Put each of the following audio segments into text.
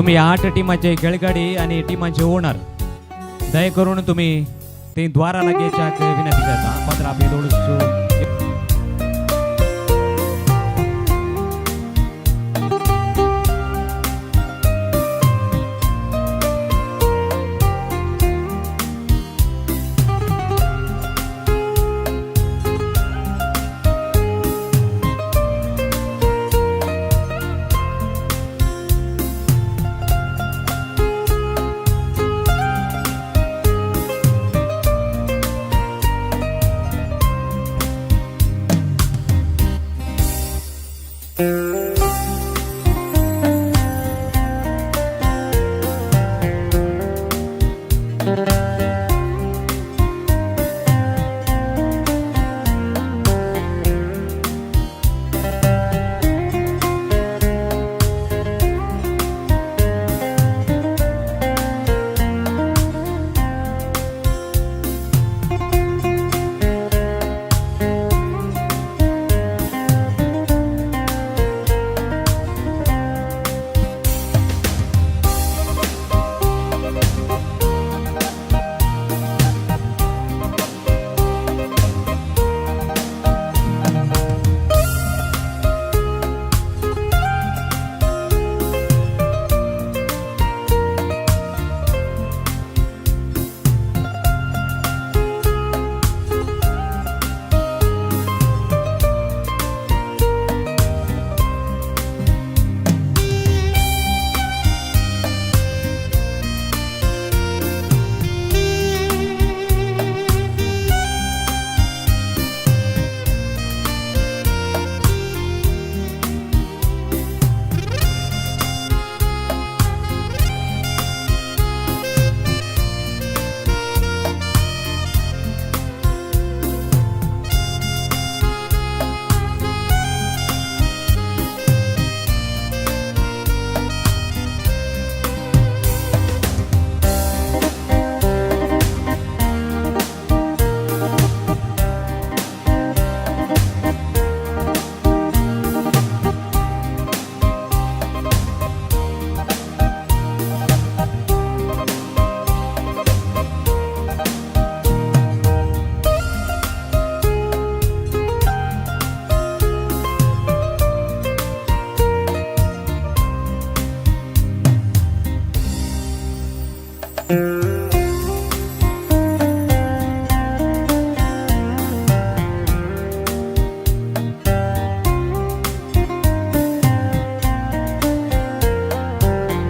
तुम्ही 8 टीमाचे खेळगडी आणि टीमाचे ओनर दय करून तुम्ही ते द्वाराला घ्यायच्या विनंती करता. मात्र आपले थोडंसं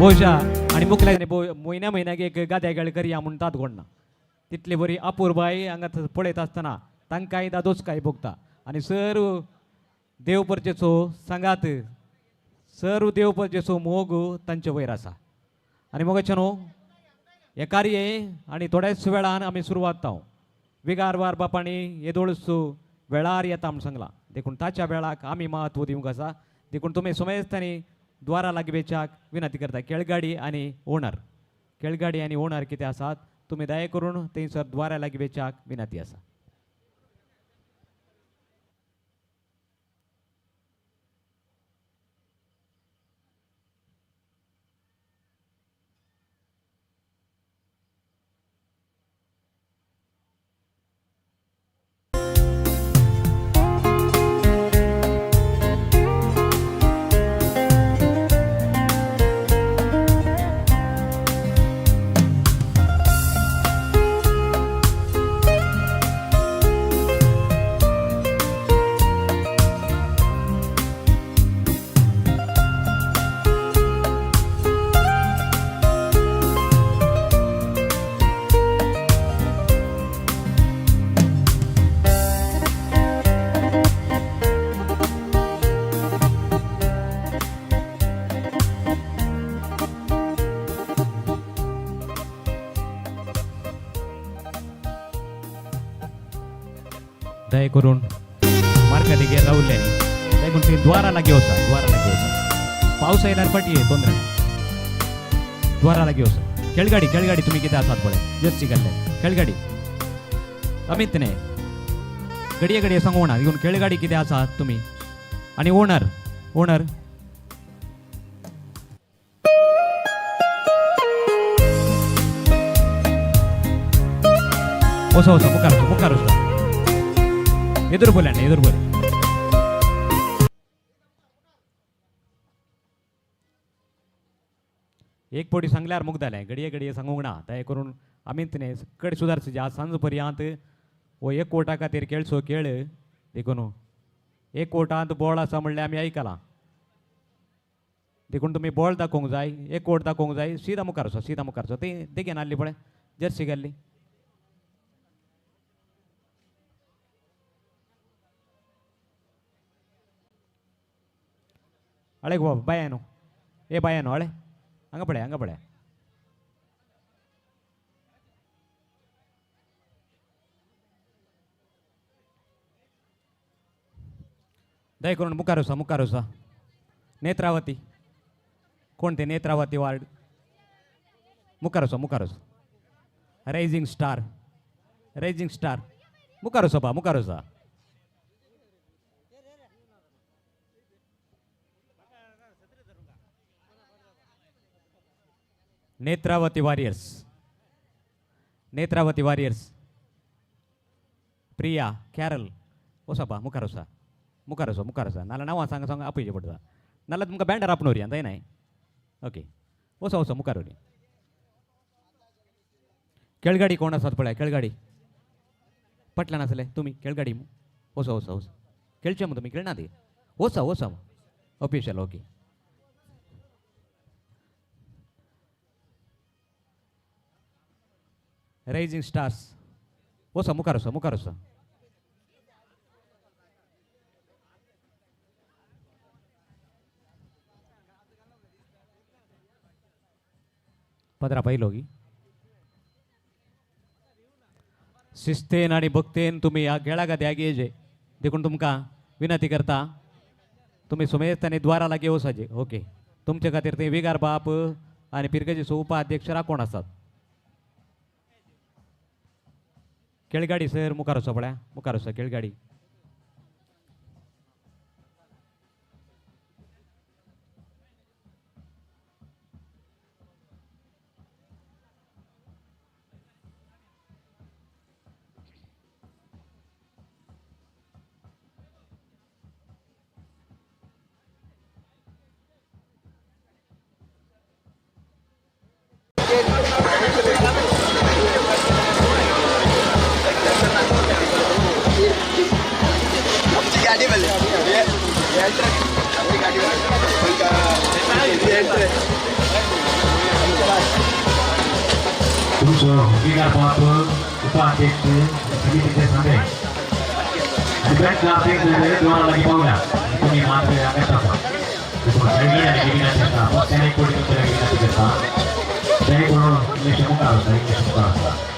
बोजा आणि मुखल्याने महिन्या महिन्याक एक गाद्या गेळकर या म्हणतात घोडना तितले बरी अपूर्बाई अंगात पळयत असताना तांकांय दादोच काय भोगता आणि सर्व देवपर्चेचो सांगात सर्व देवपर्चेचो मोग तांचे वयर आसा. आणि मोगाच्यानो हे कार्य आणि थोड्याच वेळान आमी सुरवात जावं विगार वार बापाणी येदोळस वेळार येता म्हण सांगला देखून ताच्या वेळाक आमी महत्व दिवंक आसा. देखून तुम्ही समयस्थानी द्वारा लागीबेच्याक विनंती करता. खेळगाडी आणि ओनर खेळगाडी आणि ओनर कितें आसात तुम्ही दया करून थंयसर द्वारा लागीबेच्याक विनंती आसा. दया करून मार्गादिगे रावल्यांनी देखून ते द्वाराला घेवसा पावस येणार फाटी तोंदरे द्वाराला घेवसा. खेळगाडी तुम्ही किती आसात पळय जस्टी घाल्ले खेळगाडी अमित ने घडये सांगोना घेऊन खेळगाडी किती आसात तुम्ही आणि ओनर ಹೊಸ ಮುಖಾರು ಎದುರು ಬೋಲೆ ಅಣ್ಣ ಎದುರು ಬೋಲೆ एक पोटी सांगल्यार मुगदालें घडये सांगूंक ना दया करून आमीच कडेन सुदारचे आज सांज पर्यंत वो एक कोटा खातीर खेळचो खेळ देखून एक कोटांत बॉल आसा म्हणल्यार आमी आयकलां देखून तुमी बॉल दाखोवंक जाय एक कोट दाखोवंक जाय सीधा मुखार ती घेन हाडली पळय जर्सी घाल्ली हळे गो बायानो ए बायानो हळे हंगा पळय दय करून मुखार वचा नेत्रावती कोण ते नेत्रावती वार्ड मुखार वचा रायझिंग स्टार मुखार वचा नेत्रावती वॉरियर्स प्रिया कॅरल वचपा मुखार वचा नाल्यार नांवां सांग आपयचें पडटा नाल्यार तुमकां बँडर आपणोरी आतां नाही ओके वचा मुखार व्हरी खेळगाडी कोण आसात पळय खेळगाडी पटल्यान आसले तुमी खेळगाडी वचा खेळचे मग तुमी खेळना ती वचा ऑफिशियल ओके रायझिंग स्टार्स वचा मुखार वचा पदरा पाहिलो की शिस्तेन आणि भक्तेन तुम्ही ह्या खेळा गाद्याक येजे देखून तुमकां विनंती करता तुम्ही सुमेस्तानी द्वारा लागी वचाचे ओके तुमचे खातीर ते विगार बाप आणि पिरगेचे उपाध्यक्ष राखोण आसात खेळगाडी सर मुखार वचा पळय मुखार वचा खेळगाडी विगार बाप उपाध्यक्ष समितीचे सभे द्वारा लागी पावल्या तुम्ही मात्र आगत आसा त्याने कोणी तुमच्या विनंती करता ते करून इंग्लिश मुखार वचा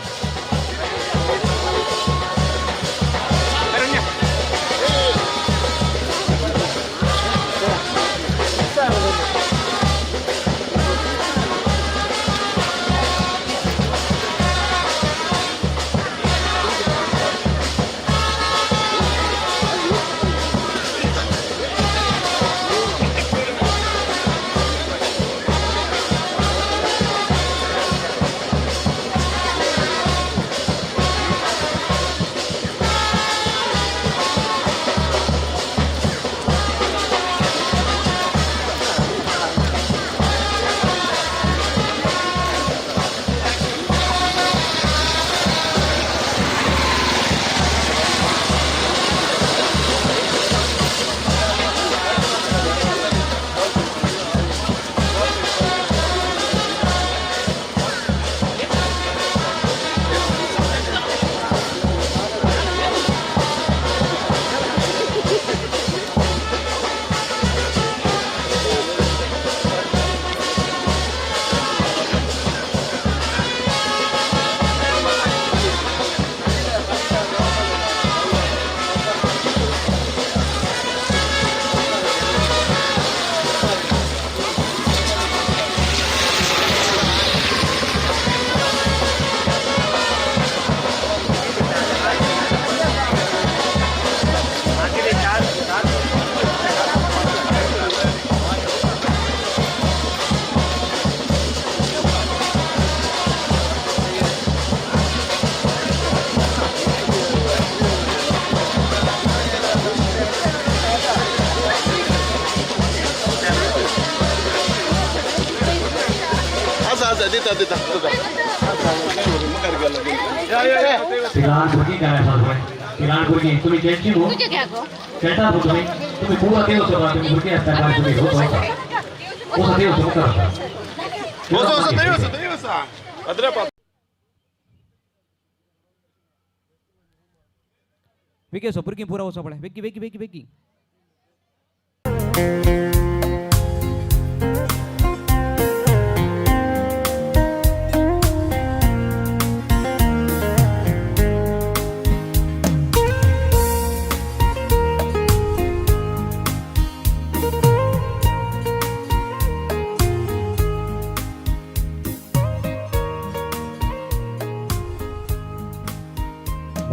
ती लहान भुरगी काय सांगतोय ती लहान भुरगी तुम्ही त्यांची हो तुझे घ्या गो खेळता हो तुम्ही बुवा ते होतो का तुम्ही भुरगी असता काय तुम्ही होतो का हो ते होतो का विके सोपुरकी पुरा होसा पडे वेकी वेकी वेकी वेकी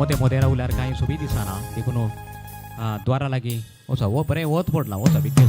मोते मोते राहुल्यार काही सोबी दिसाना देखून द्वारा लागी ओसा वो बरे ओत पडला ओसा विके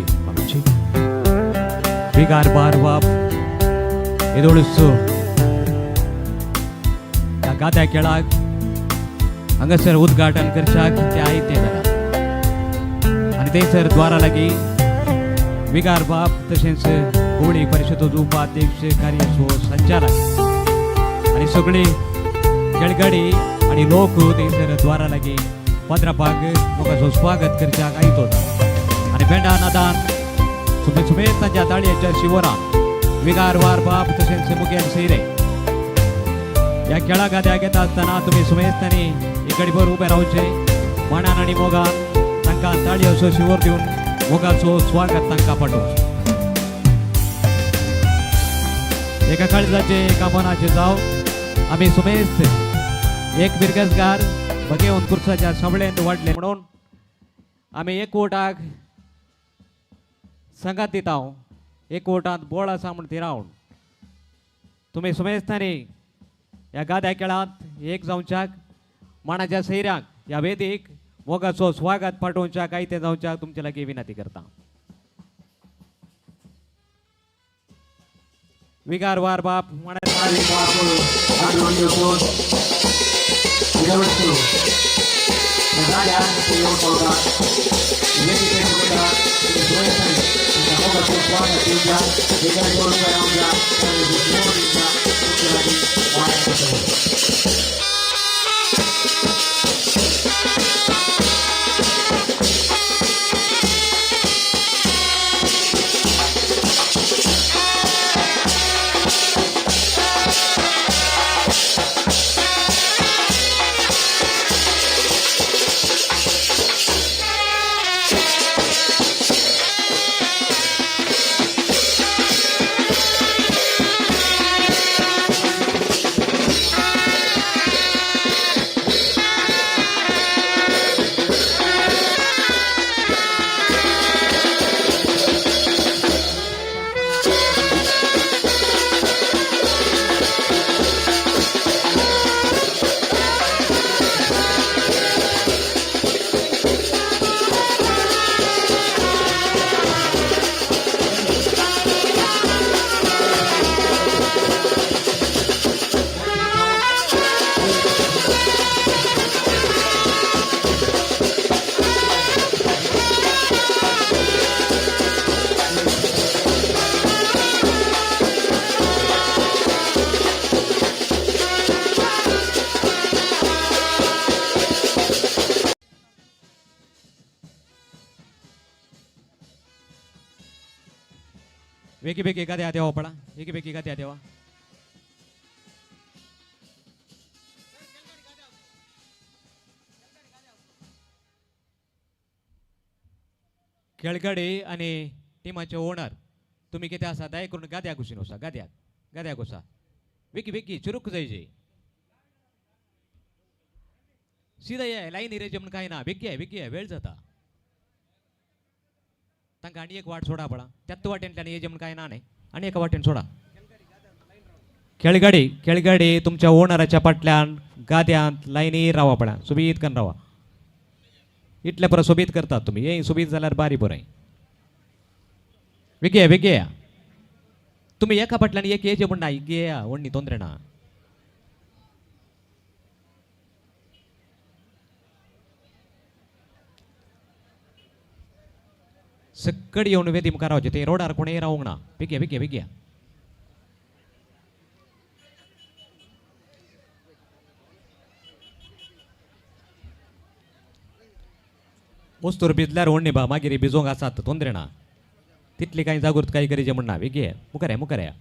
मागची बिगार बार बाप एदोळसो त्या गाद्या खेळाक हांगासर उद्घाटन करच्याक ते आयते जाल्यार आनी थंयसर द्वारा लागीं विगार बाप तशेंच होळी परिशद उपाध्यक्ष कार्य संचालक आनी सगळी खेळगडी आनी लोक थंयसर द्वारा लागीं पदरापाक लोकांचो स्वागत करच्याक आयतो आनी बेंडा नादान सुमेत तांच्या ताळयेच्या शिवरान विगार वार बाप तशेंच मुखेल सैरे ह्या खेळा गाद्या घेता आसतना तुमी सुमेस्तांनी एक घडीभर उबे रावचे मनान आनी मोगान तांकां ताळयो शिवर दिवन मोगाचो स्वागत तांकां पाठोवचें एका काळजाचे एका मनाचे जाव आमी सुमेस्त एक बिरगेजगार भगेवन कुर्साच्या सावळेंत वाडले म्हणून आमी एक वोटाक संगात दिता एक वोटांत बोळ आसा म्हण ती रावन तुमी सुमेस्तांनी ह्या गाद्या खेळांत एक जावच्याक मानाच्या सैऱ्यांक ह्या वेदीक मोगाचो स्वागत पाठोवच्याक आयते जावच्याक तुमचे लागीं विनंती करता विगार वार बाप वेगी बेगी गाद्या देवा पडा वेगी बेगी गाद्या देवा खेळगडे आणि टिमाचे ओनर तुम्ही किती आसा दया करून गाद्या घुसून वसा गाद्या घुसा वेगी बेगी चुरूक जायचे सीधा ये लाईन इरेजे म्हणून काय ना बेगी आहे वेळ जाता तांकां आनी एक वाट सोडा पडा त्याच वाटेंतल्यान येजे म्हणून काय ना न्ही आनी एका वाटेन सोडा खेळगडे तुमच्या ओनराच्या फाटल्यान गाद्यांत लायनीर रावा पडा सुबीत करून रावा इतले परत सोबीत करतात तुम्ही ये सोबीत जाल्यार बारी बरें वेगे तुम्ही एका फाटल्यान एक येजे म्हणना गे व्हडली तोंदरे ना सकड येवन वेदी मुखार रावचे ते रोडार कोणेय रावंक ना बेग्या वस्तूर भिजल्यार व्हडली बा मागीर भिजोवंक आसात तोंदरे ना तितली कांय जागृतकाय करीचे म्हणना बेगे मुखार या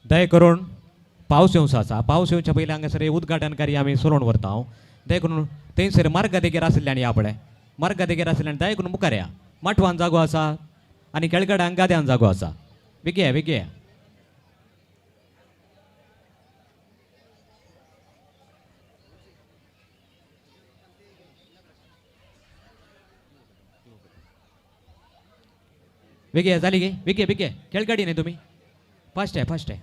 दय करून पावस येवचो आसा पावस येवच्या पयलीं हांगासर उद्घाटन कार्य आमी सोडून व्हरता दय करून थंयसर मार्ग देगेर आसल्यानी आपणे मार्ग देगेर आसल्यानी दय करून मुखार या माटवान जागो आसा आनी खेळगड्यांक गाद्यान जागो आसा बेगे वेगे जाली गे बेगे खेळगडी न्ही तुमी फास्ट आहे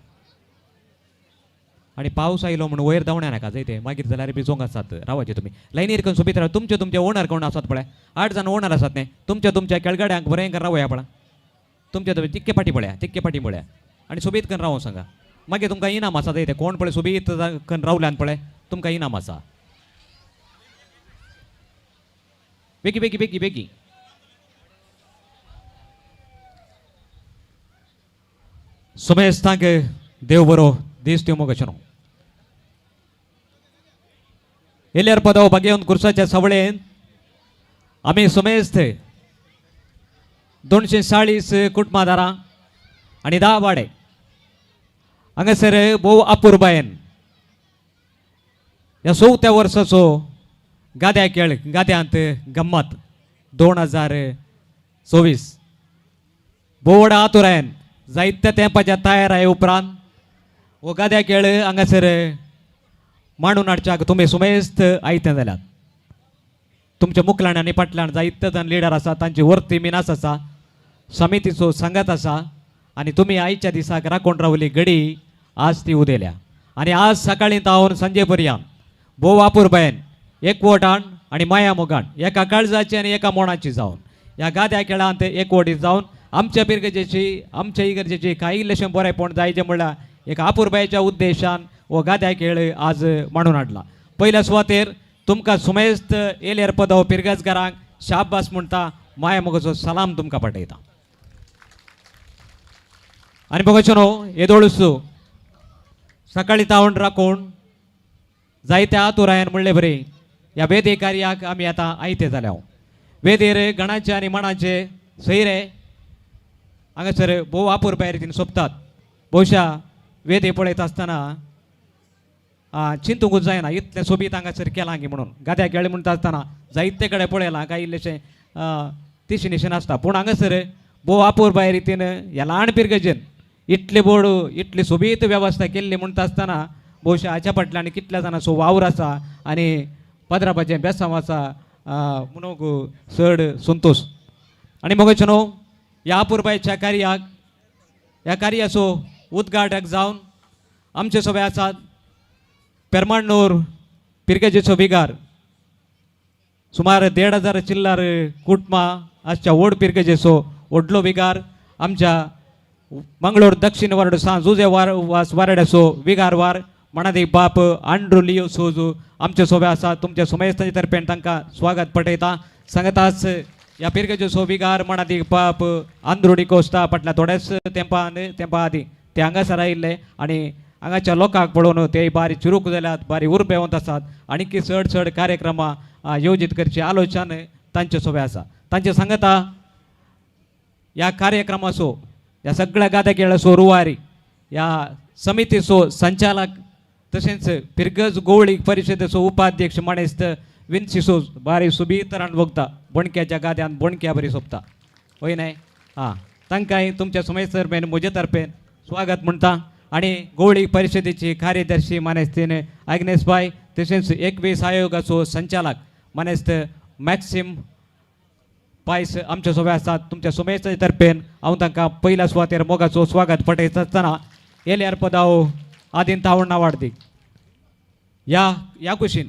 आणि पाऊस आयलो म्हणून वयर धावण्या नाका जायते मागीर जाल्यार बी जोंग आसात रावाचे तुमी लायनीर करून सोबीत राहा तुमचे ओनर कोण आसात पळय 8 जाण ओनर आसात न्ही तुमच्या केळगाड्यांक बरें करून रावया पळय तुमचे तिक्के पाटी पळया आणि सोबीत करून रावूं सांगा मागीर तुमकां इनाम आसा जायते कोण पळय सोबीत करून रावल्यान पळय तुमकां इनाम आसा बेगी सुमेस्तांक देव बरो दीस दिवं मोग अशें येल्यार पदाव बागेवन कुर्साच्या सवळेन आमी सुमेस्त 240 कुटुंबादारां आणि 10 वाडे हांगासर भोव अपुर्बायेन ह्या 4थ्या वर्साचो गाद्यांत गम्मत 2024 भोव व्हडा आतुरायेन जायत्या तेंपाच्या तयाराये उपरांत हो गाद्या खेळ हांगासर मांडून हाडच्याक तुमी सुमेस्त आयते जाल्यात तुमच्या मुखलाण आनी फाटल्यान जायते जाण लिडर आसा तांची वर्ती मिनास आसा समितीचो संगत आसा आणि तुम्ही आयच्या दिसाक राखून रावली घडी आज ती उदेल्या आणि आज सकाळी तावन संजे पर्यंत भोव आपुरबायेन एकवटान आणि माया मोगान एका काळजाची आणि एका मोणाची जावन ह्या गाद्या खेळांत एकवटीत जावन आमच्या पिरगजेची आमच्या इगर्जेची काही इल्लेशें बरेपण जायचें म्हणल्यार एक आपुरबायेच्या उद्देशान हो गाद्या खेळ आज मांडून हाडला पयल्या सुवातेर तुमकां सुमेस्त येल्यार पदाव पिरगजकारांक शाबास म्हणटा माया मोगाचो सलाम तुमकां पाठयता आणि बघचनो येदोळसो सकाळी तावण राखून जायत्या आतुरायन म्हणले बरे ह्या वेदे कार्याक आमी आतां आयते जाल्या वेदेर गणाचे आनी मणाचे सैरे हांगासर भोव आपुरबाय रितीन सोंपतात भोवशा वेदे पळयत आसतना चिंतूंकूच जायना इतलें सोबीत हांगासर केलां गी म्हणून गाद्या खेळ म्हणटा आसतना जायते कडेन पळयलां काय इल्लेशें तिशी निशें नासता पूण हांगासर भोव आपुरबाय रितीन ह्या ल्हान पिरगजेन इतली सोबीत वेवस्था केल्ली म्हणटा आसतना भोवशा हाच्या फाटल्यान कितल्या जाणांचो वावर आसा आनी पदरापाचें बेसांव आसा म्हणून चड संतोश आनी मगचनो ह्या आपुरबायच्या कार्याक ह्या कार्याचो उद्घाटक जावन आमचे सगळे आसात पेरमांडूर पिरगजेचो विगार सुमार 1,500 चिल्लर कुटुंबां आजच्या व्हड पिरगजेचो व्हडलो विगार आमच्या मंगळूर दक्षिण वार्ड जुजे वारड्याचो विगारवार मणादी बाप आंड्रू लिओ सोजू आमचे सोबे आसात तुमच्या सुमेस्तांचे तर्फेन तांकां स्वागत पटयता सांगताच ह्या पिरगजेचो विगार मणादी बाप आंध्रुडी कोस्ता फाटल्या थोड्याच तेंपा आदी ते हांगासर आयिल्ले आनी हांगाच्या लोकांक पळोवन ते बारी चुरूक जाल्यात बारी उर्बेवंत आसात आनीक चड कार्यक्रमां आयोजीत करची आलोचन तांचे सोबे आसा तांचे सांगता ह्या कार्यक्रमाचो ह्या सगळ्या गाद्या खेळाचो रुवारी ह्या समितीचो संचालक तशेंच पिरगज गोवळी परिशदेचो उपाध्यक्ष मणेस्त विन्सिसो बारी सुबीतरान वगता बोणक्याच्या गाद्यान बोणक्या बरी सोंपता होय न्हय तांकांय तुमच्या सुमेस्त तर्फेन म्हजे तर्फेन स्वागत म्हणटा आनी गोवळी परिशदेची कार्यदर्शी मानेस्तीन आग्नेस बाय तशेंच 21 आयोगाचो संचालक मानेस्त मॅक्सिम पायस आमचे सोबे आसात तुमच्या सुमेस्ताचे तर्फेन हांव तांकां पयल्या सुवातेर मोगाचो स्वागत पटयता आसतना येल्यार पदाव आदीन तावण वाडदी ह्या कुशीन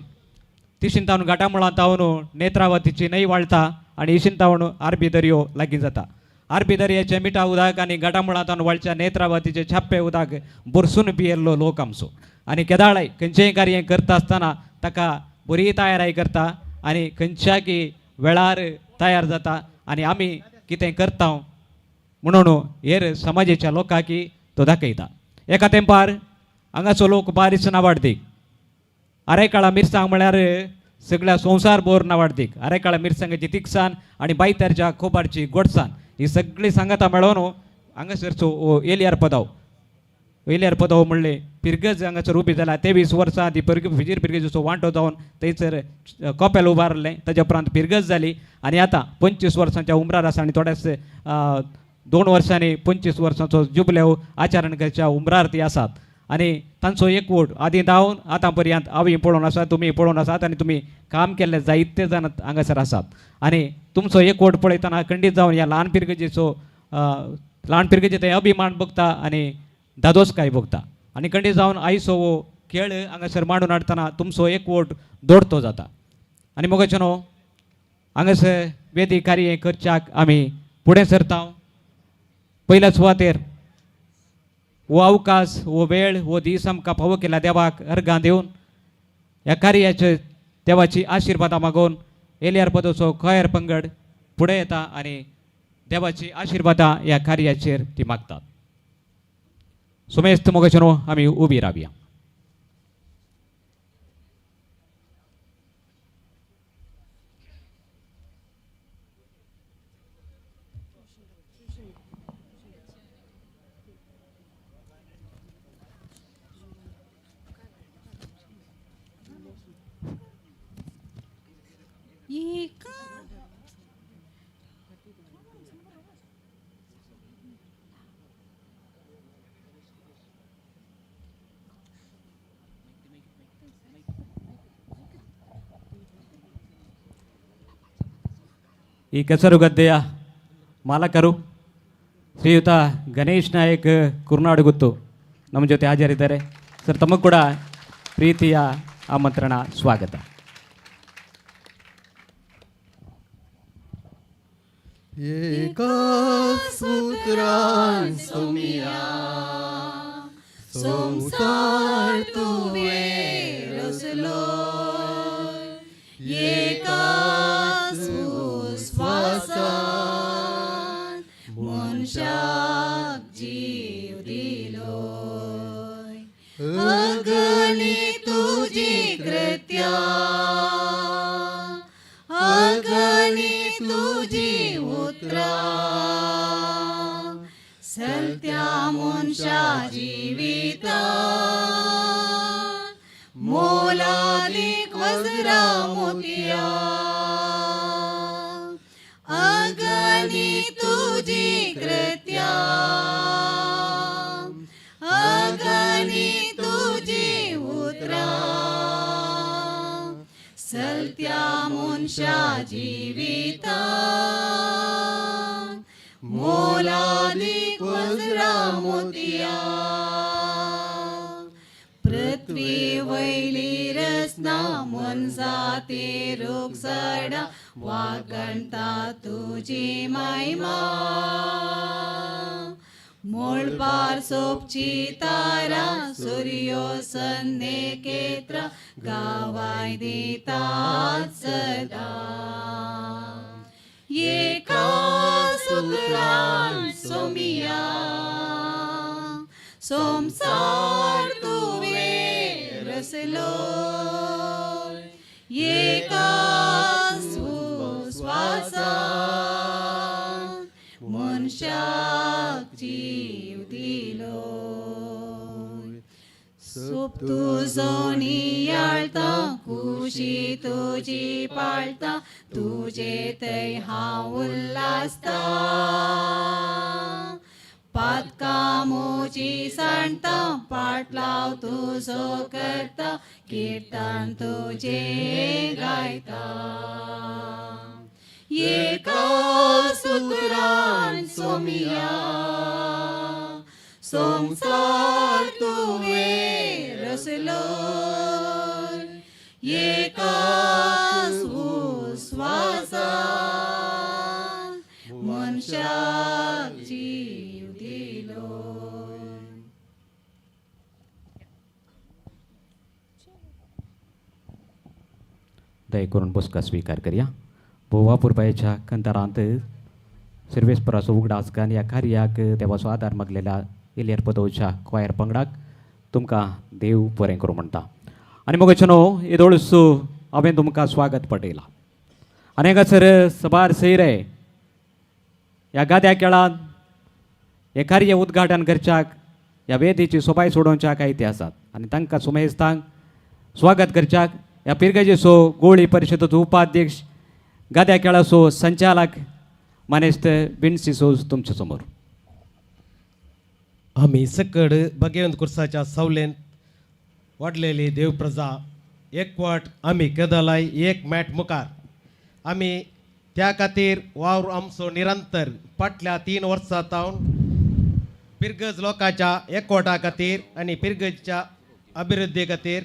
तिशीन तावन घाटामुळा तावन नेत्रावतीची न्हंय वाळटा आनी इशीन तावन आरबी दर्यो लागीं जाता आरबी दर्याचे मिठा उदक आनी घाटामुळा तावन वळच्या नेत्रावतीचे छाप्पे उदक बरसून पियेल्लो लोक आमचो आनी केदाळय खंयचेंय कार्य करता आसतना ताका बरी तयाराय करता आनी खंयच्याय वेळार तयार जाता आनी आमी कितें करता म्हणून हेर समाजाच्या लोकांक तो दाखयता एका तेंपार हांगाचो लोक बारीच नावाडदीक आरेकाळा मिरसांग म्हळ्यार सगळ्या संवसार भर नावाडदीक आरेकाळा मिरसांगाची तिखसाण आनी बायतारच्या खोबारची गोडसाण ही सगळी सांगता मेळोवन हांगासरचो येल्यार पदाव म्हणले पिरगज हांगासर उबी जाला 23 वर्सां ती फिजीर पिरगजेचो वांटो जावन थंयसर कोपेल उबारलें ताच्या उपरांत पिरगज जाली आनी आतां 25 वर्सांच्या उमरार आसा आनी थोड्याच 2 वर्सांनी 25 वर्सांचो जुबलेव आचरण करच्या उमरार ती आसात आनी तांचो एकवट आदी धांवन आतां पर्यंत हांवूय पळोवन आसा तुमी पळोवन आसात आनी तुमी काम केल्ले जायते जाण हांगासर आसात आनी तुमचो एकवट पळयतना खंडीत जावन ह्या ल्हान पिरगजेचे ते अभिमान भोगता आनी दादोसकाय भोगता आनी खंडीत जावन आयचो हो खेळ हांगासर मांडून हाडटना तुमचो एक वोट दोडतो जाता आनी मोगाचेनो हांगासर वेदी कार्य करच्याक आमी फुडें सरता पयल्या सुवातेर हो अवकाश हो वेळ हो दीस आमकां फावो केला देवाक अर्गां दिवन ह्या कार्याचे देवाची आशिर्वादा मागून एलियार पदोचो खोयर पंगड फुडें येता आनी देवाची आशिर्वादा ह्या कार्याचेर ती मागतात सुमेस्त मोगाचेनो आमी उबी रावया ಈ ಕೆಸರು ಗದ್ದೆಯ ಮಾಲಕರು ಶ್ರೀಯುತ ಗಣೇಶ್ ನಾಯಕ್ ಕುರ್ನಾಡು ಗುತ್ತು ನಮ್ಮ ಜೊತೆ ಹಾಜರಿದ್ದಾರೆ ಸರ್ ತಮಗೆ ಕೂಡ ಪ್ರೀತಿಯ ಆಮಂತ್ರಣ ಸ್ವಾಗತ एका सूत्रान सोमिया संसार तुवे रचलो एका सुस्वासान मनशाक जीव दिलो अगणित तुझी कृत्या अगणित तुझी उतरा सलत्या मनशा जिविता मोलादीक वज्रा मोतिया अगणित तुझी कृत्या अगणित तुझी उतरा सलत्या मनशा जिविता मोलादीक वज्रा मोतिया पृथ्वी वैली रचना मनसा ते रोग सडा वागणता तुझी महिमा मोळपार सोपची तारा सूर्यो सन्ने केत्र गावाय दितात सदा एका सूत्रान सोमिया संसार तुवे रचलो एका सुस्वासान मनशाक जीव दिलो सोप तुजो नियाळता खुशी तुजी पाळता तुजे थंय हांव उल्हासता पातकामोची सांडता पाटलाव तुजो करता किर्तन तुजे गायता एका सूत्रान सोमिया संसार तुवे रचलो एका सुस्वासान मनशाक जीव दिलो दय करून बसका स्वीकार करूया भोवापूरबायच्या कंतारांत सर्वेस्पराचो उगडास घाल ह्या कार्याक देवाचो आदार मागलेल्या एलियर पदोवच्या क्वायर पंगडाक तुमकां देव बरें करूं म्हणटा आनी मोगाचेनो येदोळसो हांवें तुमकां स्वागत पटयलां आनी हांगासर सबार सैरे ह्या गाद्या खेळांत हे कार्य उद्घाटन करच्याक ह्या वेदीची सोबाय सोडोवच्याक आयते आसात आनी तांकां सुमेस्तांक स्वागत करच्याक ह्या पिरगजेचो गोळी परिशदेचो उपाध्यक्ष गाद्या खेळाचो संचालक मानेस्त बिनसिसोज तुमचे समोर आम्ही सकड भगवंत कुर्साच्या सावलेंत वाडलेली देवप्रजा एकवट आम्ही केदलाय एक मॅट मुखार आम्ही त्या खातीर वावर आमचो निरंतर फाटल्या 3 वर्सां तावन पिरगज लोकांच्या एकवटा खातीर आनी पिरगजच्या अभिवृद्धी खातीर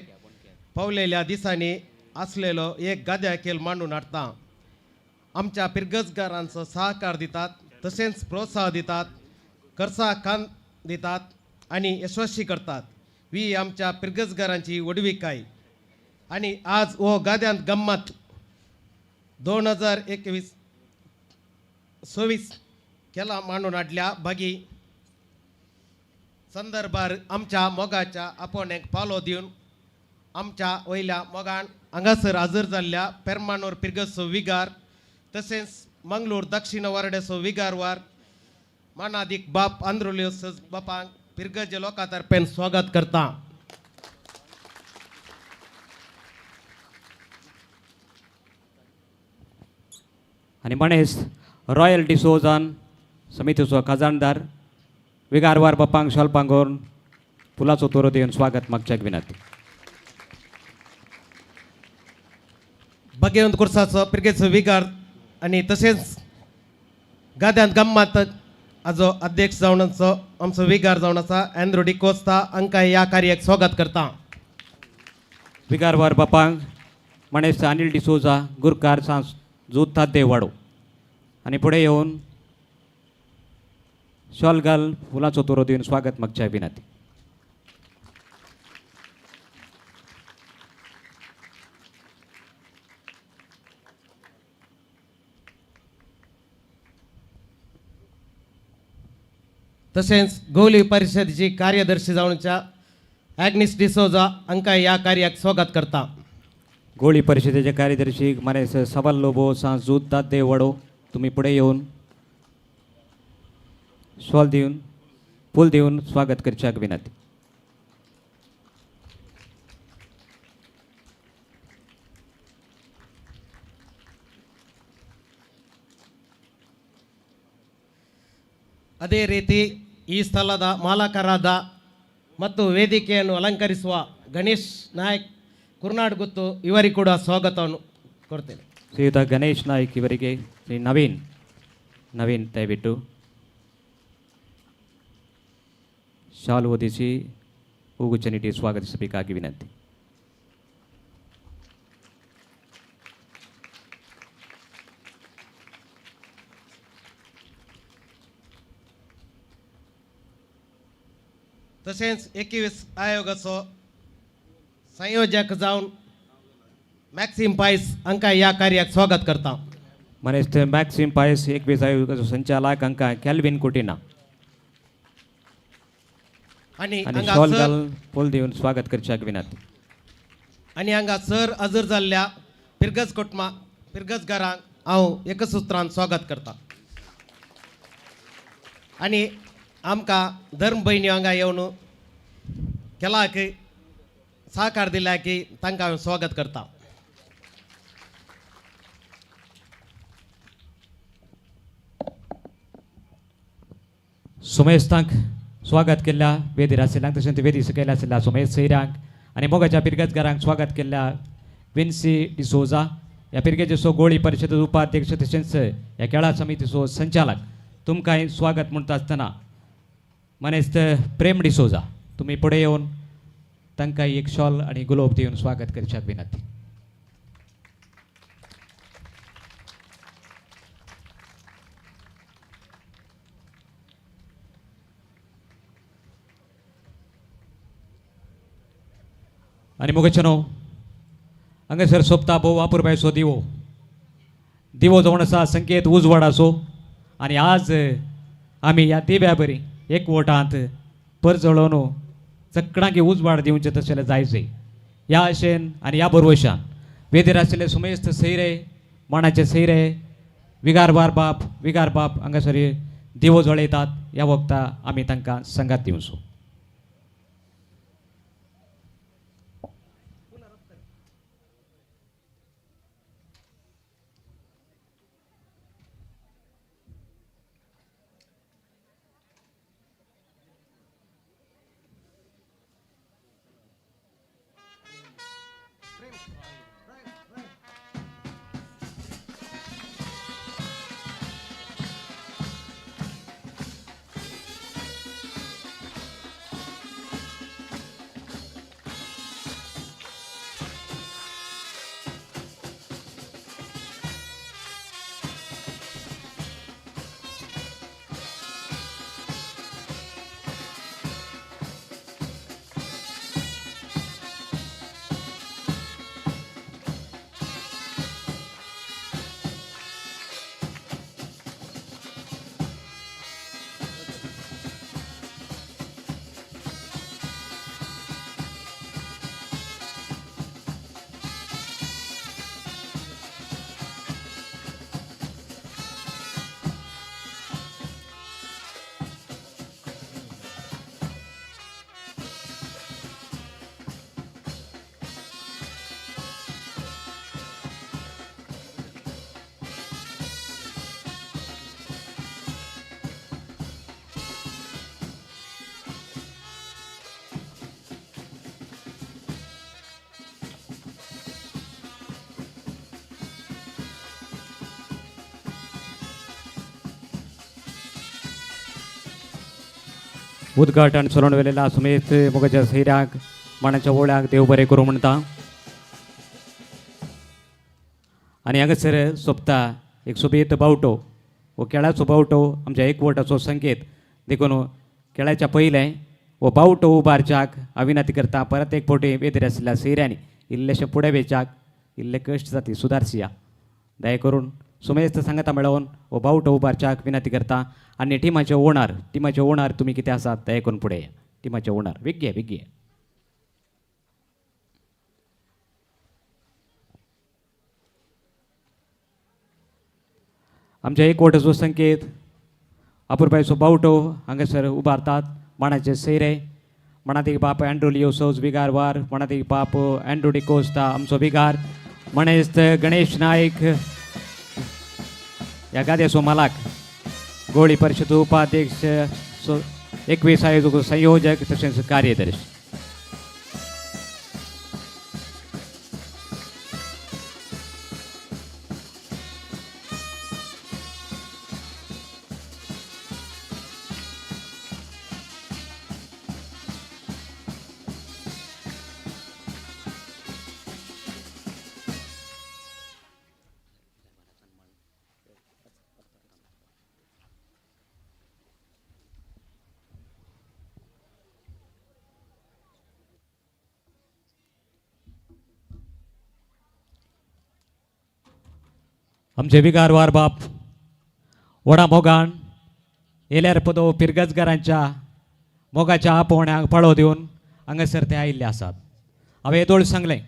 पावलेल्या दिसांनी असलेलो एक गाद्या खेळ मांडून हाडटा. आमच्या पिरगजगारांचो सहकार दितात, तशेंच प्रोत्साहन दितात, खर्चा कान दितात आणि यशस्वी करतात. ही आमच्या पिरगजगारांची वडविकाय. आणि आज हो गाद्यांत गंमत 2021-26 केला मांडून हाडल्या भागी संदर्भार आमच्या मोगाच्या आपोवण्याक पालो दिवन आमच्या वयल्या मोगान हांगासर हजर जाल्ल्या पेरमानूर पिरगजचो विगार तशेंच मंगळूर दक्षिण वार्ड्याचो विगारवार मानादीक बाप आंद्रोल्यो बापांक पिरगज लोकां तर्फेन स्वागत करता. आणि मणेस रॉयल डिसोजान समितीचो खजानदार विगारवार बापांक शॉल्पांगोवन फुलाचो तोरो दिवन स्वागत मागच्याक विनंती. भगवंत कुर्साचो पिरगेचो विगार आणि तशेंच गाद्यांत गम्मात हाजो अध्यक्ष जावन आमचो विगार जावन आसा अँड्रो डिकोस्ता हांकां ह्या कार्याक स्वागत करता. विगारवार बापांक मणेस अनिल डिसोजा गुरकार सांस जोता देवाडो आणि पुढे येऊन शॉल घाल फुलाचो तोरो दिवन स्वागत मागच्या विनंती. तशेंच गोवली परिशदेची कार्यदर्शी जावनच्या ॲग्निस डिसोजा हांकां ह्या कार्याक स्वागत करता. गोळी परिषदेचे कार्यदर्शी मनेस सवाल लोबो सांस जोता देवाडो तुम्ही पुढे येऊन शॉल देऊन फूल देऊन स्वागत करच्याक विनंती. ಅದೇ ರೀತಿ ಈ ಸ್ಥಳದ ಮಾಲಕರಾದ ಮತ್ತು ವೇದಿಕೆಯನ್ನು ಅಲಂಕರಿಸುವ ಗಣೇಶ್ ನಾಯಕ್ ಕುರ್ನಾಡ್ ಗುತ್ತು ಇವರಿಗೆ ಕೂಡ ಸ್ವಾಗತವನ್ನು ಕೊಡ್ತೇನೆ. ಶ್ರೀಯುತ ಗಣೇಶ್ ನಾಯ್ಕ್ ಇವರಿಗೆ ಶ್ರೀ ನವೀನ್ ದಯವಿಟ್ಟು ಶಾಲು ಓದಿಸಿ ಹೂಗುಚ್ಛ ನೀಡಿ ಸ್ವಾಗತಿಸಬೇಕಾಗಿ ವಿನಂತಿ. तसेच 21 आयोगाचो संयोजक जावन मॅक्सिम पायस हांकां ह्या कार्याक स्वागत करता. मनेस मॅक्सिम पायस 21 आयोगाचो संचालक हांकां कॅल्विन कुटिना आणि आणि हांगा शॉल सर घाल फूल देऊन स्वागत करच्याक विनंती. आणि हांगा सर हजर जाल्ल्या पिरगजगारांक हांव एकसूत्रान स्वागत करता. आणि आमकां धर्म भयणी हांगा येवन केलाक सहकार दिल्या की तांकां हांव स्वागत करता. सुमेश तांक स्वागत केल्ल्या वेदीर आशिल्ल्यांक तशेंच वेदी सकयल आशिल्ल्या सुमेश सैरांक आनी मोगाच्या पिरगजगारांक स्वागत केल्ल्या विन्सी डिसोजा ह्या पिरगेचो गोळी परिशदेचो उपाध्यक्ष तशेंच ह्या खेळा समितीचो संचालक तुमकांय स्वागत म्हणटा आसतना मनेस प्रेम डिसोजा तुम्ही पुढे येऊन तांकां एक शॉल आणि गुलाब दिवन स्वागत करच्याक विनंती. आणि मुगेचनो हांगासर सोंपता भोव आपुरबायचो दिवो जावन आसा संकेत उजवाडाचो आणि आज आमी ह्या दिव्या बरी एकवटांत परजळोवन चक्रांक उजवाड दिवचे तशें जायचे ह्या आशेन आनी ह्या बरोवशान वेदीर आशिल्ले सुमेश सैरे माणाचे सैरे विगार बाप हांगासर दिवो जळयतात. ह्या वखदां आमी तांकां संगात दिवचो. उद्घाटन सरून वेलेला सुमेध मोगाच्या सैराक मानाच्या ओळ्याक देव बरें करूं म्हणटा आणि हांगासर सोंपता एक सोबीत बावटो हो केळाचो बावटो आमच्या एकवटाचो संकेत देखून केळाच्या पयलें हो बावटो उबारच्याक हांव विनंती करता परत एक फावटी बेदर आशिल्ल्या सैऱ्यांनी इल्लेशें फुडें वेचाक इल्ले कश्ट जाती सुदारसिया दया करून सुमेस्त सांगता मेळोवन हो बावटो उबारच्याक विनंती करता आनी टिमाचे ओणार तुमी कितें आसात दया करून फुडें या टिमाचे ओणार विग्गे आमच्या एकवटाचो संकेत अपुरबायचो बावटो हांगासर उबारतात मानाचे सैरे मनाती बाप अँड्रू लिओसोज विगार वार मनाती बाप अँड्रू डिकोस्ता आमचो विगार मणेस्त गणेश नायक ह्या गाद्याचो मालक गोळी परिशद उपाध्यक्ष 21 आयोजक संयोजक तशेंच कार्यदर्शी आमचे विगार वार बाप वडा मोगान येल्यार पदो पिरगजगारांच्या मोगाच्या आपोवण्याक फळो दिवन हांगासर ते आयिल्ले आसात हांवें येदोळ सांगलें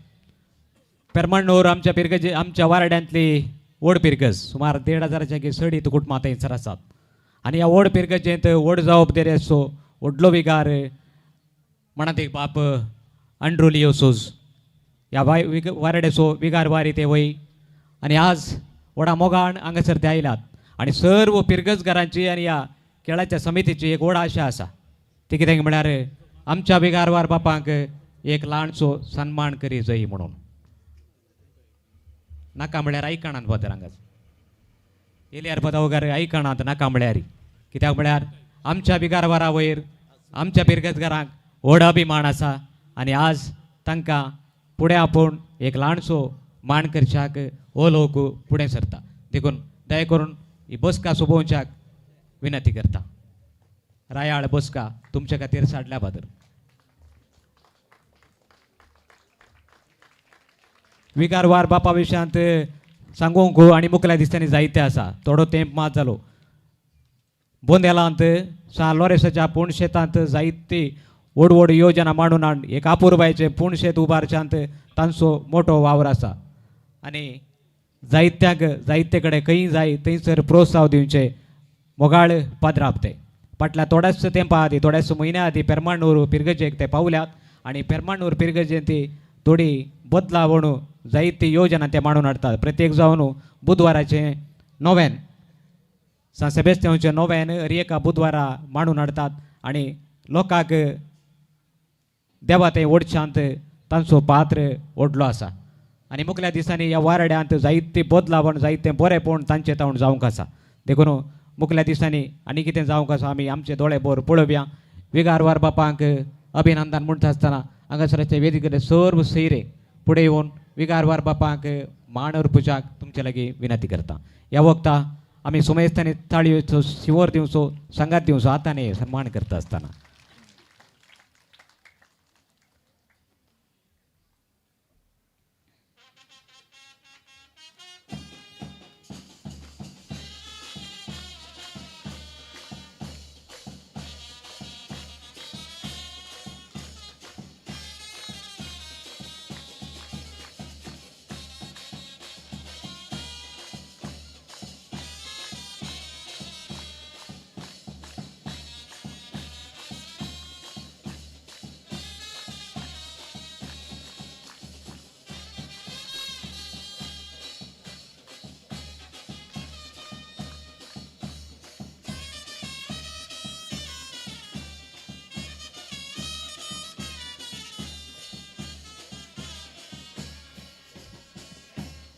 पेरमण्णूर आमच्या वारड्यांतली व्हड पिरगज सुमार 1,500च्या सडीत कुटुंबां थंयसर आसात आनी ह्या व्हड पिरगजेंत व्हड जबाबदारी आसो व्हडलो विगार म्हणत एक बाप अँड्रू लिओसोज ह्या वारड्याचो विगार वारी ते वय आनी आज वडा मोगान हांगासर ते आयल्यात आनी सर्व पिरगजगारांची आनी ह्या खेळाच्या समितीची एक व्हड आशा आसा ती कितें म्हळ्यार आमच्या विगारवार बापांक एक ल्हानसो सन्मान करी जय म्हणून नाका म्हळ्यार आयकणात बदर हांगाच येल्यार पदा वगैरे आयकणात नाका म्हळ्यार कित्याक म्हळ्यार आमच्या विगारवारा वयर आमच्या पिरगजगारांक व्हड अभिमान आसा आनी आज तांकां फुडें आपोवन एक ल्हानसो मान करच्याक हो लोक फुडें सरता देखून दया करून ही बसका सोबोवच्याक विनंती करता रायाळ बसका तुमचे खातीर साडल्या बदर विगारवार बापा विशयांत सांगूंक आनी मुखल्या दिसतांनी जायते आसा थोडो तेंप मात जालो बोंदेलांत लोरेसाच्या पूण शेतांत जायती व्हड व्हड योजना मांडून हाड एक आपुरबायेचें पूण शेत उबारच्यांत तांचो मोठो वावर आसा आनी जायते कडेन खंय जाय थंयसर प्रोत्साव दिवचे मोगाळ पाद्राप ते फाटल्या थोड्याच तेंपा आदी थोड्याच म्हयन्या आदी पेरमांडूर पिरगजेक ते पावल्यात आनी पेरमांडूर पिरगजेन ती थोडी बदलावण जायती योजना ते मांडून हाडटात प्रत्येक जावन बुधवाराचें नोवेन सान सेबेस्तियांचें नोवेन हर एका बुधवारा मांडून हाडटात आनी लोकांक देवा ते ओडशांत तांचो पात्र ओडलो आसा आनी मुखल्या दिसांनी ह्या वारड्यांत जायती बदलावण जायतें बरेंपण तांचे तावण जावंक आसा देखून मुखल्या दिसांनी आनी कितें जावंक आसा आमी आमचे दोळे बोर पळोवया विगारवार बापांक अभिनंदन म्हणटा आसतना हांगासराचे वेदिकेर सर्व सैरे फुडें येवन विगारवार बापांक मान अर्पुच्याक तुमचे लागीं विनंती करता ह्या वखता आमी सुमेस्तांनी ताळयो शिवर दिवचो सांगात दिवचो हातांनी सन्मान करता आसतना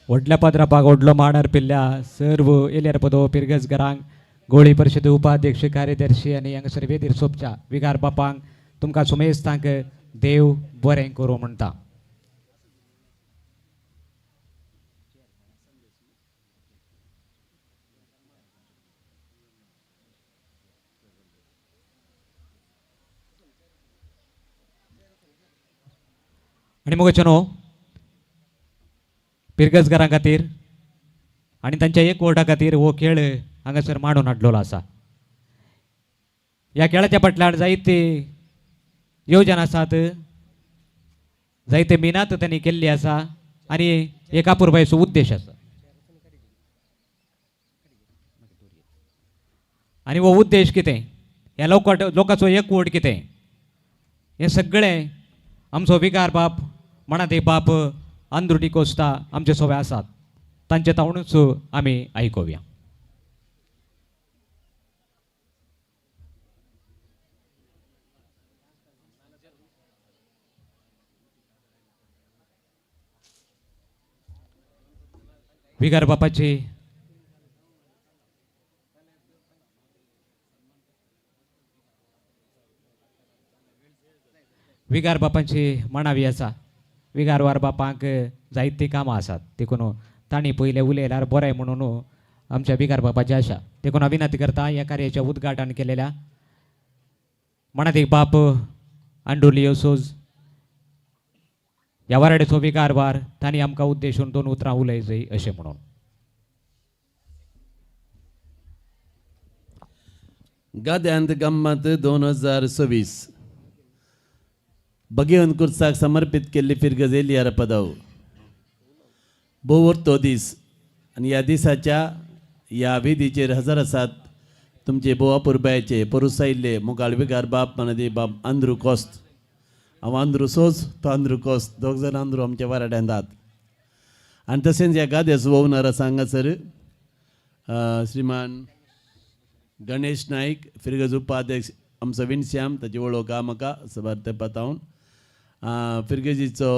व्हडल्या पदरापाक व्हडलो मान अर्पिल्ल्या सर्व येल्यार पदो पिरगजगारांक गोळी परिषद उपाध्यक्ष कार्यदर्शी आणि हांगासर वेदीर सोपच्या विगार बापांक तुमकां सुमेस्तांक देव बरें करूं म्हणटा. आणि मुगचनो पिरगजगारां खातीर आणि तांच्या एक वोटा खातीर हो खेळ हांगासर मांडून हाडलेलो आसा. ह्या खेळाच्या फाटल्यान जायते येवजण आसात, जायते मिनात त्यांनी केल्ली आसा आणि एक अपुरबायेचो उद्देश आसा. आणि हो उद्देश कितें, ह्या लोकांचो एक वोट कितें, हे सगळें आमचो विकार बाप मनाते बाप अंद्रुटी कोस्ता आमचे सोबे आसात, तांचे तावणूच आमी आयकुया. विगार बापाची विगार बापांची मानावी आसा. विगारवार बापांक जायती कामां आसात, देखून तांणी पयले उलयल्यार बरें म्हणून आमच्या विगार बापाची आशा. देखून हांव विनंती करता ह्या कार्याचें उद्घाटन केलेल्या मनात बाप आंडोलियो सोज ह्या वाराडेचो विगारवार तांणी आमकां उद्देशून 2 उतरां उलयजय अशें म्हणून. गाद्यांत गम्मत 2026 भगीवन कुर्साक समर्पित केल्ली फिरगज येयली ह्या पदाव बोवर तो दीस आनी ह्या दिसाच्या ह्या विधीचेर हजर आसात तुमचे बोवा पुरबायचे परुसायिल्ले मुगाळ विगार बाप मनादी बाप अंद्रू कोस्त. हांव अंद्रू सोज, तो अंद्रू कोस्त, दोग जाण अंद्रू आमच्या वाराड्यांत आहात. आनी तशेंच ह्या गाद्याचो ओवनर आसा हांगासर श्रीमान गणेश नाईक, फिरगज उपाध्यक्ष आमचो विणश्याम, ताची वळख आहा म्हाका सबार पतावन. फिरगजीचो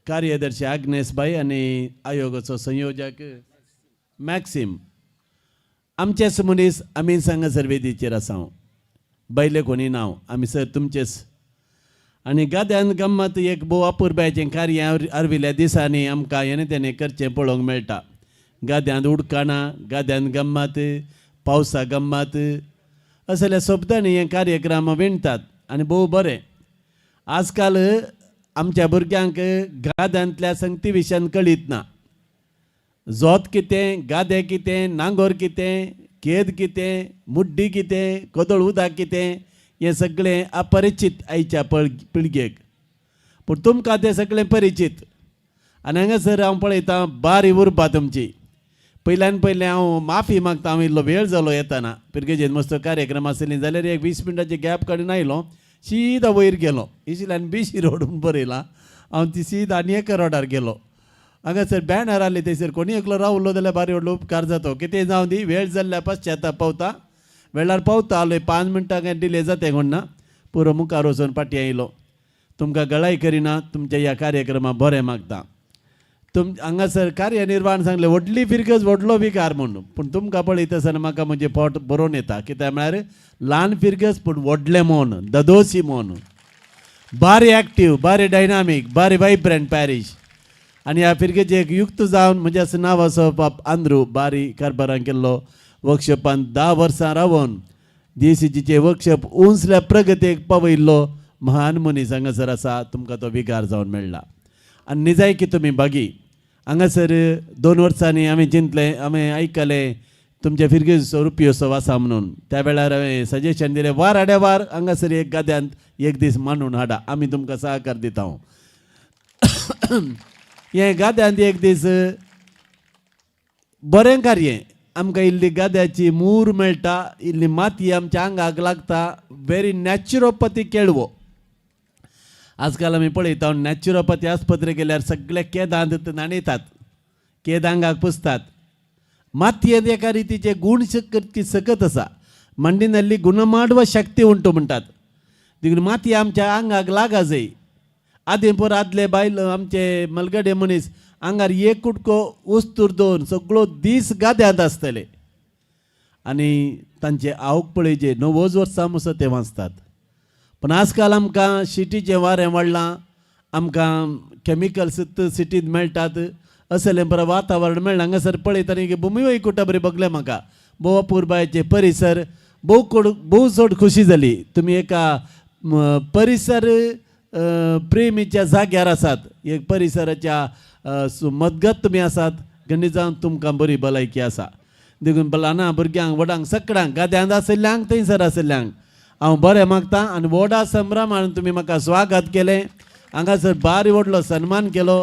कार्यदर्शी आग्नेसबाई आनी आयोगाचो संयोजक मॅक्सिम. आमचेच मनीस आमी हांगासर वेदीचेर आसा. बैले कोणी नांव आमी सर तुमचेच. आनी गाद्यान गम्मत एक भोव अपुरबायेचें कार्य आर्विल्ल्या दिसांनी आमकां हें तेणें करचें पळोवंक मेळटा. गाद्यांत उडकाणां, गाद्यान गम्मत, पावसा गम्मत असल्या शब्दांनी हे कार्यक्रम विणतात आनी भोव बरें. आजकाल आमच्या भुरग्यांक गाद्यांतल्या संगती विशयान कळीत ना. जोत कितें, गादे कितें, नांगोर कितें, केद कितें, मुड्डी कितें, कोदळ उदक कितें, हें सगळें अपरिचीत आयच्या पिळगेक. पूण तुमकां तें सगळें परिचीत. आनी हांगासर हांव पळयतां बारी उरपा तुमची. पयल्यान पयलें हांव माफी मागता, हांव इल्लो वेळ जालो येताना. पिरगेजेन मस्त कार्यक्रम आसली जाल्यार एक 20 मिनटाची गॅप काडून आयलो, सीदा वयर गेलो. इशिल्यान BC रोड बरयला, हांव ती सीदा आनी एका रोडार गेलो. हांगासर बॅनर आसले थंयसर कोणी एकलो रावलो जाल्यार बारी व्हडलो उपकार जातो. कितें जावं दी, वेळ जाल्ल्या पश्चाताप पावता, वेळार पावता आलोय 5 मिनटां काय डिले जाता कोण ना. पुरो मुखार वचून फाटीं आयलो. तुमकां गळाय करिना, तुमच्या ह्या कार्यक्रमाक बरें मागता. हांगासर कार्यनिर्वाण सांगलें व्हडली फिरगज व्हडलो विकार म्हणून. पूण तुमकां पळयता आसतना म्हाका म्हजें पोट बरोवन येता. कित्याक म्हळ्यार ल्हान फिरगज पूण व्हडलें मन, ददोशी मन, बारी एक्टीव, बारी डायनामीक, बारी वायब्रंट पॅरीश. आनी ह्या फिरगेचें युक्त जावन म्हजें असं नांव आसा बाप अंद्रू, बारी कारबारां केल्लो. वर्कशॉपान 10 वर्सां रावन DCGचे वर्कशॉप उंचल्या प्रगतेक पावयल्लो महान मनीस हांगासर आसा. तुमकां तो विगार जावन मेळ्ळा. आनी निजाय की तुमी बागी हांगासर 2 वर्सांनी आमी चिंतलें, आमी आयकलें तुमच्या फिरगेचो रुपयोत्सव आसा म्हणून. त्या वेळार हांवें सजेशन दिलें वार आड्या वार हांगासर एक गाद्यांत एक दीस मांडून हाडा, आमी तुमकां सहकार दिता. हें गाद्यांत एक दीस बरें कार्य. आमकां इल्ली गाद्याची मूर मेळटा, इल्ली माती आमच्या आंगाक लागता. व्हेरी नॅचुरोपॅथी केळवो. आजकाल आमी पळयता नॅचुरोपॅथी आस्पत्रे गेल्यार सगळे केदांत नाणयतात, केद आंगाक पुसतात. मातयेंत एका रितीचे गुण सकत आसा. मंडिनल्ली गुणमाडव शक्ती उंटू म्हणटात. देखून माती आमच्या आंगाक लागा जाय. आदीं पयर आदले बायल आमचे मलगडे मनीस आंगार एक कुडको उस्तूर दवरून सगळो दीस गाद्यांत आसतले. आणि तांचे आवक पळय 90 वर्सां मुसो ते वाचतात. पण आजकाल आमकां सिटीचें वारें वाडलां, आमकां कॅमिकल्स सिटींत मेळटात, असलें बरें वातावरण मेळना. हांगासर पळयतना भुमी वैकुंठ बरें बगलें म्हाका. भोव अपुर्बायेचे परिसर भोव चड खुशी जाली. तुमी एका परिसर प्रेमीच्या जाग्यार आसात, एक परिसराच्या मदगत तुमी आसात. गणितांत तुमकां बरी भलायकी आसा. देखून ल्हानां भुरग्यांक व्हडांक सगळ्यांक गाद्यांत आशिल्ल्यांक थंयसर आशिल्ल्यांक हांव बरें मागतां. आनी व्हडा संभ्रमान तुमी म्हाका स्वागत केलें, हांगासर बारी व्हडलो सन्मान केलो.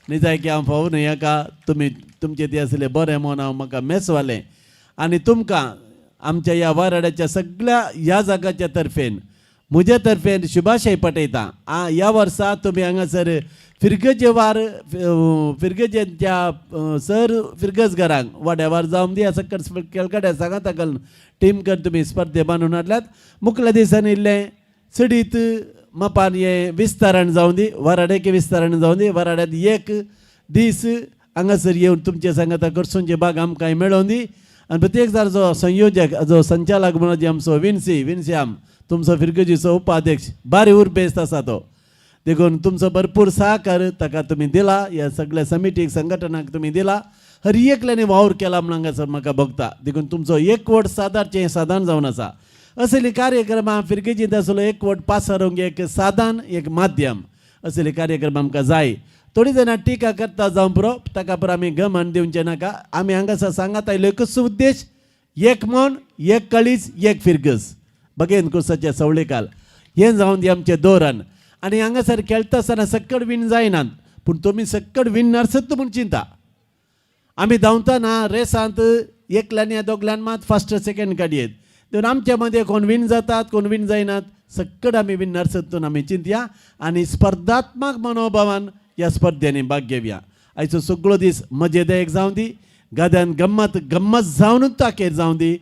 न्ही जाय की हांव फावो न्हय हाका. तुमचें तें आसलें बरें मन हांव म्हाका मेसवालें. आनी तुमकां आमच्या ह्या वाराड्याच्या सगळ्या ह्या जागाच्या तर्फेन म्हजे तर्फेन शुभाशय पटयतां. ह्या वर्सा तुमी हांगासर फिरगेचे वार फिरगेच्या सर फिरगजगारांक वाड्यावार जावं दी सकल केळकाड्या सांगा ताका टीम कर तुमी स्पर्धे बांदून हाडल्यात. मुखल्या दिसांनी इल्लें चडीत मापान हें विस्तारण जावं दी, वराड्याचें विस्तारण जावं दी. वराड्यांत एक दीस हांगासर येवन तुमचे सांगाता करसूनचे भाग आमकां मेळोवन दी. आनी प्रत्येक जाण जो संयोजक जो संचालक म्हणून जे आमचो विन्सियाम तुमचो फिरगजीचो उपाध्यक्ष बारी उर्बेस्त आसा तो. देखून तुमचो भरपूर सहकार ताका तुमी दिला, ह्या सगळ्या समितीक संघटनाक तुमी दिला. हर एकल्यानी वावर केला म्हणून हांगासर म्हाका भोगता. देखून तुमचो एकवट सादारचें साधन जावन आसा. असले कार्यक्रमां फिरगेजींत आसलो एकवट पासरूंक एक साधन, एक माध्यम असले कार्यक्रम आमकां जाय. थोडी जाणां टिका करता जावं पुरो, ताका पुरो आमी घमंड दिवचें नाका. आमी हांगासर सांगात आयलो एकच उद्देश, एक मन, एक कळीज, एक फिरगज. बगेन कुर्साचे सवळेकाल हें जावन दी आमचें धोरण. आनी हांगासर खेळटा आसतना सक्कड विन जायनात, पूण तुमी सक्कड विनर्सच म्हूण चिंता. आमी धांवतना रेसांत एकल्यान या दोगल्यान मात फर्स्ट सेकंड काडयेत. देखून आमचे मदें कोण विन जातात कोण विन जायनात, सक्कड आमी विनर्सतून आमी चिंतया आनी स्पर्धात्मक मनोभावान ह्या स्पर्धेनी भाग घेवया. आयचो सगळो दीस मजेदायक जावं दी, गाद्यान गम्मत जावनूच अखेर जावं दी,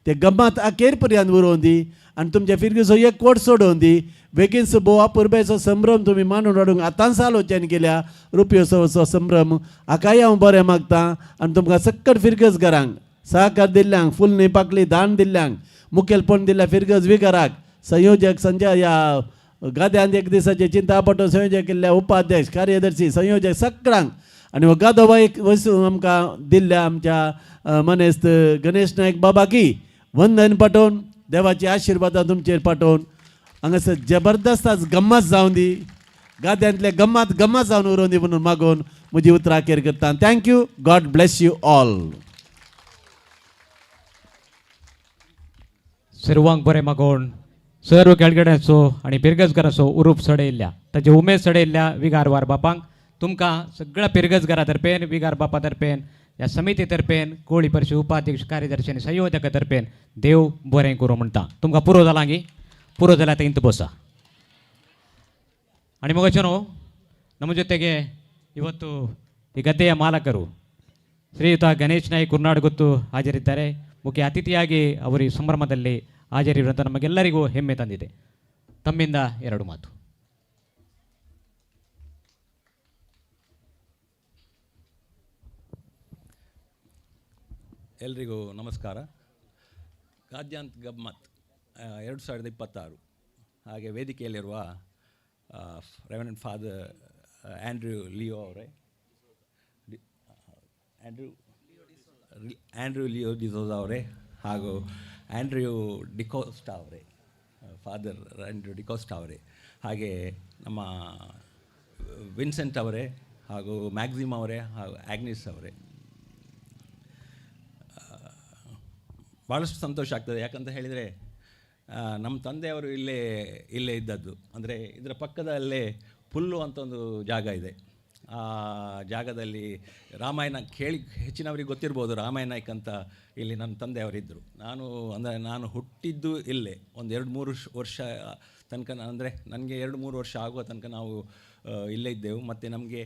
ते गम्मत अखेर पर्यंत उरोवन दी. आनी तुमच्या फिरगेचो एक वट सोडोवन दी. बेगीनचो भोव अपुरबायेचो संभ्रम तुमी मानून हाडूंक आतांच आलोचन केल्या. रुपयोत्सवाचो संभ्रम हाकाय हांव बरें मागतां. आनी तुमकां सक्कड फिरगजगारांक सहकार दिल्ल्यांक, फूल न्ही पाकली दान दिल्ल्यांक, मुखेलपण दिल्ल्या फिरगज विकाराक, संयोजक संजय ह्या गाद्यांत एक दिसाचे चिंतापटो संयोजक केल्ल्या उपाध्यक्ष, कार्यदर्शी, संयोजक सगळ्यांक आनी हो गादो एक वस्तू आमकां दिल्ल्या आमच्या मनेस्त गणेश नायक बाबाकी वंदन पाठोवन, देवाची आशिर्वादां तुमचेर पाठोवन हांगासर जबरदस्त आज गम्मत जावं दी, गाद्यांतले गम्मत जावन उरोवन दी म्हणून मागून म्हजी उतरां अखेर करता. Thank you. God bless you all. सर्वांक बरें मागोवन सर्व खेळगड्यांचो आनी पिरगजगाराचो उरूप सडयल्ल्या, ताचे उमेद सडयल्ल्या विगार वार बापांक तुमकां सगळ्या पिरगजगारा तर्फेन, विगार बापा तर्फेन, ह्या समिती तर्फेन, कोळी परिशद उपाध्यक्ष, कार्यदर्शी आनी संयोजका तर्फेन देव बरें करूं म्हणटा. तुमकां पुरो जाला गी, पुरो जाल्यार आतां इंत बसा. आणि ಮಗಚನು ನಮ್ಮ ಜೊತೆಗೆ ಇವತ್ತು ಈ ಗದ್ದೆಯ ಮಾಲಕರು ಶ್ರೀಯುತ ಗಣೇಶ್ ನಾಯ್ಕ ಕುರ್ನಾಡ್ ಹಾಜರಿದ್ದಾರೆ. ಮುಖ್ಯ ಅತಿಥಿಯಾಗಿ ಅವರು ಈ ಸಂಭ್ರಮದಲ್ಲಿ ಹಾಜರಿರುವಂಥ ನಮಗೆಲ್ಲರಿಗೂ ಹೆಮ್ಮೆ ತಂದಿದೆ. ತಮ್ಮಿಂದ ಎರಡು ಮಾತು. ಎಲ್ರಿಗೂ ನಮಸ್ಕಾರ. ಗಾದ್ಯಾಂತ್ ಗಮ್ಮತ್ 2026 ಹಾಗೆ ವೇದಿಕೆಯಲ್ಲಿರುವ ರೆವರೆಂಡ್ ಫಾದರ್ ಆಂಡ್ರ್ಯೂ ಲಿಯೋ ಅವರೇ, ಆಂಡ್ರ್ಯೂ ಲಿಯೋ ಡಿಸೋಜಾ ಅವರೇ ಹಾಗೂ ಆಂಡ್ರ್ಯೂ ಡಿಕೋಸ್ಟಾ ಅವರೇ, ಫಾದರ್ ಆಂಡ್ರ್ಯೂ ಡಿಕೋಸ್ಟಾ ಅವರೇ, ಹಾಗೆ ನಮ್ಮ ವಿನ್ಸೆಂಟ್ ಅವರೇ ಹಾಗೂ ಮ್ಯಾಕ್ಸಿಮ್ ಅವರೇ ಹಾಗೂ ಆಗ್ನಿಸ್ ಅವರೇ, ಭಾಳಷ್ಟು ಸಂತೋಷ ಆಗ್ತದೆ. ಯಾಕಂತ ಹೇಳಿದರೆ ನಮ್ಮ ತಂದೆಯವರು ಇಲ್ಲೇ ಇದ್ದದ್ದು. ಅಂದರೆ ಇದರ ಪಕ್ಕದಲ್ಲೇ ಪುಲ್ಲು ಅಂತ ಒಂದು ಜಾಗ ಇದೆ. ಆ ಜಾಗದಲ್ಲಿ ರಾಮಾಯಣ ಹೆಚ್ಚಿನವರಿಗೆ ಗೊತ್ತಿರ್ಬೋದು. ರಾಮಾಯಣ ನಾಯ್ಕ ಅಂತ ಇಲ್ಲಿ ನನ್ನ ತಂದೆಯವರಿದ್ದರು. ನಾನು ಹುಟ್ಟಿದ್ದು ಇಲ್ಲೇ ಒಂದು 2-3 ವರ್ಷ ತನಕ, ಅಂದರೆ ನನಗೆ 2-3 ವರ್ಷ ಆಗುವ ತನಕ ನಾವು ಇಲ್ಲೇ ಇದ್ದೆವು. ಮತ್ತು ನಮಗೆ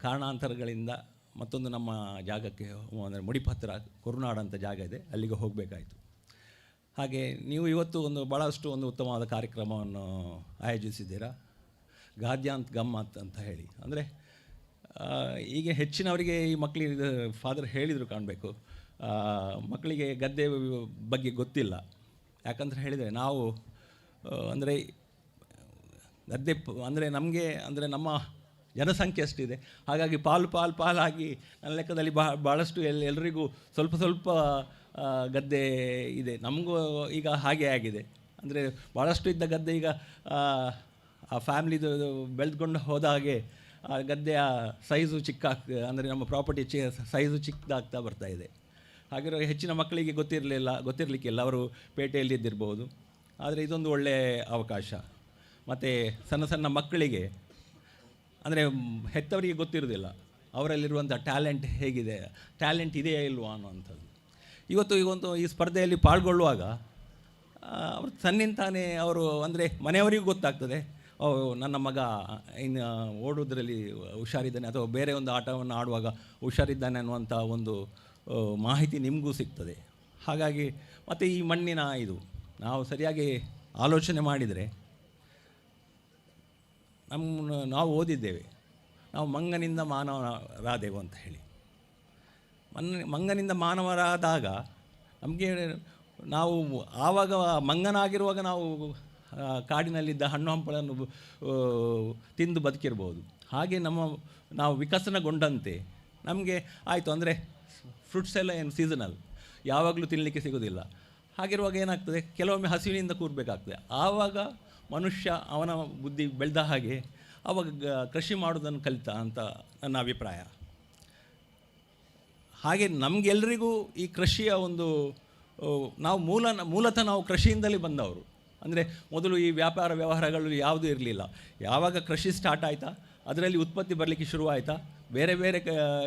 ಕಾರಣಾಂತರಗಳಿಂದ ಮತ್ತೊಂದು ನಮ್ಮ ಜಾಗಕ್ಕೆ, ಅಂದರೆ ಮುಡಿಪತ್ರ ಕುರುನಾಡು ಅಂತ ಜಾಗ ಇದೆ, ಅಲ್ಲಿಗೆ ಹೋಗಬೇಕಾಯಿತು. ಹಾಗೆ ನೀವು ಇವತ್ತು ಭಾಳಷ್ಟು ಉತ್ತಮವಾದ ಕಾರ್ಯಕ್ರಮವನ್ನು ಆಯೋಜಿಸಿದ್ದೀರಾ, ಗಾದ್ಯಾಂತ್ ಗಮ್ಮತ್ ಅಂತ ಹೇಳಿ. ಅಂದರೆ ಈಗ ಹೆಚ್ಚಿನವರಿಗೆ ಈ ಮಕ್ಕಳಿಗೆ ಫಾದರ್ ಹೇಳಿದರು ಕಾಣಬೇಕು, ಮಕ್ಕಳಿಗೆ ಗದ್ದೆ ಬಗ್ಗೆ ಗೊತ್ತಿಲ್ಲ. ಯಾಕಂತ ಹೇಳಿದರೆ ನಾವು ಅಂದರೆ ಗದ್ದೆ ಅಂದರೆ ನಮಗೆ ಅಂದರೆ ನಮ್ಮ ಜನಸಂಖ್ಯೆ ಅಷ್ಟಿದೆ, ಹಾಗಾಗಿ ಪಾಲಾಗಿ ನನ್ನ ಲೆಕ್ಕದಲ್ಲಿ ಭಾಳಷ್ಟು ಎಲ್ಲರಿಗೂ ಸ್ವಲ್ಪ ಗದ್ದೆ ಇದೆ. ನಮಗೂ ಈಗ ಹಾಗೆ ಆಗಿದೆ. ಅಂದರೆ ಭಾಳಷ್ಟು ಇದ್ದ ಗದ್ದೆ ಈಗ ಆ ಫ್ಯಾಮ್ಲಿದು ಬೆಳೆದುಕೊಂಡು ಹೋದ ಹಾಗೆ ಆ ಗದ್ದೆಯ ಸೈಜು ಅಂದರೆ ನಮ್ಮ ಪ್ರಾಪರ್ಟಿ ಸೈಜು ಚಿಕ್ಕದಾಗ್ತಾ ಬರ್ತಾ ಇದೆ. ಹಾಗಿರೋ ಹೆಚ್ಚಿನ ಮಕ್ಕಳಿಗೆ ಗೊತ್ತಿರಲಿಕ್ಕಿಲ್ಲ, ಅವರು ಪೇಟೆಯಲ್ಲಿ ಇದ್ದಿರ್ಬೋದು. ಆದರೆ ಇದೊಂದು ಒಳ್ಳೆಯ ಅವಕಾಶ. ಮತ್ತು ಸಣ್ಣ ಮಕ್ಕಳಿಗೆ ಅಂದರೆ ಹೆತ್ತವರಿಗೆ ಗೊತ್ತಿರೋದಿಲ್ಲ ಅವರಲ್ಲಿರುವಂಥ ಟ್ಯಾಲೆಂಟ್ ಇದೆಯಾ ಇಲ್ವಾ ಅನ್ನುವಂಥದ್ದು. ಇವತ್ತು ಈ ಸ್ಪರ್ಧೆಯಲ್ಲಿ ಪಾಲ್ಗೊಳ್ಳುವಾಗ ಅವರು ತನ್ನಿಂತಾನೇ ಅವರು ಅಂದರೆ ಮನೆಯವರಿಗೂ ಗೊತ್ತಾಗ್ತದೆ, ನನ್ನ ಮಗ ಇನ್ನು ಓಡೋದ್ರಲ್ಲಿ ಹುಷಾರಿದ್ದಾನೆ ಅಥವಾ ಬೇರೆ ಒಂದು ಆಟವನ್ನು ಆಡುವಾಗ ಹುಷಾರಿದ್ದಾನೆ ಅನ್ನುವಂಥ ಒಂದು ಮಾಹಿತಿ ನಿಮಗೂ ಸಿಗ್ತದೆ. ಹಾಗಾಗಿ ಮತ್ತು ಈ ಮಣ್ಣಿನ ನಾವು ಸರಿಯಾಗಿ ಆಲೋಚನೆ ಮಾಡಿದರೆ ನಾವು ಓದಿದ್ದೇವೆ, ನಾವು ಮಂಗನಿಂದ ಮಾನವರಾದೆವು ಅಂತ ಹೇಳಿ. ಮಂಗನಿಂದ ಮಾನವರಾದಾಗ ನಮಗೆ ನಾವು ಆವಾಗ ಮಂಗನಾಗಿರುವಾಗ ನಾವು ಕಾಡಿನಲ್ಲಿದ್ದ ಹಣ್ಣು ಹಂಪಳನ್ನು ತಿಂದು ಬದುಕಿರ್ಬೋದು. ಹಾಗೆ ನಾವು ವಿಕಸನಗೊಂಡಂತೆ ನಮಗೆ ಆಯಿತು ಅಂದರೆ ಫ್ರೂಟ್ಸ್ ಎಲ್ಲ ಏನು ಸೀಸನಲ್, ಯಾವಾಗಲೂ ತಿನ್ನಲಿಕ್ಕೆ ಸಿಗೋದಿಲ್ಲ. ಹಾಗಿರುವಾಗ ಏನಾಗ್ತದೆ, ಕೆಲವೊಮ್ಮೆ ಹಸಿವಿನಿಂದ ಕೂರಬೇಕಾಗ್ತದೆ. ಆವಾಗ ಮನುಷ್ಯ ಅವನ ಬುದ್ಧಿ ಬೆಳೆದ ಹಾಗೆ ಆವಾಗ ಕೃಷಿ ಮಾಡೋದನ್ನು ಕಲಿತ ಅಂತ ನನ್ನ ಅಭಿಪ್ರಾಯ. ಹಾಗೆ ನಮಗೆಲ್ಲರಿಗೂ ಈ ಕೃಷಿಯ ಒಂದು ನಾವು ಮೂಲತಃ ನಾವು ಕೃಷಿಯಿಂದಲೇ ಬಂದವರು. ಅಂದರೆ ಮೊದಲು ಈ ವ್ಯಾಪಾರ ವ್ಯವಹಾರಗಳು ಯಾವುದೂ ಇರಲಿಲ್ಲ. ಯಾವಾಗ ಕೃಷಿ ಸ್ಟಾರ್ಟ್ ಆಯಿತಾ, ಅದರಲ್ಲಿ ಉತ್ಪತ್ತಿ ಬರಲಿಕ್ಕೆ ಶುರುವಾಯಿತಾ, ಬೇರೆ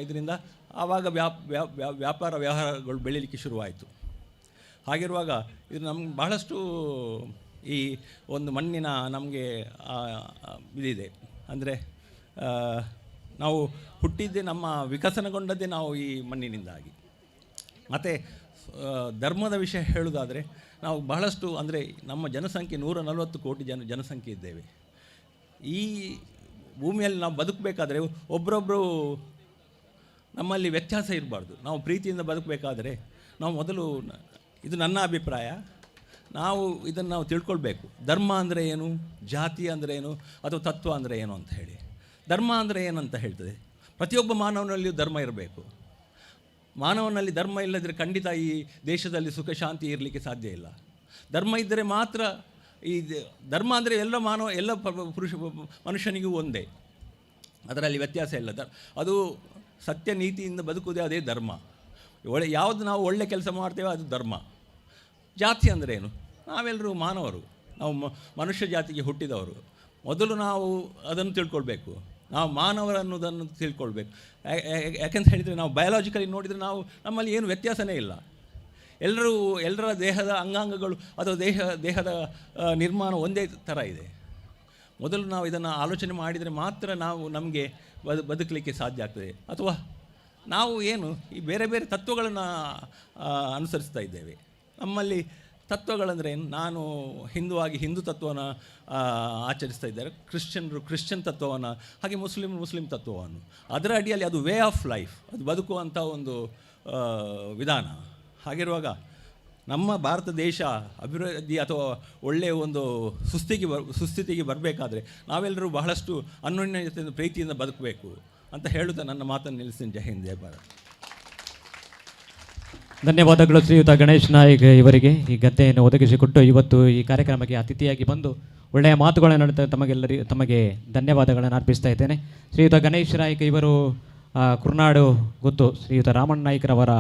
ಇದರಿಂದ ಆವಾಗ ವ್ಯಾಪಾರ ವ್ಯವಹಾರಗಳು ಬೆಳೀಲಿಕ್ಕೆ ಶುರುವಾಯಿತು. ಹಾಗಿರುವಾಗ ಇದು ನಮ್ಗೆ ಬಹಳಷ್ಟು ಈ ಒಂದು ಮಣ್ಣಿನ ನಮಗೆ ಇದಿದೆ. ಅಂದರೆ ನಾವು ಹುಟ್ಟಿದ್ದೇ ನಮ್ಮ ವಿಕಸನಗೊಂಡದ್ದೇ ನಾವು ಈ ಮಣ್ಣಿನಿಂದಾಗಿ. ಮತ್ತು ಧರ್ಮದ ವಿಷಯ ಹೇಳುವುದಾದರೆ ನಾವು ಬಹಳಷ್ಟು ಅಂದರೆ ನಮ್ಮ ಜನಸಂಖ್ಯೆ 140 ಕೋಟಿ ಜನಸಂಖ್ಯೆ ಇದ್ದೇವೆ. ಈ ಭೂಮಿಯಲ್ಲಿ ನಾವು ಬದುಕಬೇಕಾದ್ರೆ ಒಬ್ಬರೊಬ್ಬರು ನಮ್ಮಲ್ಲಿ ವ್ಯತ್ಯಾಸ ಇರಬಾರ್ದು. ನಾವು ಪ್ರೀತಿಯಿಂದ ಬದುಕಬೇಕಾದ್ರೆ ನಾವು ಮೊದಲು, ಇದು ನನ್ನ ಅಭಿಪ್ರಾಯ, ನಾವು ಇದನ್ನು ತಿಳ್ಕೊಳ್ಬೇಕು. ಧರ್ಮ ಅಂದರೆ ಏನು, ಜಾತಿ ಅಂದರೆ ಏನು, ಅಥವಾ ತತ್ವ ಅಂದರೆ ಏನು ಅಂತ ಹೇಳಿ. ಧರ್ಮ ಅಂದರೆ ಏನಂತ ಹೇಳ್ತದೆ, ಪ್ರತಿಯೊಬ್ಬ ಮಾನವನಲ್ಲಿಯೂ ಧರ್ಮ ಇರಬೇಕು. ಮಾನವನಲ್ಲಿ ಧರ್ಮ ಇಲ್ಲದಿದ್ದರೆ ಖಂಡಿತ ಈ ದೇಶದಲ್ಲಿ ಸುಖ ಶಾಂತಿ ಇರಲಿಕ್ಕೆ ಸಾಧ್ಯ ಇಲ್ಲ. ಧರ್ಮ ಇದ್ದರೆ ಮಾತ್ರ ಈ ಧರ್ಮ ಅಂದರೆ ಎಲ್ಲ ಮನುಷ್ಯನಿಗೂ ಒಂದೇ, ಅದರಲ್ಲಿ ವ್ಯತ್ಯಾಸ ಇಲ್ಲ. ಅದು ಸತ್ಯ ನೀತಿಯಿಂದ ಬದುಕುವುದೇ ಅದೇ ಧರ್ಮ. ಯಾವುದು ನಾವು ಒಳ್ಳೆ ಕೆಲಸ ಮಾಡ್ತೇವೆ ಅದು ಧರ್ಮ. ಜಾತಿ ಅಂದರೆ ಏನು, ನಾವೆಲ್ಲರೂ ಮಾನವರು, ನಾವು ಮನುಷ್ಯ ಜಾತಿಗೆ ಹುಟ್ಟಿದವರು. ಮೊದಲು ನಾವು ಅದನ್ನು ತಿಳ್ಕೊಳ್ಬೇಕು, ನಾವು ಮಾನವರನ್ನುವುದನ್ನು ತಿಳ್ಕೊಳ್ಬೇಕು. ಯಾಕೆಂತ ಹೇಳಿದರೆ ನಾವು ಬಯಾಲಜಿಕಲಿ ನೋಡಿದರೆ ನಮ್ಮಲ್ಲಿ ಏನು ವ್ಯತ್ಯಾಸವೇ ಇಲ್ಲ. ಎಲ್ಲರ ದೇಹದ ಅಂಗಾಂಗಗಳು ಅಥವಾ ದೇಹದ ನಿರ್ಮಾಣ ಒಂದೇ ಥರ ಇದೆ. ಮೊದಲು ನಾವು ಇದನ್ನು ಆಲೋಚನೆ ಮಾಡಿದರೆ ಮಾತ್ರ ನಮಗೆ ಬದುಕಲಿಕ್ಕೆ ಸಾಧ್ಯ ಆಗ್ತದೆ. ಅಥವಾ ನಾವು ಏನು ಈ ಬೇರೆ ತತ್ವಗಳನ್ನು ಅನುಸರಿಸ್ತಾ ಇದ್ದೇವೆ. ನಮ್ಮಲ್ಲಿ ತತ್ವಗಳಂದರೆ ಏನು, ನಾನು ಹಿಂದುವಾಗಿ ಹಿಂದೂ ತತ್ವವನ್ನು ಆಚರಿಸ್ತಾ ಇದ್ದಾರೆ, ಕ್ರಿಶ್ಚಿಯನ್ರು ಕ್ರಿಶ್ಚಿಯನ್ ತತ್ವವನ್ನು, ಹಾಗೆ ಮುಸ್ಲಿಂ ತತ್ವವನ್ನು. ಅದರ ಅಡಿಯಲ್ಲಿ ಅದು ವೇ ಆಫ್ ಲೈಫ್, ಅದು ಬದುಕುವಂಥ ಒಂದು ವಿಧಾನ. ಹಾಗಿರುವಾಗ ನಮ್ಮ ಭಾರತ ದೇಶ ಅಭಿವೃದ್ಧಿ ಅಥವಾ ಒಳ್ಳೆಯ ಒಂದು ಸುಸ್ಥಿತಿಗೆ ಬರಬೇಕಾದ್ರೆ ನಾವೆಲ್ಲರೂ ಬಹಳಷ್ಟು ಅನ್ಯೋನ್ಯತೆಯಿಂದ ಪ್ರೀತಿಯಿಂದ ಬದುಕಬೇಕು ಅಂತ ಹೇಳುತ್ತಾ ನನ್ನ ಮಾತನ್ನು ನಿಲ್ಲಿಸ್ತೀನಿ. ಜೈ ಹಿಂದ್, ಜೈ ಭಾರತ್. ಧನ್ಯವಾದಗಳು ಶ್ರೀಯುತ ಗಣೇಶ್ ನಾಯ್ಕ್ ಇವರಿಗೆ ಈ ಗದ್ದೆಯನ್ನು ಒದಗಿಸಿಕೊಟ್ಟು ಇವತ್ತು ಈ ಕಾರ್ಯಕ್ರಮಕ್ಕೆ ಅತಿಥಿಯಾಗಿ ಬಂದು ಒಳ್ಳೆಯ ಮಾತುಗಳನ್ನು ತಮಗೆ ಧನ್ಯವಾದಗಳನ್ನು ಅರ್ಪಿಸ್ತಾ ಇದ್ದೇನೆ. ಶ್ರೀಯುತ ಗಣೇಶ್ ನಾಯ್ಕ್ ಇವರು ಕುರ್ನಾಡು ಗೊತ್ತು, ಶ್ರೀಯುತ ರಾಮಣ್ಣ ನಾಯ್ಕರವರ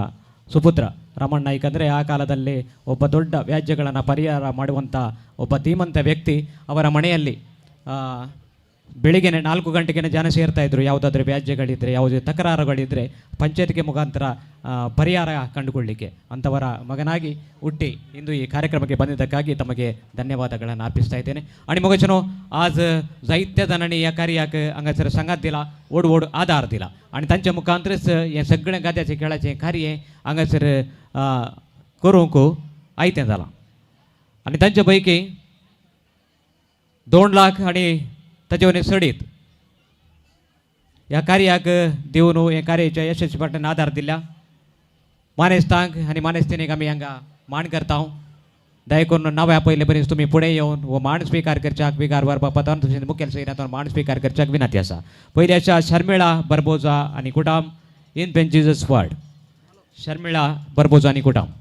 ಸುಪುತ್ರ. ರಾಮಣ್ಣ ನಾಯ್ಕ್ ಅಂದರೆ ಆ ಕಾಲದಲ್ಲಿ ಒಬ್ಬ ದೊಡ್ಡ ವ್ಯಾಜ್ಯಗಳನ್ನು ಪರಿಹಾರ ಮಾಡುವಂಥ ಒಬ್ಬ ಧೀಮಂತ ವ್ಯಕ್ತಿ. ಅವರ ಮನೆಯಲ್ಲಿ ಬೆಳಿಗ್ಗೆ 4 ಗಂಟೆಗೆ ಜನ ಸೇರ್ತಾಯಿದ್ರು. ಯಾವುದಾದ್ರೂ ವ್ಯಾಜ್ಯಗಳಿದ್ದರೆ, ಯಾವುದೇ ತಕರಾರುಗಳಿದ್ದರೆ ಪಂಚಾಯತ್ಗೆ ಮುಖಾಂತರ ಪರಿಹಾರ ಕಂಡುಕೊಳ್ಳಿಕ್ಕೆ. ಅಂಥವರ ಮಗನಾಗಿ ಹುಟ್ಟಿ ಇಂದು ಈ ಕಾರ್ಯಕ್ರಮಕ್ಕೆ ಬಂದಿದ್ದಕ್ಕಾಗಿ ತಮಗೆ ಧನ್ಯವಾದಗಳನ್ನು अर्पिस्ता इದ್ದೇನೆ. आणि मग आज साहित्य धनणी या कार्याक हांगासर सांगात दिला, ओड आधार दिला आणि तांच्या मुखांतरच हे सगळे गाद्याचे खेळाचे कार्य हांगासर करूंक आयतें जालां. आणि तांच्या पैकी 2 लाख आणि ताचे सडीत ह्या कार्याक देऊन हे कार्याच्या यशस्वीपणान आधार दिला. मानेस्तांक आणि मानेस्तीने आम्ही हांगा मान करता दया करून नव्या पहिले पर्यंत तुम्ही पुढे येऊन व मान स्वीकार करच्याक विकार वरपा पतान तुमचे मुखेल सैन्यातून मान स्वीकार करच्याक विनंती असा. पहिले अशा शर्मिळा बरबोजा आणि कुटाम in pen Jesus word. Sharmila बरबोजा आणि कुटाम.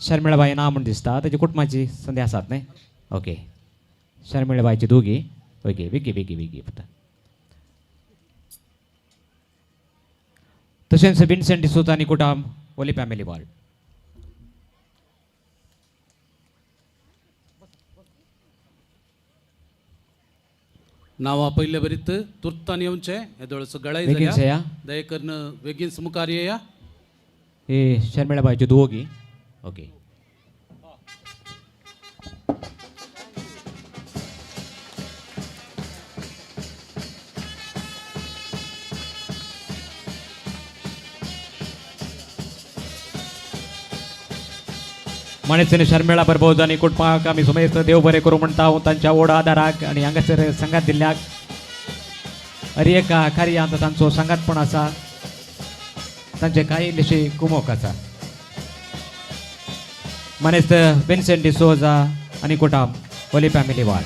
शर्मिळाबाई नाव म्हणून दिसता त्याची कुटुंबाची संधी आसात नाही. ओके शर्मिळाबाईची दोघी ओके विकी विकी विकी तसेच विन्सेंट डिसोजा आणि कुटाम ओली फॅमिली वॉर्ड. नावा पहिले बरीत तुर्तान येऊनचे हेदोळस गळाई बेगीन झाल्या सेया. दयेकरन बेगीन मुखार येया. हे शर्मिळाबाईची दोघी ओके. मणेसने शर्मिळा बरबोज आणि कुटुंबाक आम्ही सुमेस्त देव बरे करू म्हणता तांच्या ओढ आदाराक आणि हांगासर संगात दिल्ल्याक अरे एका कार्यांत तांचो संगात पण आसा तांचे काही इल्लीशी कुमोक आसा. मनेस्त विन्सेंट डिसोजा आणि कुटाम ओली फॅमिली वॉर्ड.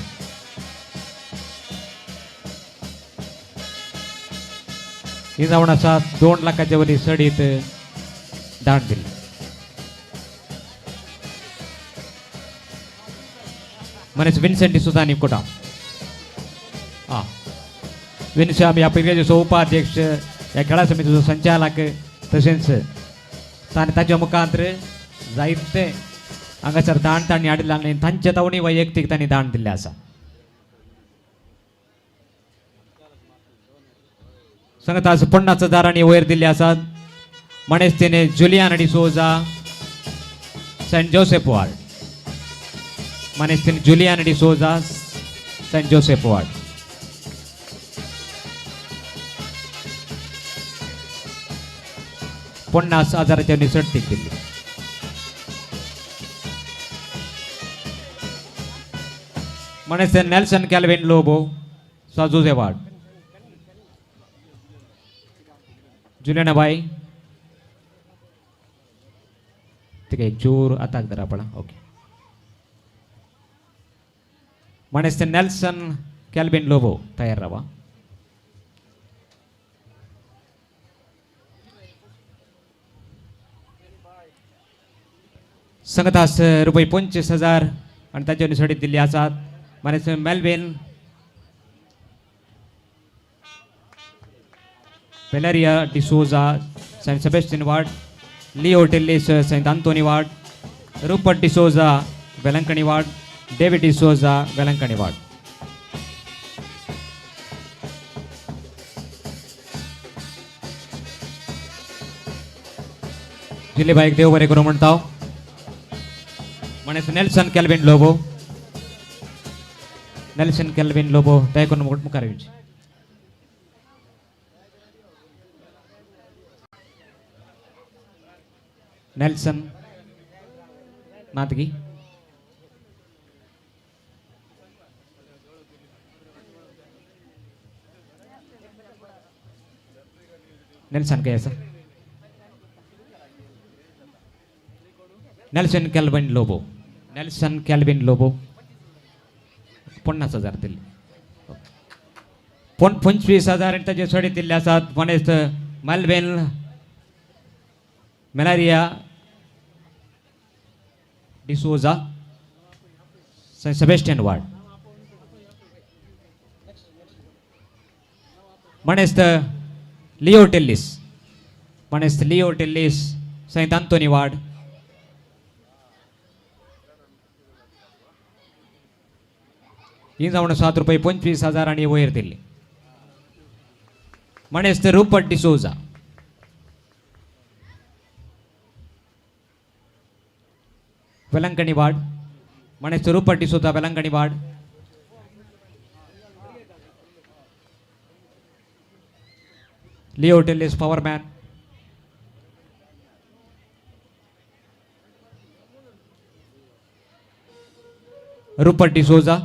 ही जावन आसा 2 लाखाच्या वरी सडीत दान दिली. मनेस विन्सेंट डिसोजा आणि कुटाम हां विन्सेंट या पिरियडचो उपाध्यक्ष या खेळा समितीचो संचालक तशेंच ताच्या मुखांतर जायते हांगासर दान तांणी हाडिल्ले आनी तांचे तावणी वैयक्तीक तांणी दान दिल्लें आसा. सांगता 50,000 आनी वयर दिल्ले आसात. मणेस्तेने Julian D'Souza Saint Joseph ward. मनेस्तेने Julian D'Souza Saint Joseph ward. पन्नास हजाराच्या निसटतीक दिल्ली. मनेस्ते नेल्सन कॅल्विन लोबो साजोजे वार्ड. जुलियानाबाई ठीक आहे एक चूर आता धरा पडा ओके. मनेस्ते नेल्सन कॅल्विन लोबो तयार राहा. संगतास रुपये 25,000 आणि ताचे निसडीत दिल्ली आसात. मनेस्ते मेल्विन पेलेरिया D'Souza Saint Sebastian ward. Leo Tellis Saint Anthony ward. Rupert D'Souza Velankanni ward. David D'Souza Velankanni ward. जिल्लेबाईक देव बरे करू म्हणता. मनेस Nelson Calvin Lobo. Nelson Calvin Lobo तय करून मुखार येवचे. नेल्सन नातगी नेल्सन काय असं Nelson Calvin Lobo. Nelson Calvin Lobo 50,000 दिले. 25,000 ताचे सडे दिल्ले आसात. मनेस्त मेल्विन मेलारिया डिसोजा सेंट सेबेस्टियन वार्ड. मनेस्त लिओ टेल्लिस. मनेस्त Leo Tellis Saint Anthony ward. ही जावन ₹7 25,000 आणि वयर दिल्ली. मनेस्त रूपर्ट डिसोजा. वेलंकणी वार्ड. मनेस्त Rupert D'Souza Velankanni ward. Leo Tellis powerman. Rupert D'Souza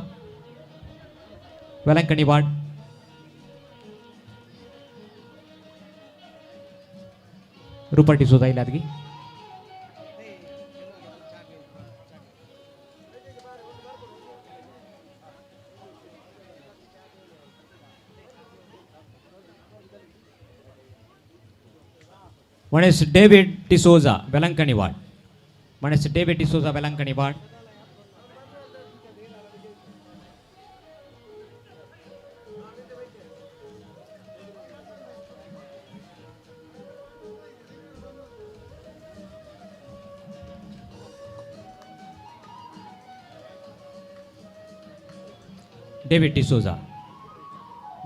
Velankanni ward. Group D'Souza इलात की म्हणेस डेव्हिड डिसोजा वेलंकणी वाड म्हणेस डेव्हिड डिसोजा वेलंकणी वाड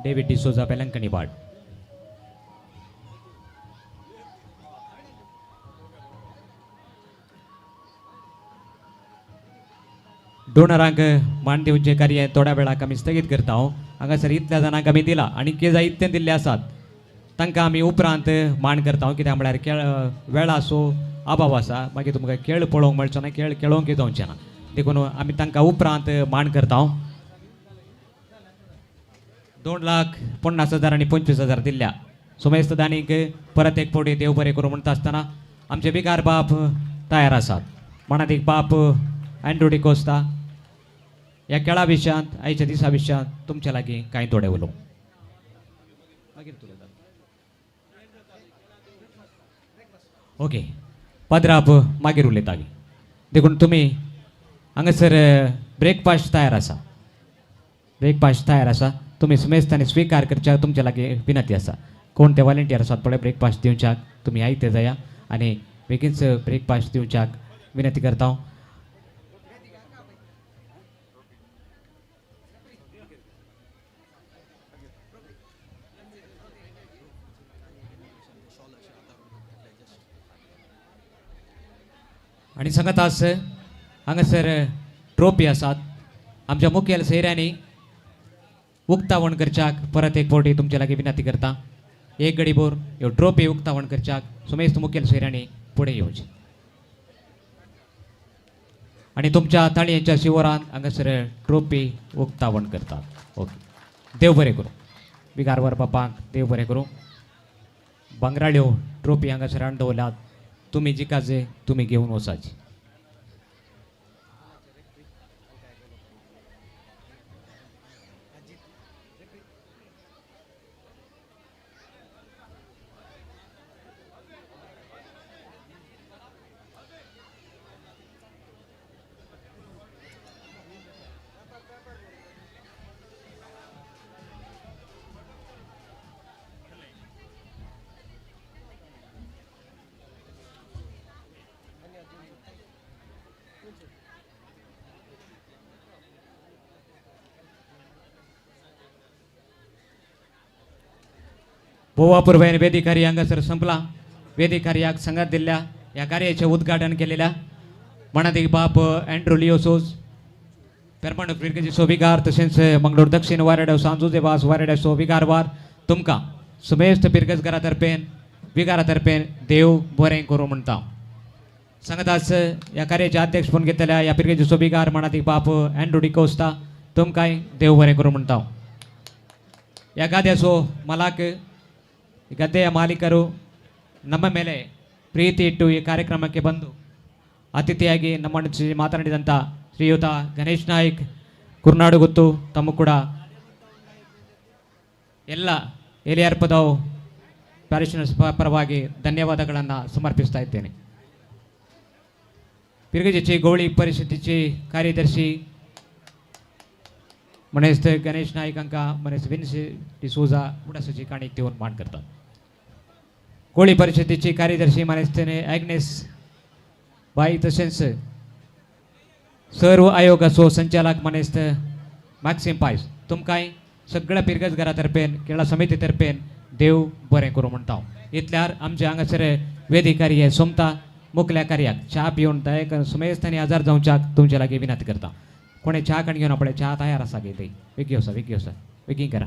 डेव्हिड डिसोजा वेलंकणी वाड डोनरांक मान दिवचे कार्य थोड्या वेळाक आमी स्थगीत करता हांगासर इतल्या जाणांक आमी दिला आणि जे इतले दिल्ले आसात तांकां आमी उपरांत मान करता कित्याक म्हळ्यार खेळ वेळ आसो अभाव आसा मागीर तुमकां खेळ पळोवंक मेळचो ना खेळ खेळोवंक जावचें ना देखून आमी तांकां उपरांत मान करता 2,50,000 आणि 25,000 दिल्ल्या सुमेस्त दानीक परत एक फावटी देव बरें करूं म्हणटा आसतना आमचे बिगार बाप तयार आसात म्हणात एक बाप अँड्रू डिकोस्ता ह्या खेळा विशयांत आयच्या दिसा विशयांत तुमच्या लागीं कांय थोडे उलोवंक ओके पदराप मागीर उलयताली देखून तुमी हांगासर ब्रेकफास्ट तयार आसा तुमी सुमेस्तानी स्वीकार करच्याक तुमच्या लागीं विनंती आसा कोण ते वॉलंटियर आसात पळय ब्रेकफास्ट दिवच्याक तुमी आयते जाया आनी बेगीनच ब्रेकफास्ट दिवच्याक विनंती करता आणि सांगत आस हांगासर ट्रॉफी आसात आमच्या मुखेल सोयऱ्यांनी उक्तावण करच्याक परत एक फावटी तुमच्या लागीं विनंती करता एक घडीभर ह्यो ट्रॉफी उक्तावण करच्याक सुमेस्त मुखेल सोयऱ्यांनी फुडें येवचें आणि तुमच्या ताळयांच्या शिवरान हांगासर ट्रॉफी उक्तावण करतात ओके देव बरें करूं बिगारवर बापाक देव बरें करूं बंगराळ्यो ट्रॉफी हांगासर हाडून दवरल्यात तुमी जिकाचे तुमी घेवन वचाची भोवापूर्वेन वेदी कार्य हांगासर संपला वेदी कार्याक संगत दिल्ल्या ह्या कार्याचें उद्घाटन केलेल्या मणादी बाप अँड्रू लिओसोस पेरमंड फिरकेची विगार तशेंच मंगळूर दक्षिण वारेड्या सांजुजे वास वारेड्या विगारवार तुमकां सुमेस्त पिरगजकारा तर्फेन विगारा तर्फेन देव बरें करूं म्हणटा सांगताच ह्या कार्याचे अध्यक्ष म्हणून घेतलेल्या ह्या पिरगेची विगार मणादी बाप अँड्रू डिकोस्ता तुमकांय देव बरें करूं म्हणटा ह्या गाद्याचो मालाक ಗದ್ದೆಯ ಮಾಲೀಕರು ನಮ್ಮ ಮೇಲೆ ಪ್ರೀತಿ ಇಟ್ಟು ಈ ಕಾರ್ಯಕ್ರಮಕ್ಕೆ ಬಂದು ಅತಿಥಿಯಾಗಿ ನಮ್ಮನ್ನು ಮಾತನಾಡಿದಂಥ ಶ್ರೀಯುತ ಗಣೇಶ್ ನಾಯ್ಕ್ ಕುರ್ನಾಡು ಗುತ್ತು ತಮ್ಮ ಕೂಡ ಎಲ್ಲ ಎಲಿಯಾರ್ ಪದವು ಪ್ಯಾರಿಷನರ್ಸ್ ಪರವಾಗಿ ಧನ್ಯವಾದಗಳನ್ನು ಸಮರ್ಪಿಸ್ತಾ ಇದ್ದೇನೆ पिरगजेची गवळी परिषदेचे कार्यदर्शी मनेस गणेश नाईक हांकां मनेस विन्स डिसोजा उडासाची काणीक दिवन मान करतात कोळी परिषदेची कार्यदर्शी मनेस ॲग्नेस बाई तशेंच सर्व आयोगाचो संचालक मनेस मॅक्सिम पायस तुमकांय सगळ्या पिरगजगारा तर्फेन खेळा समिती तर्फेन देव बरें करूं म्हणटा इतल्यार आमचे हांगासर वेदिकारी हे सोमता मुखल्या कार्याक च्या पिवन दायक सुमेस्थानी आजार जावच्याक तुमचे लागीं विनंती करता कोणी च्या कण घेवन आपणे च्या तयार आसा गे थंय बेगी वसा बेगीन करा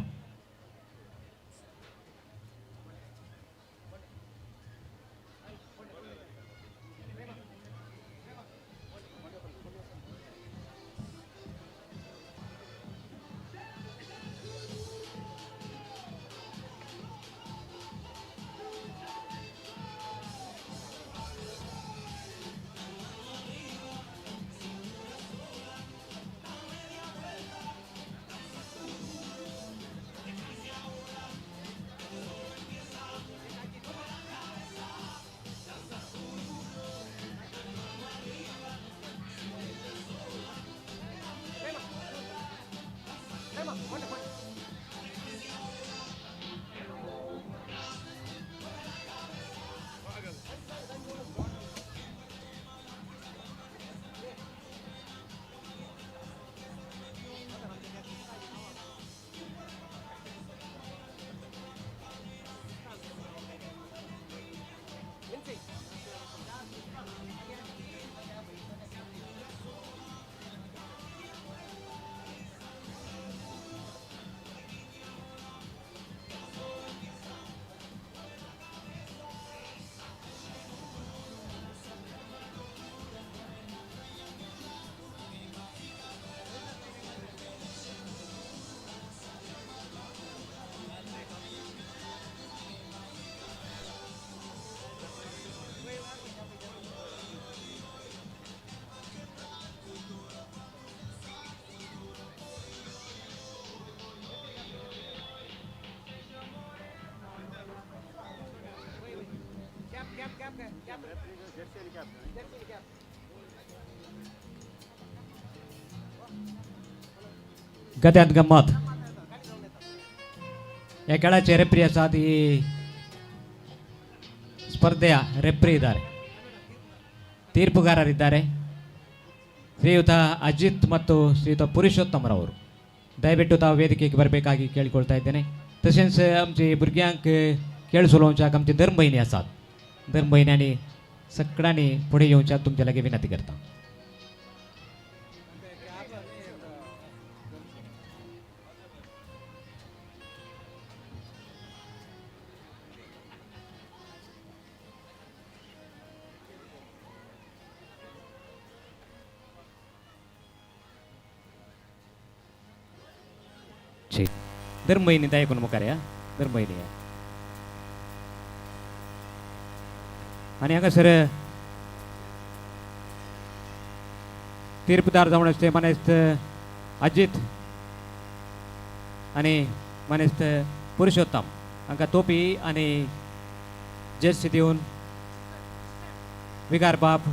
गद्यात गंमत या खेळाचे रेफ्री असतात ही ಸ್ಪರ್ಧೆಯ ರೆಫ್ರಿ ಇದ್ದಾರೆ, ತೀರ್ಪುಗಾರರಿದ್ದಾರೆ ಶ್ರೀಯುತ ಅಜಿತ್ ಮತ್ತು ಶ್ರೀಯುತ पुरुषोत्तमರವರು. ದಯವಿಟ್ಟು ತಾವು ವೇದಿಕೆಗೆ ಬರಬೇಕಾಗಿ ಕೇಳಿಕೊಳ್ತಾ ಇದ್ದೇನೆ. तशेंच आमचे भुरग्यांक खेळ चलोवच्याक आमचे धर्म भयणी आसात, धर्म भयण्यांनी सगळ्यांनी पुढे येवच्याक तुमचे लागीं विनंती करता. धर्म भयणी ऐकून मुखार या धर्म भयणी आहे. आणि हांगासर तीर्पदार जावन असते मनेस्त अजित आणि मनेस्त पुरुषोत्तम हांकां तोपी आणि जस्ट दिवन विगार बाप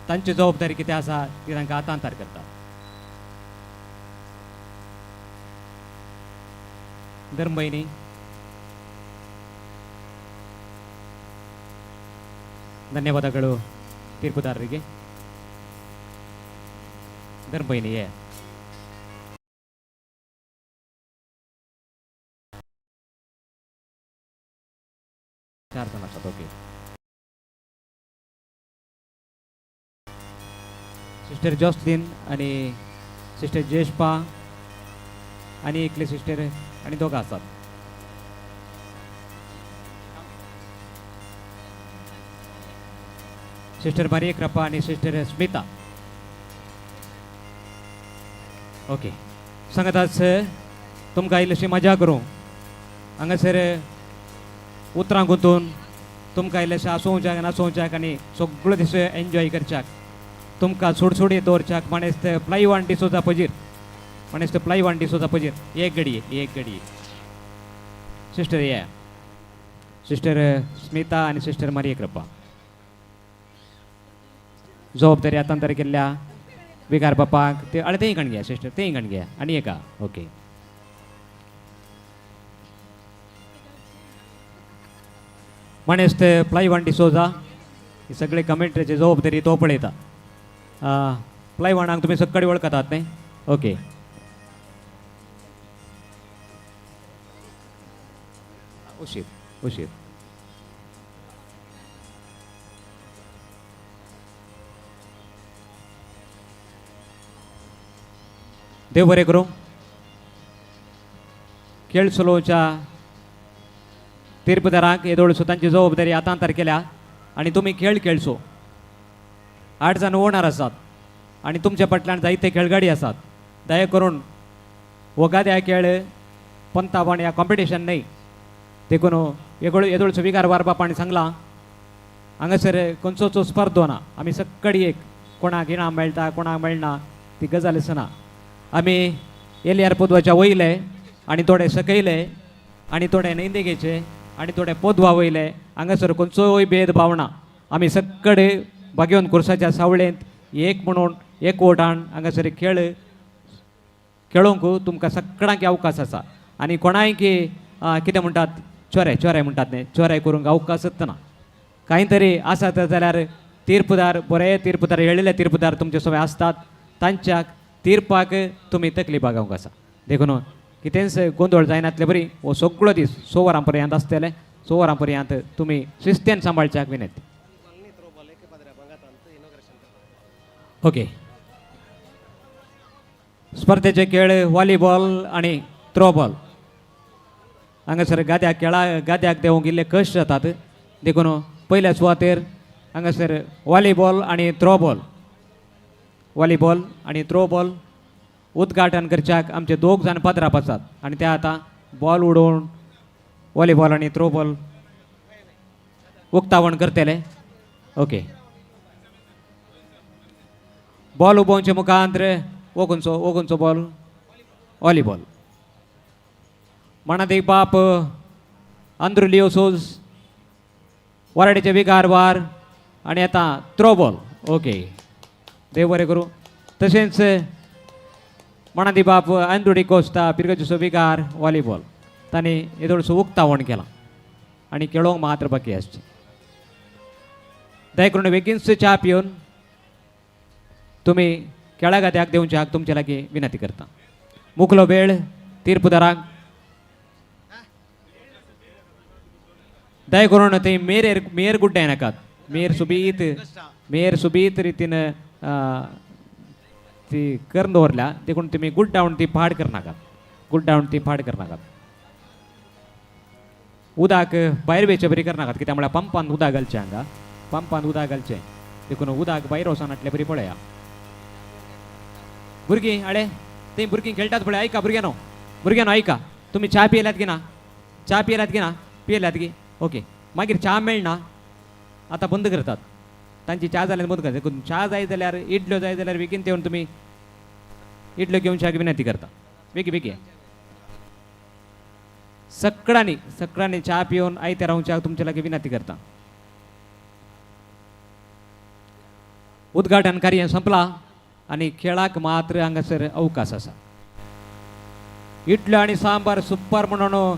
तांची जबाबदारी कितें आसा ती तांकां आतांतार करता. धर्म भयणी ಧನ್ಯವಾದಗಳು ತೀರ್ಪುದಾರರಿಗೆ. ಧರ್ಮ ಭಯಣಿಯೇ चार जण असतात. ओके सिस्टर जॉस्लिन आणि सिस्टर जयेशपा आणि एकले सिस्टर आणि दोघं असतात. सिस्टर मारिया कृपा आणि सिस्टर स्मिता. ओके सांगत आज तुमकां इल्लीशी मजा करूं हांगासर उतरां गुंतून तुमकां इल्लेशें आसोवच्याक नाचोवच्याक आनी सगळो दीस एन्जॉय करच्याक तुमकां सुडसुडीत दवरच्याक माणेस्त प्लायवान डिसोजा पजीर माणेस्त प्लायवान डिसोजा पजीर एक घडये सिस्टर ये सिस्टर स्मिता आणि सिस्टर मारिया कृपा जबाबदारी आतांतर केल्ल्या विकार बापाक ते अळे तेही गण घ्या सिस्टर तेही गण घ्या आणि एका. ओके मणेस्त प्लायवान डिसोजा ही सगळे कमेंट्रीची जबाबदारी तो पळयता. प्लायवानाक तुमी सक्कडी वळखतात न्ही. ओके उशीर देव बरें करूं. खेळ चलोवच्या तीर्पदारांक येदोळसो तांची जबाबदारी आतांतर केल्या आणि तुमी खेळ खेळचो. 8 जण ओनर आसात आणि तुमच्या फाटल्यान जायते खेळगडी आसात. दया करून वगाद्या खेळ पंतावण या कॉम्पिटिशन न्ही देखून येदोळसो विकार बापाणी सांगलां हांगासर खंयचोच स्पर्धो ना. आमी सक्कडी एक कोणाक इनाम मेळटा कोणाक मेळना ती गजाल आसना. आमी एलियार पोदवाच्या वयले आणि थोडे सकयले आणि थोडे नैंदेगेचे आणि थोडे पोदवा वयले हांगासर खंयचोय भेदभाव ना. आमी सक्कडे भाग्यवन कुर्साच्या सावळेंत एक म्हणून एक वोटान हांगासर खेळोंक तुमकां सगळ्यांक अवकाश आसा आनी कोणायक कितें म्हणटात चोरे म्हणटात न्ही चोरे करूंक अवकाश ना कांय तरी आसात जाल्यार तीर्पदार बरे तीर्पदार येळिल्ले तीर्पदार तुमचे सगळे असतात तांच्याक तीर्पाक तुमी तकली बागावंक आसा देखून कितेंच गोंधळ जायनातले बरी हो सगळो दीस 6 वरां पर्यंत आसतले 6 वरां पर्यंत तुमी शिस्तेन सांबाळच्याक विनंती ओके स्पर्धेचे खेळ व्हॉलीबॉल आणि थ्रोबॉल हांगासर गाद्याक देवंक इल्ले कश्ट जातात देखून पयल्या सुवातेर हांगासर व्हॉलीबॉल आणि थ्रोबॉल उद्घाटन करच्याक आमचे 2 जाण पदराप आसात आनी ते आतां बॉल उडोवन व्हॉलीबॉल आणि थ्रोबॉल उक्तावण करतले ओके बॉल उबोवचे मुखांतर ओगूनचो बॉल व्हॉलीबॉल मनादी बाप अंद्रुलिओसोज वराडेचे विगारवार आणि आता थ्रोबॉल ओके देव बरें करूं तशेंच मनादी बाप अंद्रुडी कोस्ता पिरगजसो विगार व्हॉलीबॉल तांणी येदोळसो उक्तावण केलां आनी खेळोंक मात्र बाकी आसचें दया करून बेगीनच च्या पिवन तुमी खेळा गाद्याक देवचे हाक तुमचे लागीं विनंती करता मुखलो वेळ तीर्पदाराक दया करून ते मेर गुड्डाय नाकात मेर सुबीत रितीन ती करून दवरल्या देखून तुमी गुड्डावन ती फाड करनाकात उदक भायर वेचे बरी करनाकात कित्याक म्हळ्यार पंपान उदक घालचें हांगा पंपान उदक घालचें देखून उदक भायर वचनातलें बरी पळया भुरगीं आडे ते भुरगीं खेळटात पळय ऐका भुरग्यानो ऐका तुमी च्या पियेल्यात की ना पियेल्यात की ओके मागीर च्या मेळना आतां बंद करतात तांची च्या जाल्यार बंद करतात देखून च्या जाय जाल्यार इडल्यो जाय जाल्यार बेगीन येवन तुमी इडल्यो घेवच्याक विनंती करता बेगी सकाळांनी च्या पिवन आयते रावच्याक तुमचे लागीं विनंती करता उद्घाटन कार्य संपला आणि खेळाक मात्र हांगासर अवकाश आसा इडल्यो आनी सांबार सुपर म्हणून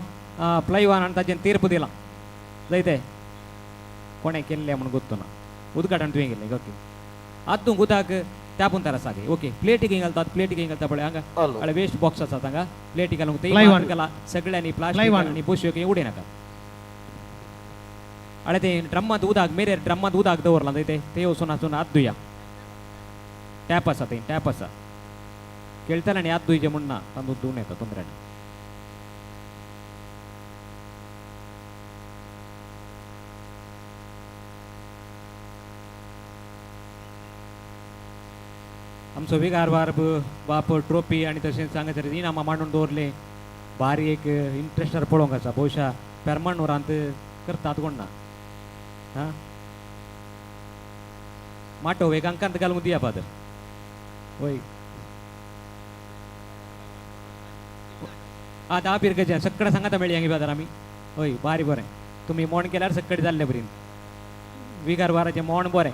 प्लायवान आनी ताचें तीर्प दिलां जायते कोणें केल्लें म्हणून गुर्तुना उद्घाटन तुवें केल्लें ओके आतूंक उदक त्यापून तारा सागे ओके प्लेटी घालतात पळय हांगा वेस्ट बॉक्स आसात हांगा प्लेटी घालूंक ते घाला सगळ्यांनी प्लास्टीक आनी बश्यो खंय उडय नाका आळे ते ड्रमांत उदक मेरेर ड्रमांत उदक दवरलां ते वचून हात धुया टॅप आसा खेळटले आनी हात धुयचे म्हण ना तांदूळ धुवन येता तोंदऱ्यान आमचो विगारवार बाप ट्रॉफी आनी तशेंच हांगासर इनामां मांडून दवरले भारी एक इंट्रस्टार पळोवंक आसा भोवशा पेरमांडोरांत करतात कोण ना हां माटो एक अंकांत घालूंक दिया फादर वय 10 पिरकेचे सगळें सांगाता मेळ्ळी हांगा फादर आमी हय भारी बरें तुमी मोण केल्यार सक्कडी जाल्ले बरी विगारवाराचें मोण बरें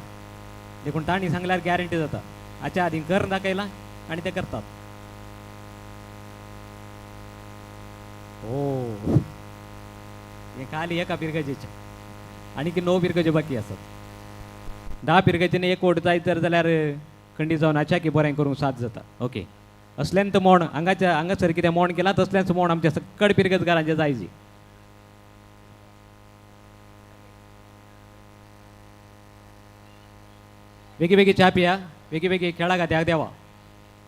देखून तांणी सांगल्यार गॅरंटी जाता हाच्या आदीं कर दाखयलां आनी ते करतात ओ हे खाली एका पिरगजेचे आनीक 9 पिरगजे बाकी आसात 10 पिरगजेने एक ओट जायत जाल्यार खंडी जावन हाच्या की बरें करूंक साथ जाता ओके असल्यांत मोण हांगासर कितें मोण केलां तसलेंच मोण आमच्या सक्कड पिरगजगारांचे जायजी बेगी च्या पिया बेगी खेळा गाद्याक देवा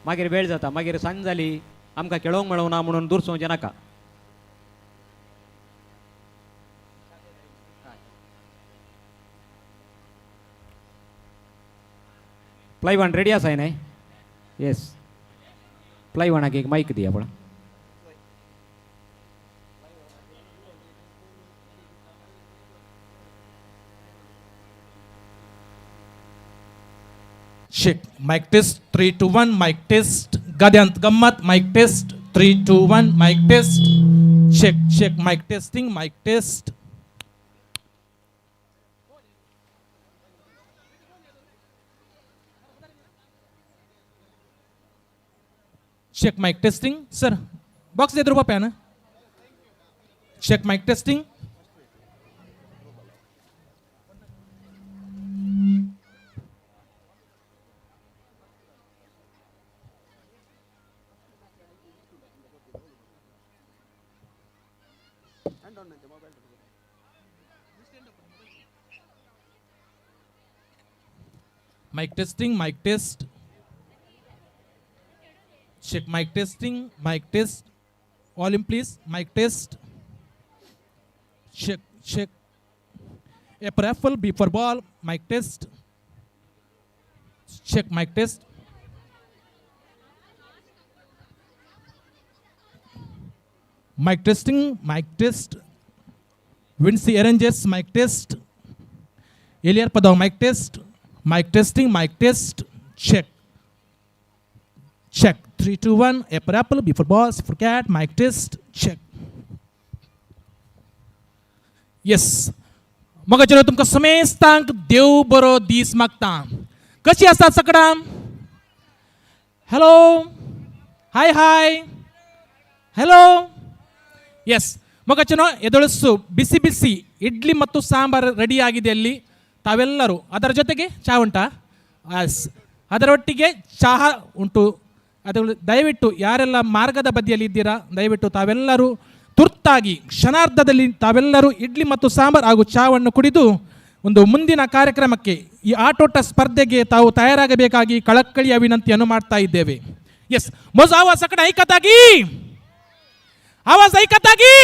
मागीर वेळ जाता मागीर सांज जाली आमकां खेळोंक मेळोना म्हणून दुरसोवचें नाका प्लायवान रेडी आसा न्हय येस प्लायवानाक एक माईक दिया पळय Check. Mic test 3 2 1 mic test. Gadyant gammat mic test 3 2 1 mic test. Check mic testing mic test. Check mic testing. Sir, box de drupa pena. Check mic testing. Mic testing, mic test. Check mic testing, mic test. Volume please, mic test. Check, check. A for apple, B for ball, mic test. Check mic test. Mic testing, mic test. Vinci arranges, mic test. Eliar Padong, mic test. Mic testing, mic test. Check. Check. 3, 2, 1. A for apple, B for ball, C for cat, mic test. Check. Yes. मग चलो तुमका समेस्तांक देव बरो दीस मागता. कशी असतात सकडा? Hello, हाय हाय, hello. S ಮಗಚನೋ ಎದೊಳಿಸು ಬಿಸಿ ಬಿಸಿ ಇಡ್ಲಿ ಮತ್ತು sambar ready ಆಗಿದೆ ಅಲ್ಲಿ. ತಾವೆಲ್ಲರೂ ಅದರ ಜೊತೆಗೆ ಚಹಾ ಉಂಟಾ? ಎಸ್, ಅದರೊಟ್ಟಿಗೆ ಚಹಾ ಉಂಟು. ಅದು ದಯವಿಟ್ಟು ಯಾರೆಲ್ಲ ಮಾರ್ಗದ ಬದಿಯಲ್ಲಿ ಇದ್ದೀರಾ ದಯವಿಟ್ಟು ತಾವೆಲ್ಲರೂ ತುರ್ತಾಗಿ ಕ್ಷಣಾರ್ಧದಲ್ಲಿ ತಾವೆಲ್ಲರೂ ಇಡ್ಲಿ ಮತ್ತು ಸಾಂಬಾರು ಹಾಗೂ ಚಹಾವನ್ನು ಕುಡಿದು ಒಂದು ಮುಂದಿನ ಕಾರ್ಯಕ್ರಮಕ್ಕೆ ಈ ಆಟೋಟ ಸ್ಪರ್ಧೆಗೆ ತಾವು ತಯಾರಾಗಬೇಕಾಗಿ ಕಳಕಳಿಯ ವಿನಂತಿಯನ್ನು ಮಾಡ್ತಾ ಇದ್ದೇವೆ. ಎಸ್ ಮೊಜ आवाज सकट ऐकतागी, आवाज ऐकतागी.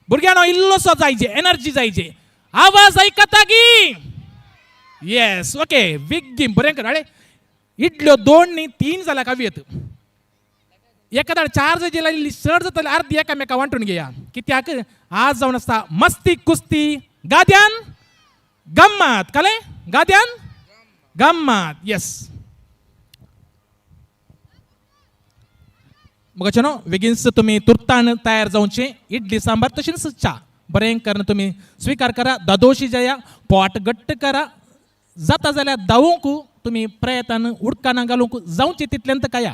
भुरग्यानो इल्लोसो जायचे, एनर्जी जायचे. आवाज ऐकतागी. येस ओके विग्गीम बरें कर. अरे इडल्यो 2 नी 3 जाला का येत. एखादा 4 जायला चड जातले अर्धी एकामेका वांटून घेया. कित्याक आज जावन आसता मस्ती कुस्ती गाद्यान गम्मत. कले गाद्यान गम्मत. येस मगचनो बेगीनच तुम्ही तुर्तान तयार जावचे. इडली सांबार तशीच चा बरें करून तुम्ही स्वीकार करा. दादोशी जया पोट घट्ट करा. जाता जाल्यार धावूंक तुम्ही प्रयत्न उडकाना घालूंक जावचे तितल्यांत काया.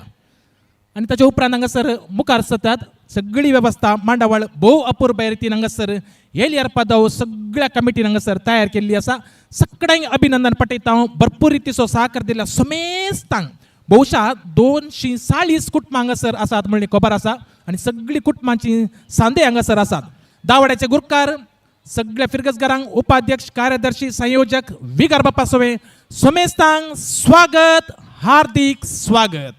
आणि त्याच्या उपरांत हांगासर मुखार सतात सगळी वेवस्था मांडावळ भोव अपूर्व रितीन हांगासर हेलियर पदाव सगळ्या कमिटीन हांगासर तयार केल्ली आसा. सगळ्यांक अभिनंदन पटयता. भरपूर रितीचो सहकार दिला समेस्तांक. बहुशा 240 कुटुंबां हांगासर आसात म्हणली खबर आसा. आणि सगळी कुटुंबांची सांदे हांगासर आसात. दावड्याचे गुरकार सगळ्या फिरगसगारांक उपाध्यक्ष कार्यदर्शी संयोजक विगार बाप्पा सोवे समेस्तांक स्वागत, हार्दिक स्वागत.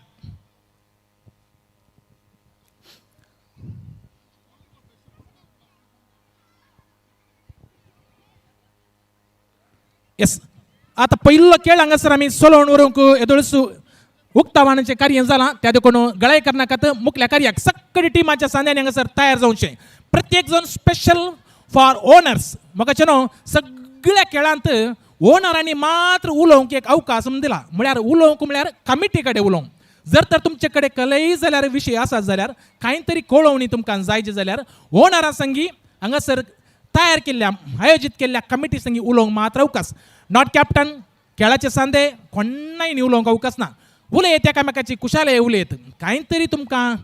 येस आता पहिलो खेळ हांगासर आमी सोलोवन व्हरूंक येदोळसू उक्तावणाचे कार्य जाला. त्या देखून गळाय करनाकात मुखल्या कार्याक सगळी टिमाच्या सांद्यानी हांगासर तयार जावचे. प्रत्येक जण स्पेशल फॉर ओनर्स. मगचनो सगळ्या खेळांत ओनरांनी मात्र उलोवंक एक अवकाश दिला. म्हळ्यार उलोवंक म्हळ्यार कमिटी कडेन उलोवंक. जर तर तुमचे कडेन कसलेय जाल्यार विशय आसात जाल्यार कांय तरी कळोवणी तुमकां जायचे जाल्यार ओनरा संगी हांगासर तयार केल्ल्या आयोजीत केल्ल्या कमिटी संगी उलोवंक मात्र अवकाश. नॉट कॅप्टन खेळाचे सांदे कोणाय न्ही उलोवंक अवकाश ना. उलयत एकामेकाची कुशालय उलयत. कांय तरी तुमकां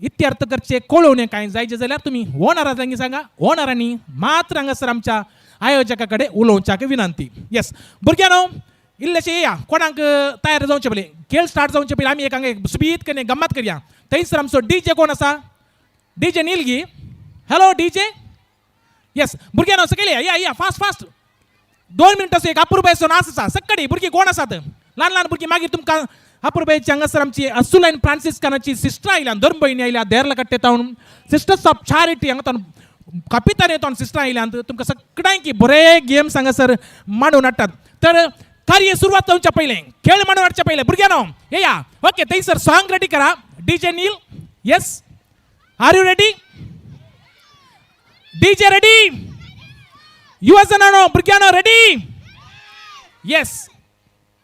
इत्यर्थ करचे कळोवणे कांय जायचे जाल्यार तुमी ओनरा संगी सांगा. ओनरांनी मात्र हांगासर आमच्या आयोजका कडेन उलोवच्याक विनंती. येस भुरग्यांनो इल्लेशे येया. कोणाक तयार जावचे पयलीं खेळ स्टार्ट जावचे पयलीं आमी एक सुबीत कने गम्मत करया. थंयसर आमचो डीजे कोण आसा? डीजे नीलगी. Hello DJ. येस भुरग्यांनो सकयल या या फास्ट फास्ट. 2 मिनटाचो एक अपूर्बायचो नाच आसा. सक्कडी भुरगीं कोण आसात? ल्हान ल्हान भुरगीं. मागीर तुमकां अपूर्बायची हांगासर आमची असुलायन फ्रांसिस्कानाची सिस्टर आयल्या, दोन भयणी आयल्या देरला कट्टे तावन सिस्टर्स ऑफ चॅरिटी हांगा कपितान येतो सिस्टर आयल्यात. तुमकां सगळ्यांक बरे गेम्स हांगासर मांडून हाडटात. तर कार्य सुरवात जावच्या पयलें खेळ मांडून हाडच्या पयलें भुरग्यांनो येया. ओके थंयसर सॉंग रेडी करा. DJ Neel. Yes are you ready? DJ ready? युवजनांनो भुरग्यांनो रेडी? येस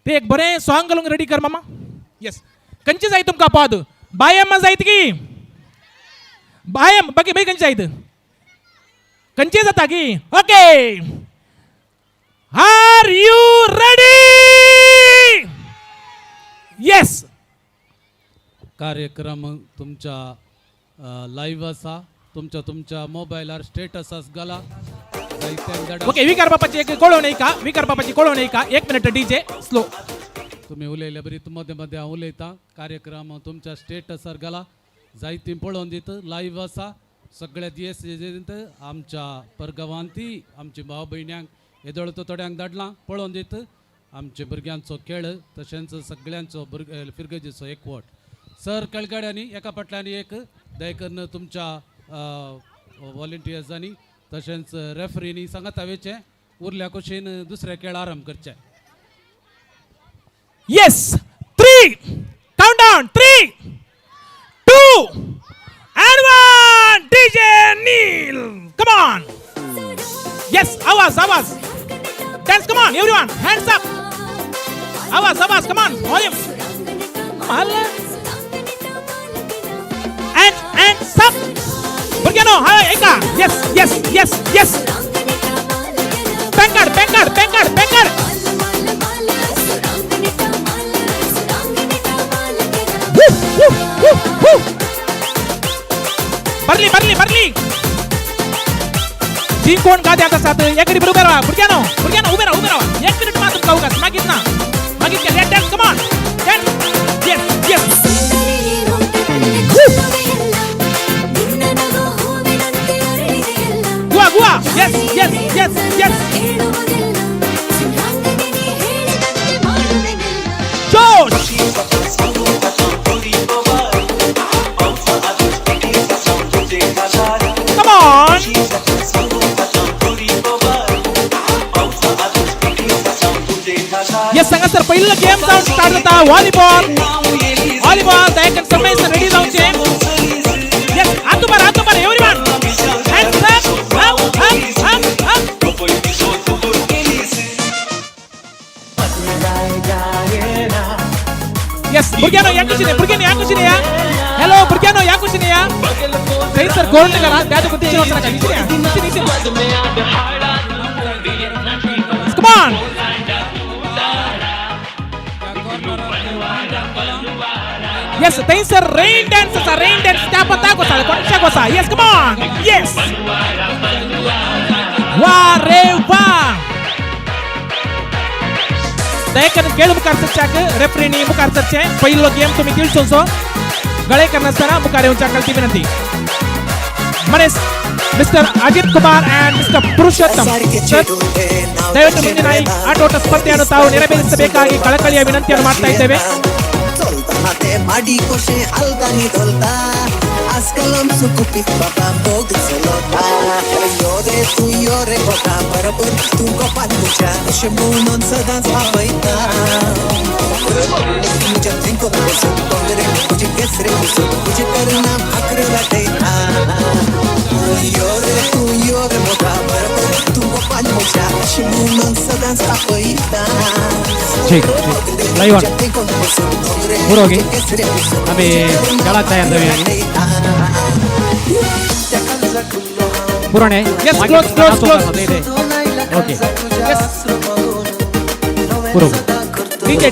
ते एक बरें सॉंग घालूंक रेडी कर मामा. येस खंयची जाय तुमकां पद? बायम जायत की बायम बाकी खंयची जायत? खंयची जाता की? Okay are you ready? Yes कार्यक्रम तुमच्या लाईव्ह असा तुमच्या मोबायलार स्टेटस घाला जायत्यांक धाडा. ओके विकार बापाची एक कळवणी का विकार बापाची कळवणी का 1 मिनिट डीजे स्लो. तुम्ही उलयल्या बरी मध्ये मध्ये हांव उलयतां. कार्यक्रम तुमच्या स्टेटसार घाला जायतीं पळोवन दित लाईव्ह असा सगळ्या दिस आमच्या परगांवांती आमच्या भाव भयण्यांक येदोळतो थोड्यांक धाडलां पळोवन दित आमच्या भुरग्यांचो खेळ तशेंच सगळ्यांचो फिरगजीचो एकवट. सर कळगाड्यांनी एका फाटल्यान एक दयकन तुमच्या वॉलंटियर्सांनी तशेंच रेफरीनी सांगात हावेचे उरल्या कुशीन दुसऱ्या खेळ आरंभ करचे. Yes, 3 countdown 3 2 and 1 DJ Neil come on. Yes, आवाज dance come on everyone hands up. आवाज come on volume and stop. Burgano ha eka yes Pankard Woo. Barley जी कोण गाद्या कसं एकडे बरोबर राहा बुरग्यानो उभे राहा 1 मिनिट मात्र जाऊ का मागित dance come on dance yes Gua yes Josh come on yes सांगा सर पहिलं गेम जाऊन स्टार्ट होता व्हॉलीबॉल दयाकन समय रेडी जाऊचे yes हात उभार एव्हरीवन hands up yes बुरग्यानो या कुशीने या हॅलो बुरग्यानो या कुशीने या काही सर कोण करा त्या तो टीचर होता come on yes काही सर रेन डान्स त्या पता कोसा yes come on yes वा दयकन केळू मुखार सरचाक रेफरीनी मुखार सरचे पहिलो गेम तुम्ही तिळसोसो गळे करनासतना मुखार येऊन कळती विनंती. मनेस mister Ajit Kumar and mister Purushottam ದಯವಿಟ್ಟು ಮುಂದಿನ ಆಟೋಟ ಸ್ಪರ್ಧೆಯನ್ನು ತಾವು ನೆರವೇರಿಸಬೇಕಾಗಿ ಕಳಕಳಿಯ ವಿನಂತಿಯನ್ನು ಮಾಡ್ತಾ ಇದ್ದೇವೆ. आजकाल आमचं कुपीत बाबा बोग चलता योरे तू योरे बघा बरोबर तू कपात तुझ्या असे म्हणून सदाच हवयता तुझ्या जिंकून बसून बंगरे तुझे केसरे बसून तुझे परिणाम अकरला देता योरे तू योरे बघा बरोबर तू कपात तुझ्या असे म्हणून सदाच हवयता पुरोगी आम्ही खेळात तयार जाऊया पुराणे ओके ठीक आहे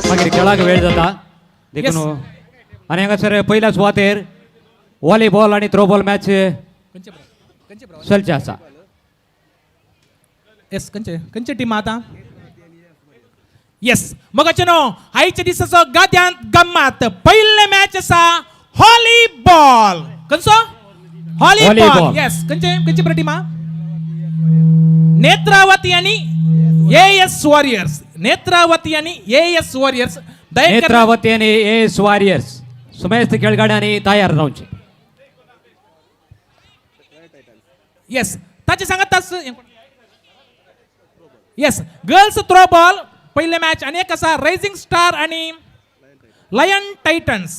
मागीर खेळाक वेळ जाता देखून आनी हांगासर पहिल्या सुवातेर व्हॉलीबॉल आनी थ्रोबॉल मॅच चलचे आसा. येस खंयचे टीम आता येस मगाचेनो आयच्या दिसाचो गाद्यांत गम्मात पहिले मॅच आसा व्हॉलीबॉल खंयचो व्हॉलीबॉल येस खंयचे प्रतिमा नेत्रावती आणि एएस वॉरियर्स नेत्रावती आणि एएस वॉरियर्स सुमेस्त खेळगड्यांनी तयार रावचे. येस ताचे सांगतास येस गर्ल्स थ्रो बॉल पहिले मॅच अनेक असा रायझिंग स्टार आणि लायन टायटन्स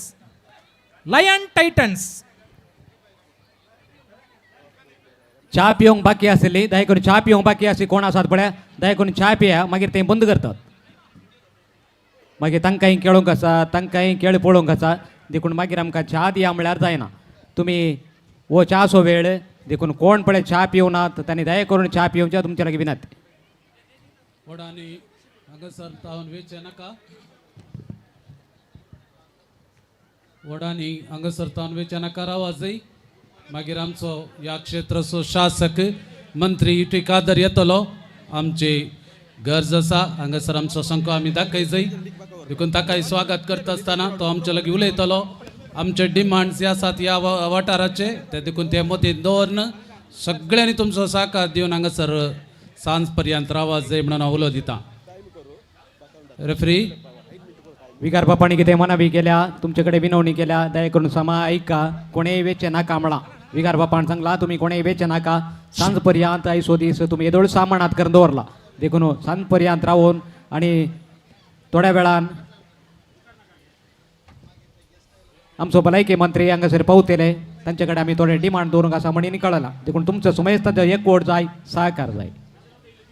चा पिवंक बाकी आसली दया करून चा पिवंक बाकी आसली कोण आसात पळय दया करून चा पिया मागीर ते बंद करतात मागीर तांकांय खेळूंक आसा तांकांय खेळ पळोवंक आसा देखून मागीर आमकां चा दिया म्हळ्यार जायना. तुमी वो चाचो वेळ देखून कोण पळय चा पिवनात तांणी दया करून चा पिवच्या तुमचे लागीं विनंती. वडानी हांगासर तावन वेचे नाका वडानी हांगासर तानवेच्याना करावा जाय मागीर आमचो ह्या क्षेत्राचो शासक मंत्री युटी कादर येतलो आमचे गरज आसा हांगासर आमचो संको आमी दाखय जाय देखून ताकाय स्वागत करता आसतना तो आमचे लागीं उलयतलो आमचे डिमांड्स जे आसात ह्या वाठाराचे ते देखून ते मतीन दवरन सगळ्यांनी तुमचो साकार दिवन हांगासर सांज पर्यंत रावच जाय म्हणून हांव उलो दितां रेफ्री विकार बापांनी कितें मनावी केल्या तुमचे कडेन विनवणी केल्या दया करून समा ऐका कोणेय वेचे नाका म्हणा विकार बापान सांगला तुम्ही कोणेय वेचे नाका सांज पर्यंत आयसो दीस तुम्ही येदोळ सामानात करून दवरला देखून सांज पर्यंत रावून आणि थोड्या वेळान आमचो भलायकी मंत्री हांगासर पावतले तांचे कडेन आमी थोडे डिमांड दवरूंक आसा म्हणून कळला देखून तुमचो सुमेस्त एकवट जाय सहकार जाय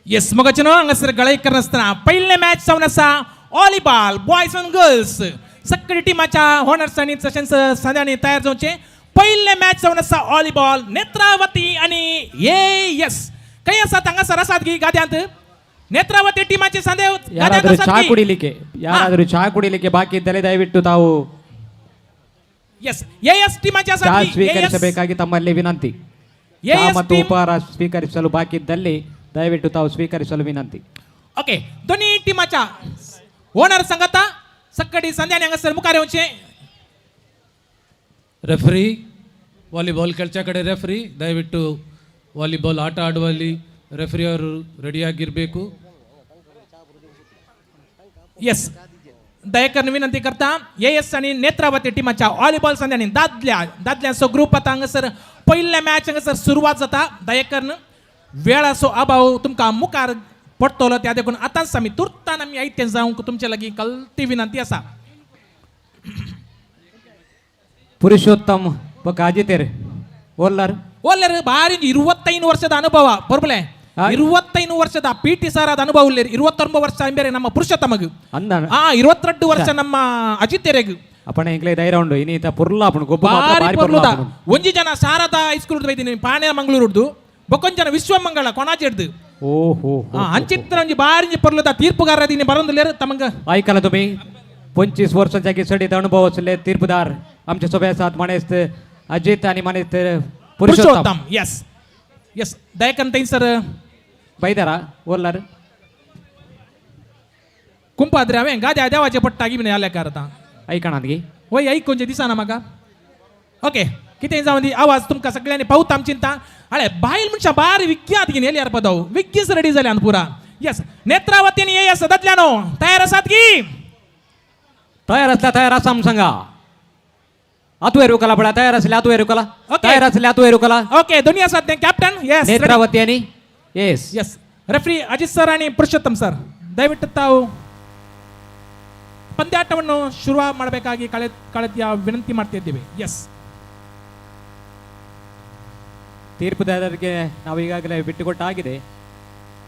येस मगाच्यान हांगासर गळाई करनासतना पयले मॅच जावन आसा व्हॉलीबॉल बॉयज अँड गर्ल्स सगळ्या टिमाच्या होनर्सांनी तशेंच सद्यांनी तयार जावचे पयले मॅच जावन आसा व्हॉलीबॉल नेत्रावती आणि येस काही आसात हांगासर आसात की गाद्यांत नेत्रावती टीमाचे सांदे ಯಾರಾದರೂ ಚಹಾ ಕುಡಿಲಿಕ್ಕೆ ಯಾರಾದರೂ ಚಹಾ ಕುಡಿಲಿಕ್ಕೆ ಬಾಕಿ ಇದ್ದರೆ ದಯವಿಟ್ಟು ತಾವು येस येस टीमाचे ಚಹಾ आसात की ಸ್ವೀಕರಿಸಬೇಕಾಗಿ ತಮ್ಮಲ್ಲಿ ವಿನಂತಿ ಚಹಾ येस ಮತ್ತು ಉಪಹಾರ ಸ್ವೀಕರಿಸಲು ಬಾಕಿ ಇದ್ದಲ್ಲಿ ದಯವಿಟ್ಟು ತಾವು ಸ್ವೀಕರಿಸಲು ವಿನಂತಿ ओके दोन्ही टीमाच्या ओनर सांगता सकाळी संध्याने हांगासर मुखार येवचे रेफ्री ವಾಲಿಬಾಲ್ खेळच्या ಕಡೆ रेफ्री ದಯವಿಟ್ಟು ವಾಲಿಬಾಲ್ ಆಟ ಆಡುವಲ್ಲಿ रेफ्री ಅವರು ರೆಡಿಯಾಗಿರಬೇಕು येस दयेकर विनंती करता येस आणि नेत्रावती टीमाच्या व्हॉलीबॉल संध्याने दादल्यांचो ग्रुप आता हांगासर पयल्या मॅच हांगासर सुरवात जाता दयेकर वेळाचो अभाव तुमकां मुखार पडतलो त्या देखून आतांच आमी तुर्तान आमी आयतें जावंक तुमचे लागीं कळती विनंती आसा ಪುರುಷೋತ್ತಮ್ ಪಕ್ಕ ಅಜಿತೇರ್ ಓಲ್ಲರ್ ಒಳ್ಳೆ ಭಾರಿ 25 ವರ್ಷದ ಅನುಭವ ಬರಬಲೆ 25 ವರ್ಷದ ಪಿ ಟಿ ಸರ್ ಆದ ಅನುಭವ ಇಲ್ಲ 29 ವರ್ಷ ಬೇರೆ ನಮ್ಮ ಪುರುಷೋತ್ತಮಗ್ ಅಂದ 22 ವರ್ಷ ನಮ್ಮ ಅಜಿತೇರೆಗ್ ಅಪ್ಪಣ ಇಂಗ್ಲೇ ಧೈರ್ಯ ಉಂಡು ಇನ್ನೀತ ಪುರ್ಲ ಅಪ್ಪಣ ಗೊಬ್ಬ ಭಾರಿ ಪರ್ಲುದ ಒಂಜಿ ಜನ ಶಾರದಾ ಹೈಸ್ಕೂಲ್ ಬೈದಿನಿ ಪಾಣೆ ಮಂಗಳೂರುಡ್ದು ಬೊಕೊಂಜ್ ಜನ ವಿಶ್ವಮಂಗಳ ಕೊಣಾಜೆಡ್ದು ಓಹೋ ಅಂಚಿತ್ರ ಒಂಜಿ ಬಾರಿ ಪರ್ಲುದ ತೀರ್ಪುಗಾರ ದಿನ ಬರಂದುಲೇರು ತಮಂಗ ऐकायला तुम्ही 25 वर्षाच्या सडीत अनुभव असले तीर्पदार आमच्या सभेसात मणेस्त अजित आणि मणेस्त पुरुषोत्तम पुरुषोत्तम यस यस दयकंत सर ಬೈದಾರ ಓಲ್ಲರ್ कुंपाद्रे हांवें गाद्या देवाचे पडटागी म्हणे आल्याकार आतां ऐकणातगी वय ऐक खंयचे दिसना म्हाका ओके कितें जावन दी आवाज तुमकां सगळ्यांनी पावता आमी चिंता हळे बायल मनशां बारी विज्ञात घेवन येयल्यार पदाव विज्ञीस रेडी जाल्यान पुरा यस नेत्रावतीन येस दादल्यानो तयार आसात की तयार असल्या तयार असा आम सांगा आतुय रुकला पळा तयार असल्या आतुय रुकला Okay. तयार असल्या आतुय रुकला ओके दोन्ही आसात ते कॅप्टन यस ನೇತ್ರಾವತಿ आणि yes yes referee Ajit sir आणि ಪುರುಷೋತ್ತಮ್ ಸರ್ ದಯವಿಟ್ಟು ತಾವು ಪಂದ್ಯಾಟವನ್ನು ಶುರು ಮಾಡಬೇಕಾಗಿ ಕಳೆದ ವಿನಂತಿ ಮಾಡ್ತಾ ಇದ್ದೇವೆ ಎಸ್ ತೀರ್ಪುದಾರರಿಗೆ ನಾವು ಈಗಾಗಲೇ ಬಿಟ್ಟುಕೊಟ್ಟಾಗಿದೆ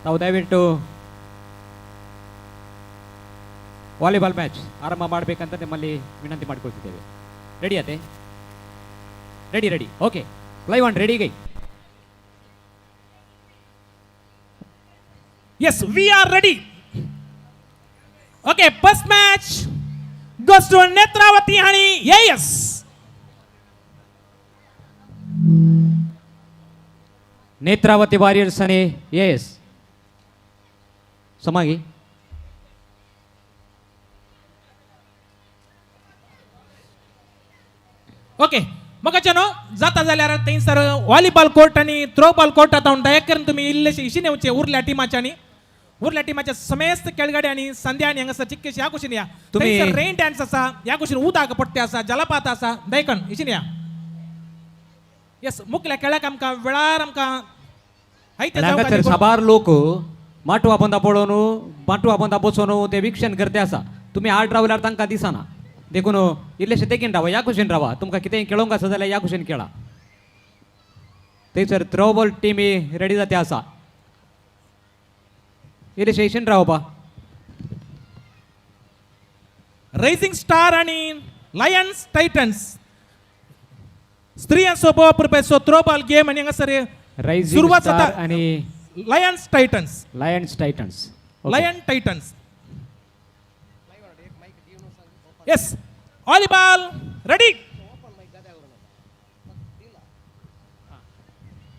ತಾವು ದಯವಿಟ್ಟು ವಾಲಿಬಾಲ್ ಮ್ಯಾಚ್ ಆರಂಭ ಮಾಡಬೇಕಂತ ನಿಮ್ಮಲ್ಲಿ ವಿನಂತಿ ಮಾಡ್ಕೊಳ್ತಿದ್ದೇವೆ ರೆಡಿ ಅದೇ ready ready okay live on ready Guy Yes, we are ready. Okay, first match goes to Netravati आणि yes. ನೇತ್ರಾವತಿ ವಾರಿಯರ್ಸ್ आणि येस समागी ओके मग चनो जाता जाल्यार थंयसर व्हॉलीबॉल कोर्ट आणि थ्रोबॉल कोर्ट आता दयेकर तुम्ही इल्लेशे इशिन येवचे उरल्या टीमाच्या समेस्त खेळगडे आणि संध्यानी हांगासर चिक्केशी ह्या कुशीन या तुम्ही- रेन डान्स आसा ह्या कुशीन उदक पट्टे आसा जलपात आसा दयकन इशिन या यस मुखल्या खेळाक आमकां वेळार आमकां आयते हांगासर जावपाचें साबार लोक माटवा बंदा पळोवन माटवा बंदा बसोन ते विक्षण करते आसा तुम्ही आड रावल्यार तांकां दिसना देखून इल्लेशे तेगीन रावा ह्या कुशीन रावा तुमकां कितेंय खेळोंक आसा जाल्यार ह्या कुशीन खेळा थंयसर थ्रोबॉल टीमी रेडी जाते आसा इल्लेशे इशिन रावपा रायझिंग स्टार आणि लायन्स टायटन्स स्त्रियांचो रुपयाचो थ्रोबॉल गेम आणि हांगासर रायझिंग सुरवात स्टार जाता आणि Lions Titans Lions Titans lion Titans yes volleyball ready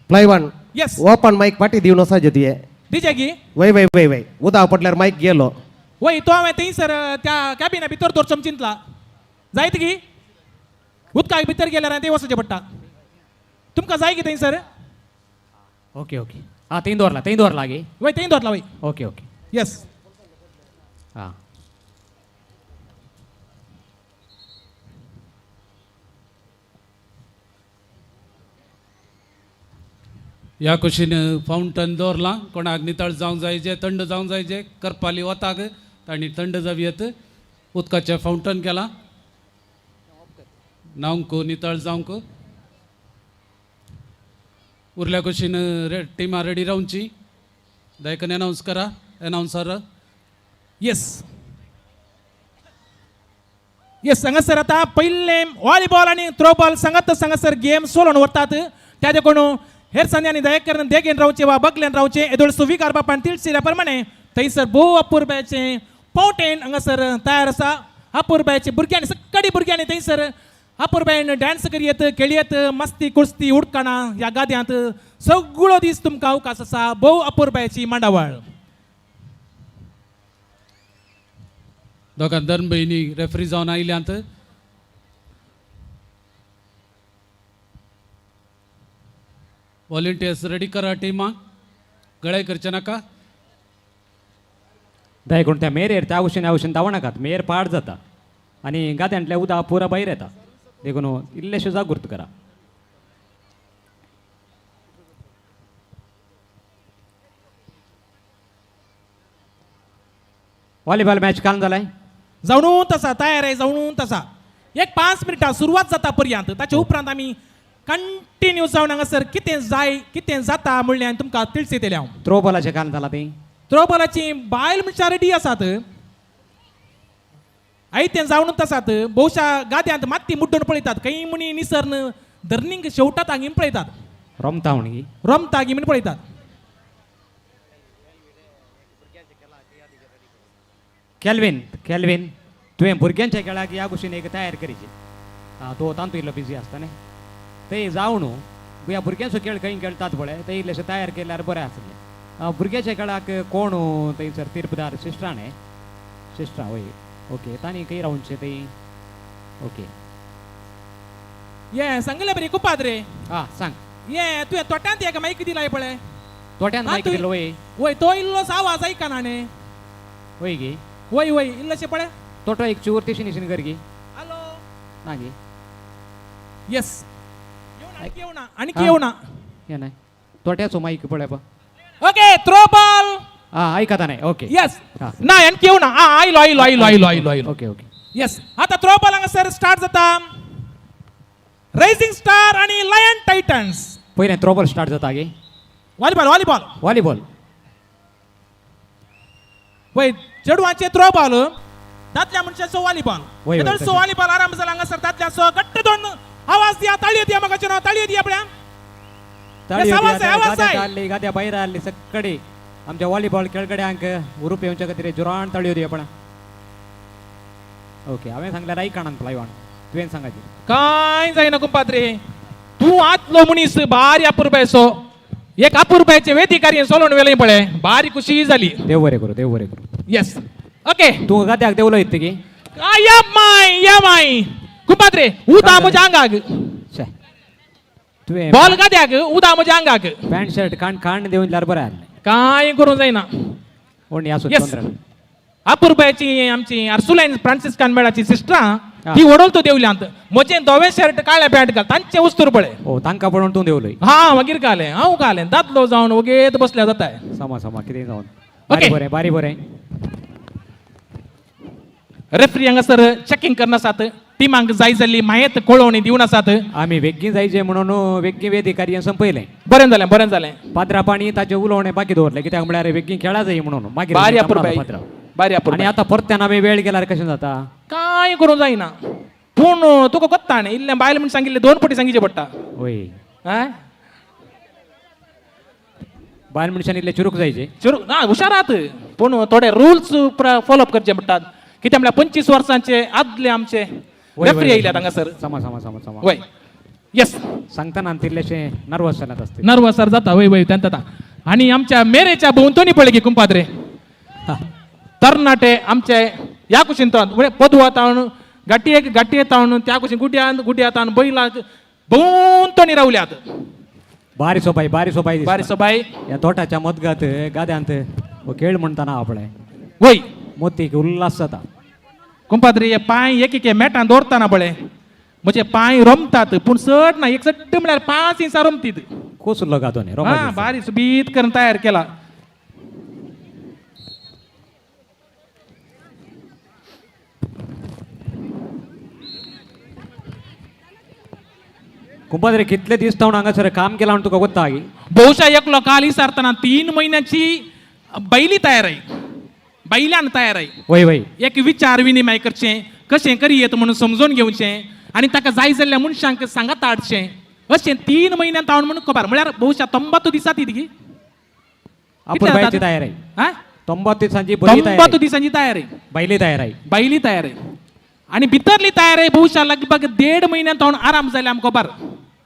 प्लाय वन येस ओपन माईक पाठी दिवनो साजती दिजेगी वय उदा पडल्यार माईक गेलो वय तो हांवें थंयसर त्या कॅबिना भितर तर चमचिंतला जायत की उदका भितर गेल्यार ते वचचें पडटा तुमकां जाय की थंयसर ओके ओके हां थंय दवरला गे वय थंय दवरला वय ओके ओके येस हां ह्या कुशीन फाउंटन दवरला कोणाक नितळ जावंक जायचे थंड जावंक जायचे करपाली वताक तांणी थंड जावी येत उदकाचें फाउंटन केला न्हावंक नितळ जावंक उरल्या कुशीन टिमा रेडी रावची दयकन अनाउन्स करा अनाउन्सर येस येस हांगासर आतां पयले व्हॉलीबॉल आनी थ्रोबॉल सांगासर गेम सोलोवन व्हरतात त्या देखून हेर संध्यांनी दयेकन देगेन रावचे वा बगलेन रावचे येदोळ सुविकार बापान तिळशिल्या प्रमाणे थंयसर भोव अपुरब्याचे फावंटेन हांगासर तयार आसा अपुरब्याचे भुरग्यांनी सक्कडी भुरग्यांनी थंयसर अपुरबायन डान्स करियत खेळयत मस्ती कुस्ती उडकाना ह्या गाद्यांत सगळो दीस तुमकां अवकाश आसा भोव अपुरबायची मांडावळ दोगां धर्म भयणी रेफ्री जावन आयल्यांत वॉलंटियर्स रेडी करा टिमाक गळाय करचे नाका दयकून त्या मेरेर त्या आवशेन धांवनाकात मेर पाड जाता आनी गाद्यांतल्या उदक पुरा भायर येता देखून इल्लेशें जागृत करा व्हॉलीबॉल मॅच काल जालाय जावून तसा तयार आहे जावून तसा एक 5 मिनटां सुरवात जाता पर्यंत ताच्या उपरांत आमी कंटिन्यू जावन हांगासर कितें जाय कितें जाता म्हणल्यार तुमकां तिळसीतले हांव थ्रो बॉलाचें काल जाला तें थ्रोबॉलाची बायल म्हणच्या रेडी आसात आयतें जावन आसात भोवशा गाद्यांत माती मुड्डून पळयतात खंय मुनी निसर्न धर्नींक शेवटात हांगी पळयतात रमता म्हणगी रमता गी म्हण पळयतात कॅल्विन तुवें भुरग्यांच्या खेळाक ह्या गोश्टीन एक तयार करीची तो तांतू इल्लो बिजी आसता न्ही ते जावन ह्या भुरग्यांचो खेळ खंय खेळटात पळय ते इल्लेशें तयार केल्यार बरें आसलें भुरग्याच्या खेळाक कोण थंयसर तीर्पदार सिस्टराणे सिस्टरा वय ओके तांणी खंय रावचे ते ओके ये सांगले बरी कुपाद रे आं सांग ये तुवें तोट्यांत एक मायक दिलाय पळय तोट्यान मायक दिलो वय वय तो इल्लोसो आवाज आयकना न्ही वय गे वय वय इल्लोशें पळय तोटो एक चूर तेशी निशीन कर गे हॅलो ना गे येस येवना आणखी येवना हे नाही तोट्याचो माईक पळय पा ओके थ्रो बॉल हां आयकता नाही ओके येस हा. ना आणखी येवना आयलो ओके ओके येस आता थ्रो बॉल हांगासर स्टार्ट जाता रायझिंग स्टार आणि लायन टायटन्स पयलें थ्रो बॉल स्टार्ट जाता गे व्हॉलीबॉल व्हॉलीबॉल वय चेडवांचे थ्रो बॉल दादल्या मनशाचो व्हॉलीबॉल वय, येदोळसो तशें. व्हॉलीबॉल आराम जाला हांगासर दादल्याचो घट्ट दोन आवाज दिया ताळयो दिया म्हाका नो ताळयो दिया पळया आवाज आहे आली गाद्या भायर आली सक्कडे आमच्या व्हॉलीबॉल खेळगड्यांक उरूप येवच्या खातीर जोरान ताळयो दिया पळय ओके हांवें सांगल्यार आयकणान प्लायवान तुवें सांगायची काय जायना कुंपात्रे तूं आतलो मनीस भारी अपुरबायचो एक अपुरबायचे वेदिकारी सोलोवन वेलें पळय भारी खुशी जाली देव बरें करूं येस ओके तूं गाद्याक देवलो येत गे या माय कुंपात्रे उदा म्हज्या आंगाक तुवें बॉल गाद्याक उदा म्हज्या आंगाक पॅन्ट शर्ट खाण देऊन जाल्यार बरें आसलें काय करूं जायना कोण आसूं Yes. तोंदरा अपुरबायची आमची आर्सुलायन फ्रांसिस्कान मेळाची सिस्टरां हा. ती ओडोल तू देवल्यांत म्हजें धवे शर्ट काळ्या पॅन्ट घाल तांचे उस्तूर पळय ओ तांकां पळोवन तूं देवलोय हा मागीर कालें हांव कालें दादलो जावन वगेत बसल्या जाताय समा कितें जावन Okay. बारी बरें रेफ्री हांगासर चेकिंग करना आसात टिमांक जाय जाल्ली मायेत कळोवणी दिवन आसात आमी वेग्गी जायचे म्हणून वेग्गी वेदिकार्य संपयलें बरें जालें पाद्रा पाणी ताचे उलोवणें बाकी दवरलें कित्याक म्हळ्यार वेग्गी खेळा जाय म्हणून मागीर बारी जमना अपुरबाय पाद्रा. बारी आनी अपुरबाय आतां परत्यान आमी वेळ गेल्यार कशें जाता काय करूं जायना पूण तुका कोत्ता न्ही इल्लें बायल म्हण सांगिल्लें 2 फावटी सांगिचें पडटा वय हय बायल मनशान इल्ले चुरूक जायचे चुरू ना हुशार आहात पूण थोडे रुल्स फॉलोअप करचे पडटात कित्याक म्हळ्यार 25 वर्सांचे आदले आमचे वय, रेफ्री वय. येयल्यात हांगासर समा समा समा समा वय येस सांगताना तिल्लेशे नर्वस जाल्यात असते नर्वसर जाता वय वय त्यांता आणि आमच्या मेरेच्या भोवतणी पळय की कुंपाद्रे तरणाटे आमचे या कुशीन तो पदवा तावन गाठी तावन त्या कुशीन गुड्या तावन बैला भोवतणी रावल्यात बारी सोपाई बारी सबाई या तोटाच्या मदगात गाद्यांत हो खेळ म्हणताना आपले वय मोती उल्हास जाता कुंपाद्री हे पांय एक मॅटान दवरताना पळय म्हणजे पांय रमतात पूण सट ना एक सट्ट म्हळ्यार 5 इंचा रमतीत कोसुल्लो गातो न्ही हा बारी सुबीत करून तयार केला कुंपाद्रे कितले दीस जावन हांगासर काम केला म्हण तुका गोत्ता गी बहुशा एकलो काल विसारतना 3 महिन्याची बैली तयार आहे बैल्यान तयार आहे वय वय एक विचार विनिमय करचें कशें करी येत म्हणून समजून घेवचें आणि ताका जाय जाल्ल्या मनशांक सांगात हाडचें अशें 3 म्हयन्यान तावन म्हणून खबर म्हळ्यार बहुशा 90 दिसात ती आपण बायची तयार आहे हा 90 दिसांची बरी तयार 90 दिसांची तयार आहे बैली तयार आहे बैली तयार आहे आणि भितरली तयार आहे बहुशा लगभग 1.5 म्हयन्यान तावन आराम जाले आमकां खबर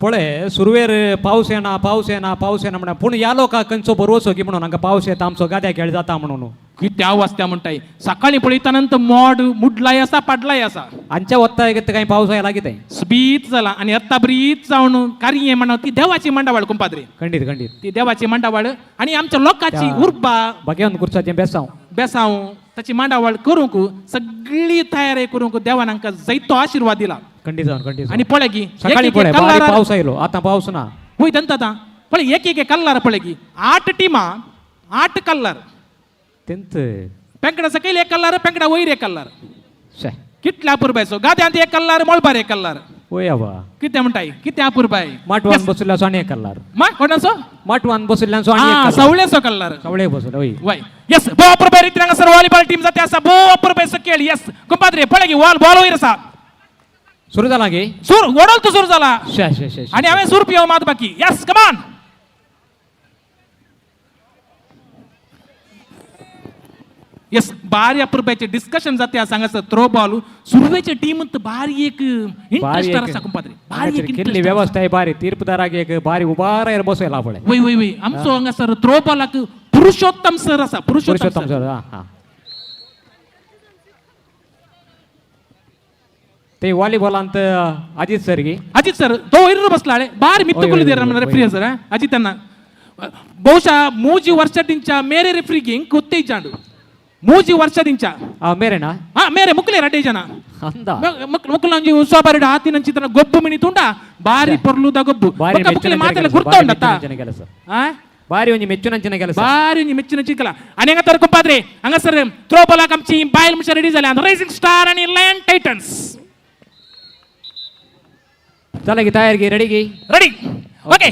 पळय सुरवेर पावस येना म्हणा पूण या लोकांक खंयचो भरवसो की म्हणून हांगा पावस येता आमचो गाद्या खेळ जाता म्हणून कित्या वाजत्या म्हणटाय सकाळी पळयता नंतर मोड मुडलाय आसा पाडलाय आसा हांच्या वत्ता काही पावस यायला कितें स्पीत जाला आणि आता ब्रीत जावन कार्य म्हणा ती देवाची मंडावळ कुंपाद्री खंडीत खंडीत ती देवाची मांडावळ आणि आमच्या लोकांची उर्बा भगवान कुर्साचें बेसांव बेसांव ताची मांडावळ करूंक सगळी तयारी करूंक देवान हांकां जैतो आशीर्वाद दिला खंडीत जावन आणि पळय की सकाळी एक पळय बारीक कल्लार पावस आयलो आतां पावस ना होय दंता पळय एक कल्लार पळय की 8 टिमा 8 कल्लार तेंत पेंकडा सकयल एक कल्लार पेंकडा वयर एक कल्लार शे कितल्या अपुरबायचो गाद्यांत एक कल्लार मोळबार एक कल्लार वय आबा कितें म्हणटाय कितें अपुरबाय माटवान बसयल्याचो आनी एक कल्लार कोणाचो माटवान बसयल्याचो आनी एक कल्लार सवळेचो कल्लार सवळे बसयलो वय वय यस बो अपुरबाय रितीन हांगासर व्हॉलीबॉल टीम जाते आसा बो अपुरबाय सकयल यस कुंपाद्रे पळय की बॉल वयर आसा सुरू जाला गे सूर ओडल तो सूर जाला शे शे शे आणि हांवें सूर पियो मात बाकी यस कमान यस बारी अपुरबायचे डिस्कशन जाते सांगासर थ्रो बॉल सुरवेचे टीम बारी एक इंटरेस्ट आसा कुंपाद्रे बारी एक कितली interest व्यवस्था आहे बारी तीर्पदाराक एक बारी उबार बसयला पळय वय वय वय आमचो हांगासर थ्रो बॉलाक पुरुषोत्तम सर आसा पुरुषोत्तम पुरुषोत्तम सर सर हा हा ते व्हॉलीबॉलांत अजित सर गी अजित सर तो वयर बसला बारी मित्त वय, कुलिदेर वय, रेफ्री सर अजित त्यांना बहुशा ಮೂಜಿ ವರ್ಷದಿಂಚ ಮೇರೆ ರೆಫ್ರಿಗೆ ಗೊತ್ತೇ ಜಾಂಡು ಮೂಜಿ ವರ್ಷದಿಂಚ ಮೇರೆನಾ ಹಾ ಮೇರೆ ಮುಕ್ಲೆ ರಡ್ಡೆ ಜನ ಅಂದ ಮುಕ್ಲಂಜಿ ಉಸಬಾರಿಡ ಹಾತಿನ ಚಿತ್ರ ಗೊಬ್ಬು ಮಿನಿ ತುಂಡ ಬಾರಿ ಪರ್ಲುದ ಗೊಬ್ಬು ಬಾರಿ ಮುಕ್ಲೆ ಮಾತೆಲ್ಲ ಗುರ್ತೊಂಡತ ಕೆಲಸ ಹಾ ಬಾರಿ ಒಂಜಿ ಮೆಚ್ಚುನಂಚಿನ ಕೆಲಸ ಬಾರಿ ಒಂಜಿ ಮೆಚ್ಚಿನ ಚಿಕ್ಕಲ आणि ಹಂಗ ತರ್ಕೊಂಪಾದ್ರಿ ಹಂಗ ಸರ್ ಥ್ರೋ ಬಾಲ್ ಕಮ್ಚಿ ಬಾಯಿಲ್ ಮುಷ ರೆಡಿ झाले आणि ರೈಸಿಂಗ್ ಸ್ಟಾರ್ आणि ಲಯನ್ ಟೈಟನ್ಸ್ चला की तयार गी रेडी गी रेडी ओके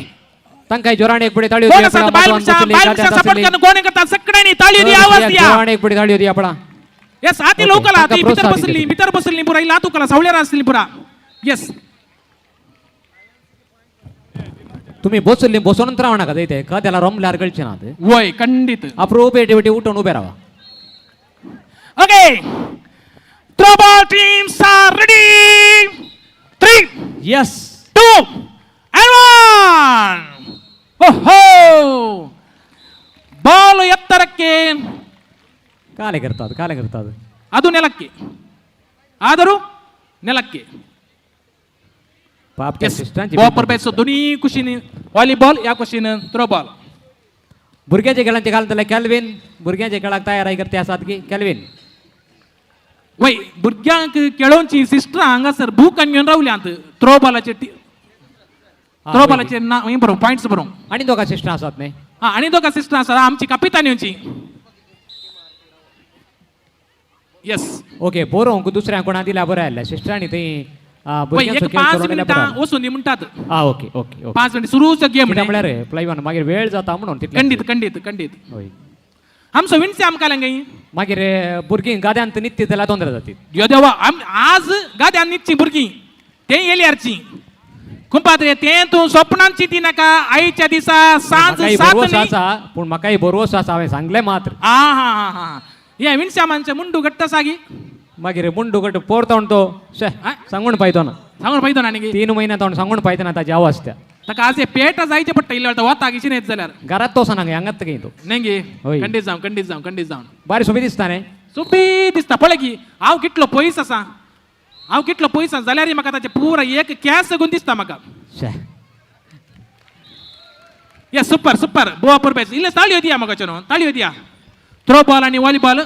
तंकाय जोराने एक पुढे ताळी कोण होती असा आपला बाहेर मतवान बसली, बाहेर गाद्यात सपोर्ट बसली. करणं कोणी करता सगळ्यांनी ताळी द्या आवाज द्या जोराने एक पुढे ताळी होती आपला यस आती Okay, लोकल ताका आती प्रोत्साहन भीतर बसली पुरा इला तुकला सावळ्यार असली पुरा यस तुम्ही बसली बसून तर राहणार का इथे का त्याला रमल्यार गळचे ना ते वय खंडित आपण उभे ठेवटे उठून उभे राहा okay throw ball teams are ready 3 yes 2 and 1 ಓಹೋ ಬಾಲ್ ಎತ್ತರಕ್ಕೆ काले करतात ಅದು ನೆಲಕ್ಕೆ ಆದರೂ ನೆಲಕ್ಕೆ पाप त्या सिस्टरांची बॉपर बेसो दोन्ही कुशीने व्हॉलीबॉल या कुशीने थ्रो बॉल भुरग्याच्या खेळांचे घालतले कॅल्विन भुरग्याच्या खेळाक तयारी करते आसात की कॅल्विन वय भुरग्यांक खेळोवची सिस्टर हांगासर बूक आनी घेवन रावल्यांत थ्रो बॉलाचे थ्रो बॉलाचे नाव हे बरोवंक पॉयंट्स बरोवंक आणि दोघा सिस्टर आसात न्ही हा आणि दोघा सिस्टर आसा आमची कापितान्योची यस ओके बरोवंक दुसऱ्या कोणा दिल्या बरं आयल्या सिस्टरांनी ते वय एक 5 मिनिटां वचून दी म्हणटात हा ओके ओके ओके 5 मिनिट सुरूच गेम म्हळ्यार प्लायवन मागीर वेळ जाता म्हणून तितले खंडित खंडित खंडित होय आमचो विणचे आमकां लांगाई मागीर भुरगीं गाद्यांत नित्य जाल्यार तोंदर जाती यो देवा आज गाद्यान न्हिदची भुरगीं ते येल्यारची कुंपाद्रे ते तूं स्वप्नांची ती नाका आईच्या दिसा सांज म्हाकाय 7 बरोवस आसा पूण म्हाकाय बरोवस आसा हांवें सांगलें मात्र हा हा हा हा हे विणश्यामांचे मुंडू घट्ट सागी मागीर मुंडू गट पोरता तो शे आ? सांगून पायतो ना सांगून पाहिजे ना नी 3 महिन्यात सांगून पायतो ना ताची आवाज त्या ताका आज हे पेट जायचे पडटा इल्लो वता किशी येत जाल्यार घरात तो सांगा हांगात घेय तो नेंगे होय. खंडीत जावन बारी सोबी दिसता न्ही सुबी दिसता पळय की हांव कितलो पयस आसा जाल्यार म्हाका ताचे पुरा एक कॅस सागून दिसता म्हाका शे या सुपर बोवा परबेस इल्ले ताळयो दिया म्हाका न्हू ताळयो दिया थ्रो बॉल आनी वॉलीबॉल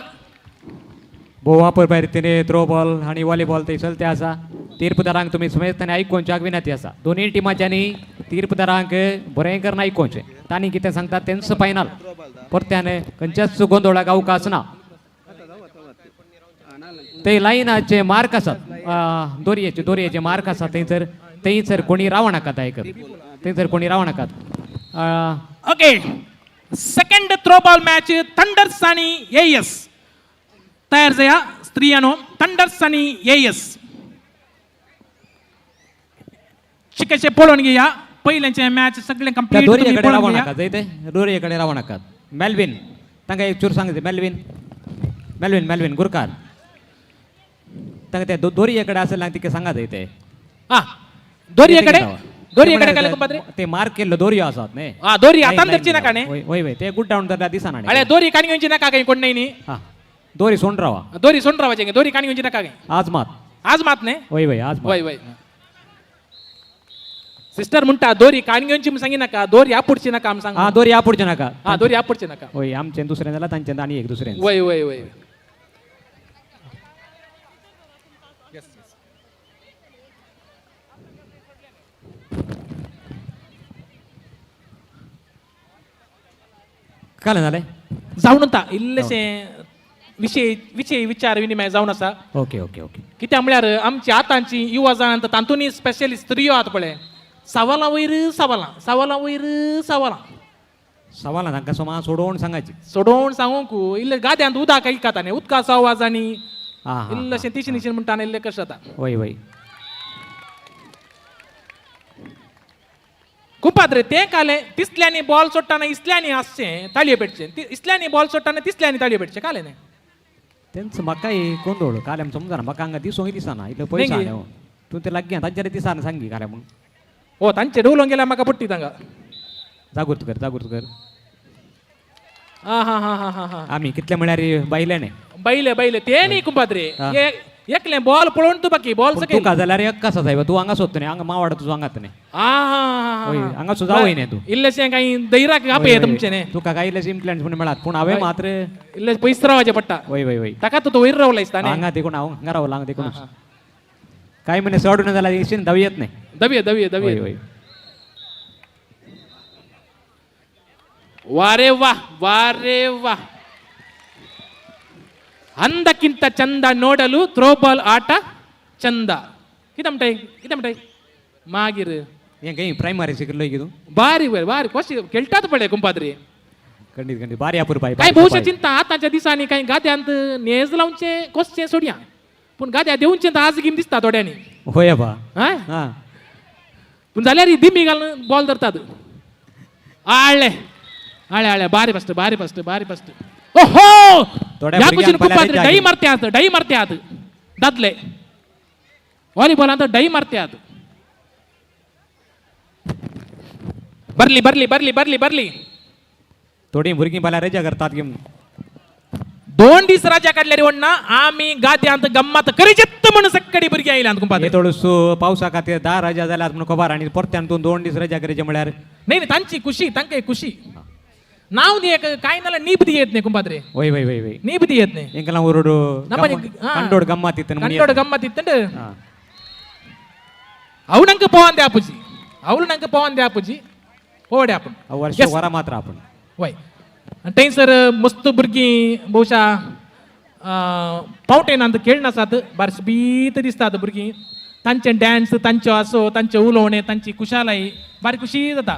भोव वापर भायर रितीने थ्रो बॉल आनी वॉलीबॉल थंय चलते आसा तीर्पदारांक तुमी सुमेस्तांनी आयकोवच्याक विनंती आसा दोनूय टिमाच्यांनी तीर्पदारांक बरें करून आयकोवचें तांणी कितें सांगतात तेंच फायनल परत्यान खंयच्याच गोंधळाक अवकाश ना ते लायनाचे मार्क आसात दोरयेचे मार्क आसा थंयसर कोणी रावं नाकात थंयसर कोणी रावं नाकात okay second throw ball match Thunders आणि एएस तयार जाया स्त्रियानो थंडर्स आणि एएस चिकेचे पळोवन घेया पहिल्याचे मॅच सगळे त्या कंप्लीट दोरयेकडे रावं नाकात जय ते दोरयेकडे रावं नाकात मेल्विन तांकां एक चूर सांगते मेल्विन गुरकार तांकां ते दोरयेकडे असेल ना तिका सांगा जय ते हा दोरयेकडे काय कुंपाद्रे ते मार्क केल्लो दोरयो आसात न्ही हा दोरी हातान धरची नाका न्ही वय ते गुड डाऊन जाल्यार दिसना अरे दोरी काणी घेवची नाका काही कोण नाही न्ही हा दोरी सोंड रावा दोरी सोंड रावायचे दोरी काणी घेवची नाका काही आज मात आज मात न्ही वय आज मात. वय सिस्टर म्हणटा दोरी काणी घेवची म्हण सांगी नाका दोरी आपुडची नाका आम सांग हा दोरी आपुडचे नाका हा दोरी आपुडची नाका वय आमचे दुसरें जाल्यार तांचे आनी एक दुसरें वय काल जालें जावन आता इल्लेशे विषय विचार विनिमय जावन आसा ओके कित्याक म्हळ्यार आमची आतांची युवा जाण तातूंनी स्पेशली स्त्रियो आहात पळय सवालां वयर सवालां तांकां सोमा सोडोवन सांगायची सोडोवन सांगूंक इल्ले गाद्यांत उदक ऐकता न्ही उदकाचो आवाज आनी हा इल्लेशें तिशीन म्हणटा इल्लें कशें जाता वय कुपाद्रे ते काले तिसल्यांनी बॉल सोडटाना इसल्यांनी आसचें ताळयो पेटचें इसल्यांनी बॉल सोडटाना तिसल्यांनी ताळयो पेटचें काले न्ही तेंच म्हाकाय गोंधळ काल आमी समजना म्हाका हांगा दिसूंक दिसना इतलो पयसा नाही. न्ही तूं ते लागीं तांच्यानी दिसाना सांगी काले म्हूण हो तांचे डोलोवन गेल्यार म्हाका पडटी तांकां जागृत कर हा आमी कितले म्हळ्यार बायले न्ही बैले ते न्ही कुंपाद्रे हा. एकले बॉल पळोवन तू बाकी बॉल सकयल तुका जाल्यार एक कसा साहेब तूं हांगा सोदतो न्ही हांगा मावाडा तुजो हांगात न्ही होय, हांगा सुद्धा वय न्ही तूं इल्लेशें काही दैराक आपय तुमचें न्ही तुका काय इल्लेशे इम्प्लंट्स म्हणून मेळात पूण हांवें मात्र इल्लें पयस रावचें पडटा वय ताका तो वयर रावला दिसता न्ही हांगा देखून हांव हांगा रावला हांगा देखून कांय म्हणे चड ना जाल्यार इशीन धांवी येत न्ही दबये वय ವಾರೆ ವಾ ಅಂದಕ್ಕಿಂತ ಚಂದ ನೋಡಲು ಥ್ರೋಬಾಲ್ ಆಟ ಚಂದ कितें मागीर हें खंय प्रायमरी शिकलो कितें बारी कशी खेळटात पळय कुंपाद्री खंडीत बारी अपुरबाय काय भोवशे चिंता आतांच्या दिसांनी काही गाद्यांत नेज लावचे कसचे सोडया पूण गाद्या देऊनचे आज गीम दिसता थोड्यांनी होय बा हा पूण जाल्यार ही दिमी घालून बॉल धरतात आळे बारी फस्ट ओहो या कुशीन कुंपाद्री डाई मारत्यात दादले व्हॉलीबॉलांत डाई मारत्यात बरली थोडी भुरगीं बाला रजा करतात की 2 दीस राजा काडल्यार वडना आमी गाद्यांत गम्मत करीचेत म्हणून सकाळी भुरगीं आयल्यात कुंपाद्री हे थोडस पावसा खातीर 10 रजा जाल्यात म्हणून खबर आनी परत्यान तूं 2 दीस रजा करीचे म्हळ्यार नाही तांची खुशी तांकां खुशी नाव दी काय नाल्यार नीब दी येत नाही कुंपाद्रे वय नीब दी येत नाही इंकला उरुडू ಕಂಡೋಡ್ ಗಮ್ಮತ್ ಇತ್ತಂಡು ಅವು ನಂಗೆ ಪವನ್ ದ್ಯಾ ಅಪ್ಪುಜಿ ಹೋಡೆ आपण वर्ष वरा मात्र आपण वय थंयसर मस्त भुरगीं बहुशा फावटेन ಅಂತ खेळण आसात बारस बीत दिसतात भुरगीं तांचे डॅन्स तांचे आसो तांचे उलोवणे तांची कुशालाय बारी खुशी जाता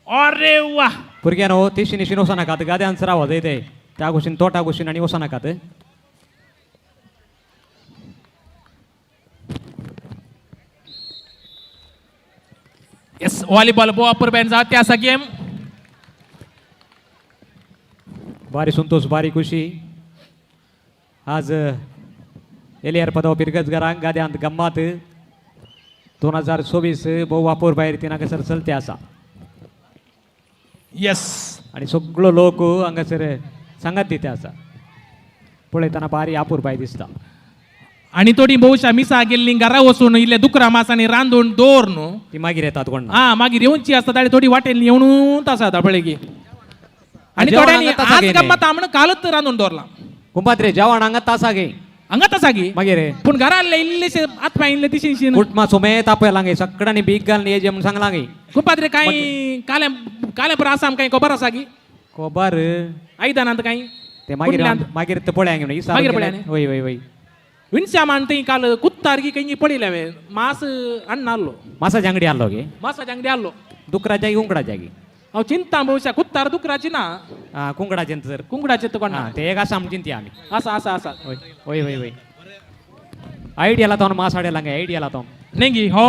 अरे वा भुरग्यान तिशीन इशीन वचना नाकात गाद्यांच रावत ते त्या गोष्टीन तोटा गोष्टीन आनी वचना नाकात यस व्हॉलीबॉल बो अपर बॅन जाता असा गेम बारी संतोष बारी खुशी आज एलियर पदाव पिरगज गरांग गाद्यांत गम्मात 2024 बहु वापर भायर तीन हांगासर चलते आसा येस आणि सगळो लोक हांगासर सांगत दिते आसा पळयतना बारी आपुरबाय दिसता आणि थोडी भोवशा मिसा गेल्ली घरा वचून इल्ले दुकरा मासांनी रांदून दवर न्हू ती मागीर येतात कोण हा मागीर येवची आसता ताळे थोडी वाटेल येवनूच आसा पळय की आणि जेवण थोड्यांनी हांगा तासा आज घेयले. गम्मत आमण कालच रांदून दवरला कुंपात्रे जेवण हांगा तासा घे हांगा आसा गी मागीर पूण घरा इल्लेशे आत पायले दिशीन कुटमा सोमेत आपयला गे सगळ्यांनी बीक घालून ये जे म्हणून सांगला गे कुपात्रे कांय काले पर आसा आमकां खबर आसा की खबर आयदनांत कांय ते मागीर कुठल्यान? मागीर ते पळया घेवन मागीर पळया न्ही? वय वय वय विणश्या मान थंय काल कुत्तार की खंय पळयले हांवें मास हाडून हाडलो मासाची अंगडी हाडलो गे मासाची अंगडी हाडलो दुकराच्या कुंकडाच्या गे हांव चिंता भोवशा कुत्तार दुकराची ना हा कुंकडाचे तर कुंकडाचे तो कोण हा ते एक आसा आमी चिंती आमी आसा आसा आसा वय वय वय वय आयडिया लाता मास हाडेला गे आयडिया लाता नेंगी हो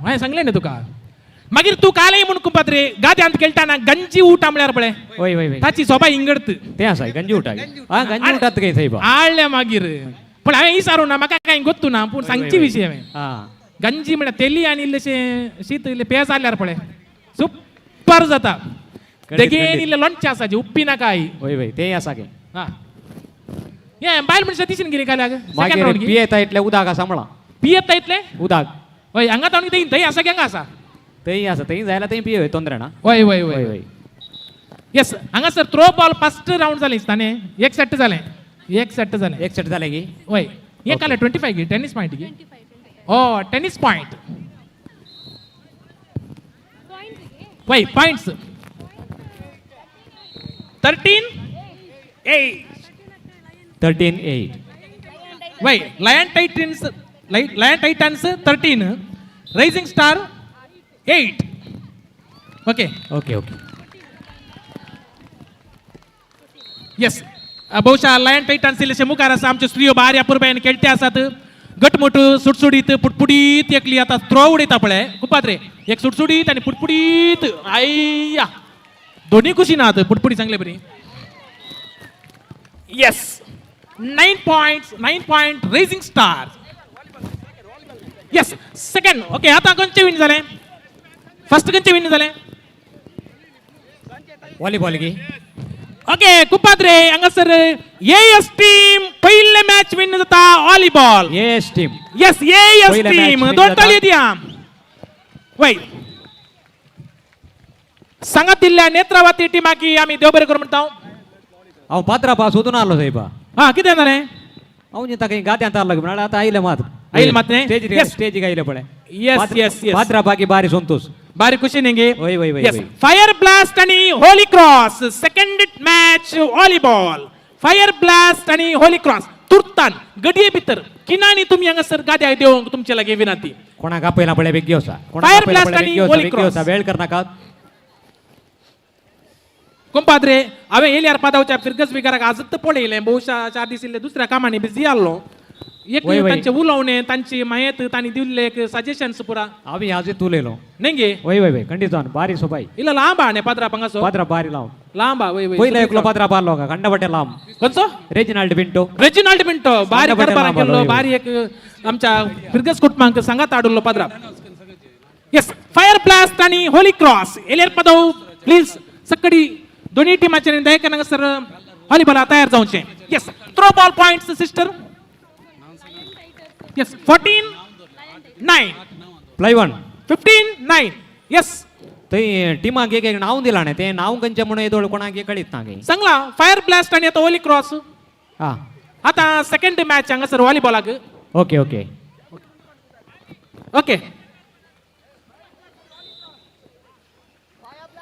हांवें सांगलें न्ही तुका मागीर तूं कालय म्हूण कुपात्रे गाद्यांत खेळटाना गंजी उठ म्हळ्यार पळय वय वय वय ताची सोबा इंगडत ते आसा गंजी उठा गे हा गंजी उठात गे थंय बा आळ्ळें मागीर पूण हांवें विचारूं ना म्हाका कांय गोत्तू ना पूण सांगची विशय हांवें हा गंजी म्हळ्यार तेली आनी इल्लेशें शीत इल्लें पेज जाल्यार पळय सुपर जाता देगेन इल्लें लोणचें आसा जी उपी नाका आई वय वय ते आसा गे हा ये बायल मनशां दिशीन गेली काल्याक मागीर पियेता इतले उदक आसा म्हणला पियेता इतलें उदक हय हांगा तावन थंय आसा की हांगा आसा थंय आसा थंय जायला थंय पिये तोंदरे ना वय वय वय वय वय येस हांगासर थ्रो बॉल फर्स्ट राउंड जालें दिसता न्ही एक सेट जालें एक सेट जाले गे वय हे काले 25 गे टेनिस पॉइंट गे हो टेनिस पॉइंट वय पॉइंट्स 13-8 13-8 वय lion titans 13 rising star 8 okay okay okay yes बहुशा लायन टाइटन्स इल्लेशे मुखार आसा आमच्यो स्त्रियो भार ह्या पुरबायन खेळटे आसात घटमूट सुटसुडीत पुटपुडीत एकली आतां थ्रो उडयता पळय कुपात्रे एक सुटसुडीत आनी पुटपुडीत आय्या दोन्ही खुशी ना आतां पुटपुडी सांगले बरी yes 9 point raising star yes second okay आता खंयचे विन जालें फर्स्ट खंयचे विन जालें व्हॉलीबॉल गे ओके कुपात्रे हांगासर एएस टीम पयले मॅच विन जाता volleyball yes team yes as पयले match टीम win दोन जाता. ताळयो दिया वय सांगात दिल्ल्या नेत्रावती टिमाकी आमी देव बरें करूं म्हणटा हांव पात्रा पास सोदून आलो थंय बा हा कितें जालें हांव चिंता खंय गाद्यांत आसलो म्हणाल आतां आयले मात आयले मात न्ही? स्टेजीर Yes. स्टेजीक आयले पळय येस येस येस पात्रा बाकी बारी संतोष बारी खुशी नेंगे वय वय वय येस वय फायर ब्लास्ट आणि Holy cross second match volleyball fire blast आणि होली क्रॉस तुर्तान गडये भितर किनानी तुम्ही हांगासर गाद्या देवंक तुमचे लागे विनंती कोणाक आपयला पळय बेगी वसा Fire blast आणि Holy Cross. वेळ करनाकात कुंपाद्रे हांवें येयल्यार पादावच्या फिरगस विकाराक आजत पळयलें भोवशा 4 दीस इल्ले दुसऱ्या कामांनी बिझी आसलो एक वय, वय. तांचे उलोवणे तांची मायेत तांणी दिल्ले एक सजेशन्स पुरा आमी आज तुलेलो नेंगे वय वय वय खंडीत जावन बारी सोबाय इल्लो लांब हा न्ही पाद्रा पंगासो पात्रा बारी लावन लांब हा वय वय पयला एकलो पात्रा पारलो का खंडावटे लांब खंयचो रेजिनाल्ड पिंटो रेजिनाल्ड मिंटो बारी सांगा करपाक बटेला केल्लो वय, वय. बारी एक आमच्या फिरगस कुटुंबांक सांगात हाडुल्लो पाद्रा येस फायर ब्लास्ट आणि होली क्रॉस एलेर पदव प्लीज सकडी दोन्ही टिमाचे दयेकन सर व्हॉलीबॉल तयार जावचे yes throw ball points sister yes 14-9 प्लाय वन 15-9 येस थंय टिमाक एक एक नांव दिलां न्ही तें नांव खंयचें म्हणून येदोळ कोणाक एक कळीत ना गे सांगला फायर ब्लास्ट आणि आता होली क्रॉस हा आता सेकंड मॅच हांगासर व्हॉलीबॉलाक ओके ओके ओके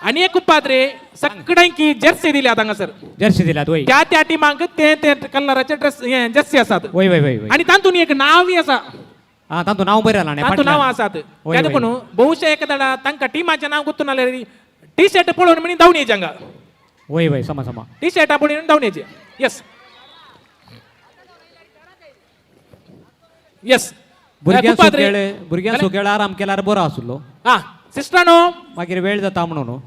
आणि एक उपाद्रे सगळ्यांकी जर्सी दिल्यात हांगासर जर्सी दिल्यात वय त्या त्या टिमांक ते ते कलराचे ड्रेस जर्सी आसात वय वय वय वय आणि तातून एक नाव आसा हा तातूं नांव बरें आला तातून नाव आसात वय, त्या वय. देखून बहुशे एकदा तांकां टिमाचें नाव गुर्तून आले टी शर्ट पळोवन म्हणी धांवन येयचे हांगा वय वय समा समा टी शर्टा पळोवन धांवन येयचे येस येस भुरग्यांचो खेळ आराम केल्यार बरो आसलो हा सिस्टरानो मागीर वेळ जाता म्हणून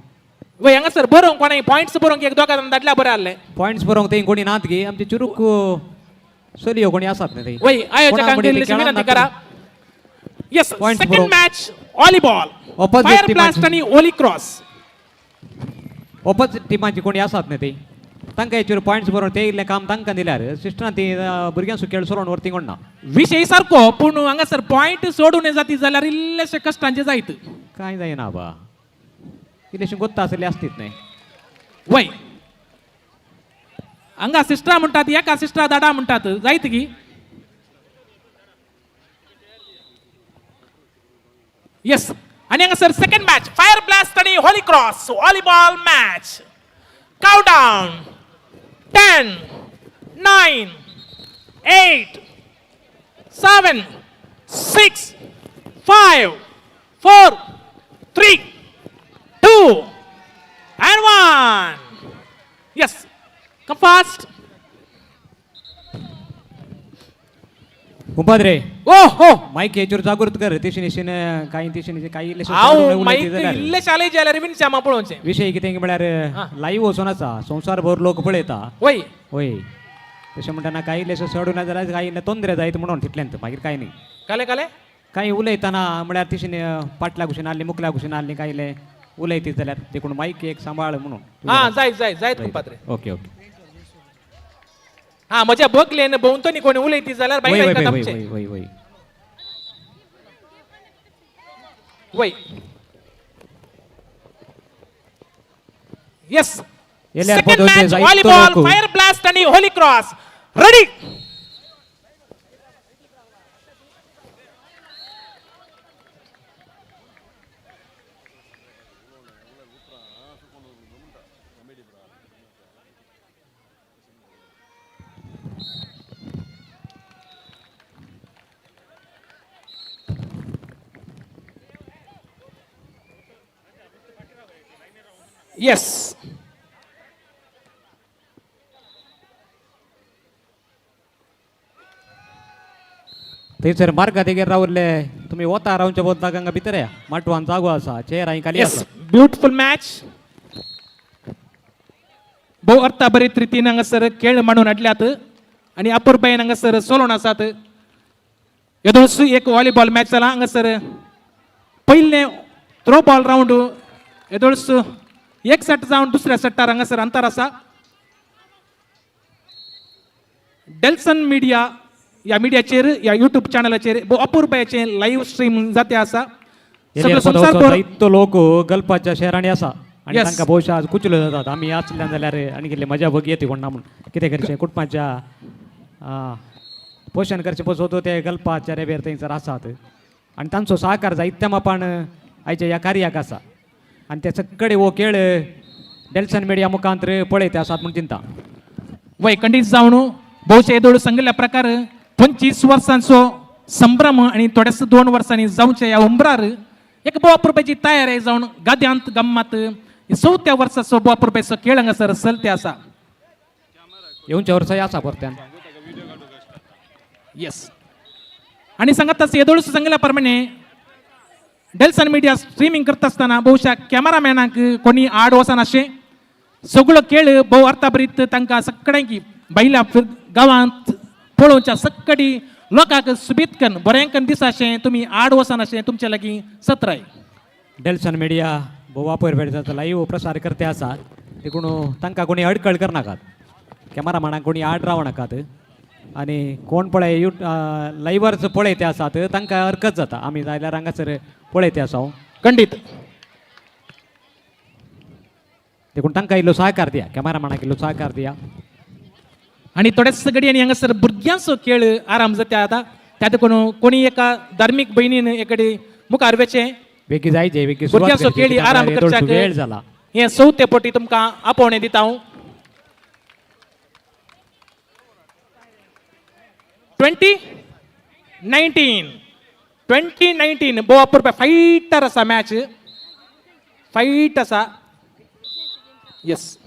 वय हांगासर बरोवंक कोणाय पॉयंट्स बरोवंक एक दोगां धाडल्या बरें आसलें. पॉयंट्स बरोवंक थंय कोणी नात गे आमचे चुरूक चलयो कोणी आसात न्ही थंय. वय आयोजकांक कोणाक इल्लीशी खेळांत विनंती नात करा. येस Points सेकंड बरोवंक. Match volleyball Opposite fire team blast ची- आणि होली क्रॉस. ऑपोजीट टिमांची कोणी आसात न्ही थंय तांकां हेचेर पॉयंट्स बरोवन ते इल्लें काम तांकां दिल्यार सिस्टरान ती भुरग्यांचो खेळ सोडून व्हरती कोण ना. विशय सारको पूण हांगासर पॉयंट सोडून जाती जाल्यार इल्लेशे कश्टांचे जायत. कांय जायना बा इल्लेशी गोत्ता आसली आसतीत न्ही. वय हांगा सिस्टरा म्हणटात एका सिस्टरा धाडा म्हणटात जायत की. येस आणि हांगासर सेकंड मॅच फायर ब्लास्ट आणि Holy cross volleyball match. Countdown 10 9 8 7 6 5 4 3 2 and 1. Yes, come fast. कुंपाद्रे Oh, oh. माईक हेचेर जागृत कर तेशी काही इल्लेशे हांव सोडून उलयती माईक जाल्यार. इल्ले शाले जाल्यार बीन श्यामा पळोवचें. विशय कितें म्हळ्यार लाईव्ह वचून आसा संवसारभर लोक पळयता. वय होय तशें म्हणटाना काही इल्लेशे चड ना जाल्यार काही इल्ले तोंदरे जायत म्हणून तितल्यांत मागीर कांय न्ही. काले काले काही उलयतना म्हळ्यार तशीं पाटल्या कुशीन आसली मुखल्या कुशीन आसली काही इल्ले उलयती जाल्यार देखून माईक एक सांबाळ म्हणून. हा जायत कुंपात्रे. ओके ओके हा म्हज्या बगलेन भोंवतो न्ही कोणी उलयती जाल्यार वय भायर वय आयकता वय आमचें. वय वय वय वय येस येल्यार सेकंड पदोवचे मॅच जायतो व्हॉलीबॉल लोक. फायर ब्लास्ट आणि होली क्रॉस रेडी. येस थंयसर मार्गा तेगेर रावल्ले तुमी वता रावचे बोलता गंगा भितर या माटवान जागो आसा चेर हांगा खाली येस आसा. Beautiful match. भोव अर्था बरे रितीन हांगासर खेळ मांडून हाडल्यात आणि अपुरबायेन हांगासर सोलोवन आसात. येदोळस एक व्हॉलीबॉल मॅच जाला हांगासर पयले थ्रो बॉल रावंड येदोळस एक सेट जावन दुसऱ्या सेटार हांगासर अंतर आसा. डेल्सन मिडिया या मिडियाचेर या युट्यूब चॅनलाचेर अपुरबायेचें लाईव्ह स्ट्रीम जाते आसा. सगळो संवसारभर जायतो लोक गल्पाच्या शहरांनी आसा आणि Yes. तांकां भोवशा कुचल्यो जातात. आमी आसल्यान जाल्यार आनी कितले मजा भोगी येती कोण ना म्हणून कितें करचें कुटुंबाच्या पोशण करचें पसोत ते गल्पाच्या रेबेर थंयसर आसात आणि तांचो सहकार जायत्या मापान आयच्या ह्या कार्याक आसा आणि ते सगळे हो खेळ डेल्सन मिडिया मुखांतर पळयते आसात म्हूण चिंता. वय खंडीत जावन भोवशे येदोळ सांगिल्ल्या प्रकार 25 वर्सांचो संभ्रम आणि थोड्याच 2 वर्सांनी जावचे ह्या उंबरार एक बोवापुरबायची तयारी जावन गाद्यांत गम्मात 4थ्या वर्साचो बोवापुरबायचो खेळ हांगासर चलते आसा. येवच्या वर्सा आसा परत्यान. येस आणि सांगत तसं येदोळ सांगिल्ल्या प्रमाणे डेल्सन मिडिया स्ट्रीमिंग करता आसतना भोवशा कॅमेरामॅनाक कोणी आड वचनाशें सगळो खेळ भोव अर्थाबरीत तांकां सगळ्यांक भायल्या गांवांत पळोवच्या सगळी लोकांक सुबीत कन बरेंकन दिसाशें तुमी आड वचनाशें तुमचे लागीं सत्राय. डेल्सन मिडिया वापर भेटतात लाईव्ह प्रसार करते आसात देखून तांकां कोणी अडकळ करनाकात. कॅमेरामॅनाक कोणी आड राव नाकात आणि कोण पळय लाईव्हरच पळयते आसात तांकां हरकत जाता. आमी जाल्यार हांगासर पळयते आसा खंडीत देखून तांकां इल्लो सहकार दिया कॅमेरामॅनाक इल्लो सहकार दिया. आणि थोड्याच घडयांनी हांगासर भुरग्यांचो खेळ आराम जाता आतां त्या देखून कोणी एका धार्मीक भयणीन एकडे मुखार वेचें बेगी जायचे बेगी भुरग्यांचो खेळ आराम करच्याक वेळ जाला. हे 4थे पोटी तुमकां आपोवणें दिता हांव. 2019 बोवापूर फायटर आसा मॅच फायट आसा. Yes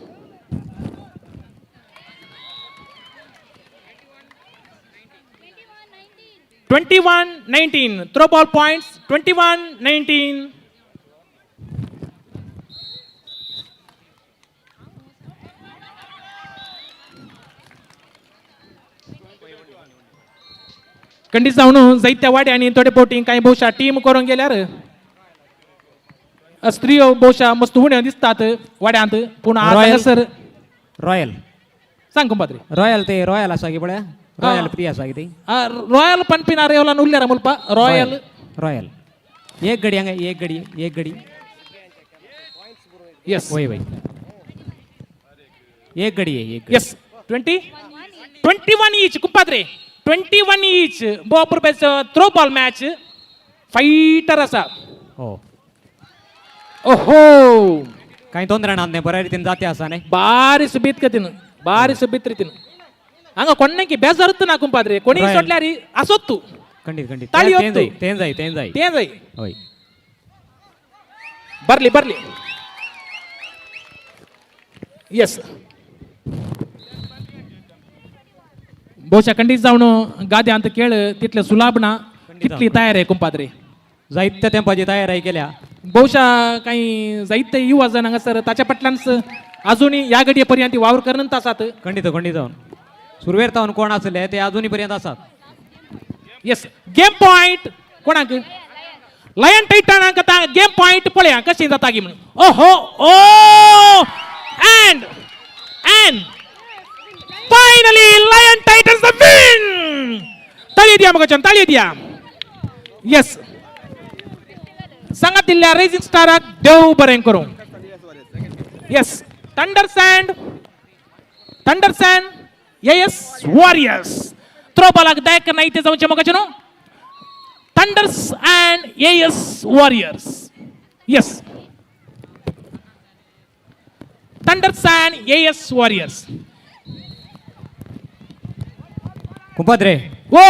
21-19 throw ball points 21-19. कंडीस जावन जायत्या वाड्यांनी थोडे पोटी काही भोवशा टीम करून गेल्यार स्त्रियो भोवशा मस्त उण्यो दिसतात वाड्यांत पूण आज रॉयल. हांगासर रॉयल सांग कुंपाद्री रॉयल ते रॉयल आसा गे पळय रॉयल फ्री आसा कितें रॉयल पनपिना रेवलान उरल्यार मुलपा रॉयल रॉयल एक गडी हांगा एक गडी येस वय वय एक गडी येस 21 each कुंपाद्रे 21 each बोपर बेच थ्रो बॉल मॅच फायटर आसा हो ओहो काही ತೊಂದರೆ नाही बऱ्या रितीन जाते आसा न्ही बारी सुबीत गतीन बारी सुबीत रितीन हांगा कोणाकी बेजारत ना कुंपाद्रे कोणी Right. सोडल्यार आसोत तू खंडीत खंडीत ताळी तें होत जाय तू. तें जाय तें जाय तें जाय हय बरली येस ಬಹುಶಃ ಖಂಡಿತ जावन गाद्या ಅಂತ ಕೇಳ तितले सुलाभ ना कितली तयार आहे कुंपाद्रे जायत्या तेंपाची तयारी केल्या बहुशा काही जायते युवा जण हांगासर ताच्या फाटल्यानच अजूनही या घडये पर्यंत वावर करत आसात खंडीत जावन सुरवेर तावन कोण आसले ते अजूनही पर्यंत आसात येस गेम पॉइंट कोणाक लायन टायटनाक आता गेम पॉइंट पळया कशी जाता गी म्हणून ओहो oh and finally lion titans the win ताळी द्या मग ताळी द्या येस सांगा दिल्ल्या रेजिंग स्टाराक देव बरें करूं yes thunder and yes warriors throw बॉलाक दायक नाही ते जाऊचे मग no thunders and yes warriors yes thunders and yes warriors कुंपाद्रे ओ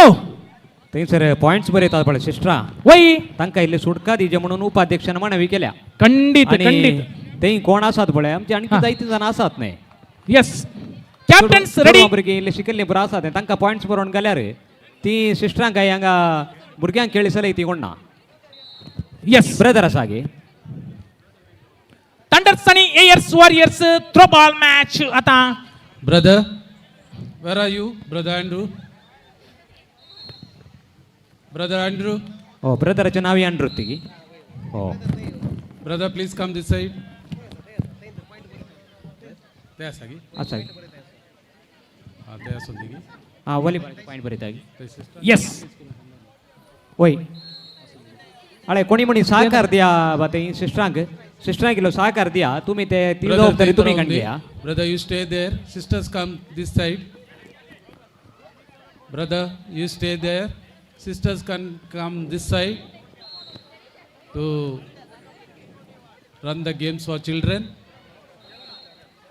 थंयसर पॉइंट्स बरयतात पळय सिस्टरा वय तांकां इल्ले सुटका दिजे म्हणून उपाध्यक्षान मानवी केल्या खंडित आणि खंडित थंय कोण आसात पळय आमचे आणखी जायती जाण आसात न्ही येस कॅप्टन्स रेडी भुरगीं इल्ले शिकल्ली बरो आसात तांकां पॉइंट्स बरोवन गेल्यार ती सिस्टरांक काय हांगा भुरग्यांक खेळी चलय ती कोण ना येस ब्रदर आसा गे थंडर्स आणि yes warriors throw ball match आता Brother, where are you? Brother Andrew? Brother Andrew? हो ब्रदराचें नांव अँड्रू तिगी हो Brother, please come this side. ते आसा गी आसा हां ते आसून दी गी हां वॉलीबॉल पॉइंट बरयता गी ते sister. येस वय अळे कोणी म्हणी सहकार दिया बा ते सिस्टरांक इल्लो सहकार दिया तुमी ते ती Brother, जबाबदारी take तुमी around घेतली me. हा Brother, you stay there. Sisters, come this side. Brother, you stay there. Sisters can come this side to run the games for children.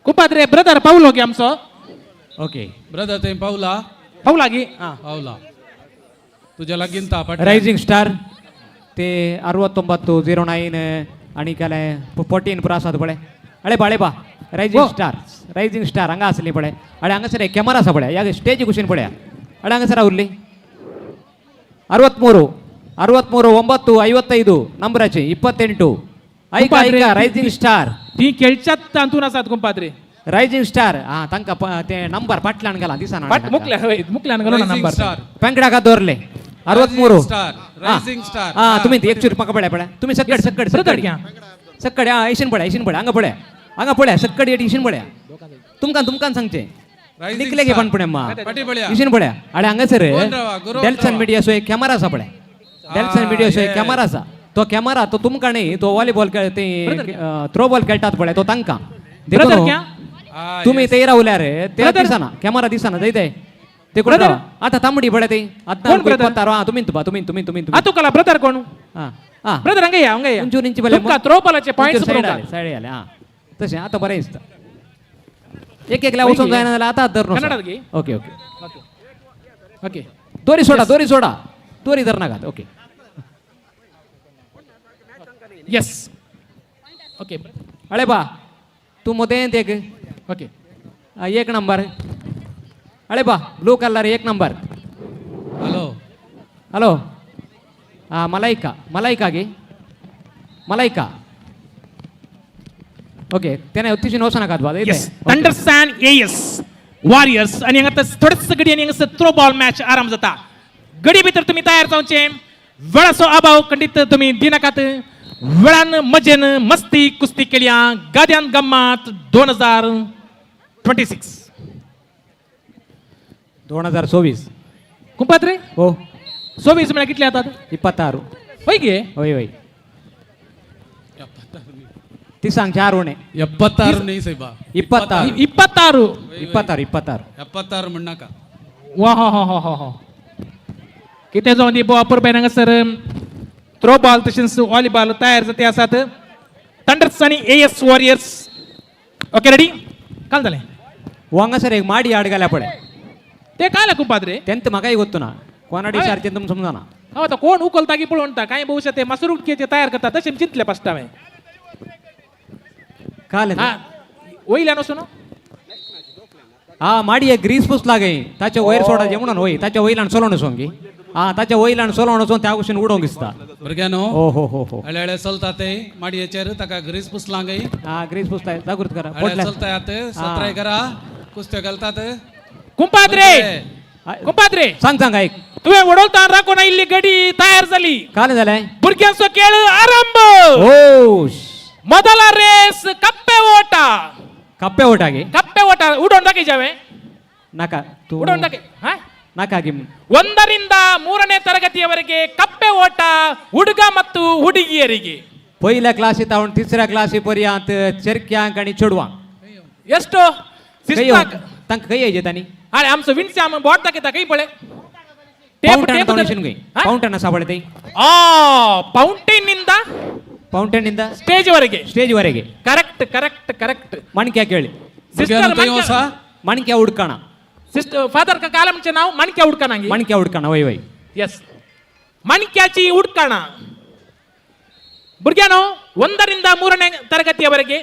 कुपाद्रे ब्रदर पावलो गे आमचो ओके Brother, ते पावला पावला गे हां पावला तुझ्या लागीन तापट ರೈಸಿಂಗ್ ಸ್ಟಾರ್ ते 6909 आणि केले 14 पुरो आसात पळय अळे बाळे बा ರೈಸಿಂಗ್ ಸ್ಟಾರ್ हांगा आसली पळय अळे हांगासर एक कॅमेरा आसा पळय ह्या स्टेज कुशीन पळया अळे हांगासर उरली 63 9 55 नंबराची 28 ऐका ऐका ರೈಸಿಂಗ್ स्टार ती खेळच्यात तांतून आसात कुंपाद्रे ರೈಸಿಂಗ್ स्टार हा तांकां ते नंबर फाटल्यान गेला दिसना बट मुकल्यान गेलो ना नंबर स्टार पेंकडाका दवरले 63 स्टार रायझिंग स्टार हा तुम्ही एक चूर म्हाका पळय पळय तुम्ही सक्कड सक्कड ब्रदर सक्कड घ्या सक्कड हा इशीन पळय हांगा पळय सक्कड येटी इशीन पळय तुमकां सांगचे Rising निकले गे star. पण पुणे मा पाटी पळया. इशीन पळय अरे हांगासर गोवन रावा, गोवन डेल्सन रावा. मीडिया सो एक कॅमेरा आसा पळय डेल्सन मीडिया सो एक yes. कॅमेरा आसा तो कॅमेरा तो तुमकां न्ही तो वॉलीबॉल ते थ्रो बॉल खेळटात पळय तो तांकां देखून ब्रदर घ्या Ah, तुम्ही yes. ते रावल्यार ते Brother. दिसना कॅमेरा दिसना जायते ते कोण Brother. रावा? आता तांबडी पळय ते कोण brother? आता तुम्ही आ तुकाला ब्रदर कोण हा हा ब्रदर हंगे या उंचून इंची बले तुमका थ्रो बॉलाचे पॉइंट्स साइड आले हा तसे आता बरें दिसता एक एकल्या वचून जायना जाल्यार आतां धर कन्नडात घे. ओके ओके ओके दोरी सोडा दोरी धर नाकात ओके यस ओके अळे बा तू मोदेंत एक ओके एक नंबर अळे बा ब्लू कलर एक नंबर हॅलो हॅलो हा मलायका गे मलायका ओके त्याने अतिशय नवसा नाकात बा यस अंडरस्टँड येस वॉरियर्स आणि हांगा थोडेच गडी आणि हांगा थ्रो बॉल मॅच आराम जाता गडी भितर तुम्ही तयार जावचे वेळाचो अभाव खंडित तुम्ही दिनाकात वेळान मजेन मस्ती कुस्ती केल्या गाद्यान गम्मात 2026 2024 कुंपात्रे हो 24 म्हळ्यार कितले जातात 26 होय गे होय होय ती सांग 4 उणे 76 नाही साहेबा 26 26 26 76 म्हण नाका वा हा हा हा हा हा कितें जावन दी अपूर्बायन हांगासर थ्रो बॉल तशेंच व्हॉलीबॉल तयार जाते आसात थंडर्स आनी एएस वॉरियर्स ओके रेडी काल जालें वांगा सर एक माडी आड घाल्या पडे ते काय कुंपात्रे तेंत म्हाकाय गोत्तू ना कोणाडी हय. सारकें तुमकां समजना हो आता कोण उकलता की पळोवनता काय भविष्यात ते मसूर उडकेचे तयार करता तशें चिंतले फस्ट हांवें काल हा वयल्यान वचून हा माडी एक ग्रीस पुस लागे ताच्या वयर सोडाचे म्हणून होय ताच्या वयल्यान चलोवन सोंगी हा ताच्या वयल्यान चलोवन वचून त्या कुशीन उडोवंक दिसता भुरग्यानो हो हो हो हो हळे हळे चलता ते माडयेचेर ताका ग्रीस पुसलांगय हा ग्रीस पुसताय जागृत करा हळे पोटल्या चलता ते सत्राय करा कुस्त्यो घालतात कुंपात्रे कुंपात्रे सांग सांग ऐक तुवें वडोलता राखून आयिल्ली गडी तयार जाली काल जालें भुरग्यांचो खेळ आरंभ हो ಮೊದಲ ರೇಸ್ ಕಪ್ಪೆ ಓಟ ಕಪ್ಪೆ ಓಟಾಗಿ ಕಪ್ಪೆ ಓಟ ಉಡೋನ್ ದಾಖಲೆ ನಾಕ ತೂ ಉಡೋನ್ ದಾಖಲೆ ನಾಕಾಗಿ 1ರಿಂದ 3ನೇ ತರಗತಿಯವರೆಗೆ ಕಪ್ಪೆ ಓಟ ಹುಡುಗ ಮತ್ತು ಹುಡುಗಿಯರಿಗೆ पहिल्या क्लासी तावून 3ऱ्या क्लासी पर्यंत चरक्यांक आणि चेडवांक ಎಷ್ಟು तांक खंय यायचे तांनी अरे आमचं विणचे आम बोट दाखयता काही पळे ಫೌಂಟೇನ್ ಸಾಬಳೆ ತೈ ಫೌಂಟೇನ್ ನಿಂದ ಫೌಂಟೇನ್ ಇಂದ ಸ್ಟೇಜ್ ವರೆಗೆ ಕರೆಕ್ಟ್ ಕರೆಕ್ಟ್ ಕರೆಕ್ಟ್ ಮಣಿಕ್ಯ ಕೇಳಿ ಮಣಿಕ್ಯ ಹುಡ್ಕಣ सिस्टर फादर का काल आमचे नाव मणक्या उडकाना मणक्या उडकण वय वय यस मणक्याची उडकाण भुरग्यानो 1ರಿಂದ 3ನೇ ತರಗತಿಯವರೆಗೆ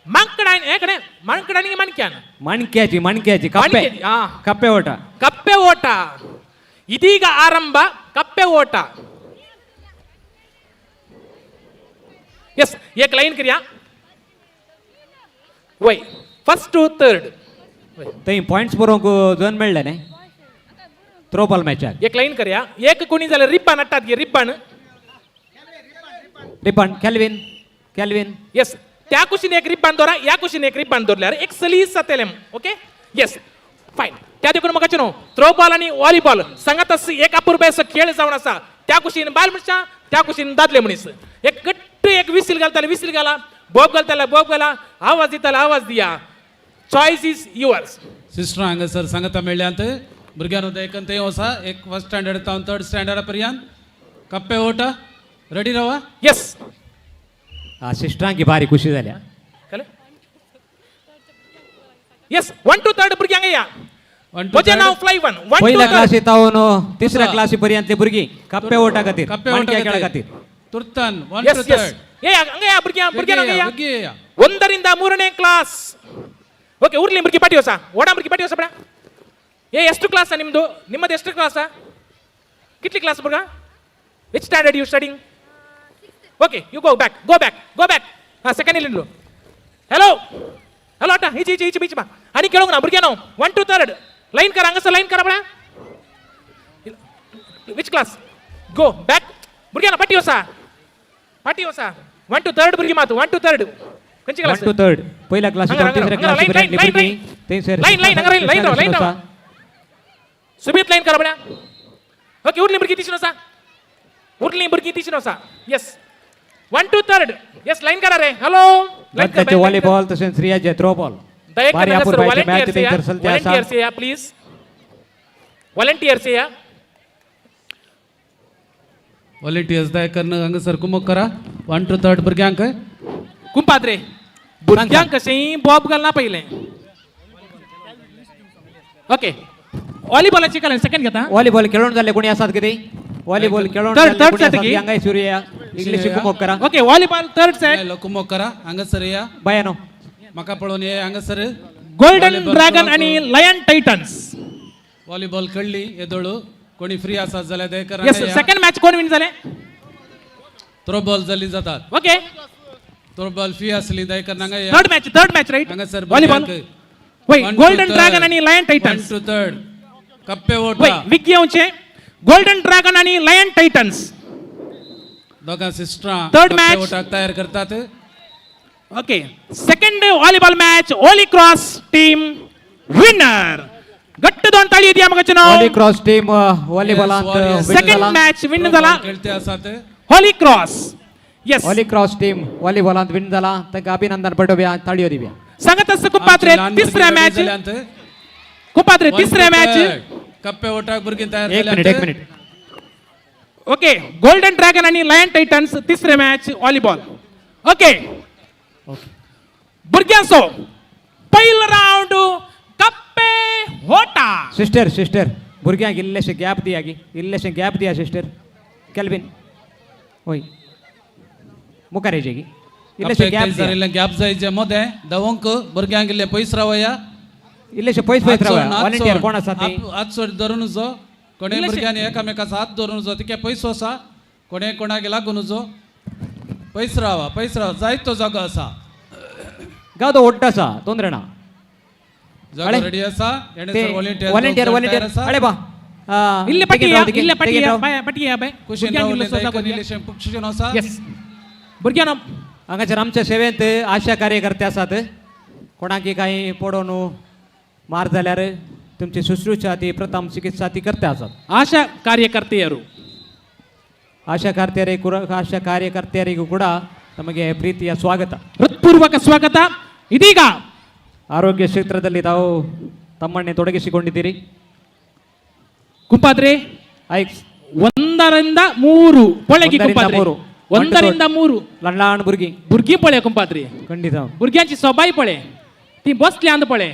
ಮಣಕಡಾನಿ ಮಣಕ್ಯಾನ ಮಣಕ್ಯಾची ಕಪ್ಪೆ ಕಪ್ಪೆ ಓಟ ಕಪ್ಪೆ ಓಟ ಇದೀಗ ಆರಂಭ ಕಪ್ಪೆ ಓಟ यस एक लाइन करिया वय फर्स्ट टू थर्ड थंय पॉइंट्स बरोवंक जन मेळ्ळे न्ही थ्रोबॉल मॅचाक एक लाइन करिया एक कोणी जाल्यार रिब्बान हाडटात गे रिब्बान कॅल्विन यस त्या कुशीन एक रिब्बान दवरा या कुशीन एक रिब्बान दवरल्यार एक सलीस जातलें ओके यस फायन त्या देखून म्हाका न्हू थ्रोबॉल आनी व्हॉलीबॉल सांगात एक अपूर्व असो खेळ जावन आसा त्या कुशीन बायल मनशां त्या कुशीन दादले मनीस एक गट्ट एक विसील घालताले विसील घाला बॉब घालताले बॉब घाला आवाज दिताले आवाज दिया चॉईस इज युअर्स सिस्टर हांगासर सांगता मेळ्ळ्यांत भुरग्यांनो देखून ते वसा एक फर्स्ट स्टँडर्ड तावन थर्ड स्टँडर्डा पर्यंत कप्पे ओटा रेडी रावा यस सिस्टरांकी भारी खुशी जाल्या यस 1 to 3 भुरग्यांक या म्हजें नाव फ्लाय 1 पहिल्या क्लासी तावन 3ऱ्या क्लासी पर्यंतले भुरगीं कप्पे ओटा खातीर मणक्या खेळा खातीर तुर्तान 1 यस to यस 3 ए हंगा या भुरग्यांक या 1ರಿಂದ 3ನೇ ಕ್ಲಾಸ್ ಓಕೆ ಊರ್ಲಿ ಮುರ್ಗಿ ಪಾಟಿ ಹೊಸ ಓಡಾ ಮುರ್ಗಿ ಪಾಟಿ ಹೊಸ ಬೇಡ ಎಷ್ಟು ಕ್ಲಾಸಾ ನಿಮ್ಮದು ಎಷ್ಟು ಕ್ಲಾಸಾ ಕಿಟ್ಲಿ ಕ್ಲಾಸ್ ಬುರ್ಗ which standard you studying okay you go back ಹಾಂ ಸೆಕೆಂಡ್ ಇಲ್ಲಿ ಹಲೋ ಅಟ ಈಚೆ ಬೀಚ್ ಬಾ आणि ಕೇಳೋಣ ಬುರ್ಗ್ಯಾನೋ 1 to 3 ಲೈನ್ ಕರ ಹಂಗಸ ಲೈನ್ ಕರ ಬೇಡ ವಿಚ್ ಕ್ಲಾಸ್ ಗೋ ಬ್ಯಾಕ್ ಬುರ್ಗ್ಯಾನೋ ಪಾಟಿ ಹೊಸ 1 to 3 भुरगीं मात 1 to 3 खंयची क्लास 1 to 3 पहिल्या क्लासी तावन 3ऱ्या क्लासी पर्यंतले भुरगीं थंयसर लाइन सुबीत लाइन करा बड्या ओके उरली भुरगीं तीन आसा यस 1 to 3 यस लाइन करा रे हेलो लाइन त्याचे व्हॉलीबॉल तसेच स्त्रियाचे थ्रोबॉल भारी अपूर्वाचे मॅच थंयसर चलते आसा वॉलंटियर्स या प्लीज वॉलंटियर्स या वॉलंटियर्स दायकरन हांगासर कुमक करा 1 to 3 भुरग्यांक कुंपाद्रे भुरग्यांक कशें बॉब घालना पयलें ओके व्हॉलीबॉलाची काल सेकंड घेता व्हॉलीबॉल खेळून जाले कोणी आसात कितें व्हॉलीबॉल खेळून थर्ड हांगाय सूर्या इंग्लिश कुमक करा ओके व्हॉलीबॉल थर्ड सेट कुमक करा हांगासर या बायानो म्हाका पळोवन ये हांगासर गोल्डन ड्रॅगन आणि लायन टायटन्स व्हॉलीबॉल खेळली येदोळू कोणी फ्री आसात जाल्यार दायकर यस सेकंड मॅच कोण विन जाले थ्रोबॉल जाली जातात ओके थ्रोबॉल फी असली दायकर हांगा या थर्ड मॅच राईट हांगासर व्हॉलीबॉल वय गोल्डन ड्रॅगन आणि लायन टायटन्स 1 to 3 कप्पे वय ओटा विकी येवचे गोल्डन ड्रॅगन आणि लायन टायटन्स. दोघां सिस्टरां Third match. वोटाक तयार करतात. Okay, second volleyball match Holy cross team winner. गट्ट 2 ताळी द्या मग होली क्रॉस टीम व्हॉलीबॉलांत सेकंड मॅच विन झाला खेळते आसात. Holy cross. Yes, holy cross team व्हॉलीबॉलांत विन झाला. तांकां अभिनंदन पाठोवया, ताळयो दिवया. सांगत असं कुपात्रे तिसऱ्या मॅच. कुपात्रे तिसऱ्या मॅच. कप्पे वोटाक भुरगीं तयार एक मिनिट. ओके, गोल्डन ड्रॅगन आणि लायन टायटन्स तिसरे मॅच व्हॉलीबॉल. ओके भुरग्यांचो पहिलो राउंड कप्पे होटा. सिस्टर भुरग्यांक इल्लेशें गॅप दिया गी, इल्लेशें गॅप दिया सिस्टर. कॅल्विन होय मुखार येचे गी, इल्लेशें गॅप दिया. गॅप जायचे मध्ये दवंक भुरग्यांक इल्ले पयस रावया. इल्लेशें पयस रावया. व्हॉलंटियर कोण आसा ती? हात सोड धरून जो कोणे भुरग्यांनी एकामेकाचो हात धरून जो तिके पयस वसा. कोणे कोणाक लागून जो पयस रावा जायत तो जागो आसा. गाव तो ओट्टा आसा, तोंदरे ना. जागो रेडी आसा. व्हॉलंटियर अरे बा इल्ले पटिया बाय कुशीन रावले आसा. येस भुरग्यांनो हांगासर आमच्या सेवेंत आशा कार्यकर्ते आसात. कोणाकी काही पडोवन मार जाल्यार तुमची शुश्रूषा ती प्रथम चिकित्सा ती करते आसात. ಆಶಾ ಕಾರ್ಯಕರ್ತೆಯರು ಆಶಾ ಕಾರ್ಯಕರ್ತೆಯರಿಗೂ ಕೂಡ ತಮಗೆ ಪ್ರೀತಿಯ ಸ್ವಾಗತ, ಹೃತ್ಪೂರ್ವಕ ಸ್ವಾಗತ. ಇದೀಗ ಆರೋಗ್ಯ ಕ್ಷೇತ್ರದಲ್ಲಿ ತಾವು ತಮ್ಮನ್ನೇ ತೊಡಗಿಸಿಕೊಂಡಿದ್ದೀರಿ. ಕುಂಪಾದ್ರೆ ಐಕ್ 1 3 ಪೊಳೆಗಿ ಕುಂಪಾದ್ರೆ 1 3 लहान भुरगी भुरगी पळे कुंपात्री. खंडित भुरग्यांची सोबाई पळे ती बसली आंद पळे.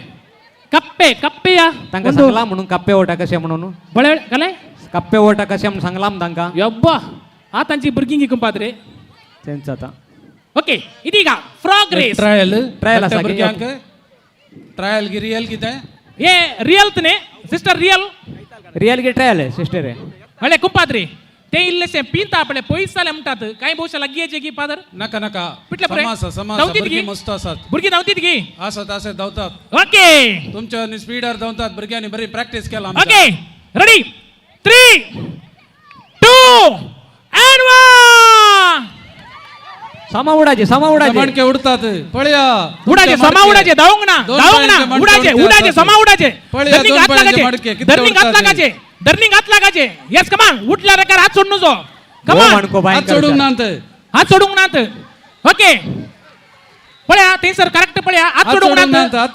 कप्पे या तांकां सांगला म्हणून कप्पे ओटा कशे म्हणून बळे कले कप्पे ओटा कशे म्हणून सांगला तांकां. यब्बा आ तांची भुरगी कुंपात्रे तेंच आता. ओके ಇದೀಗ फ्रॉग रेस ट्रायल आसा भुरग्यांक. ट्रायल रियल कितें हे रियल तने सिस्टर रियल गे ट्रायल सिस्टर हळे कुंपात्रे ते इल्लेशे पिंता आपले पयस जाले म्हणटात. काही भोवशा लागीचे की फादर नाका पिटले परे समास धांवतीत भुरगीं गी? मस्त आसात. भुरगी धांवतीत गी. आसात धांवतात. ओके तुमच्या स्पीडार धांवतात. भुरग्यांनी बरी प्रॅक्टीस केला. ओके रेडी 3 2 and 1 समा उडाचे मणके उडतात. पळया उडाचे समा उडाचे धावंगना उडाचे समा उडाचे पळया दोन पायांचे मणके किती डर्निंग हात लागाचे. यस कमान उठल्या रकार हात सोडून जो कमान हात सोडून नांत. ओके पळया ते सर करेक्ट पळया हात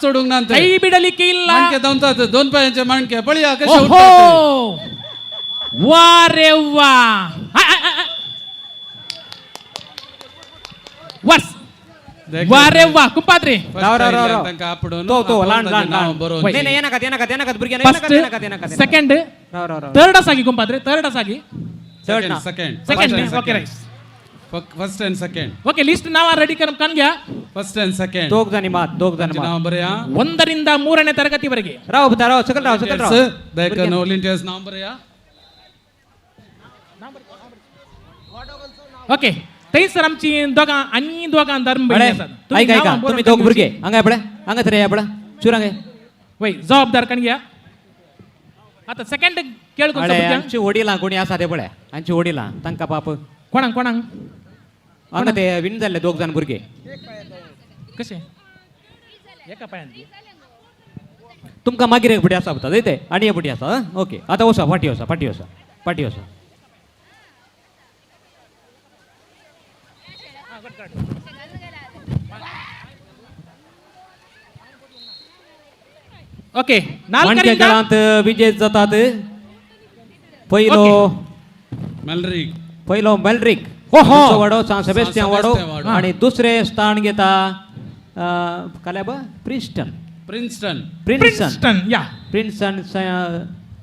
सोडून नांत. आई बिडली किल्ला मणके धांवतात. दोन पायांचे मणके पळया कशे ओहो उडतात. वा रे वा. वर्स वा रे वा कुंपात्रे. तो लहान बरोबर नाही येनाकात भुरग्यांना सेकंड थर्ड आसा की कुंपात्रे थर्ड आसा की second okay right. First and second. Okay list नाव रेडी करून घ्या. फर्स्ट एंड सेकंड दोघ जणी मात नाव बरे. 1 ರಿಂದ 3ನೇ ತರಗತಿವರೆಗೆ राव सकल राव दयकन व्हॉलंटियर्स नाव बरे. ओके ते सर आमची दोघां धर्म बहीण आसात. ऐका तुम्ही दोघ भुरगे हांगा पळय हांगा तरी पळय चुरांगे वय जबाबदार कण घ्या. आता सेकंड केळ आमची वडिलां कोणी आसा ते पळय आमची वडिलां तांकां पाप कोणाक हांगा ते विन जाल्ले दोघ जाण भुरगे कशे एका पायान तुमकां मागीर एक फुटी आसा पळय ते आनी एक फुटी आसा. ओके आतां वसा फाटी वसा. ओके माणक्या खेळांत विजय जातात. पहिलो मेलरिक वाडो सान सेबेस्टियन वाडो आणि दुसरे स्थान घेता प्रिन्स्टन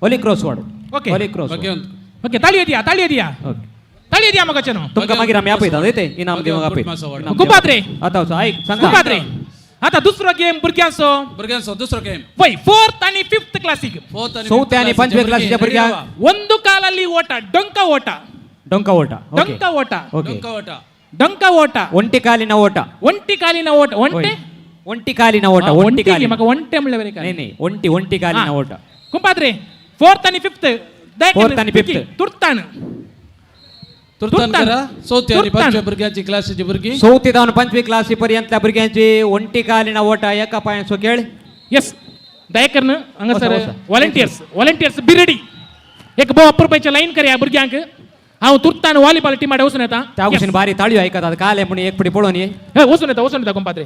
होली क्रॉस वाडो. ओके ताळी दिया मग चनो तुमकां मागीर आमी आपयतात ते इनाम दिवंक आपयतात. कुंपात्रे आता ऐक सांगा कुंपात्रे आता दुसरो गेम भुरग्यांचो दुसरो गेम 4th आणि 5th क्लासिक 4th आणि 5th क्लासीच्या भुरग्यांक ಒಂದು ಕಾಲಲ್ಲಿ ಓಟ ಡೊಂಕ ಓಟ ಒಂಟಿ ಕಾಲಿನ ಓಟ ಒಂಟಿ ಕಾಲಿನ ಮಗ ಒಂಟೆ म्हणले बरे नाही ಒಂಟಿ ಕಾಲಿನ ಓಟ. कुंपात्रे 4th आणि 5th Fourth आणि fifth. तुर्तान तुर्तान करा चौथी आणि तुर्तान. पाचव्या भुरग्यांची क्लासीची भुरगी चौथी जावन 5वी क्लासी पर्यंतल्या भुरग्यांची ಒಂಟಿ ಕಾಲಿನ ಓಟ एका पायांचो खेळ येस दयाकरन हांगासर वसा. व्हॉलंटियर्स बी रेडी एक भोव अप्रुपाची लाईन करया भुरग्यांक हांव तुर्तान व्हॉलीबॉल टीमाडे वचून येता त्या कुशीन बारी ताळयो ऐकतात काले म्हणे एक फुटी पळून ये वचून येता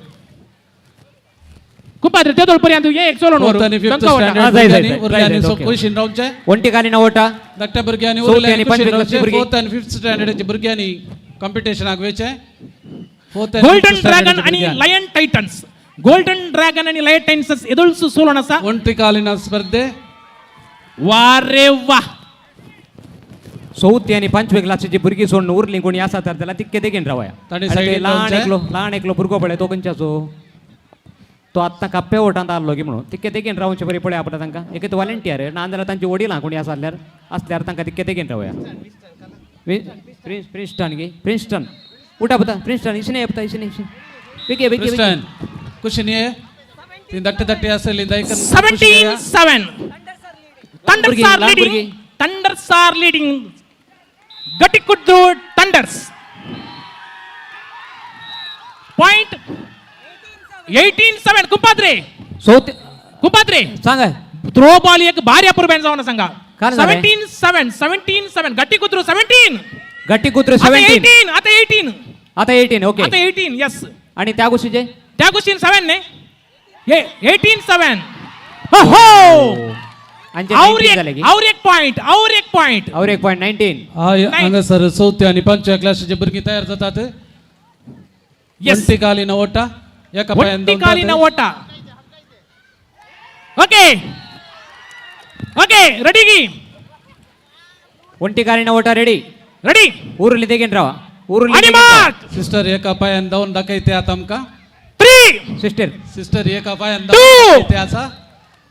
कुंपाद्रे ते पर्यंत ये एक चलोन फोर्थ आणि फिफ्थ हा, स्टँडर्ड जाय, भुरग्यांनी जाय, उरल्यांनी जाय, सो ओके. कुशीन रावचे ಒಂಟಿ ಕಾಲಿನ ಓಟ धाकट्या भुरग्यांनी चौथी उरल्यांनी आणि कुशीन पंचवी रावचे भुरगी. फोर्थ आणि फिफ्थ स्टँडर्डच्या भुरग्यांनी कॉम्पिटिशनाक वेचे गोल्डन ड्रॅगन आणि लायन टायटन्स गोल्डन ड्रॅगन आणि लायन टायटन्स एदोळसु सोलोन आसा ಒಂಟಿ ಕಾಲಿನ ಸ್ಪರ್ಧೆ वा रे वा चौथी आणि 5वी क्लासची भुरगी सोडून उरली कोणी असा तर त्याला तितके देखीन रावया ताणी आणि ते साईडीन लहान एकलो भुरगो पळय तो खंयच्याचो तो आत्ता कप्प्या ओटांत आल्लो की म्हणून तितके देखीन रावचे बरी पळय आपण तांकां एक तर व्हॉलंटियर नांदला तांची वडील कोणी असल्यार तांकां तितके देखीन रावया प्रिन्स्टन उठा पता प्रिन्स्टन इशने येता इशने बेगे ಕ್ರಿಸ್ಟನ್ ಕುಶಿನಿಯೇ तीन दट्टे असेल दायकन 17-7 बुरगी, लहान बुरगी. Thunders are leading Gattikudru thunders point 18-7 कुंपाद्रे सांगा थ्रो बॉल एक भारी अपूर्व जाऊन सांगा काय झालंय? 17-7 गटिकुद्रू 17 गट्टी कुत्र आता 17 18 आता 18 आता 18 ओके आता 18 यस आणि त्या गोष्टीचे त्या गोष्टी 7 ने हे 18-7 हो आणि और एक पॉइंट और एक पॉइंट 19 हांगा सर चौथ्या आणि पाचव्या क्लासचे भुरगी तयार जातात Yes. ಒಂಟಿ ಕಾಲಿನ ಓಟ एका पायान ಒಟ್ಟಿ ಕಾಲಿನ ಓಟ ಓಕೆ ರೆಡಿಗಿ ಒಂಟಿ ಕಾಲಿನ ಓಟ ರೆಡಿ ರೆಡಿ ಊರಲ್ಲಿ ತೆಗಿನ್ ರಾವ ಊರಲ್ಲಿ आणि मार्क सिस्टर एका पायान धावून दाखयते आता आमका 3 सिस्टर सिस्टर एका पायान Two. धावून दाखयते असा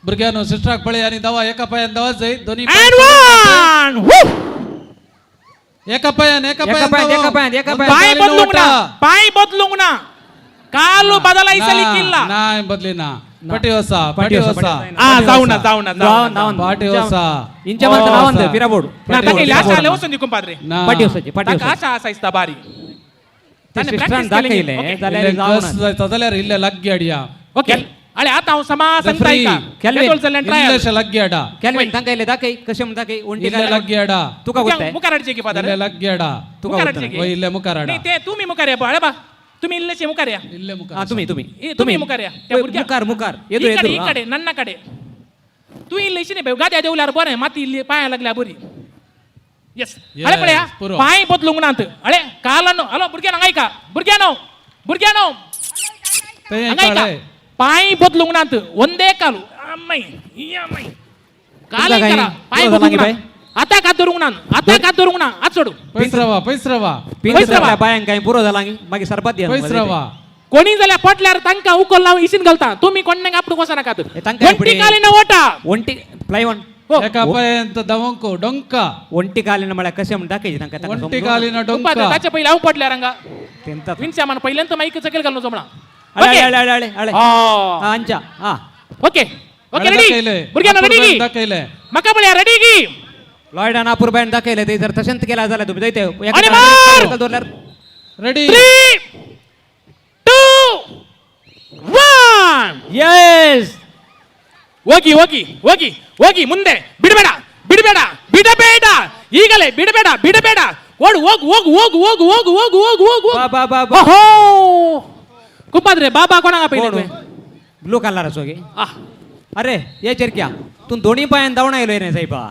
भुरग्यानो सिस्टराक पळय आणि धावा एका पायान धावा जाय दोन्ही and पायान 1 एका पायान एका पायान पाय बदलूंग ना कालू बदलायसली किल्ला नाही बदली ना पाटी वसा जाऊ ना पाटी वसा इंच्या ಮಂತ ನಾವಂತ ಪಿರಬೋಡು ನಾಟಕಲ್ಲಿ ಆಶಾ ಅಲ್ಲೇ ವಸಂದಿ ಕುಂಪಾದ್ರಿ ಪಾಟಿ ಹೊಸಜಿ ತಾಕ ಆಶಾ ಆಸೈಸ್ತಾ ಬಾರಿ ತಾನೆ ಸಿಸ್ಟರ್ ಪ್ರಾಕ್ಟೀಸ್ ದಾಖಲೆ ಜಾಲೆ ಜಾವನ ತದಲ್ಯಾರ ಇಲ್ಲೇ ಲಗ್ಗ್ಯಾಡಿಯ ಓಕೆ ಅಳೆ ಆತ ಅವ ಸಮಾ ಸಂತಾಯಿಕ Kelvin. ಟ್ರಯಲ್ ಇಲ್ಲೇಶ ಲಗ್ಗ್ಯಾಡ ಕೆಲ್ವಿನ್ ತಂಕೈಲೆ ದಾಕೈ ಕಶಮ್ ದಾಕೈ ಒಂಟಿ ಇಲ್ಲೇ ಲಗ್ಗ್ಯಾಡ ತುಕ ಗೊತ್ತೇ ಮುಖಾರಡ್ಜಿಗೆ ಪಾದಾರ ಇಲ್ಲೇ ಲಗ್ಗ್ಯಾಡ तुका मुखारडचे ಓ ಇಲ್ಲೇ ಮುಖಾರಾಡ नाही ते तुम्ही मुकार्या बाळा बा तुम्ही इल्लेचे मुकार्या ಇಲ್ಲೇ ಮುಖ हा तुम्ही तुम्ही मुकार्या त्या मुर्ग्या मुकार ಈ ಎದುರು ಕಡೆ ಎದುರು ಈ ಕಡೆ ನನ್ನ ಕಡೆ तू ಇಲ್ಲಿ ಇಶಿನೆ ಬೇ ಗಾದ್ಯಾ ದೇವಲಾರ ಬರೆ ಮಾತಿ ಇಲ್ಲಿ ಪಾಯ लागल्या ಬರಿ यस अळे पळया पूर्व. पाय बदलूंग ना ಅಂತ अळे कालानो हलो बुर्ग्यानो ऐका बुर्ग्यानो ಹಂಗೈಕ पाय बदलूंग ना ಅಂತ ಒಂದೇ ಕಾಲು ಅಮ್ಮೈ ಈ ಅಮ್ಮೈ ಕಾಲ तुझा ಕರ काही- पाय तुझा बदलूंग लागी ना आता कादरूंग ना आज सोडू पैसरावा पिंजरा बायांक काही पुरो झाला मागे सरबत द्या पैसरावा कोणी जाल्या पटल्यार तांका उकल लावून इसिन घालता तुम्ही कोणाक आपलं कोसा नका तांकां ಒಂಟಿ ಕಾಲಿನ ಓಟ ಒಂಟಿ ಫ್ಲೈ ಒನ್ हो एका पायांत धावंको डोंका ಒಂಟಿ ಕಾಲಿನ ಮಳೆ ಕಶೆ दाखयची तांकां ಒಂಟಿ ಕಾಲಿನ उपाद डोंका ताच्या पहिले हांव पटल्यार हांगा तेंत विनच्या मान पहिल्यांदा माईक चकेल घालून जमणा अळे अळे अळे अळे अंचा हा ओके ओके रेडी भुरग्यांना रेडी की दाखयले मका पळया रेडी की लॉयडा नापूर बँड दाखयले ते जर तशेंत केला जाल्यार तुम्ही दैते आणि मार! दौरल्यार रेडी 3 2 1 यस ಹೋಗಿ ಹೋಗಿ ಹೋಗಿ ಹೋಗಿ ಮುಂದೆ ಬಿಡಬೇಡ ಬಿಡಬೇಡ ಬಿಡಬೇಡ ಈಗಲೇ ಬಿಡಬೇಡ ಓಡು ಹೋಗು ಹೋಗು ಹೋಗು ಹೋಗು ಹೋಗು ಹೋಗು ಹೋಗು ಹೋಗು बा बा बा बा ಓಹೋ ಕುಪ್ಪಾದ್ರೆ ಬಾಬಾ कोणाक पहिले ब्लू कलर असोगे अरे ये चिरक्या तू दोन्ही पायान धावणा येलोय रे साहेबा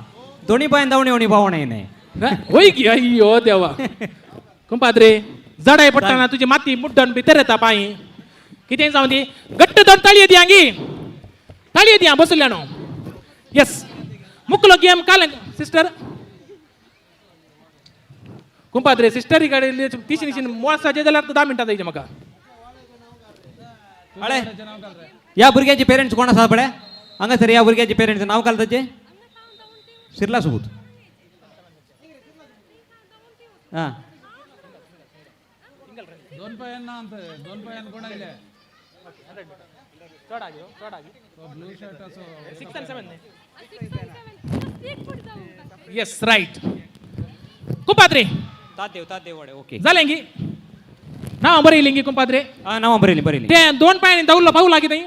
दोन्ही पायान धावणे होणी भावना नाही होई अय्यो देवा कुंपाद्रे जडाय पडताना तुझी माती मुड्डण भितर येता पायी किती जाऊ दे गट्ट दोन ताळी येते अंगी ताळी येते बसल्यानो यस मुकलो गेम काल सिस्टर कुंपाद्रे सिस्टर इकडे तिशी मोळसाचे जाल्यार 10 मिनिटां जायचे म्हाका अळे या भुरग्याचे पेरेंट्स कोण आसा पळय हांगा सर या भुरग्याचे पेरेंट्स नाव काल ताचे शिरला सोबूत हा दोन पायान कोण आयले ब्लू शर्ट असो 6 and 7 येस राईट कुंपाद्रे तादेव वडे ओके झाले नाव बरं येईल कुंपाद्रे नाव बरेली ते 2 पायाने दौडलं पाहू लागे नाही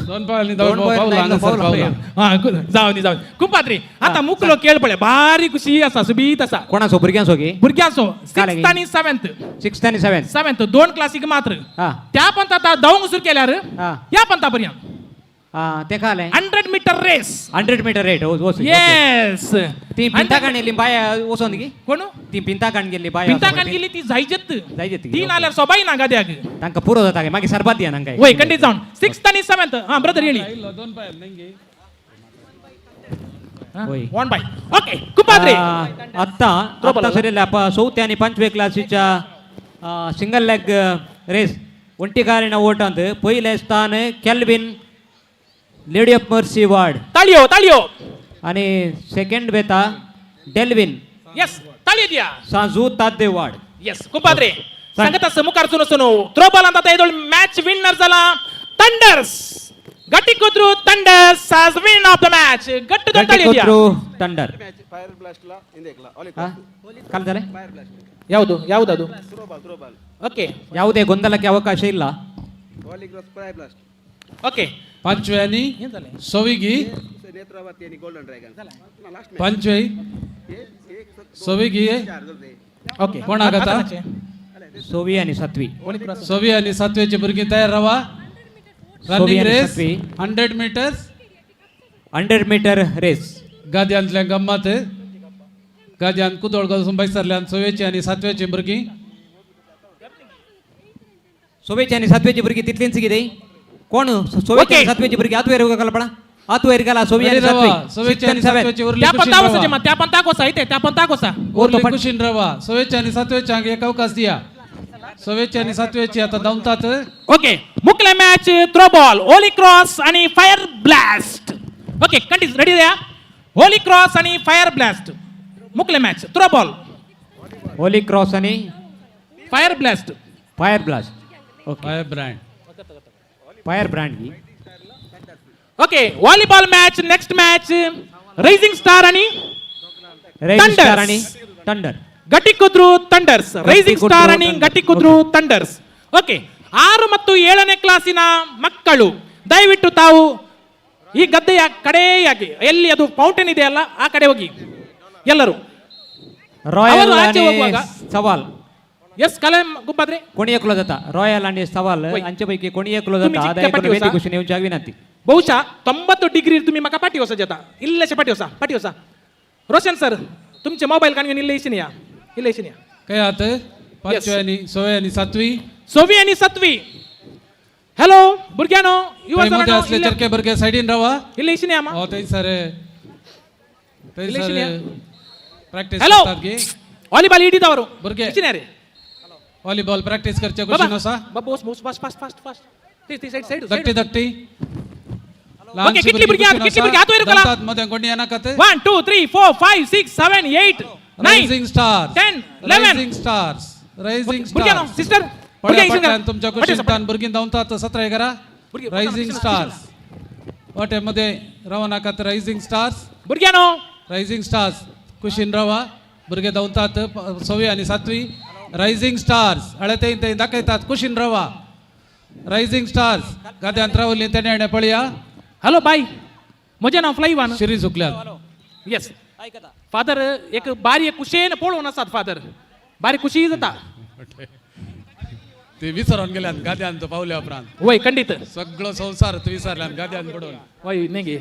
दोन पावली पावला पावला हा जाऊ दे कुंपाद्रे आता मुकलो केळ पडे भारी खुशी असा सुबीत असा कोणासो भुरग्यांसो गे भुरग्यासो काय लागे? 6th आणि 7th 6th आणि 7th 7th 2 क्लासिक मात्र हा त्या पण आता धावूंक सुरू केल्यार हा. या पंतापर्यंत हा ते काय आलंय 100 metre race 100 metre race yes ती पिंता काढ गेली बाय ओसोन गी कोण ती पिंता काढ गेली बाय पिंता कान गेली ती जायजत जायजत ती, तीन ओके. आल्यार सोबाई ना गाद्याक तांका पुरो जाता काय मागे सरबात दिया नांकाय वय कंडी जाऊन 6th आणि 7th हा ब्रदर येली दोन पायल नाही होय. 1 बाय ओके कुंपाद्रे आता सरियल्या 4th आणि 5th क्लासीच्या सिंगल लेग रेस ಒಂಟಿಗಾರಿನ ಓಟ ಅಂತ ಪहिले स्थान Kelvin lady of mercy ward ताळियो आणि सेकंड बेता डेल्विन येस ताळी द्या साजू तादे वार्ड येस कुंपाद्रे सांगत असं मुखार सुनो थ्रो बॉल आता येदोळ मॅच विनर झाला थंडर्स गट्टी कुद्रू thunders has win of the match गट्टू दोन ताळी द्या ಥಂಡರ್ ಫೈರ್ ಬ್ಲಾಸ್ಟ್ ಹಿಂದೆಕ್ಲ ಕಾಲ झाले ಫೈರ್ ಬ್ಲಾಸ್ಟ್ ಯಾವುದು ಥ್ರೋಬಾಲ್ ಓಕೆ ಯಾವುದೇ ಗೊಂದಲಕ್ಕೆ ಅವಕಾಶ ಇಲ್ಲ ವಾಲಿ ಕ್ರಾಸ್ ಫೈರ್ ಬ್ಲಾಸ್ಟ್ ओके पंचव्यानी सोविगी ನೇತ್ರಾವತಿ आणि गोल्डन ड्रॅगन लास्ट पंचव्याई सोविगी ओके कोण आगता सोवी आणि सातवी सोवी आणि सातव्याची भुरगीं तयार रावा सोवी रनिंग आणि रेस सातवी. 100 मीटर्स 100 मीटर रेस गाद्यांतल्या गम्मात गाद्यान कुदोळ घालून बैसरल्यान सोवेची आणि सातव्याची भुरगीं सोवेची आणि सातवीची भुरगी तितलींच किती कोण सोवेची ओके. आणि सातवीची भुरगी आतवेर कल्पना आतवेर गेला सोवी आणि Ready रावा. सातवी सोवेची 6th आणि and 7th. सातव्याची उरली त्या कुशीन पंता रावा. वसाचे त्या पंता कोसा इथे त्या पंता कोसा उरली कुशीन रावा सोवेची आणि सातव्याची अंग एक अवकाश दिया सोवेची आणि सातव्याची आता धावतात ओके मुकले match throw ball holy cross आणि fire blast okay continue ready द्या होली क्रॉस आणि फायर ब्लास्ट मुकले match throw ball holy cross आणि fire blast fire blast okay fire brand fire brand की okay volleyball match next match rising star आणि रेजिस्टार Thunders. आणि thunder ಗಟ್ಟಿ ಕುದ್ರು thunders rising ಕುದ್ರು ಸ್ಟಾರ್ आणि Thunders. ಗಟ್ಟಿ ಕುದ್ರು ಥಂಡರ್ಸ್ ಓಕೆ 6 ಮತ್ತು 7ನೇ ಕ್ಲಾಸಿನ ಮಕ್ಕಳು ದಯವಿಟ್ಟು ತಾವು ಈ ಗದ್ದೆಯ ಕಡೆಯಾಗಿ ಎಲ್ಲಿ ಅದು ಫೌಂಟೇನ್ ಇದೆಯಲ್ಲ ಆ ಕಡೆ ಹೋಗಿ ಎಲ್ಲರೂ रॉयल ಅವರು ಆಚೆ आणि ಹೋಗುವಾಗ सवाल ಎಸ್ कले गुब्बाद्रे कोणी एकलो जाता रॉयल आणि सवाल होय. यांच्यापैकी कोणी एकलो तुम्ही जाता जितक्या पाठी वेदी होता? कुशी येऊन विनंती ಬಹುಶಃ 90 डिग्री तुम्ही मका पाठी होसा जाता इल्लेशे पाठी होसा रोशन सर तुमचे मोबाईल काढून इल्ले इशिनिया काय आत पंचव्यानी सोव्यानी सातवी सोवी आणि सातवी हॅलो बुरग्यानो युवा मध्ये असले चरके भरके साइडीन रावा इल्ले इशिनिया मा हो ते सर Relation या. प्रॅक्टिस हॅलो करतात गे व्हॉलीबॉल हिडितावर बुरगे. इशिनिया रे व्हॉलीबॉल प्रॅक्टिस करचे बाबा कुशीन असा बाबा बोस फास्ट ते साइड दट्टी दट्टी ओके, कितली भुरगीं आहात? कितली भुरगीं? हात वयर करा. मध्ये कोणी येना खात 1 2 3 4 5 6 7 8 9 rising star 10 11 rising stars rising बुरग्यानो स्टार्स सिस्टर पळ्या पटल्यान तुमच्या कुशीन भुरगीं धांवतात 17 11 भुरगीं, रायझिंग स्टार्स वाट्यामध्ये रवाना खात रायझिंग स्टार्स बुरग्यानो रायझिंग स्टार्स कुशीन रवा भुरगे धांवतात 6वी आणि 7वी रायझिंग स्टार्स अळते ते दाखयतात कुशीन रवा रायझिंग स्टार्स गाद्यांत रावली तेणे पळया हॅलो बाय म्हजें नांव फ्लायवान शिरी चुकल्यात येस फादर एक बारी कुशेन पळोवन आसात फादर बारी कुशी जाता ते विसरून गेल्यात गाद्यांत पावल्या उपरांत वय खंडित सगळो संसार विसरल्यान गाद्यांत पडून वय नाही गे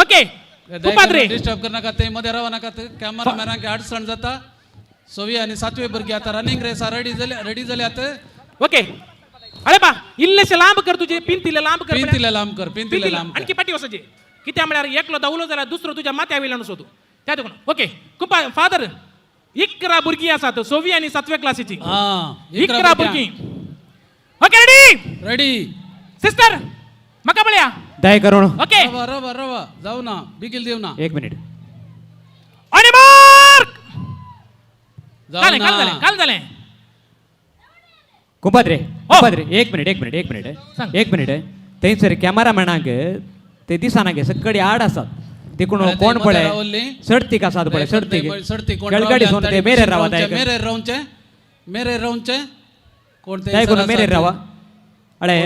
ओके कुपाद्रे डिस्टर्ब करनाका ते मध्ये रावा नाका कॅमेरामॅनाक अडचण जाता 6वी आणि 7वी भुरगीं आता रनिंग रेस रेडी जाल्यात ओके अरे बा इल्लेशे लांब कर तुझे पिंतीले लांब कर पिंतीला लांब कर पिंतीला लांब कर आणखी पाठी वसाचे कित्या म्हळ्यार एकलो धावलो जाल्यार दुसरो तुझ्या माथ्या वयल्यान सोदू त्या देखून ओके कुपा फादर 11 भुरगीं आसात 6वी आणि 7व्या क्लासीची हा 11 भुरगीं ओके रेडी रेडी सिस्टर मका पळया दय करून ओके रवा रवा रवा जाऊ ना बिगिल देऊ ना 1 मिनिट आणि मार्क जाऊ काल ना झाले कुंपाद्रे हो. 1 मिनिट सांग. 1 मिनिट थंयसर कॅमेरामॅनाक ते दिसना गे सकडी आड आसात तिकडून अरे ते कोण पडे मध्ये रावल्ली. सडती का साध पडे सडती सडती कोण गळगाडी रावले सोन ते आणि मेरे रावा मेरे रावचे कोणते काय करू मेरे रावा अळे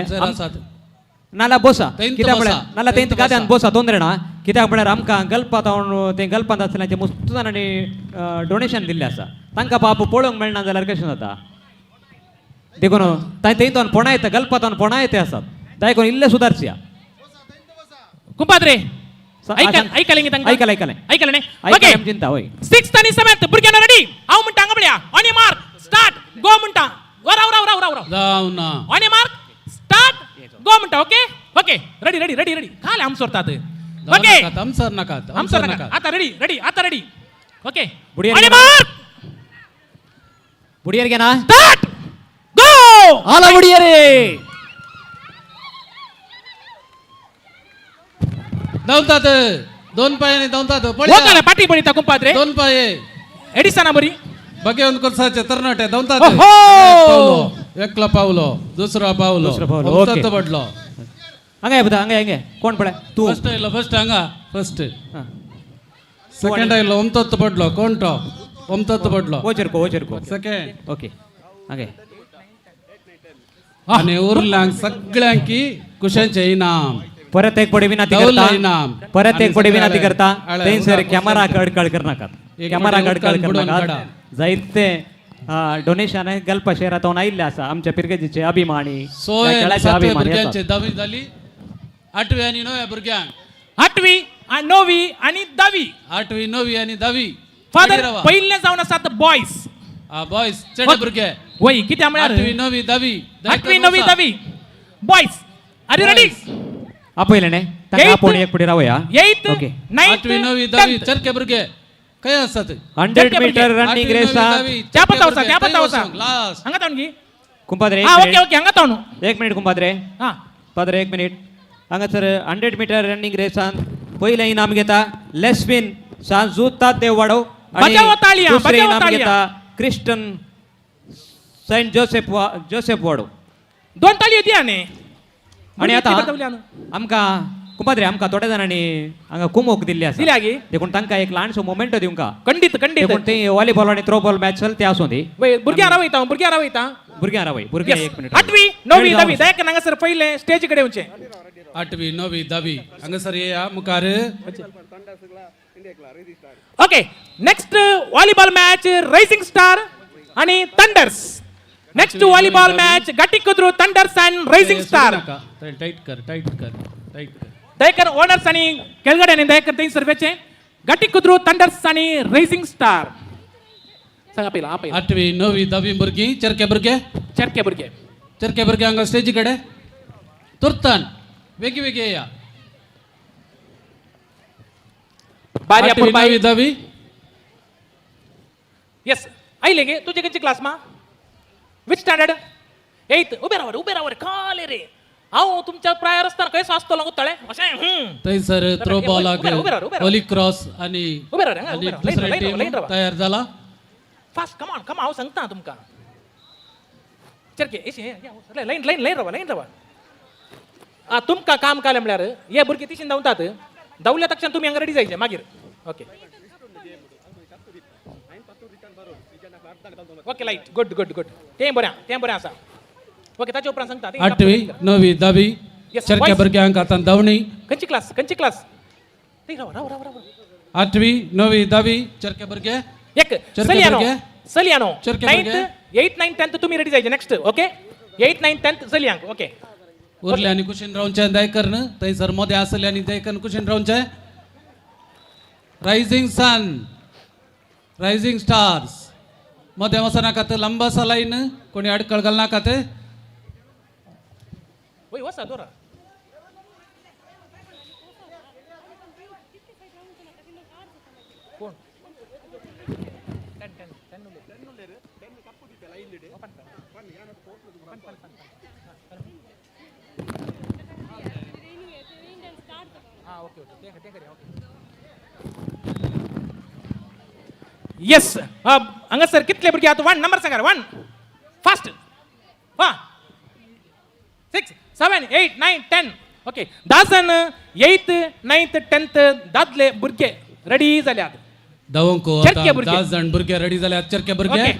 नाला बोसा तेंत कित्याक म्हळ्यार बोसा, नाला तेंत तेंत गाद्यान बोसा. बोसा तोंदरे ना कित्याक म्हळ्यार आमकां गल्पात ते गल्पांत आसतना ते मुस्त जाणांनी डोनेशन दिल्लें आसा तांकां बाप पळोवंक मेळना जाल्यार कशें जाता देखून तेंतोन फोंडा येता गल्पात फोंडा येते आसात देखून इल्ले सुदारच्या कुंपाद्रे सा- ऐकलें ऐकलें ऐकलें ऐकलें ऐकलें ओके आमी चिंता हय 6th आणि 7th भुरग्यांना रेडी हांव म्हणटा हांगा पळया on your mark start go म्हणटा राव जाऊ ना on your mark start go म्हणटा okay okay ready ready ready ready खाले आम सोडतात ओके आमसर नका आम सोड नका आता रेडी आता रेडी ओके बुडयार ऑन योर घे ना. मार्क बुडयार घे ना स्टार्ट गो आला बुडयार रे धावतात दोन पायाने धावतात होताले पाठी बळीता कुंपाद्रे दोन पाये एडिसना बरी बघेवन कुर्साचे तरणाटे धावतात ओहो! पावलो एकला पावलो दुसरा पावलो दुसरा पावलो, ओमतात ओके. पडलो हंगे बता हंगे कोण पळय तू फर्स्ट आयलो फर्स्ट हांगा फर्स्ट हां. सेकंड आयलो ओमतात पडलो कोण तो ओमतात पडलो वचर को सेकंड ओके हंगे आणि उरल्यांक सगळ्यांक कुशांचे इनाम परत एक पडी विनंती दौलला करता इनाम. परत आणि एक पडी विनंती सगळ्या करता आळ्या ते सर उडा कॅमेरा पुस्तक. कडकड करनाकात एक कॅमेरा पडी कडकड उदकान बुडोवन करनाकात काडा. जायते डोनेशन गल्प शहरातून आयिल्ले आसा आमच्या पिरगेजीचे अभिमानी सोय त्या खेळाचे सातव्या अभिमानी भुरग्यांची आसात. 10वी झाली 8वी आणि 9व्या भुरग्यांक 8वी आणि 9वी आणि 10वी 8वी 9वी आणि 10वी फादर पहिले जावन आसात बॉयज बॉयज चेडे भुरगे वय किती 8वी 9वी 10वी 8वी 9वी 10वी बॉयज आर यू रेडी आपयले न्ही ताका Eighth. आपण एक पडी रावया 8th ओके 8वी 9वी 10वी चरके भुरगे काय असतात 100 मीटर रनिंग रेसात त्या पतावसा लास्ट हांगा तावन की कुंपाद्रे हा ओके ओके हांगा तावन एक मिनिट कुंपाद्रे हा पाद्रे एक मिनिट हांगासर 100 मीटर रनिंग रेसान पयलें इनाम घेता लेस्विन सांजुता देववाडो बजावा ताळया, दुसरें बजावा इनाम ताळया. घेता क्रिस्टन सेंट जोसेफ वाडो दोन ताळी दिया न्ही आणि आता आमकां कुंपाद्रे आमकां थोड्या जाणांनी हांगा कुमोक दिल्ली आसा दिल्या गी देखून तांकां एक ल्हानसो मोमेंटो दिवंका खंडीत खंडीत देखून ते व्हॉलीबॉल आणि थ्रोबॉल मॅच चल ते आसूं दी वय भुरग्यां रावयता भुरग्यां रावय भुरग्यां एक मिनिट 8वी 9वी 10वी दयक हांगासर पहिले स्टेज कडे येवचे 8वी 9वी 10वी हांगासर येया मुखार okay next volleyball match rising star आणि thunders next volleyball match Gattikudru thunders and rising star tight कर दयकर ओनर्स आणि केळगड्याने दयकर तीन सर्वेचे गट्टिकुद्रू थंडर्स आणि रायझिंग स्टार सांगा पहिला हा पहिला 8वी 9वी 10वी भुरगीं चरके भुरगे चरके भुरगे चरके भुरगे हांगा स्टेजी कडेन तुरतान वेगी वेगी येया बारी 8वी अपूर 9वी 10वी यस आइले गे तुझे खंयची क्लास मा विच स्टँडर्ड 8th उबे रावर खाले रे हांव तुमच्या प्रायर आसतना खंय आसतलो गुत्तळे अशें थंयसर थ्रो बॉलाक उबे राव. होली क्रॉस आणि उबे राव रे, हांगा आणि उबे राव. दुसरे लाईन राव, टीम लाईन राव. तयार जाला फास्ट कम हांव सांगता तुमकां चरके एशी लाईन रावा तुमकां काम काले म्हळ्यार हे भुरगे तिशीन धांवतात धांवल्या तक्षण तुमी हांगा रेडी जायचे मागीर ओके ओके लाईट गुड तें बरें आसा ओके ताचे उपरांत सांगता 8वी 9वी 10वी Yes, चरके boys. भुरग्यांक आतां धांवणी खंयची क्लास ते राव 8वी 9वी 10वी चरके भुरगे एक सलियानो चरके 9th 8th 9th 10th तुम्ही रेडी जायचे next okay 8th 9th 10th सलियांक ओके उरल्यांनी कुशीन रावचे दयकरन थंयसर मोदे आसल्यांनी दयकन कुशीन रावचे रायझिंग स्टार्स मोदे वचनाकात लंबा सा लाईन कोणी अडकळ घालनाकात वय वसा दोरा कोण येस हांगासर कितले भुरगे आतां 1 नंबर सांगार 1 फास्ट 6 7 8 9 10 ओके दासन 8th 9th 10th दादले भुरगे रेडी जाल्यात धावंक चरके भुरगे. 10 जाण भुरगे रेडी जाल्यात चरके भुरगे ओके.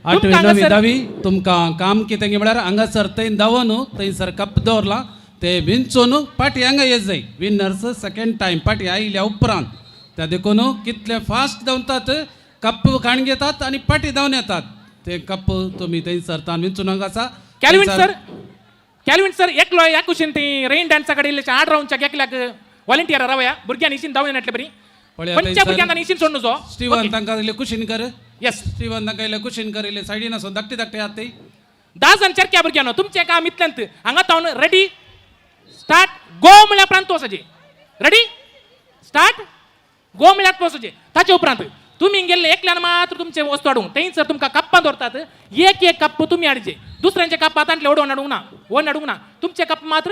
8वी तुमकां 9वी हांगासर- 10वी तुमकां काम कितें गे म्हळ्यार हांगासर थंय धांवन थंयसर कप दवरला ते विंचून फाटी हांगा येत जाय विनर्स सेकंड टायम फाटी आयल्या उपरांत त्या देखून कितले फास्ट धांवतात कप खाण घेतात आनी फाटी धांवन येतात ते कप तुमी थंयसर तान विंचून हांगा आसा कॅल्विन सर एकलो ह्या कुशीन ती रेन डान्सा कडेन इल्लेशें 8 राऊंडच्या एकल्याक व्हॉलंटियरा रावया भुरग्यांनी इशीन धांवन येतले बरी पळया पंच्या थंयसर भुरग्यांक इशीन सोडून जो स्टीवन तांकां इल्ले कुशीन कर येस स्टीवन तांकां इल्ले कुशीन कर इल्ले सायडीन आसून धाकटे धाकटे आहात ते 10 जाण चरक्या भुरग्यांनो तुमचें काम इतल्यांत हांगा तावन रेडी स्टार्ट गो म्हळ्यार उपरांत वचचें रेडी स्टार्ट गो म्हळ्यार वचचें ताचे उपरांत तुमी गेल्ले एकल्यान मात्र तुमचे वस्तू हाडूंक थंयसर तुमकां कप्पां दवरतात एक कप्प तुमी हाडचे दुसऱ्यांचे कप्प आतांतले ओडोवन हाडूंक ना तुमचे कप्प मात्र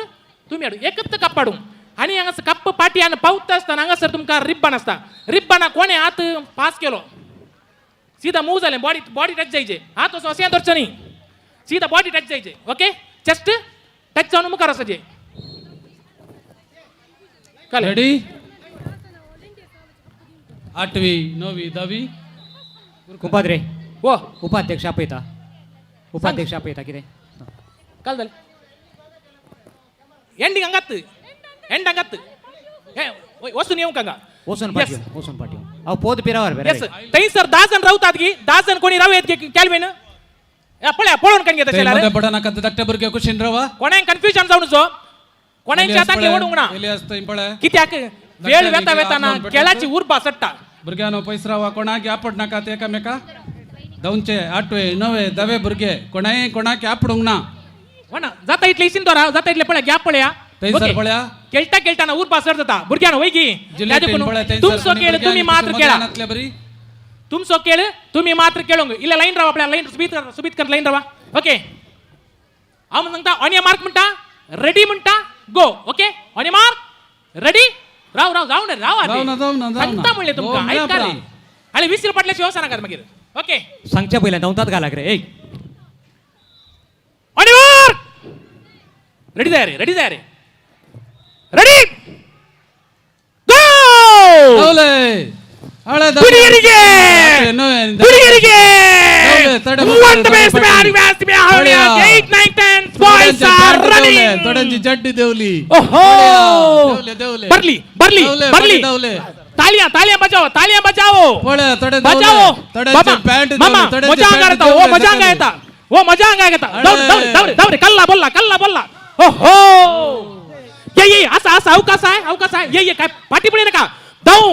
तुमी हाडूं एकच कप्प हाडूंक आनी हांगासर कप्प पाटी आनी पावता आसतना हांगासर तुमकां रिब्बन आसता रिब्बना कोणें हात पास केलो सीधा मूव जालें बॉडी टच जायचे हात असो अशें धरचो न्ही सीधा बॉडी टच जायचे ओके चेस्ट टच जावन मुखार वचचें कळ्ळें रेडी 8वी 9वी 10वी कुंपाद्रे वो उपाध्यक्ष आपयता कितें काल जालें एंडिंग हंगात वचून येवंक हांगा वचून Yes. पाटी हांव पोद पिरावर येस थंयसर 10 जाण रावतात गी 10 जाण कोणी रावयेत गे कॅल्विन पळोवन कन घेता मध्ये पडनाका धाकटे भुरगे कुशीन रावा कोणाक कन्फ्युजन जावन जो कोणाच्या हातांतले ओडूंक ना एलियास थंय पळय कित्याक वेळ वेताना केळाची उर्बा सट्टा भुरग्यानो पयस रावा कोणाक आपड नाका ते एकामेका 2चे 8वे 9वे 10वे भुरगे कोणाक आपडूंक ना ना जाता इतले इसीन तो जाता इतले पळय गॅप पळया थंयसर पळया खेळटा उर्बा सर जाता भुरग्यान वय गी जिल्ह्यातील पळय तुमचो खेळ तुम्ही मात्र खेळा खेळा बरी तुमचो खेळ तुम्ही मात्र खेळोंक इल्ले लाईन रावा आपल्या लाईन सुबीत कर लाईन रावा ओके हांव सांगता ऑन या मार्क म्हणटा रेडी म्हणटा गो ओके ऑन या मार्क रेडी राव जाऊ ना सांगता म्हणले तुमकां ऐका रे आणि विसर पडल्याशिवाय वचना नाकात मागीर ओके सांगच्या पयल्या नवतात घालाक रे एक ऑन या मार्क रेडी जाय रे रेडी गो ಗುಡಿಗರಿಗೆ one the best man west me out 8 9 10 boys are running ತಡಂಜಿ ಜಡ್ಡಿ ದೇವ್ಲಿ ಓಹೋ ದೇವ್ಲೆ ಬರ್ಲಿ तालियां बजाओ ಪೊಳೆ ತಡಂಜಿ बजाओ ತಡಂಜಿ ಪ್ಯಾಂಟ್ मामा मजा आएगा दौड़ कल्ला बोलला ओहो ये असा अवकाश आहे ये काय पाठी पडे नका दाऊ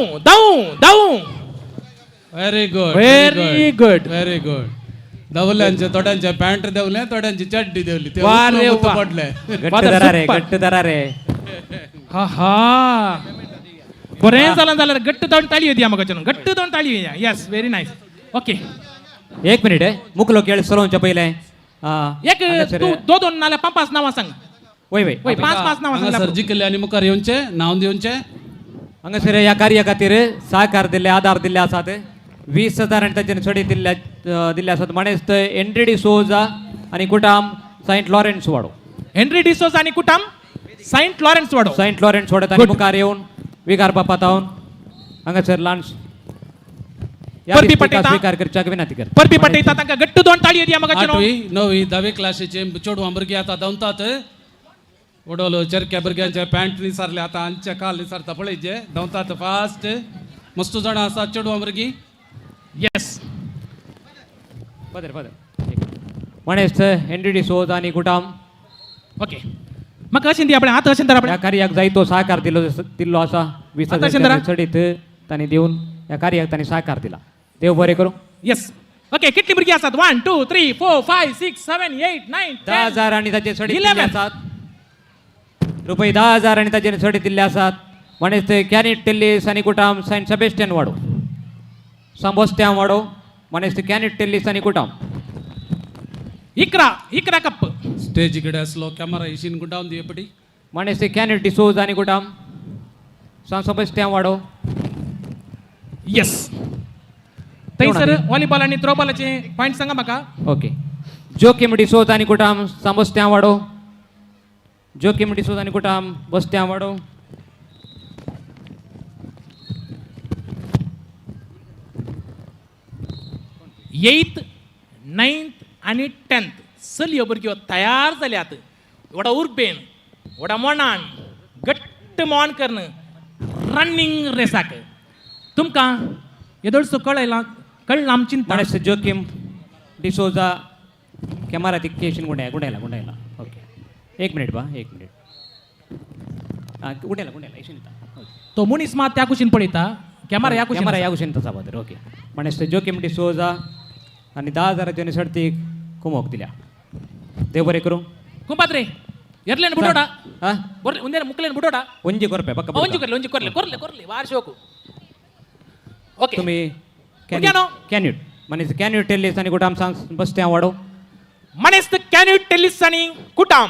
व्हेरी गुड दवल्यांचे तोड्यांचे पॅन्ट देवले तोड्यांची चड्डी देवली ते वारे उतम वा. पडले गट्ट दरा रे हा बरें जाल्यार गट्ट जावन ताळी येया म्हाका गट्ट जावन ताळी येया यस व्हेरी नायस ओके एक मिनिट मुकलो खेळ सलोवच्या पयले एक तू 2 नाल्यार 5 नांवां सांग वय 5 नांवां सांग सर जिकले आणि मुखार येवचे नाव दिवचे हांगासर ह्या कार्या खातीर सहकार दिल्ले आधार दिल्ले आसात 20,000 आणि ताचे छडी दिल्ले आसात म्हणेच थंय एंड्री डिसोजा आनी कुटाम सेंट लॉरेन्स वाडो हेनरी डिसोज आणि कुटाम सेंट लॉरेन्स वाडो वाडो तांणी मुखार येवन विकार पावतावन हांगासर ल्हान परबी पटयता. स्वीकार करच्याक विनंती करता परबी पटयता तांकां गट्ट दोन ताळी येया म्हाका 8वी 9वी 10वी क्लासीचे चेडवां भुरगीं आतां धांवतात उडोलो चरक्या भुरग्यांचे पॅन्ट निसारले आतां आमचे काल निसारता पळयचे धांवतात फास्ट मस्त जाणां आसात चेडवां भुरगीं यस पदर म्हणेच एंड्री डिसोजा आनी कुटाम ओके म्हाका अशें दी आपण आतां अशें धर ह्या कार्याक जायतो सहकार दिल्लो आसा 20,000 छडीत तांणी दिवन ह्या कार्याक तांणी सहकार दिला देव बरें करूं यस ओके कितली भुरगीं आसात 1 2 3 4 5 6 7 8 9 10,000 आणि ताचे छडी 11. दिल्ले आसात रुपये 10,000 आणि ताचे छडी दिल्ले आसात म्हणेच ते कॅनिट टेल्लीस आनी कुटाम सेंट सेबेस्टियन वाडो सांबोस्त्यां वाडो म्हणेच ते कॅनिट टेल्लीस आनी कुटाम इकरा कप स्टेज इकडे असलो कॅमेरा इशीन गुंडावन दिये पटी म्हणेच ते कॅनिट डिसोजा आनी कुटाम सांत सेबेस्टियन वाडो यस थंयसर व्हॉलीबॉल आणि थ्रोबॉलाचे पॉइंट सांगा म्हाका ओके जोकिम डिसोजा आनी कुटाम सांबोस्त्यां वाडो जोखीम डिसोजा आणि कुटाम बसत्या वाडो. एथ 9th आणि 10th चलयो भुरग्यो तयार जाल्यात. वडा उर्बेन वडा मोनान घट्ट मोन करणं रनिंग रेसाक. तुमकां येदोळसो कळला आमची मनेस जोखीम डिसोजा कॅमेरा ती केशीन गुंडायला ओके. एक मिनिट बा एक मिनिट. गुंडायला येशील तो मनीस मात त्या कुशीन पळयता कॅमेरा या कुशीन कॅमेरा या कुशीन तसा बदर ओके. मनेस जोखीम डिसोजा आणि 10,000 सर्तीक कुमोक दिल्या. देव बरें करूं. कुंपात्रे ಎರ್ಲೇನು ಬಿಡೋಡ ಹಾ ಬರ್ಲಿ ಒಂದೇ ಮುಕ್ಕಲೇನು ಬಿಡೋಡ ಒಂಜಿ ಕೊರ್ಪೆ ಪಕ್ಕ ಒಂಜಿ ಕೊರ್ಲೆ ವಾರ್ಷೋಕು ಓಕೆ तुम्ही ಉದ್ಯಾನೋ can you ಮನೆಸ್ can you tell us आणि कुटाम सांग बसते वाडो मनेस can you tell us आणि कुटाम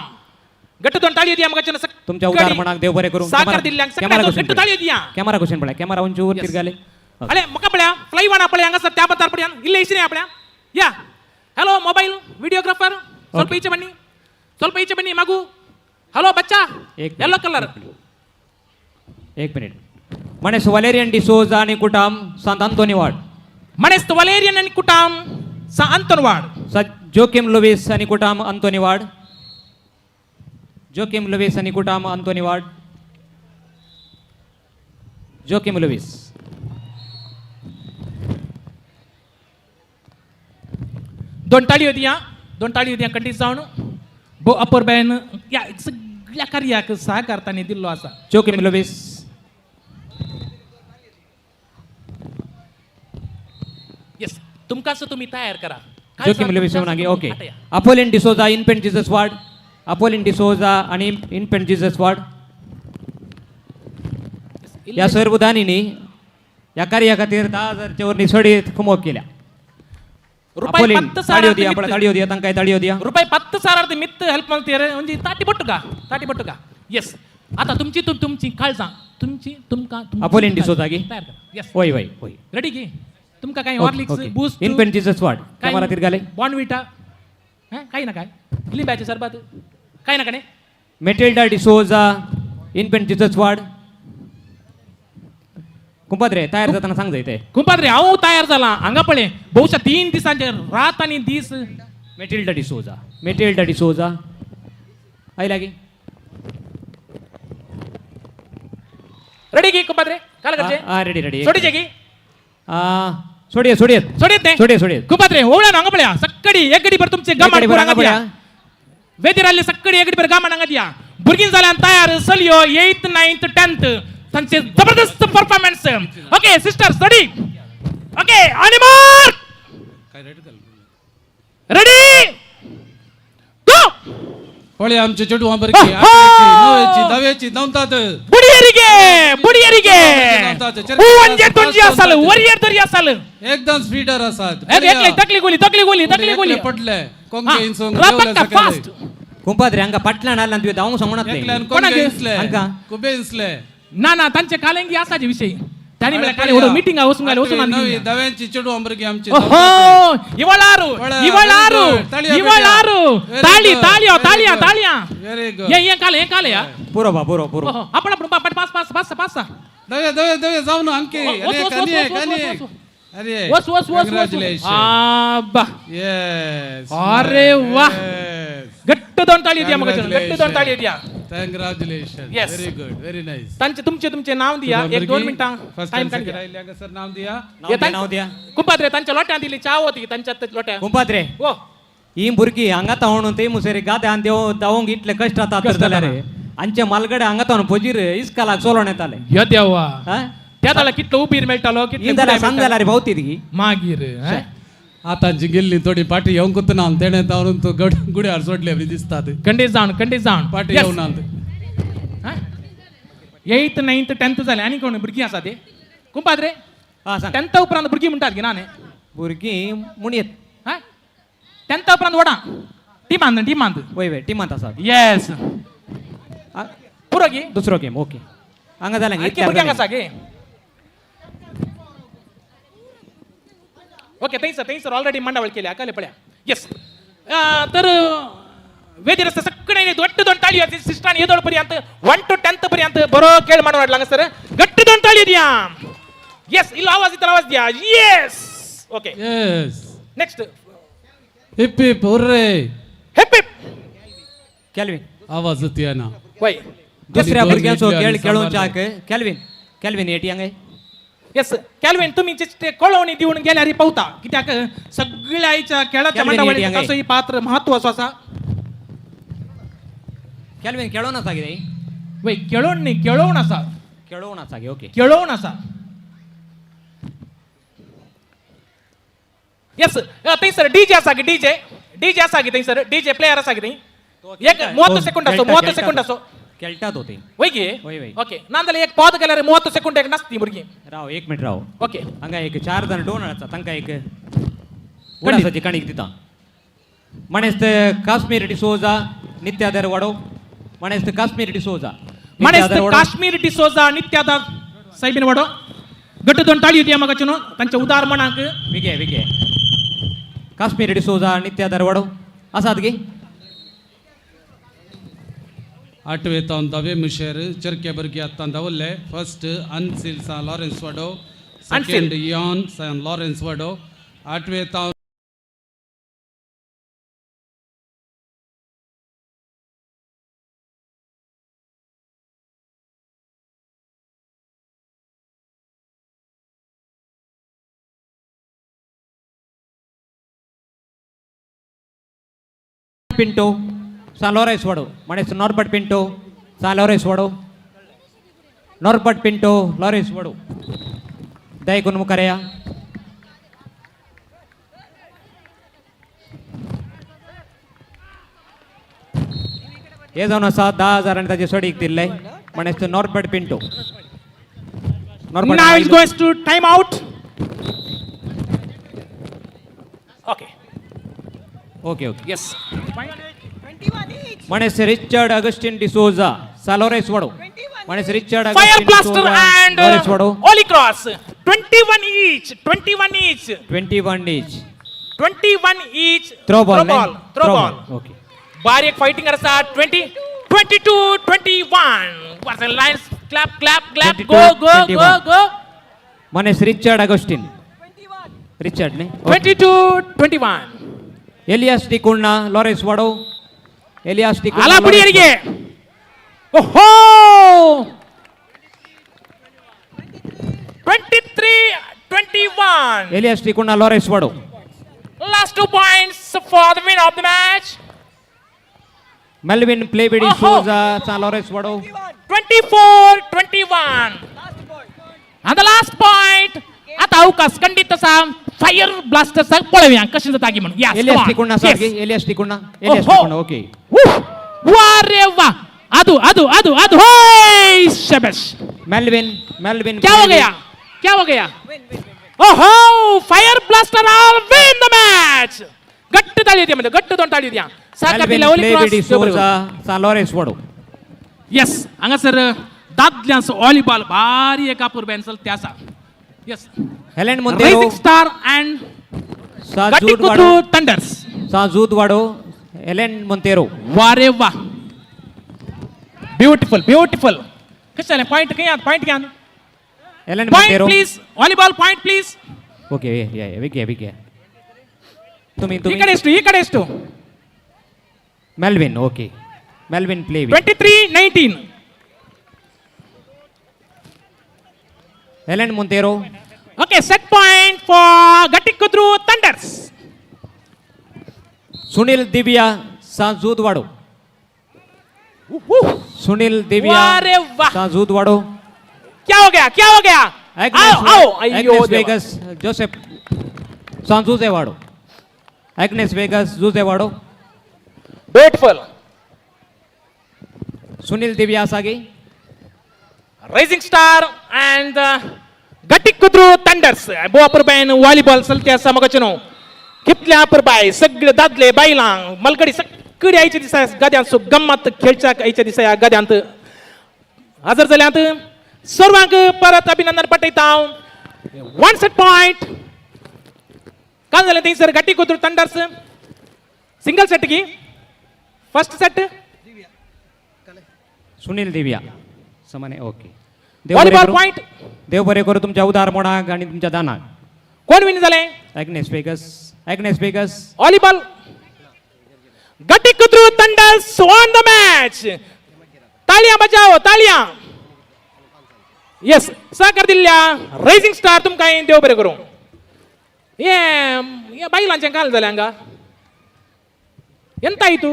गट्टू दोन ताळी दिया मगाच्या तुमच्या उदाहरणाक देव बरें करूं. साकार दिल्यांक सगळ्या गट्टू ताळी दिया कॅमेरा क्वेश्चन पळा कॅमेरा उंच वर तिरगाले. अरे मका पळ्या फ्लाय वाना पळ्या हंगा सर त्या बतार पळ्या इल्ले इशने आपल्या या हॅलो मोबाईल व्हिडिओग्राफर ಸ್ವಲ್ಪ ಈಚೆ ಬನ್ನಿ ಮಗು. ಹಲೋ ಬಚ್ಚಾ ಯೆಲ್ಲೋ ಕಲರ್. एक मिनिट. मनेस वलेरियन डिसोजा आणि कुटाम सांत अंतोनी वाड. मनेस वलेरियन आणि कुटाम सा अंतोनी वाड. जोकिम लुईस आणि कुटाम अंतोनी वाड. जोकिम लुईस आणि कुटाम अंतोनी वाड. जोकिम लुईस. दोन ताळी होती कंटिन्यू जाऊन बो अपर बॅन या सगळ्या कार्याक सहकारतानी दिल्लो असा. Joachim Lewis. येस तुमकाच तुम्ही तयार करा. जोकिम लुईस म्हणागे okay. Apolline D'Souza infant Jesus ward. Apolline D'Souza आणि इन्फेंट जीसस वार्ड या सर्व दानींनी या कार्या खातीर 10,000 वर निसडीत कुमोक केल्या. ರೂಪಾಯಿ 10,000 ತಾಳಿ ಹೋದಿಯಾ ತಂಕಾಯಿ ತಾಳಿ ಹೋದಿಯಾ ರೂಪಾಯಿ 10,000 ಮಿತ್ ಹೆಲ್ಪ್ ಮಾಡ್ತೀರ ಒಂದು ತಾಟಿ ಬಟ್ಟುಗ यस आता तुमची काळजा तुमका अपोलिन डिसोजागी तयार करा. यस होय रेडी की तुमका काय Horlicks Boost infant Jesus ward camera तिरगाले. बॉर्नविटा काही ना काय लिंबाचे सरबत काही ना काय Matilda D'Souza infant Jesus ward. कुंपात्रे तयार जाताना सांग जायते. कुंपात्रे अहो तयार झाला अंगा पळे बहुशा 3 दिवसांचे रात आणि दिस. मेटिल्डा डिसोजा आई लागी रेडी की कुंपात्रे काल करते रेडी सोडीचे की सोडियत नाही कुंपात्रे ओळा अंगा पळ्या सकाळी एक गडी पर तुमचे गमाड पुरांगा द्या वेदिराले सकाळी एक गडी पर गमाड अंगा द्या. बुर्गिन झाल्या तयार सलियो 8th 9th 10th त्यांचे जबरदस्त performance. Okay sister study okay आणि मार रेडी गो. ಹೊಳೆ आमचे चेडू अंबरकी नवेची दवेची नवतात बुडियरिगे म्हणजे तुझी असाल वरियर तरी असाल एकदम स्पीडर असतात. एकले तकली गोली पटले कोंगे इंसोंग रपट्टा फास्ट. कुंपात्रे हंगा पटला नाला तू दावंग सांगणार एकल्यान नाही. कोंगे इंसले हंका कुबे इंसले ना त्यांचे कालेंगी असाचे विषय त्यांनी मला काले ओढ मीटिंग वसून नवी दव्यांची चेडू अंबरकी आमचे ओहो इवळारू ताळिया व्हेरी गुड. ये काले या पुरो आपण पाच दवे जाऊ ना अंके अरे अरे येस अरे वाह गट्ट दोन ताळी द्या मग कंग्रॅच्युलेशन Yes. Very good very nice. त्यांचे तुमचे नाव द्या 1-2 मिनिटां फर्स्ट टाइम टाइम काढ सर नाम दिया नाव द्या. कुंपात्रे त्यांच्या लोट्या दिली चहा होती त्यांच्यात लोट्या कुंपात्रे ओ ಈ ಬುರ್ಗಿ ಹಂಗತ ಅವನು ತೇ ಮುಸರಿ ಗಾದೆ ಅಂದೇವು ದವಂಗ್ ಇಟ್ಲೆ ಕಷ್ಟ ಆತಾರೆ ಅಂಚೆ ಮಲ್ಗಡೆ ಹಂಗತ ಅವನು ಪೊಜಿರ್ ಇಸ್ಕಲ ಸೋಲೋಣೆ ತಾಲೆ या देवा हा त्याला कितलं उबीर मेळटालो इंदला सांगला रे भौतिदगी मागीर आता जी गेल्ली थोडी पाठी येऊन कुत ना तेणे तावरून तो गुड्यार सोडले बरी दिसतात कंडे जाऊन पाठी येऊन आंत 8th 9th 10th झाले आणि कोण भुरगी आसा ते कुंपात्रे हा सांग 10th उपरांत भुरगी म्हणतात की नाने बुरगी मुनियत हा 10th उपरांत वडा टीमांत वय टीमात असा येस पुरो की दुसरो गेम ओके हंगा झाला आणखी भुरग्यांक आसा गे ओके थंयसर ऑलरेडी मंडावळ केल्या काले पळ्या येस तर वेदिरस्त सगळे गट्ट दोन टाळी होती सिस्टान येदोळ पर्यंत 1 to 10th पर्यंत बरो खेळ म्हणून वाटला सर गट्ट दोन टाळी द्या येस इला आवाज द्या yes okay yes next heap heap hurray heap heap Calvin आवाज येते ना वय दुसऱ्या दोन भुरग्यांचो घेतली खेळ आणि खेळून सांभाळलं. चाक कॅल्विन येटियांग येस कॅल्विन तुम्ही जे कळवणी देऊन गेल्यारी पावता कित्याक सगळ्याच्या खेळाच्या कॅल्विन मंडळावळीत येडियांग कसं ही पात्र महत्वाचं असा कॅल्विन खेळून आसा कितें वय खेळून न्ही खेळवून असा खेळून आसा गे ओके खेळवून असा येस थंयसर डीजे आसा गे डीजे आसा गे थंयसर डीजे प्लेयर आसा गे थंय एक 30 सेकंड असो 30 सेकंड असो खेळटात होते वय गे वय. ओके नांदले एक पावत गेल्यार 30 सेकंड एक नासती भुरगीं राव 1 मिनिट राव ओके हांगा एक 4 जण डोन आसा तांकां एक उडासाची कणीक दिता मणेस्त काश्मीर डिसोजा नित्यादर वाडो मणेस्त काश्मीर डिसोजा काश्मीर डिसोजा नित्यादार साहेबीन वाडो गट्ट दोन टाळी होती मगाची न्हू तांच्या उदार मनाक विगे काश्मीर डिसोजा नित्यादर वाडो आसात गे 8वे तावन 10वे मुशेर चरके भुरगे आतां धांवले फर्स्ट अनसिल सा लॉरेन्स वाडो सेकंड यॉन सा लॉरेन्स वाडो 8वे तावन पिंटो सालोरेस वाडो मणेस नॉर्बर्ट पिंटो सालोरेस वाडो नॉर्बर्ट पिंटो लॉरेस वाडो दयकून मुखार या हे जावन आसा 10,000 ताचे सडीक दिल्ले मणेस Norbert Pinto Now it goes to time out. Okay. Okay Yes. मणेस रिचर्ड अगस्टिन डिसोजा सालोरेस वाडो मणेस Richard Fire Augustine blaster and Lawrence वाडो Holy Cross. 21 each. 21 each. 21 each 21 each. Throw ball Throw ball. Okay बारीक फाइटिंग आसा 20 22 21. What's the lines? Clap clap clap. 22, Go go 21. go go. मणेस Richard Augustine Richard ने 22 21. Elias टिकुणा Lawrence वाडो Elias टिकुणा ಅಲ್ಲ ಬಿಡಿ ಅವರಿಗೆ ಓಹೋ 23 21 एलियास टिकुणा लॉरेस वाडो last 2 points for the win of the match Melvin प्लेबिडी ओहो. सोजा सा लॉरेस वाडो 24 21 and the last point आता अवकाश खंडित असा फायर ब्लास्टर पळव्या कशी जातागी म्हणून yes एलियास come on. टिकुणा Yes. सारखे एलियास टिकुणा एलियास ओहो. टिकुणा ओके वा रे वा अदु अदु अदु अदु होय शबाश मेल्विन क्या हो गया ओहो fire blaster are win the match गट्ट ताळी द्या म्हणजे गट्ट दोन ताळी द्या मेल्विन प्लेबिडी सोजा सा लॉरेस वाडो यस हांगासर दादल्यांचो व्हॉलीबॉल भारी एका पुरब्यान त्या आसा yes Helen Monteiro rising star and सा जूद गट्टिकुद्रू वाडो थंडर्स सा जूद वाडो हेलेन मोंतेरो वा रे वा ब्युटिफुल कशें जालें पॉइंट पॉइंट घ्या Helen point Monteiro please volleyball point please okay या विके तुम्ही इकडे ಎಷ್ಟು मेल्विन ओके मेल्विन प्लेबी 23-19 Helen Monteiro Okay, set point for Gattikudru Thunders. Sunil Divya साजूद वाडो सुनील दिव्या वाह रे वाह. साजूद वाडो क्या हो गया? आओ. अय्यो एग्नेस देवा. वेगस जोसेफ सांजुजे वाडो एग्नेस वेगस जुजे वाडो Beautiful. सुनील दिव्या सागी Rising Star and Gattikudru Thunders. बोपर बायन व्हॉलीबॉल चलते आसा मगाचनो. कितल्या परबाय सगळे दादले बायलांक मलगडी सगळी आयच्या दिसा गद्यांत सो गम्मत खेळच्याक आयच्या दिसा ह्या गद्यांत हजर जाल्यांत सर्वांक परत अभिनंदन पाठयता हांव. 1 set point. काय झालं थंयसर Gattikudru Thunders सिंगल सेट की फर्स्ट सेट सुनील दिव्या समाने ओके व्हॉलीबॉल पॉइंट देव बरे करू तुमच्या उदार मोडाक आणि तुमच्या दानाक. कोण विन झाले Agnes Vegas volleyball Gattikudru thunders on the match. तालिया बजाव तालिया. येस सहकार दिल्ल्या रैसिंग स्टार तुमकां देव बरें करूं. ये बायलांचें काल जालें हांगा ಎಂತಾಯಿತು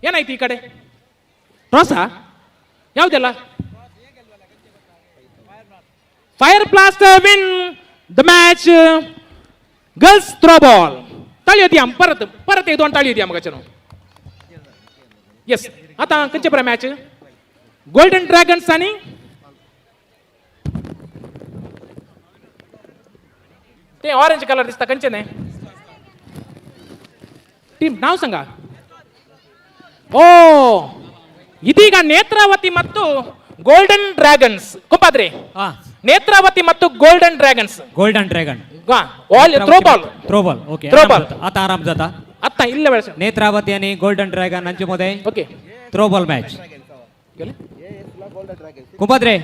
ಏನಾಯ್ತು ಈ ಕಡೆ ಟ್ರಾಸಾ ಯಾವುದೆಲ್ಲ fire blaster win the match girls throw ball ताळी होती परत परत एक दोन ताळी होती मग येस आता खंयचे बरं मॅच गोल्डन ड्रॅगन्स आणि ते ऑरेंज कलर दिसता खंयचे नाही टीम नाव सांगा ಓ ಇದೀಗ ನೇತ್ರಾವತಿ ಮತ್ತು ಗೋಲ್ಡನ್ ಡ್ರ್ಯಾಗನ್ಸ್ ಕುಂಪಾದ್ರಿ ಹಾ ನೇತ್ರಾವತಿ ಮತ್ತು golden dragons golden dragon throw ball okay Throw ball. आता आराम जाता. आता इल्ल वेळ नेत्रावती आणि गोल्डन ड्रॅगन यांच्यामध्ये ओके थ्रो बॉल मॅच. कुंपाद्रे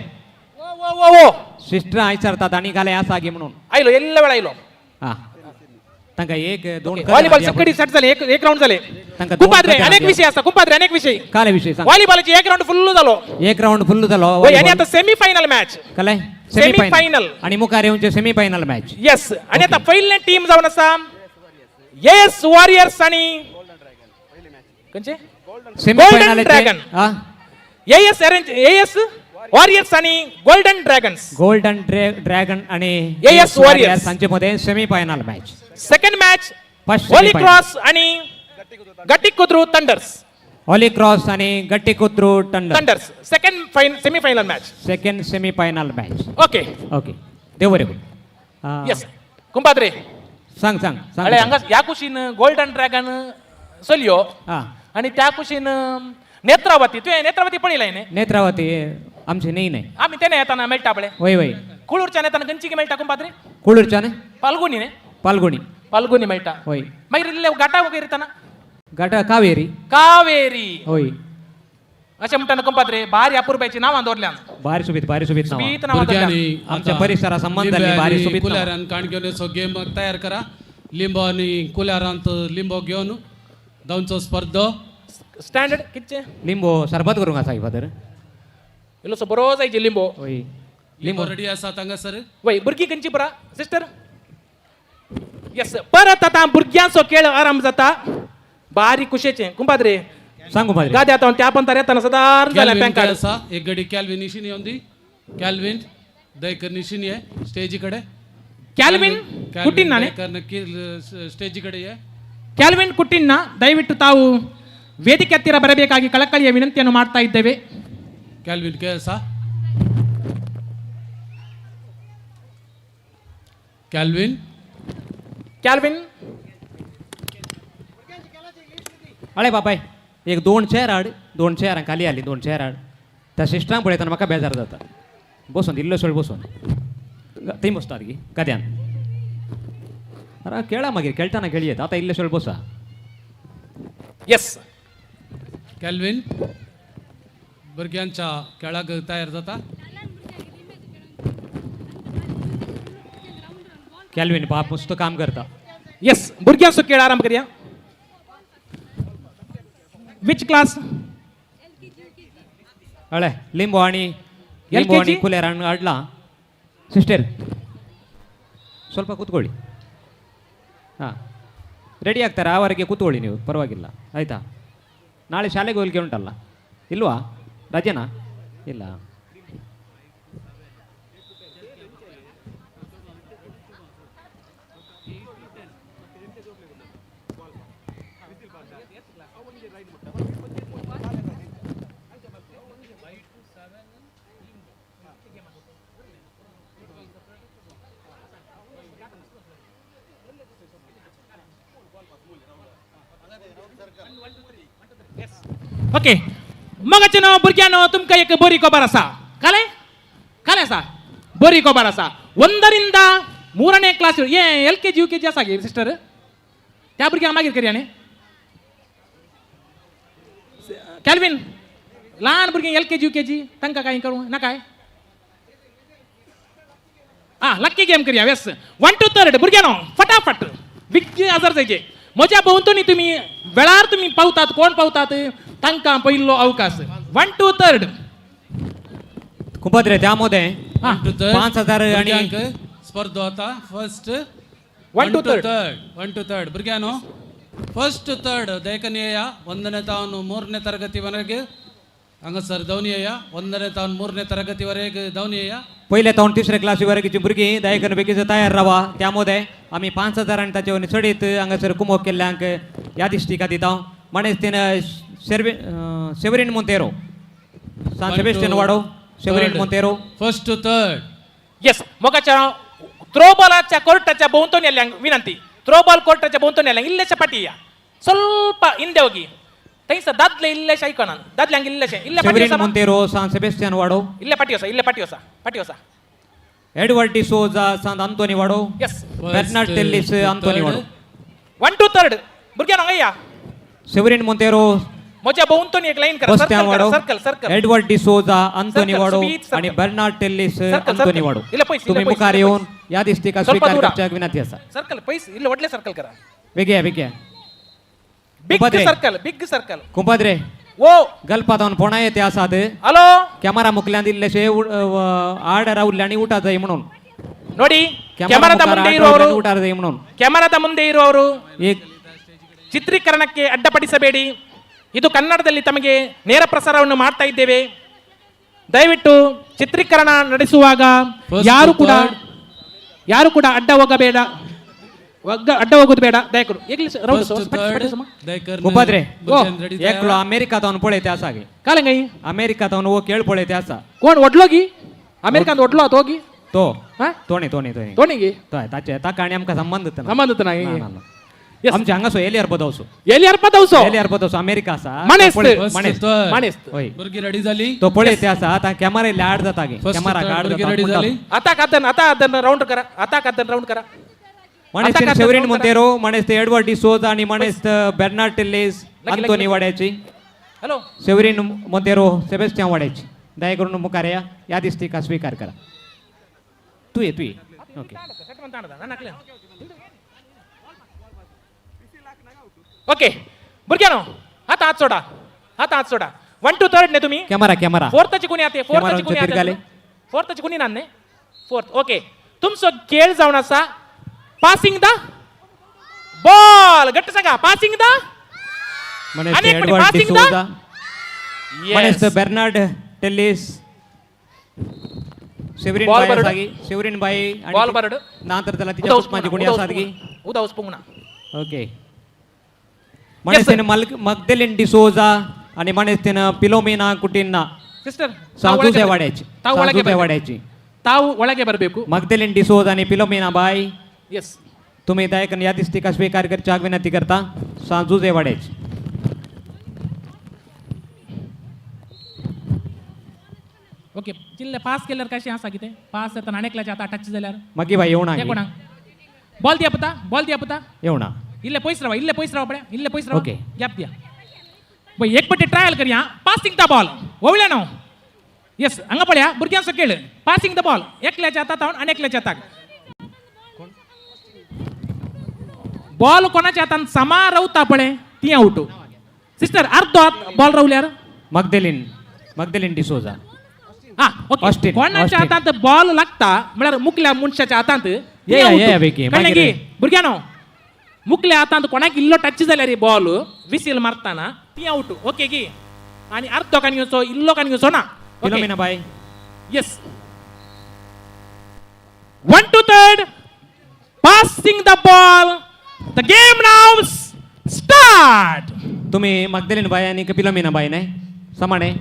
ओ ओ ओ ओ सिस्टर आयसरतात आणि घाले असा गे म्हणून आयलो इल्ल वेळ आयलो हा तांका एक दोन व्हॉलीबॉल सगळी सेट झाले एक राऊंड झाले तांका दोन कुंपाद्रे कट अनेक द्या. विषय असतात कुंपाद्रे अनेक विषय काले विषय सांग. व्हॉलीबॉलची एक राऊंड फुल्ल झालो एक राऊंड फुल्ल झालो होय, आणि आता सेमीफायनल मॅच कलाय Semi-final. सेमीफायनल आणि मुखार येऊनचे सेमीफायनल मॅच. येस आणि आता पहिले टीम जाऊन असा येस वॉरियर्स आणि कंचे सेमीफायनल Dragon. हा एएस वॉरियर्स आणि गोल्डन ड्रॅगन्स गोल्डन ड्रॅगन आणि AS Warriors. यांच्यामध्ये semifinal match. Second match First holy semi-final. Cross आणि गट्टी कुद्रू थंडर्स ऑली क्रॉस आणि गट्टी कुत्रू thunder thunders second semifinal match second semifinal match. Okay okay देव बरे येस कुंपाद्रे सांग सांग सांग अरे हंगा या कुशीन गोल्डन ड्रॅगन सोलियो हा आणि त्या कुशीन नेत्रावती तुझे नेत्रावती पडिलाय ने नेत्रावती आमचे नाही नाही आम्ही त्याने येताना मेळटा आपले वय वय कुळूरच्या येताना गंचिकी मेळटा कुंपाद्रे कुळूरच्याने पाल्गुनी ने पालगुणी पाल्गुनी मेळटा होय मागीर इल्ले गाटा वगैरे येताना गाठा कावेरी कावेरी होय अशें म्हणटाना कुंपाद्रे भारी अपुरबायची नांवां दवरल्यान भारी सुबीत नांव. सुबीत नांवां दवरल्यान. भुरग्यांनी आमच्या परिसरा संबंध झाली भारी सुबीत नांव. कुल्यारान काणग्योन असो गेम तयार करा लिंबो आणि कुल्यारांत लिंबो घेवन जावचो स्पर्धो स्टँडर्ड कितचे लिंबू सरबत करूंक आसा फादर इल्लोसो बरो जायचे लिंबो होय लिंबो रेडी आसा हांगासर वय भुरगीं खंयची बरा सिस्टर येस परत आता भुरग्यांचो खेळ आराम जाता भारी कुशेचे कुंपाद्रे सांगू पाहिजे गाद्या आता त्या पण तर येताना सदार झाल्या कॅल्विन पॅन कार्ड आसा एक गडी कॅल्विन निशिनी येवंदी कॅल्विन दयकर निशिनी आहे स्टेजी कडे ಕ್ಯಾಲ್ವಿನ್ ಕುಟ್ಟಿನ್ನ ಸ್ಟೇಜ್ ಕಡೆ ಕ್ಯಾಲ್ವಿನ್ ಕುಟ್ಟಿನ್ನ ದಯವಿಟ್ಟು ತಾವು ವೇದಿಕೆ ಹತ್ತಿರ ಬರಬೇಕಾಗಿ ಕಳಕಳಿಯ ವಿನಂತಿಯನ್ನು ಮಾಡ್ತಾ ಇದ್ದೇವೆ. ಕ್ಯಾಲ್ವಿನ್ ಕೆಲಸ ಕ್ಯಾಲ್ವಿನ್ ಕ್ಯಾಲ್ವಿನ್ अळे बापाय एक दोन चेअर हाड दोन चेअरां खाली आली दोन चेअर हाड त्या सिस्टरांक पळयतना म्हाका बेजार जाता बसून इल्लो सोळ बसून थंय बसता गी कद्यान अरे खेळा मागीर खेळटाना खेळयेत आतां इल्ले सोळ बसा येस कॅल्विन भुरग्यांच्या खेळाक तयार जाता कॅल्विन बाप मस्त काम करता येस भुरग्यांचो खेळ आराम करूया. विच क्लास अळे लिंबू आणि LKG? कुलेरान हाडला सिस्टर ಸ್ವಲ್ಪ ಕೂತ್ಕೊಳ್ಳಿ ಹಾಂ ರೆಡಿ ಆಗ್ತಾರೆ ಆವರೆಗೆ ಕೂತ್ಕೊಳ್ಳಿ ನೀವು ಪರವಾಗಿಲ್ಲ ಆಯಿತಾ ನಾಳೆ ಶಾಲೆಗೆ ಹೋಲಿಕೆ ಉಂಟಲ್ಲ ಇಲ್ವಾ ರಜೆನಾ ಇಲ್ಲ ओके मगाच्यान भुरग्यानो तुमकां एक बरी खबर आसा काले काले आसा बरी खबर आसा 1ರಿಂದ 3ನೇ क्लास हे LKG UKG आसा गे सिस्टर त्या भुरग्यांक मागीर करया न्ही कॅल्विन लहान भुरगीं LKG UKG तांकां काय करूं ना काय लक्की गेम करया येस 1 to 3 भुरग्यानो फटाफट विकी आजार जायचे म्हज्या भोंवतणी तुम्ही वेळार तुम्ही पावतात कोण पावतात तांकां पयलो अवकाश 1 to 3 कुंपद्रे त्यामध्ये हा. 5,000 आणि स्पर्धा आता फर्स्ट 1 to 3 1 to 3 ಭುರ್ಗ್ಯಾನೋ ಫಸ್ಟ್ ಥರ್ಡ್ ದಯಕನಿಯ 1ನೇ ತಾವನು 3ನೇ ತರಗತಿವರೆಗೆ ಹಂಗಸರ್ ದೌನಿಯ 1ನೇ ತಾವನು 3ನೇ ತರಗತಿವರೆಗೆ ದೌನಿಯ पहिले तावन 3ऱ्या क्लासी वर्गाची भुरगीं दायकन बेगीच तयार रावा त्यामध्ये आम्ही 5,000 आणि ताचे वनी चडीत हांगासर कुमोक केल्ल्यांक ह्या दिश्टिका दिता म्हणेच तिनं सेवरीन मोंतेरो सान सेबेस्टियन वाडो Severine Monteiro first third yes मोगाच्या थ्रो बॉलाच्या कोर्टाच्या भोवतणी येल्ल्यांक विनंती थ्रो बॉल कोर्टाच्या भोवतणी येल्ल्यांक इल्लेशे पाटी या ಸ್ವಲ್ಪ ಹಿಂದೆ ಹೋಗಿ ತೈಸ ದಾದ್ಲೆ ಇಲ್ಲೇಶ ಐಕೋನ ದಾದ್ಲ್ಯಾಂಗ ಇಲ್ಲೇಶೆ ಇಲ್ಲೇ ಪಾಟಿ सेवरीन मोंतेरो सान सेबेस्टियन वाडो ಇಲ್ಲೇ ಪಾಟಿ ಹೊಸ एडवर्ड डिसोजा सान आंतोनी वाडो येस बेर्नार्ड टेल्लिस आंतोनी वाडो 1 to 3 भुरग्यानो गया सेवरीन मोंतेरो म्हज्या भोवतणी एक लाईन करा बस्त्यान वाडो circle Edward D'Souza Anthony Circle, वाडो सुबीत circle. आणि Bernard Tellis Circle, Anthony circle. वाडो इल्ले पयस, तुम्ही इल्ले पयस, मुखार इल्ले येऊन या दिश्टिका ಸ್ವಲ್ಪ स्वीकार दूरा. करण्याची विनंती असा सर्कल पैस इल्ले वडले सर्कल करा बेग्या बिग कुंपद्रे सर्कल कुंपद्रे ओ गल्पातावन फोणा येते आसात हॅलो कॅमेरा मुकल्यान दिल्लेशे आड राहुल्ले आणि उठा जाई म्हणून ನೋಡಿ कॅमेरा ಕ್ಯಾಮರಾದ मुखार ಮುಂದೆ आड ಇರುವವರು राहुल्ले उठा जाई म्हणून ಕ್ಯಾಮರಾದ ಮುಂದೆ ಇರುವವರು एक ಚಿತ್ರೀಕರಣಕ್ಕೆ ಅಡ್ಡಪಡಿಸಬೇಡಿ ಇದು ಕನ್ನಡದಲ್ಲಿ ತಮಗೆ ನೇರ ಪ್ರಸಾರವನ್ನು ಮಾಡ್ತಾ ಇದ್ದೇವೆ ದಯವಿಟ್ಟು ಚಿತ್ರೀಕರಣ ನಡೆಸುವಾಗ First ಯಾರು ಕೂಡ third. ಯಾರು ಕೂಡ ಅಡ್ಡ ಹೋಗಬೇಡ ಅಡ್ಡ ಹೋಗೋದು ಬೇಡ ದಯಕರು ಫಸ್ಟ್ ಥರ್ಡ್ ದಯಕರ್ कुंपद्रे ರೆಡಿ एकलो अमेरिकातावन पळयते आसा गे ಕಾಲಂಗೈ अमेरिकातावन वो खेळ पळयते आसा कोण ಒಡ್ಲೋಗಿ ಅಮೆರಿಕಾದ ಒಡ್लो ಆತ ಹೋಗಿ तो ಹಾ तोणे ತೋಣಿಗೆ ताचे ताका आणि आमकां संबंध ना. ಸಂಬಂಧಿತ नाही ना, ना, ना. आमच्या हांगासो एलियर पदवसो ಎಲ್ಲಿ ಅರ್ಪದವಸೋ एलियर पदवसो अमेरिका आसा मणेस्त. तो पळय- मणेस्त. मानेस्त होय ಭುರ್ಗಿ ರೆಡಿ झाली तो पळयते आसा आता कॅमेरा आड जाता गे First कॅमेरा third आड भुरगी जाता ready म्हणटा. झाली? आता ಅದನ್ನ राऊंड करा आता राऊंड करा मणेस्त आता का सेवरीन तर मोंतेरो मणेस्त एडवर्ड डिसोजा आणि मणेस्त बेर्नार्ड टेल्लेस लगी, आंतोनी लगी. वाड्याची हॅलो सेवरीन मोंतेरो सेबेस्टियन वाड्याची दया करून मुखार या दिश्टिका स्वीकार करा तू ये ओके ओके भुरग्यानो आता हात सोडा 1 to 3 ने तुम्ही कॅमेरा फोर्थची कोणी आते कॅमेराचे तिरगाले. फोर्थची कोणी नान्ने फोर्थ ओके तुमचो खेळ जावन आसा पासिंग द बॉल गट्ट सांगा पासिंग द मणेस्त अनेक म्हणे, एडवर्ड passing डिसोजा मणेस्त बेर्नार्ड टेल्लेस सेवरीन Ball बाई बरड. आसा गी सेवरीन बाई आणि बॉल ती- बरड नंतर त्याला तिच्या पुष्पाची कोणी आसात गी उदाऊस पुंगना ओके मणेस्तेन मगदलिन डिसोजा आणि मणेस्तेन पिलोमिना कुटिन्ना ಸಿಸ್ಟರ್ साजूचे वाड्याची साजूचे वाड्याची ತಾವು ಒಳಗೆ ಬರಬೇಕು मगदलिन डिसोजा आणि पिलोमिना बाई ಎಸ್ तुम्ही दायकन या दिसतिका स्वीकार करची विनंती करता साजूचे वाड्याची ओके जिल्हे पास केल्यावर कशी आसा कितें पास येताना अनेकल्याच्या आता टच जाल्यार मगी बाई येवना ते कोणाक बॉल दिया पता येवना इल्ले पयस रावा पळय इल्ले पयस रावा Okay. गॅप दिया पळय एक पट्टी ट्रायल करया पासिंग द बॉल ओवल्या न्हू येस हांगा पळया भुरग्यांचो खेळ पासिंग द बॉल एकल्याच्या हातात हावन अनेकल्याच्या हाताक बॉल कोणाच्या हातान समा रावता पळय ती आउट सिस्टर अर्धो हात बॉल रावल्यार मगदलिन डिसोजा हा ओके ऑस्टिन, कोणाच्या ऑस्टिन. हातात बॉल लागता म्हळ्यार मुकल्या मनशाच्या हातांत ये बेगी, मागीर की भुरग्यानो मुकल्या हातांत कोणाक इल्लो टच जाल्यार रे बॉल विसील मारताना ती आउट ओके की आणि अर्धो कान घेवचो इल्लो कान घेवचो ना पिलोमिना बाई yes 1 to 3 passing the ball the game now start तुम्ही मगदलिन बाई आणि पिलोमिना बाई नाही समाने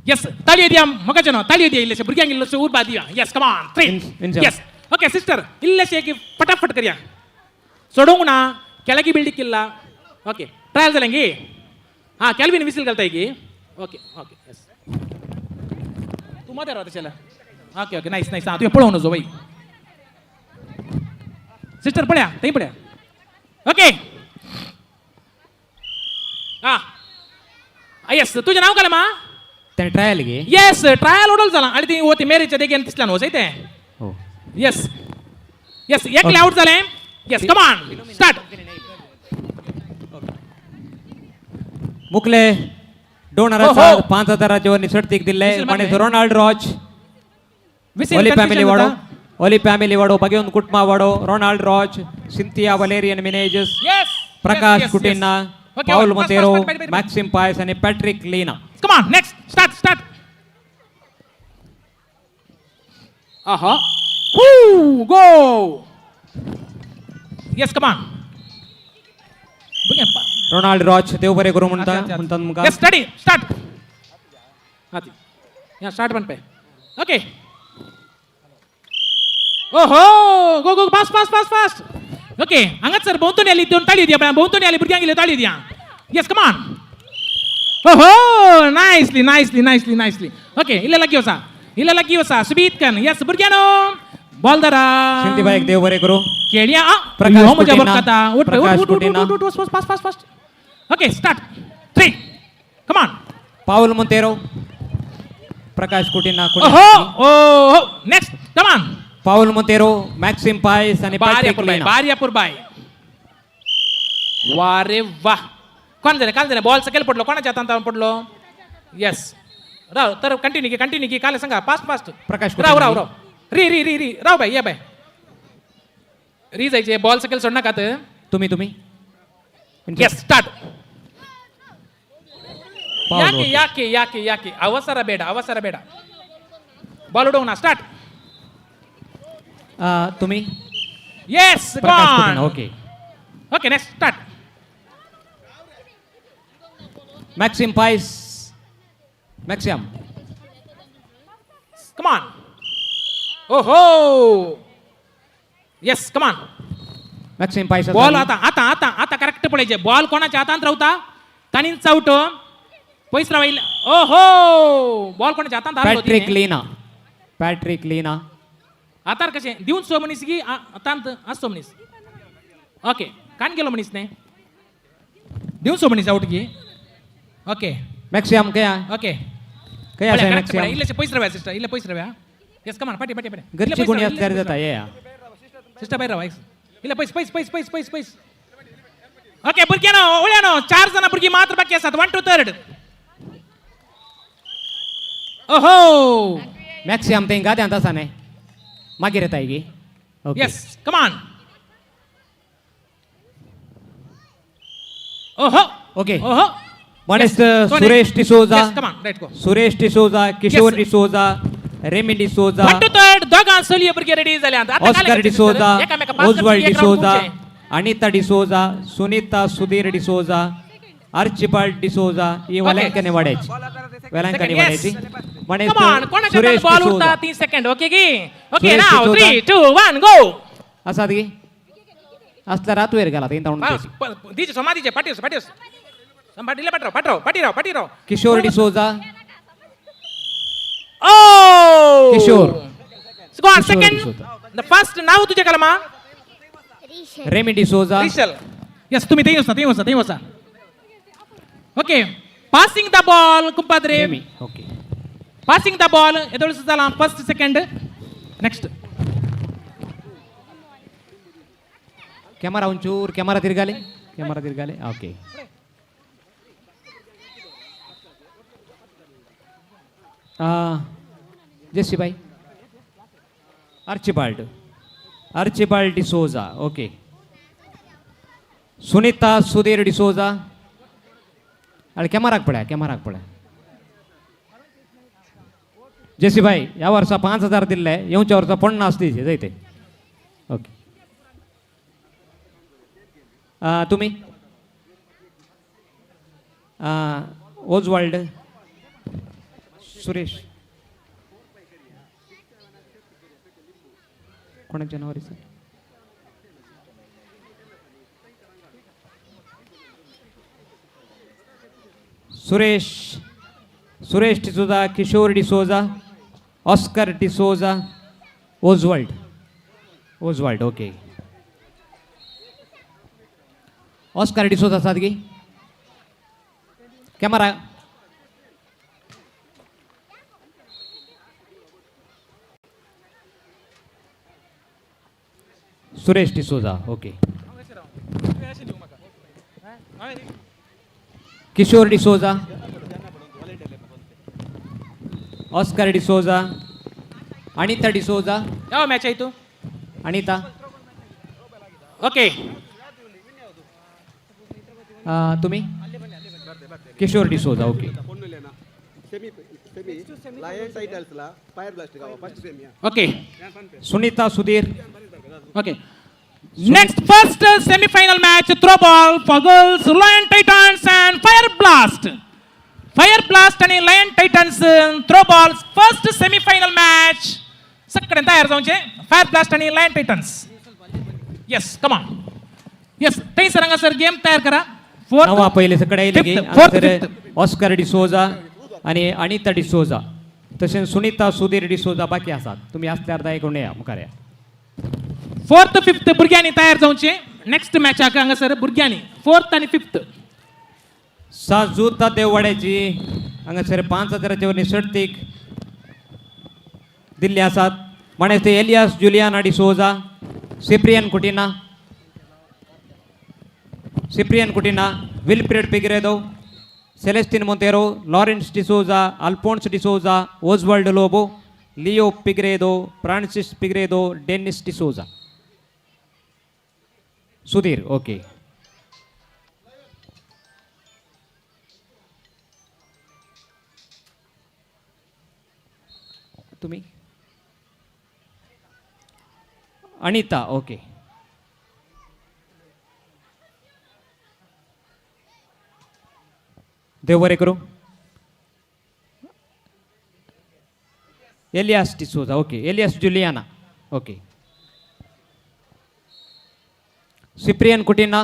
यस ताळी दिया मगाच्या नो ताळी दिया इल्लेशे भुरग्यांक इल्लोशे उर्बा दिया yes come on 3 in yes okay sister इल्लेशे एक फटाफट करया सोडूंक ना ಕೆಳಗೆ ಬೀಳ್ಲಿಕ್ಕಿಲ್ಲ ಓಕೆ ಟ್ರಯಲ್ ಜಲಂಗಿ ಹಾ ಕ್ಯಾಲ್ವಿನ್ ವಿಸಿಲ್ ಕಲ್ತಾ ಈಗ ಓಕೆ ಓಕೆ ಎಸ್ तू मध्ये राहा त्याला ओके ओके नाईस नाईस हा तू पळवून जो बाई सिस्टर पळ्या ताई पळ्या ओके हा येस तुझे नाव काय मा त्याने ट्रायल घे येस ट्रायल ओडल झाला आणि ती होती मेरीच्या देखील दिसला नव्हतं ते हो येस येस एकले आउट झाले येस कमान स्टार्ट मुकले डोनर हो, हो. 5,000 वर निसटतीक दिले विसील पण मारले. Ronald Roche whistle holy confusion family होता. वाडो ओली फॅमिली वाडो बगेऊन कुटुंबा वाडो Ronald Roche Cynthia Valerian Menezes Yes. Prakash Yes, yes, Coutinho yes. Okay, Paul fast, Monteiro fast, fast, fast. Maxim Pais आणि Patrick Leena Come on, next. Start. Aha. Woo, go. Yes, come on. Ronald Roche देव बरे करू म्हणतात मुका Yes, steady. Start. Yeah, start one पे. Okay. ओहो, go, fast. Okay, अंगत sir बहुतोनी आली दोन ताळी द्या बा बहुतोनी आली बुरग्यांग गेले ताळी द्या. Yes, come on. ओहो, nicely. Okay, इल्ला लगी होसा. सुबीत कन. Yes, बुरग्यानो. बॉल दरा. सिंधी बाईक देव बरे करू केडिया प्रकाश हो मजा कुटिन्ना. बरकता उठ Prakash Coutinho. Fast okay start 3 come on Paul Monteiro प्रकाश कुटिन्ना ओहो next come on Paul मोतेरो मॅक्सिम Pais आणि पॅट्रिक लीना बारियापूर बाय वारे वाह कोण झाले बॉल सकेल पडलो कोणाच्या हातांत पडलो यस राव तर कंटिन्यू की काल सांगा फास्ट प्रकाश राव री राव बाय या बाय री जायचे बॉल सकेल सोड नका तुम्ही यस स्टार्ट पाऊल ಯಾಕೆ ಅವಸರ ಬೇಡ ಬಾಲ್ ಉಡೋಣ ಸ್ಟಾರ್ಟ್ तुम्ही ಯೆಸ್ प्रकाश कुटिन्ना ಗಾನ್ ओके ನೆಕ್ಸ್ಟ್ ಸ್ಟಾರ್ಟ್ मॅक्सिम पायस मॅक्सिम कम ऑन ओहो यस कम ऑन मॅक्सिम पायस बॉल आता करेक्ट पडायचे बॉल कोणाच्या हातात रावता तानी चावट पैस राहील ओहो बॉल कोणाच्या हातात पॅट्रिक लीना आतार कशें दिवन सो मनीस की आतांत आसो मनीस ओके कान गेलो मनीस न्ही दिवन सो मनीस आउट की ओके मॅक्सिम क्या ओके क्या आहे मॅक्सिम इल्लेशे पयस राव्या सिस्टर इल्ले पयस राव्या यस कमान पाटी घरची कोणी असल्यार जाता ये सिस्टर बाहेर रावा इल्ले पयस ओके भुरग्यानो ओळ्यानो 4 जण भुरगीं मात्र बाकी आसात 1 to 3 ओहो मॅक्सिम ते गाद्यांत आसा न्ही मागीर येता की यस कमान ओहो ओके ओहो मनेस Yes. Suresh D'Souza Yes, come on, right, go. Suresh D'Souza Kishore Yes. D'Souza Remy D'Souza 1 to 3 दोगां सोलिये भुरगे रेडी जाल्यात आता Oscar D'Souza Oswald D'Souza Anita D'Souza Sunita Sudhir D'Souza Archibald D'Souza ही वल्यांकने वाड्याची वेलांकने वाड्याची मनेस कम ऑन कोणाच्या सुरेश बॉल उडता डिसोजा 3 सेकंड ओके की okay Suresh now D'Souza. 3 2 1 go आसात की असला रातवेर गेला ते तावून दीजे समाधीचे पाटीस संभाटीले पाटीराव किशोर डिसोजा ओ Kishore. Go on Kishore second D'Souza. The first नाव तुझे कलमा रेमी डिसोजा रिशल यस तुम्ही ते वसा ओके पासिंग द बॉल कुंपाद्रे Remy okay passing the ball एदोळस जाला फर्स्ट सेकंड नेक्स्ट कॅमेरा उंचूर कॅमेरा तिरगाले ओके जेसी भाई आर्चिबाल्ड डिसोजा ओके सुनीता सुधीर डिसोजा अरे कॅमेराक पळ्या जेसी भाई ह्या वर्सा 5,000 दिल्ले येवच्या वर्सा 50 दिवचे जायते ओके तुम्ही ओजवाल्ड सुरेश कोणाक जनवरी sir Suresh D'Souza Kishore D'Souza Oscar D'Souza Oswald okay Oscar D'Souza सादगी camera Suresh D'Souza okay. Kishore D'Souza, Oscar D'Souza, Anita D'Souza. ಯಾವ ಮ್ಯಾಚ್ ಆಯ್ತು? अनिता ಓಕೆ तुम्ही किशोर डिसोजा ओके. పొన్నులేనా సెమీ లయన్ టైటల్స్లా ఫైర్ బ్లాస్ట్ కావా first semi okay Sunita Sudhir okay. Next first semi-final match throw ball for girls Lion Titans and Fire Blast. Fire Blast आणि Lion Titans throw balls first semi-final match. सगळ्यांनी तयार जाऊचे Fire Blast आणि Lion Titans. Yes, come on. Yes, तै सरंगा sir game तयार करा. नवा पहिले सकडे येईल की fourth, नंतर fifth. ऑस्कर डिसोजा आणि अनिता डिसोजा तसेच सुनीता सुधीर डिसोजा बाकी असतात. तुम्ही असल्यावर दाय कोण या मुखार या. 4th 5th भुरग्यांनी तयार जाऊचे. नेक्स्ट मॅच हांगा सर भुरग्यांनी 4th आणि 5th. साजूता देववाड्याची हांगासर 5,000च्या वरली सर्तीक दिल्ली आसात. म्हणे ते Elias Julianna D'Souza, Cyprian Coutinho, Wilfred Figueiredo, Celestine Monteiro, Lawrence D'Souza, Alphonse D'Souza, Oswald Lobo, Leo Figueiredo, Francis Figueiredo, Dennis D'Souza. Sudhir okay. तुम्ही अनिता ओके. देव बरे करू. Elias D'Souza okay. Elias Julianna okay. Cyprian Coutinho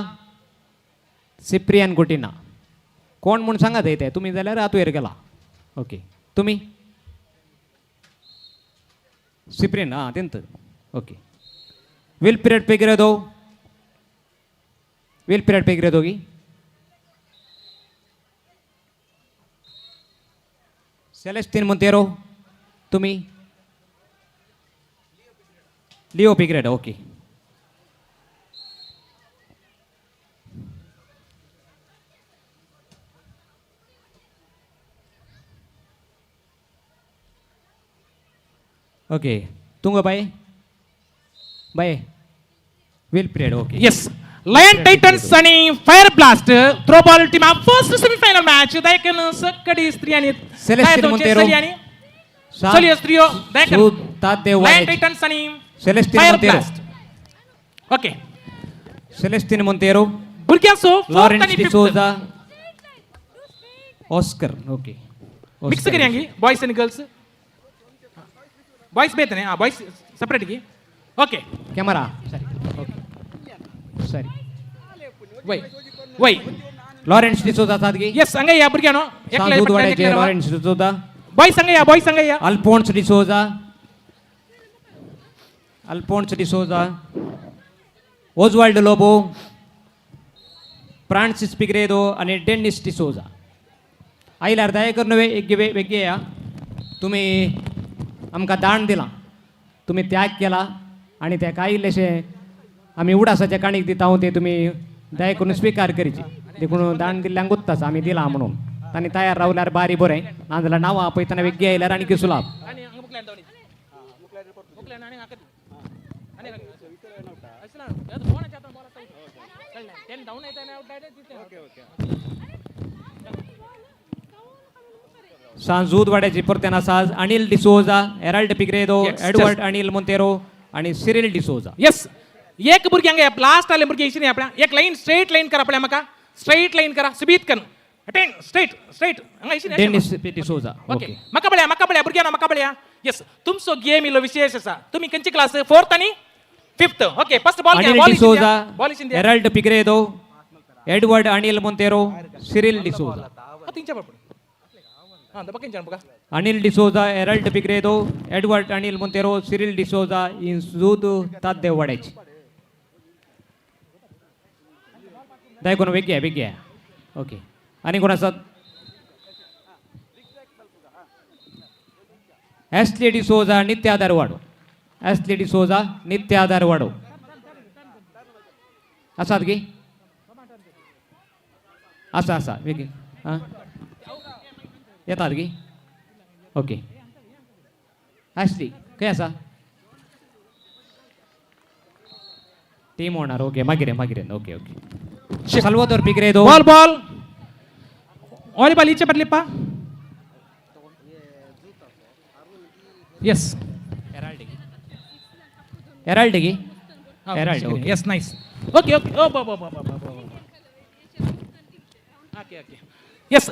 कोण म्हणून सांगा येते तुम्ही जाल्यार आतुयर गेला ओके. तुम्ही सिप्रियन हां तेंत ओके. विलफ्रेड पेग्रेदो की सेलेस्टिन मोंतेरो. तुम्ही लिओ पिग्रेडो ओके. ओके तुंगबाई बाय Wilfred okay. Yes lion Titans आणि fire blast throw ball team first semifinal match दायकन सकडी स्त्रियांनी Celestine Montero. सोलियो स्त्रियो दायकन सुतात देववाड्याची. लायन टायटन्स आणि Celestine fire Montero. Blast. Okay Celestine Monteiro, बुरग्यासो Lawrence D'Souza, Oscar okay. Mix करेंगे बॉयज आणि गर्ल्स. बॉयज बेहतर हैं बॉयज सेपरेट की okay. Camera sorry okay sorry. वय लॉरेन्स डिसोजा सादगी. येस सांगा या बुरग्यानो दूधवाड्याचे लॉरेन्स डिसोजा, बॉय सांगा या अल्फोन्स डिसोजा, ओझवाल्ड लोबो, फ्रान्सिस पिग्रेदो आणि डेनिस डिसोजा. आईला अर्धा कर नव्हे एक वेगळे या. तुम्ही आमकां दान दिला, तुम्ही त्याग केला आणि त्या काही इल्लेशे आम्ही उडासाच्या काणीक दिता ते तुम्ही दया करून स्वीकार करीची. देखून दान दिल्ल्यांक गुत्ताच आम्ही दिला म्हणून तांणी तयार रावल्यार बारी बरें नाजाल्यार नांवां आपयतना वेगळी आयल्यार आनी सुलाभ. सांजूद वाड्याची परत्यान आसात अनिल डिसोजा, एराल्ड पिग्रेदो, एडवर्ड अनिल मोंतेरो आणि सिरिल डिसोजा. येस एक भुरग्यांक लास्ट आले भुरगे इशिनी आपल्या एक लाईन स्ट्रेट लाईन करा आपल्या म्हाका स्ट्रेट लाईन करा सुबीत कर अटेंड स्ट्रेट हांगा इशिनी डेनिस डिसोजा ओके. म्हाका पळया भुरग्यांना म्हाका पळया. येस तुमचो गेम इल्लो विशेष आसा. तुम्ही खंयची क्लास 4th आणि 5th okay. First ball Anil D'Souza, Erald Figueiredo, Edward Anil Monteiro, Cyril D'Souza. Anil D'Souza, Erald Figueiredo, Edward Anil Monteiro, Cyril D'Souza इंजूद तात देववाड्याची. दाय कोण वेगळ्या ओके. आणि कोण आसात एस्ली डिसोजा, नित्या दारवाडो. असात गे असा वेगळे हां येतात गे ओके आसली खंय आसा टीम होणार ओके मागिरेन okay okay Salvador Figueiredo ball ball volleyball इच्छे पडले येस एराल्डेगी okay yes nice okay okay oh okay yes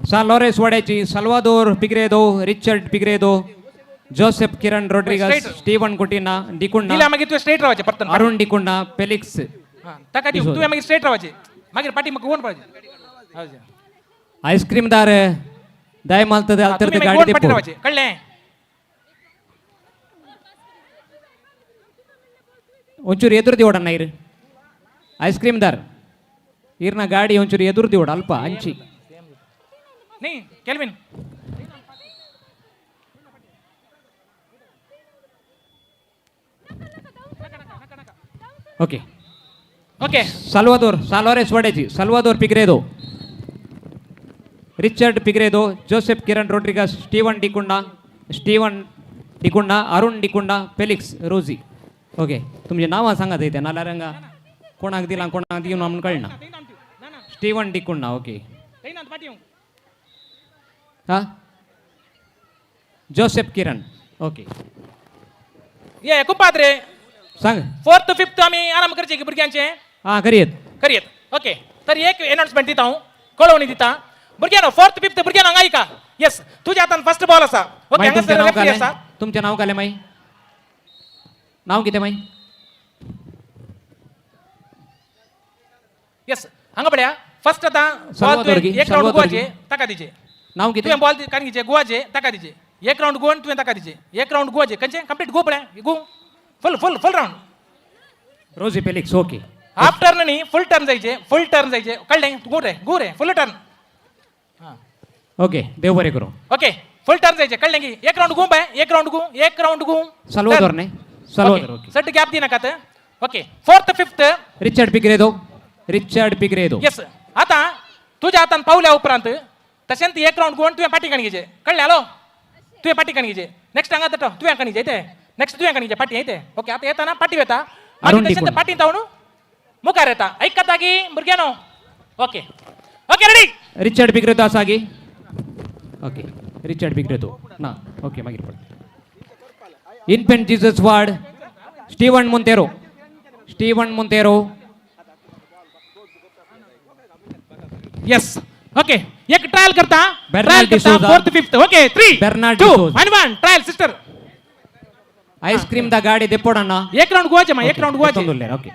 San Lorenzo Wadechi, Salvador Pigredo, Richard Pigredo, Joseph Kiran Rodriguez, Steven Coutinho, Dikunda, दिल्या मागे तू स्ट्रेट राहायचे परत Arun Dikunda, Felix. ताका तू मागे straight राहायचे मागे पाठी मग कोण पाहिजे Ice cream dar dai malta de alter de gadi de पाठी राहायचे कळले ಒಂಚೂರು ಎದುರು ದಿವಡ ಅಣ್ಣ ಇರು ಐಸ್ ಕ್ರೀಮ್ ದಾರ್ ಇರ್ನ ಗಾಡಿ ಒಂಚೂರು ಎದುರು ದಿವಡ ಅಲ್ಪ ಹಂಚಿ नहीं kelvin okay okay Salvador Wadechi, Salvador Pigredo, Richard Pigredo, Joseph Kiran Rodriguez, Steven Dikunda, Arun Dikunda, Felix Rosie. Okay तुमचे नाव सांगा ते नाला रंगा कोणाक दिला कोणाक दिवन म्हणून कळना स्टीवन डिकुंडा ओके हा जोसेफ किरण ओके ये कुपात्रे सांग 4th 5th आम्ही आराम करचे की भुरग्यांचे हा करियत ओके तर एक अनाउन्समेंट दिता हांव कळवणी दिता भुरग्यांनो 4th 5th भुरग्यांना हांगा ऐका यस तुझ्या हातान फर्स्ट बॉल आसा ओके हांगा सर रेफरी आसा तुमचे नाव काले माई नाव किती माई यस हांगा पळया फर्स्ट आता Salvador गी, एक राउंड Salvador गोवाचे गी. ताका दिजे नाव किती तुवें बॉल कान घिचे गोवाचे ताका दिजे एक राउंड गोवन तुवें ताका दिजे एक राउंड गोवाचे कंचे कंप्लीट गो पळया गो फुल राउंड रोजी फेलिक्स ओके हाफ टर्न नी फुल टर्न जायचे कळले गो रे फुल टर्न ओके देव बरे करू ओके फुल टर्न जायचे कळले की एक राउंड गो बाय एक राउंड गो सल्वादोर ने सल्वादोर ओके सट गॅप दी नाका okay 4th 5th Richard पिग्रेदो yes आता तुझ्या हातान पावल्या उपरांत तशेंच एक राउंड गोवन तुवें पाटी काणी घेचे कळले हॅलो तुवें पाटी काणी घेचे नेक्स्ट हांगा तट तुवें काणी घेते नेक्स्ट तुवें काणी घेचे पाटी येते ओके आता येता ना पाटी येता अरुण तशेंच डिकुंड. पाटी तावून मुखार येता ऐकता की भुरग्यानो okay okay ready Richard Figueiredo आसा गी ओके रिचर्ड पिग्रेदो ना ओके मागीर पळय infant Jesus ward Steven Monteiro yes okay एक ट्रायल करता Bernard D'Souza. 4th 5th okay 3 Bernard 2 D'Souza. 1 trial sister ice cream ದ ಗಾಡಿ ದೆಪ್ಪೋಡಣ್ಣ एक राउंड गोवाचे मा एक राउंड गोवाचे ಓಕೆ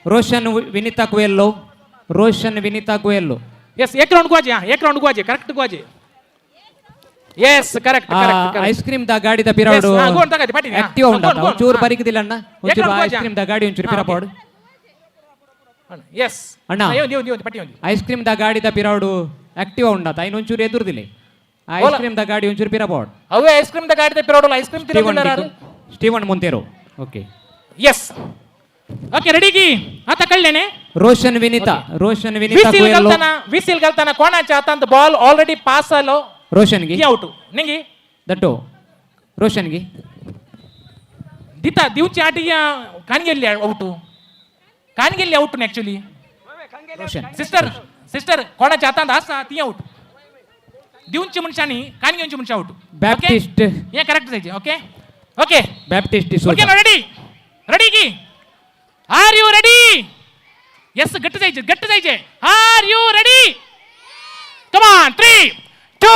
ರೋಷನ್ ವಿನಿತಾ ಕುಯೆಲ್ಲೋ यस एक राउंड गोवाचे हां एक राउंड गोवाचे करेक्ट गोवाचे यस करेक्ट ಐಸ್ ಕ್ರೀಮ್ ದ ಗಾಡಿ ದ ಪಿರಾಡು Yes, go on, tagadi, pati, ha. Active ಉಂಟಾ Go on, ಒಂಚೂರು ha. ಬರಿಕಿದಿಲ್ಲ ಅಣ್ಣ ಒಂಚೂರು round ಐಸ್ goja. ಕ್ರೀಮ್ ದ ಗಾಡಿ ಒಂಚೂರು ಪಿರಾಪಾಡು यस ಅಣ್ಣ. येऊन पटी येऊन ಐಸ್ ಕ್ರೀಮ್ ದ ಗಾಡಿ ದ ಪಿರಾಡು ಆಕ್ಟಿವ್ ಉಂಡಾತ ಐನ್ ಒಂಚೂರು ಎದುರುದಿಲ್ಲ ಐಸ್ बोला. ಕ್ರೀಮ್ ದ ಗಾಡಿ ಒಂಚೂರು ಪಿರಾಪಾಡು अवे आईस्क्रीम द गाडी ते पिरोडल आईस्क्रीम तिरवणार Steven Monteiro okay yes okay ready की आता कळले ने ರೋಷನ್ ವಿನಿತಾ ಕುಯೆಲ್ಲೋ विसील घालताना कोणाच्या हातांत बॉल ऑलरेडी पास आलो ರೋಷನ್ಗೆ की आउट निंगी ದಟ್ಟು ರೋಷನ್ಗೆ दिता दिवची आटी कान गेल्ली आउट ऍक्च्युली ರೋಷನ್ सिस्टर कोणाच्या हातांत आसा ती आउट दिवची मनशांनी कान घेवची मनशा आउट Baptist. हे करेक्ट जायचे okay okay Baptist okay D'Souza ready की आर यू रेडी यस गट्ट जायचे are you ready come on 3 2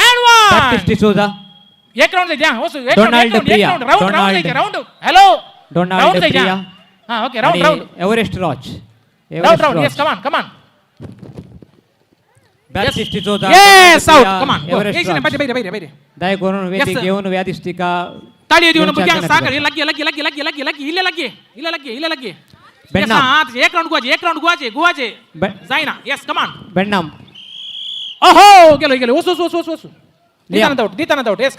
and 1 Baptist D'Souza एक राउंड जायचे हां एक Donald Priya. Round Donald. Round hello Donald Priya. हां okay round Everest Raj round yes come on Baptist D'Souza yes out come on Everest एक ರಾಜ್ बैठे ದಯ ಕೋರೋನ ವೇದಿ sir. घेऊन व्याधिष्टिका ताळी देऊन दोन बुग्या चार सागर जणांना लगी इले लगी बेन्नाम. एक राउंड गुवाचे जायना यस कम ऑन बेन्नाम ओहो गेलो ओस दिताना doubt yes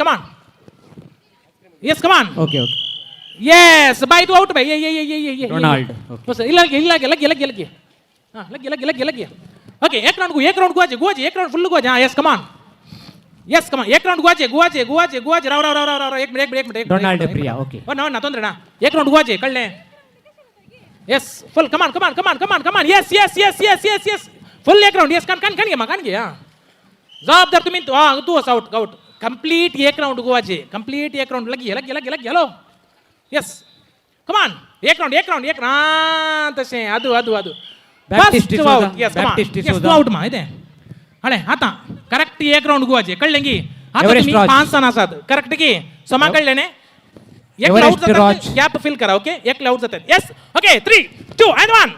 come on okay yes बाई तू आउट बाई ये रोनाल्ड, बस लगे ओके एक राउंड गुवाचे एक राउंड फुल गुवाचे हाँ यस कमान एक राउंड गुवाचे राव एक मिनिट रोनाल्ड प्रिया ओके ना तोंदरे ना एक राउंड गुवाचे कळले यस फुल कमान यस फुल एक राउंड यस कान घे हाँ जबाबदार तुम्ही तू आउट कंप्लीट एक राउंड गुवाचे कंप्लीट एक राउंड लगी हॅलो यस कमान एक राउंड तसे ಅದು Baptist D'Souza, yes Baptist yes D'Souza. Out मा ಇದೆ हळे आता करेक्ट एक राउंड गुवाचे कळलेंगी आता Everest तुम्ही Raj. 5 जण आसात करेक्ट की समा कळलेने एक Everest लाऊट जातात Raj. गॅप फिल करा ओके एक लाऊट जातात यस ओके 3 2 and 1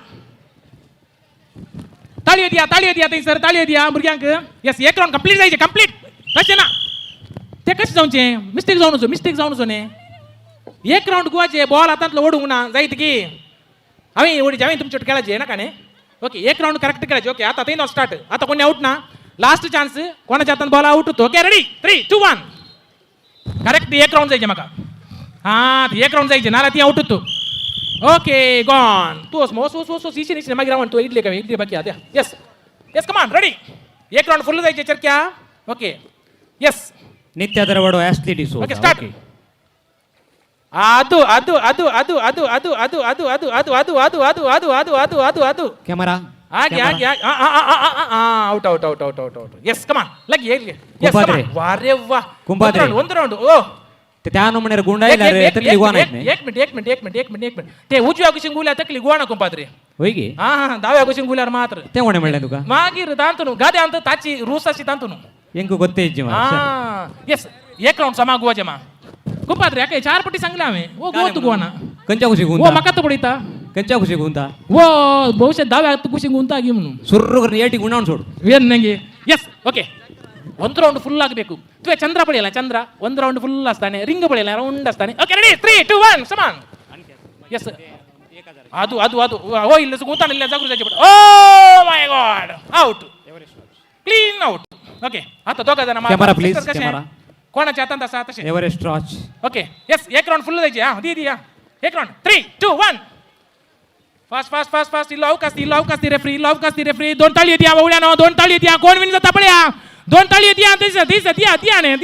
ताळी दिया ते सर ताळी दिया भुरग्यांक यस एक राउंड कंप्लीट जायचे कंप्लीट कशे ना ते कशे जावचे मिस्टेक जावनचो ने एक राउंड गुवाचे बॉल हातांतलो ओडूंक ना जायत की हांवें ओडीचे हांवें तुमचे खेळाचे नाका न्ही ओके एक राउंड करेक्ट खेळाचे ओके आता थंय स्टार्ट आता कोणी आउट ना लास्ट चान्स कोणाच्या हातान बॉल आउट होतो ओके रेडी 3 2 1 करेक्ट एक राउंड जायचे म्हाका हां एक राउंड जायचे नाल्यार ती आउट होतो ओके गॉन तू वस इशी मागीर रावण तू इडली बाकी आद्या यस कमान रेडी एक राउंड फुल जायचे चरक्या ओके यस नित्या दरवडो ॲस्ली डिसोजा ओके स्टार्ट ಅದು कॅमेरा ಆಗಿ ಔಟ್ ಎಸ್ ಕಮಾನ್ ಲಗಿ ಕುಂಬಾದ್ರೆ. ವಾರೆ ವಾ ಕುಂಬಾದ್ರೆ. ಒಂದು ರೌಂಡ್ ಓ त्या अनुमनेर गुंडा येणार तकली गोवान आहेत नाही एक मिनिट ते उजव्या कुशीन गुल्या तकली गोवाना कुंपात्रे होय गे हा दाव्या कुशीन गुल्यार मात्र ते कोणे म्हणले तुका मागीर तांतून गाद्या अंत ताची रूस अशी तांतून ಹೆಂಗೂ ಗೊತ್ತೇ ಇಜ್ಜಿ हा एस एक राउंड समा गोवाचे मा कुंपात्रे याके 4 पटी सांगले हांवें ओ गोवा तू गोवाना कंच्या खुशी ओ गुंता म्हाका तो पडयता कंच्या खुशी गुंता ಓ ಬಹುಶಃ ದಾವೆ ಹತ್ತು ಖುಷಿ ಗುಂತ ಆಗಿ ಇವನು ಸುರ್ರು ಏಟಿ ಗುಂಡಾವನ್ ಸೋಡು ಏನ್ ನಂಗೆ ಎಸ್ ಓಕೆ ಒಂದು ರೌಂಡ್ ಫುಲ್ ಆಗಬೇಕು ತುವೆ ಚಂದ್ರ ಪಡೆಯಲ್ಲ ಚಂದ್ರ ಒಂದು ರೌಂಡ್ ಫುಲ್ ಹಸ್ತಾನೆ ರಿಂಗ್ ಪಡೆಯಲ್ಲ ರೌಂಡ್ ಹಸ್ತಾನೆ ಓಕೆ ರೆಡಿ 3 2 1 ಸಮಾನ್ ಎಸ್ ಅದು ಓ ಇಲ್ಲ ಗುಂತಾನ ಇಲ್ಲ ಜಾಗೃತಿ ಜಾಜಿ oh my god out clean out okay आता दोघा जण Camera, please, camera. कोणाच्या हातात असा तसे एव्हरेस्ट रॉच ओके यस एक राउंड फुल जायचे हा दी एक राउंड 3 2 1 फास्ट इल्लो अवकाश ती रेफ्री दोन ताळी येते बावळ्यानो दोन ताळी येते कोण विन जाता पळया दोन ताळी येते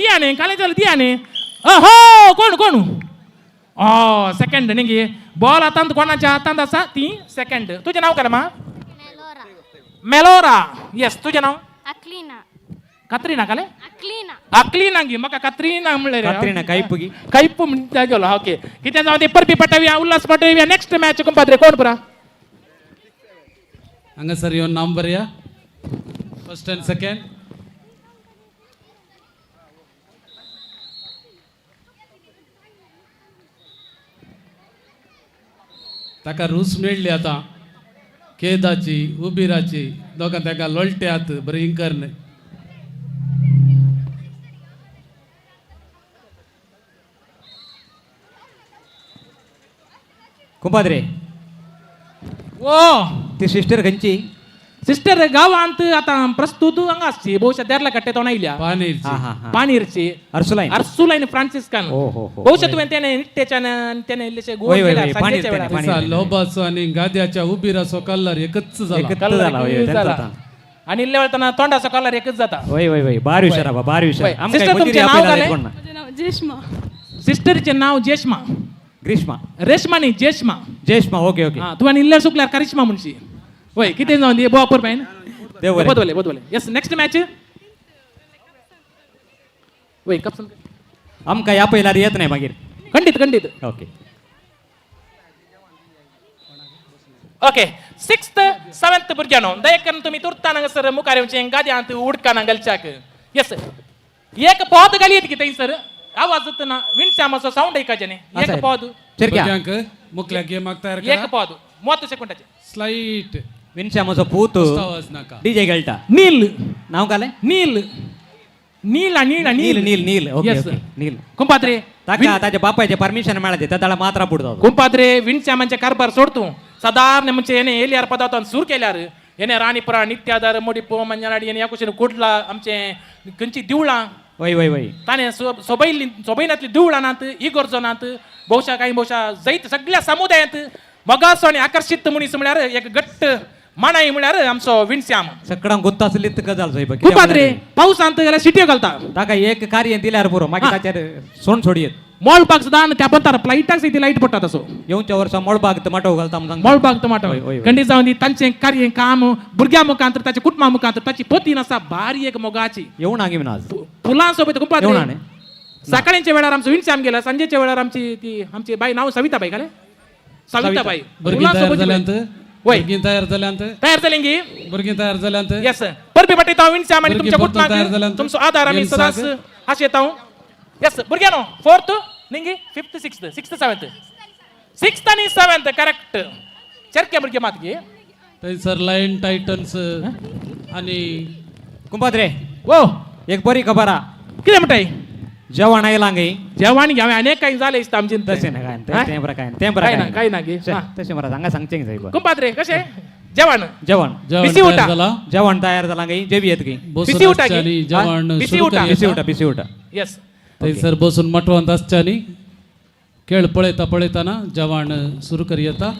दियाने काले चल दियाने अहो कोण सेकंड निंगी बॉल हातांत कोणाच्या हातांत असा ती सेकंड तुझे नाव काय मा मेलोरा यस तुझे नाव अक्लीना कत्रीना काले अक्लीना अक्लीना गी म्हाका कत्रीना म्हणले कत्रीना कैपगी कैप म्हणटा गेलो ओके कितें जाऊ दे परपी पटवया उल्हास पटवया नेक्स्ट मॅच कुंपात्रे कोण पुरा हांगासर येवन नाम बरया फर्स्ट एंड सेकंड ताका रूस मेळ्ळी आतां केदाची उबिराची दोगां ताका लोळट्यात बरें इंकरने कुंपाद्रे ओ ती सिस्टर खंयची सिस्टर गावांत आता प्रस्तुत हांगा आसची बहुशा देर्ला कट्टे तो नायल्या पानीरची हा हा हा पानीरची अर्सुलाईन अर्सुलाईन फ्रांसिस्कान हो, हो, हो. बहुशा तुवें तेने निट्टेच्यान तेने इल्लेशे गोल वय, वय, केला वय, सांजेच्या पानीर वेळार. तेने, दिसा पानीर. लोबाचो आणि गाद्याच्या उबिराचो कलर एकच झाला एकच कलर झाला होय, एकूच त्यांचा झाला. आता. आणि इल्ले वेळातना तोंडाचो कलर एकच जाता वय बार विचारा बा बार विचार वय. आमकां Sister, मंदिर तुमचें नाव आपल्याला काय? देत कोण ना. माझे नाव जेष्मा सिस्टरचे नाव जेष्मा ग्रीष्मा रेशमा न्ही जेष्मा जयष्मा ओके ओके हा तुवें इल्ल्यार सुकल्यार करिश्मा म्हणशी वय कितें जावन दी बोवापूर पायन देव बरें. बोदवले यस नेक्स्ट मॅच वय कपसन आमकां ह्या पयल्यार येत नाही मागीर खंडीत ओके ओके 6th 7th भुरग्यानो दयेकन तुम्ही तुरतान हांगासर मुखार येवचें गाद्यांत उडकाना घालच्याक यस एक पॉद घालयत की थंयसर आवाज येतना विणश्यामाचो साऊंड ऐकायचे न्ही असं एक आहे. पॉद चिरक्या भुरग्यांक मुखल्या गेमाक तयार एक करा पॉद 30 सेकंदाचे स्लाईट विनश्यामाचो पूत आवाज नाका डीजे गेळटा नील नाव काले नील नील ओके Yes. ओके नील कुंपात्रे ताका ताच्या बापायचे परमिशन मेळाते ताला मात्रा पुडतो कुंपात्रे विणश्यामांचे कारभार सोडतो साधारण म्हणजे येणे एलियार पदार्थान सूर केल्यार येणे राणीपुरा नित्यादर मोडीपो मंजनाडी येणे या कुशीन कुडला आमचे खंयची दिवळां वय ताणे सोबैनातली दिवळां नात इगोर्जो नात बहुशा काही बहुशा जायत सगळ्या समुदायात मगासो आणि आकर्षित मनीस म्हळ्यार एक गट्ट मानाई म्हळ्यार आमचो विणश्याम सगळ्यांक गुत्त आसलीत गजाल साहेब कुपाद्रे पाऊस आणत जाल्यार सिट्यो घालता ताका एक कार्य दिल्यार पुरो मागीर ताचेर सोंड सोडयेत मळपाक सुद्दां त्या पंतार फ्लायटाक ती लाईट पडटा तसो येवच्या वर्सा मळबाग टमाटो घालता म्हणून सांगता. मळपाक टमाटो होय, होय, होय. खंडीत जावन दी तांचें कार्य काम भुरग्यां मुखांतर ताच्या कुटुंबा मुखांतर ताची पतीन आसा भारी एक मोगाची येऊन आगी म्हणा आज फुलां सोबत येऊन कुपाद्रे आणे सकाळीच्या वेळार आमचो विणश्याम गेला सांजेच्या वेळार आमची बाई नाव सविताबाई काले सविताबाई भुरगीं तयार जाल्यांत वय भुरगीं तयार जाल्यांत तयार जाली गी भुरगीं तयार जाल्यांत यस परबी पट्टी ताव विणश्याम आनी भुरगीं तुमच्या परतून तयार कुटुंबाक जाल्यांत तुमचो आधार आमी येनसाक. सदांच हाशेताव yes भुरग्यानो 4th निंगी 5th 6th 7th 6th आनी 7th करेक्ट चरके भुरगे मात गे थंयसर लायन टायटन्स आनी कुंपाद्रे वो एक बरी खबर हा कितें म्हणटाय जेवण आयलां गे जेवण घ्यावे अनेक काही झाले दिसता आमचे तशें ना काय तें बरं काय तें बरं काय ना काय काय ना गे हा. तशें मरा हांगा सांगचें साहेब कुंपाद्रे कशे जेवण जेवण जेवण बिसी तयार उठा. जाला जेवण तयार जालां गे जेवी येत गे बिसी उठा बसून गे. जेवण हा? बिसी सुरू उठा. बिसी करया उठा बिसी उठा यस थंयसर बसून मटवंत आसच्यांनी खेळ पळयताना जेवण सुरू करी येता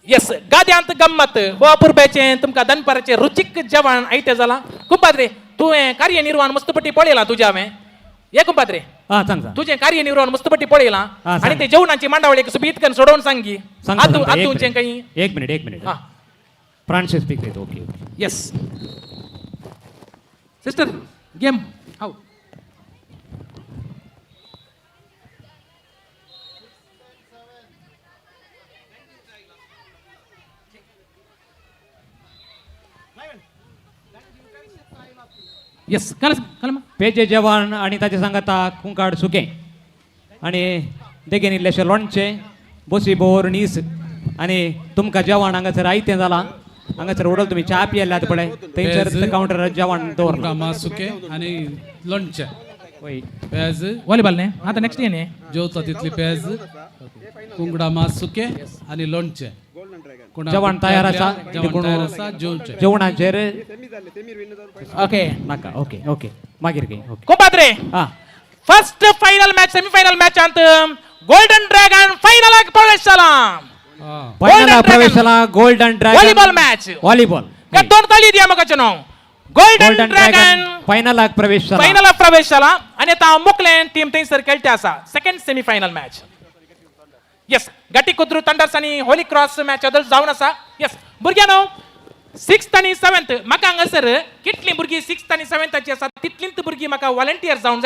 यस गाद्यांत गंमत हो अपुरब्याचे तुमका दनपाराचे रुचीक जेवण आयते जाला कुंपाद्रे तू हे कार्यनिर्वाण मस्तपट्टी पळयला तुझ्या हांवें ये कुंपाद्रे हा सांग सांग तुझे कार्यनिर्वाण मस्तपट्टी पळयला हा, सांग. आणि ते जेवणाची मांडावळी सुबीतकन सोडवून सांगी सांगता, सांगता. आतूंचे एक काही मिनिट एक मिनिट हा Francis speak okay okay yes sister game how yes काल पेजे जेवण आणि ताचे सांगता कुंकाड सुके आणि देगेन इल्लेशे लोणचे बसी बोर नीस आणि तुमकां जेवण हांगासर आयतें जालां हांगासर उडल तुमी च्या पियेल्यात पळय थंयसर पेज. कावंटर जेवण दवरलां कामा सुके आनी लोणचें वय पेज वॉलीबॉल न्ही आता नेक्स्ट ये न्ही जेवता तितली पेज कुंगडा मास सुके आनी लोणचें कोणा जेवण तयार आसा जेवण तयार आसा जेवचें जेवणाचेर ओके नाका ओके ओके मागीर गे ओके कोपाद्रे हा first final match semifinal match अंत गोल्डन ड्रॅगन फायनल प्रवेश झाला फायनल Dragon. प्रवेश झाला golden dragon volleyball match volleyball काय दोन ताली दिया मगाचे नाव गोल्डन गोल्डन ड्रॅगन ड्रॅगन फायनलाक प्रवेश झाला फायनल प्रवेश झाला आणि आता मुकलेन टीम थंयसर खेळते आसा second semifinal match yes Gatti Kudru thunders आणि होली क्रॉस मॅच जावन आसा यस भुरग्यानो 6th आणि 7th म्हाका हांगासर कितली भुरगीं 6th आणि 7th आसा तितलींच भुरगीं म्हाका व्हॉलंटियर जावन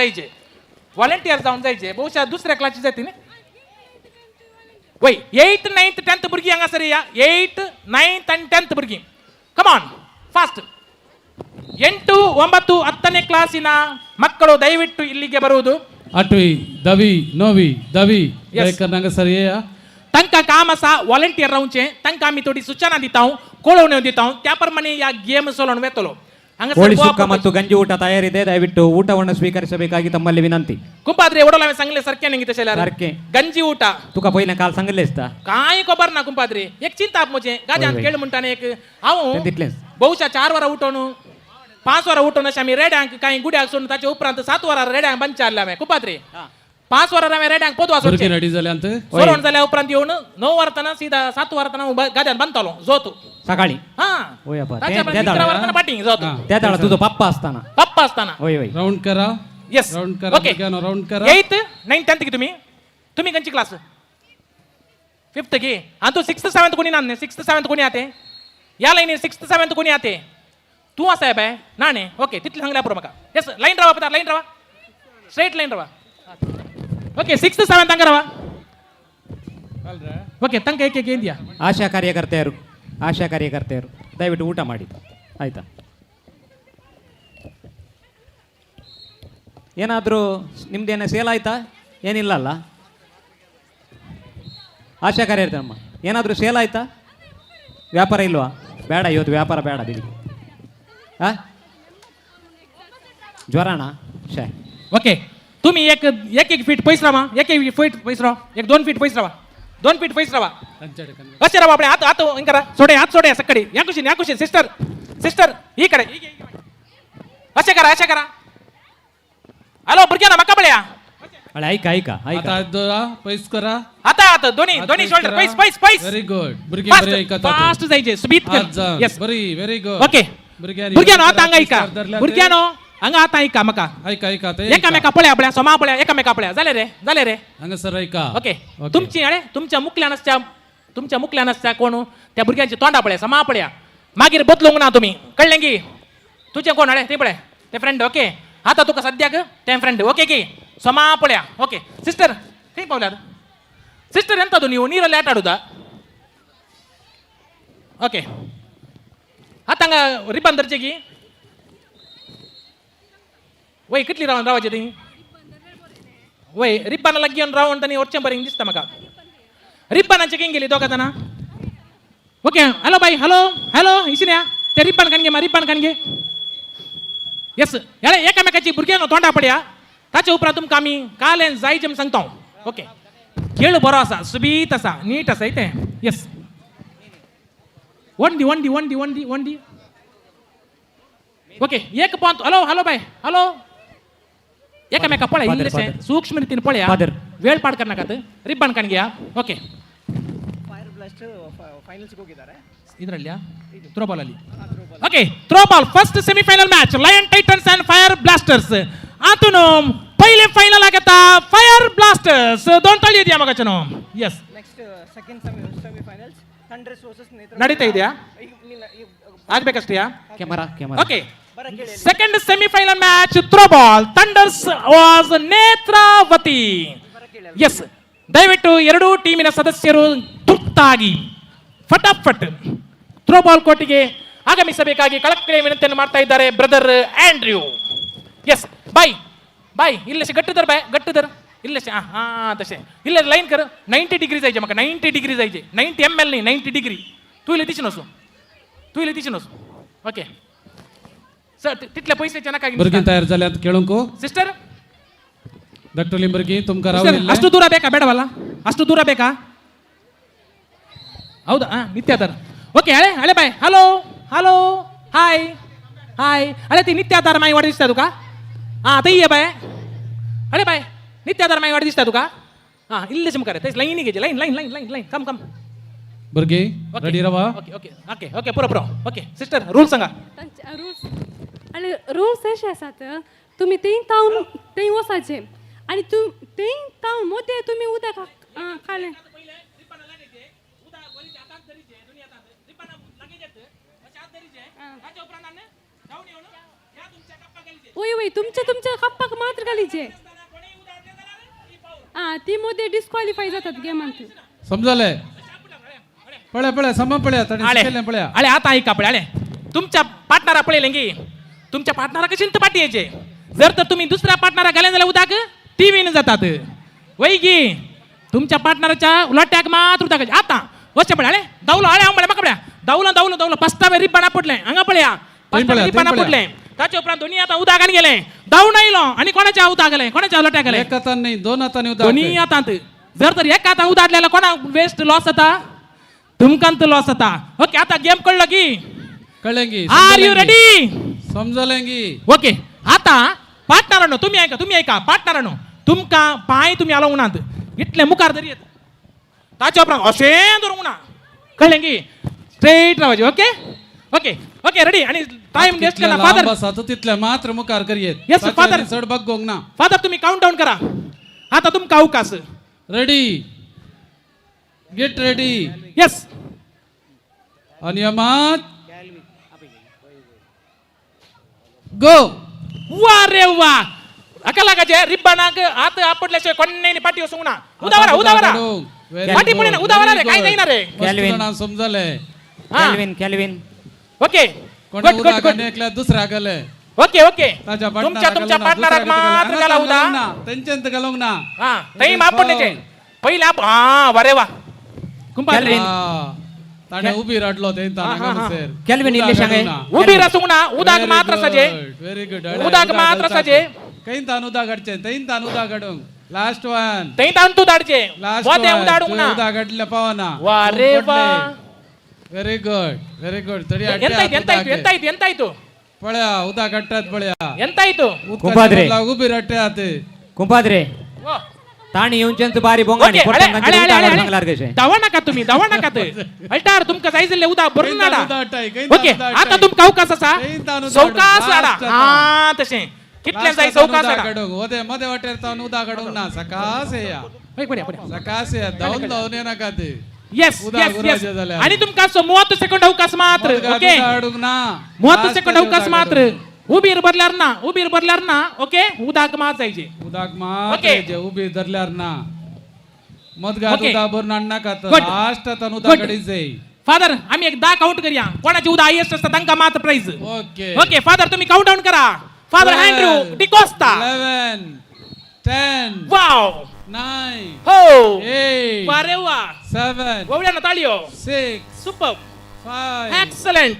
जायचे बहुशा दुसऱ्या क्लासची जाती न्ही वय 8th 9th 10th भुरगीं हांगासर या 8th 9th आणि 10th भुरगीं ಕಮ್ ಆನ್ ಫಾಸ್ಟ್ 8 9 10ನೇ ಕ್ಲಾಸಿನ ಮಕ್ಕಳು ದಯವಿಟ್ಟು ಇಲ್ಲಿಗೆ ಬರುವುದು 8वी 10वी 9वी 10वी Yes. करनाका सर येया तांकां काम आसा व्हॉलंटियर रावचे तांकां आमी थोडी सूचना दिताव कळवण्यो दिताव त्या प्रमाणे या गेम चलोवन वेतलो ಕೋಳಿ ಸುಕ್ಕ ಮತ್ತು ಗಂಜಿ ಊಟ ತಯಾರಿದೆ ದಯವಿಟ್ಟು ಊಟವನ್ನು ಸ್ವೀಕರಿಸಬೇಕಾಗಿ ತಮ್ಮಲ್ಲಿ ವಿನಂತಿ कुंपाद्रे एवढं हांवें सांगले सारकें न्ही तशें सारकें. गंजी उठा तुका पयलें काल सांगले असता कांय खबर ना कुंपाद्रे एक चिंता म्हजें गाद्यान वय. खेळ म्हणटाने एक हांव तें तितलेंच बहुशा 4 वरां उठोवन 5 वरां उठोवन अशें आमी रेड्यांक कांय गुड्याक सोडून ताचे उपरांत 7 वरां रेड्यांक बंद हाडले हांवें कुंपाद्रे 5 वरां हांवें रेड्यांक पोदवा भुरगीं सोडचें रेडी जाल्यांत सोडून जाल्या उपरांत येवन 9 वरतना सीधा 7 वरतना गाद्यान बांदतालो जोत सकाळी हा होय अप्पा. ताच्या त्या उपरांत 11 दाडा. वरतना बाटींग जोत हा. त्या दाडा तुझो पप्पा असताना पप्पा असताना होय होय राउंड करा येस राउंड करा ओके भुरग्यांनो राउंड करा 8th 9th 10th की तुम्ही खंयची क्लास 5th की आणि तू 6th 7th कोणी नान्ने 6th 7th कोणी आते या लाईनी 6th 7th कोणी आते तू असा आहे बाय ना ने ओके तिथले सांगल्या पुरो म्हाका येस लाईन रावा पता लाईन रावा स्ट्रेट लाईन रावा ओके 6th 7th तांकां रावा ಓಕೆ ತಂಕ ಏಕೆ ಏಂದ್ಯಾ ಆಶಾ ಕಾರ್ಯಕರ್ತೆಯರು ದಯವಿಟ್ಟು ಊಟ ಮಾಡಿ ಆಯ್ತಾ ಏನಾದರೂ ನಿಮ್ದೇನೋ ಸೇಲ್ ಆಯ್ತಾ ಏನಿಲ್ಲ ಅಲ್ಲ ಆಶಾ ಕಾರ್ಯಕರ್ತರಮ್ಮ ಏನಾದರೂ ಸೇಲ್ ಆಯ್ತಾ ವ್ಯಾಪಾರ ಇಲ್ವಾ ಬೇಡ ಇವತ್ತು ವ್ಯಾಪಾರ ಬೇಡ ಬಿಡಿ ಹಾಂ ಜ್ವರಣ ಶೇ ओके तुम्ही एक फीट पैस रावा एक फीट पैस रावा एक 2 फीट पैस रावा 2 फीट पैस रावा असे रावा आपले हात हिंग करा सोडे हात सोडे सकडी या कुशीन सिस्टर ही कडे असे करा हॅलो भुरग्यांना म्हाका पळया अरे ऐका ऐका आता ऐका हात जोडा पैस करा आता दोन्ही शोल्डर पैस पैस पैस व्हेरी गुड भुरगे बरे ऐकतात फास्ट जायचे सुबीत हात जाण यस बरी व्हेरी गुड ओके भुरग्यानो आता हांगा ऐका भुरग्यानो हांगा आता ऐका म्हाका ऐका ऐका ते एकामेका पळया सोमा पळया एकामेका पळया जाले रे हांगा सर ऐका ओके तुमच्या मुखल्यान आसता कोण त्या भुरग्यांची तोंडा पळया समा पळया मागीर बदलूंक ना तुम्ही कळलें की तुझे कोण ते पळय ते फ्रेंड ओके आता तुका सद्याक ते फ्रेंड ओके की समा पळया ओके सिस्टर खंय पावल्यात सिस्टर ಎಂತದು ನೀವು ನೀರಲ್ಲಿ ಆಟ ಆಡುದಾ ಓಕೆ आतांगा रिबन धरचे की वय कितली रावन रावायचे ती वय रिब्बानाला घेऊन रावण तनी वरच्या बरें दिसता म्हाका रिब्बानाचे खंय गेली दोगां जाणां ओके हॅलो बाई हॅलो इशिन्या ते रिब्बान कान घे येस हेळे एकामेकाची भुरग्यां तोंडा पडया ताचे उपरांत तुमकां आमी कालें जायचे म्हण सांगता ओके खेळ बरो आसा सुबीत आसा नीट आसा ते येस वंडी ओके एक पॉइंट हॅलो बाय हॅलो एकामेका पळय इल्लेशें सूक्ष्म रितीन पळया वेळ पाड करनाकात रिब्बान कान घ्या ಓಕೆ ಫೈರ್ ಬ್ಲಾಸ್ಟ್ ಫೈನಲ್ಸ್ಗೆ ಹೋಗಿದ್ದಾರೆ ಇದರಲ್ಲಿಯಾ ಥ್ರೋ ಬಾಲ್ ಅಲ್ಲಿ okay throw ball first semifinal match lion Titans and fire blasters आतून पहिले फायनल ಆಗತ್ತಾ ಫೈರ್ ಬ್ಲಾಸ್ಟರ್ಸ್ दोन ताळी द्या मगाचनो yes next second semifinals thunders versus Netra ನಡೀತಾ ಇದೆಯಾ ಆಗ್ಬೇಕಷ್ಟೆಯಾ camera okay second semifinal match throw ball thunders ವಾಸ್ ನೇತ್ರಾವತಿ ಎಸ್ ದಯವಿಟ್ಟು ಎರಡೂ ಟೀಮಿನ ಸದಸ್ಯರು ತುರ್ತಾಗಿ ಫಟಾಫಟ್ ಥ್ರೋ ಬಾಲ್ ಕೋರ್ಟಿಗೆ ಆಗಮಿಸಬೇಕಾಗಿ ಕಳಕಳಿಯ ವಿನಂತಿಯನ್ನು ಮಾಡ್ತಾ ಇದ್ದಾರೆ ಬ್ರದರ್ ಆಂಡ್ರ್ಯೂ ಎಸ್ बाय इल्लेशे गट्ट धर इल्लेशे हां तशें इल्ले लाईन कर 90 डिग्री जायचे म्हाका 90 डिग्री जायचे 90 ml न्ही 90 डिग्री तू इल्ले दिशेन वचू ओके सर तितले पयशेचे नाका भुरगीं तयार जाल्यात खेळूंक सिस्टर डॉक्टर लिंबर्गी तुमकां रावलेले ಅಷ್ಟು ದೂರ ಬೇಕಾ ಬೇಡವಲ್ಲ ಅಷ್ಟು ದೂರ ಬೇಕಾ ಹೌದಾ ನಿತ್ಯ ತರ ಓಕೆ ಹಳೆ ಬಾಯ್ ಹಲೋ ಹಾಯ್ ಅಳೆ ती नित्याधार माई वाट दिसता तुका आता ये बाय अरे बाय नित्याधार माई वाट दिसता तुका इल्लेशें मुखार तेच लाईन घ्यायचे लाईन कम भुरगीं रेडी रावा ओके पुरो ओके सिस्टर रूल सांगा रूल्स आणि रूल्स असे असतात तुम्ही तीन ताऊन ते वसायचे आणि तीन ताऊन मध्ये तुम्ही उद्या खाले वय तुमच्या कप्पा मात्र घालीचे ती मध्ये डिस्क्वालिफाय जातात गेमांत समजले पळ्या सम पळ्या पळ्या अळे आता ऐका अळे तुमच्या पार्टनरा पळयले की तुमच्या पार्टनरा कशी पाठी यायचे जर तर तुम्ही दुसऱ्या पार्टनरा घाले जाल्यार उदाक टीव्हीन जातात वय की तुमच्या पार्टनराच्या उलट्याक मात्र उदाक आता वचचे पळय दावलो म्हाका पळया दावलो पस्तावे रिब्बाना पडले हांगा पळया रिब्बाना पडले ताचे उपरांत दोन्ही आता उदाकान गेले धांवन आयलो आणि कोणाच्या उदाक गेले कोणाच्या उलट्याक गेले एक हातान नाही दोन हातांनी उदाक दोन्ही हातांत जर तर एक हातान उदाडलेला कोणा वेस्ट लॉस जाता तुमकांत लॉस जाता ओके आता गेम कळलो की कळेंगी आर यू रेडी समजलेंगी ओके आता पार्टनरानो तुम्ही ऐका पार्टनरानो तुमका पाय तुम्ही आलो उन्हात इतले मुखार तरी येत ताच्या उपरांत अशें धरूंक ना कळलें की स्ट्रेट रावचे ओके रेडी आणि टाइम वेस्ट केला फादर बस तितले मात्र मुखार करियेत Yes, father. चढ बघोंक ना फादर तुम्ही काउंट डाऊन करा आता तुमका अवकाश रेडी गेट रेडी येस अनियमात गो वा रे वा अकलागाचे रिब्बानाक हात आपटल्याशिवाय कोणेनी पाठी वसूंक ना उदावरा पाठी पुणे उदावरा रे काय जाईना रे समजले कॅल्विन ओके कोणी उदाक एकल्या दुसऱ्या गेले ओके ताच्या तुमच्या पार्टनराक मात्र घाला उदा तेंचेंत घालूंक ना हा तई आपटण्याचे पहिले वा रे वा कुंपाल ताणे उभी रडलो कॅल्विन इल्ले सांगे उभी रासूंक ना उदाक मात्र सजे व्हेरी गुड उदाक मात्र सजे कैन तान उदा घडचे तैन तान उदा घडूंक लास्ट वन तई तान तू दाडचे लास्ट वा ते उदाडूंक ना उदा घडले पावना वा रे वा व्हेरी गुड तरी ಎಂತಾಯ್ತು पळ्या उदा घडतात पळ्या ಎಂತಾಯ್ತು उबी रट्टे आते कुंपाद्रे वा ताणी येऊनच्यांच बारी बोंगाणी ओके, अळे, अळे, अळे, अळे, सांगलार अळे. कशे धावा नका तुम्ही धावा नका ते अल्टार तुमका जायचं उदा बरोबर काही नाडा ताणू दाटाय, काही ओके ताणू दाटाय. आता तुमका अवकाश असा काही ताणू सौकास दाटाय. आडा लास्ट हा तसे कितल्या जाय सौकास आडा मध्ये मध्ये वाटेर तावन उदा काढून ना सकास या होय, बऱ्या, बऱ्या. सकास या धावून धावून येनाका ते येस उदा येस गुराजे येस जाल्यार. आणि तुमका 30 सेकंद अवकाश मात्र ओके काढून ना 30 सेकंद अवकाश मात्र उबीर बदल्यार ना ओके उदाक मात जायचे उदाक ओके. मात्र उभी धरल्यार ना मदगात ओके. उदा भरून आणना का Good. लास्ट आता उदा Good. कडे जाई फादर आम्ही एक 10 काउंट करूया कोणाची उदा हायेस्ट असता तांका मात्र प्राइज ओके ओके फादर तुम्ही काउंट डाऊन करा फादर अँड्रू डिकोस्टा 11 10 वाव 9 हो 8 वारे वा 7 ववड्या ना ताळियो 6 super 5 excellent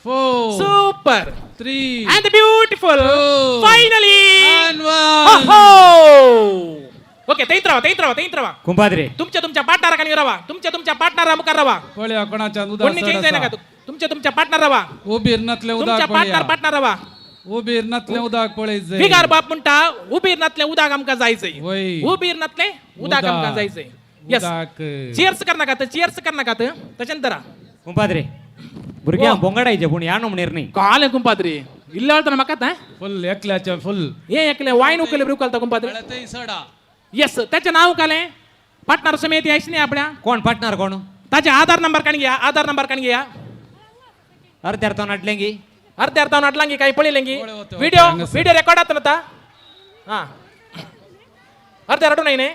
4 super 3 and beautiful Two. Finally and 1 okay तेच राहा कुंभाद्रे तुमच्या पार्टनराकडे राहा तुमच्या पार्टनरा मुखार राहा पळया कोणाच्या उदा कोणी चेंज आहे नका तुमच्या पार्टनर राहा उबीर नतले तुमच्या उदाक पार्टनर राहा उबीर नतले उदाक पळय जाई विगार बाप म्हणता उबीर नातले उदाक आमका जायचंय वय. उबीर नातले उदाक आमका जायचंय यस उदाक चिअर्स कर नका त्याच्यानंतर कुंभाद्रे भुरग्यां बोंगाडायचे पूण या म्हणेर नाही काले कुंपाद्री इल्ले ಹೇಳ್ತಾನೆ ಮಕ್ಕತ್ತ फुल एकल्याच्या फुल एकले वाईन उकले ब्रू कलता कुंपाद्री ते सडा यस त्याचे नाव काले पार्टनर समेत यायच नाही आपल्या कोण पार्टनर कोण त्याचे आधार नंबर काण घ्या अर्धे अर्थ नाटलेंगी अर्धे अर्धा नाटलांगी काही पळिलेंगी होते, होते, व्हिडिओ रेकॉर्ड आत नता हा अर्धे रडू नाही ने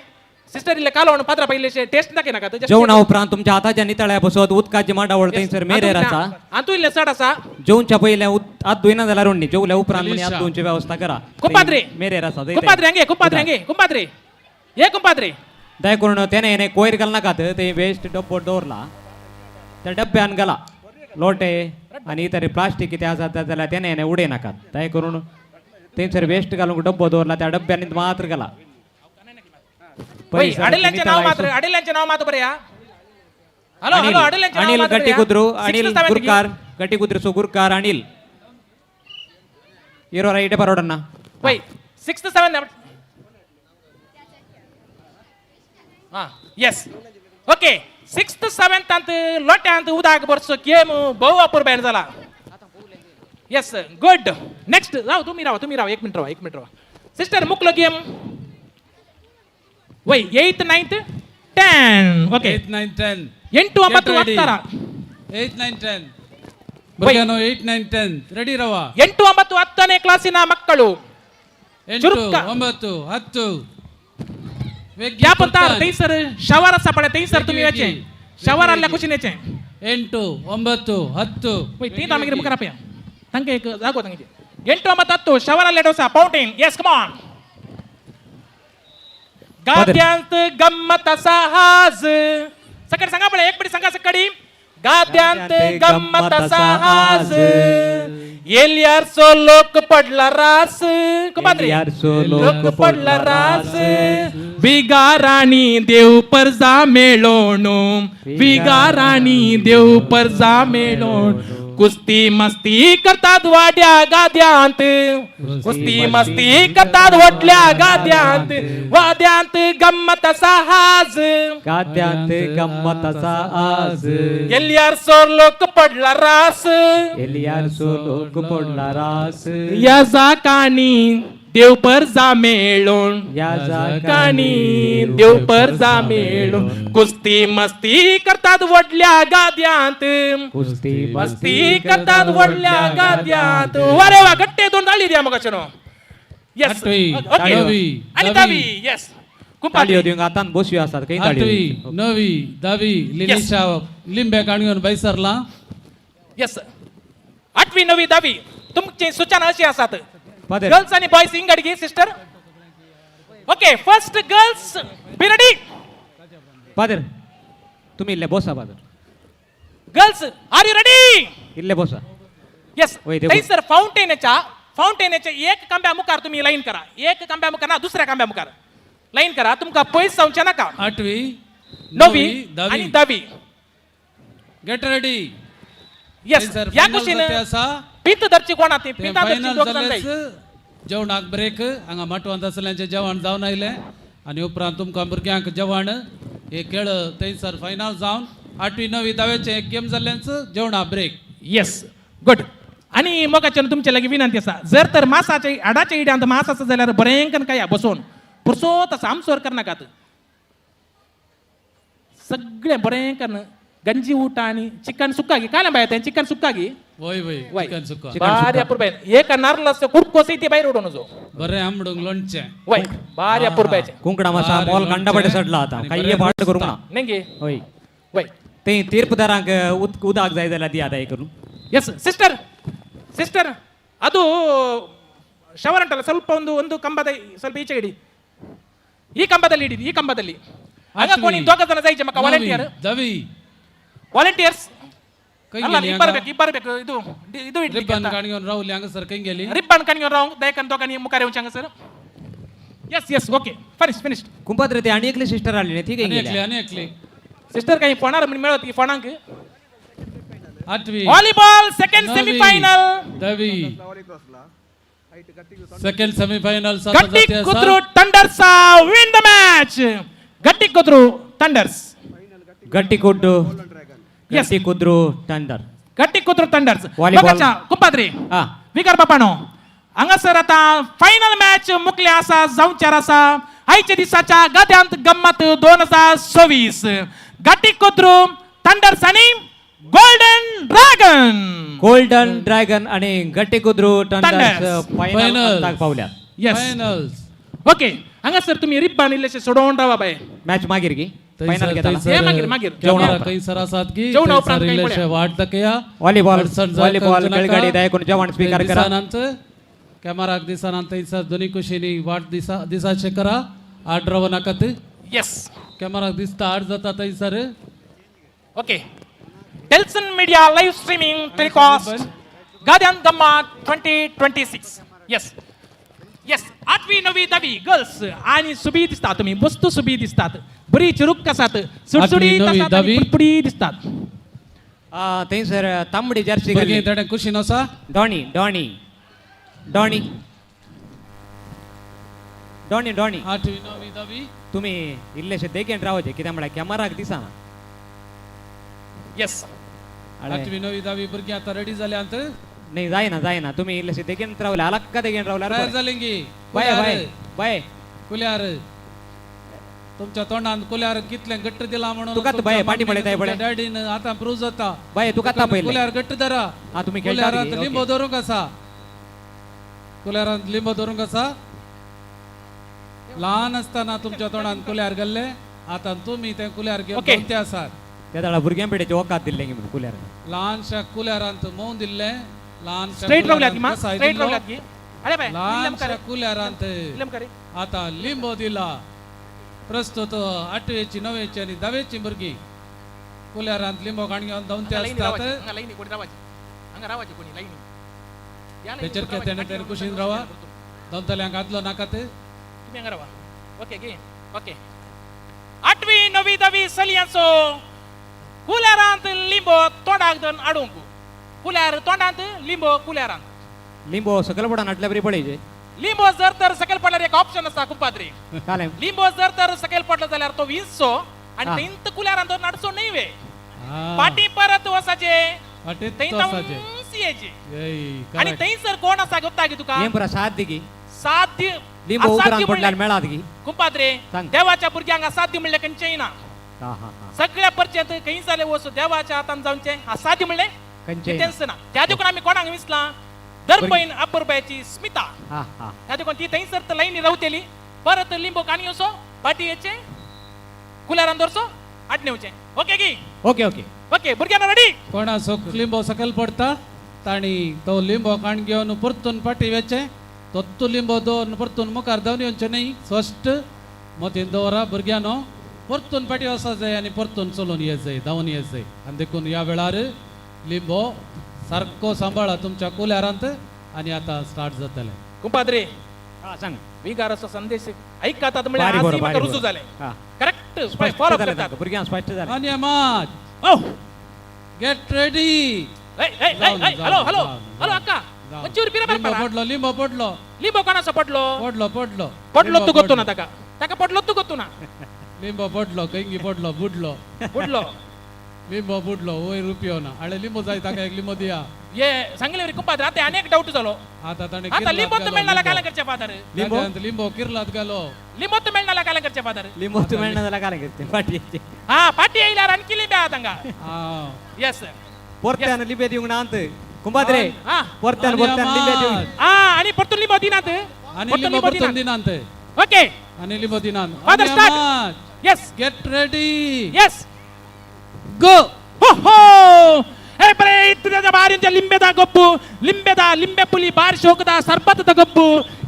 सिस्टर इल्ले कालो पात्र पहिले टेस्ट दाखे नका जेवणा उपरांत तुमच्या हाताच्या नितळ्या बसवत उदकाची मांडावळ थंयसर मेरेर आसा तू इल्ले चढ असा जेवणच्या पयल्या आत धुयना जाल्यार रोडनी जेवल्या उपरांत म्हणे आत धुवची व्यवस्था करा कुंपाद्रे मेरेर आसा कुंपाद्रे दय करून त्याने कोयर घाल नाकात ते वेस्ट डब्बो दवरला त्या डब्यान घाला लोटे आणि इतर प्लास्टिक कितें आसा जाल्यार त्याने उडे नाकात दय करून थंयसर वेस्ट घालूंक डब्बो दवरला त्या डब्यानी मात्र घाला अडिल्यांचे नाव मात्र बरे हॅलो अडिल्यांचे अनिल गट्टीकुद्रू अनिल गुरकार गट्टीकुद्रू गुरकार अनिल इरो रईटे बरोडನ್ನ वय 6th 7th yes okay 6th 7th ಅಂತ ಲೋಟೆ ಅಂತ ಉದಾಕ ಬರ್ಸೋ ಗೇಮ್ ಬಹು ಅಪೂರ್ವ झाला यस गुड नेक्स्ट तुम्ही राव 1 मिनिट राव सिस्टर मुकलो गेम वय 8th 9th 10 ओके 8 9 10 ಎಂಟು ಒಂಬತ್ತು ಹತ್ತರ 8 9 10 ಬಗ್ಯಾನೋ 8 9 10 ರೆಡಿ ರವಾ 8 9 10ನೇ ಕ್ಲಾಸಿನ ಮಕ್ಕಳು 8 9 10 या पत्ता सर शवर असा पडे सर तुम्ही याचे शवर आल्या कुशी नेचे 8 9 10 वय ती तामिगे मुकरा पे तंके एक जागो तंगे 8 9 10 शवर आल्या डोसा फाउंटेन यस कम ऑन गाद्यांत गम्मत असा हाज सकड सांगा पडे एक मिनिट सांगा सकडी गाद्यांत गम्मत असा हाज एलियार सो लोक पडला रास कुमाद्री लोक पडला रास विगाराणी देव परजा मेळोण विगाराणी देव परजा मेळोण कुस्ती मस्ती करतात वाड्या गाद्यांत कुस्ती मस्ती करतात वटल्या गाद्यांत वाद्यांत गम्मत असा हाज गाद्यांत गंमत असा आज एलियार सोर लोक पडला रास एलियार सो लोक पडला रास या जाकानी देव परजा मेळोण या कानी देव परजा मेळोण कुस्ती मस्ती करतात वडल्या गाद्यांत कुस्ती मस्ती करतात वडल्या गाद्यांत वारे वा गट्टे दोन ताळी द्या मग अचनो यस आठवी, ओके दहावी, आणि दहावी. 10वी यस खूप ताळयो दिवंक आतां बसयो आसात काही 8वी ताळयो 9वी 10वी लिलिशा लिंबे काणून बैसरला यस 8वी 9वी 10वी तुमची सूचना अशी असतात फादर गर्ल्स आणि बॉयज इंगडगी sister okay first girls be ready father तुम्ही इल्ले बसा father girls are you ready इल्ले बसा यस वय देखो. सर फाउंटेनच्या एक कांब्या मुखार तुम्ही लाईन करा एक कांब्या मुखार ना दुसऱ्या कांब्या मुखार लाईन करा तुमका पयस जावचे नका 8वी 9वी आणि 10वी गेट रेडी यस या कुशीन पिंत धरची कोणा ती पिंता धरची फायनल दोग जण जाई जेवणाक ब्रेक हांगा मटवांत असल्यांचे जेवण जावन आयले आनी उपरांत तुमकां भुरग्यांक जेवण हे खेळ थंयसर फायनल जावन 8वी 9वी 10वेचे गेम जाल्ल्याच जेवणा ब्रेक. Yes good. आणि मोगाच्यान तुमच्या लागीं विनंती आसा, जर तर मासाचे हाडाच्या इड्यांत मास आसा जाल्यार बरेंकन काय बसून पुरसोत असं आमसोर करनाकात. सगळें बरेंकन गंजी उठा आणि चिकन सुक्का घे. काय बाय चिकन सुक्का घे. वय वय वय. चिकन सुका बारी अपुरबाय एक नारळ असतो खूप कोसई ते बाहेर उडून जो बरें आंबडूंग लोणचें. वय बारी अपुरबायचे. कुंकडा मासा बारी मोल कांडा पडे लोणचें सडला आता आणि काही बरें भाट करूंक ना. नाही गे होय वय. ते तीर्पदारांक उदाक जाय जाल्यार दी आता हे करून. ಎಸ್ ಸಿಸ್ಟರ್ ಸಿಸ್ಟರ್ ಅದು ಶವರ್ ಉಂಟಲ್ಲ ಸ್ವಲ್ಪ ಒಂದು ಕಂಬದ ಸ್ವಲ್ಪ ಈಚೆ ಇಡಿ. ಈ ಕಂಬದಲ್ಲಿ ಇಡಿ, ಈ ಕಂಬದಲ್ಲಿ ಆಗ ಕೋಣಿ ದೋಗ ಜನ ಜಾಯ್ಚೆ ಮಕ್ಕ ವಾಲಂಟಿಯರ್ ದವಿ ವಾಲಂಟಿಯರ್ಸ್ ಕೈ ಅಲ್ಲ ಗೆಲಿ ಇಬ್ಬರಬೇಕು ಇದು ಇದು ಇಡ್ಲಿ ರಿಬ್ಬನ್ ಕಾಣಿಗೋನ್ ರಾಹುಲ್ ಹಂಗ ಸರ್ ಕೈ ಗೆಲಿ ರಿಬ್ಬನ್ ಕಣಿಯೋ ರಾವ್ ದಯಕನ್ ದೋಗನಿ ಮುಖಾರೆ ಉಂಚಂಗ sir. Yes yes okay finished. कुंपात्र ते आणि एकले सिस्टर आले ठीक आहे. अनेकली सिस्टर काही फोणार म्हण मिळत की फोणांक. 8वी व्हॉलीबॉल सेकंड सेमीफायनल दवी height ಗಟ್ಟಿ ಸೆಕೆಂಡ್ ಸೆಮಿಫೈನಲ್ ಗಟ್ಟಿ ಕುದ್ರು ಥಂಡರ್ಸ್ ವಿನ್ ದ ಮ್ಯಾಚ್. ಗಟ್ಟಿ ಕುದ್ರು ಥಂಡರ್ಸ್. गट्टी कुड्डू गट्टी कुद्रू टंडर गट्टी कुत्र थंडर्स. Volleyball. बघाच्या कुंपाद्री हा विकार बापानो हांगासर आता फायनल मॅच मुकले आसा जावचार आसा आयच्या दिसाच्या गाद्यांत गम्मत 2026 गट्टी कुद्रू थंडर्स आणि गोल्डन ड्रॅगन. गोल्डन ड्रॅगन आणि गट्टी कुद्रू टंडर Thunders. फायनल पावल्या. येस फायनल्स ओके हांगासर तुम्ही रिब्बान इल्लेशे सोडवून रावा बाय. मॅच मागीर की फायनल घेताना हे मागीर जेवणा कई सरासात की जेवणा उपरांत काही रिलेशन वाट तकया व्हॉलीबॉल अडचण जाय व्हॉलीबॉल करूं नका. खेळगाडी दयकून जेवण स्वीकार करा. दिसानंत कॅमेराक दिसानंत थंयसर दोनी कुशीनी वाट दिसाचे करा. आड राव नाकात येस कॅमेराक दिसता आड जाता थंयसर ओके. टेल्सन मीडिया लाईव्ह स्ट्रीमिंग टेलिकास्ट गाद्यान गम्मत 2026 येस येस 8वी 9वी 10वी गर्ल्स आणि सुबी दिसतात. तुम्ही वस्तू सुबी दिसतात बरी चिरूक आसात सुडसुडीत 8वी 9वी आसात आणि 10वी. पुडपुडी दिसतात. थंयसर तांबडी जर्सी भुरगीं घातली. थोडे कुशीन आसा Donny Donny Donny Donny Donny 8वी 9वी 10वी तुम्ही इल्लेशे देखील रावचे कित्याक म्हळ्यार कॅमेराक दिसना. येस 8वी 9वी 10वी भुरगीं आतां रेडी जाल्यांत नाही जायना तुम्ही इल्लेशे देखील रावले अलक्का देखील रावल्यार तयार बरें. जालीं गी बाय बाय बाय कुल्यार तुमच्या तोंडान कुल्यार कितले घट्ट दिला म्हणून तुका बाय पाटी पळयताय पळय. डॅडीन आतां प्रूव जाता बाय तुका आता पहिले कुल्यार घट्ट धरा. हा तुम्ही खेळटा कुल्यारांत लिंबू धरूंक आसा. कुल्यारांत लिंबू धरूंक आसा. ल्हान आसतना तुमच्या तोंडान कुल्यार गेल्ले आतां तुमी ते कुल्यार घेवन Okay. दोनते आसात. त्या दाडा भुरग्यां पेडेचे वकात दिल्ले की कुल्यार. ल्हानशा कुल्यारांत मोव दिल्ले ल्हानशा स्ट्रेट रावल्यात की मा कुल्यारांत कसाय स्ट्रेट दिल्लो. रावल्यात की अरे बाय ल्हानशा कुल्यारांत इल्लम करे आता लिंबू दिला. प्रस्तुत 8वेची 9वेची आणि 10वेची भुरगीं कुल्यारांत लिंबू काणग्यान दोनते लाईनी असतात. रावाची हांगा लाईनी कोणी रावाची हांगा रावाची कोणी लाईनी या लाईनी तेचेर कोणी तेणे रावाची. तेणे कुशीन रावा. दोनतल्यांक आदलो नाकात तुम्ही हांगा रावा. ओके गे ओके 8वी 9वी 10वी सलियांचो कुल्यारांत लिंबो तोंडाक धरून आडूंक कुल्यार तोंडांत लिंबो कुल्यारांत. लिंबू सकल पडा नाटल्या बरी पळयचे. लिंबो जर तर सकयल पडल्यार एक ऑप्शन आसा कुंपाद्री. काले लिंबो जर तर सकयल पडलो जाल्यार तो 20 आणि हा. थंय कुल्यारांत धरून आडचो नाही वे पाटी परत वसाचे वाटेत थंय तो आसाचे. सियेचे येय, आणि correct. थंयसर कोण आसा गोत्ता की तुका हें पुरा साथ दी की 7 लिंबू उतरान पडल्यार मेळात की. कुंपाद्रे सांग. देवाच्या भुरग्यांक 7 दी म्हणले खंयचेय ना. हा हा हा सगळ्या परचेंत खंय जाले वस्तू देवाच्या हातान जावचे 7 दी म्हणले खंयचेय कितेंच ना. त्या देखून आमी कोणाक विसला दर्पईन अपूर्बाची स्मिता हा हा त्या देखून ती थंयसर तर लाईनी रावतेली परत लिंबू काणी असो पाटी येचे कुल्यारान दरसो आडनेवचे. ओके की ओके ओके ओके भुरग्यांना रेडी. कोणा लिंबो सकल पडता ताणी तो लिंबो काण घेवन परतून पाटी वेचे तो लिंबो दोन परतून मुखार धांवन येवचे न्ही. स्पश्ट मतीन दवरा भुरग्यानो. परतून पाटी वसा जाय आनी परतून चलून येत जाय धांवन येत जाय. आनी देखून ह्या वेळार लिंबो सारको सांबाळा तुमच्या कुल्यारांत आनी आतां स्टार्ट जातले. कुंपाद्रे हा सांग. विगाराचो संदेश ऐकतात म्हणजे बारी आज बरो, म्हाका बारी रुजू बरो. जाले हा करेक्ट स्पष्ट फॉलो जालें करतात. ताका. भुरग्यांक स्पष्ट जालें. आनी मात ओ गेट रेडी. जाऊन, हॅलो जाऊन, हॅलो जाऊन, हॅलो जाऊन. अक्का मंचूर पिरा लिंबो बरं पडलो लिंबो पडलो लिंबो कोणाचो पडलो पडलो पडलो पडलो तू लिंबो गोत्तो ना ताका ताका पडलो तू ಗೊತ್ತು ನಾ ಲಿಂಬ ಬಡ್ಲೋ ಕೈಂಗಿ ಬಡ್ಲೋ ಬುಡ್ಲೋ ಬಿಡ್ಲು ಲಿಂಬ ಬುಡ್ಲೋ ಓಯ್ ರೂಪಿಯೋನ ಅಳೆ ಲಿಂಬ जायता काय ಲಿಂಬ दिया ये सांगले कुंपाद्रे आता अनेक डाऊट झालो आता ताणे आता लिंबोत मेळनाला काला करचे फादर लिंबो किरलात गेलो लिंबोत मेळनाला काला करचे फादर लिंबोत मेळण्याला काय करते पाठी हा पाटी येईला आणखी लिंबे आहात हा यस पोरत्यान लिंबे देऊन आणत कुंभाद्रे हा पोरत्यान लिंबे देऊन हा आणि परतून लिंबो दिनात आणि लिंबो परतून दिनांत ओके आणि लिंबो दिनांत father start yes get ready yes go हो हो हे बरे इत्याच्या बारींच्या लिंबेदा गप्पू लिंबे पुली बार शोकदा सरबत गप्पू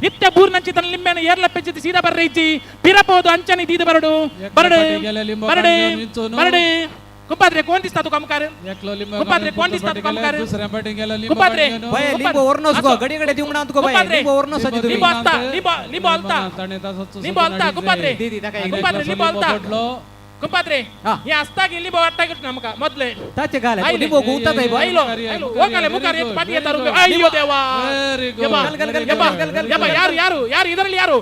इत्या बूर्नंची तन लिंबेने येरला पेची सीधा बर्रेची पिरपोದು ಅಂಚನಿ ದೀದ ಬರಡು ಬರಡೆ कुंपाद्रे कोण दिसता तुका मुखार एकलो लिंबो कुंपाद्रे कोण दिसता तुका मुखार दुसऱ्या पाटी गेला लिंबो कुंपाद्रे भय लिंबो वरनोस गो घडी घडी देऊन आणतो भय लिंबो वरनोस सजी तुम्ही लिंबो आलता लिंबो आलता ताणे तासो लिंबो आलता कुंपाद्रे दीदी ताका एक कुंपाद्रे लिंबो आलता बडलो कुंपाद्रे हा. हे असता की लिंबो वाटता की नमका मधले ताचे गाले आइले. लिंबो गुंता दे भय आइलो आइलो ओकाले मुखार एक पाटी येता रुपये अय्यो देवा Very good. ಯಬ್ಬಾ, ಗಲ್, ಗಲ್, ಯಬ್ಬಾ, ಗಲ್, ಗಲ್, ಯಬ್ಬಾ, ಗಲ್. ಯಾರು ಇದರಲ್ಲಿ ಯಾರು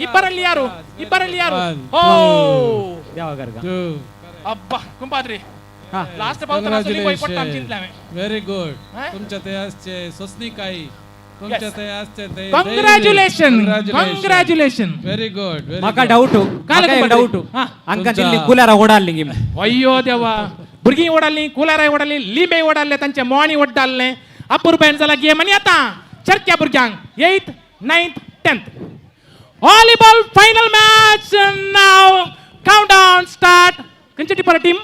ಇಬ್ಬರಲ್ಲಿ ಯಾರು ಓ देवा गरगा Two. ಅಬ್ಬಾ ಕುಂಪಾದ್ರಿ हा लास्ट पावसाळा सुली बोय पट्टा चिंतलामे व्हेरी गुड हा? तुमच्या ते असचे सोसनी काही तुमच्या ते असचे ते काँग्रॅच्युलेशन व्हेरी गुड माका डाऊट काय माका लागून डाऊट हा. अंका तुमच्या- दिल्ली कुलारा ओडाली गिम अय्यो देवा भुरगीं ओडाली कुलाराय ओडाली लिंबे ओडाले तांचे मोणी ओड्डालले अपूर्बायन जाला गेम आनी आता चरक्या भुरग्यांक 8th 9th 10th volleyball final match नाव काउंटडाउन स्टार्ट खंयची टीम टीम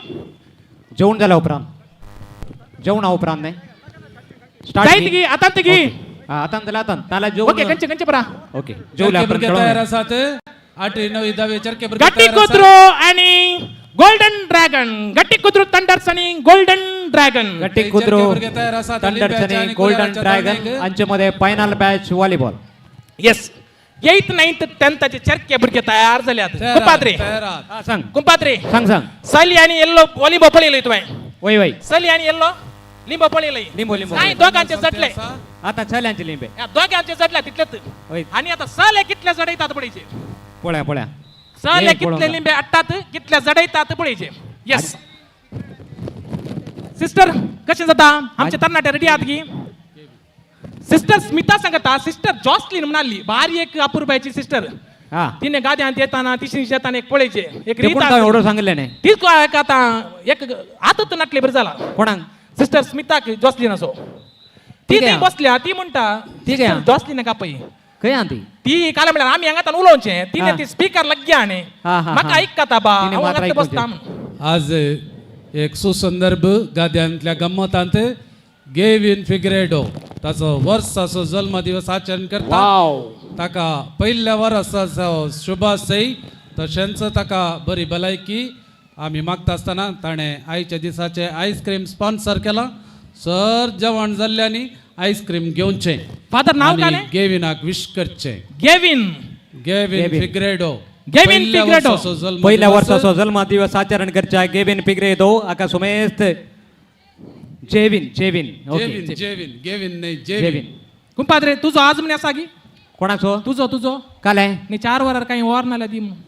जेवण झाला उपरांत जेवणा उपरांत नाही जायत गी आता गी आता आता त्याला जेवण ओके कंचे बरा ओके जेवला चरके आपण तयार आसात 8 9 10 चरके गट्टी कुत्रो आणि गोल्डन ड्रॅगन गट्टी कुत्रो थंडर्स आणि गोल्डन ड्रॅगन गट्टी कुद्रो तयार आसात थंडर्स आणि गोल्डन ड्रॅगन यांच्या मध्ये final match volleyball yes 8th 9th 10th चे चरके भुरगे तयार झाल्यात कुंपाद्रे सांग कुंपाद्रे सांग सांग सली आणि येल्लो व्हॉलीबॉल पळयलंय तुम्ही वय वय सली आणि येल्लो लिंबो पळयलंय लिंबो लिंबो नाही दोघांचे जटले आता छल्यांचे लिंबे या दोघांचे जटल्या तिथलेच होय आणि आता सले कितल्या जडयतात पळयचे पोळ्या पोळ्या सले ये कितले पळोवंक. लिंबे अट्टात कितल्या जडयतात पळयचे येस सिस्टर कशें जाता आमचे तरणाटे रेडी आहात की सिस्टर स्मिता सांगता सिस्टर जॉस्लिन म्हणाली भारी एक अपूर्बायची सिस्टर हा तिने गाद्यांत येताना तिसरी येताना एक पळयचे एक ते रीत कोण आसली. एवढं सांगितलं नाही तीच को- एक आता एक आतच नटले बरं झाला कोणाक सिस्टर स्मिता जॉस्लिन असो ती ठीक आहे. थंय बसल्या ती म्हणता ठीक आहे. जॉस्लिन का पै खंय आंती ती काल म्हळ्यार आमी हांगा उलोवचे तिने हा. ती स्पीकर लग्या आणि हा, हा, म्हाका हा. ऐकता बा तिने हांव मात्र हांगा ऐकून बसता आज एक सुसंदर्भ गाद्यांतल्या गम्मतांत गेविन फिग्रेडो ताचो वर्साचो जल्मदिवस आचरण करता ताका पहिल्या वर्साचो शुभाशय तशेंच ताका बरी भलायकी आमी मागता आसतना ताणें आयच्या दिसाचे आईस्क्रीम स्पॉन्सर केला सर जेवण जाल्ल्यानी आईस्क्रीम घेवचें फादर नाव काय आनी गेविनाक विश करचें गेविन गेविन फिग्रेडो गेविन पहिल्या फिग्रेडो. वर्साचो जल्मदिवस. पहिल्या वर्षाचो जन्मदिवस आचरण करच्या गेविन पिग्रे दो आका सुमेस्त जेविन जेविन ओके गेविन नाही जेविन जेविन कुंपाद्रे तुझो आज म्हणे असा की कोणाचो तुझो कालाय नी 4 वरार काही वार नाल्या दी म्हणून.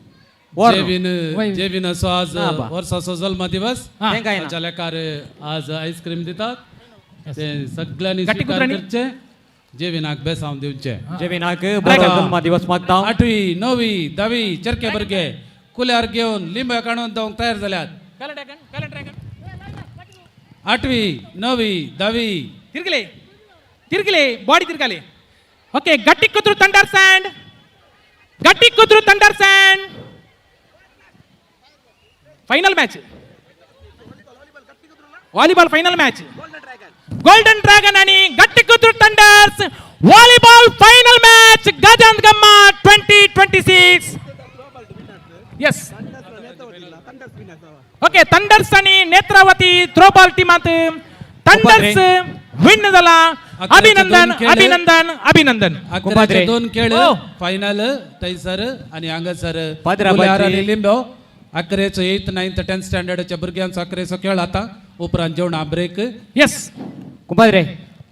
वर जेविन जेविन असो आज हा, बा. वर्साचो जल्मदिवस हा. तें काय ना ताच्या लेकार आज आईस्क्रीम दितात ते सगळ्यांनी गाठी स्वीकार कुत्रांनी? करचे जेविनाक बेसांव दिवचे जेविनाक बरो जन्मदिवस मागता 8वी 9वी 10वी चरके भुरगे कुल्यार घेवन लिंबे काडून जावंक तयार जाल्यात काला ड्रॅगन काला ड्रॅगन 8वी 9वी 10वी तिरगले बॉडी तिरगाले okay Gatti Kudru thunder and final match volleyball final match golden dragon आणि गट्टी कुत्रू थंडर्स व्हॉलीबॉल फायनल मॅच गजांत गम्मा 2026 यस ओके थंडर्स आणि नेत्रावती थ्रोबॉल टीमात थंडर्स विन झाला अभिनंदन अभिनंदन अभिनंदन अकराचे 2 खेळ हो. फायनल थंयसर आणि हांगासर पाद्राबाची. कुल्यार आणि लिंबो अकरेचो 8th 9th 10th स्टँडर्डच्या भुरग्यांचो अकरेचो खेळ आता उपरांत जेवणा ब्रेक यस कुंभारे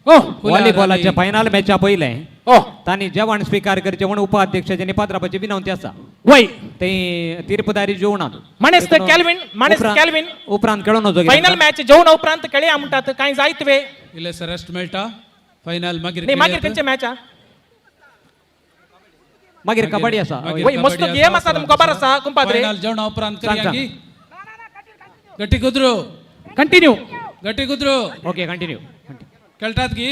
ओ व्हॉलीबॉलाच्या फायनल मॅचा पहिले ओ तांणी जेवण स्वीकार करचे म्हणून उपाध्यक्षाचे पात्रापाची विनंती असा वय ते तीर्पदारी जेवणात माणेस कॅल्विन उपरांत खेळून होतो फायनल मॅच जेवण उपरांत खेळया म्हणतात काही जायत वे इल्लेसर रेस्ट मेळटा फायनल मागीर नाही मागीर खंयचे मॅच मागीर कबड्डी असा वय मस्त गेम आसा तुमकां खबर आसा कुंपाद्रे फायनल जेवणा उपरांत सांग, करया की गट्टी कुद्रो कंटिन्यू गट्टी कुद्रो ओके कंटिन्यू खेळटात की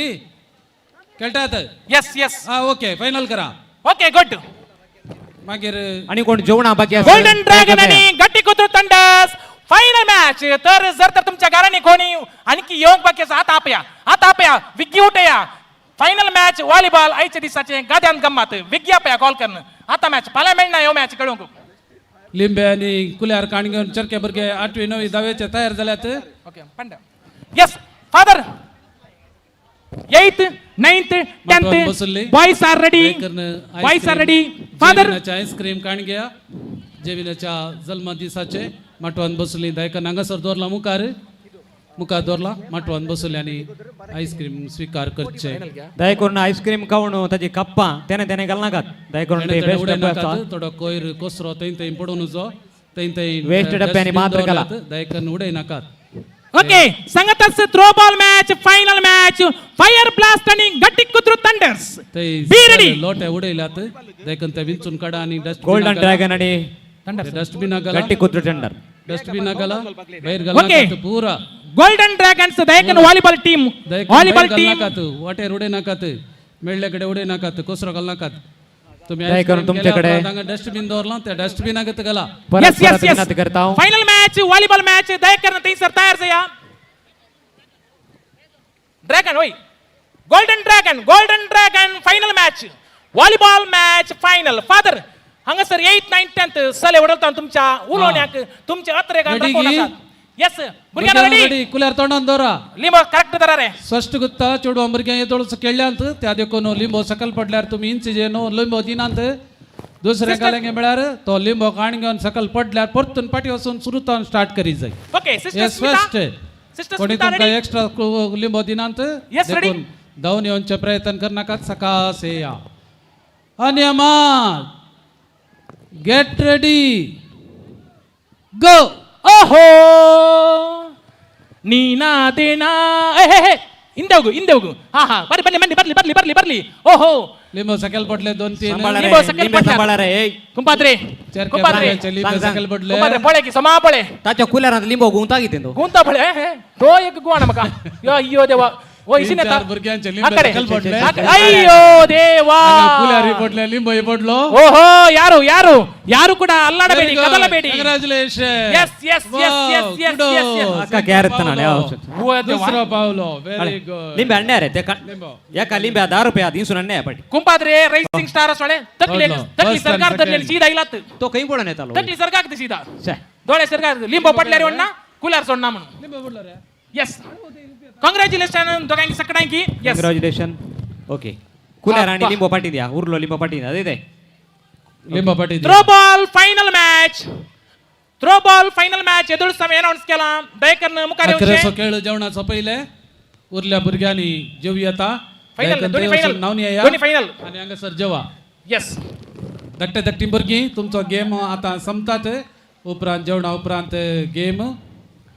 खेळटात यस हा ओके फायनल करा ओके गुड मागीर आणि कोण जेवणा बाकी असेल, गोल्डन ड्रॅगन ते आणि गट्टी कुत्रू तंडस फायनल मॅच तर जर तुमच्या घराने कोणी आणखी येऊक बाकी असा आता आपया विग्गी उठया फायनल मॅच व्हॉलीबॉल आयच्या दिसाचे गाद्यान गंमत विग्गी आपया कॉल करणं आता मॅच फाल्यां मेळना ह्यो मॅच खेळूंक लिंबे आणि कुल्यार काणगेवन चरके भुरगे 8वी 9वी 10वेचे तयार जाल्यात okay पंड yes father 8th 9th 10th बसले. Boys are ready boys are ready father ice cream काणग्या जेविनाच्या जल्म दिसाचे माटवान बसली दायकन हांगासर दवरला मुखार दवरला माटवान बसले आणि आईस्क्रीम स्वीकार करचे दया करून आईस्क्रीम खाऊन ताची कप्पां त्याने घाल नाकात दया करून ते वेस्ट डब्बे आसता थोडो कोयर कोसरो थंय पडून उजो थंय Waste डब्यांनी मात्र घाला. दायकन उडय नाकात ओके सांगताच throw ball match final match Fire blast आणि गट्टी कुत्रू थंडर्स Be ready. लोटे उडयल्यात दायकन ते विंचून काडा आणि गोल्डन ड्रॅगन आणि डस्टबिना घाला गट्टी कुत्र टेंडर डस्टबिना घाला बाहेर Okay. घाला पुरा गोल्डन ड्रॅगन्स दयकन व्हॉलीबॉल टीम व्हॉलीबॉल टीम वाटेर उडय नाकात मेळ्ळे कडे उडय नाकात कोसरो घाल नाकात तुम्ही दया करून तुमच्याकडे डस्टबिन दवरला त्या डस्टबिनाक घाला परत विनंती करता हांव. फायनल मॅच व्हॉलीबॉल मॅच दयकन थंयसर तयार जाया ड्रॅगन होय golden dragon final match volleyball match final father हांगासर 8th 9th 10th सले उडवता तुमच्या उलोवण्याक तुमचे अत्रे Ready की? यस भुरग्यांना रेडी कुल्यार तोंडान दवरा लिंबो करेक्ट दरा रे स्पष्ट गुत्ता चेडवा भुरग्यां येतोळस खेळ्ळ्यांत त्या देखून लिंबो सकल पडल्यार तुम्ही इंच जे नो लिंबो दिनांत दुसऱ्या गाल्यांगे म्हळ्यार तो लिंबो काण घेवन सकल पडल्यार परतून पाटी वचून सुरू स्टार्ट करी जाय ओके हे स्पष्ट कोणी तुमकां एक्स्ट्रा लिंबो दिनांत Yes, ready. देखून धांवन येवचे प्रयत्न करनाकात सकास या अनियमात गेट रेडी गो ओहो नीना देना इंदेवगु हा ಬರ್ಲಿ ಓಹೋ लिंबो सकल पडले 2-3 सांभाळा रे, लिंबो सकल लिंबे पडल्या. सांभाळा रे ए. कुंपाद्रे लिंबो सांग. सकल पडले कुंपाद्रे पळे की समा पळे ताच्या कुल्यारांत लिंबो गुंता कितें तो गुंता पळे तो एक गुवाण म्हाका यो अय्यो देवा ओ इसिन येता चार भुरग्यांचे लिंबे आकडे. सकल पडले अय्यो देवा कुल्यारी पडले लिंबो पडलो ಓಹೋ ಯಾರು ಕೂಡ ಅಲ್ಲಾಡಬೇಡಿ ಕದಲಬೇಡಿ ಕಂಗ್ರಾಚುಲೇಷನ್ Yes. अक्का कॅरेट ताणा दुसरा पावलो व्हेरी गुड लिंबे हाडणे रे ते लिंबो एका लिंब्या 10 रुपया दिसून हाडणे पट ಕುಂಪಾದ್ರೆ ರೈಸಿಂಗ್ ಸ್ಟಾರ್ ಅಸಳೆ ತಕ್ಲಿ First ಸರ್ಕಾರ and ತಕ್ಲಿ second. ಸೀದಾ ಇಲ್ಲತ್ತು तो खंय पडून येतालो तकली सरकार सीधा छे. डोळे सरकार लिंबो पडल्यार वडना कुलार सोडना म्हणून लिंबो पडलो रे यस काँग्रॅच्युलेशन दोघांकी सगळ्यांकी यस कंग्रॅच्युलेशन ओके कुल्यार आणि लिंबो पाटी द्या उरलो लिंबो पाटी द्या दे लिंबो पाटी थ्रो बॉल फायनल मॅच एदुळ समय अनाउन्स केला दयकन मुखार अकरा येवचे खेळ जेवणाचो पहिले उरल्या भुरग्यांनी जेव येता फायनल दोन्ही नावनी फायनल आणि हांगासर जेवा यस धाकटी भुरगीं तुमचो गेम आता संपतात उपरांत जेवणा उपरांत गेम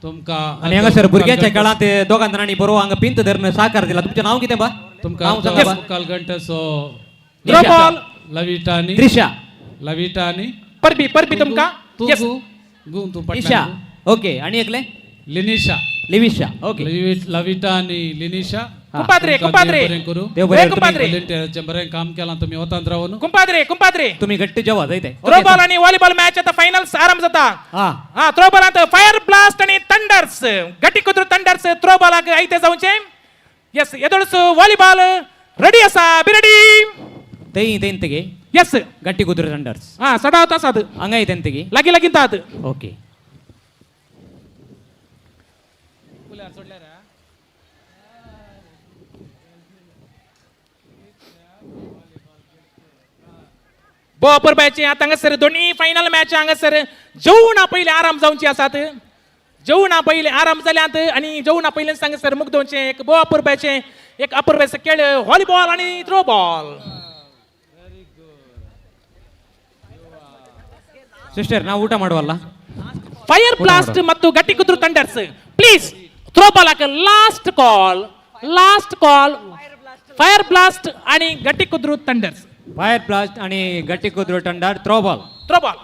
तुमकां आणि हांगासर भुरग्यांच्या काळात दोगां जाणांनी बरोबर हांगा पिंत धरून साकार दिला तुमचें नांव कितें बा तुमकां नांव सांगा बा. मुखाल घंटेचो थ्रो बॉल लविटानी त्रिशा परबी तुमका तू यस गु तू ईशा पटना ओके आणि एकले लिनिशा लिविशा ओके लविटा आणि लिनिशा कुंपाद्रे बरें करू देव ए, बरें कुंपाद्रे. व्हॉलंटियराचें बरें काम केलां तुमी वतांत रावन कुंपाद्रे तुम्ही गट्टी जेवा जायते थ्रो बॉल आणि व्हॉलीबॉल मॅच आता फायनल्स आरंभ जाता हा हा थ्रो बॉल आता फायर ब्लास्ट आणि थंडर्स गट्टी कुत्रू थंडर्स थ्रो बॉल आयते जाऊचे यस एदोळस व्हॉलीबॉल रेडी असा बी रेडी तेन तेगे यस गट्टी कुत्र थंडर्स हा सडावत असात हंगा तेन तेगे लागिंतात ओके बॉपर बॅच आता हांगासर दोन्ही फायनल मॅच हांगासर जेवणा पयले आराम जावची आसात जेवणा पहिले आराम जाल्यात आणि जेवणा पहिले सांग सर मुग्धोंचे एक बोवा अपूर्बाचे एक अपूर्बाचे खेळ व्हॉलीबॉल आणि थ्रो बॉल. ಸಿಸ್ಟರ್ ನಾವು ಊಟ ಮಾಡುವಲ್ಲ. ಫೈರ್ ಬ್ಲಾಸ್ಟ್ ಮತ್ತು Gatti ಕುದ್ರು thunders please throw ball ಹಾಕ ಲಾಸ್ಟ್ ಕಾಲ್ ಫೈರ್ ಬ್ಲಾಸ್ಟ್ आणि ಗಟ್ಟಿ ಕುದ್ರು ಥಂಡರ್ಸ್. फायर ब्लास्ट आणि गट्टी Kudru thunder throw ball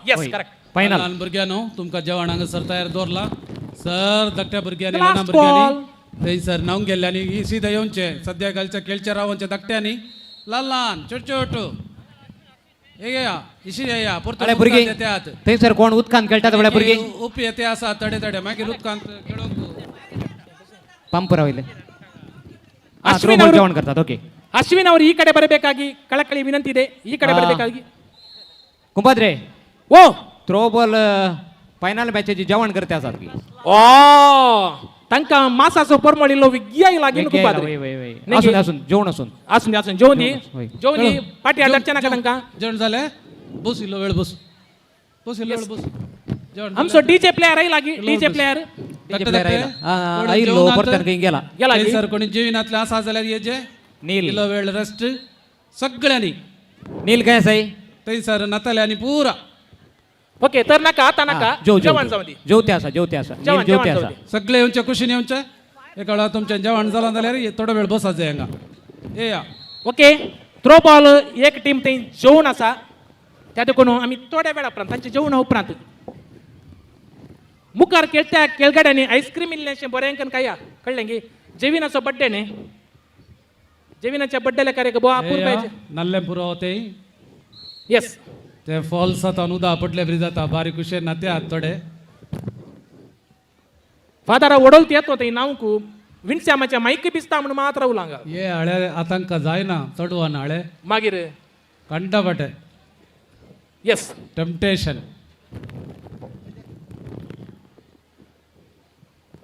yes correct. Final. लहान भुरग्यानो तुमका जेवण हांगा सर तयार दवरला सर धाकट्या भुरग्यांनी Last ल्हान भुरग्यांनी call. थंयसर नावून गेल्ल्यांनी ही सीधा येवचे सद्याकालच्या खेळच्या रावोंच्या धाकट्यांनी ल्हान छोट छोट या इशी या अरे भुरगी त्यात थंयसर कोण उदकांत खेळटात बळे भुरगी उप येते असा तडे तडे मागीर उदकांत खेळोंक पंप रावले ಅಶ್ವಿನ್ ಥ್ರೋ ಅವರು जेवण करतात. ओके ಅಶ್ವಿನ್ ಅವರು ಈ ಕಡೆ ಬರಬೇಕಾಗಿ ಕಳಕಳಿ ವಿನಂತಿ ಇದೆ, ಈ ಕಡೆ ಬರಬೇಕಾಗಿ. कुंपाद्रे ಓ थ्रो बॉल फायनल मॅचेची जेवण करते आसात की ओ तांकां मासाचो परमळिल्लो विग्याय लागीन खूप वय वय वय असून असून जेवण असून आसून जेवण दी होय. जेवण दी पाटी हाडचे नाका तांकां. जेवण जालें बस इल्लो वेळ बस इल्लो वेळ बस जेवण आमचो डीजे प्लेयर आहे लागी डीजे प्लेयर आयिल्लो परतन खंय गेला गेला सर कोणी जिविनातले आसा जाल्यार येजे नील इल्लो वेळ रेस्ट सगळ्यांनी नील काय साई थंयसर नाताल्यांनी पुरा ओके तर नाका आता नाका जेवण जाऊ दी जेवते आसा जेवते आसा जेवण नील जेवते जेवण आसा जाऊ सगळे येवचे कुशीन येवचे एका वेळा तुमचें जेवण जालां जाल्यार थोडो वेळ बसायचें हांगा येया. ओके थ्रो बॉल एक टीम थंय जेवण आसा त्या देखून आमी थोड्या वेळा उपरांत तांचे जेवणा उपरांत मुखार खेळत्या खेळगड्यांनी आईस्क्रीम इल्लेशें बरें काया कळ्ळें की जेविनाचो बड्डे न्ही जेविनाच्या बड्डेल्या कार्याक बोवा अपूर्बाचे नाल्ले पुरो ते येस ते फॉल्स आतां उदक पडले बरी जाता बारीक कुशेन ना ते आत थोडे फादरा ओडोलती येतो थंय नांवकू विणस्यामाच्या मायक बिस्ता म्हणून मात्र उलांगा ये हळे आतांका जायना चडवान हळे मागीर कंटा बटे येस टेम्पटेशन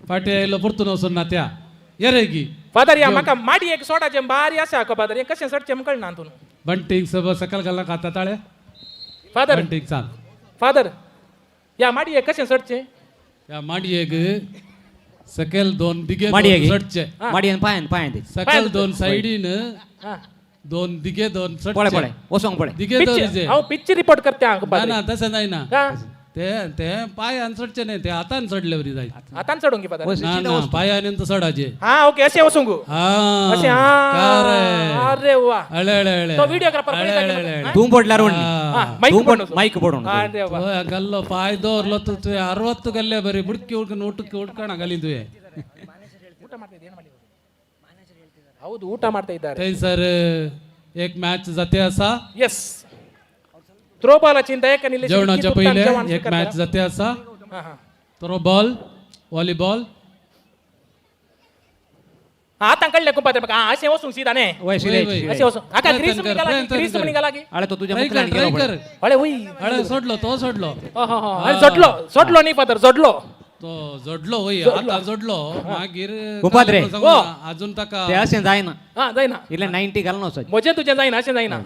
फाटी आयलो परतून वचून ना त्या ये रे गी फादर या म्हाका माडी एक सोडाचे बारी आसा का फादर हे कशें सडचें म्हाका कळना तूं बंटीक सब सकल घालना खाता ताळे फादर बंटीक सांग फादर या माडी एक कशें सडचें या माडयेक सकल दोन दिगे माडयेक? सडचे माडयेन पांयान ते सकल दोन सायडीन हां दोन दिगे दोन पळे पळे वसोंग पळे दिगे दोन हांव पिक्चर रिपोर्ट करते हांगा ना तसं नाही ना हां ते ते पायान चडचे नाही ते हातान चडले बरी जाय आतां चडूंक फादर ना ना पायान तर चडाचे हां ओके अशें वसोंग अशें हा अरे वा अळे अळे अळे तो व्हिडिओग्राफर धूम पडल्यार म्हणली माईक माईक पडून अरे वा गल्लो पाय दवरलो तुवें 60 गल्ले बरी बुडकी उडकन उडकण घाली तुवें ಹೌದು ಊಟ ಮಾಡ್ತಾ ಇದ್ದಾರೆ थंयसर एक मॅच जाते आसा ಎಸ್ ಥ್ರೋ ಬಾಲ್ ಚಿಂತ जेवणाच्या पहिले एक मॅच जाते आसा थ्रो बॉल व्हॉलीबॉल आता कळले खूप असे वसून सीधाने वय शिले असे वसून आका ग्रीस निघाला की अरे तो तुझ्या ट्राय कर मुखाला ट्राय कर अळे होई अळे सोडलो तो सोडलो जोडलो नाही फादर जोडलो तो जोडलो होय आता जोडलो मागीर कुंपाद्रे. अजून ताका ते अशें जायना हा जायना इल्ले 90 घालना वचत म्हजें तुजें जायना अशें जायना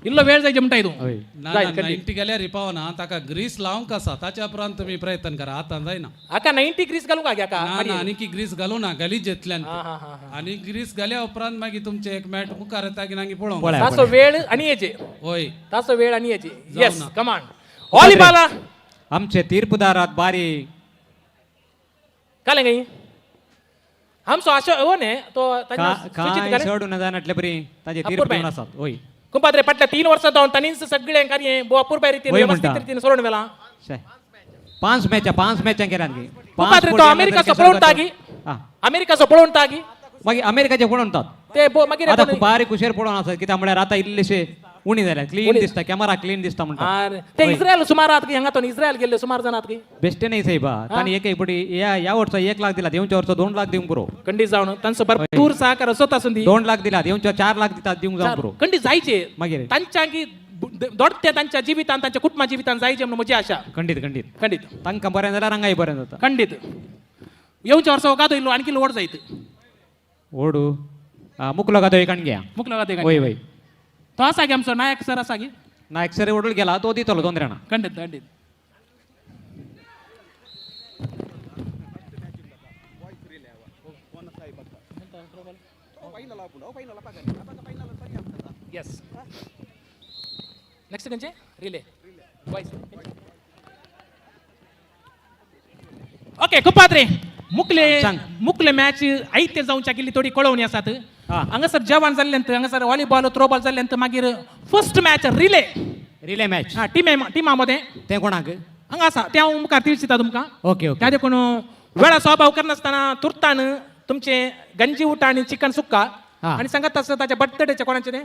इल्लो वेळ जाय म्हणटाय तूं होय ना 90 गेल्यार रिपावना ताका ग्रीस लावंक आसा ताच्या उपरांत तुम्ही प्रयत्न करा आता जायना आका 90 ग्रीस घालूंक आगे आका ना ना आनी ग्रीस घालू ना गलीच येतल्यान हा हा हा आणि ग्रीस घाल्या उपरांत मागीर तुमचे एक मॅट मुखार येता की नागी पळोवंक पळय. तासो वेळ आणि याचे होय तासो वेळ आणि याचे जाऊ येस ना. कमांड व्हॉलीबॉल आमचे तीर्पदारात बारी काले गई आमचो आशो हो ने तो काय सोडून जाणातले बरी ताजे तीर्प अपूर्बाय. घेवन आसात होय कुंपाद्रे पटल्या 3 वर्सां जावन तांनीच सगळे कार्य अपूर्बाय रितीन होय व्यवस्थित म्हणटा. रितीन सोडून वेला शे. 5 मॅचां केल्यात गे कुंपाद्रे तो अमेरिकाचो पळोवन तागी अमेरिकाचो पळोवन तागी मागीर अमेरिकाचे पळोवतात ते मागीर आता बारीक हुशेर पळोवन आसात कित्याक म्हळ्यार आता इल्लेशे उणी जाल्या क्लीन दिसता कॅमेरा क्लीन दिसता म्हणटा अरे ते इस्रायल सुमार आहात की हांगा तो इस्रायल गेल्ले सुमार जाण आहात की बेश्टे नाही साहेबा ताणी एक पडी या वर्सा 1 लाख दिला येवच्या वर्सा 2 लाख दिवंक पुरो खंडीत जावन तांचो भरपूर सहकार असत आसून दी 2 लाख दिला येवच्या 4 लाख दितात दिवंक जावं पुरो खंडीत जायचे मागीर तांच्या की दोडते तांच्या जिवितान तांच्या कुटुंबा जिवितान जायचे म्हणून म्हजी आशा खंडीत खंडीत खंडीत तांकां बरें जाल्यार हांगाय बरें जाता खंडीत येवच्या वर्सा गादो इल्लो आणखी लोड जायत ओडू मुकलो गादो एक घ्या मुकलो गादो वय वय तो आसा की आमचो नायक सर आसा की नायक सर ओडून गेला तो दितलो 2 रेणां खंडीत खंडीत येस नेक्स्ट खंयचे रिले वॉइस ओके कुपात्रे मुकले मॅच आयते जावच्या केली थोडी कळवणी आसात हांगासर जेवण जाल्ल्यानंतर हांगासर व्हॉलीबॉल थ्रोबॉल जाल्ल्यानंतर मागीर फर्स्ट मॅच रिले मॅच हा टिमा मध्ये ते कोणाक हांगा आसा ते हांव मुखार दिवचिता तुमकां ओके ओके त्या देखून वेळा स्वाभाव करनासतना तुरतान तुमचे गंजी उटा आणि चिकन सुक्का हा. आणि सांगत तसं ताच्या बर्थडेचे कोणाचे ते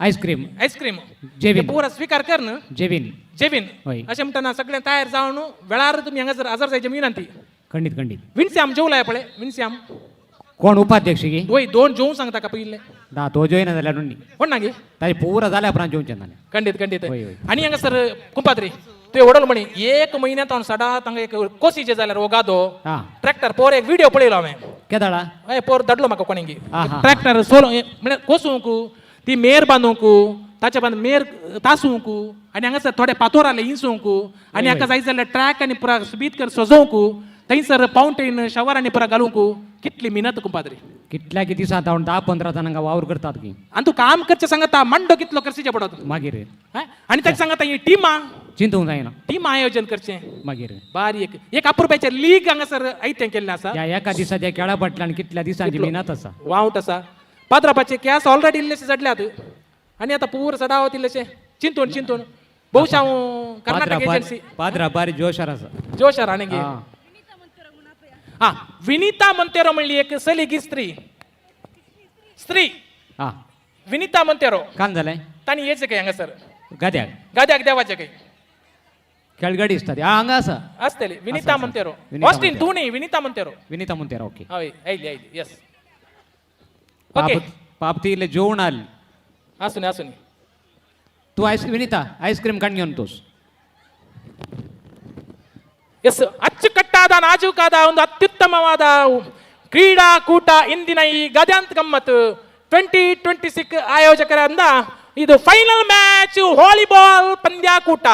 आईस्क्रीम आईस्क्रीम जेवीन. पुरा स्वीकार कर ना जेवीन होय. अशें म्हणटाना सगळें तयार जावन वेळार तुमी हांगासर हजर जायचे विनंती खंडीत विन्स्याम जेवलाय पळय विन्स्याम कोण उपाध्यक्ष गे वय 2 जेवूंक सांगता का पयले ना तो जोयना जाल्यार न्ही कोण ना गे ताजे पुरा जाल्या उपरांत जेवचें ना खंडीत वय, वय. आणि हांगासर कुंपात्री तुवें वडल म्हणी 1 म्हयन्यांत हांव सदां तांकां एक कोसीचे जाल्यार हो गादो हा ट्रॅक्टर पोर एक व्हिडिओ पळयलो हांवें केदाळा हय पोर धाडलो म्हाका कोणेंगी हा, हा. ट्रॅक्टर सोलो म्हळ्यार कोसूंक ती मेर बांदूंक ताच्या बाद मेर तासूंक आनी हांगासर थोडे पातोर आले इंसूंक आनी हाका जाय जाल्यार ट्रॅक आनी पुरा बीत कर सजोवंक थंयसर फावंटेन शवर आनी पुरा घालूंक कितली मिनत कुंपात्री कितल्या किती दिसांत हांव 10-15 जाणांक वावर करतात की आनी तूं काम करचें सांगता मांडो कितलो करचें पडत मागीर आनी ताका सांगता ही टिमा चिंतूंक जायना टीम आयोजन करचें मागीर बारीक एक अपुरबाचें लीग हांगासर आयतें केल्लें आसा ह्या एका दिसाच्या खेळा फाटल्यान कितल्या दिसांची मिनत आसा वावट आसा पाद्रापाचे कॅस ऑलरेडी इल्लेशे जडल्यात आनी आतां पूर सदावत इल्लेशे चिंतून भोवशा हांव कर्नाटक एजन्सी पाद्रा बारी जोशार आसा जोशार आनी गे हा. हा विनीता मोंतेरो म्हणली एक सलेगी स्त्री हा विनीता मोंतेरो कान जालें ताणी येचें काय हांगासर गाद्याक गाद्याक देवाचें काय खेळगडी दिसता ती हांगा आसा आसतली विनीता मोंतेरो विनीता ऑस्टीन मोंतेरो. तूं न्ही विनीता मोंतेरो विनीता मुंतेरा ओके हय आयली येस ओके पाप ती इल्ले जेवण आली आसूनी तू ವಿನಿತಾ ಐಸ್ ಕ್ರೀಮ್ ಕಣ್ಗೆ ಅಂತೋಸ್ ಎಸ್ ಅಚ್ಚುಕಟ್ಟಾದ ನಾಜೂಕಾದ ಒಂದು ಅತ್ಯುತ್ತಮವಾದ ಕ್ರೀಡಾಕೂಟ ಇಂದಿನ ಈ ಗದ್ಯಾಂತ ಗಮ್ಮತ್ತು 2026 ಆಯೋಜಕರಿಂದ ಇದು ಫೈನಲ್ ಮ್ಯಾಚ್ ವಾಲಿಬಾಲ್ ಪಂದ್ಯಾಕೂಟ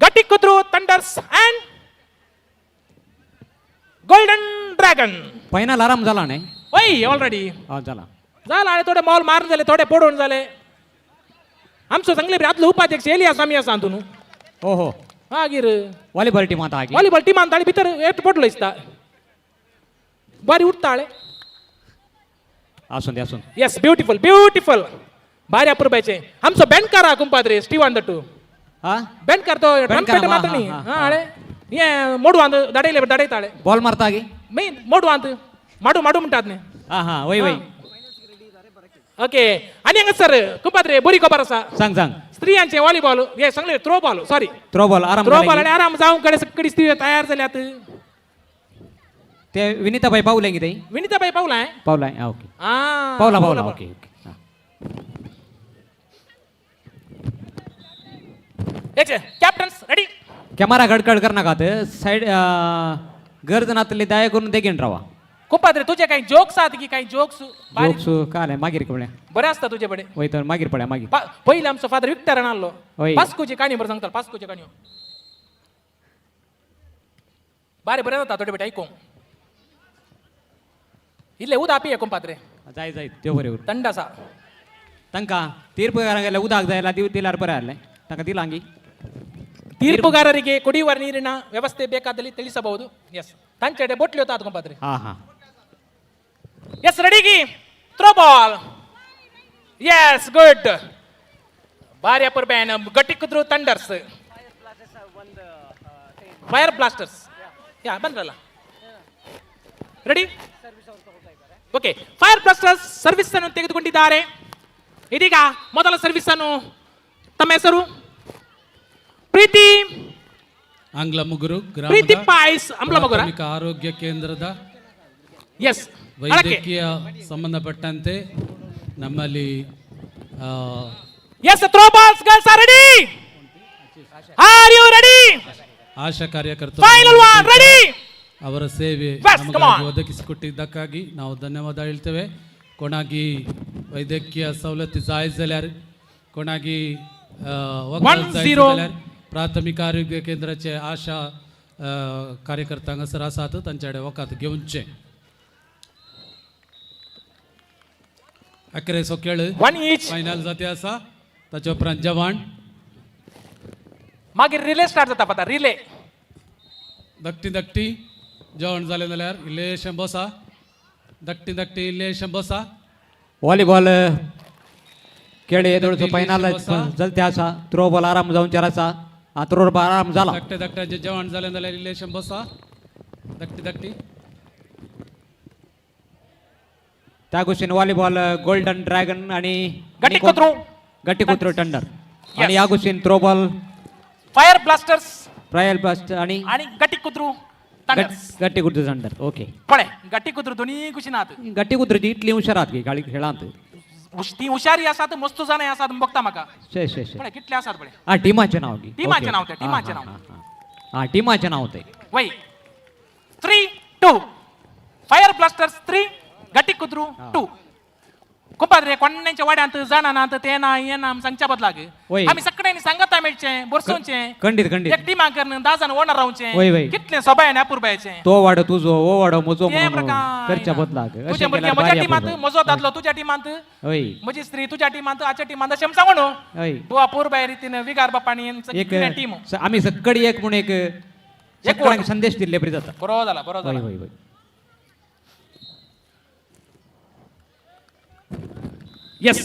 Gattikudru thunders and golden dragon final आराम झाला नाही वय ऑलरेडी झाला आणि थोडे मॉल मारून झाले थोडे पडून झाले आमचं चांगले आतलं उपाध्यक्ष एलियास आम्ही सांगतो नु हो हो मागीर वॉलीबॉल टीम आता आगी वॉलीबॉल टीम आणता भितर एक पडलो इसता बारी उठताळे असून दे असून येस ब्युटिफुल बारी अपूर्बायचे आमचं बँडकार हा कुंपाद्रे स्टीव ऑन द टू हा बँडकार तो बँडकार, ट्रम्पेट मात्र हा, नाही हा, हा आळे ये मोडू आंद दडयले दडयताळे बॉल मारता आगी मी मोडू आंद माडू म्हणटात न्ही हा हा वय वय ओके आणि हांगा सर कुंपाद्रे बरी खबर आसा सांग सांग स्त्रियांचे व्हॉलीबॉल हे सांगले throw ball sorry throw ball आराम थ्रो झाला बॉल की? आणि आराम जाऊन कडे सगळी स्त्री तयार झाल्यात ते विनीताबाई पावले की ते विनीताबाई पावलाय पावलाय हा ओके आ पावला पावला ओके ओके हा. याचे कॅप्टन्स रेडी कॅमेरा गडगड कर नका ते साईड गर्ज नातले दया करून ते घेऊन राहा कुंपाद्रे तुझे काही जोक्स आहात की काही जोक्स जोक्स काय मागीर कळ्या बरे असता तुझे बडे वय तर मागीर पड्या मागीर पहिले आमचं फादर विक्टर आणलो होय. पास्कोची काणी बरं सांगता पास्कोची काणी बारे बरे जाता थोडे बेटा ऐकून इल्ले उदा पिये कुंपाद्रे जाय जाय त्यो बरोबर थंडासा तांकां ತೀರ್ಪುಗಾರ ಉದಾಕ್ ಜಾಯಲ್ಲ ದಿಲಾರ ಬರ ಅಲ್ಲ ತಾಂಕ ದಿಲಾಂಗಿ ತೀರ್ಪುಗಾರರಿಗೆ ಕುಡಿಯುವ ನೀರಿನ ವ್ಯವಸ್ಥೆ ಬೇಕಾದಲ್ಲಿ ತಿಳಿಸಬಹುದು ಎಸ್ ತಂಚೆಡೆ ಬೊಟ್ಲಿ ಹೊತ್ತ ಕುಂಪಾದ್ರಿ ಹಾ ಹಾ ಎಸ್ ರೆಡಿಗಿ ಥ್ರೋ ಬಾಲ್ ಎಸ್ ಗುಡ್ ಬಾರಿ ಅಪರ್ ಬ್ಯಾನ್ ಗಟ್ಟಿ ಕುದ್ರು ಥಂಡರ್ಸ್ ಫೈರ್ ಬ್ಲಾಸ್ಟರ್ಸ್ ಯಾ ಬಂದ್ರಲ್ಲ ready okay fire blasters service ಅನ್ನು ತೆಗೆದುಕೊಂಡಿದ್ದಾರೆ ಇದೀಗ ಮೊದಲ ಸರ್ವಿಸ್ ಅನ್ನು ತಮ್ಮ ಹೆಸರು ಪ್ರೀತಿ ಅಂಗ್ಲಮುಗುರು ಪ್ರೀತಿ ಗ್ರಾಮದ ಪಾಯ್ಸ್ ಅಂಬ್ಲಮಗುರ ಪ್ರಾಥಮಿಕ ಆರೋಗ್ಯ ಕೇಂದ್ರದ ಎಸ್ ವೈದ್ಯಕೀಯ ಸಂಬಂಧಪಟ್ಟಂತೆ ನಮ್ಮಲ್ಲಿ yes throw balls girls are ready are you ready ASHA ಕಾರ್ಯಕರ್ತರು ಫೈನಲ್ ಒನ್ ರೆಡಿ ಅವರ ಸೇವೆ Yes, come ನಮಗಾಗಿ on. ಒದಗಿಸಿಕೊಟ್ಟಿದ್ದಕ್ಕಾಗಿ ನಾವು ಧನ್ಯವಾದ ಹೇಳ್ತೇವೆ कोणागी वैद्यकीय सवलती जाय जाल्यार कोणागी वखद जाय 1-0. जाल्यार प्राथमिक आरोग्य केंद्राचे आशा कार्यकर्ता हांगासर आसात तांचे कडेन वखद घेवचे 11 खेळ 1 each. फायनल जाते असा ताचे उपरांत जवान मागीर रिले स्टार्ट जाता पता रिले. धाकटी धाकटी जेवण जालें जाल्यार इल्लेशें बसा. धाकटी धाकटी इल्लेशें बसा. व्हॉलीबॉल खेळ येदोळचो इल्लेशें फायनल बसा. चलते आसा. थ्रो बॉल आराम जावंचार आसा. थ्रो बॉल आराम जाला. धाकटे धाकट्याचें जेवण जालें जाल्यार इल्लेशें बसा. धाकटी धाकटी त्या गोष्टीन व्हॉलीबॉल गोल्डन ड्रॅगन आणि गट्टी कुत्रू. गट्टी कुत्रो टंडर आणि या गोष्टीन throw ball fire blasters trial blast आणि आणि गट्टी कुत्रू थंडर्स. गट्टी कुत्रो टंडर. ओके. पळय गट्टी कुत्रू दोनी कुशीनात. गट्टी कुत्रोची इतली हुशार आहात की गाडी खेळांत. ती हुशारी आसात मस्त जाणां आसात बघता म्हाका. शे शे शे. पळय कितले आसात पळय. हा टिमाचे नाव की टिमाचे नाव ते, टिमाचे नाव. हा टिमाचे नाव ते. वय 3-2 फायर ब्लास्टर्स 3 गट्टी कुत्रू 2. कुपाद्रे कोणाच्या वाड्यांत जाणानात ते ना हे ना सांगच्या बदलाक वय. आमी सगळ्यांनी सांगता मेळचे बरसोवचे. खंडीत खंडीत. एक टिमा करून 10 जाण ओनर रावचे. वय, वय. कितले सोबायने अपुरबायचे. तो वाडो तुझो ओ वाडो म्हजो हे म्हणून प्रकार करच्या बदलाक तुझ्या भुरग्या म्हज्या टिमांत म्हजो दादलो तुझ्या टिमांत होय म्हजी स्त्री तुझ्या टिमांत आच्या टिमांत अशें सांगू न्हू. होय. तूं अपुरबाय रितीन विगार बापाणी एक टीम आम्ही सगळी एक म्हणून एक सगळ्यांक संदेश दिले बरी जाता. बरो जाला बरो होय जाला. होय होय. येस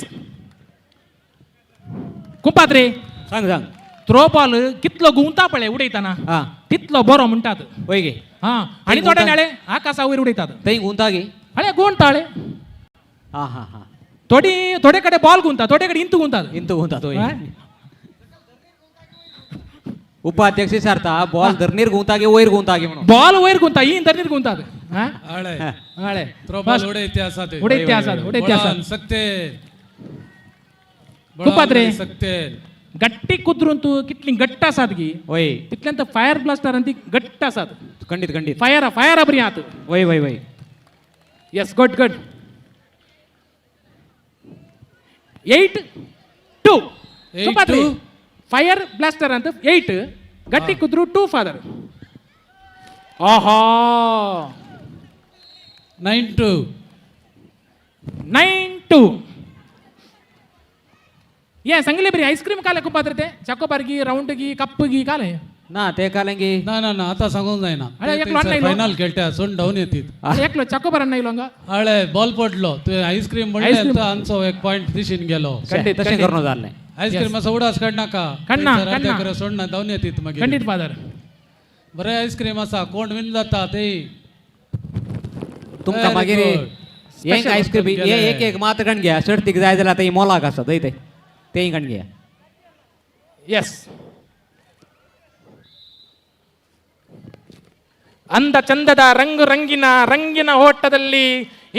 कुपाद्रे सांग सांग. थ्रो बॉल कितलो गुंवता पळय उडयताना हा तितलो बरो म्हणटात. होय गे. हा आणि गुंवता- थोडे नाळे आकाशा वयर उडयतात. थंय गुंता गे. अळे गुंवताळे हा हा हा. थोडे कडेन बॉल गुंता थोडे कडेन इंतू गुंतात. इंत गुंता होय. हा? उपाध्यक्ष सारता बॉल धरणीर गुंता गे वयर गुंता गे म्हणून. बॉल वयर गुंता ही इंटरनेट गुंतात. हा? आळे अळे थ्रोबॉल उडयते आसा ते. उडयते आसात उडयते आसात. बळान सकते कुपाद्रे. सकते गट्टी कुदरून तू कितली घट्ट आसात गी होय तितल्यान फायर ब्लास्टर ती घट्ट आसात. खंडीत खंडीत. फायर बरी आहात. वय वय वय. Yes good good. 8-2 8-2. Fire blaster अंत 8 गट्टी कुदरू 2 फादर. आहा 9-2 9-2 ये सांगले बरी आईस्क्रीम काले कुपात्र ते चाकोबार गी राउंड गी कप गी काले ना ते कालेंगे ना ना ना आता सांगून जायना. अरे, एकलो आणलाय लो. फायनल खेळटा सोड डाऊन येतात. एकलो चाकोबार नाही लोंगा आळे बॉल पडलो तू आईस्क्रीम म्हणले आईस्क्रीम. तर आमचो एक पॉइंट दिशीन गेलो. खंडीत तशें करून जाल्लें. आईस्क्रीम असं उडास काढ नाका. काडना, थंयसर अर्दे काडना. कडेन सोडना डाऊन येतात मागीर. खंडित फादर बरे आईस्क्रीम असा कोण विन जाता ते तुमकां Very मागीर good. हेंक आईस्क्रीम हे गेले. एक एक मात गण घ्या सर्तीक जाय जाल्यार आतां मोलाक आसा थंय तेय गण घ्या. ಎಸ್ ಅಂದ ಚಂದದ ರಂಗಿನ ಓಟದಲ್ಲಿ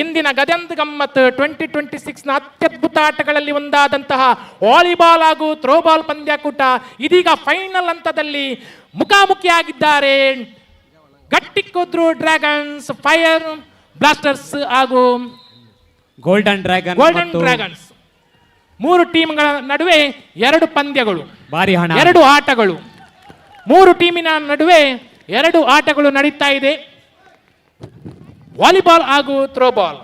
ಇಂದಿನ ಗದ್ಯಂತ ಗಮ್ಮತ್ 2026ನ ಅತ್ಯದ್ಭುತ ಆಟಗಳಲ್ಲಿ ಒಂದಾದಂತಹ ವಾಲಿಬಾಲ್ ಹಾಗೂ ಥ್ರೋಬಾಲ್ ಪಂದ್ಯಾಕೂಟ ಇದೀಗ ಫೈನಲ್ ಹಂತದಲ್ಲಿ ಮುಖಾಮುಖಿಯಾಗಿದ್ದಾರೆ. ಗಟ್ಟಿಕೊದ್ರು ಡ್ರ್ಯಾಗನ್ಸ್, ಫೈರ್ ಬ್ಲಾಸ್ಟರ್ಸ್ ಹಾಗೂ ಗೋಲ್ಡನ್ ಡ್ರ್ಯಾಗನ್ಸ್. 3 ಟೀಮ್ಗಳ ನಡುವೆ 2 ಪಂದ್ಯಗಳು, ಭಾರಿ ಹಣ, 2 ಆಟಗಳು, 3 ಟೀಮಿನ ನಡುವೆ 2 ಆಟಗಳು ನಡೀತಾ ಇದೆ, ವಾಲಿಬಾಲ್ ಹಾಗೂ ಥ್ರೋಬಾಲ್.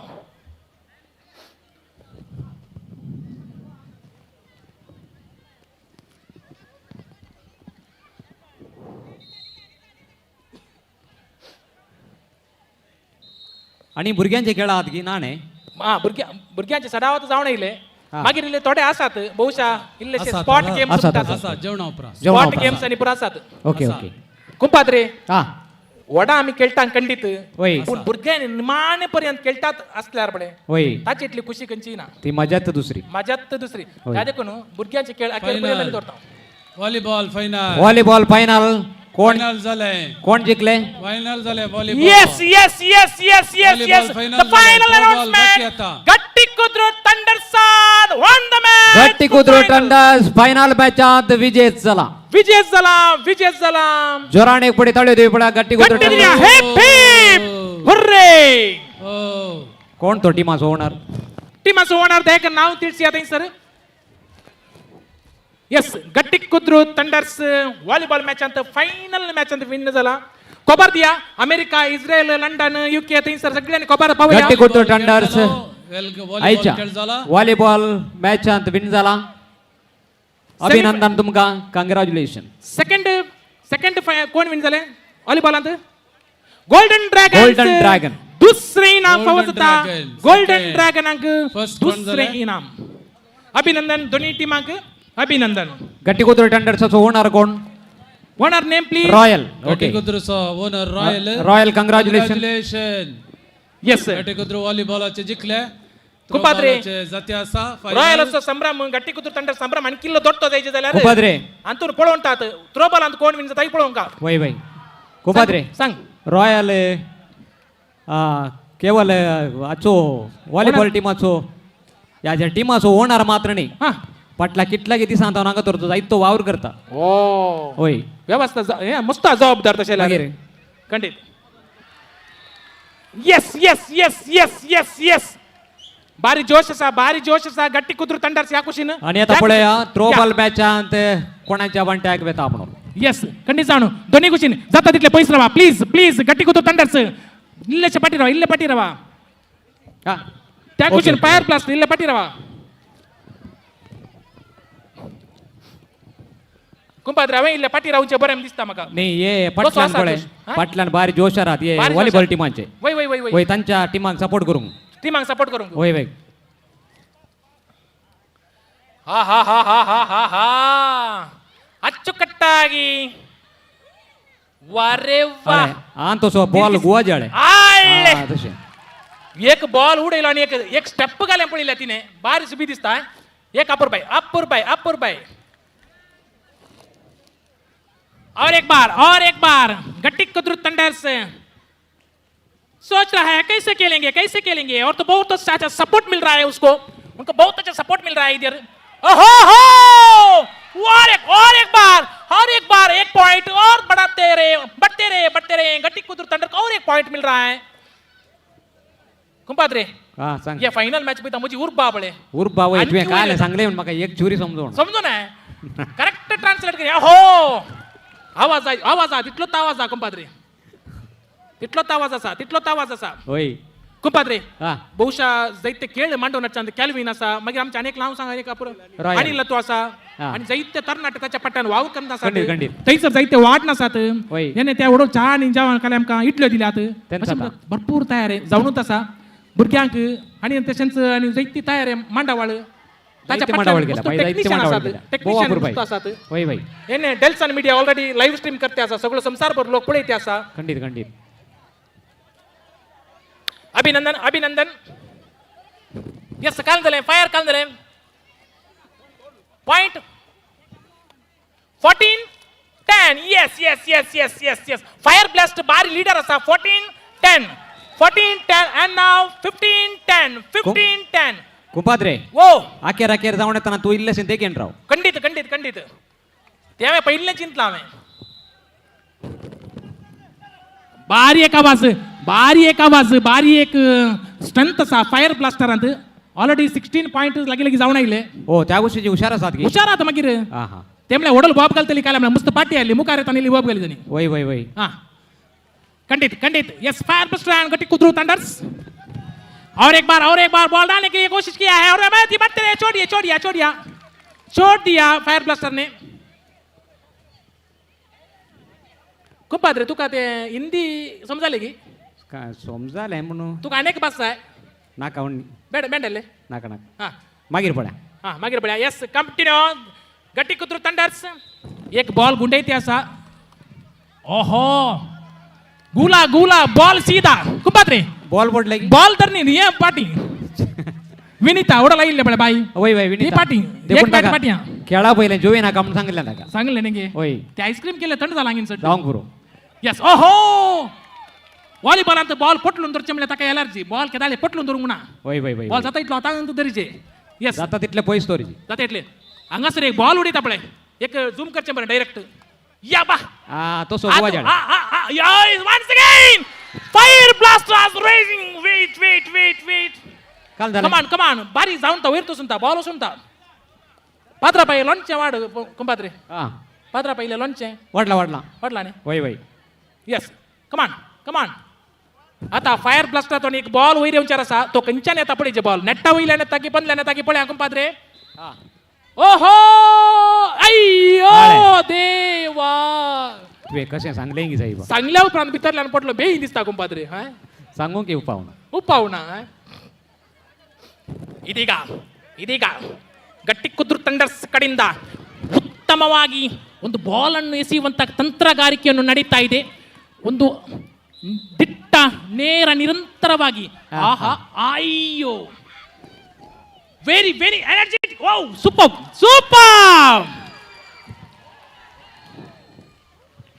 आणि भुरग्यांचे खेळ आहात की नाणे भुरग्यांचे सडावत जावं येयले मागीर इल्ले थोडे आसात बहुशा इल्लेशे आसात, स्पॉट आसात, गेम्स असा जेवणा उपरांत स्पॉट गेम्स आणि पुरा आसात. Okay okay. कुंपाद्रे हा वडा आम्ही खेळटा खंडित वय पूण भुरग्यांनी निमाणे पर्यंत खेळटात असल्यार बडे वय ताची इतली खुशी खंयची ना. ती मजात दुसरी. माझ्यात दुसरी होय. त्या देखून भुरग्यांचे खेळ Final. दवरता. व्हॉलीबॉल फायनल व्हॉलीबॉल फायनल कोण फायनल झाले कोण जिंकले? फायनल झाले volleyball. Yes, yes, yes, yes, yes, Volleyball yes. final The final झाले. announcement. बाकी आता. गट्टिकुद्रू थंडर्सन won the match. Gattikudru Final. Thunders final मॅचात विजय झाला. विजय झाला. जोराने पुढे तळ्यो देऊ पडा गट्टिकुद्रू गट्टी दिल्या. टंडर्स. Hip, hip. Hurray. हो कोण तो टीमाचो ओनर? टीमाचो ओनर देख नाव ತಿಳಿಸಿ ಅದೇ sir. Yes Gattikudru thunders volleyball match ಅಂತ ಫೈನಲ್ ಮ್ಯಾಚ್ ಅಂತ ವಿನ್ झाला. खबर दिया America, Israel, London, UK sir सगळ्यांनी खबर पाहूया. गट्टिकुद्रू टंडर्स व्हॉलीबॉल आयच्या खेळ झाला व्हॉलीबॉल मॅचांत विन जाला अभिनंदन तुमका कॉंग्रॅच्युलेशन सेकंड कोण विन झाले व्हॉलीबॉलांत गोल्डन ड्रॅगन Golden Dragon. दुसरे इनाम फावत Golden होता Dragon. Golden Second. ड्रॅगनांक First कोण दुसरे झाले? इनाम अभिनंदन दोन्ही टीमांक अभिनंदन गट्टीकुद्र टेंडर्सचो ओनर कोण owner name please Royal okay गटीकुद्रचा owner Royal Royal congratulation congratulation yes Gattikudru व्हॉलीबॉलाचे जिंकले कुपाद्रे. थ्रोबॉलाचे जाती आसा रॉयल final. असो संभ्रम गट्टीकुद्र तंडर संभ्रम आणि किल्लो दोट्टो जायचे जाल्यार कुपाद्रे अंतून पळोवंतात थ्रोबॉलांत कोण विन जाता पळोवंक वय वय कुपाद्रे सांग रॉयल केवळ आचो व्हॉलीबॉल टिमाचो ह्या टिमाचो ओनर मात्र न्ही हा फाटल्या कितल्या दिसांत हांव नाका तर जायतो वावर करता ओ होय व्यवस्था हे मस्त जबाबदार तशे मागीर खंडित yes yes yes yes yes yes भारी जोश आसा गट्टी कुत्रू तंडार्स या कुशीन आणि आता पळया थ्रोबॉल मॅचांत कोणाच्या वांट्याक वेता म्हणून येस खंडित जाणू दोन्ही कुशीन जाता तितले पयस रावा प्लीज प्लीज गट्टी कुत्रू तंडार्स इल्लेचे पाटी रावा हा त्या Okay. कुशीन पायर प्लास्ट इल्ले पाटी रावा कुंपाद रावे इल्ले पाटी रावचे बरें दिसता म्हाका नाही ये फाटल्यान आसा पळय जोश, हा? फाटल्यान भारी जोश राहत ये भारी व्हॉलीबॉल जोश. टिमांचे वय वय वय वय वय तांच्या टिमाक सपोर्ट करूंक टीमांक सपोर्ट करूंक वय वय हा हा हा हा हा हा हा अಚ್ಚುಕಟ್ಟಾಗಿ वारे वा हां तसो बॉल गुवा जाळे आले तशें एक बॉल उडयलो आणि एक स्टेप घालें पळयल्या तिने बारी सुबी दिसता एक अपर बाय और एक बार गट्टी कुद्रू तंडर्स सोच रहा है कैसे खेलेंगे और तो बहुत अच्छा सपोर्ट मिल रहा है उसको उनको बहुत अच्छा सपोर्ट मिल रहा है इधर ओहो हो और एक बार एक पॉइंट और बढ़ते रहे गट्टी कुद्रू तंडर को और एक पॉइंट मिल रहा है कुंपाद्रे हां सांग ये फाइनल मैच भितर म्हजी उर्बा बळे उर्बा वय आणि तुवें ती काय वयर- सांगले म्हण म्हाका एक चुरी समजून समजू ना करेक्ट ट्रान्सलेट करूया हो आवाज आ तितलोच आवाज आ कुंपाद्रे तितलोच आवाज आसा होय कुंपाद्रे हां बहुशा जायते खेळ मांडोवनाच्यान कॅल्विन आसा मागीर आमचे अनेक नांव सांगा एक रॉयल. अनिल लतो आसा हा. आणि जायते तरणाटकाच्या पट्ट्यान वाव करता आसात खंडीत. थंयसर जायते वाट नासात होय. याने त्या वडो च्या आणि जेवण काले आमकां इटल्यो दिल्यात तेंच अशें आता. भरपूर तयार आहे जावनूच आसा भुरग्यांक आणि तशेंच आणि जायती तयार आहे मांडावळ जायते मांडावळ केला बाई जायते मांडावळ केला बोवा पुरबाई आसात वय वय याने डेल्सन मीडिया ऑलरेडी लाईव्ह स्ट्रीम करते आसा सगळो संसारभर लोक पळयते आसा खंडीत अभिनंदन यस काल झाले फायर काल झाले पॉइंट 14-10 yes फायर ब्लास्ट बारी लीडर असा 14-10 and now 15-10 कुपाद्रे वो अखेर जाऊन येताना तू इल्लेशें देखील राव खंडित ते हांवें पयलीं चिंतलां हांवें बारी एक स्ट्रेंथ आसा फायर ब्लास्टरांत ऑलरेडी 16 पॉइंट लागी जावन आयले हो त्या गोष्टीची हुशार आसात की हुशार आता मागीर हां हां ते म्हणल्यार वडल बॉब घालतली काय मस्त पार्टी आली मुखार येतानी बॉब घाली जाणी वय हाँ खंडित यस फायर ब्लास्टर एंड गट्टी कुद्रू थंडर्स और एक बार बॉल डालने की कोशिश किया है और मैं बढ़ते रहे छोड़ दिया फायर ब्लास्टर ने कुंपाद्रे तुका ते हिंदी समजाले की काय समजालें म्हणून तुका अनेक भाषा आहे नाका बेंडले नाका हाँ मागीर पळया हाँ मागीर पळया यस कंटिन्यू गट्टी कुद्रू थंडर्स एक बॉल गुंडयती आसा ओहो गुला बॉल सीधा कुंपाद्रे बॉल पडले की बॉल तर नाही ये पाटी विनीता ओढा इल्ले पळे बाई वय ही पाटी एक बॅट पाटी हां खेळा पहिले जोवे नाका म्हणून सांगितलं नाका सांगले नाही होय ते आईस्क्रीम केले थंड झाला अंगीन सट जावंक पुरो यस ओहो वॉलीबॉल अंत बॉल पटलून धरचे म्हणले ताका एलर्जी बॉल केदाले पटलून धरूंक ना वय बॉल जाता इतलो आता तू धरीचे यस जाता तितले पयस तोरीची जाता इतले हांगासर एक बॉल उडयता पळय एक झूम करचे बरें डायरेक्ट या बा आ तो सोगवा जाड once again fire blaster is raising wait काल झालं come on बारी जाऊन ता वयर तो सुनता बॉल सुनता पात्रा पाय लॉन्च वाड कुंपाद्रे हां पात्रा पाहिले लॉन्च वाढला वाटला न्ही वय यस कम ऑन आता फायर ब्लास्टर एक बॉल वैरे विचार असा तो कंच्यान येता पडीचे बॉल नेट्टा वयल्याने ताकी बंदल्याने ताकी पळया कुंपाद्रे ओहो अय्यो देवा तुवें कशें सांगलें की जाय चांगल्या उपरांत भितरल्यान पडलो बेही दिसता कुंपाद्रे हय सांगूंक येवपावना ಉಪ್ಪವನ ಇದೀಗ ಗಟ್ಟಿ ಕುದುರು ತಂಡರ್ಸ್ ಕಡೆಯಿಂದ ಉತ್ತಮವಾಗಿ ಒಂದು ಬಾಲ್ ಅನ್ನು ಎಸೆಯುವಂತ ತಂತ್ರಗಾರಿಕೆಯನ್ನು ನಡೀತಾ ಇದೆ ಒಂದು ದಿಟ್ಟ ನೇರ ನಿರಂತರವಾಗಿ ಆಹಾ ಅಯ್ಯೋ very very energetic wow super super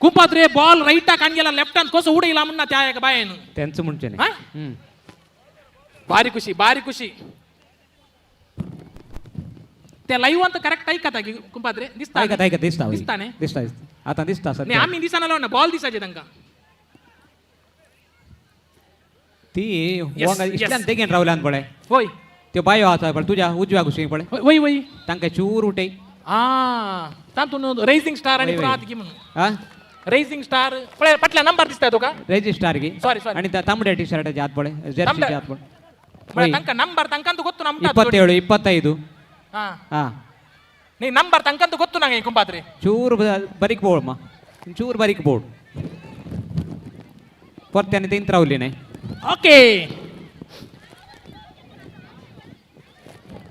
ಕುಂಪಾದ್ರೆ ಬಾಲ್ ರೈಟ್ ಕಾಣಿಲ್ಲ ಲೆಫ್ಟ್ ಅಂತ ಕೋಸ ಊಡ ಇಲ್ಲ ಮುನ್ನ ತ್ಯಾಯಕ ಬಾಯೇನು तेंच म्हणचें ಭಾರಿ ಖುಷಿ ते लाईव्ह ಅಂತ ಕರೆಕ್ಟ್ ऐकता की कुंपाद्रे दिसताने दिसता आता दिसता नाही सध्या आम्ही दिसाना ना बॉल दिसायचे तांका ती Yes, वंगा yes. इतल्यान तेगेन रावल्यान पळय होय त्यो बायो आसा पळय तुज्या उजव्या कुशीक पळय होय तांकां चूर उठय तातून रेसिंग स्टार आणि वय, पुन्हा वय. आत की म्हणून हा रेसिंग स्टार पळय पटल्या नंबर दिसताय तो का रेजिस्टार गी Sorry. आणि त्या तांबड्या टी शर्टाच्या आत पळय जर्सीच्या आत पळय बळ तांका नंबर तांकांतू ಗೊತ್ತು ನಮ್ಟ 27 25 ಹಾ हा ನೀ ನಂಬರ್ ತಾಂಕಾಂತೂ ಗೊತ್ತು ನಂಗೆ ಕುಂಪಾದ್ರೆ चूर बारीक बोळ मा चूर बारीक बोळ परत्याने तेंत रावली नाही ओके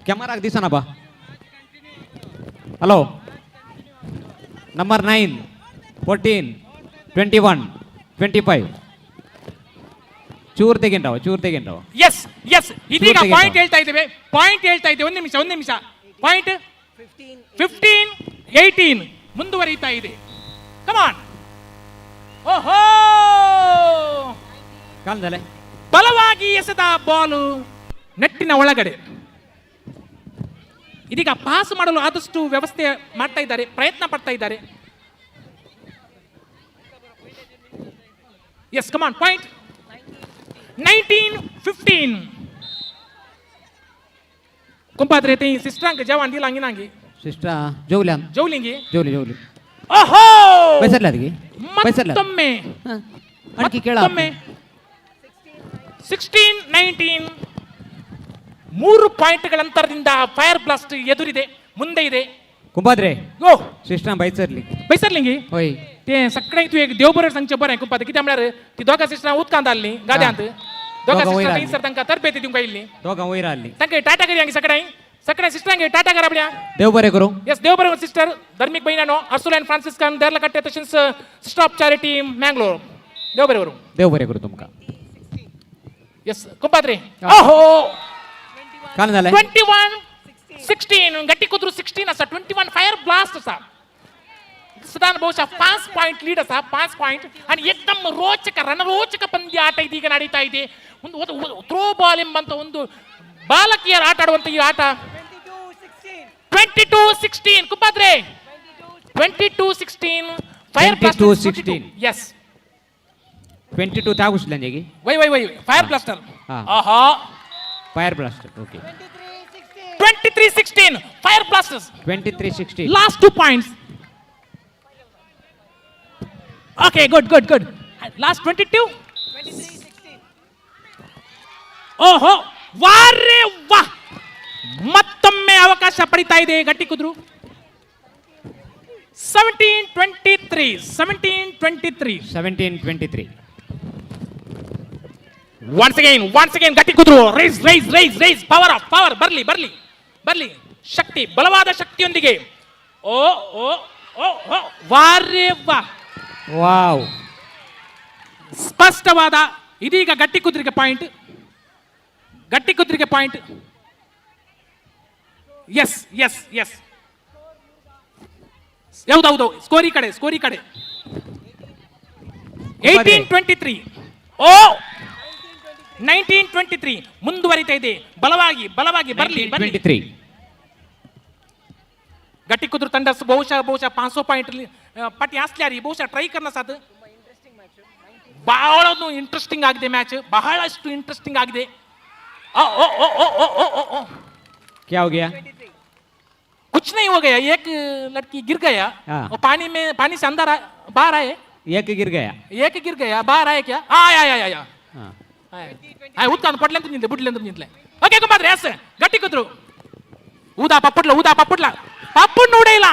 कॅमेराक दिसना बा हॅलो नंबर 9 14 21 25 ಚೂರ್ ತೆಗೆನ್ ರಾವ ಎಸ್ ಇದೀಗ ತೆಗೆದು. ಪಾಯಿಂಟ್ ಹೇಳ್ತಾ ಇದ್ದೇವೆ ಒಂದು ನಿಮಿಷ ಪಾಯಿಂಟ್ 15 18 ಮುಂದುವರಿತಾ ಇದೆ ಕಮಾನ್ ಓಹೋ ಕಾಲ್ झाले ಬಲವಾಗಿ ಎಸೆದ ಬಾಲು ನೆಟ್ಟಿನ ಒಳಗಡೆ ಇದೀಗ ಪಾಸ್ ಮಾಡಲು ಆದಷ್ಟು ವ್ಯವಸ್ಥೆ ಮಾಡ್ತಾ ಇದ್ದಾರೆ ಪ್ರಯತ್ನ ಪಡ್ತಾ ಇದ್ದಾರೆ ಎಸ್ ಕಮಾನ್ ಪಾಯಿಂಟ್ 19-15 कुंपाद्रे ते सिस्टरांक जेवण दिलांगी नांगी सिस्टर जेवल्यान जेवलिंगी जेवली ओहो पैसरल्यात गी पैसरल्यात ಮತ್ತೊಮ್ಮೆ आणखी केळा ಮತ್ತೊಮ್ಮೆ 16-19 ಮೂರು ಪಾಯಿಂಟ್ಗಳ ಅಂತರದಿಂದ ಫೈರ್ ಬ್ಲಾಸ್ಟ್ ಎದುರಿದೆ ಮುಂದೆ ಇದೆ कुंपाद्रे गो सिस्टर बैसरली बैसरलिंगी होय ते सगळे तू एक देवबरोबर सांगचे बरें कुंपाद्रे कित्याक म्हळ्यार ती दोगा सिस्टरां उदकांत आसली गाद्यांत दोगा दोगां वयर सिस्टर आसलीं. थंयसर तांकां तरबेती दिवंक आयिल्ली दोगां वयर आसली तांकां टाटा करी हांगी सगळ्या सिस्टरांक टाटा करा आपल्या देव बरें करूं येस देव बरोबर सिस्टर धर्मीक बहिणानो अर्सुला फ्रांसिस्कन देर्लकट्टे तशेंच सिस्टर ऑफ चॅरिटी मँगलोर देव बरें करूं तुमकां येस कुंपाद्रे ओहो काल झालंय 21-16 गट्टी कुत्रू 16 असा 21 फायर ब्लास्ट असा सुदान ಬಹುಶಃ 5 ಪಾಯಿಂಟ್ ಲೀಡ್ ಅಸ 5 ಪಾಯಿಂಟ್ आणि एकदम ರಣರೋಚಕ ಪಂದ್ಯ ಆಟ ಇದೀಗ ನಡೀತಾ ಇದೆ ಒಂದು ಥ್ರೋ ಬಾಲ್ ಎಂಬಂತ ಒಂದು ಬಾಲಕಿಯರು ಆಟ ಆಡುವಂತ ಈ ಆಟ 22-16 ಕುಂಪಾದ್ರೆ 22-16 ಫೈರ್ ಬ್ಲಾಸ್ಟ್ 22-16 ಎಸ್ 22 त्या घुसल्यान गी वय फायर ब्लास्टर आहा fire blast okay 23-16 fire blasters 23-16 last 2 points okay good last 22 ಓಹೋ ವಾರೆ ವಾ ಮತ್ತೊಮ್ಮೆ ಅವಕಾಶ ಪಡಿತಾ ಇದೆ ಗಟ್ಟಿ ಕುದ್ರು 17-23 once again ಗಟ್ಟಿ ಕುದ್ರು ರೈಸ್ ಪವರ್ ಬರ್ಲಿ ಶಕ್ತಿ ಬಲವಾದ ಶಕ್ತಿಯೊಂದಿಗೆ ಓ ಓ ಓ ಓ ವಾರೆ ವಾ ವಾವ್ ಸ್ಪಷ್ಟವಾದ ಇದೀಗ ಗಟ್ಟಿ ಕುದುರೆಗೆ ಪಾಯಿಂಟ್ ಎಸ್ ಹೌದೌದು ಸ್ಕೋರಿ ಕಡೆ 18-23 ಓ 19-23 ಮುಂದುವರಿತಾ ಇದೆ ಬಲವಾಗಿ ಬರ್ಲಿ 23 गट्टी कुदूर ತಂಡ ಬಹುಶಃ 500 ಪಾಯಿಂಟ್ ಪಟ್ಟಿ असल्यारी ಬಹುಶಃ ಟ್ರೈ करण्यासाठी ಬಹಳ ಇಂಟ್ರೆಸ್ಟಿಂಗ್ ಆಗಿದೆ ಮ್ಯಾಚ್ ಬಹಳಷ್ಟು ಇಂಟ್ರೆಸ್ಟಿಂಗ್ ಆಗಿದೆ ओ क्या हो गया कुछ नहीं हो गया एक लड़की गिर गया हाँ। वो पानी से अंदर बाहर आए एक गिर गया एक गिर गया बाहर आए क्या आया हाँ ಉತ್ಕಾಂತ ಪಡ್ಲೆ ಅಂತ ನಿಂತೆ ಬಿಡ್ಲೆ ಅಂತ ನಿಂತ್ಲೆ ಓಕೆ ಕುಂಬಾದ್ರೆ ಎಸ್ ಗಟ್ಟಿ ಕೂತ್ರು ಊದಾ ಪಪ್ಪುಡ್ಲ ಪಪ್ಪುಡ್ ನೋಡಿಲ್ಲ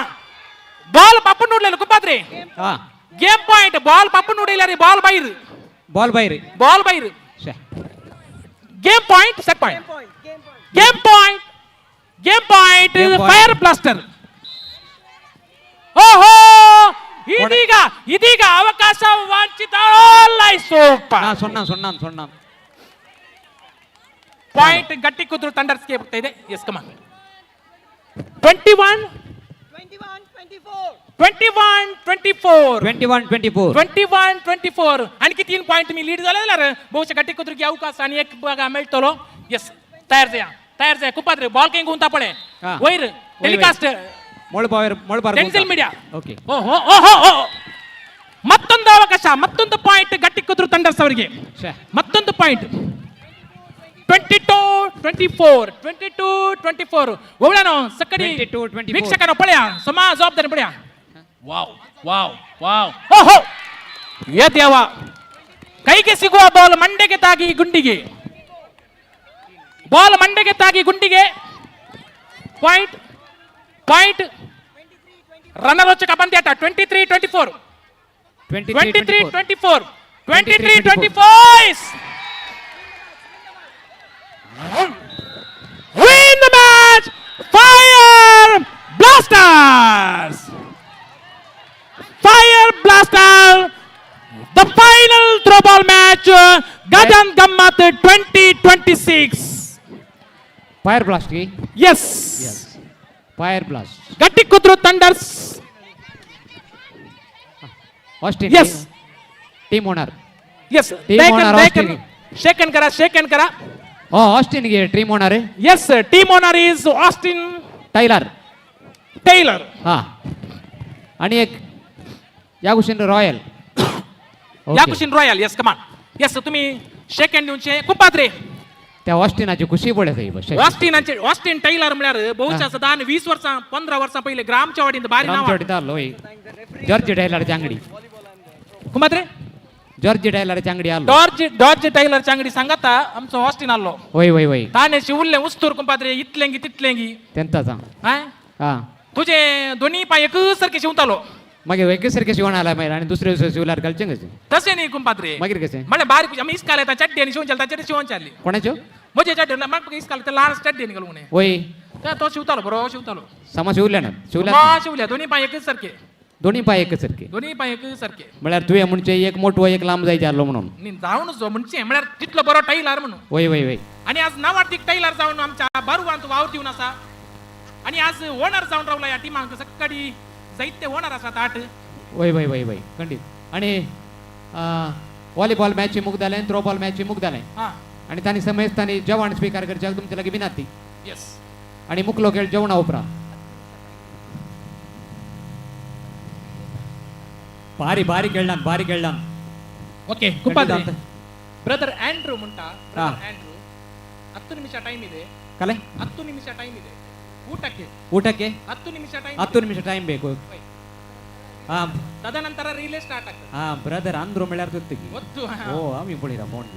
ಬಾಲ್ ಪಪ್ಪುಡ್ ನೋಡ್ಲಿಲ್ಲ ಕುಂಬಾದ್ರಿ ಹಾ ಗೇಮ್ ಪಾಯಿಂಟ್ ಬಾಲ್ ಪಪ್ಪುಡ್ ನೋಡಿಲ್ಲ ರೀ ಬಾಲ್ ಬೈರ್ ಬಾಲ್ ಬೈರಿ ಶ್ಯಾ. Game point set point game point fire blaster ಓಹೋ ಇದೀಗ ಅವಕಾಶ ವಂಚಿತ ಸೂಪರ್ ಸೊನ್ನ ಪಾಯಿಂಟ್ ಗಟ್ಟಿ ಕುದ್ರು ಥಂಡರ್ಸ್ಗೆ ಬರ್ತಾ ಇದೆ ಎಸ್ ಕಮಾನ್ 21-24 आणखी 3 पॉइंट मी लीड झाला ना बहुशः गट्टी कुत्रुकी अवकाश आणि एक बघा मिळतो यस तयार जाय कुपाद्रे बॉल काही गुंता पडे वैर टेलिकास्ट ಡೆನ್ಸಿಲ್ ಮೀಡಿಯಾ ಓಕೆ ಓಹೋ ಮತ್ತೊಂದು ಅವಕಾಶ ಮತ್ತೊಂದು ಪಾಯಿಂಟ್ ಗಟ್ಟಿ ಕುದ್ರು ಥಂಡರ್ಸ್ ಅವರಿಗೆ ಮತ್ತೊಂದು ಪಾಯಿಂಟ್ 22-24 ಒಳ್ಳೆನೋ ಸಕ್ಕಡಿ ವೀಕ್ಷಕರ ಪಳೆಯ ಸಮಾ ಜವಾಬ್ದಾರಿ ಪಳೆಯ ವಾವ್ ಓಹೋ ಏ ದೇವ ಕೈಗೆ ಸಿಗುವ ಬಾಲ್ ಮಂಡೆಗೆ ತಾಗಿ ಗುಂಡಿಗೆ point ರಣರೋಚಕ ಪಂದ್ಯಾಟ 23-24 win the match Fire Blasters the final throw ball match Gajan Gammat 2026 fire blast yes fire blast Gatti ಕುದ್ರು thunders Austin Yes. Team owner yes शेकन करा ऑस्टिन ಗೆ टीम ओनर है yes team owner is Austin Tyler हा आणि एक याकुशिन Royal yes come on yes तुम्ही शेकन देऊन कुपात्रे त्या ऑस्टिनाची खुशी पडत आहे ऑस्टिन टायलर म्हळ्यार बहुशः दान 20 वर्षां 15 वर्षां पहिले ग्रामच्या वाडींत बारी नाव जॉर्ज टायलरची अंगडी कुमात्रे जॉर्ज टायलरची अंगडी आलो डॉर्ज टायलरची अंगडी सांगता आमचं ऑस्टिन आलो होय ताण्याची उरले उस्तूर कुंपात्रे इतलेंगी तितलेंगी त्यांचा सांग हा तुझे दोन्ही पाय एकसारखे शिवतालो मग एकसारखे शिवण आला माहिती आणि दुसऱ्या दिवशी शिवल्यावर घालचे कसे तसे नाही कुंपात्रे मग कसे मला बारीक आम्ही इसकाल येतात चड्डी आणि शिवून चालता चड्डी शिवून चालली कोणाचे म्हणजे चड्डी मग इसकाल तर लहान चड्डी निघाल म्हणे होय तर तो शिवतालो बरोबर शिवतालो समा शिवल्या ना शिवल्या दोन्ही पाय एकसारखे दोन्ही पाय एकसारखे म्हळ्यार तुझ्या म्हणजे एक मोठं एक लांब जायचे आलो म्हणून जाऊनच जो म्हणजे म्हळ्यार तिथलं बरो टायलर म्हणून होय आणि आज नावार्थीक टायलर जाऊन आमच्या बारुवांत वावर दिवन आसा आणि आज ओनर जाऊन रावला या टिमांक सकाळी जायते ओनर आसात 8 होय खंडित आणि व्हॉलीबॉल मॅच मुक जालें थ्रो बॉल मॅच मुक जालें आणि तांणी समज तांणी जेवण स्वीकार करच्याक तुमचे लागीं विनंती यस आणि मुकलो खेळ जेवणा उपरांत भारी खेळला ಓಕೆ ಕುಪಾದ್ರೆ ಬ್ರದರ್ ಆಂಡ್ರೂ ಮುಂಟಾ ಬ್ರದರ್ ಆಂಡ್ರೂ 10 ನಿಮಿಷ ಟೈಮ್ ಇದೆ ಕಲೆ 10 ನಿಮಿಷ ಟೈಮ್ ಇದೆ ಊಟಕ್ಕೆ 10 ನಿಮಿಷ ಟೈಮ್ ಬೇಕು ಹಾ ತದನಂತರ ರಿಲೇ ಸ್ಟಾರ್ಟ್ ಆಗ್ತದೆ ಹಾ ಬ್ರದರ್ ಅಂದ್ರು ಮೆಳ್ಯಾರ ಜೊತೆಗೆ ಒತ್ತು ಓ ಆಮಿ ಪಡಿರ ಫೋನ್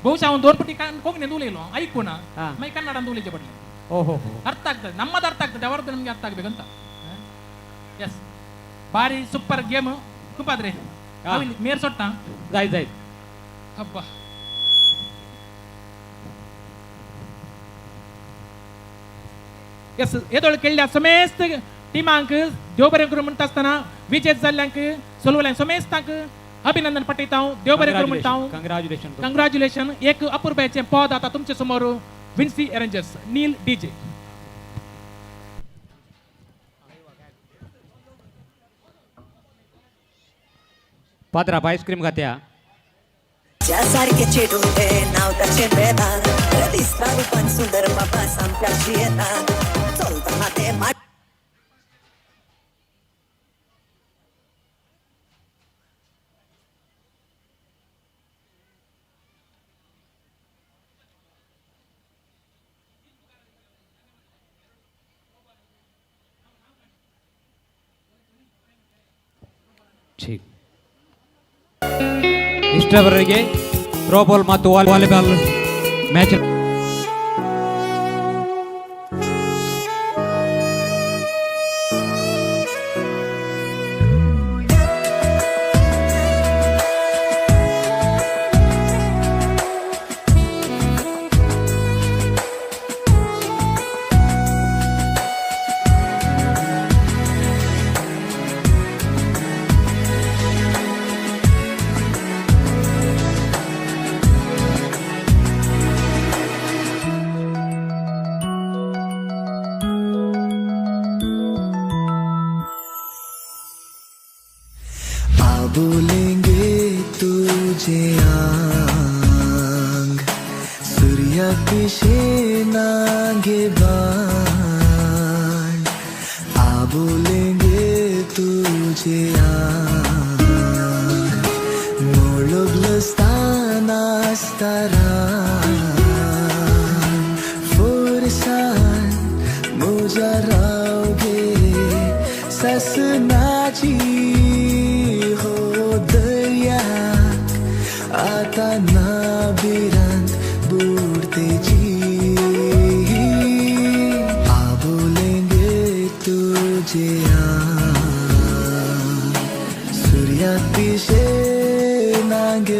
ಬಹುಶಃ ಅವನು ದೋರ್ಪಟ್ಟಿ ಹೋಗಿ ದೂಲೇನು ಐಕೋಣ ಮೈ ಕನ್ನಡ ದೂಲಿಜೆ ಬಡ್ಲಿ ಓಹೋ ಅರ್ಥ ಆಗ್ತದೆ ನಮ್ಮದು ಅರ್ಥ ಆಗ್ತದೆ ಅವರದ್ದು ನಮಗೆ ಅರ್ಥ ಆಗ್ಬೇಕಂತ ಎಸ್ ಬಾರಿ ಸೂಪರ್ ಗೇಮ್ ಕುಪಾದ್ರೆ ಮೇರ್ ಸೊಟ್ಟ जाय ಹಬ್ಬ यस येदोळ केल्ल्या समेस्त टिमांक देव बरें करूं म्हणटा आसतना विजय जाल्ल्यांक सोलवल्यांक समेस्तांक अभिनंदन पटयता देव बरें करूं म्हणटा कंग्रॅच्युलेशन एक अपुर्बाचें पद आतां तुमचे समोर विन्सी अरेंजर्स नील डीजे पात्रा आईस्क्रीम खात्या ज्यासारखे चेडूंचे नाव ताचे वेदान दिसता रूपान सुंदर बाबा सामक्याची येतात चलतना ते माट ಇಷ್ಟವರೆಗೆ ಥ್ರೋಬಾಲ್ ಮತ್ತು ವಾಲಿಬಾಲ್ ಮ್ಯಾಚ್ बोलेंगे तुझे आंग सूर्य पिछे नागे बाण आ बोलेंगे तुझे आंग मोळगलस्ताना स्तारा फोरसान मुजा रावगे ससनाची आता नाबिरांत बुडतेची आ बोलेंगे तुझे सूर्या पिछे नागे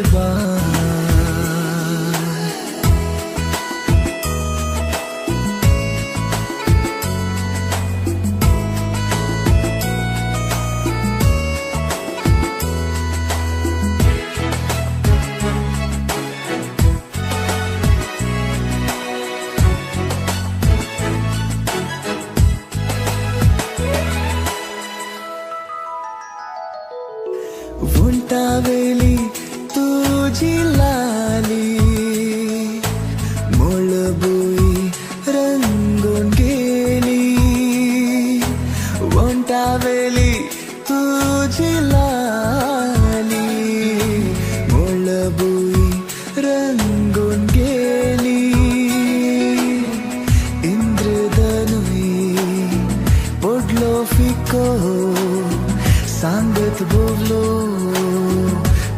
वंटावेली तुझी लाली मोळबुई रंगून गेली वंटावेली तुझी लाली मोळबुई रंगून गेली इंद्रधनुई पडलो फिको सांगत बोवलो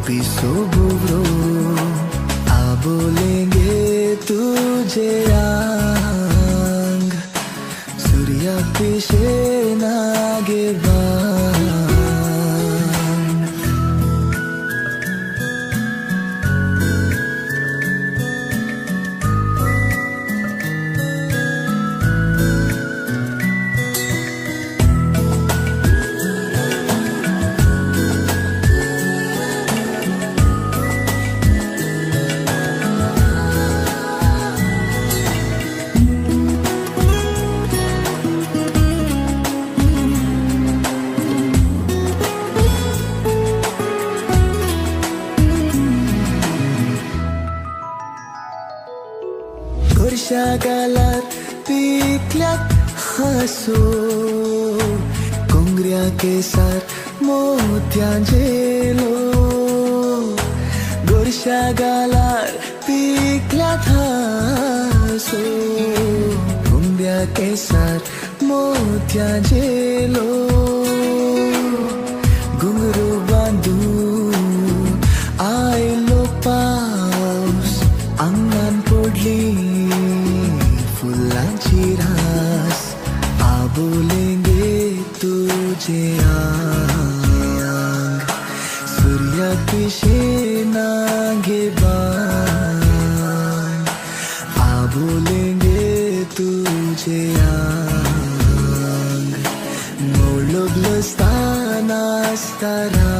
पिसो बोवलो आ बोलेंगे तुझे आंग सूर्या पिछे नागे बाण गोरशा गालात पिकल्यात हासो कोंगऱ्या केसार मोत्यांचेलो गोरशा गालार पिकल्यात हासो कोंगऱ्या केसार मोत्यांचेलो घुंगरू बांधून आयलो पावस आंगणान पडली फुलांची रास आ बोलेंगे तुझे आंग सूर्या पिछे नागे बाण आ बोलेंगे तुझे आंग मोळगलस्ताना स्तारा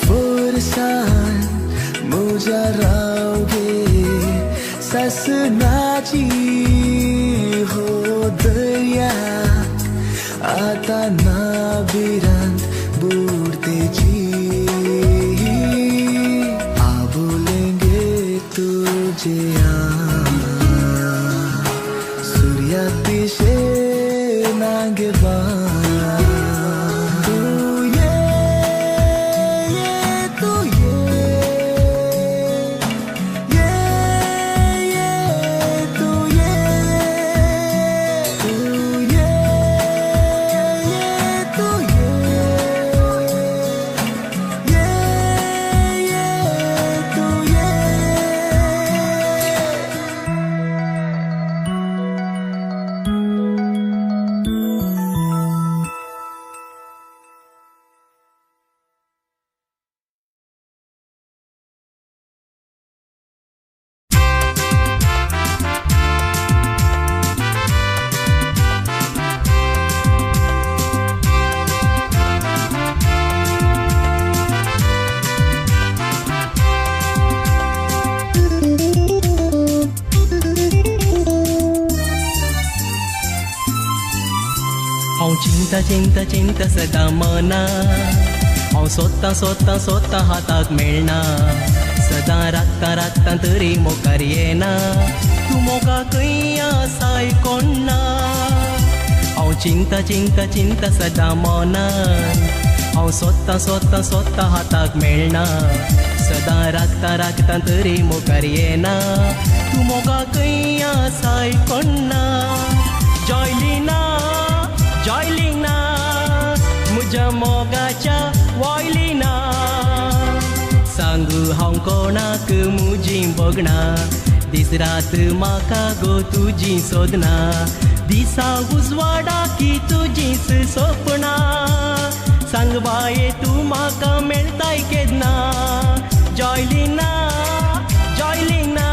फोरसान मुजा रावगे ससनाची हो दर्या आता नाबिरांत बुडतेची आ बोलेंगे तुझे सूर्या पिछे नागे बाण तू ये तू तू ये चिंता चिंता चिंता सदा मना हांव सोदतां सोदतां सोदतां हाताक मेळना सदां राखतां राखतां तरी मोकार येना तूं मोगा खंय आसाय कोण्णा हांव चिंता चिंता चिंता सदां मनान हांव सोदतां सोदतां सोदतां हाताक मेळना सदां राखतां राखतां तरी मोकार येना तूं मोगा खंय आसाय कोण्णा जॉयलिना जॉयलिना म्हज्या मोगाच्या वॉयलिना सांगू हांव कोणाक म्हजी बगणा दीस रात म्हाका गो तुजी सोदना दिसा उजवाडा की तुजीच सोपणा सांग बाये तूं म्हाका मेळटाय केन्ना जॉयलिना जॉयलिना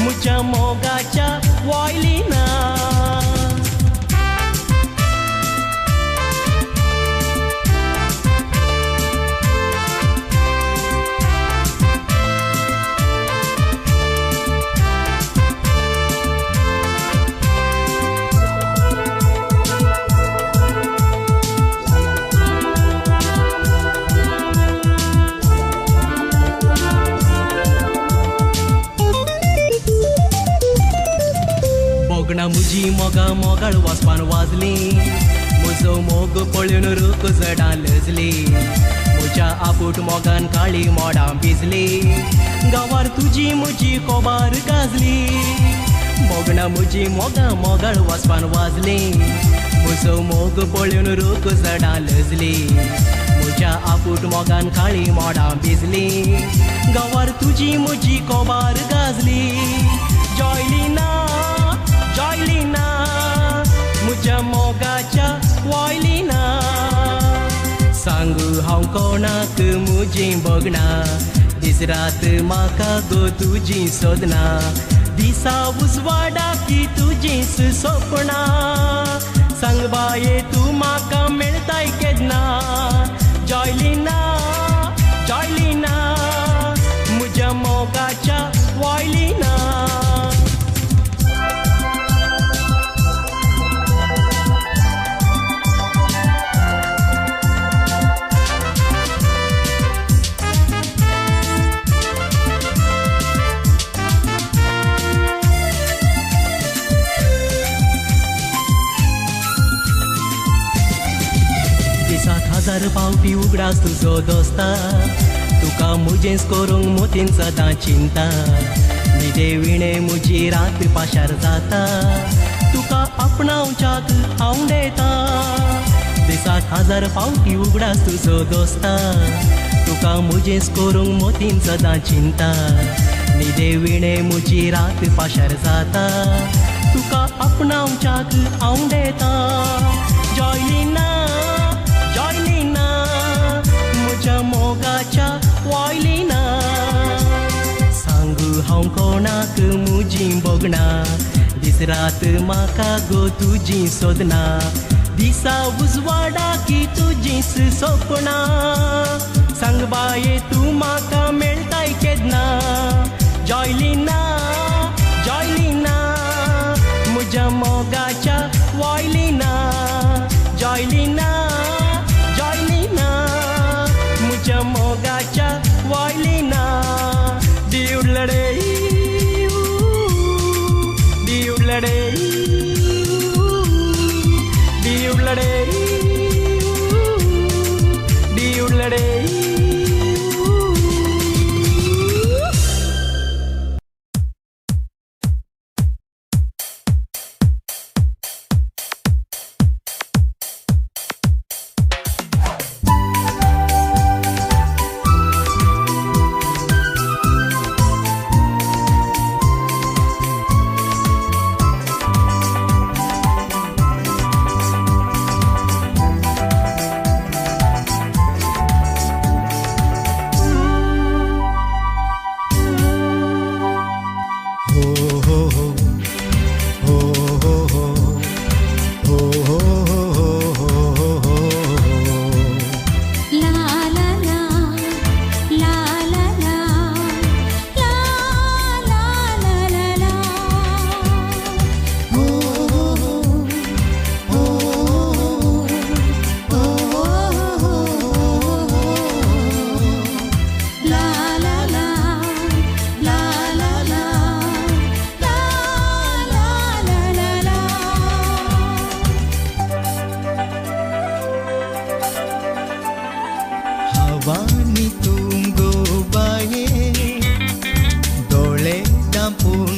म्हज्या मोगाच्या वॉयलिना बोगणा मुजी मोगा मोगाळ वासपान वाजली म्हजो मोग पळून रूख जडां लजली म्हज्या आपूट मोगान काळी मोडां भिजली गांवार तुजी म्हजी कोबार गाजली बोगणा मुजी मोगा मोगाळ वासपान वाजली म्हजो मोग पळून रूख जडां लजली म्हज्या आपूट मोगान काळी मोडां भिजली गांवार तुजी म्हजी कोबार गाजली जॉयलिना जॉयलिना म्हज्या मोगाच्या वॉयलिना सांगू हांव कोणाक म्हजी बगणा दीस रात म्हाका गो तुजी सोदना दिसा उजवाडा की तुजीच सोपणा सांग बाये तूं म्हाका मेळटाय केन्ना जॉयलिना जॉयलिना म्हज्या मोगाच्या वॉयलिना हजार पावटी उगडास तुजो दोस्ता तुका मुजेंच करूंक मोतीन सदां चिंता न्हिदे विणे म्हजी रात पाशार जाता तुका आपणावच्याक हांव देता दिसाक हजार पावटी उगडास तुजो दोस्ता तुका मुजेंच करूंक मोतीन सदां चिंता न्हिदे विणे म्हजी रात पाशार जाता तुका आपणावच्याक हांव देता जॉयलिना जॉयलिना म्हज्या मोगाच्या वॉयलिना सांगू हांव कोणाक म्हजी बगणा दीस रात म्हाका गो तुजी सोदना दिसा उजवाडा की तुजीच सोपणा सांग बाये तूं म्हाका मेळटाय केन्ना जॉयलिना जॉयलिना म्हज्या मोगाच्या वॉयलिना जॉयलिना जॉयलिना म्हज्या मोगाच्या वॉयलिना दिवडलडे दिवडलडे दिवडलडे दिवडलडे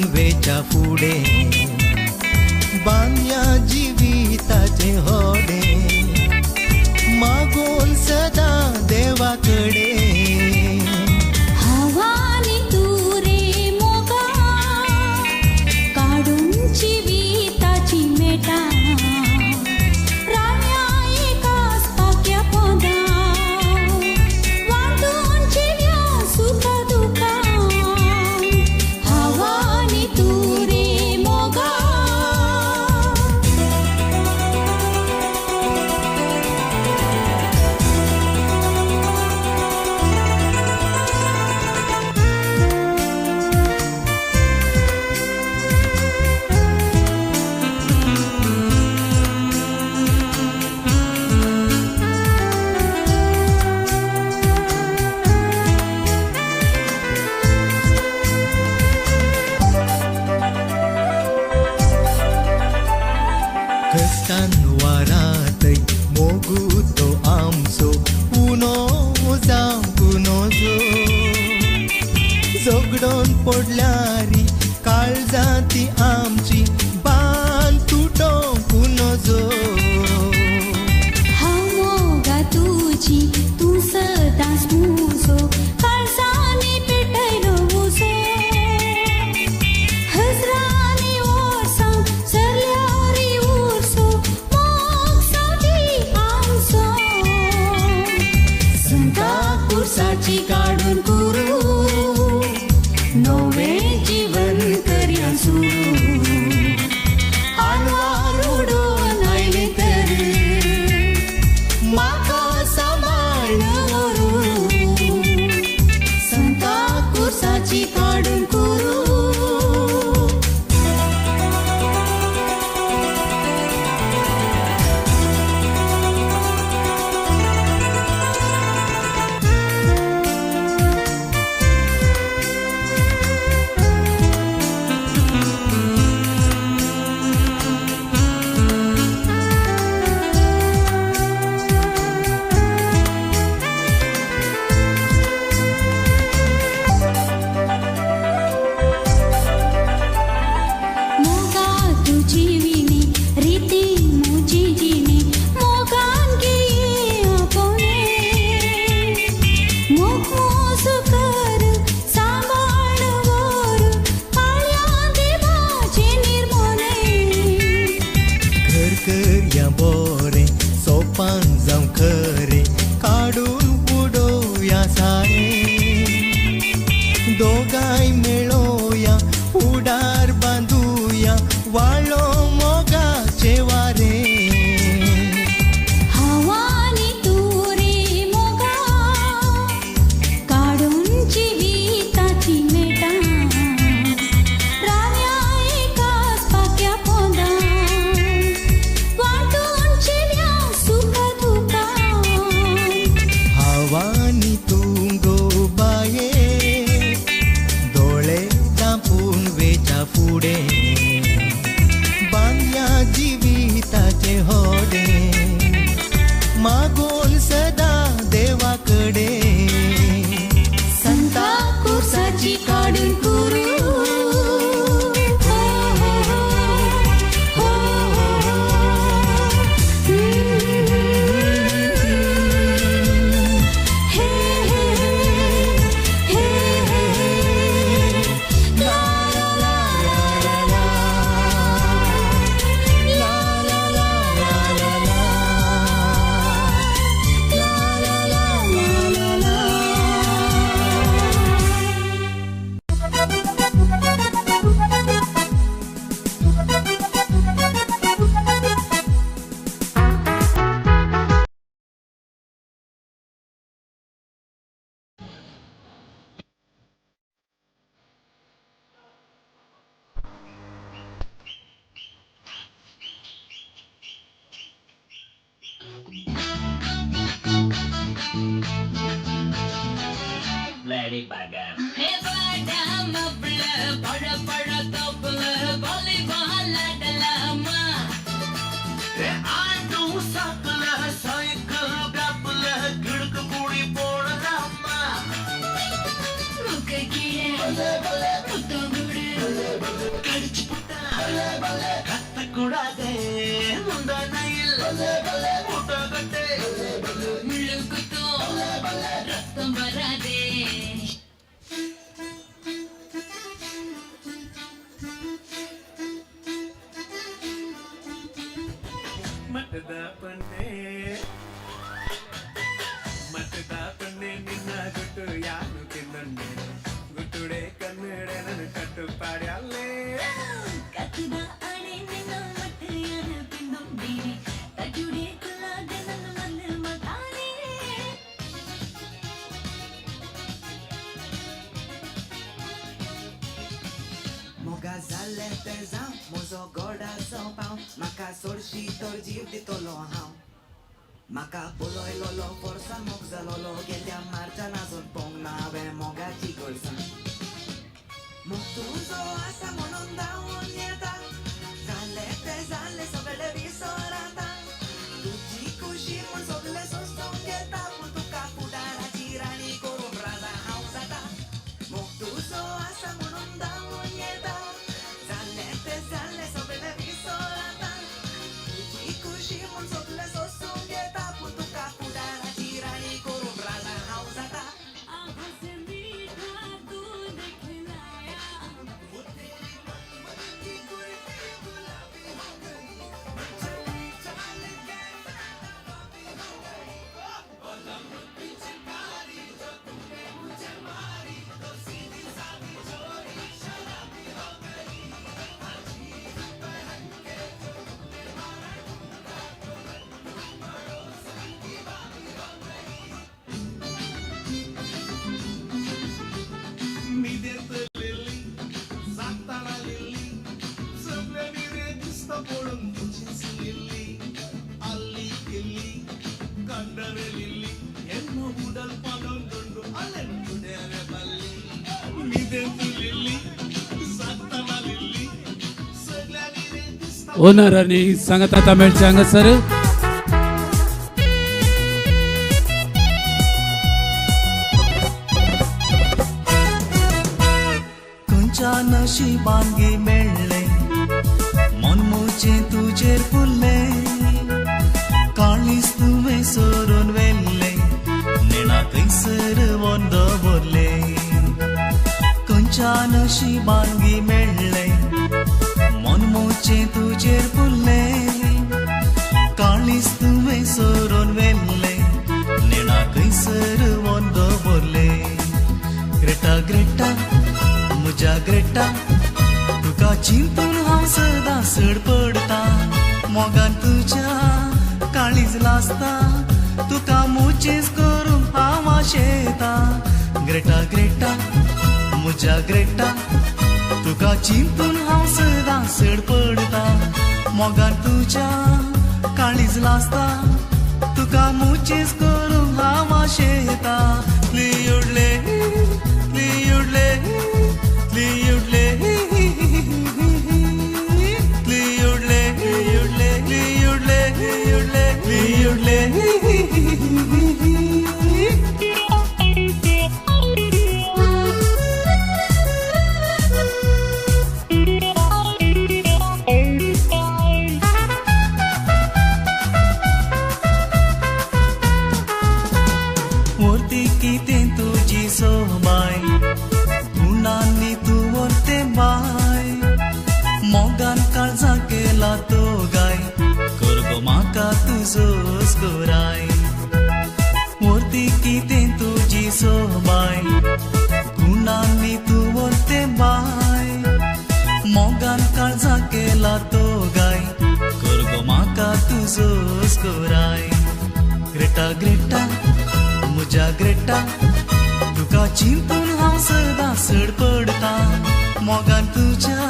पुनवेच्या फुडे बांधया जिविताचे होडे मागून सदा देवाकडे हवानी तू रे मोगा काढून जिविताची मेटा राया एकाच पाक्या पोदा वाटून जिव्या सुख दुखा हवानी तू रे मोगा कस्तान वारात मोगू तो आमचो उनो जांकुनो जो जोगडोन पडल्यारी काळजाती आमची बांद तुटो कुनो जो मोगा तुझी तू सदांच मुजो काळजांनी पेटयलो मुजो हजरांनी ओरसां सरल्यारी उरसो मोग सावटी आमचो संता कुर्साची काडून कुरू नवे जीवन करया सुरू आनवार उडून आयले तर म्हाका सांबाळून व्हरू संता कुर्साची काडून कुरू मोगा तुझी विणी रीती मुजी जिणी मोगान घे आपोने मोग मोज कर सांभाळ वर काळ्या देवाचे निर्मोने घर करया बोरे सोपान जावं खरे काडून उडोवया सारे दोगांय मेळोया उडार बांधूया वाळो मोगाचे वारे हवानी तू रे मोगा काढून जिविताची मेटा राव्या एकाच पाक्या पोदा वाटून जिव्या सुख दुखा हवानी तुंगो बाये दोळे दापून वेच्या फुडे बांधया जिविताचे होडे मागून सदा देवाकडे संता कुर्साची काढून कुरू Bale bale, kutu guri. ರಕ್ತ ಕೊಡದೆ ಮುಂದನೈಲ್ ಮುಟ್ಟಗಟ್ಟೆ ಮುಳುಗುತ್ತೋ ರಕ್ತ ಬರದೆ ಮಠದ ಪನ್ನೆ ನಿನ್ನ ಗುಟ್ಟು ಯಾರು ತಿನ್ನಣ್ಣೆ ಗುಟ್ಟುಡೆ ಕನ್ನಡ ನನ್ನ ಕಟ್ಟು ಪಾಡ್ಯಲ್ಲೇ ಕತ್ತಿದ ಅಣೆ ನಿನ್ನ ಮಟ್ಟೆಯನ ಪಿಂಡೊಂದಿರಿ ತಜುಡೆ ಕುಲಾದ ನನ್ನ ಮನ ಮತಾನೆ Moga zale tesão, mozo gorda são pão Maca sorshi torjiv di tolohão Maca poloi lolo força mogza lolo Gelya marcha nazon pong nawe moga tigolsan Moktuzo asa mononda onyeta Zale te zale sobele visorata Tuji kushi mon soble sostongeta Putuka pudara jirani korum raza hausata Moktuzo asa mononda onyeta Zale te zale sobele visorata Tuji kushi mon soble sostongeta Putuka pudara jirani korum raza hausata आवाज़ मीठा दूध खिलाया Mi dentro lili, satana lili, sempre mi registo por un muchis lili, alli lili, kandare lili, enno udal padam dundu alendu dere balli. Mi dentro lili, satana lili, sempre mi registo. Owner आणि सांगता तमिळचे हांगासर खंयच्या नशिबांगी मेळ्ळे मनमुचे तुजेर फुल्ले काळीस तुवें सोरून वेल्ले नेणा थंयसर one भरले खंयच्या नशिबांगी मेळ्ळे मनमुचे तुजेर फुल्ले काळीस तुवें सोरून वेल्ले नेणा थंयसर वंद भरले ग्रेटा ग्रेटा मुजा ग्रेटा तुका चिंतून हांव सदां सड पडता मोगान तुज्या काळीज लासता तुका मुचेस करूंक हांव आशेता ग्रेटा ग्रेटा मुजा ग्रेटा तुका चिंतून हांव सदां सड पडता मोगान तुज्या काळीज लासता तुका मुचेस करूंक हांव आशेता लियुडले लियुडले लियुडले लियुडले लियुडले लियुडले लियुडले लियुडले वरती कितें तुजी सोबाय गुणांनी तूं वरते बाय मोगान काळजा केला तो गाय कर गो म्हाका तुजोच गोराय वरती कितें तुजी सोबाय गुणांनी तूं वरते बाय मोगान काळजा केला तो गाय कर गो म्हाका तुजोच गोराय ग्रेटा ग्रेटा मुजा ग्रेटा तुका चिंतून हांव सदां सड पडता मोगान तुज्या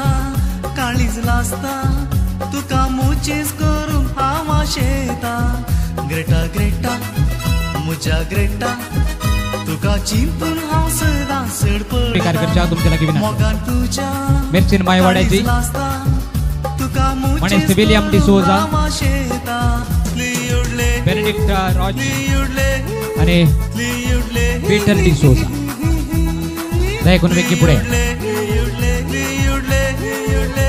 काळीज लासता तुका मुचेस करूंक हांव आशेता ग्रेटा ग्रेटा मुजा ग्रेटा तुका चिंतून हांव सदां सड कार्यक्रमाच्या तुमच्या लागीं पडता विनंती. मोगान तुज्या मिरचीन मायवाड्याची काळीज लासता तुका मनीष मुचेस विलियम करूंक डिसोजा, हांव आशेता लियुडले बेनेडिक्ट रॉज लियुडले आणि पीटर डिसोजा. दया करून वेगळी पुढे लियुडले लियुडले लियुडले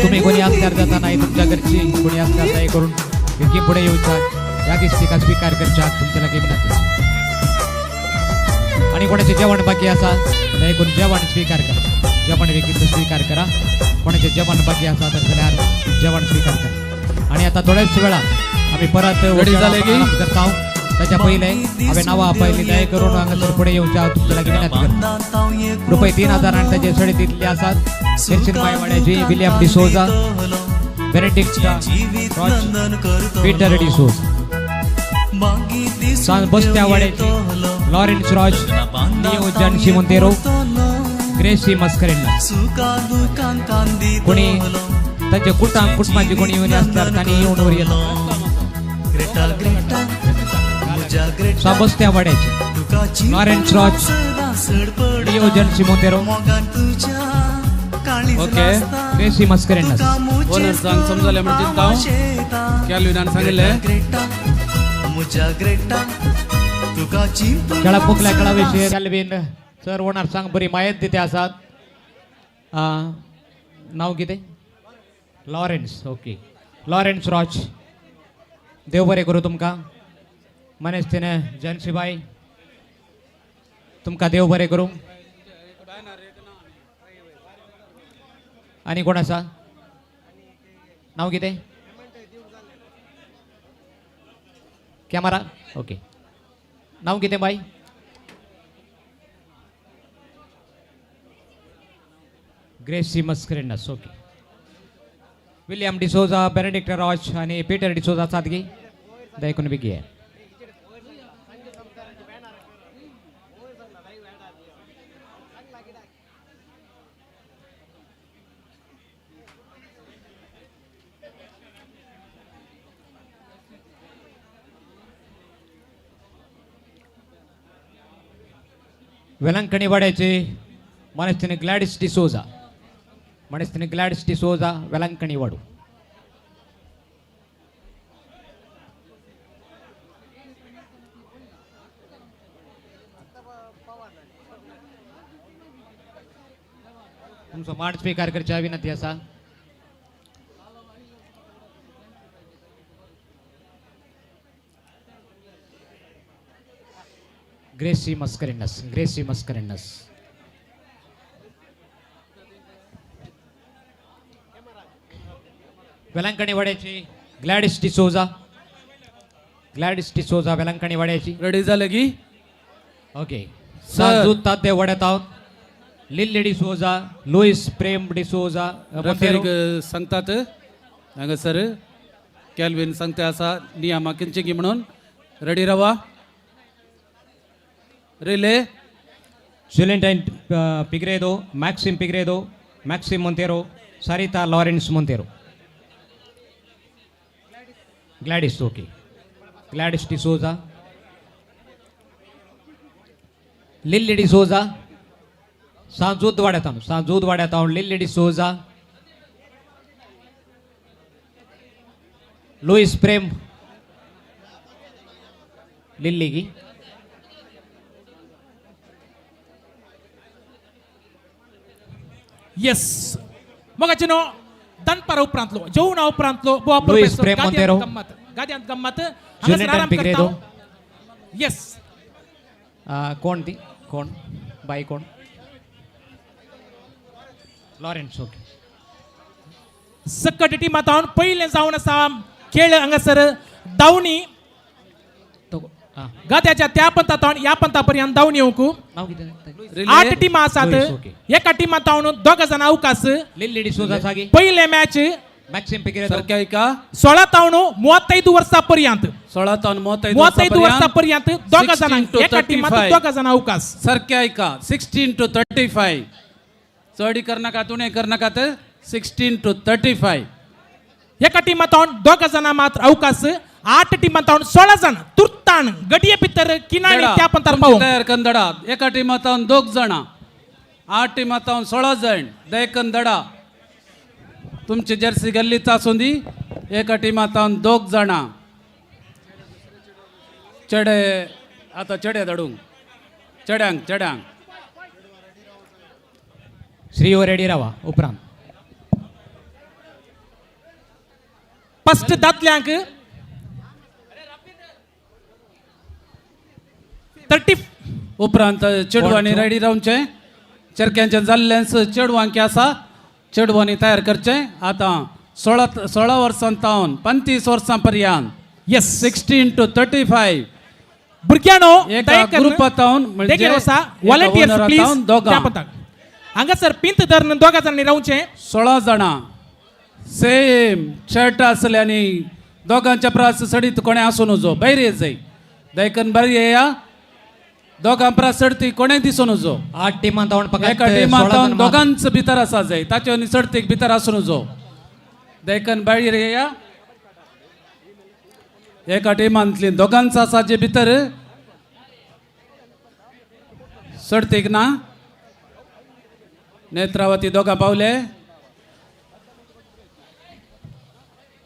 तुम्ही कोणी असल्यार जाता नाही तुमच्या घरची कोणी असल्यार दया करून विकी पुढे येऊच्या या दिसतीका स्वीकार करच्या तुमच्या लागी विनंती आणि कोणाचे जेवण बाकी असा दया करून जेवण स्वीकार करा जेवण विकीचं स्वीकार करा कोणाचे जेवण बाकी असा तर जाल्यार जेवण स्वीकार करा आणि आता थोड्याच वेळा आम्ही परत झाले की? करता त्याच्या पहिले हांवें नांवां आपयलीं दया करून हांगासर फुडें येवच्या तुमच्या लागी विनंती करता रुपये 3000 आणि ताचे सडे दिल्ले आसात किर्चिन मायवाड्याची William D'Souza Benedict Roche Peter D'Souza सांज बस्त्या वाड्याची लॉरेन्स रॉज नियो जानसी मोंतेरो ग्रेसी मस्करेन्ना कोणी तांचे कुटुंबाची कोणी येवन आसल्यार तांणी येवन वर येता बस्त्या वाड्याची लॉरेन्स रॉज नियो जानसी मोंतेरो ओके ग्रेसी मस्करेन्ना ओनर सांग समजले म्हणजे चिंता कॅल्विनान सांगितले खेळा मुखल्या खेळाविषयी कॅल्विन सर ओनर सांग बरी माहिती दिते आसात नाव कितें लॉरेन्स ओके लॉरेन्स रॉच देव बरें करूं तुमकां मनेस्तीने जानसीबाई तुमकां देव बरें करूं आनी कोण आसा नाव कितें कॅमेरा ओके नाव कितें बाई Gracy Mascarenhas okay William D'Souza Benedict Roche आणि पीटर डिसोजा सादगी दयकून बेगी आहे वेलंकणी वाड्याचे मनस्थिनी ग्लॅडिस डिसोजा मनस्थिनी ग्लॅडिस डिसोजा वेलंकणी वाडू तुमचो मान स्वीकार करच्या विनंती आसा ग्रेसी मस्करेन्नास वेलंकणी वाड्याची ग्लॅडिस डिसोजा वेलंकणी वाड्याची रेडी झाले की ओके सर. साजूत ताते वड्यात आहोत लिल्ली डिसोजा लुईस प्रेम डिसोजा रेफरीक सांगतात हांगासर कॅल्विन सांगता असा नियमा किंचिकी म्हणून रेडी रावा relay Julian Pigredo, Maxim Pigredo, Maxim Montero, Sarita Lawrence Montero. Gladys, okay. Gladys D'Souza. Lily D'Souza. Sanjud Vadataun, Lily D'Souza. Louis Prem. Lily. Yes मग चिनो दनपारा उपरांतलो जेवणा उपरांतलो बुवा Luis प्रोफेसर Prem Montero. गाद्यांत गम्मत Julian Pigredo. येस कोण ती कोण बाई कोण Lawrence okay सकट टिमातावन पहिले जावन आसा खेळ हांगासर दावणी गाद्याच्या त्या पंथातावन या पंथापर्यंत दावून येवंक नाव कितें 8 टिमा आसात Luis, okay. एका टिमातावन 2 जण अवकाश लिल्ली डिसोजा सागी पहिले मॅच मॅक्सिम पिग्रेडो सरक्या का 16 तावन 35 वर्षापर्यंत 16 तावन 35 वर्षापर्यंत 2 जणांक 16 to एका टिमात 35. 2 जण अवकाश सरक्या का 16 to 35 चढी करनाका तुणे करनाका 16 to 35 एका टिमातावन 2 जणां मात्र अवकाश 8 टिमातावन 16 जण तुर्तान गडिये भितर किनारी त्या पंथार पावूंक तयार कंदडा एका टिमातावन 2 जणां 8 टिमातावन 16 जण दयकन दडा तुमची जर्सी गल्लीच आसूं दी एका टिमातावन 2 जणां चेडे आता चेडे धडूंक चेड्यांक श्री रेडी रावा उपरांत फर्स्ट दादल्यांक 30 उपरांत चेडवांनी रेडी रावचे चरक्यांचे जाल्ल्यास चेडवांक आसा चेडवांनी तयार करचे आता 16 वर्सां तावन 35 वर्सां पर्यंत येस 16 to 35 भुरग्यानो एका ग्रुपात तावन म्हणजे व्हॉलंटियर्स प्लीज दोगां हांगासर पिंत धरून दोगा जाणांनी रावचे 16 जाणां सेम शर्ट आसल्यानी दोगांच्या प्रास सडीत कोणे आसूं नजो भायर ये जाय देखून बरी येया दोगां प्रास सडती कोणे दिसूं नजो 8 टिमां तावन एका टिमात तावन दोगांच भितर आसा जाय ताचे सडतीक भितर आसूं नजो देखून भायर येया एका टिमांतली दोगांच आसा जे भितर सडतीक ना नेत्रावती दोगां पावले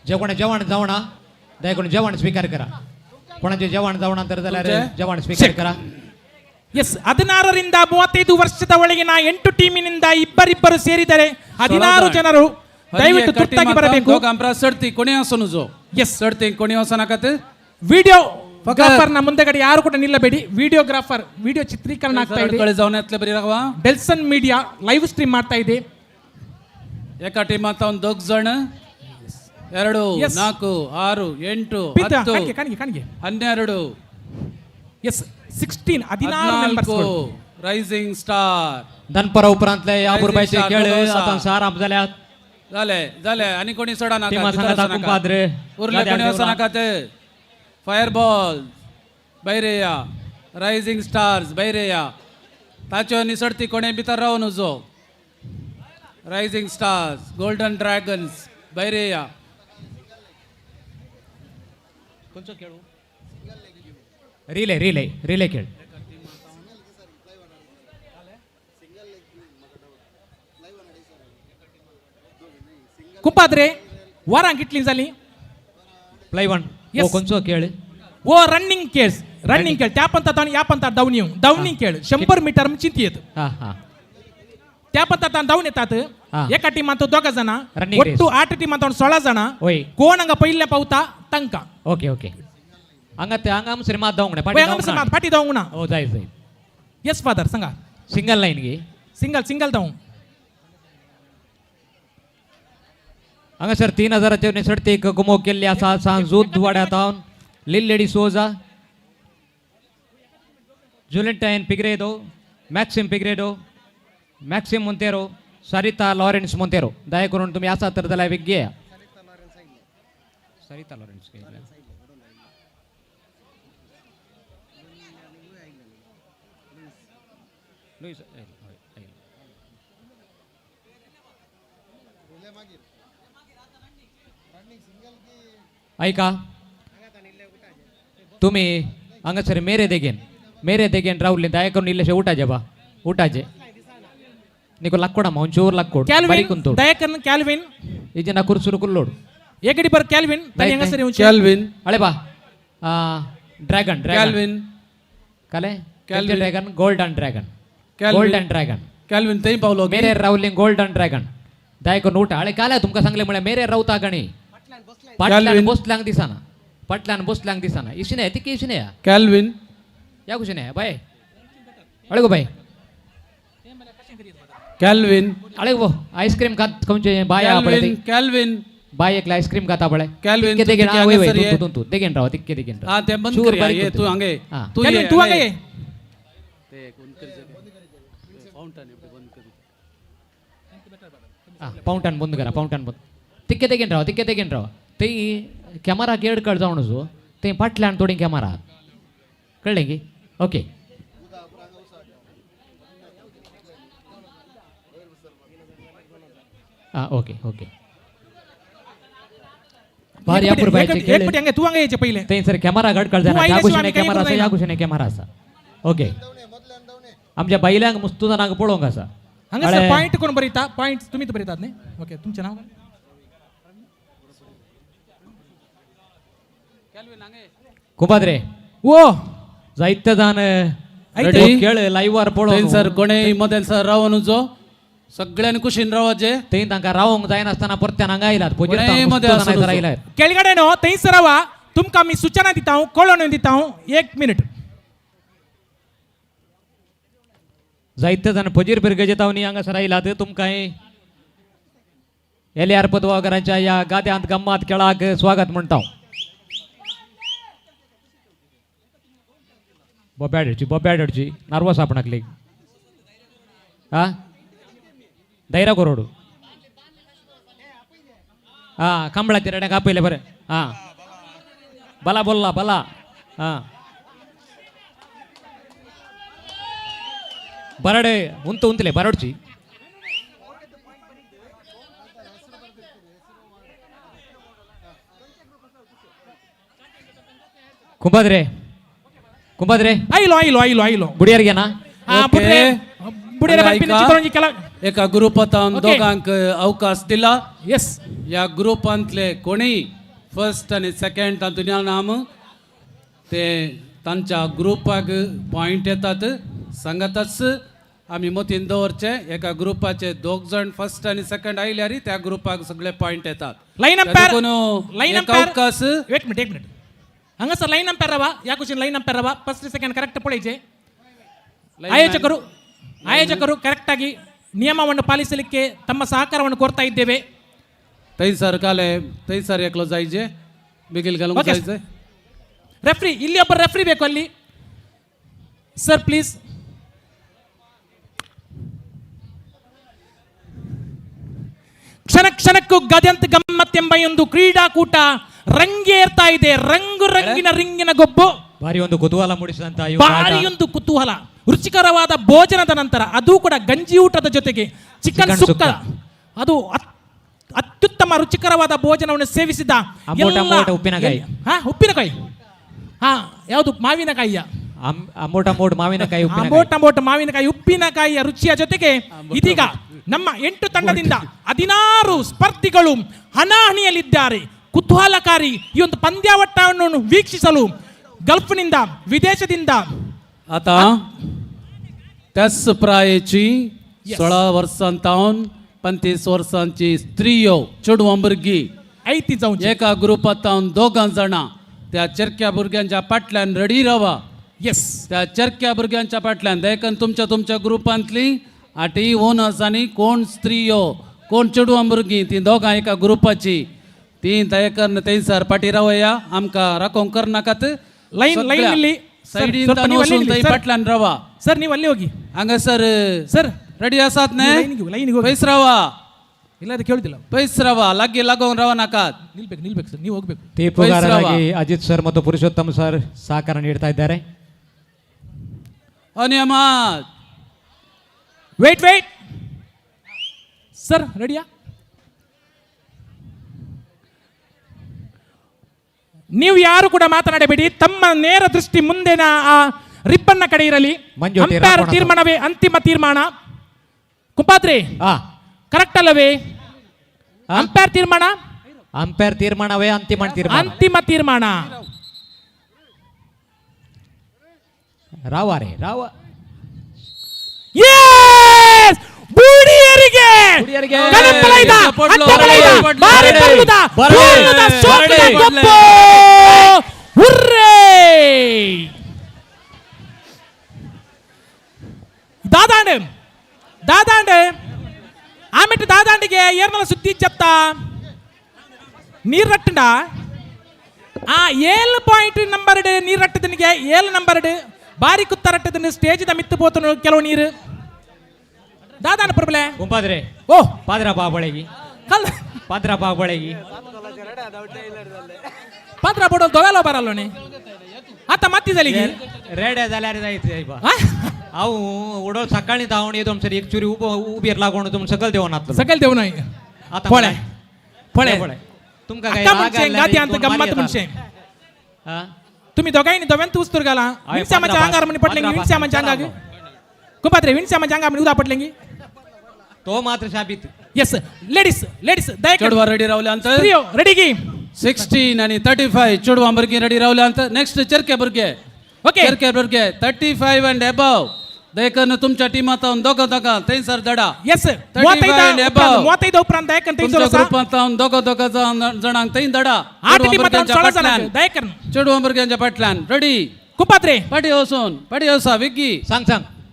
जे कोणा जेवण जावना दयकोण जेवण स्वीकार करा कोणाचे जेवण जावना तर जाल्यार जेवण स्वीकार करा ಎಸ್ 16ರಿಂದ 35 ವರ್ಷದ ಒಳಗಿನ 8 ಟೀಮಿನಿಂದ ಇಬ್ಬರಿಬ್ಬರು ಸೇರಿದರೆ 16 ಜನರು ದಯವಿಟ್ಟು ತುರ್ತಾಗಿ ಬರಬೇಕು ಸಡ್ತಿ ಕೊನೆ ಆಸನುಜೋ ಎಸ್ ಸಡ್ತಿ ಕೊನೆ ಆಸನಕತೆ ವಿಡಿಯೋಗ್ರಾಫರ್ ನ ಮುಂದೆಗಡೆ ಯಾರು ಕೂಡ ನಿಲ್ಲಬೇಡಿ ವಿಡಿಯೋಗ್ರಾಫರ್ ವಿಡಿಯೋ ಚಿತ್ರೀಕರಣ ಆಗ್ತಾ ಇದೆ ಕಳೆ ಜಾವನ ಎತ್ಲೆ ಬರಿ ರಾಘವ ಡೆಲ್ಸನ್ ಮೀಡಿಯಾ ಲೈವ್ ಸ್ಟ್ರೀಮ್ ಮಾಡ್ತಾ ಇದೆ ಏಕ ಟೀಮ್ ಅಂತ ಒಂದು 2 ಜನ 2 4 6 8 10 ಕಣಿಗೆ 12 ಎಸ್ 16 मेंबर्स रायझिंग स्टार दनपरा उपरांतले याबुरबाईचे खेळ आता साराप जाल्यात जाले आणि कोणी सोडा नाका टीमा सांगता कुंपाद्रे उरले कोणी असं नाका ते फायरबॉल बैरेया रायझिंग स्टार्स बैरेया ताच्यो निसडती कोणे भितर रावन उजो रायझिंग स्टार्स गोल्डन ड्रॅगन्स बैरेया कोणचं खेळू रिले रिले रिले खेळ कुंपाद्रे वारांक कितली जाली प्ले वन ओ कोणचो खेळ ओ रनिंग खेळ त्या पंथात आणि या पंथात धावणी खेळ 100 मीटर चिंती येत हा हा त्या पंथात धावून येतात एका टीमात 2 जण Running race. ಒಟ್ಟು 8 टीमात 16 जण होय कोण हंगा पहिले पावता तंका ओके ओके हंगाम श्रीमात जावंक पाठी धावूंक ना हो जाय जाय येस फादर सांगा सिंगल लाईन गे सिंगल धावूंक हांगासर 3000चे निसडतीक गुमो केल्ली आसा सांजूद वाड्यातावन लिल्लेडी सोजा जुलेंटाइन पिग्रेडो मॅक्सिम मोंतेरो सरिता लॉरेन्स मोंतेरो दया करून तुम्ही आसा तर जाल्यार वेगळे या सरिता लॉरेन्स ऐका तुम्ही हांगासर मेरे देगेन रावले दया करून इल्लेशे उठाचे बा उठाचे निको लाकोडा मंचूर लाकोड ಕ್ಯಾಲ್ವಿನ್ ದಯಕನ್ ಕ್ಯಾಲ್ವಿನ್ ಈಜಿನ ಕುರ್ಸುರು ಕುಲ್ಲೋಡು ಏಕಡಿ ಬರ್ ಕ್ಯಾಲ್ವಿನ್ ತನಿ ಹೆಂಗಸರಿ ಉಂಚೆ ಕ್ಯಾಲ್ವಿನ್ ಅಳೆ ಬಾ ಡ್ರ್ಯಾಗನ್ ಕ್ಯಾಲ್ವಿನ್ ಕಲೆ ಕ್ಯಾಲ್ವಿನ್ ಡ್ರ್ಯಾಗನ್ ಗೋಲ್ಡನ್ ಡ್ರ್ಯಾಗन ಕ್ಯಾಲ್ವಿನ್ ತೈ ಪಾವलो मेरे रावलिंग गोल्डन ड्रॅगन दायको नोट आळे काल्या तुमका सांगले म्हळे मेरे रावता गणी पाटल्यान बसलांग दिसाना इशिने ती की इशिने ಕ್ಯಾಲ್ವಿನ್ या कुशिने बाय अळे गो बाय ಕ್ಯಾಲ್ವಿನ್ अळे गो आईस्क्रीम खात खंचे बाय आपळे ಕ್ಯಾಲ್ವಿನ್ बाय एकला आईस्क्रीम खाता बळे ಕ್ಯಾಲ್ವಿನ್ देगेन वय वय तू देगेन राव तिक्के देगेन हा ते बंद कर ये तू हंगे तू ಕ್ಯಾಲ್ವಿನ್ तू ಹಂಗೆ ते कोण कर फाउंटन बंद कर फाउंटन बंद करा फाउंटन बंद तिक्के देगेन राव ते कॅमेरा गेड कळ जावण जो ते फाटल्यान तोडी कॅमेरा कळले की ओके ओके ओके भारी अपूर बायचे खेळ एकपटी हंगे तू हंगे यायचे पहिले ते सर कॅमेरा गड कळ जाणार तू या आईला कुशने शिवाय कॅमेरा काही असा या कुशने कॅमेरा असा ओके आमच्या बायलांक मुस्तुदानाक पळोवंक आसा हंगा सर पॉइंट कोण बरयता पॉइंट तुम्ही तर बरयतात न्ही ओके तुमचे नाव कुपाद्रे ओ जायते जाण Ready? खेळ लाईव्ह वर पळोवन सर कोणे मदेल सर रावन जो सगळ्यांनी कुशीन रावाचे ते तांकां रावोंक जायनासतना परत्यान हांगा आयलात कोणेय मध्ये असू नजो. रायलात केळगडे न्हू थंयच रावा तुमकां मी सूचना दिता हांव कळोवन दिता हांव 1 मिनिट जायते जाण फजीर पिरगेचे तावनी हांगासर आयलात तुमकां एल.आर. पदवागरांच्या या गाद्यांत गम्मात खेळाक स्वागत म्हणटा हांव. बॉब्याड हडची नार्वस आपणाकले हा धैर्य करोडू हा कंबळाच्या रेड्याक आपयले बरें हा बला बोलला बला हा बरडे उंतले बरडची कुंभाद्रे आयलो बुडयार घे ना एका ग्रुपांत दोघांक अवकाश दिला. येस या ग्रुपांतले कोणी फर्स्ट आणि सेकंड तातूंत नाम ते तांच्या ग्रुपाक पॉइंट येतात सांगताच आमी मतीन दवरचे एका ग्रुपाचे 2 जण फर्स्ट आणि सेकंड आयल्यार त्या ग्रुपाक सगळे पॉइंट येतात. लाईन एक अवकाश एक मिनिट हांगासर लाईन अंपायर रावा या क्वेश्चन लाईन अंपायर रावा ಫಸ್ಟ್ ಸೆಕೆಂಡ್ ಕರೆಕ್ಟ್ ಪಡೆಯಿಜೆ ಆಯೋಜಕರು ಕರೆಕ್ಟ್ ಆಗಿ ನಿಯಮವನ್ನು ಪಾಲಿಸಲಿಕ್ಕೆ ತಮ್ಮ ಸಹಕಾರವನ್ನು ಕೋರ್ತಾ ಇದ್ದೇವೆ. थंयसर काले थंयसर एकलो जायचे बेगील घालूंक Okay. जायचे. ರೆಫ್ರಿ ಇಲ್ಲಿ ಒಬ್ಬ ರೆಫ್ರಿ ಬೇಕು ಅಲ್ಲಿ ಸರ್ ಪ್ಲೀಸ್. ಕ್ಷಣಕ್ಕೂ ಗದ್ಯಂತ ಗಮ್ಮತ್ ಎಂಬ ಒಂದು ಕ್ರೀಡಾಕೂಟ ರಂಗೇರ್ತಾ ಇದೆ. ರಂಗಿನ ರಿಂಗಿನ ಗೊಬ್ಬು ಭಾರಿ ಒಂದು ಕುತೂಹಲ ಮೂಡಿಸಿದಂತ ಭಾರಿ ಒಂದು ಕುತೂಹಲ ರುಚಿಕರವಾದ ಭೋಜನದ ನಂತರ ಅದು ಕೂಡ ಗಂಜಿ ಊಟದ ಜೊತೆಗೆ ಚಿಕನ್ ಸುಕ್ಕ ಅದು ಅತ್ಯುತ್ತಮ ರುಚಿಕರವಾದ ಭೋಜನವನ್ನು ಸೇವಿಸಿದ ಉಪ್ಪಿನಕಾಯಿ ಉಪ್ಪಿನಕಾಯಿ ಯಾವುದು ಮಾವಿನಕಾಯಿಯ ಮಾವಿನಕಾಯಿ ಉಪ್ಪಿನಕಾಯಿಯ ರುಚಿಯ ಜೊತೆಗೆ ಇದೀಗ ನಮ್ಮ 8 ತಂಡದಿಂದ 16 ಸ್ಪರ್ಧಿಗಳು ಹಣಾಹಣಿಯಲ್ಲಿದ್ದಾರೆ. ಕುತೂಹಲಕಾರಿ ಈ ಒಂದು ಪಂದ್ಯಾವಟ್ಟವನ್ನು ವೀಕ್ಷಿಸಲು ಗಲ್ಫ್ನಿಂದ ವಿದೇಶದಿಂದ आता त्याच प्रायेची 16 वर्सांतावन 35 वर्सांची स्त्रियो चेडवां भुरगीं ऐती जाऊन एका ग्रुपांतावन 2 जाणां त्या चरक्या भुरग्यांच्या फाटल्यान रेडी रावा. येस त्या चरक्या भुरग्यांच्या फाटल्यान देखून तुमच्या ग्रुपांतली 8 ओनर्स आनी कोण स्त्रियो कोण चेडवां भुरगीं ती दोगां एका ग्रुपाची ती दयेकन थंयसर फाटी रावया आमकां राखोंक करनाकात. ಲೈನ್ ಇಲ್ಲಿ सायडीन फाटल्यान रावा. ಸರ್ ನೀವು ಅಲ್ಲಿ ಹೋಗಿ हांगासर ಸರ್ रेडी आसात न्ही ಲೈನಿಗೆ ಹೋಗಿ पयस रावा ಇಲ್ಲ ಅದು ಕೇಳುದಿಲ್ಲ पयस रावा लागोन रावा नाकात ನಿಲ್ಬೇಕು ಸರ್ ನೀವು ಹೋಗ್ಬೇಕು. ತೀರ್ಪುಗಾರರಾಗಿ ಅಜಿತ್ ಸರ್ ಮತ್ತು ಪುರುಷೋತ್ತಮ್ ಸರ್ ಸಹಕಾರ ನೀಡ್ತಾ ಇದ್ದಾರೆ. ಅನಿಯಮಾತ್ ವೇಟ್ ಸರ್ ರೆಡಿಯಾ ನೀವು ಯಾರು ಕೂಡ ಮಾತನಾಡಬೇಡಿ. ತಮ್ಮ ನೇರ ದೃಷ್ಟಿ ಮುಂದಿನ ಆ ರಿಬ್ಬನ್ನ ಕಡೆ ಇರಲಿ. ಅಂಪೈರ್ ತೀರ್ಮಾನವೇ ಅಂತಿಮ ತೀರ್ಮಾನ. ಕುಂಪಾತ್ರೆ ಕರೆಕ್ಟ್ ಅಲ್ಲವೇ? ಅಂಪೈರ್ ತೀರ್ಮಾನವೇ ಅಂತಿಮ ತೀರ್ಮಾನ. ರಾವ ಬೂಡಿಯರಿಗೆ దాదాండ్ ఆమెటి దాదాండిಗೆ ఏర్నల సుద్ది చెప్తా ನೀರಟ್ಟಂಡ ಆ 7 ಪಾಯಿಂಟ್ ನಂಬರ್ ನೀರಟ್ಟದನಿಗೆ 7 ನಂಬರ್ ಬಾರಿ ಕುತ್ತರಟ್ಟದನ್ನು ಸ್ಟೇಜ್ ದ ಮಿತ್ತು ಪೋತನು ಕೆಲವು ನೀರು ದಾದಾನ ಪ್ರಬಲೆ ಕುಂಪಾದ್ರೆ ಓ ಪಾದ್ರ ಬಾಬಳೆಗಿ ಕಲ್ ಪಾದ್ರ ಬಾಬಳೆಗಿ ಪಾತ್ರ ಬೋಡೋ ದೊವೆಲೋ ಬರಲ್ಲೋನೆ आता माती झाली की रेड्या जाल्यार जायते हांव उडो सकाळी धांवून येतो सर एक चुरी उबेर लागून तुम सकल देवन सकल देऊ नाही आता पळे तुमका गादी अंत गंमत म्हणशे तुम्ही दोघांनी उस्तूर गाला विणसामाच्या अंगार म्हणे पडले विणसामाच्या अंगाग कुपात्रे विणसामाच्या अंगार म्हणे उदा पडले तो मात्र साबित यस लेडीज चेडवा रेडी रावल्यांत रेडी की 16 आणि 35 चेडवां भुरगीं रेडी रावल्यांत नेक्स्ट चरके भुरगे ओके चरके भुरगे 35 and above दयकन तुमच्या टीमात दोघं थंयसर धडा ಎಸ್ 35 above. 35 उपरांत दयाकन तुमच्या थंयसर ग्रुपांत दोघं जणांक थंय धडा 8 टीमांत 16 जणांक दयाकन चेडवा भुरग्यांच्या फाटल्यान रेडी कुपात्रे पाटी वसा विग्गी सांग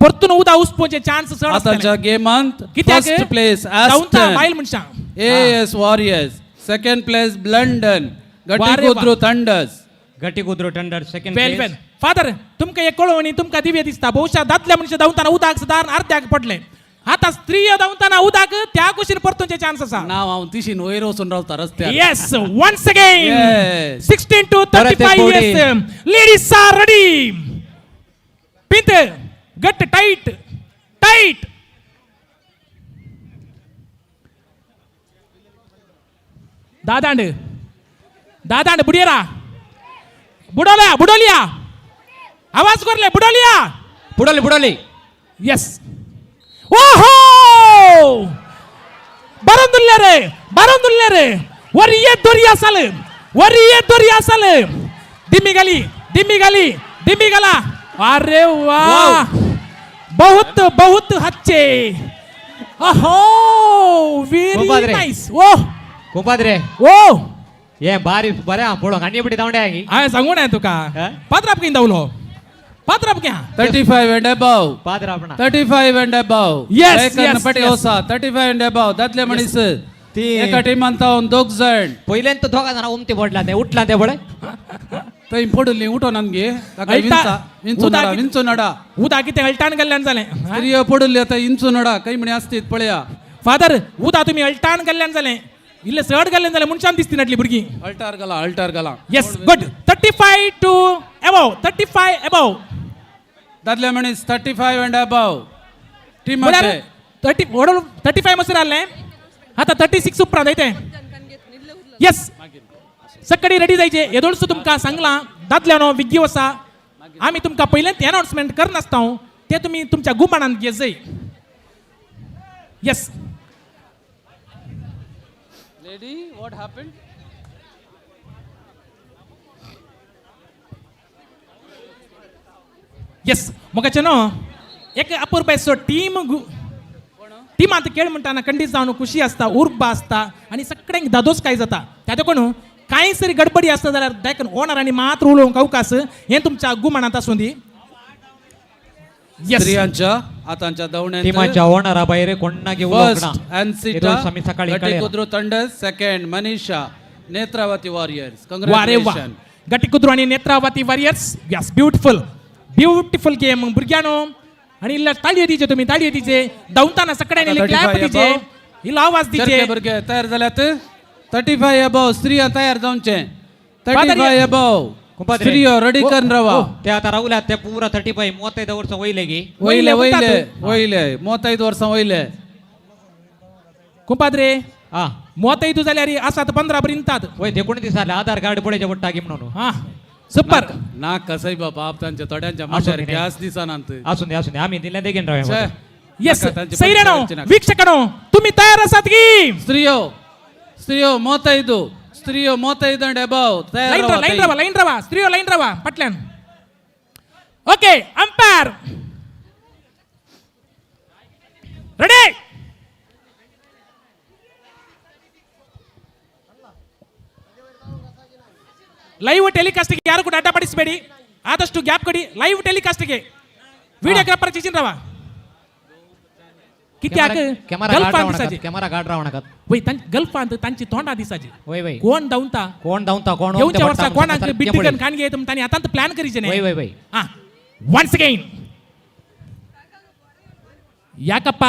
परतून उदा उस्पोचे चान्स चड आतांच्या गेमांत कित्याक फर्स्ट प्लेस जाऊनता बायल मनशां AS Warriors, second place London, वारे वा. Gatikudru Thunders. गटी कुद्रो टंडर सेकंड वेल वेल फादर तुमका एक कळवणी तुमका दिव्य दिसता बहुशा दादल्या मनशा धांवताना उदाक साधारण अर्ध्याक पडले आता स्त्रिय धांवताना उदाक त्या कुशीन परतूचे चान्स आसा नाव हांव तिशीन वयर वचून रावता रस्त्यार Yes, once again, Yes. 16 to 35 years. Ladies are ready. Pint, get tight. दादांड बुडियरा बुडोलिया आवाज करले बुडोलिया बुडोली यस ओहो बरोंदुल्ले रे वरिये दोरिया साल डिमी गला अरे वाह बहुत अच्छे ओहो वेरी कुंभाद्रे. नाइस ओह कुंपाद्रे ओह ये बारी बऱ्या पळोवंक आनी बिडी धांवड्या आगी हांवें सांगूं ना तुका हा? पात्राप खंय धांवलो पात्राप क्या 35 and above. पाद्र आपणा 35 and above. Yes, दयकन yes, पाटी yes. वसा 35 and above. दादले मनीस ती- एका टीमांत दोग जण पयल्यान तो दोगा जाणां उमती पडला ते उठला ते पळय थंय पडली उठो ननगे अल्टा- उदा- विंचू नडा उदा कितें अल्टान गेल्ल्यान जालें स्त्रियो पडली आता इंचू नडा काही म्हणे असतीत पळया फादर उदा तुम्ही अल्टान गेल्ल्यान जालें इल्लें चड गेल्ल्यान जाल्यार मनशान दिसती नाटली भुरगीं अल्टार गला येस गुड 35 to above दादले मनीस 35 and above. टीमाचे 35 मसर आहलें आतां 36 उपरांत येते येस सकाळी रेडी जायचे येदोळसो तुमकां सांगलां दादल्यानो विग्गी वसा आमी तुमकां पयलेंच अनाउन्समेंट करनासता ते तुमी तुमच्या गुमानान घे जाय yes lady what happened yes मोगाचे न्हू एक अपूर्बायसो टिमांत खेळ म्हणटाना खंडीत जावन खुशी आसता उर्बा आसता आनी सगळ्यांक दादोस काय जाता त्या देखून कांय सरी गडबडी आसता जाल्यार देखून ओनरांनी मात्र उलोवंक अवकाश हें तुमच्या गुमानांत आसूं दी येस स्त्रियांच्या आतांच्या दवण्यात टीमाच्या ओनरा भायर कोण्णा घेऊन फर्स्ट एनसीटा आम्ही सकाळी कळयला. Gattikudru thunders second Manisha Netravati warriors वारे वा काँग्रेच्युलेशन गटिकुद्रू आणि Netravati warriors yes beautiful game भुरग्यानो आणि इल्ल्या ताळयो दिचे तुमी ताळयो दिचे धांवताना सगळ्यांनी आता क्लॅप 35 दिचे above. इल्लो आवाज दिचे भुरगे तयार जाल्यात 35 अबव स्त्रिया तयार जावचे फादर 35 अबव कुंपाद्रे. स्त्रियो रेडी करून रावा ते आता रावल्यात ते पुरा 35 35 वर्ष वयले गी वयले वयले वयले 35 वर्सां वयले कुंपाद्रे हा 35 जाल्यार आसात 15 पर्यंतात वय ते कोणी दिसाले आधार कार्ड पळयचे पडटा गी म्हणून हा सुपर ना कसय बाबा आप तांच्या थोड्यांच्या असू माशार दे. गॅस दिसानांत आसून दे आम्ही दिल्या देगेन राव येस नका तांचे सैरानो पैसे खर्च नका. वीक्षकानो तुम्ही तयार आसात की स्त्रियो 35 and above तयार रावा लाईन रावा स्त्रियो लाईन रावा पटल्यान ओके अंपायर रेडी ಲೈವ್ ಟೆಲಿಕಾಸ್ಟ್ಗೆ ಯಾರು ಕೂಡ ಅಡ್ಡಪಡಿಸಬೇಡಿ ಆದಷ್ಟು ಗ್ಯಾಪ್ ಕೊಡಿ ಲೈವ್ ಟೆಲಿಕಾಸ್ಟ್ಗೆ ವಿಡಿಯೋಗ್ರಾಫರ್ ಚಿಚಿನ್ರವ कित्याक कॅमेरा गाड रावणाकात वय गल्फ अंत तांची तोंडा दिसाची वय वय कोण धांवता कोण धांवता कोण येवच्या वर्सा कोणाक बिट्टिकन खानगे तुम तानी आतांत प्लॅन करीचे वय वय वय ಹಾ ಒನ್ಸ್ ಅಗೈನ್ ಯಾಕಪ್ಪ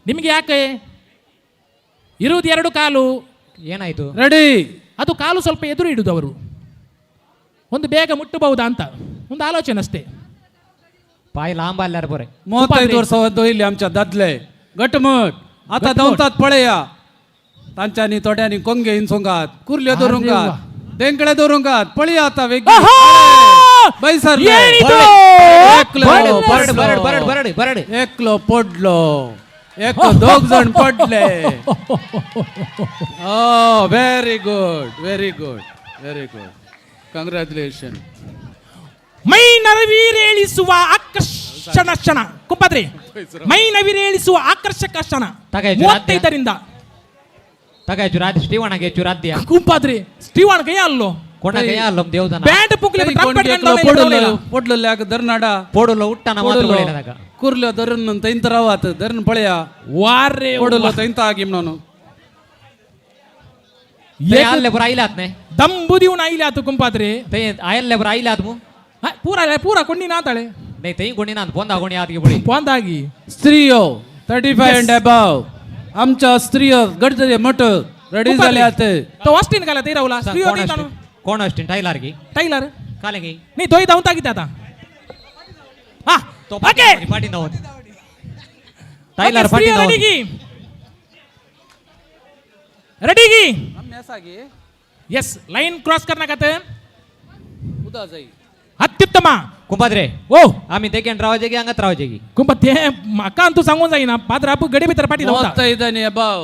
ನಿಮಗೆ ಯಾಕೆ ಇರುವುದು ಎರಡು ಕಾಲು ಏನಾಯ್ತು ರೆಡಿ ಅದು ಕಾಲು ಸ್ವಲ್ಪ ಎದುರು ಇಡುದು ಅವರು ಒಂದು ಬೇಗ ಮುಟ್ಟಬಹುದಾ ಅಂತ ಒಂದು ಆಲೋಚನೆ ಅಷ್ಟೇ पाय लांब आल्यार बरे 35 वर्सां वयले आमच्या दादले घटमट आता धांवतात पळया तांच्यांनी थोड्यांनी कोंगे हिंसोंगात कुर्ल्यो धरूंगात तेंकडे धरूंगात पळया आता वेगळी बैसर ಏನಿದು? बरड एकलो पडलो एक दोग जण पडले व्हेरी गुड ಕಂಗ್ರ್ಯಾಚುಲೇಷನ್ ಮೈ ನರವೀರೇಳಿಸುವ ಆಕರ್ಷ क्षण ಕುಂಪಾದ್ರಿ ಮೈ ನವಿರೇಳಿಸುವ ಆಕರ್ಷಕ ಕ್ಷಣ ತಗಾಯ್ತು 35ರಿಂದ ತಗಾಯ್ತು ರಾತ್ರಿ ಸ್ಟೀವಣಗೆ ಚುರಾದ್ಯ ಕುಂಪಾದ್ರಿ ಸ್ಟೀವನ್ ಗಯ ಅಲ್ಲೋ ಕೊಣಗೆ ಅಲ್ಲಂ ದೇವದನ ಬ್ಯಾಂಡ್ ಪುಕ್ಲೆ పొడ్లు దర్నాడ పోడులో ఉట్టన మాత్రమేనక కూర్లో దర్రన్ తైన తర్వాత దర్రన్ పళయ ವಾರೆ పొడులో తైన ಆಗಿಮ್ ನಾನು ते आले बर आइलात ने ದಂಬುದಿ ಉನ ಐಲಿ ಆತು ಕುಂಪಾದ್ರಿ ते आयल्ले बर आइलात मु ಪೂರ ಕೊಂಡಿ ನಾತಾಳೆ नहीं ते कोणी ना फोन दागोणी आतगे बळी ಪೊಂದಾಗಿ स्त्रियो 35 and above आमच्या स्त्रियो गडजरे मठ रेडी झाले आते तो वास्टिन काला ते रावला स्त्री होती तानु कोण असतील टायलर की ಟೈಲರ್ कालेंगे ನೀ ದೊಯ್ ದೌಂತ ಆಗಿತ್ತ ಆತ ಹಾ तो ಓಕೆ पाटी दावत टायलर पाटी दावत रेडीगी यस लाईन क्रॉस करण्याकत उदा जाई अत्युत्तम कुंपाद्रे ओ आम्ही ते केन रावाजे की अंगात रावाजे की कुंप ते माका अंतू सांगून जाईना पात्र आपू गडी भितर पाटी दावता 35 and above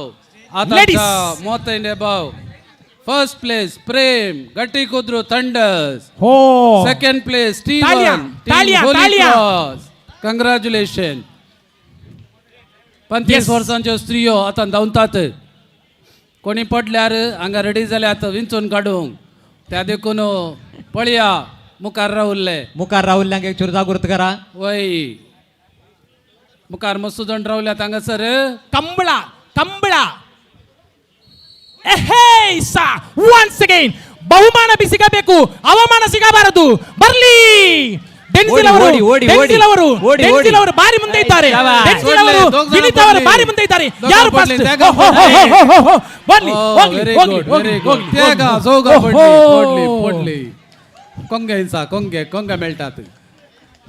Ladies. आता 35 and above फर्स्ट प्लेस प्रेम गट्टी कुद्रू थंडर्स हो सेकंड प्लेस तालिया, तालिया, तालिया. कंग्रॅच्युलेशन 35 वर्सांच्यो स्त्रियो आता धांवतात कोणी पडल्यार हांगा रेडी जाले आता विंचून काडूंक त्या देखून पळया मुखार रावल्ले मुखार राहुल्यांक एक चूर जागृत करा वय मुखार मस्त जण रावल्यात हांगासर कंबळा कंबळा ಎಹೇಸಾ ಒನ್ಸ್ ಅಗೈನ್ ಬಹುಮಾನ ಸಿಗಬೇಕು ಅವಮಾನ ಸಿಗಬಾರದು ಬರ್ಲಿ ಡೆನ್ಸಿಲ್ ಅವರು ಓಡಿ, ಓಡಿ, ಡೆನ್ಸಿಲ್ ಅವರು ಓಡಿ, ಓಡಿ. ಡೆನ್ಸಿಲ್ ಅವರು ಬಾರಿ ಮುಂದೆ ಇದ್ದಾರೆ ಡೆನ್ಸಿಲ್ ಅವರು ವಿನಿತ್ ಅವರು ಬಾರಿ ಮುಂದೆ ಇದ್ದಾರೆ ಯಾರು ಫಸ್ಟ್ ಬರ್ಲಿ ಹೋಗ್ಲಿ ಹೋಗ್ಲಿ ಹೋಗ್ಲಿ ಹೋಗ್ಲಿ त्याग जोगा पडली पडली कोंग्यांचा कोंग्या मेळटात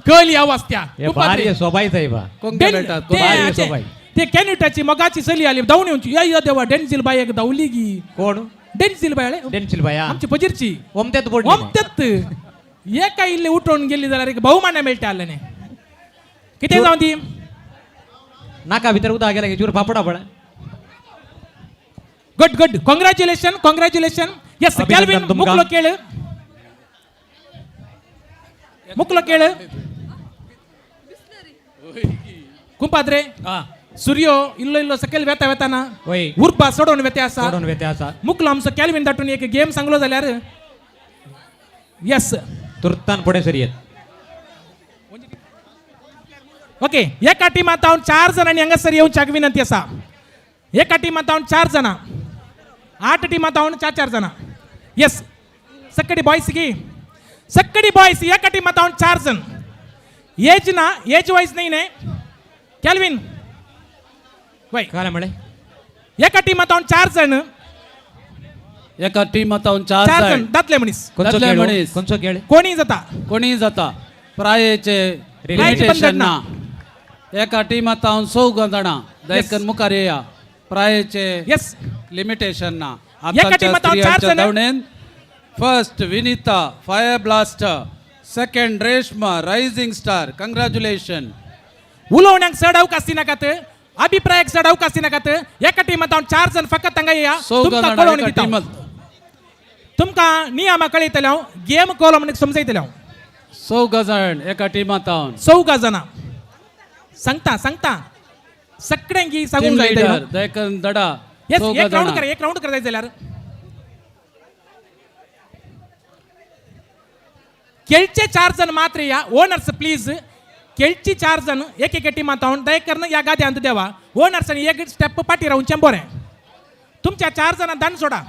कळली अवस्था हे भारी सोबाईच आहे बा कोंग्या मेळटात भारी सोबाई ते कॅन्युटाची मगाची सली आली धावून येऊन या देवा डेन्सिल बाई एक धावली गी कोण डेन्सिल बाई डेन्सिल बाया आमची पजिरची ओमत्यात बोड ओमत्यात एका इल्ले उठून गेली जाल्यार एक बहुमान मेळटा आल्याने किती जाऊन ती नाका भितर उदा गेला की चूर पापडा पडा गुड गुड कॉंग्रॅच्युलेशन यस अभिनंदन कॅल्विन तुमका. मुकलो केळ कुंपाद्रे सूर्यो इल्लो इल्लो सकयल वेता वेताना वय उर्बा सोडून वेते असा सोडून वेते असा मुकलो आमचो कॅल्विन दाटून एक गेम सांगलो जाल्यार यस तुर्तान पुढे सरियत ओके एका टीमात हांव 4 जणांनी हांगासर येवच्याक विनंती आसा एका टीमात हांव 4 जणां 8 टीमात हांव 4 जणां यस सक्कडी बॉयज की सक्कडी बॉयज एका टीमात हांव 4 जण एज ना एज वाईज नाही ने कॅल्विन वय काय म्हणे एका टीमात हांव 4 जण एका टीमात हांव 4 4 जण जण दातले मनीस दादले मनीस. कोणचो खेळ कोणी जाता कोणी जाता प्रायेचे Relation लिमिटेशन ना एका टीमात हांव 6 जाणां दायकन मुखार येया प्रायेचे यस लिमिटेशन ना एका टीमात हांव 4 जण. धावणेन first Vinita fire blaster second Reshma rising star congratulation उलोवण्याक चढ अवकाश दिनाकात अभिप्रायाक चढ अवकाश दिनाकात एका टीमात हांव 4 जण फकत हांगा येया 6 तुमकां जाणां कळोवन एका दिता टीमात तुमकां नियम कळयतले हांव गेम कॉल म्हणून समजयतले हांव 6 जाण एका टीमात हांव 4 जणां सांगता सगळ्यांकी सांगून जायत दायकन दडा येस 6 एक राऊंड जाणां कर जाय जाल्यार खेळचे 4 जण मात्र या ओनर्स प्लीज खेळची 4 जण एक एक टीमात हांव दयकरन या गाद्यांत देवा ओनर्सांनी एक स्टेप पाठी रावचें बरें तुमच्या 4 जणां दान सोडा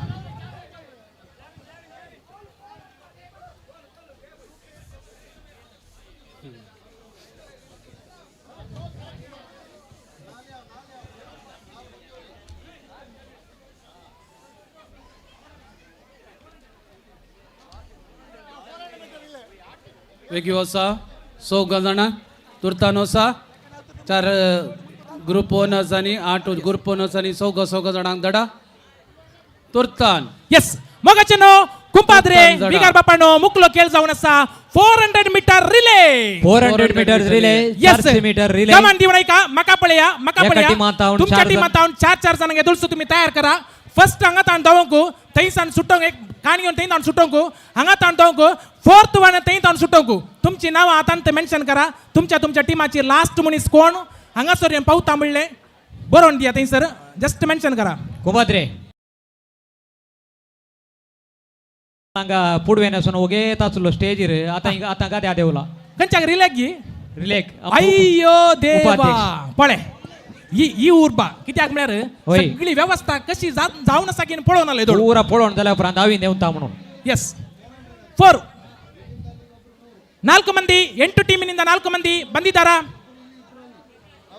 वेगळी वसा 6 जाणां तुर्तान वसा 4 ग्रुप ओनर्स आनी 8 ग्रुप ओनर्स आनी 6 जाणांक दडा तुर्तान यस मोगाचेनो कुंपाद्रे तुर्तान जडा. बिगार बापानो मुकलो खेळ जावन आसा 400 metre relay 400 metre relay yes 400 metre relay गमान दिवणाय का मका पळया एका टीमात हांव तुमच्या 4 जण. टीमात हांव 4 जणांक येदुळसो तुम्ही तयार करा फर्स्ट हांगा ताण धावंक थंयसान सुट्टोंक एक कान घेवन थंय सुटोवंक हांगा ताणतोवंक 4th वन थंय तावन सुटोवंक तुमची नांवां आतां मेन्शन करा तुमच्या टिमाची लास्ट मनीस कोण हांगासर येवन पावता म्हणलें बरोवन दिया थंयसर जस्ट मेन्शन करा कुमाद्रे हांगा पुडवेन वचून ओगेत आसलो स्टेजीर आतां गाद्या देवला खंयच्याक रिलेक गी रिलेक अय्यो देवा उपाध्यक्ष. पळय ही उर्बा कित्याक म्हळ्यार होय. सगळी वेवस्था कशी जावन आसा की पळोवन आले पुरा पळोवन जाल्या उपरांत हांवें देंवता म्हणून ಎಸ್ 4 4 ಮಂದಿ 8 ಟೀಮಿನಿಂದ 4 ಮಂದಿ ಬಂದಿದ್ದಾರಾ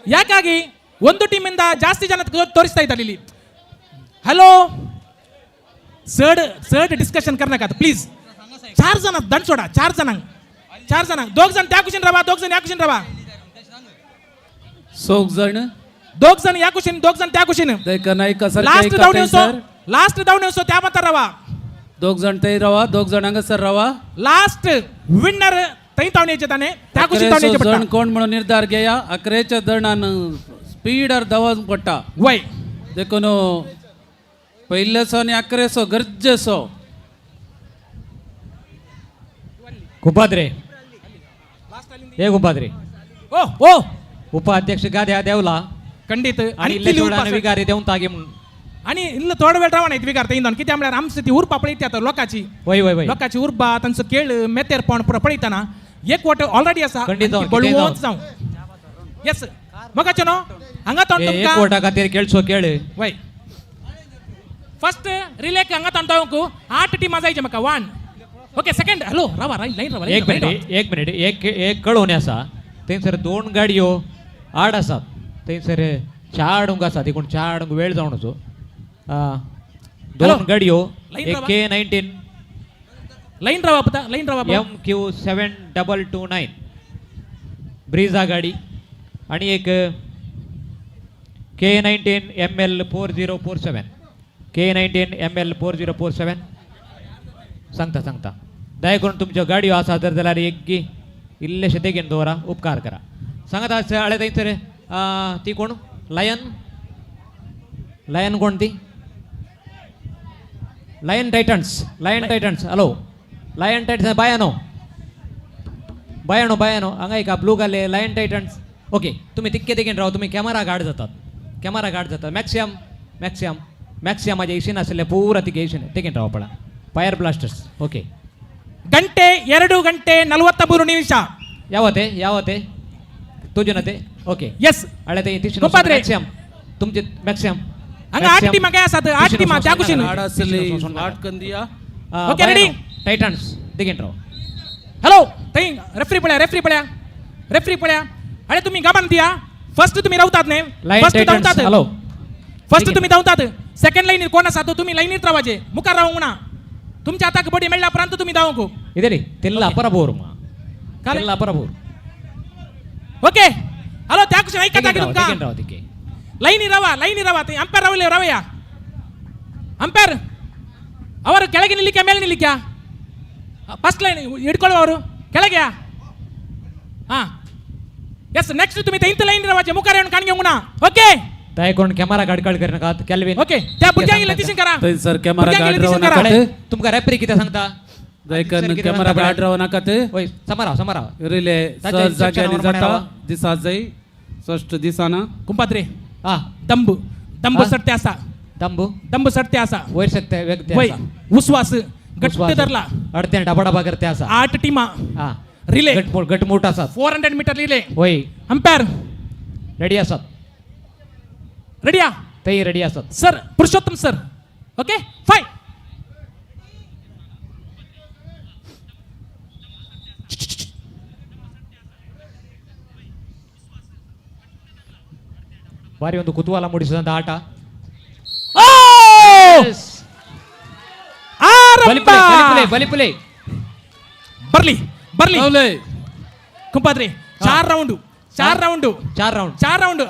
ಯಾಕಾಗಿ ಒಂದು ಟೀಮಿಂದ ಜಾಸ್ತಿ ಜನ ತೋರಿಸ್ತಾ ಇದ್ದಾರೆ ಇಲ್ಲಿ ಹಲೋ सर्ड डिस्कशन करणार का प्लीज 4 जण दंड सोडा 4 जण 2 जण त्या कुशीन राहा 2 जण या कुशीन राहा 2 जण 2 जण या कुशीन 2 जण त्या कुशीन लास्ट डाऊन येऊसो त्या मात्र राहा 2 जण ते राहा 2 जण हांगासर राहा लास्ट विनर थंय तावन येचे ताणे त्या कुशीन तावन येचे जण कोण म्हणून निर्धार घेया 11च्या जणान स्पीडर धावूंक पडटा वय देखून पहिलेसो आनी 11सो गरजेचो कुपाद्रे हे कुपाद्रे ओ ओ उपाध्यक्ष गाद्या देवला ಖಂಡಿತ आणि इल्ले सोडाने विगारे देऊन तागे म्हणून आणि इल्ल थोडा वेळ रावण विगार तेंदोन कित्या म्हळ्यार आमची ती उर्पा पळयता आता लोकांची वय वय वय लोकांची उर्बा तांचो खेळ मेतेर पळयतना एक वट ऑलरेडी आसा खंडीत जावन, बळवंत जावं येस मगाचे नो हांगा तावन एक तुमकां कोटा खातीर खेळचो खेळ वय फर्स्ट रिलेक हांगा तावन तावंक 8 टीमा जायचे म्हाका 1 ओके सेकंड हॅलो रावा लाईन रावा एक मिनिट एक कळोवणी आसा थंयसर 2 गाडयो आड आसात थंयसर 4 डोंग आसा देखून 4 डोंग वेळ जावन असो 2 गाडयो लाईन एक रावा. K19 लाईन रावा MQ7229 ब्रिझा गाडी आणि एक K19 ML4047 K19 ML4047 सांगता दया करून तुमच्यो गाडयो आसा तर जाल्यार एक गी इल्लेशे बेगीन दवरा उपकार करा सांगात आळे थंयसर ती कोण लायन कोण ती Lion Titans hello Lion Titans बायानो हांगा एक ब्लू घाले लायन टायटन्स ओके तुम्ही तितके बेगीन राव तुम्ही कॅमेरा गार्ड जातात मॅक्सिमाचे इशीन आसले पुरा तिके इशीन तेगीन राव पळा फायर ब्लास्टर्स ओके ಗಂಟೆ 2 ಗಂಟೆ 43 ನಿಮಿಷ ಯಾವತ್ತೆ तुझे ओके येस अळे ते कुपाद्रे. तुमचे मॅक्सिमम हांगा 8 टीमा काय आसात 8 टीमा त्या कुशीन आडासली वाट कंदिया ओके, ready? टायटन्स बेगीन राव हॅलो थंय रेफरी पळया अरे तुम्ही गाबान दिया फर्स्ट तुम्ही रावतात न्ही लाईन फर्स्ट टायटन्स धांवतात हॅलो फर्स्ट तुम्ही धांवतात सेकंड लाईनीर कोण आसा तो तुम्ही लाईनीत रावाचे मुखार रावंक ना तुमच्या हाताक बडी मेळ्ळ्या उपरांत तुम्ही धावंक इदेरी तिल्ला परबोर तिल्ला परबोर ओके हॅलो त्या कुशीन ऐकता की तुमका बेगीन राव तिके ಲೈನಿ ರವ ಅಂಪೈರ್ ರವಯ್ಯ ಅಂಪೈರ್ ಅವರು ಕೆಳಗೆ ನಿಲ್ಲಿಕ ಮೇಲೆ ನಿಲ್ಲಿಕ ಫಸ್ಟ್ ಲೈನ್ ಹಿಡ್ಕೊಳ್ಳುವ ಅವರು ಕೆಳಗೆ ಹಾ ಎಸ್ ನೆಕ್ಸ್ಟ್ तुम्ही ते इंत लाईन रवाचे मुखार येऊन कान घेऊन ना ओके ताय कोण कॅमेरा गाड करणं का कॅल्विन ओके त्या बुरग्यांक इलेक्शन करा सर कॅमेरा गार्ड राव करा नाका तुमका रेफरी किती सांगता दयकन कॅमेरा गार्ड राव नाका ते होय समारा रिले ताच्या सहज जाग्यार instruction जाता रावा. दिसा जाई फर्स्ट दिसाना कुंपात्रे हा दंबू हा? सट्टे असा दंबू सट्टे असा वैर शकते व्यक्ती वय असा. उस्वास गट्ट धरला अडते डबा करते असा 8 टीमा हा रिले गटमोट असतात 400 मीटर रिले होय अंपायर रेडी असतात रेडिया तेही रेडी असतात sir Purushottam sir okay five ಬಾರಿ ಒಂದು ಕುತೂಹಲ ಮೂಡಿಸಿದಂತ ಆಟ ಬಲಿಪುಲೆ ಬರ್ಲಿ रावले ಕುಂಪಾದ್ರಿ 4 ರೌಂಡ್ ಅವೇ 4 ರೌಂಡ್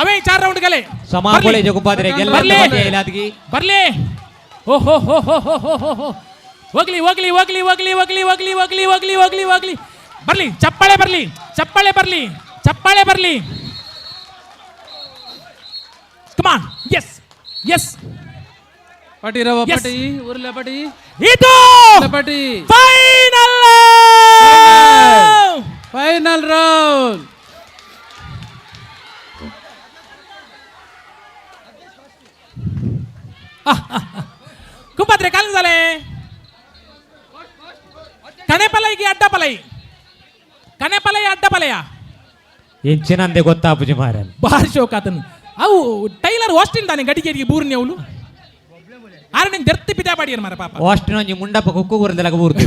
ಅವೇ 4 ರೌಂಡ್ ಗಲೆ समापोळे जे कुपाद्रे गेले ಬರ್ಲಿ ಓ ಹೋ ಹೋ ಹೋ ಹೋ ಹೋ ಹೋ ಹೋ ಹೋಗ್ಲಿ ಬರ್ಲಿ ಚಪ್ಪಾಳೆ ಬರ್ಲಿ ಕಮ್ ಆನ್ ಎಸ್ पाटी रवा Yes. पाटी उरल्या पाटी ಇದು पाटी ಫೈನಲ್ फायनल राउंड कुंपात्रे काल झाले ಕಣೆಪಲೈ ಅಡ್ಡಪಲೈ ಕಣೆಪಲೈ ಅಡ್ಡಪಲಯ ಎಂಚಿನಂದೆ ಗೊತ್ತಾ ಅಪ್ಪುಜಿ ಮಾರ್ಯಾನ್ ಬಾರಿ ಶೋಕ್ ಆತನು ಅವು ಟೈಲರ್ ವಾಸ್ಟಿನ್ ತಾನೆ ಗಡಿಗೇರಿಗೆ ಬೂರ್ನಿ ಅವಳು ಆರನೇ ದರ್ತಿ ಪಿತಾ ಬಾಡಿಯರ್ ಮಾರ ಪಾಪ ವಾಸ್ಟಿನ ಒಂಜಿ ಮುಂಡಪ್ಪ ಕುಕ್ಕು ಗುರಂದೆಲ್ಲ ಊರ್ತಿ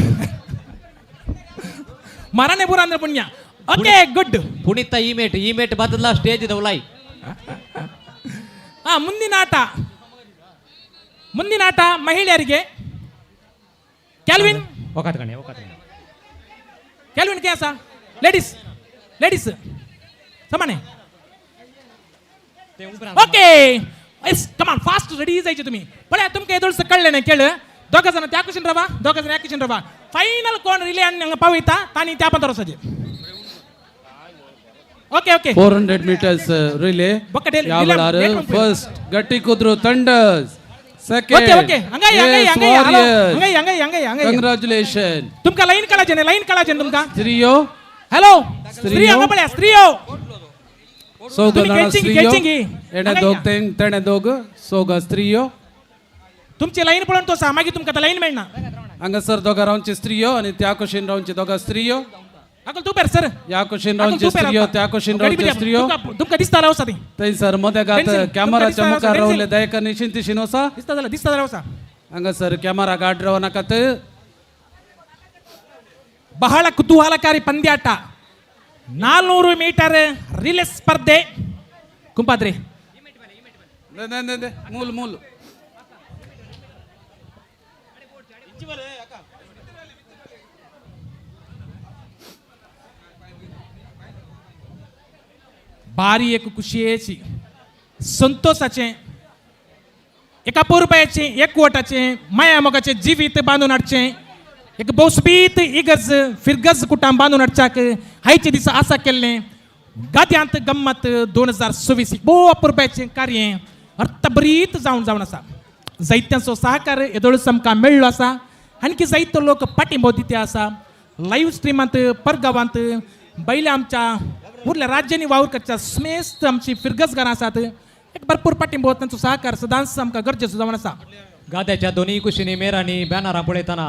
ಮರನೇ ಬೂರ ಅಂದ್ರೆ ಪುಣ್ಯ ಓಕೆ ಗುಡ್ ಪುಣಿತ ಈ ಮೇಟ್ ಬದಲ ಸ್ಟೇಜ್ ದವಲಾಯಿ ಮುಂದಿನ ಆಟ ಮಹಿಳೆಯರಿಗೆ ಕ್ಯಾಲ್ವಿನ್ ಕ್ಯಾಲ್ವಿನ್ ಕೇಸ लेडीज समाने okay come on fast ready जायचे तुम्ही पण तुमका एदोळस कळले नाही केळ दोघ जण त्या क्वेश्चन रवा फायनल कोण रिले आणि पाविता तानी त्या पण तरसजे ओके 400 meters relay ಯಾವಳಾರು ಫಸ್ಟ್ ಗಟ್ಟಿ ಕುದ್ರು ತಂಡಸ್ ಸೆಕೆಂಡ್ ಓಕೆ ಹಂಗೈ ಕಂಗ್ರಾಚುಲೇಷನ್ तुमका लाईन कळाजे तुमका स्त्रियो हॅलो स्त्री अंगपळ्या स्त्रियो सोग तुम्ही खेचिंगी एने दोग तेने दोग सोग स्त्रियो तुमची लाईन पळून तो सामागी तुमका तर लाईन मिळणार हंगसर दोघा राऊंडचे स्त्रियो आणि त्या क्वेश्चन राऊंडचे दोघा स्त्रियो अकल तू पेर सर या क्वेश्चन राऊंडचे स्त्रियो त्या क्वेश्चन राऊंडचे स्त्रियो तुमका दिसता राव सादी तै सर मध्ये गात कॅमेराच्या मुखार रावले दयका निशिंती शिनोसा दिसता राव सा हंगसर कॅमेरा गाड राव नकात ಬಹಳ ಕುತೂಹಲಕಾರಿ ಪಂದ್ಯಾಟ 400 ಮೀಟರ್ ರಿಲೇ ಸ್ಪರ್ಧೆ ಕುಂಪಾದ್ರಿ ಮೂಲ್ ಮೂಲ್ बारी एक खुशयेची संतोषाचे एका रुपयाचे एक वोटाचे मायामोगाचे जीवित बांधून हाडचे एक बौसबीत इगज फिरगज कुटाम बांधून हाडच्याक हायचे दिसा आसा केल्ले गाद्यांत गम्मत 2026 खूप रुपयाचे कार्य अर्थभरीत जावन आसा जायत्यांचो सहकार येदोळस आमकां मेळ्ळो आसा आणखी जायतो लोक पाठिंबो दिते आसा लाईव्ह स्ट्रिमांत परगांवांत बैले आमच्या उरल्या राज्यांनी वावर करच्या स्मेस्त आमची फिरगजगारां आसात एक भरपूर पाठिंबो तांचो सहकार सदांच आमकां गरजेचो जावन आसा गाद्याच्या दोन्ही कुशीनी मेरांनी बॅनरां पळयतना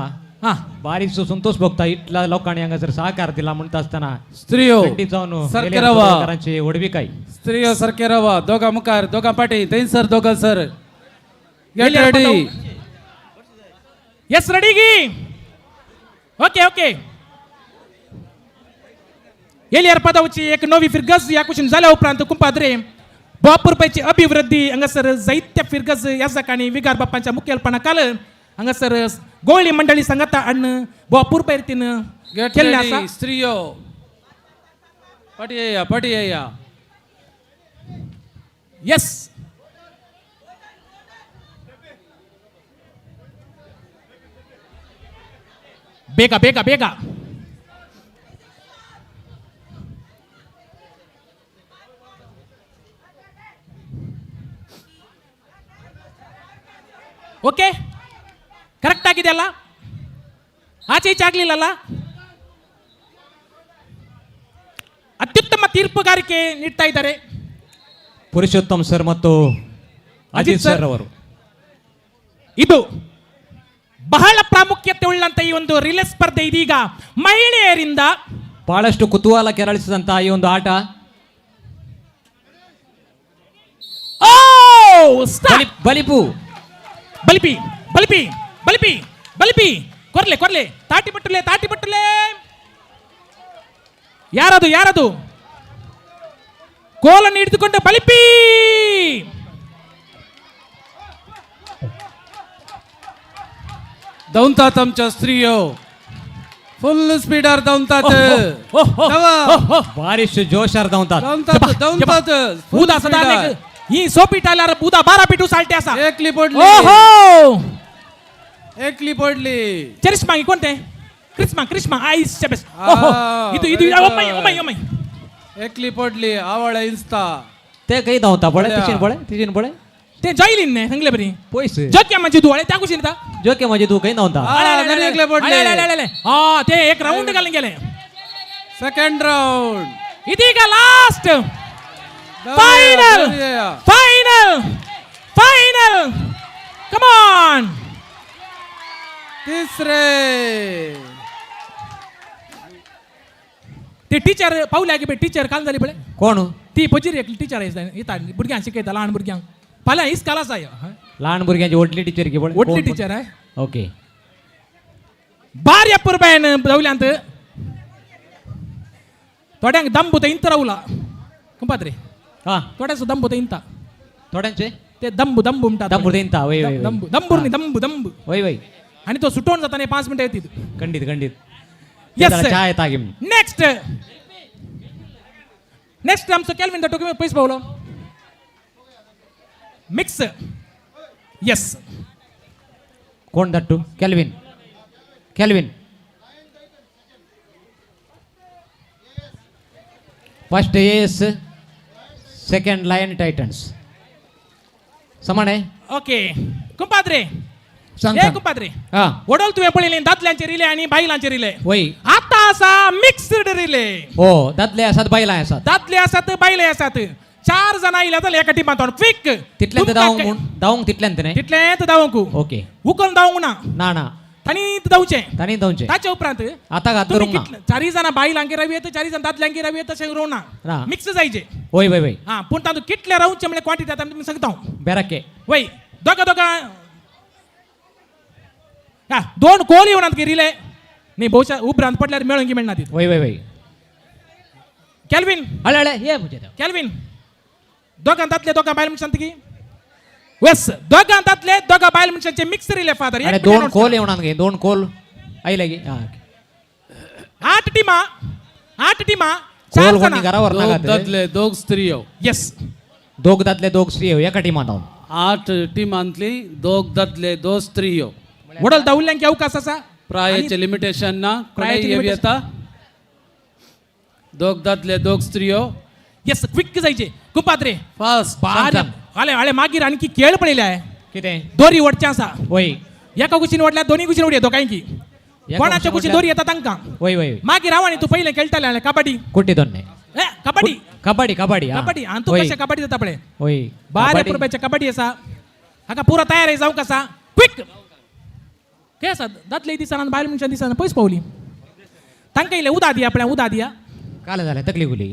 बारीकसो संतोष भोगता इतल्या लोकांनी हांगासर सहकार दिला म्हणटा आसतना स्त्रियो जावन सरके रवा वडविकाय स्त्रियो सरके रवा दोघा मुखार दोघा पाटी थंयसर दोघा sir gate ready yes ready गी ओके एलियर पदावची एक नवी फिरगज या कुशीन जाल्या उपरांत कुंपाद्रे भरपूर रुपयाची अभिवृद्धी हांगासर जायत्या फिरगज ह्या जाकांनी विगार बाप्पांच्या मुखेलपणाखाल हांगासर गोळी मंडळी सांगता आणि भरपूर पैरतीन केल्ले आसा स्त्रियो पाटी या यस बेगा ಓಕೆ ಕರೆಕ್ಟ್ ಆಗಿದೆಯಲ್ಲ ಆಚೆ ಈಚೆ ಆಗ್ಲಿಲ್ಲಲ್ಲ ಅತ್ಯುತ್ತಮ ತೀರ್ಪುಗಾರಿಕೆ ನೀಡ್ತಾ ಇದ್ದಾರೆ ಪುರುಷೋತ್ತಮ್ ಸರ್ ಮತ್ತು ಅಜಿತ್ ಸರ್ ಅವರು ಇದು ಬಹಳ ಪ್ರಾಮುಖ್ಯತೆ ಉಳ್ಳಂತ ಈ ಒಂದು ರಿಲೇ ಸ್ಪರ್ಧೆ ಇದೀಗ ಮಹಿಳೆಯರಿಂದ ಬಹಳಷ್ಟು ಕುತೂಹಲ ಕೆರಳಿಸಿದಂತಹ ಈ ಒಂದು ಆಟ ಬಲಿಪು ಬಲಿಪಿ ಕೊರ್ಲೆ ತಾಟಿ ಪಟ್ಟುಲೆ ಯಾರದು ಕೋಲನ್ನು ಹಿಡಿದುಕೊಂಡು ಬಲಿಪಿ धांवतात आमच्या स्त्रियो फुल स्पीडार धांवतात बारीश जोशार धांवतात उदा सदा ही सोपी टाल्यार उदा 12 पिटू साल्टे असा एकली पडली एकली पडली चरिष्मा कोणते क्रिस्मा आईस बेस्ट ಇದು ओमय एकली पडली आवळे इंस्ता ते काही धावता पळे तिचीन पळे ते जाईल ने सांगले बरी पयस जोक्या म्हणजे तू त्या कुशी ना जोके म्हणजे तू काही नव्हता हा ते एक राऊंड घालून गेले ಸೆಕೆಂಡ್ ರೌಂಡ್ ಇದೀಗ ಲಾಸ್ಟ್ ಫೈನಲ್ ಫೈನಲ್ ಫೈನಲ್ ಕಮಾನ್ तिसरे ते टीचर पावल्या की टीचर काल झाली बळे कोण ती पजिरी एक टीचर येता भुरग्यांक शिकयता ल्हान भुरग्यांक फाल्यां इस्कालाच आय लहान भुरग्यांची ओटली टीचर की व्हडली टीचर आहे ओके ಬಾರಿ ಅಪೂರ್ಬಾಯನ್ ದೌಲ್ಯ ಅಂತ ತೊಡ್ಯಾಂಗ ದಂಬುತ ಇಂತ ರೌಲ ಕಂಪಾತ್ರಿ हा ತೊಡೆಸು ದಂಬುತ ಇಂತ थोड्यांचे ते दंबू दंबू म्हणतात दंबू देंता वय वय दंबू दंबूरनी दंबू दंबू वय वय आणि तो सुटवून जाताना 5 मिनिटं येतील खंडित खंडित Yes, sir. चहा येता घेऊन नेक्स्ट नेक्स्ट आमचं कॅल्विन द टोके पैसे पावलो मिक्स येस कोण दट्टू कॅल्विन कॅल्विन फर्स्ट एस सेकंड लायन टायटन्स समान आहे ओके कुंपाद्रे सांग ए सांग. कुंपाद्रे हा ओडल तुवे पळयले दातल्यांचे रिले आणि बायलांचे रिले वय आता असा मिक्स्ड रिले हो दादले असतात बायला असतात दातले असतात बायले असतात 4 जण आयला तर एका टीमात क्विक तिथल्यान दावंग तिथल्यान नाही तिथल्यात दावंकू ओके उकल दावंग ना ना ना तनी दावचे तानी दोनचे ताच्या उपरांत आता घात तुम्ही करूंक ना कितले- 4 जण बायलांके रवी येत 4 जण दातल्यांके रवी येत तशें रोवना ना. मिक्स जायचे वय वय वय हा पूण तातूंत कितले रावचे म्हणजे क्वांटिटी आता तुम्ही सांगता बेराके वय दोगा दोगा हा 2 कोल येवनात की रिले न्ही बहुशा उपरांत पडल्यार मेळोंगी मेळना ती वय वय वय कॅल्विन हळे हळे ये म्हणजे कॅल्विन दोघांतातले दोघा बायल मनशांत की वेस दोघांतातले दोघा बायल मनशांचे मिक्स रिले फादर अरे 2 कोल येवनात गे 2 कोल आयले गे हा 8 टीमा 4 कोल जण कोणी घरावर दोघ लागत दादले दोघ स्त्रियो येस दोघ दादले दोघ स्त्री एका टीमात हांव 8 टीमांतली दोघ दादले दोघ स्त्रियो वडल दावल्यांके अवकाश असा प्रायाचे लिमिटेशन ना प्रायाचे कोणाय limitation. येता दोघ दादले दोघ स्त्रियो येस क्विक जायचे कुपात्रे फास्ट बारे आले आले मागीर आणखी खेळ पडलेले आहे कितें दोरी ओडचे आसा वय एका कुशीन ओडल्या दोन्ही कुशीन ओडी येतो काय की कोणाच्या कुशीन दोरी येता तांकां वय वय मागीर हांव आनी तू पहिले खेळटाले कबड्डी कुठे दोन्ही कबड्डी कबड्डी कबड्डी हा. कबड्डी आणि तू वय. कशें कबड्डी जाता पळय वय बारे कबड्डी. रुपयाचे कबड्डी आसा हाका पुरो तयार जाऊ कसा क्विक काय आसा दातले दिसान बायल मनशां दिसान पयस पावली तांकां इले उदा दिया आपल्या उदा दिया काल झालं तकली गुली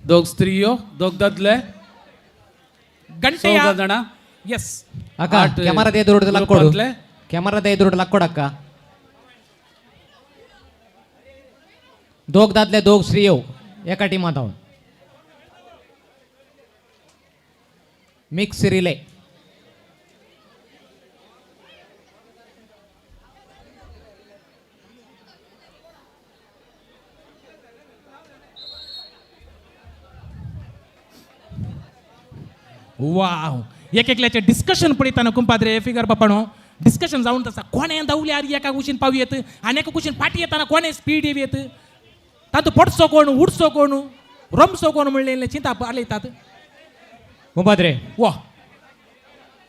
दोघ स्त्रियो दोघ दादले ಗಂಟೆಯ ಚೌದ ಜನ ಎಸ್ ಅಕ್ಕ ಆಟ ಕ್ಯಾಮರಾ ಎದುರು ಲಕ್ಕೊಡು ರೂಪಾಂತ್ಲೆ? ಕ್ಯಾಮರಾ ಎದುರು ಲಕ್ಕೊಡಕ್ಕ दोघ दादले दोघ स्त्रियो एका टीमात हांव मिक्स रिले वाव एक एकल्याचे डिस्कशन पळयताना कुंपाद्रे फिगर बापानो डिस्कशन जावन तसा कोणे दावल्यार एका कुशीन पावी येत आनी एका कुशीन फाटी येताना कोणे स्पीड येत तातूंत पडसो कोण उडसो कोण रमसो कोण म्हणले चिंता आलयतात कुंपाद्रे वा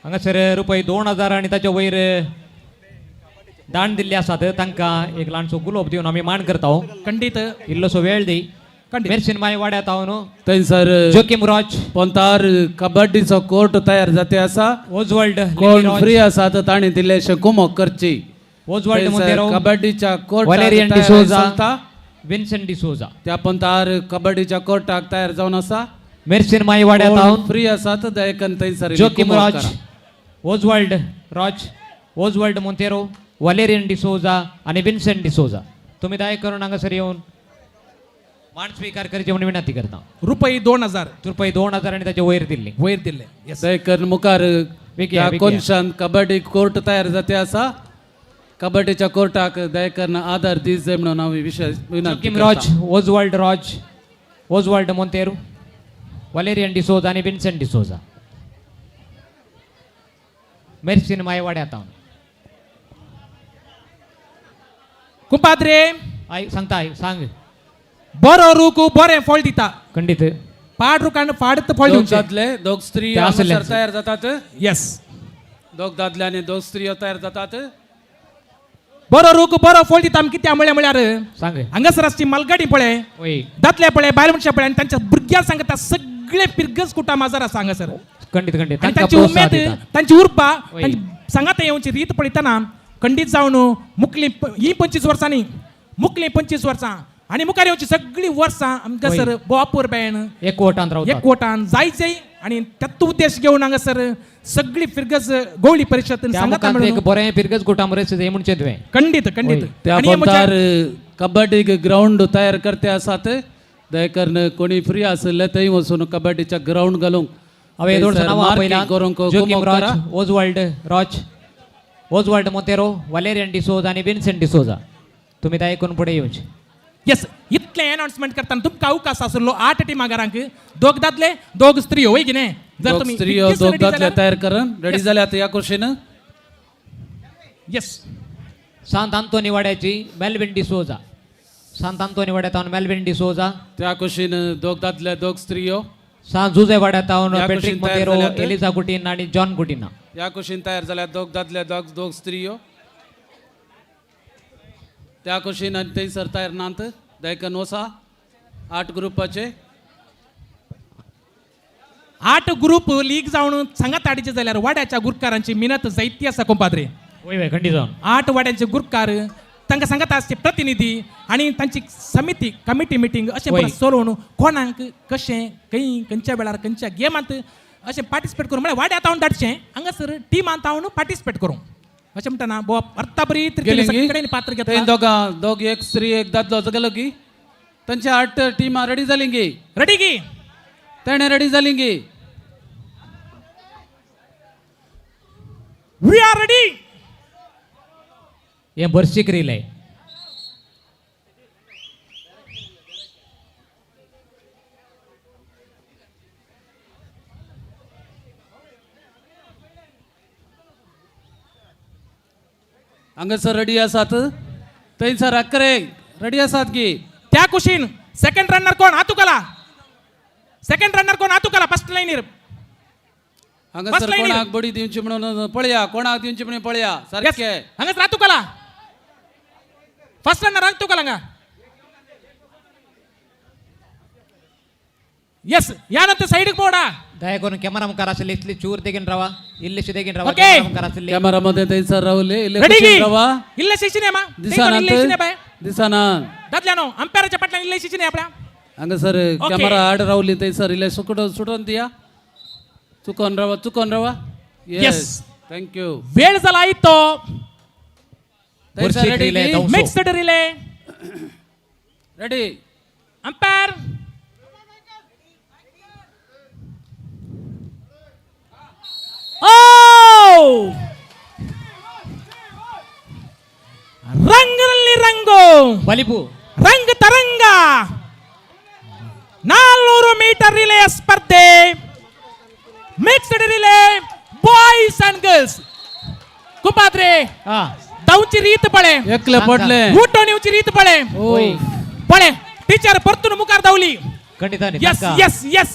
हांगासर रुपये 2000 आणि ताच्या वयर दान दिल्ले आसात तांकां एक ल्हानसो गुलाब दिवन आमी मान करता खंडीत इल्लोसो वेळ दी खंडीत मेर्सिन माय वाड्यात हांव न्हू थंयसर जोकीम राज पंतार कबड्डीचो कोर्ट तयार जाते आसा ओजवर्ल्ड कोण फ्री आसा तर ताणी दिल्लेशे कुमक करची ओजवर्ल्ड थंयसर मोंतेरो कबड्डीच्या कोर्ट वॅलेरियन डिसोजा विन्सेंट डिसोजा त्या पंतार कबड्डीच्या कोर्टाक तयार जावन आसा मेर्सिन माय वाड्यात हांव फ्री आसा तर दयकन थंयसर जोकीम कुमक राज करा. ओजवर्ल्ड राज ओजवर्ल्ड मोंतेरो वॅलेरियन डिसोजा आणि विन्सेंट डिसोजा तुम्ही दया करून हांगासर येवन मान स्वीकार करचे म्हणून विनंती करता रुपये 2000 रुपये 2000 आणि ताचे वयर दिल्ले वयर दिल्ले येस दयकन मुखार विकया. त्या कोनशान कबड्डी कोर्ट तयार जाते आसा कबड्डीच्या कोर्टाक दयकन आधार दीस जाय म्हणून हांव विशेष विनंती जोकीम करता. राज ओजवर्ल्ड मोंतेरो वॅलेरियन डिसोजा आणि विन्सेंट डिसोजा मेर्सिन माय वाड्यात हांव कुंपाद्रे आई सांगता आई सांग बरो रूक बरें फळ दिता खंडित पाड रुकान फाडत फळ दोग दिवचे दादले दोग स्त्री ते हांगासर असलेच. तयार जातात येस दोग दादले आनी दोग स्त्रियो तयार जातात बरो रूक बरो फळ दिता आमी कित्या म्हळ्यार सांग हांगासर आसची मालगाडी पळय वय दातले पळय बायल मनशां पळय आनी तांच्या भुरग्यांक सांगता सगळे पिरगज कुटा माजर आसा हांगासर खंडित खंडित आणि तांकां तांची प्रोत्साहन उमेद दिता. तांची उर्बा वय. तांची सांगात येवची रीत पळयतना खंडीत जावन मुकली ही 25 वर्सांनी मुकली 25 वर्सां आणि मुखार येवची सगळी वर्सां आमकां वय. सर बोवापूर बॅन एकवटान रावतात एकवटान जायचंय आणि त्यात उद्देश घेऊन हांगासर सगळी फिरगज गवळी परिषद त्या सांगाता मुखांत एक म्हणून बरें पिरगज कुटामरेस हे म्हणचे तुवें खंडीत खंडीत वय. त्या आणि हे कोंतार म्हणजे- कबड्डीक ग्राउंड तयार करते आसात दयकरन कोणी फ्री आसले थंय वचून कबड्डीच्या ग्राउंड घालूंक हांवें थंयसर येदोळचं नांव marking पयलां करूंक जोकीम कुमक रॉच करा. ओजवाल्ड रॉच ओजवाल्ड मोतेरो वालेरियन डिसोजा आणि विन्सेंट डिसोजा तुम्ही त्या ऐकून पुढे येऊचे येस इतले अनाउन्समेंट करताना तुमकां अवकाश आसलो 8 टिमागारांक दोग दादले दोग स्त्री होय की नाही जर दोग तुम्ही स्त्रियो इतकेच दोग ready दादले जाल्यार- तयार करून रेडी Yes. जाल्यात या कुशीन येस सांत आंतोनी वाड्याची मेल्विन डिसोजा सांत आंतोनी वाड्यात मेल्विन डिसोजा त्या कुशीन दोग दादले दोग स्त्रियो सांत जुजे वाड्यात या पेट्रिक कुशीन तयार मोतेरो जाल्यात. एलिझा गुटीन आणि जॉन गुटीना या कुशीन तयार जाल्यात दोग दादले दोग स्त्रियो त्या कुशीन आनी थंयसर तयार नात दयकन वसा 8 ग्रुपाचे 8 ग्रुप लीग जावन सांगात आडीचे जाल्यार वाड्याच्या गुरकारांची मिनत जायती आसा कोंपाद्रे वय वय खंडी जावन 8 वाड्याचे गुरकार तांकां सांगात आसचे प्रतिनिधी आणि तांची समिती कमिटी मिटींग अशें वय. परत सोडून कोणाक कशें खंय खंयच्या वेळार खंयच्या गेमांत अशें पार्टिसिपेट करूं म्हळ्यार वाड्यात हांव धाडचें हांगासर टिमांत हांव पार्टिसिपेट करूं अशें म्हणटना बुवा अर्ताबरी कडेन पात्र थंय घेतला दोगां दोग एक स्त्री एक दादलो गेलो की तांची 8 टिमां रेडी जाली गी रेडी की तेणे रेडी जाली गी वी आर रेडी हे बर्शीक रिले हांगासर रेडी आसात थंयसर अकरे रेडी आसात गी त्या कुशीन सेकंड रनर कोण हातुकला सेकंड रनर कोण हातुकला फर्स्ट लाईनीर हांगासर बसलाय न्ही. कोणाक बडी दिवची म्हणून पळया कोणाक दिवची म्हणून पळया सारखे हांगाच हातुकला फर्स्ट रनर हातुकला हांगा येस यानंतर साईडीक पोडा दया करून कॅमेरा मुखार आसले इतली चूर देगीन रावा इल्लेशी देगीन रावा ओके. कॅमेरा मुखार आसले कॅमेरा मध्ये थंयसर रावले इल्ले रेडी कुशीन की रावा इल्ले शिशिने मा दिसानात दिसानात दादल्यानो अंपायराच्या पाटल्यान इल्ले शिशिने आपल्या हांगासर ओके. कॅमेरा आड रावली थंयसर इल्ले सुटून दिया चुकोन रावा Yes. थँक्यू वेळ झाला तो वर्षिक रिले धावसो. मिक्स्ड रिले रेडी अंपायर ओ ರಂಗರಲ್ಲಿ ರಂಗು ಬಲಿಪು ರಂಗ ತರಂಗ 400 ಮೀಟರ್ ರಿಲೇ ಸ್ಪರ್ಧೆ mixed relay boys and girls ಕುಪಾದ್ರೆ हा धावची रीत पळे एकले पडले उठवण्याची रीत पळे होय. पळे टीचर परतून मुखार धावली खंडितानी यस ताका. Yes yes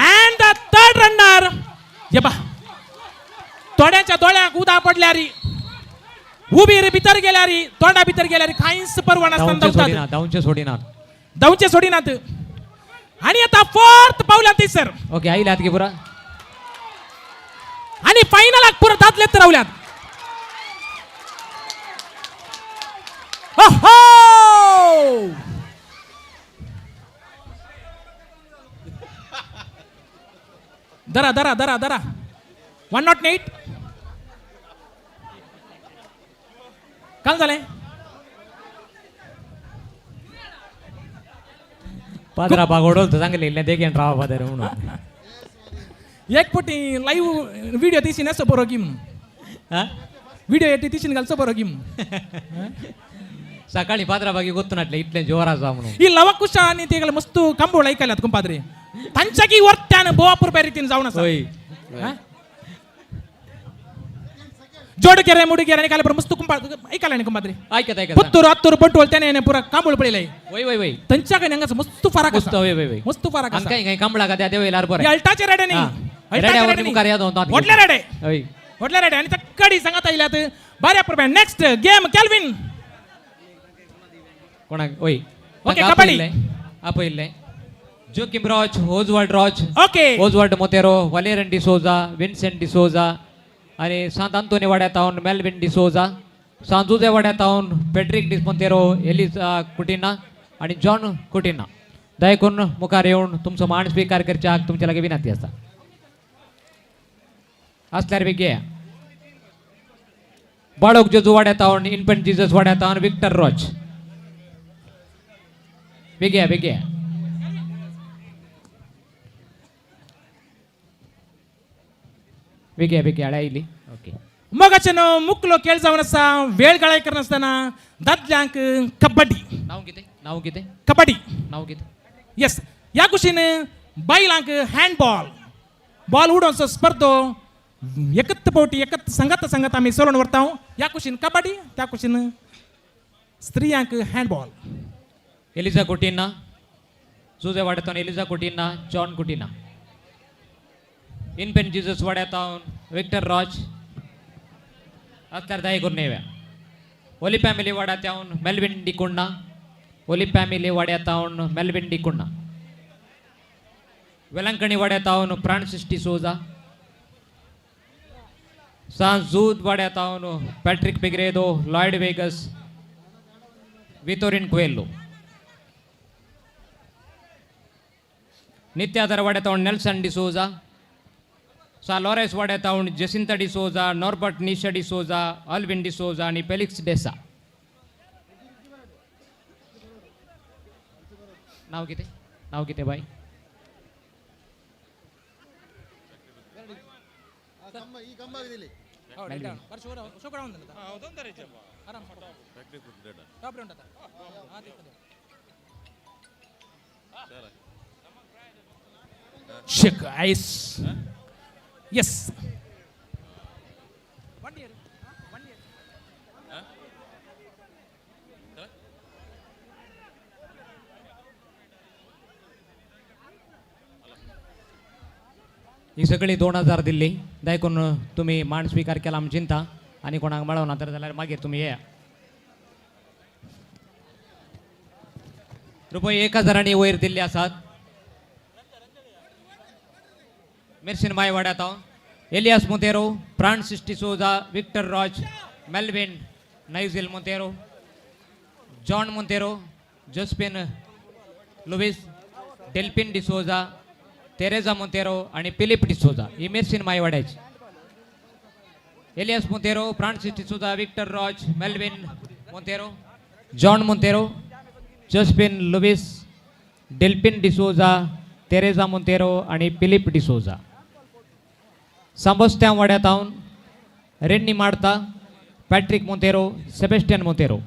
and the third runner ये बा तोड्याच्या दोळ्याक उदा पडल्या री उभी रे भितर गेल्या री तोंडा भितर गेल्या री काहीच परवाना धावचे असताना सोडिना धावचे सोडिना धावचे सोडिनात आणि आता फोर्थ पावला ते सर ओके आई लात घे पुरा आणि फायनलाक पुरा दादलेत रावल्यात ओहो दरा दरा दरा दरा 108 काल झालंय पादरा बागोडो चांगले इल्ले देगेन रावा पादर म्हणून एक पोटी लाईव्ह व्हिडिओ तीसी नसतो बरो की म्हणून हा व्हिडिओ येते तीसीन घालचो बरो की म्हणून सकाळी पादरा बागी गोतनाटले इतले जोराचा म्हणून ಈ ಲವಕುಶ आणि ते मस्त ಕಂಬೋಳ ಐಕಲ್ಯಾत ಕುಂಪಾದ್ರಿ ತಂಚಗಿ ವರ್ತ್ಯಾನ ಬೋವಾಪುರ ಬೇರಿತಿನ ಜಾವನ होय ಜೋಡಕೆರೆ ಮುಡಿಗೆರೆ ಕಾಲ ಬರ ಮಸ್ತು ಕುಂಪ ಐಕಾಲ ಕುಂಬಾದ್ರಿ ऐकत ऐकत ಪುತ್ತೂರು ಹತ್ತೂರು ಬಂಟು त्याने पुरा कांबळ पडलेला आहे वय वय वय तंच्या काय नंगाच मस्त फरक मस्त वय वय वय मस्त फरक अंका काय कांबळा का त्या देवेला बरं अल्टाचे रेडे नाही रेड्यावर मुखार याद होता ओटल्या रेडे वय ओटल्या रेडे आणि तक्कडी सांगत आयल्यात बाऱ्या प्रमाणे नेक्स्ट गेम कॅल्विन कोणा वय ओके, कबड्डी. आपले Joachim Roche Oswald Roche okay Oswald Monteiro Valerian D'Souza Vincent D'Souza आणि सांत अंतोनी वाड्यात आहोन मेल्विन डिसोजा सांजुजे वाड्यात आहोन पेड्रिक डिस मोतेरो एलिसा कुटिना आणि जॉन कुटिना दयकून मुखार येऊन तुमचं मान स्वीकार करच्या तुमच्या लगे विनंती असता असल्यार वेगळे बाळोक जेजू वाड्यात आहोन इन्फंट जीजस वाड्यात आहोन विक्टर रॉच वेगळ्या वेगळ्या वेगळ्या वेगळ्या आयली ओके मग अचान मुकलो खेळ जाऊन असा वेळ गाळाय करन असताना दादल्यांक कबड्डी नाव किती कबड्डी नाव किती येस या कुशीन बायलांक हँडबॉल बॉल उडोवचो स्पर्धो एकत पोटी एकत संगत संगत आम्ही सोडून वरता या कुशीन कबड्डी त्या कुशीन स्त्रियांक हँडबॉल एलिझा कुटिना जुजे वाड्यातून एलिझा कुटिना जॉन कुटिना इनपेन जीजस वाड्यातून विक्टर रॉच असल्यार दाय करून येव्या ओली फॅमिली वाड्यातून मेल्विन डिकुंडा ओली फॅमिली वाड्यातून मेल्विन डिकुंडा वेलंकणी वाड्यातून फ्रान्सिस डिसोजा सांजूद वाड्यातून पॅट्रिक पिग्रेदो लॉयड वेगस वितोरिन क्वेल्लो नित्याधार वाड्यातून नेल्सन डिसोजा सा लॉरेस वाड्यातून Jacinta D'Souza Norbert Nisha D'Souza Alvin D'Souza आणि फेलिक्स डेसा नाव किती बाई शेक आईस येस ही सगळी 2000 दिल्ली दायकून तुम्ही मान स्वीकार केला आम चिंता आणि कोणाक मेळवना तर जाल्यार मागीर तुम्ही या रुपये 1000 वयर दिल्ली आसात मिर्सिन माय वाड्यात Elias Monteiro Francis D'Souza Victor Roche Melvin Nigel Monteiro John Monteiro Josephine Lewis Delphine D'Souza Teresa Monteiro आणि फिलिप डिसोजा ही मिर्सिन माय वाड्याची Elias Monteiro Francis D'Souza Victor Roche Melvin Monteiro John Monteiro Josephine Lewis Delphine D'Souza Teresa Monteiro आणि फिलिप डिसोजा सांबोस्त्या वाड्यातून Rennie Marta Patrick Monteiro Sebastian Monteiro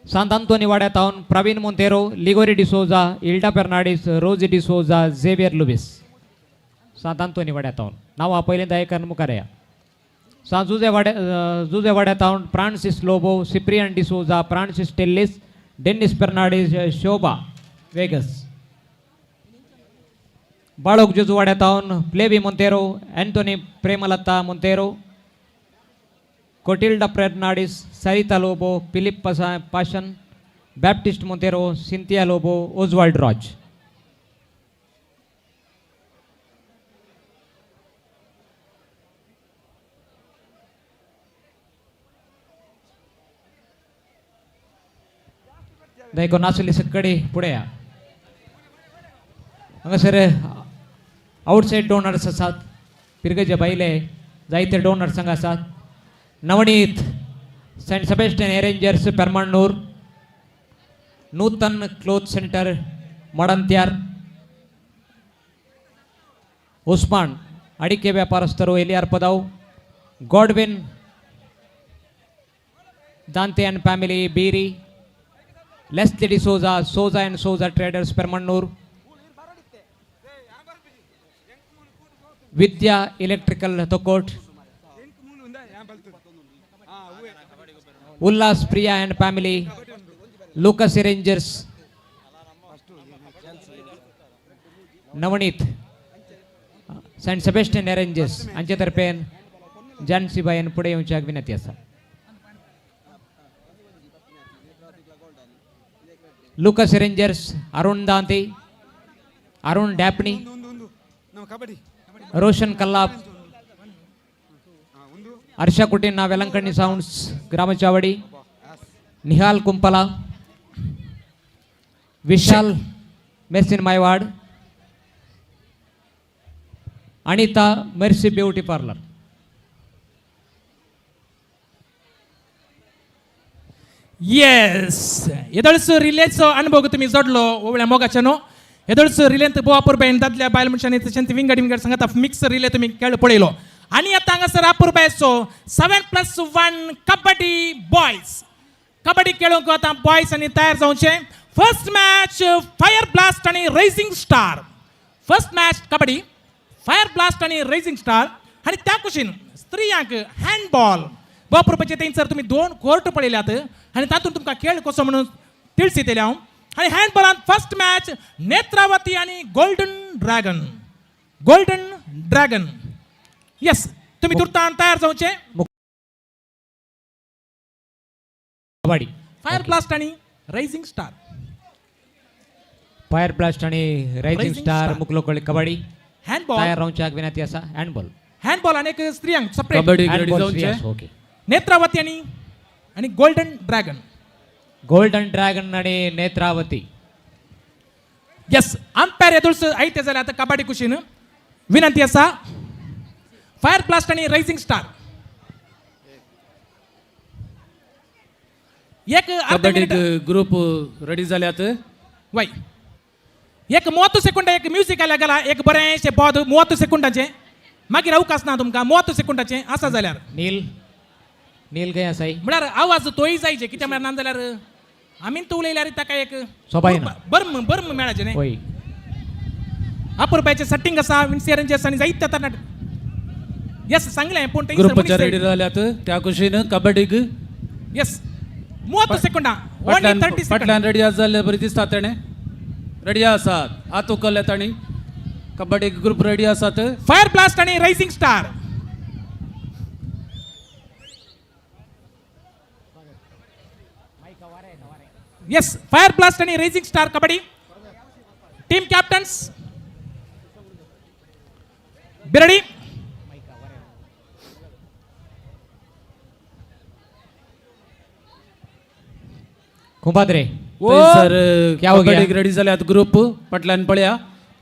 सांत अंतोनी वाड्यातून Praveen Monteiro Ligory D'Souza Ilda Fernandes Rosy D'Souza Xavier लुबिस सांत अंतोनी वाड्यातून नाव पहिल्यांदा एक मुखार या जुजे वाड्यातून Francis Lobo Cyprian D'Souza Francis Tellis Denis Fernandes Shobha Vegas बाळोक जेजू वाड्यातून Flavy Monteiro Antony Premalatha Monteiro Clotilda Fernandes Sarita Lobo Philip पाशन Baptist Monteiro Cynthia Lobo Oswald Roche दायको नाचली सकडी पुढे या हांगासर आउटसाइड डोनर्स आसात पिरगेचे बायले जायते डोनर्स हांगा आसात Navaneet Saint Sebastian arrangers Permandur Nutan cloth centre Madantyar Usman अडिके व्यापारस्थರು एलियार पदाव गॉडविन दांते एंड फॅमिली बीरी Leslie D'Souza Soja and Soja traders Permandur Vidya electrical तोकोट, Ullas Priya and family, Lucas rangers, Navaneet Saint Sebastian rangers हांचे जानसीबाईन पुढे येवची विनंती आसा. लुकस रेंजर्स अरुण दांते, अरुण डॅपणी, रोशन कल्लाप, हर्षा कुटेंना वेलंकणी साउंड्स ग्रामचावडी, निहाल कुंपला, विशाल मेर्सिन मायवाड, Anita Mercy beauty parlour. Yes एदळसो रिलेचो अनुभव तुम्ही जोडलो ओवळ्या मोगाच्यानो. एदळसो रिलेंत बोआपूर बायन दादल्या बायल मनशांनी तशेंच विंगड सांगता मिक्स रिले तुम्ही खेळ पळयलो. आणि आता हांगासर आपूर बायसो 7+1 कबड्डी बॉयज. कबड्डी खेळूंक आता बॉयज आणि तयार जावचे. फर्स्ट मॅच फायर ब्लास्ट आणि raising star. First match kabaddi Fire blast आणि रेझिंग स्टार. आणि त्या कुशीन स्त्रियांक हँडबॉल बोआपूरचे थंयसर तुम्ही 2 कोर्ट पळयल्यात आणि तातूंत तुमकां खेळ कसो म्हणून तिळसी दिल्या. आणि हँडबॉलांत फर्स्ट मॅच नेत्रावती आणि golden dragon. Golden dragon yes तुम्ही तुर्तान तयार जावचे. कबड्डी फायर ब्लास्ट आणि रायझिंग स्टार. फायर ब्लास्ट आणि रायझिंग Rising स्टार Star. मुकलो कळी कबड्डी हँडबॉल तयार रावची विनंती आसा. हँडबॉल हँडबॉल आणि एक स्त्रियांक सेपरेट. कबड्डी रेडी जावचे. ओके. नेत्रावती आणि गोल्डन ड्रॅगन. गोल्डन ड्रॅगन आणि नेत्रावती. येस अंपायर येदुळस आयते जाल्यार आता कबड्डी कुशीन विनंती आसा. फायर ब्लास्ट आणि रायझिंग स्टार. एक अर्ध कबड्डीक मिनिट ग्रुप रेडी जाल्यात. वय एक 30 सेकंड एक म्युझिक आल्या गेला. एक बरेंशे बोद 30 सेकंदाचे मागीर अवकाश ना तुमकां 30 सेकंदाचे आसा जाल्यार. नील नील खंय आसाय. म्हळ्यार आवाज तोय जायचे कित्याक म्हळ्यार ना जाल्यार आमीन तो उलयल्यार ताका एक सोबायना. बर्म बर्म मेळाचे न्ही. होय. अपुरबायचे सेटिंग आसा विन्सियरंजेस आणि जायते तरणाट. येस सांगलें पूण ग्रुपच्या रेडी जाल्यात. त्या कुशीन कबड्डीक येस 30 सेकंदां ओन्ली 30 सेकंड. फाटल्यान रेडी आसा जाल्यार बरी दिसता. तेणे रेडी आसात आत उखलल्यात आनी कबड्डी ग्रुप रेडी आसात. फायर ब्लास्ट आणि rising Star. Yes Fire blast आणि rising Star kabaddi. Team captains बिरडी. कुंभाद्रे सर क्या हो गया? कबड्डीक रेडी जाल्यात ग्रुप. फाटल्यान पळया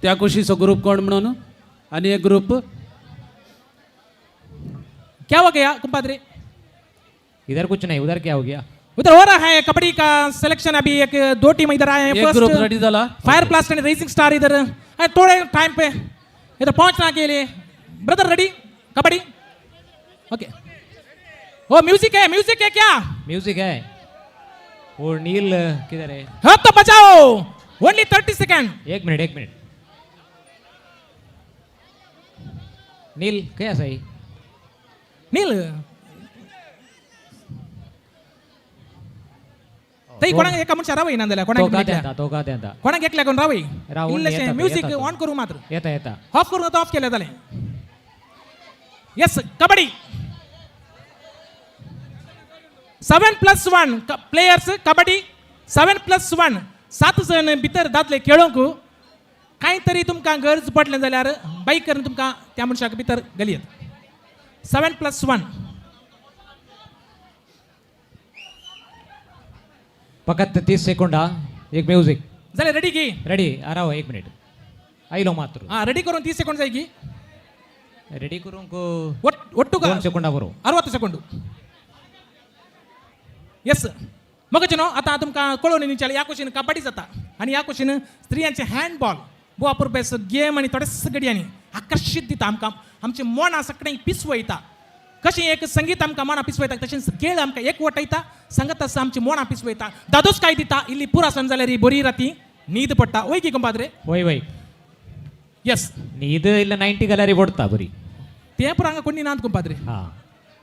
त्या कुशीचो ग्रुप कोण म्हणून. आणि एक ग्रुप क्या हो गया कुंपाद्रे. इधर कुछ नहीं उधर क्या हो गया. उधर हो रहा है कबड्डी का सिलेक्शन. अभी एक 2 टीम इधर आए हैं. एक ग्रुप रेडी झाला. Fire blast end racing star इधर थोड़े टाइम पे इधर पहुंचना के लिए. Brother ready kabaddi. ओके वो म्यूजिक है क्या. म्यूजिक है. और नील किधर है. हाँ तो बचाओ ओनली 30 सेकंड. एक मिनिट नील खंय आसाय. नील तई कोणाक एका मनशा रावय ना जाल्यार तो का कोणाक देता तो का देता. कोणाक एकल्या कोण रावय. रावून इल्लेशें येता, म्युझिक येता तो. ऑन करू मात्र. येता ऑफ करून आता ऑफ केलं जालें. येस कबड्डी 7+1 प्लेयर्स कबड्डी 7+1 7 जण भितर दादले खेळोंक. कांय तरी तुमकां गरज पडलें जाल्यार बाईक करून तुमकां त्या मनशाक भितर घालयात. 7+1 फकत 30 सेकंड. एक म्युझिक जाल्यार रेडी की. रेडी. राव 1 मिनिट आयलो मात्र. हां रेडी करून 30 सेकंड जाय की. रेडी करूंक ಒಟ್ಟು 2 सेकंदा बरो. 60 सेकंड. येस मग नो आता तुमकां कळोवन विचारलें ह्या कुशीन कबड्डी जाता आनी ह्या कुशीन स्त्रियांचे हँडबॉल बोआपूर बेस गेम आनी थोड्या गड्यांनी आकर्शीत दिता आमकां. आमचें मना सगळें पिसवयता. कशें एक संगीत आमकां मना पिसवयता तशेंच खेळ आमकां एकवटायता. सांगत आसा आमची मना पिसवयता. दादोसकाय दिता. इल्ली पुरासन जाल्यार ही बरी राती न्हीद पडटा. वय की कंपाद्रे. वय ಎಸ್ ನೀ ಇದು ಇಲ್ಲ 90 ಗಲರಿ ಕೊಡ್ತಾ ಬರೀ ते पुरा हांगा कोणी नांद कुंपाद्री हा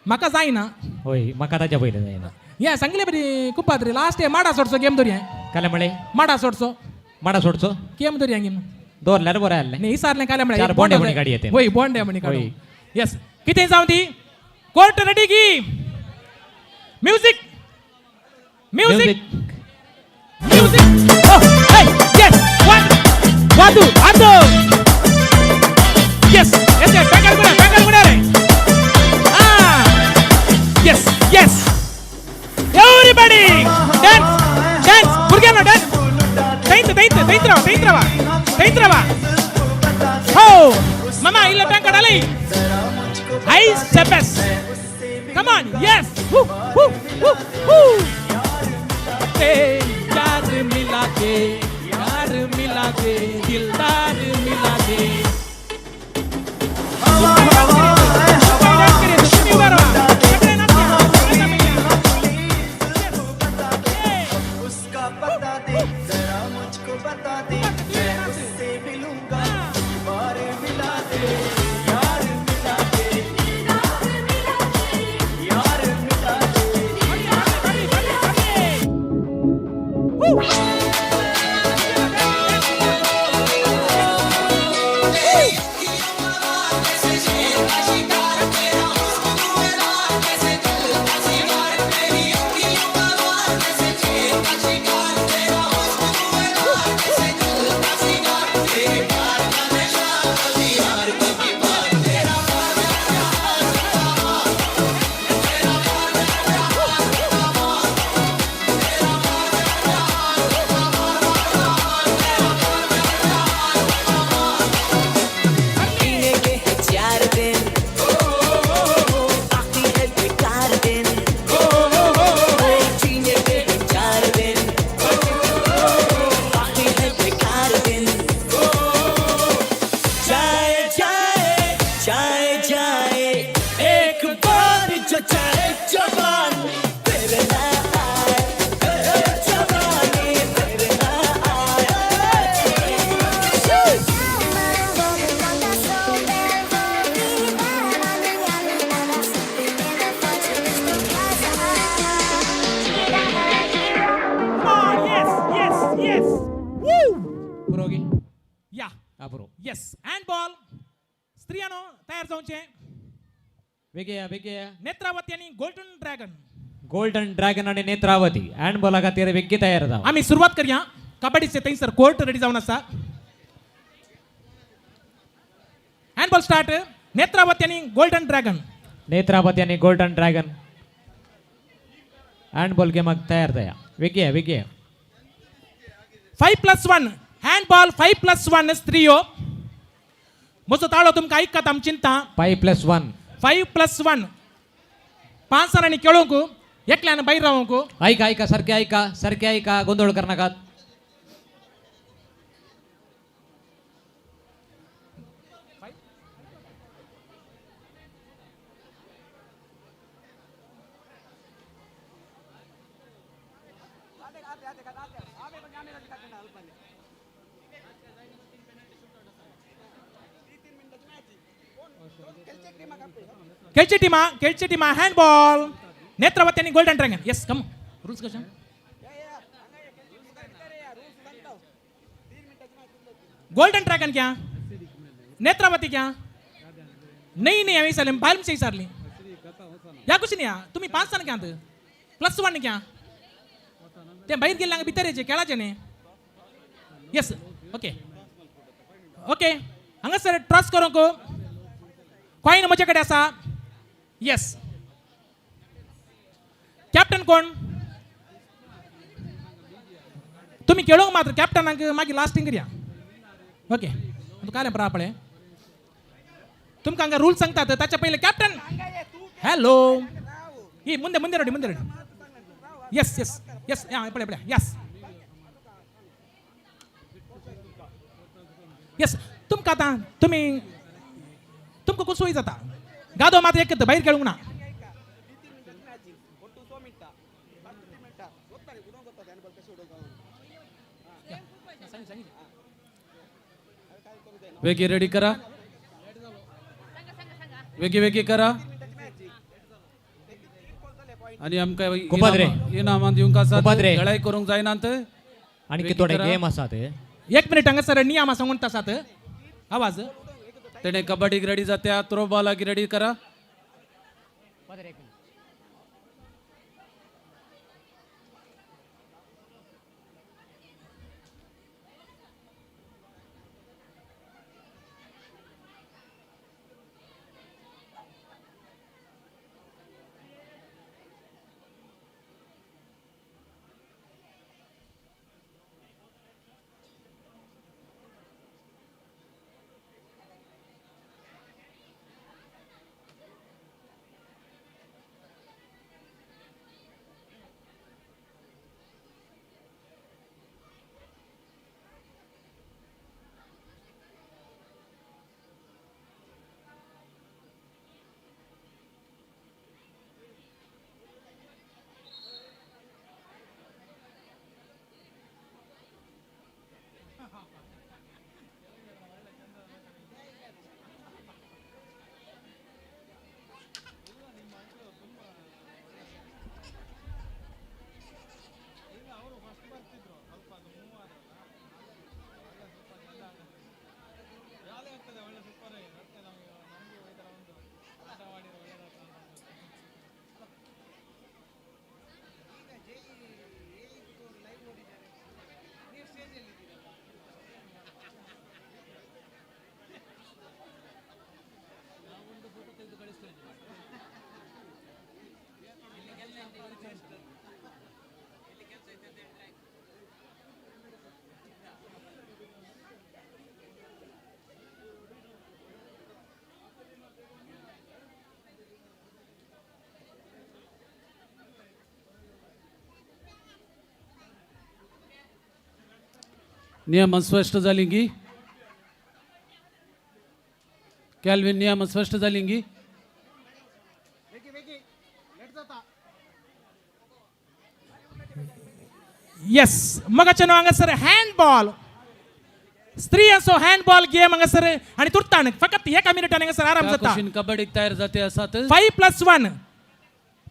म्हाका जायना होय म्हाका ताच्या पयलें जायना या सांगले बरी कुंपाद्री लास्ट माडा सोडचो गेम दर्या काले म्हळे माडा सोडचो माडा सोडचो गेम दर्या गेम दवरल्यार बरें आहलें नाही सारले काले म्हळे चार बोंडे म्हणी गाडी येते होय बोंडे म्हणी काढू होय. यस कितें जावं ती कोर्ट रेडी की music music music yes one two आदो यस यस बेंगल गुडा रे yes yes everybody dance dance भुरग्यांनो डांस थैत रावा हो मामा इल्ले टांग काढाले high steps come on yes यार मिला के दिलदार मिला के उसका पता दे जरा मुझको बता दे मैं उससे मिलूंगा और मिला दे यार मिला दे यार मिला पुरोगी या बरो येस हँड बॉल स्त्रियानो तयार जाऊचे वेगया नेत्रावती आणि गोल्डन ड्रॅगन गोल्डन ड्रॅगन आणि नेत्रावती हँड बॉला खातीर वेगळी तयार जावं आम्ही सुरुवात करूया कबड्डीचे थंयसर कोर्ट रेडी जावन आसा हँड बॉल स्टार्ट नेत्रावती आणि गोल्डन ड्रॅगन नेत्रावती आणि गोल्डन ड्रॅगन हँड बॉल गेमाक तयार जाया वेगया 5+1 हँड बॉल 5+1 स्त्रियो म्हजो ताळो तुमकां ऐकत आम चिंता 5+1 5+1 5 जाणांनी खेळूंक एकल्यान भायर रावूंक ऐका सारखे ऐका गोंधळ करनाकात खेळची टीमा हँड बॉल नेत्रावती आणि golden dragon yes come rules कशा गोल्डन ड्रॅगन क्या नेत्रावती क्या नहीं अभी साले बाहर में सारली या कुछ नहीं तुम्ही 5 जण क्या +1 क्या ते बाहेर गेल्या भितर यायचे खेळाचे न्ही येस ओके ओके हांगासर ट्रॉस करूंक कॉइन म्हजे कडेन आसा येस कॅप्टन कोण तुम्ही खेळूंक मात्र कॅप्टनाक मागीर लास्टिंग करया ओके काय बरा पळय तुमकां हांगा रूल सांगतात ताच्या पयले कॅप्टन हॅलो ही ಮುಂದೆ ರೆಡಿ यस यस यस पळय यस यस तुमकां आतां तुमकां कसोय जाता गादो मात्र एक भायर खेळूंक ना वेगी रेडी करा, वेगी वेगी करा. आणि आमकां कुपाद्रे. इनामां दिवंक आसात. कुपाद्रे. गळाई करूंक जायनात. आणखी थोडे गेम आसात. 1 मिनिट हांगासर नियम सांगून आसात. आवाज तेणे कबड्डीक रेडी जात्या, थ्रो बॉलाक रेडी करा. नियम स्पष्ट जाली गी. कॅल्विन नियम स्पष्ट जाली गी. येस मगाच्या हांगासर हँडबॉल स्त्री असो हँडबॉल गेम हांगासर आणि तुर्तान फकत 1 मिनिटान हांगासर आराम जाता. कुशीन कबड्डीक तयार जाते आसात. 5+1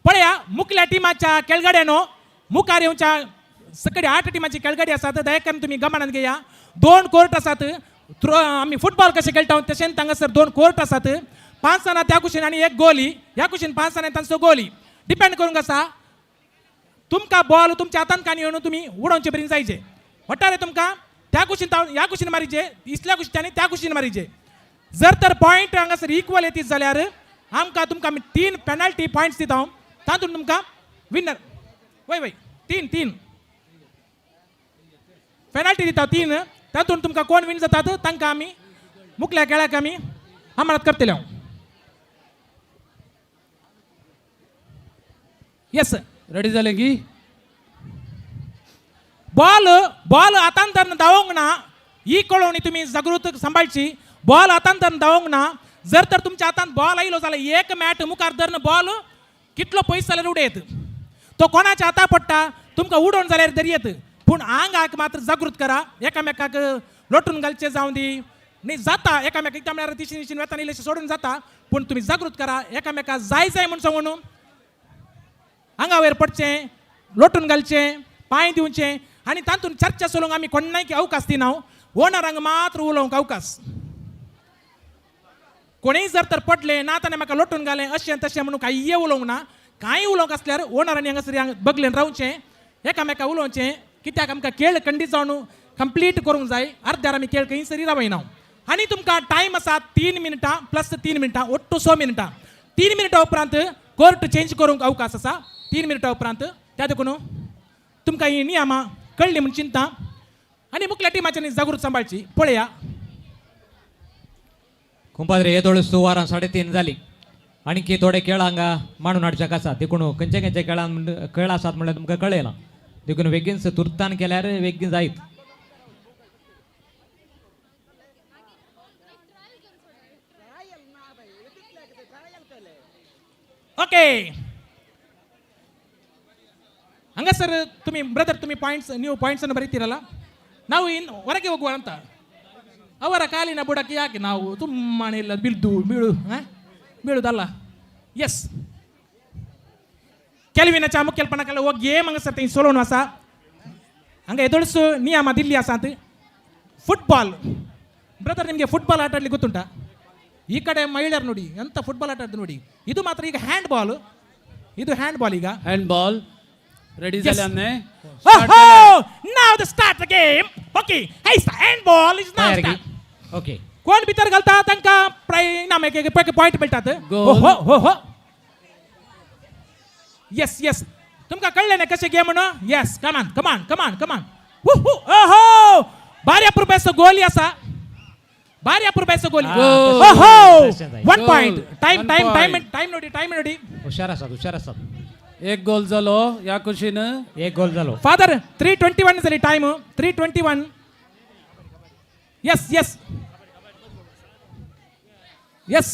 पळया मुखल्या टिमाच्या खेळगड्यानो मुखार येवच्या सकडी 8 टिमाची खेळगडी आसात. दया करून तुम्ही गमनात घेया. 2 कोर्ट आसात. आम्ही फुटबॉल कसे खेळटा तशेंच हांगासर 2 कोर्ट आसात. 5 जाणां त्या कुशीन आणि 1 गोली. ह्या कुशीन 5 जाणां तांचो गोली डिपेंड करूंक आसा. तुमकां बॉल तुमच्या हातान कानी येवन तुम्ही उडोवचे पर्यंत जायचे. वटारे तुमकां त्या कुशीन ह्या कुशीन मारीचे, इतल्या कुशीन त्या कुशीन मारीचे. जर तर पॉयंट हांगासर इक्वल येतीत जाल्यार आमकां तुमकां 3 पेनल्टी पॉयंट्स दिता. तातूंत तुमकां विनर वय वय 3 पेनल्टी दिता 3. तातूंत तुमकां कोण विन जातात तांकां आमी मुखल्या खेळाक आमी अमानत करतले. येस रेडी जाले गी. बॉल हातान धरून धावोंक ना ही कळोवणी तुम्ही जागृत सांभाळची. बॉल हातान धरून धावोंक ना. जर तर तुमच्या हातान बॉल आयलो जाल्यार 1 मॅट मुखार धरून बॉल कितलो पयस जाल्यार उडयत. तो कोणाच्या हाता पडटा तुमकां उडोवन जाल्यार दर्येत. पूण आंगाक मात्र जागृत करा. एकामेकाक लोटून घालचे जावं दी न्ही जाता. एकामेकाक एकदा म्हळ्यार तिशीन वेतान इल्लेशें सोडून जाता. पूण तुम्ही जागृत करा. एकामेकाक जाय म्हूण सांगून आंगा वयर पडचें, लोटून घालचें, पांय दिवचें आनी तातूंत चर्चा चलोवंक आमी कोणायक अवकाश दिना. ओनरांक मात्र उलोवंक अवकाश. कोणीय जर तर पडले ना ताणें म्हाका लोटून घालें अशें तशें म्हणून कांय उलोवंक ना. कांय उलोवंक आसल्यार ओनरांनी हांगासर बगलेन रावचें, एकामेका उलोवचें. कित्याक आमकां खेळ खंडीत जावन कंप्लीट करूंक जाय. अर्द्यार आमी खेळ खंय सरी रावयना. आनी तुमकां टायम आसा 3 मिनटां प्लस 3 मिनटां ओट्टू 6 मिनटां. 3 मिनटां उपरांत कोर्ट चेंज करूंक अवकाश आसा. 3 मिनटां उपरांत त्या देखून तुमकां ही नियमां कळ्ळी म्हूण चिंता आनी मुखल्या टिमाच्यांनी जागृत सांबाळची. पळया कुंपाद्रे येदोळ सुवारां 3:30 जाली. आणखी थोडे खेळ हांगा मांडून हाडच्याक आसा. देखून खंयचे खेळ आसात म्हणल्यार तुमकां कळ्ळें ना. देखून बेगीन तुर्तान केल्यार बेगीन जायत. ओके ಹಂಗಸರ್ ತುಮಿ ಬ್ರದರ್ ತುಮಿ ಪಾಯಿಂಟ್ಸ್ ನೀವು ಪಾಯಿಂಟ್ಸ್ ಅನ್ನು ಬರೀತೀರಲ್ಲ ನಾವು ಇನ್ನು ಹೊರಗೆ ಹೋಗುವ ಅಂತ ಅವರ ಕಾಲಿನ ಬುಡಕ್ಕೆ ಯಾಕೆ ನಾವು ಸುಮ್ಮನೆ ಇಲ್ಲ ಬೀಳುದಲ್ಲ. ಎಸ್ ಕೆಲವಿನ ಚಾಮುಕ್ಯಲ್ಪನಕಲ್ಲ ಹೋಗಿ ಏ ಮಂಗಸರ್ತಿ ಸೋಲೋನು ಅಸ ಹಂಗೆ ಎದುರಿಸು ನಿಯಮ ದಿಲ್ಲಿ ಅಸ ಅಂತ. ಫುಟ್ಬಾಲ್ ಬ್ರದರ್, ನಿಮಗೆ ಫುಟ್ಬಾಲ್ ಆಟ ಆಡ್ಲಿಕ್ಕೆ ಗೊತ್ತುಂಟಾ? ಈ ಕಡೆ ಮಹಿಳೆಯರು ನೋಡಿ ಎಂತ ಫುಟ್ಬಾಲ್ ಆಟ ಆಡ್ದು ನೋಡಿ. ಇದು ಮಾತ್ರ ಈಗ ಹ್ಯಾಂಡ್ ಬಾಲ್, ಇದು ಹ್ಯಾಂಡ್ ಬಾಲ್. ಈಗ हँड बॉल रेडी Yes. झाले हमने. now the start the game. Okay, hey, hand ball is now start. Okay कोण भीतर घालता तांका परिणाम एक पॉइंट मिळतात. Goal. हो येस येस तुमका कळले ना कसे गेम म्हणून. येस कमान ओहो भारी अप्रूपायचं गोली असा, भारी अप्रूपायचं गोली. Goal. ओहो One 1 point. Time One time point. Time नोडी. हुशार असतात. एक गोल झालो या खुशीनं. एक गोल झालो. फादर 3:21 झाली टाइम. 3:21. येस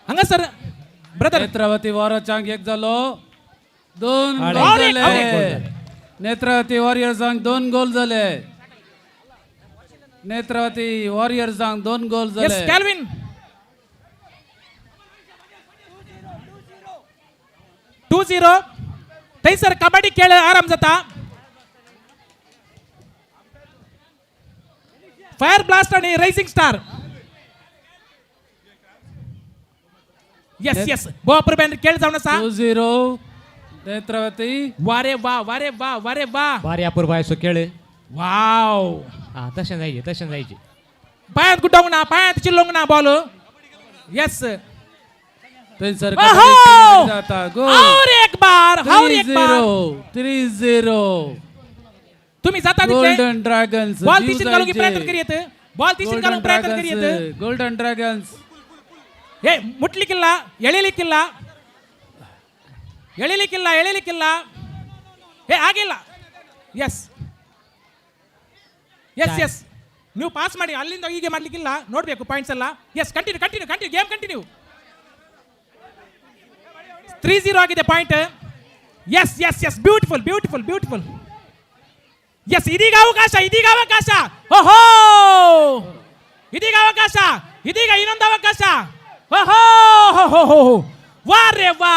हंगा सर ब्रदर. नेत्रावती वॉरियर्सांक एक झालो, 2 अरे. गोल अरे. झाले. नेत्रावती वॉरियर्सांक 2 गोल झाले. नेत्रावती वॉरियर्सांक 2 गोल येस झाले. कॅल्विन. थंयसर कबड्डी खेळ आराम जाता. फायर ब्लास्ट आणि रायझिंग स्टार. येस बोपर बँड खेळ जाऊन असा. 2-0 नेत्रावती. वारे वा भारी अपूर्वायचं खेळ. वाव. हा तशा जायचे. पायात गुड्डावू ना, पायात चिल्लोंग ना बॉल. येस त्यांसर ओहो! जाता गोल. और एक बार 3-0 तुम्ही जाता तिथे गोल्डन ड्रॅगन्स. बॉल तिशीत घालून प्रयत्न करीत. बॉल तिशीत घालून प्रयत्न करीत. Golden dragons. हे ಮುಟ್ಲಿಕ್ಕಿಲ್ಲ, ಎಳಿಲಿಕ್ಕಿಲ್ಲ. ಹೇ ಆಗಿಲ್ಲ. ಎಸ್ ನೀವು ಪಾಸ್ ಮಾಡಿ, ಅಲ್ಲಿಂದ ಹೀಗೆ ಮಾಡ್ಲಿಕ್ಕಿಲ್ಲ. ನೋಡ್ಬೇಕು ಪಾಯಿಂಟ್ಸ್ ಎಲ್ಲ. S continue game continue. 3-0 ಆಗಿದೆ ಪಾಯಿಂಟ್. S beautiful. ಎಸ್ ಇದೀಗ ಅವಕಾಶ. ಓಹೋ ಇದೀಗ ಅವಕಾಶ. ಇದೀಗ ಇನ್ನೊಂದು ಅವಕಾಶ. ಓಹೋ ವಾರೆ ವಾ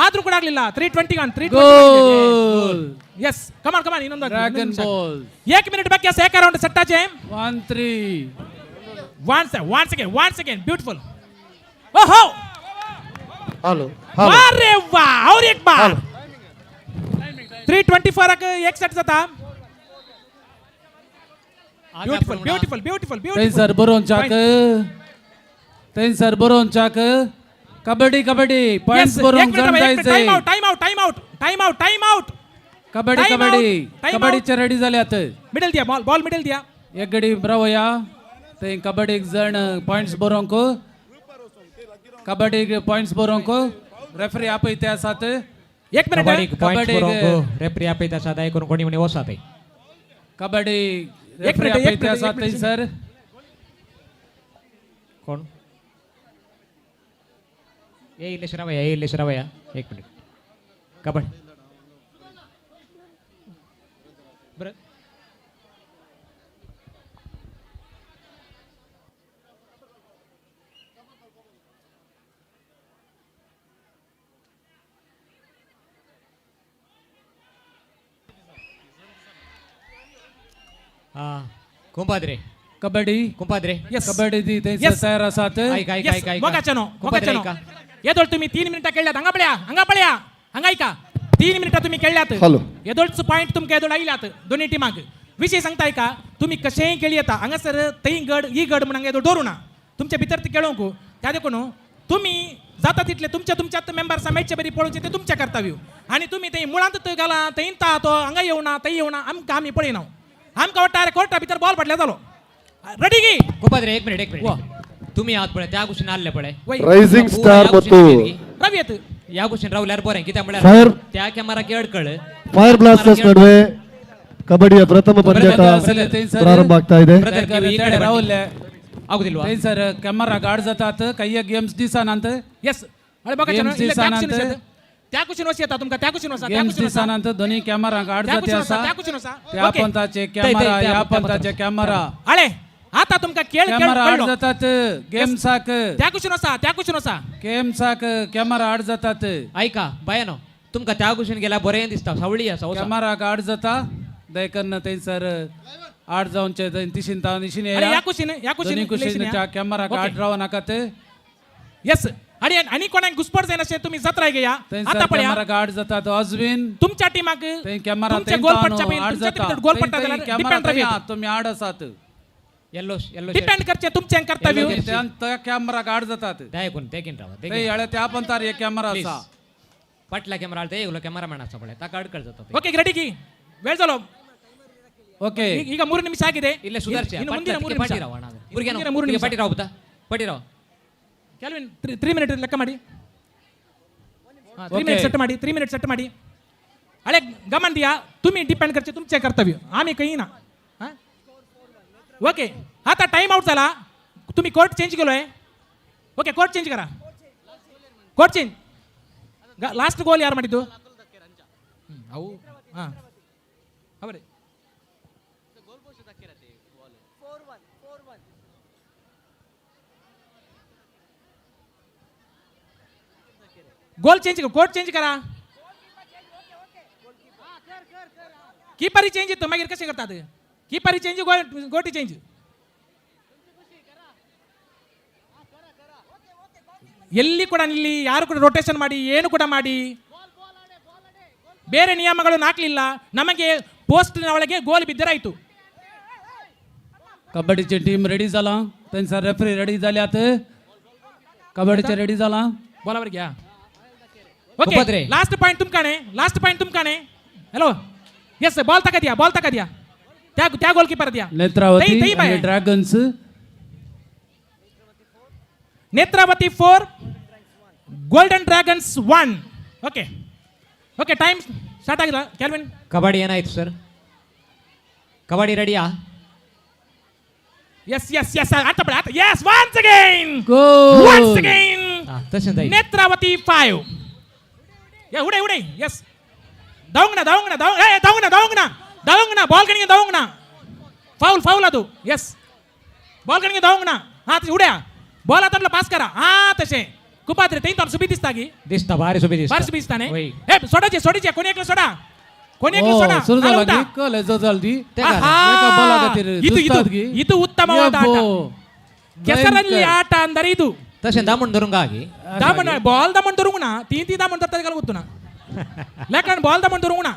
ಆದ್ರೂ ಕೂಡ ಆಗ್ಲಿಲ್ಲ. 3:21 गोल. ಎಸ್ ಕಮಾನ್ ಇನ್ನೊಂದು ड्रॅगन बॉल. 1 मिनिट बाकी आहे. एक राउंड सट्टाचे. 1-3. once again beautiful. ओहो हॅलो वारे वा और एक बार. 3:24 एक सेट जाता. ब्यूटिफुल. त्यांसर बरोन चाक. कबड्डी पॉइंट्स बरोन जायचे. Time out. कबड्डीचे रेडी झाले आता. मिडल दिया बॉल मिडल दिया. एक गडी ब्रावया ते कबड्डी जण पॉइंट्स बरोंक. कबड्डी पॉइंट्स बरोंक रेफरी आपय त्या साथ. 1 मिनिट. कबड्डी रेफरी आपे त्याचा दाय करून कोणी म्हणे वसात आहे. कबड्डी एक रेफरी मिनिट, आपय त्या साथ सर. कोण येईल श्रावया 1 मिनिट. कबड्डी कुंपाद्रे कबड्डी yes कबड्डी दी त्यांचं तयार असतात. मोगाचनो येदोळ तुम्ही 3 मिनिटं खेळल्यात. हंगापळ्या 3 मिनिटं तुम्ही खेळल्यात. येदोळचं पॉइंट तुमका येदोळ आयल्यात दोन्ही टीमाक. विषय सांगताय का तुम्ही कशेही खेळी येता हांगासर तई गड ही गड म्हणून येदोळ डोरू ना. तुमच्या भितर ते खेळूंक त्या देखून तुम्ही जाता तिथले तुमच्यात मेंबर्स मॅचच्या बरी पळोवचे ते तुमच्या कर्तव्य. आणि तुम्ही ते मुळांत घाला थंय ता तो हांगा येऊ ना थंय येऊ ना आमकां आमी पळयना. आमकां वाटतं अरे कोर्टा भितर बॉल पडल्या जालो. रेडी की कुंपाद्रे 1 मिनिट तुम्ही आहात पळय त्या गोष्टी नाल्ले पळय. रायझिंग स्टार ಮತ್ತು रवी येत या गोष्टी रावल्यार बरें कित्याक Fire. म्हळ्यार त्या कॅमेराक अडकळ. ಫೈರ್ ಬ್ಲಾಸ್ಟರ್ಸ್ ನಡುವೆ ಕಬಡ್ಡಿಯ ಪ್ರಥಮ ಪಂದ್ಯಾಟ ಪ್ರಾರಂಭ ಆಗ್ತಾ ಇದೆ. राहुल्ले ಆಗುದಿಲ್ವಾ सर कॅमेरा गार्ड जातात. काही गेम्स दिसानंत येस अरे बघा गेम्स दिसानंत त्या कुशीन वस येता तुमका त्या कुशीन वसा त्या गेम्स कुशीन वसा दिसानंतर दोन्ही कॅमेरा आड त्या जाते कुशीन वसा असा त्या कुशीन वसा त्या ओके. पंथाचे कॅमेरा या पंथाचे कॅमेरा अळे आता तुमका खेळ खेळ कॅमेरा आड कळलो. जातात गेम्साक त्या कुशीन वसा त्या कुशीन वसा गेम्साक कॅमेरा आड जातात ऐका बायानो तुमका त्या कुशीन गेल्या बरें दिसता सावळी आसा वसा. कॅमेरा आड जाता दयकन थंयसर आड जावनचे तिशीन ता निशीन अरे या कुशीन दोन्ही कुशीन त्या कॅमेरा आड राव नाकात यस आणि आणि कोणाक घुसपट जायना अशें तुम्ही जत्रा घेया थंयसर आता पळया कॅमेरा आड जातात अजून तुमच्या टीमाक थंय कॅमेरा तुमच्या गोलपटच्या पैन आड तुमच्या जाता भितर गोल पडटा जाल्यार कॅमेरा डिपेंड राहता तुम्ही आड आसात येल्लो येल्लो डिपेंड करचे तुमचे कर्तव्य त्या कॅमेरा आड जातात त्या ऐकून तेकीन रावा ते याळे त्या पंथार एक कॅमेरा Please. असा फाटला कॅमेरा ते येगलो कॅमेरामॅन आसा पळय ताका अडकळ जाता ते. ಓಕೆ ರೆಡಿ ವೇಳ್ ಚಲೋ ಓಕೆ ಈಗ 3 ನಿಮಿಷ ಆಗಿದೆ ಇಲ್ಲೇ ಸುಧಾರಿಸಿ ಇನ್ನು ಮುಂದಿನ 3 ನಿಮಿಷ ಪಾಟಿ ರಾವ ನಾವು ಊರಿಗೆ ಮುಂದಿನ 3 ನಿಮಿಷ ಪಾಟಿ ರಾವ ಬುತ್ತಾ ಪಾಟಿ ರಾವ ಕೆಲ್ವಿನ್ 3 ಮಿನಿಟ್ ಲೆಕ್ಕ ಮಾಡಿ 3 Okay. ಮಿನಿಟ್ ಸೆಟ್ ಮಾಡಿ 3 ಮಿನಿಟ್ ಸೆಟ್ ಮಾಡಿ अरे गमन दिया तुम्ही डिपेंड करचे तुमचे कर्तव्य आम्ही काही ना ओके आता टाइम आउट झाला तुम्ही कोर्ट चेंज केलोय ओके कोर्ट चेंज करा कोर्ट चेंज लास्ट गोल यार ಮಾಡಿದ್ದು ಅವು ಹಾ ಅವರೇ गोल चेंज कोर्ट चेंज करा कीपर चेंज इತ್ತು मागीर कशें करतात कीपर चेंज गोटी चेंज ಎಲ್ಲಿ ಕೂಡ ನಿಲ್ಲಿ ಯಾರು ಕೂಡ ರೊಟೇಷನ್ ಮಾಡಿ ಏನು ಕೂಡ ಮಾಡಿ ಬೇರೆ ನಿಯಮಗಳನ್ನು ಹಾಕಲಿಲ್ಲ ನಮಗೆ ಪೋಸ್ಟ್ನ ಒಳಗೆ ಗೋಲ್ ಬಿದ್ದರಾಯಿತು कबड्डीची टीम रेडी जाला त्यांचा रेफरी रेडी झाल्यात कबड्डीचे रेडी झाला बॉलावर घ्या उपद्रे. ओके लास्ट पॉइंट तुमकाने हॅलो यस बॉल तका द्या त्या गोलकीपर द्या नेत्रावती तई बाय. आणि Dragons Netravati 4 Golden Dragons 1 okay okay time start ಆಗಿಲ್ಲ ಕ್ಯಾಲ್ವಿನ್ ಕಬಡ್ಡಿ ಏನಾಯ್ತು ಸರ್ ಕಬಡ್ಡಿ ರೆಡಿಯಾ ಎಸ್ आता पळा आता यस once again तसेच आहे नेत्रावती 5 या उडे यस दावंगना बॉल कणगे दावंगना फाऊल ಅದು यस बॉल कणगे दावंगना हा उड्या बॉल आता पास करा हा तसे कुपात्रे तेन तर सुबी दिसतागी दिसता भारी सुबी दिसताने होय. हे सोडाचे कोणी एकलं सोडा सुरू झाला आला की कॉलेज झाली ಆಹಾ! ಇದು ಉತ್ತಮವಾದ ಆಟ ಕೆಸರಲ್ಲಿ ಆಟ ಅಂದರೆ ಇದು तसे दामण धरून का आगी दामण बॉल दामण धरून ना तीन दामण धरतात का ಗೊತ್ತು ना लेकन बॉल दामण धरून ना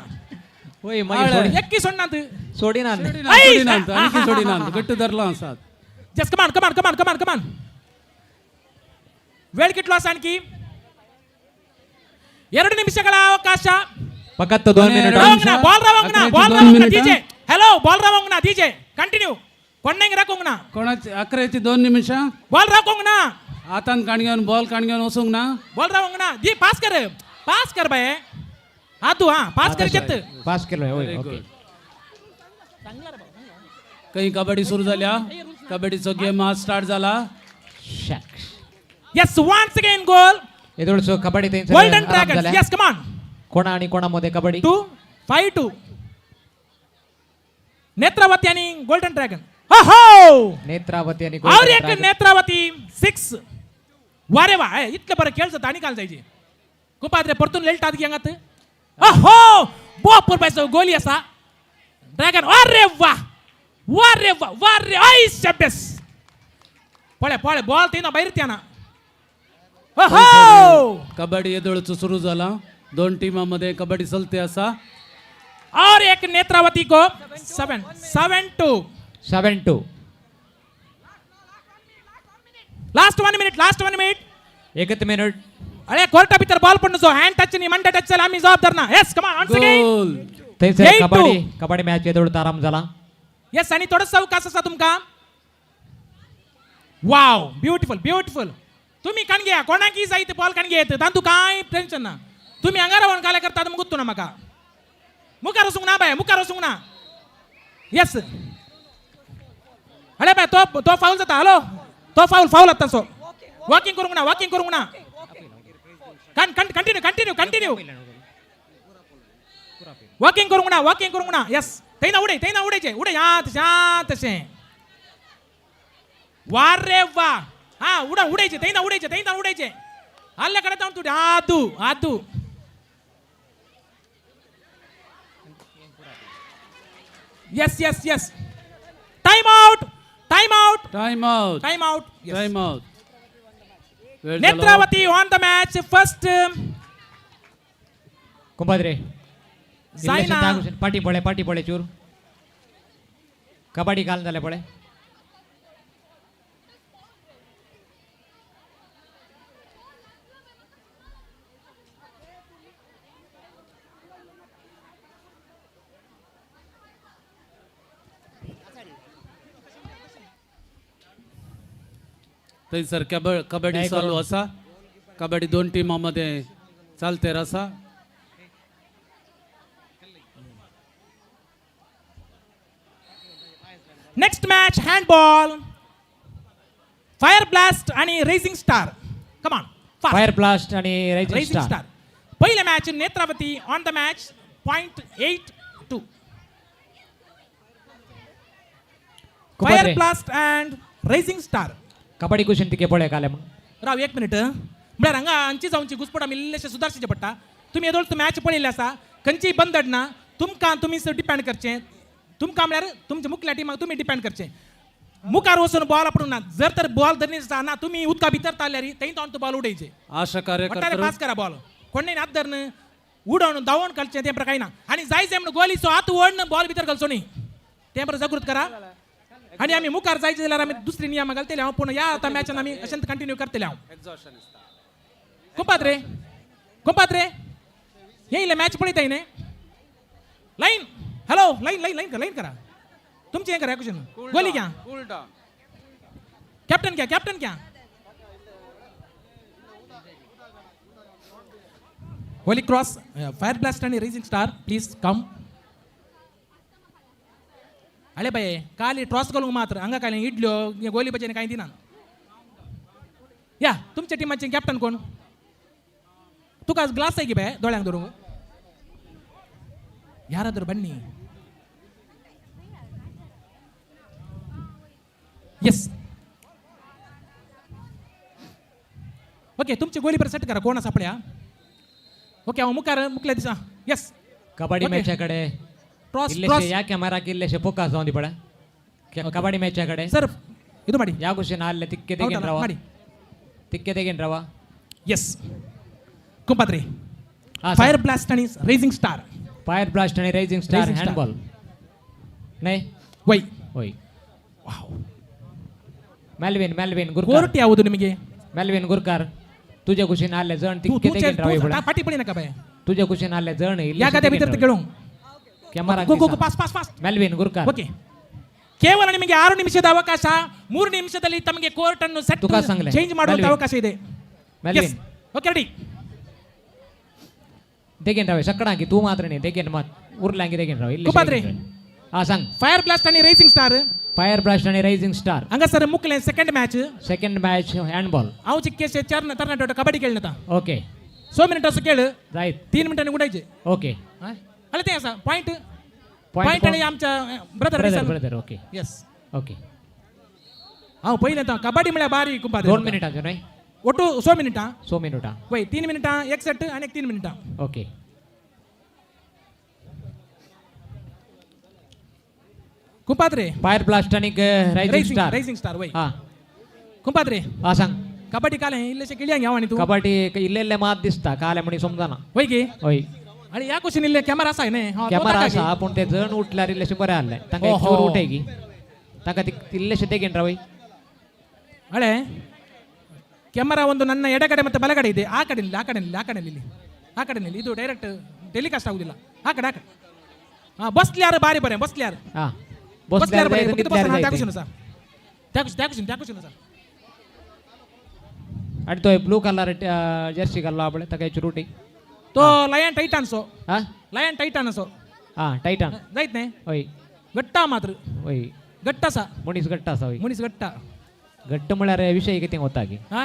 होय मागे सोडी एक्की सोडनात सोडी ना सोडिना गट्ट धरला असा जस्ट कमान वेळ कितलो असा आणखी 2 ನಿಮಿಷಗಳ ಅವಕಾಶ फक्त 2 मिनिट बॉल रावंगना डीजे हॅलो बॉल रावंगना डीजे कंटिन्यू कोणेंग राखोंगना कोणाचे 11 ते 2 निमिष बॉल राखोंगना हातान काणग्यान बॉल काणग्यान वसूंग ना बॉल रावंगना दी पास कर बाय हा तू हा पास कर घेत पास केलं होय ओके काही कबड्डी सुरू झाल्या कबड्डीचा गेम आज स्टार्ट झाला यस वन्स अगेन गोल एदोळसो कबड्डी त्यांचं golden Dragon yes come on कोणा आणि कोणामध्ये कबड्डी 2-5-2 नेत्रावती आणि गोल्डन ड्रॅगन हो नेत्रावती आणि और एक नेत्रावती 6 वारे वा इतलं बरं खेळचं आणि काल जायचे कुपात्रे परतून लेल्ट आत गेंगात हो बोपूर पाहिजे गोली असा ड्रॅगन अरे वा आई शब्बेस पळे बॉल तेना बाहेर त्याना हो कबड्डी एदोळचं सुरू झाला 2 टीमांमध्ये कबड्डी चलते असा और एक नेत्रावती को 7-2 लास्ट 1 मिनिट एकच मिनिट अरे कोर्टा भीतर बॉल पण जो हँड टच नाही मंडा टच आम्ही जबाबदार ना यस कम ऑन गोल त्यांचं कबड्डी मॅच एदोळत आराम झाला यस आणि थोडंसं अवकाश असा तुमका वाव ब्युटिफुल तुम्ही कणगे कोणाकी जायते बॉल कणगे येते तांतू काय टेन्शन ना तुम्ही अंगारावण काले करता मग गुत्तू ना मका मुखार वसूंग ना यस अरे बाय तो फाऊल जाता हॅलो तो फाऊल आता सो वॉकिंग करूंग ना कंटिन्यू वॉकिंग करूंक ना यस थंय ना उडायचे उडे या तशें वार रे वा हा उडायचे थंय ना उडायचे अल्ले कडे जाऊन तू आदू yes time out Netravati on the match first कुंभाद्रे जायना पाटी पडे चूर कबड्डी घाल जाले पडे थंयसर कबड्डी चालू आसा कबड्डी 2 टिमांमध्ये चालते आसा next match handball Fire blast आणि racing Star come on Fire blast आणि रायझिंग रेसिंग स्टार स्टार पहिले match Netravati on the match .82 Fire Blast and racing Star kabaddi कुशन तिके पळे काले मग राव 1 मिनिट म्हळ्यार हांगा हांची जावची घुसपट आमी इल्लेशें सुदारचें पडटा तुमी येदोळ तूं मॅच पळयल्लें आसा खंयचीय बंदड ना तुमकां तुमी डिपेंड करचें तुमकां म्हळ्यार तुमच्या मुखल्या टिमाक तुमी डिपेंड करचें मुखार वचून बॉल आपणूक ना जर तर बॉल धरनी ना तुमी उदका भितर तारल्यार थंय जावन तूं बॉल उडयचें आशा कार्यकर्ते पास करा बॉल कोणें हात धरन उडोवन धांवोन घालचें तें प्रकार ना आनी जायचें म्हणून गोलीचो हात ओडन बॉल भितर घालचो न्ही तें बरें जागृत करा आणि आमी मुखार जायचे जाल्यार आमी दुसरी नियम घालतले हांव पूण ह्या आतां मॅचान आमी अशेंत कंटिन्यू करतले हांव कुंपात्रे हे इल्ले मॅच पळयताय न्ही लाईन हॅलो लाईन करा तुमचे हे करा क्वेश्चन गोली घ्या कॅप्टन घ्या गोली क्रॉस फायर ब्लास्ट आणि रेसिंग स्टार प्लीज कम अळे बाये काली ट्रॉस घालूंक मात्र हांगा काय इडल्यो गोली बजेन कांय दिना या तुमच्या टिमाचे कॅप्टन कोण तुका ग्लास आहे की बाय दोळ्यांक धरूंक ಯಾರಾದರೂ ಬನ್ನಿ यस ओके तुमची गोली पर सेट करा कोण आसा पळया ओके हांव मुखल्या दिसा यस कबड्डी मॅचाकडे इल्लेशे या कॅमेराक इल्लेशे फोकस जावन दी पळय कबड्डी मॅचाकडे सर ಇದು ಮಾಡಿ या क्वेश्चन आले तिक्के तेगेन रावा यस कुंपात्रे फायर ब्लास्ट आणि रेसिंग स्टार फायर ब्लास्ट आणि रायझिंग स्टार हँडबॉल नाही ವೈ ವಾವ್ ಮೆಲ್ವಿನ್ ಗುರ್ಕಾರ್ ಕೋರ್ಟ್ ಯಾವುದು ನಿಮಗೆ ಮೆಲ್ವಿನ್ ಗುರ್ಕಾರ್ तुझ्या कुशीन आले जण तिक्के तेगेन रावे पळय पाटी पडी नका बाय तुझ्या कुशीन आले जण या गाद्या भितर ಕೇಳು कॅमेरा ಗೋ ಪಾಸ್ ಮೆಲ್ವಿನ್ ಗುರ್ಕಾರ್ ಓಕೆ ಕೇವಲ ನಿಮಗೆ 6 ನಿಮಿಷದ ಅವಕಾಶ 3 ನಿಮಿಷದಲ್ಲಿ ತಮಗೆ ಕೋರ್ಟ್ ಅನ್ನು ಸೆಟ್ ಚೇಂಜ್ ಮಾಡುವ ಅವಕಾಶ ಇದೆ ಮೆಲ್ವಿನ್ ಓಕೆ ರೆಡಿ तेगेन रावे सकड़ा की तू मात्र नाही तेगेन मत उरलांगी तेगेन रावे कुंपात्रे हा सांग फायर ब्लास्ट आणि रेसिंग स्टार फायर ब्लास्ट आणि रायझिंग स्टार ಹಂಗ ಸರ್ ಮುಕ್ಲೆ ಸೆಕೆಂಡ್ ಮ್ಯಾಚ್ ಹ್ಯಾಂಡ್ಬಾಲ್ ಅವು ಚಿಕ್ಕೇಶೆ ತರ್ನಾಟಕ ಕಬಡ್ಡಿ ಕೇಳನತ ಓಕೆ 100 ಮಿನಿಟ್ ಅಸ ಕೇಳು राईट 3 मिनिटांनी गुडायचे ओके अरे ते असा पॉइंट आणि आमच्या ब्रदर ओके यस ओके हांव पहिले तर कबड्डी म्हळ्यार बारी कुंपात्रे 2 मिनिटांचो नाही ಒಟ್ಟು 100 मिनिटां 100 मिनिटां वय 3 मिनिटां एक सेट आणि 3 मिनिटां ओके कुंपात्रे फायर ब्लास्ट आणि रायझिंग स्टार वय हा कुंपात्रे हा सांग कबड्डी काले इल्लेशे केळ्यांक घ्याव आणि तू कबड्डी इल्लेले मात दिसता काले म्हणी समजना वय की होय आणि या क्वेश्चन इल्ले कॅमेरा आसा न्ही कॅमेरा आसा पण ते जण उठल्यार इल्लेशे बरे आले तांका एक चूर उठे की तांका इल्लेशे तेगेन रावय ಅಳೆ ಕ್ಯಾಮರಾ ಒಂದು ನನ್ನ ಎಡಗಡೆ ಮತ್ತೆ ಬಲಗಡೆ ಇದೆ ಆ ಕಡೆ ನಿಲ್ಲಿ ಇದು ಡೈರೆಕ್ಟ್ ಟೆಲಿಕಾಸ್ಟ್ ಆಗುದಿಲ್ಲ ಆ ಕಡೆ ಹಾ ಬಸ್ಲ್ಯಾರು ಬಾರಿ ಬರೆ ಬಸ್ಲ್ಯಾರು ಹಾ ಬಸ್ಲ್ಯಾರು ಬರೆ त्याकुशन सर त्याकुशन सर आणि तो ब्लू कलर जर्सी घालला आपले ताका चुरुटी तो लायन टायटन्सो हा लायन टायटन्सो हा टायटन जायत नाही होय गट्टा मात्र होय गट्टा सा मनीस गट्टा असा होय मनीस गट्टा घट्ट म्हळ्यार विषय कितें होता की हा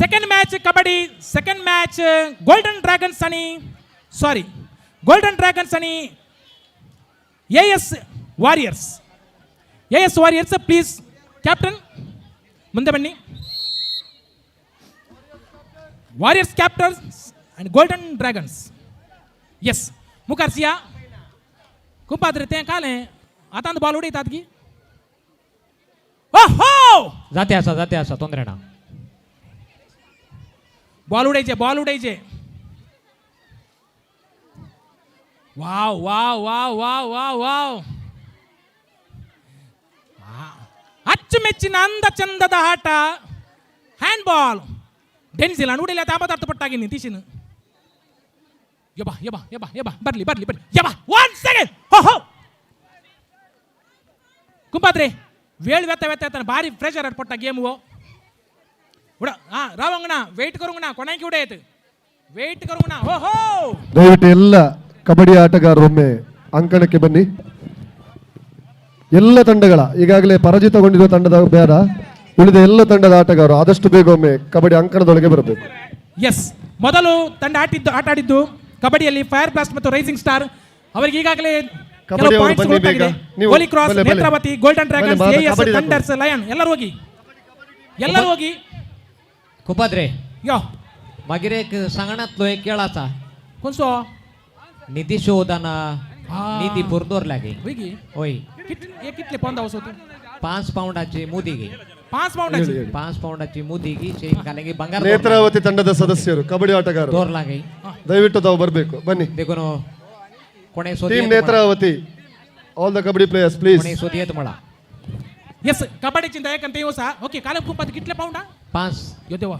second match kabaddi second match Golden Dragons आणि एएस वारियर्स प्लीज ಕ್ಯಾಪ್ಟನ್ ಮುಂದೆ ಬನ್ನಿ Warriors captains and Golden Dragons ಎಸ್ ಮುಖರ್ಸಿಯಾ ಕುಂಪಾದ್ರೆ ते काले आता बॉल उडीतात की ओहो जाते असा ತೊಂದರೆ ना बॉल उडायचे wow wow wow wow wow wow ಅಚ್ಚುಮೆಚ್ಚಿನ ಅಂದ ಚಂದದ ಆಟ ಹ್ಯಾಂಡ್ ಬಾಲ್ ಡೆನ್ಸಿಲ್ ಅನುಡಿಲ್ಲ ತಾಪದಾರ್ಥ ಪಟ್ಟಾಗಿನಿ ತೀಸಿನ ಯಬಾ ಬರ್ಲಿ ಯಬಾ 1 ಸೆಕೆಂಡ್ ಹೋ ಕುಂಪಾದ್ರೆ ವೇಳ್ ವ್ಯತ್ತ ಭಾರಿ ಪ್ರೆಷರ್ ಪಟ್ಟ ಗೇಮ್ ಉಡ ರಾವಂಗಣ ವೆಯ್ಟ್ ಕರುಂಗಣ ಕೊನೆಗೆ ಉಡಾಯ್ತು ವೆಯ್ಟ್ ಕರುಂಗಣ ಓಹೋ ದಯವಿಟ್ಟು ಎಲ್ಲ ಕಬಡ್ಡಿ ಆಟಗಾರರೊಮ್ಮೆ ಅಂಕಣಕ್ಕೆ ಬನ್ನಿ. ಎಲ್ಲ ತಂಡಗಳ ಈಗಾಗಲೇ ಪರಾಜಿತಗೊಂಡಿರುವ ತಂಡದ ಬೇಡ, ಉಳಿದ ಎಲ್ಲ ತಂಡದ ಆಟಗಾರರು ಆದಷ್ಟು ಬೇಗ ಒಮ್ಮೆ ಕಬಡ್ಡಿ ಅಂಕಣದೊಳಗೆ ಬರಬೇಕು. ಎಸ್ ಮೊದಲು ತಂಡ ಆಟ ಆಡಿದ್ದು ಕಬಡ್ಡಿಯಲ್ಲಿ ಫೈರ್ ಬ್ಲಾಸ್ಟ್ ಮತ್ತು ರೈಸಿಂಗ್ ಸ್ಟಾರ್. ಅವರಿಗೆ ಈಗಾಗಲೇ Holy Cross, Netravati, Golden Dragons, AS, Thunders, Lion ಎಲ್ಲರೂ ಹೋಗಿ कुपाद्रे यो मागीर एक सांगणातलो एक केळाचा कोणसो निधी शोधना निधी पुरदोर लागे होय कितले पोंदा होतो 5 पाउंडाची मुदी घे 5 पाउंडाची मुदी घे ಚೈನ್ ಕಾಲಿಗೆ ಬಂಗಾರ. ನೇತ್ರಾವತಿ ತಂಡದ ಸದಸ್ಯರು ಕಬಡ್ಡಿ ಆಟಗಾರರು ದೋರ್ लागे ದಯವಿಟ್ಟು ತಾವು ಬರಬೇಕು ಬನ್ನಿ. देखो कोणे team Netravati all the kabaddi players please. कोणे सोदियत मला यस कबड्डी चिंता एक ते होसा ओके काल कुंपात कितले पाउंडा 5 यो देवा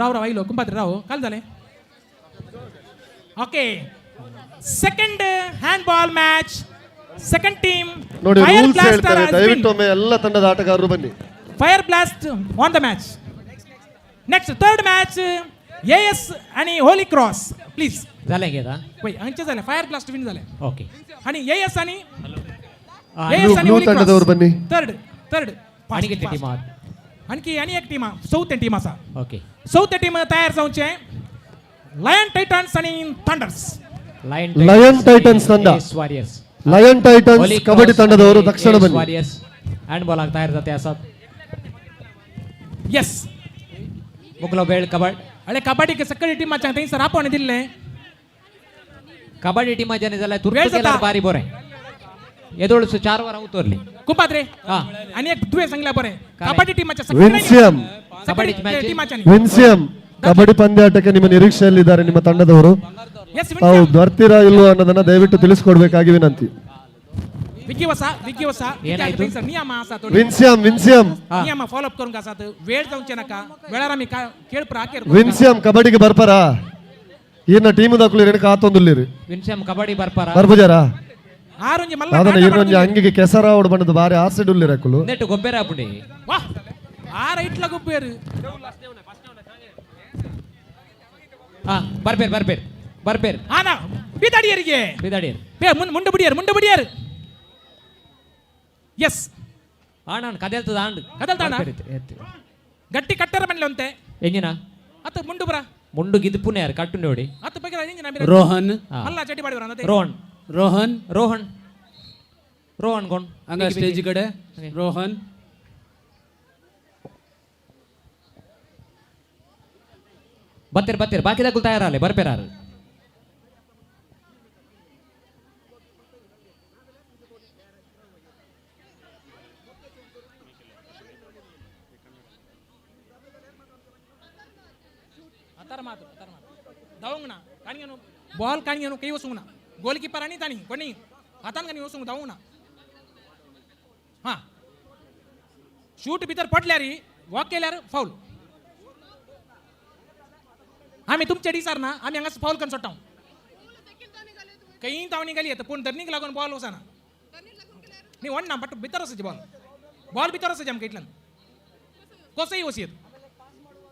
राव आइलो कुंपात राव काल झाले okay second hand ball match second team ನೋಡಿ ರೂಲ್ಸ್ ಹೇಳ್ತಾರೆ, ದಯವಿಟ್ಟು ಒಮ್ಮೆ ಎಲ್ಲ ತಂಡದ ಆಟಗಾರರು ಬನ್ನಿ. Fire blast on the match. Next third match as आणि होली क्रॉस प्लीज झाले गेदा वय अंचे झाले फायर ब्लास्ट विन झाले ओके आणि एएस आणि ತಂಡದವರು ಬನ್ನಿ. थर्ड आणि किती टीम आहेत आणखी आणि एक टीम चौथ्या टीम असा ओके चौथ्या टीम तयार जाऊचे लयन टायटन्स आणि थंडर्स. ಲಯನ್ ಟೈಟನ್ಸ್ ತಂಡ, वारियर्स ಲಯನ್ ಟೈಟನ್ಸ್ ಕಬಡ್ಡಿ ತಂಡದವರು ತಕ್ಷಣ ಬನ್ನಿ. वारियर्स हँड बॉल तयार जाते असतात. यस मुकलो बेळ कबड अरे कबड्डी के सगळी टीम माच्या थंय सर आपण दिले कबड्डी टीम ज्याने झाला तुर्त गेला बारी बोरे येदोळसु 4 वर उतरली कुंपात्रे हा आणि एक दुवे सांगल्या बरे कबड्डी टीमाच्या ವಿನ್ಸಿಯಂ कबड्डी टीमाच्या ವಿನ್ಸಿಯಂ ಕಬಡ್ಡಿ ಪಂದ್ಯಾಟಕ್ಕೆ ನಿಮ್ಮ ನಿರೀಕ್ಷೆಯಲ್ಲಿದ್ದಾರೆ ನಿಮ್ಮ ತಂಡದವರು. यस ತಾವು ಬರ್ತೀರಾ ಇಲ್ವೋ ಅನ್ನೋದನ್ನ ದಯವಿಟ್ಟು ತಿಳಿಸ್ಕೊಡ್ಬೇಕಾಗಿ ವಿನಂತಿ. विकी वसा ಏನಾಯ್ತು सर नियम असा तो ವಿನ್ಸಿಯಂ नियम फॉलो अप करून का वेळ जाऊचे नका वेळार आम्ही खेळ प्राकेर ವಿನ್ಸಿಯಂ ಕಬಡ್ಡಿಗೆ ಬರ್ಪಾರಾ ಈರ್ನ ಟೀಮ್ ದಾಖಲು ಏನಕ್ಕೆ ಆತೊಂದುಲ್ಲಿರಿ ವಿನ್ಸಮ್ ಕಬಡ್ಡಿ ಬರ್ಪಾರ ಬರ್ಬುಜಾರಾ ಆರುಂಜಿ ಮಲ್ಲ ಅದನ್ನ ಇರ್ನೊಂಜಿ ಅಂಗಿಗೆ ಕೆಸರ ಓಡ್ ಬಣ್ಣದ ಬಾರಿ ಆಸಿಡ್ ಉಲ್ಲಿರಕುಲು ನೆಟ್ಟು ಗೊಬ್ಬರ ಆಪುಡಿ ವಾ ಆರ ಇಟ್ಲ ಗೊಬ್ಬರ ಹಾ ಬರ್ಬೇರ್ ಆನಾ ಬಿದಾಡಿಯರಿಗೆ ಪೇ ಮುಂಡ ಬಿಡಿಯರ್ ಎಸ್ ಆಣಾನ್ ಕದಲ್ತದ ಆಂಡ್ ಕದಲ್ತಾಣ ಗಟ್ಟಿ ಕಟ್ಟರ ಮನ್ಲೆ ಅಂತೆ ಎಂಜಿನ ಅತ್ತ ಮುಂಡು ಬರ ಮುಂಡು ಗಿದ್ದು ಪುಣ್ಯ ಯಾರು ಕಟ್ಟು ನೋಡಿ ಅತ್ತ ಬಗ್ಗೆ ಎಂಜಿನ ರೋಹನ್ ಅಲ್ಲ ಚಟಿ ಮಾಡಿ ಬರ ರೋಹನ್ ಗೊಂಡ್ ಹಂಗ ಸ್ಟೇಜ್ ಕಡೆ ರೋಹನ್ ಬತ್ತೀರ್ ಬಾಕಿದಾಗಲು ತಯಾರಲ್ಲ ಬರ್ಪೇರಾರು धावूंगना काणीनु बॉल काणीनु कई वसूंगना गोलकीपर आणि ताणी कोणी हातान काणी वसूंग धावूंगना हां शूट भीतर पडल्यार वॉक केल्यार फाऊल. आम्ही तुमच्या डिसार ना आम्ही हांगा फाऊल करून सोडटा कई ताव निघाली येतं पूण धरणीक लागून बॉल वचना न्ही वणना बट भितर वचचे बॉल भितर वचचे आमकां इतल्यान कसोय वचयत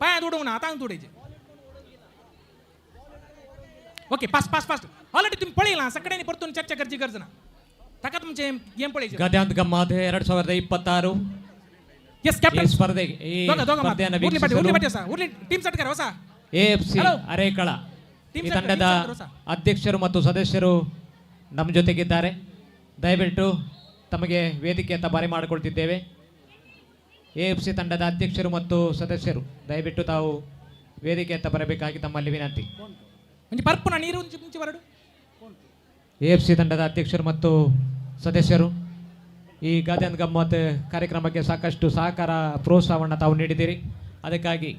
पांयांत उडोवंक ना हातांत उडोवचे. ओके फास्ट ऑलरेडी तुम्ही पळयलां सगळ्यांनी परतून चर्चा करची गरज ना ताका तुमचे गेम पळयचे गद्यांत गम्मात 2026 येस कॅप्टन ಈ ಸ್ಪರ್ಧೆಗೆ ಈ ಸ್ಪರ್ಧೆಯನ್ನು ವೀಕ್ಷಿಸಲು ಟೀಮ್ ಸೆಟ್ ಕರೋ ಹೊಸ AFC Hello. ಅರೇಕಳ Team ಈ set, ತಂಡದ team set ಕರೋ ಸಾ. ಅಧ್ಯಕ್ಷರು ಮತ್ತು ಸದಸ್ಯರು ನಮ್ಮ ಜೊತೆಗಿದ್ದಾರೆ. ದಯವಿಟ್ಟು ತಮಗೆ ವೇದಿಕೆಯತ್ತ ಬಾರಿ ಮಾಡಿಕೊಳ್ತಿದ್ದೇವೆ. AFC ತಂಡದ ಅಧ್ಯಕ್ಷರು ಮತ್ತು ಸದಸ್ಯರು ದಯವಿಟ್ಟು ತಾವು ವೇದಿಕೆಯತ್ತ ಬರಬೇಕಾಗಿ ತಮ್ಮಲ್ಲಿ ವಿನಂತಿ. ಒಂಜಿ ಪರ್ಪುನ ನೀರು ಒಂಜಿ ಮುಂಚೆ ಬರಡು. AFC ತಂಡದ ಅಧ್ಯಕ್ಷರು ಮತ್ತು ಸದಸ್ಯರು ಈ ಗಾದೆ ಅಂದ್ ಗಮ್ಮತ್ ಕಾರ್ಯಕ್ರಮಕ್ಕೆ ಸಾಕಷ್ಟು ಸಹಕಾರ ಪ್ರೋತ್ಸಾಹವನ್ನು ತಾವು ನೀಡಿದ್ದೀರಿ. ಅದಕ್ಕಾಗಿ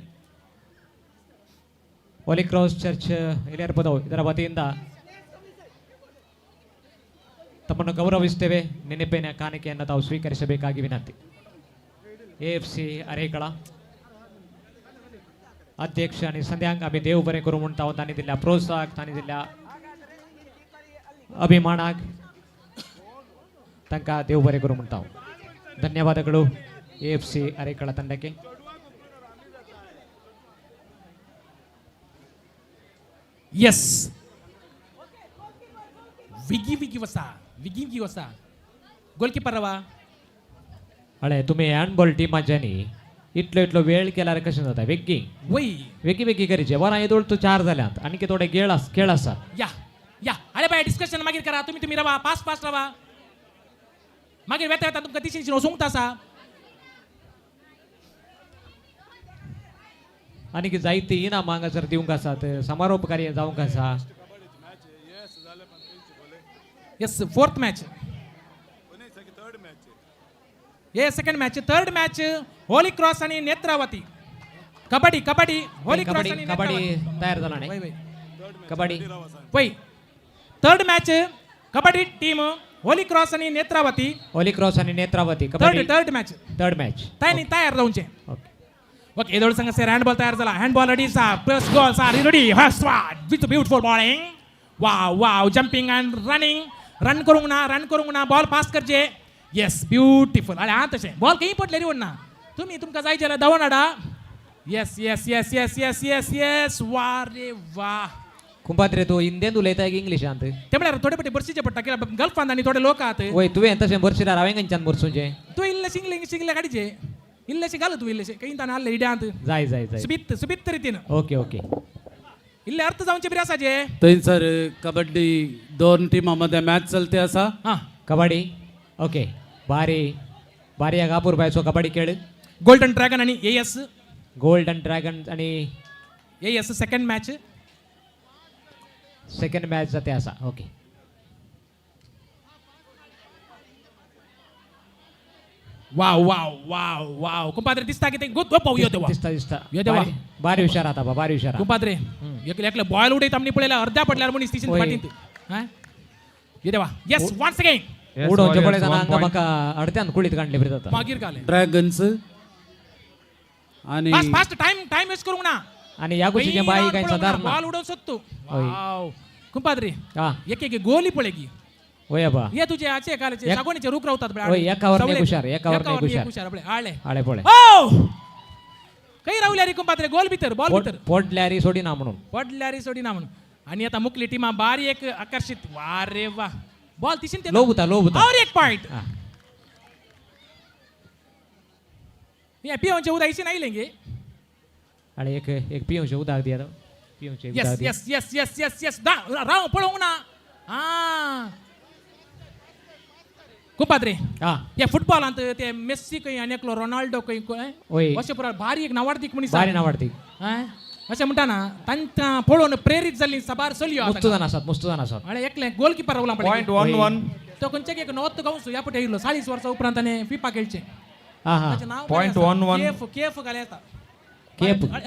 ಹೋಲಿ ಕ್ರಾಸ್ ಚರ್ಚ್ ಹಿರಿಯರ ಪದವು ಇದರ ವತಿಯಿಂದ ತಮ್ಮನ್ನು ಗೌರವಿಸ್ತೇವೆ. ನೆನಪಿನ ಕಾಣಿಕೆಯನ್ನು ತಾವು ಸ್ವೀಕರಿಸಬೇಕಾಗಿ ವಿನಂತಿ. AFC ಅರೇಕಳ अध्यक्ष आणि संध्यांग आम्ही देव बरे करू म्हणून तांणी दिल्या प्रोत्साहक तांणी दिल्या अभिमानाक तांकां देव बरे करू म्हणटा. ಧನ್ಯವಾದಗಳು AFC ಅರೇಕಳ ತಂಡಕ್ಕೆ. ಎಸ್ विगी वसा गोलकीपर रवा हळे तुम्ही हँडबॉल टीमाच्यानी इतलो वेळ केल्यार कशें जाता. वेग्गी वय वेग्गी करीचे वरां येदोळ तू 4 जाल्यात आनी थोडे खेळ आसा. या अरे बाय डिस्कशन मागीर करा. तुम्ही रवा पास रवा मागीर वेता तुमकां दिशेन वचूंक आसा. आनी जायती इनाम हांगासर दिवंक आसात. समारोप कार्य जावंक आसा. यस फोर्थ मैच ये second match third match Holy cross आणि नेत्रावती कबड्डी होली क्रॉस आणि कबड्डी तयार झाला नाही. कबड्डी वय third match kabaddi team Holy cross आणि नेत्रावती कबड्डी थर्ड मैच तयार जाऊनचे. ओके एदोळ संघ से हँडबॉल तयार झाला. हँडबॉल रेडी सा प्लस गोल सा ready with beautiful bowling. Wow jumping and run करूंक ना बॉल पास करचे. येस ब्युटिफुल अरे हां तशें बॉल खंय पडले रे ना तुमी तुमकां जाय जाल्यार धांवन हाडा. येस वा रे वा. कुंपात्रे तू हिंदीन उलयता की इंग्लिशांत. ते म्हळ्यार थोडे पटी बरसीचे पडटा कित्याक गल्फांत आनी थोडे लोक आहात. वय तुवें तशें बरशिल्यार हांवें खंयच्यान बरसूचें. तूं इल्लेशें काडीचे इल्लेशें घाल तूं इल्लेशें खंय तान हाडले हिड्यांत जाय सुबित्त रितीन. ओके इल्ले अर्थ जावचे बरे आसाचे. थंयसर कबड्डी 2 टिमांमध्ये मॅच चलते आसा. हां कबड्डी ओके बारी गापूर बायचो कबड्डी खेळ. गोल्डन ड्रॅगन आणि AS सेकंड मॅच जाते आसा. ओके वाव कुंपात्रे दिसता की ते गुड यो देवा दिसता यो देवा बारी हुशार आता बारी हुशार. कुंपात्रे एकले बॉल उडयता आमनी पळयला अर्ध्या पडल्यार मनीस तिशीन फाटींत. हां यो देवा येस वन्स अगेन उडोवचे पळयतना हांगा म्हाका अडत्यान कुळीत काडले बरे जाता. मागीर घाले ड्रॅगन्स आणि फास्ट टाइम वेस्ट करूंक ना. आणि या गोष्टीचे बाई काय साधारण बॉल उडोवन सोदतो. वाव कुंपात्रे हां एक गोली पळय की वय बा ये तुझे आचे कालचे सागोणीचे रुख रावतात वय एकावर नाही हुशार आपले आळे आळे पळे ओ काही रावल्या रे कुंपात्रे गोल भितर बॉल भितर पडल्यारी सोडिना म्हणून आणि आता मुकली टीमा बारी एक आकर्षित. वा रे वा बॉल तिशीन ते लोबुता और एक पॉइंट. ये पियोंचे उदा इसी नहीं लेंगे. अरे एक पियोंचे उदा दिया तो पियोंचे उदा दिया. यस राव पळोंग ना. हां कुंपात्रे हां या फुटबॉलांत ते मेस्सी खंय आनी एकलो रोनाल्डो खंय अशें पुरो भारी एक नावार्थीक मनीस भारी नावार्थी अशें म्हणटा ना तांकां पळोवन प्रेरीत जाल्ली साबार चलयो मुस्तुदान आसात अरे एकले गोलकीपर रावला पॉइंट 1-1 तो खंयचे एक नवत गांवस ह्या पटे येयलो 40 वर्सां उपरांत ताणें फिफा खेळचे. पॉइंट 1-1 केफ घाले येता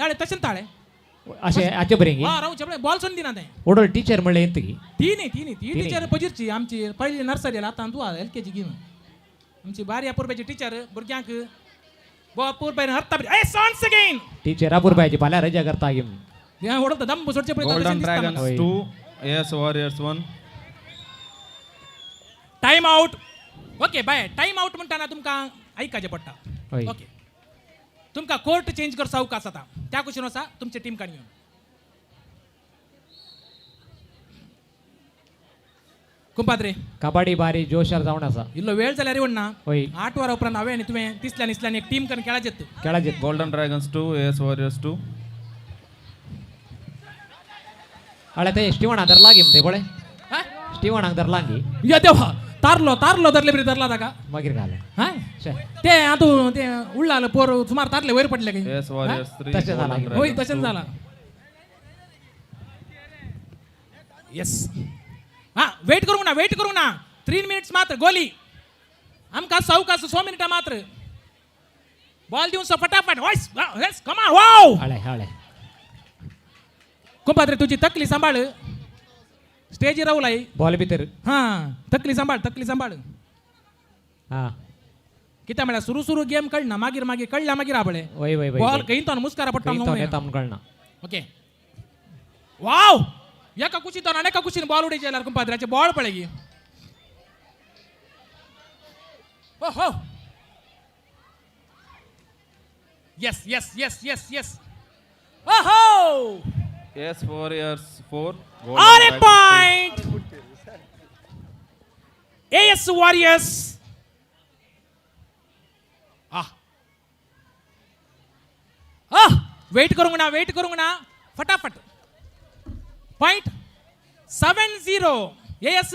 अरे तशें ताळे अशे आचे बरेंगी हां रावचे बॉल सोडून दिना तें ओडोल टीचर म्हणले इंतकी ती टीचर पजिरची आमची पहिली नर्सरी आतां तूं LKG घेवन आमची बारी अपूर्बाची टीचर भुरग्यांक अपूर्बायन हरता ए सॉन्स अगेन टीचर अपूर्बाची पाल्या रजा करता घेवन ह्या ओडता दम सोडचे पळय Golden Dragons 2 AS Warriors 1. Time out. Okay bye time out म्हणटाना तुमकां आयकाचें पडटा. ओके तुमकां कोर्ट चेंज करचा अवकाश आसा त्या क्वेश्चन आसा तुमचे टीम काडून कुंपाद्रे कबड्डी बारी जोशार जाऊन असा इल्लो वेळ जाल्यार येवण ना होय 8 वरां उपरांत हांवें आनी तुवें तिसल्यान इसल्यान एक टीम करून खेळाचेत खेळाचे गोल्डन ड्रॅगन्स 2 AS वॉरियर्स 2 अळे ते स्टीवनाक धरला गे म्हणते पळय स्टीवनाक धरला गे या देवा तारलो धरले बरी धरला ताका मागीर घाले हा ते आतू ते उडला पोर सुमार तारले वयर पडले काही AS वॉरियर्स 3 तशें जाला होय तशेंच जाला येस हा वेट करूंक ना 3 मिनिट्स मात्र गोली आमकां सावकास 6 मिनिटां मात्र बॉल दिवन सो फटाफट यस कम ऑन वाव हळे हळे कुंपाद्रे तुझी तकली सांभाळ स्टेज रावलाय बॉल भितर हा तकली सांभाळ हा कित्या म्हळ्यार सुरू गेम कळना मागीर कळल्या मागीर आपळे वय वय वय बॉल खंय तो मुस्कारा पडटा येता म्हूण कळना ओके वाव एका कुशीन आनी एका कुशीन बॉल उडयचे जाल्यार कुंपाद्र्याचे बॉल पळय गी ओहो येस ओहो AS वॉरियर्स 4 और एक पॉइंट AS वॉरियर्स वेट करूंक ना फटाफट point 7-0 AS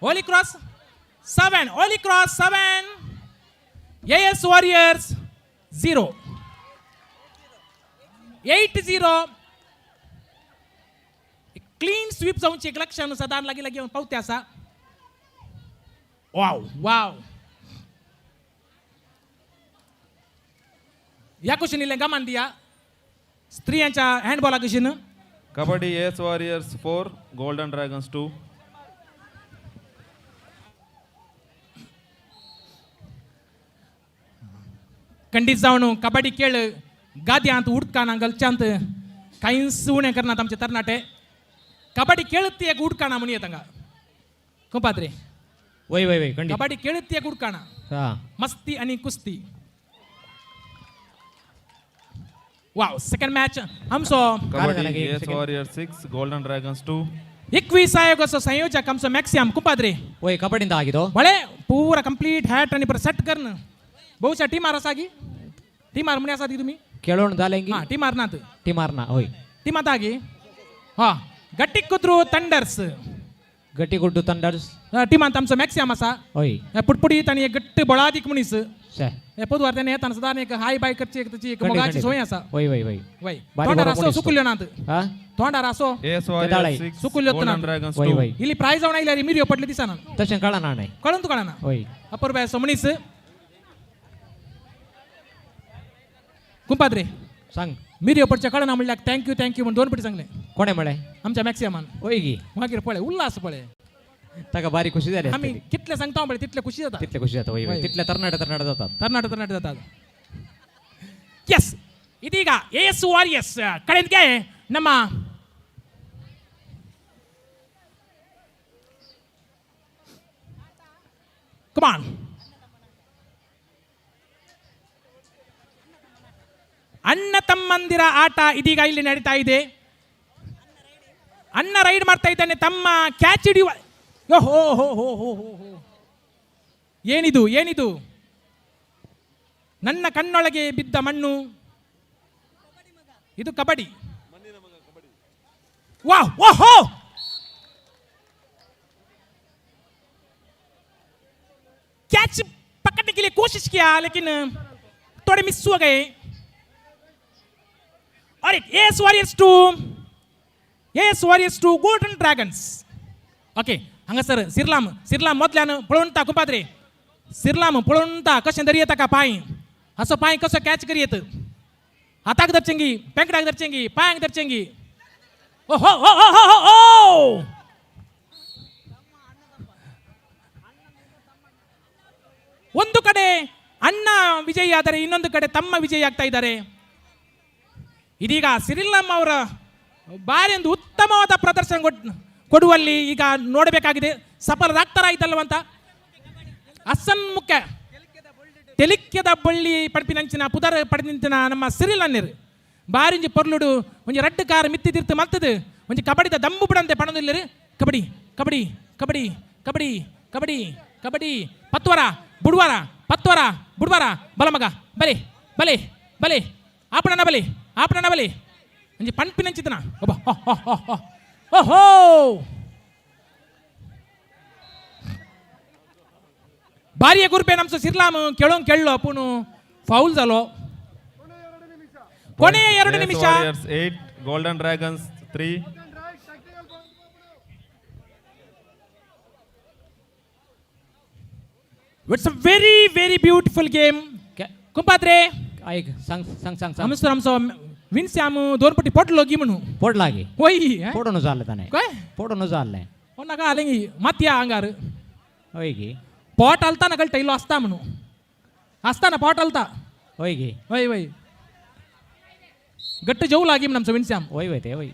Holy Cross 7 AS Warriors 0 8-0 clean sweep जाऊनची एक लक्षात सदान लागी येऊन पावते असा वाव या कुशीन इल्लें गमान दिया स्त्रियांच्या हँडबॉला कुशीन kabaddi AS warriors 4 golden Dragons 2 खंडीत जावन कबड्डी खेळ गाद्यांत उडकाना गलच्यांत कांयच उणें करनात आमचे तरणाटे कबड्डी खेळत ती एक उडकाना म्हणून येता कुंपाद्रे वय वय वय खंडीत कबड्डी खेळत ती एक उडकाना हा मस्ती आणि कुस्ती वाव सेकंड मॅच आमचो kabaddi AS warriors 6 golden Dragons 2 21 आयोगाचो संयोजक आमचो मॅक्सिम कुंपाद्रे वय कबड्डीन आगितो बळे पूरा कंप्लीट हॅट आणि पर सेट करन बहुशा टीमार आसा गी टीमार म्हणे आसा ती तुम्ही खेळून जाले हा टीमार नात टीमार ना होय टीमात आगी हा गट्टी कुद्रू थंडर्स गटी गुड्डू थंडर्स टीमांत आमचो मॅक्सिम आसा होय पुटपुडीत आणि एक गट्ट बळादीक मनीस शे हे पदवार त्याने येताना सदा एक हाय बाय करची एक त्याची एक मोगाची सोय आसा वय वय वय वय बारी तोंडार बरोबर असो दिसतो. सुकुल्यो नात हा तोंडार असो AS दाळे. वॉरियर्स 6 सुकुल्यो गोल्डन नात. ड्रॅगन्स वय 2 वय इली प्राइज जावन आयल्यार मिरयो पडले दिसना तशें कळना नाही कळून तुका ना होय अपूर्व असो मनीस कुंपाद्रे सांग मिरयो पडचे कळना म्हणल्यार थँक्यू म्हणून 2 पटी सांगले कोणे म्हळे आमच्या मॅक्सिमान होय गी मागीर पळय उल्हास पळय ताका बारी खुशी जाली आम्ही कितले सांगता पळय तितले खुशी जाता तितले खुशी जाता वय वय. वय तितले तरणाटे जातात तरणाटे जातात ಎಸ್ ಇದೀಗ AS ವಾರಿಯರ್ಸ್ ಕಡೆಗೆ ನಮ್ಮ ಕಮಾನ್ ಅಣ್ಣ ತಮ್ಮಂದಿರ ಆಟ ಇದೀಗ ಇಲ್ಲಿ ನಡೀತಾ ಇದೆ ಅಣ್ಣ ರೈಡ್ ಮಾಡ್ತಾ ಇದ್ದಾನೆ ತಮ್ಮ ಕ್ಯಾಚ್ ಹಿಡಿಯುವ ಓಹೋ ಹೋ ಹೋ ಹೋ ಹೋ ಏನಿದು ನನ್ನ ಕಣ್ಣೊಳಗೆ ಬಿದ್ದ ಮಣ್ಣು ಇದು ಕಬಡ್ಡಿ ವಾಹ್ ಓಹೋ कैच पकड़ने के लिए कोशिश किया लेकिन थोड़े मिस हो गए और एक AS warriors 2 golden dragons okay हांगा सर सिरलाम मोदल्यान पळोवनता कुंपाद्रे सिरलाम पळोवनता कशें धरी येता का पांय असो पांय कसो कॅच करी येत हाताक धरचेंगी पेंकडाक धरचेंगी पांयांक धरचेंगी ओ हो हो हो हो हो ಒಂದು ಕಡೆ ಅಣ್ಣ ವಿಜಯಿ ಆದರೆ ಇನ್ನೊಂದು ಕಡೆ ತಮ್ಮ ವಿಜಯಿ ಆಗ್ತಾ ಇದ್ದಾರೆ ಇದೀಗ ಸಿರಿಲ್ನಮ್ ಅವರ ಬಾರಿ ಒಂದು ಉತ್ತಮವಾದ ಪ್ರದರ್ಶನ ಕೊಡುವಲ್ಲಿ ಈಗ ನೋಡಬೇಕಾಗಿದೆ ಸಫಲರಾಗ್ತಾರಾ ಇದಲ್ಲವಂತ ಅಸನ್ಮುಖ ತೆಲಿಕ್ಯದ ಬಳ್ಳಿ ಪಡಪಿನಂಚಿನ ಪುದರ್ ಪಡೆದಿಂಚಿನ ನಮ್ಮ ಸಿರಿಲನ್ನರು ಬಾರಿಂಜಿ ಪೊರ್ಲುಡು ಒಂಜಿ ರಡ್ಡು ಕಾರ್ ಮಿತ್ತಿದಿರ್ತು ಮಲ್ತದು ಒಂಜಿ ಕಬಡಿದ ದಂಬು ಬಿಡಂತೆ ಪಣದಿಲ್ಲರು कबड्डी कबड्डी कबड्डी कबड्डी कबड्डी कबड्डी पत्वरा बुडवारा बल मग बले बले बले आपण बले म्हणजे पणपिनंचित ना ओहो भारी एक रुपये आमचं शिरलाम खेळलो आपण फाऊल झालो कोणे 2 निमिष Warriors 8, Golden Dragons 3. It's a very beautiful game कुंपात्रे ऐक सांग सांग सांग सांग आमचं आमचं विन्स आम 2 पटी पडलो की म्हणू पोडला गे होय पोडून चाललं त्याने काय पोडून चाललंय हो नका आले माती अंगार होय गे पॉट आलता ना टैलो असता म्हणू असता ना पॉट आलता होय गे वय वय गट्ट जेवू लागी आमचं विन्स्याम होय होय ते होय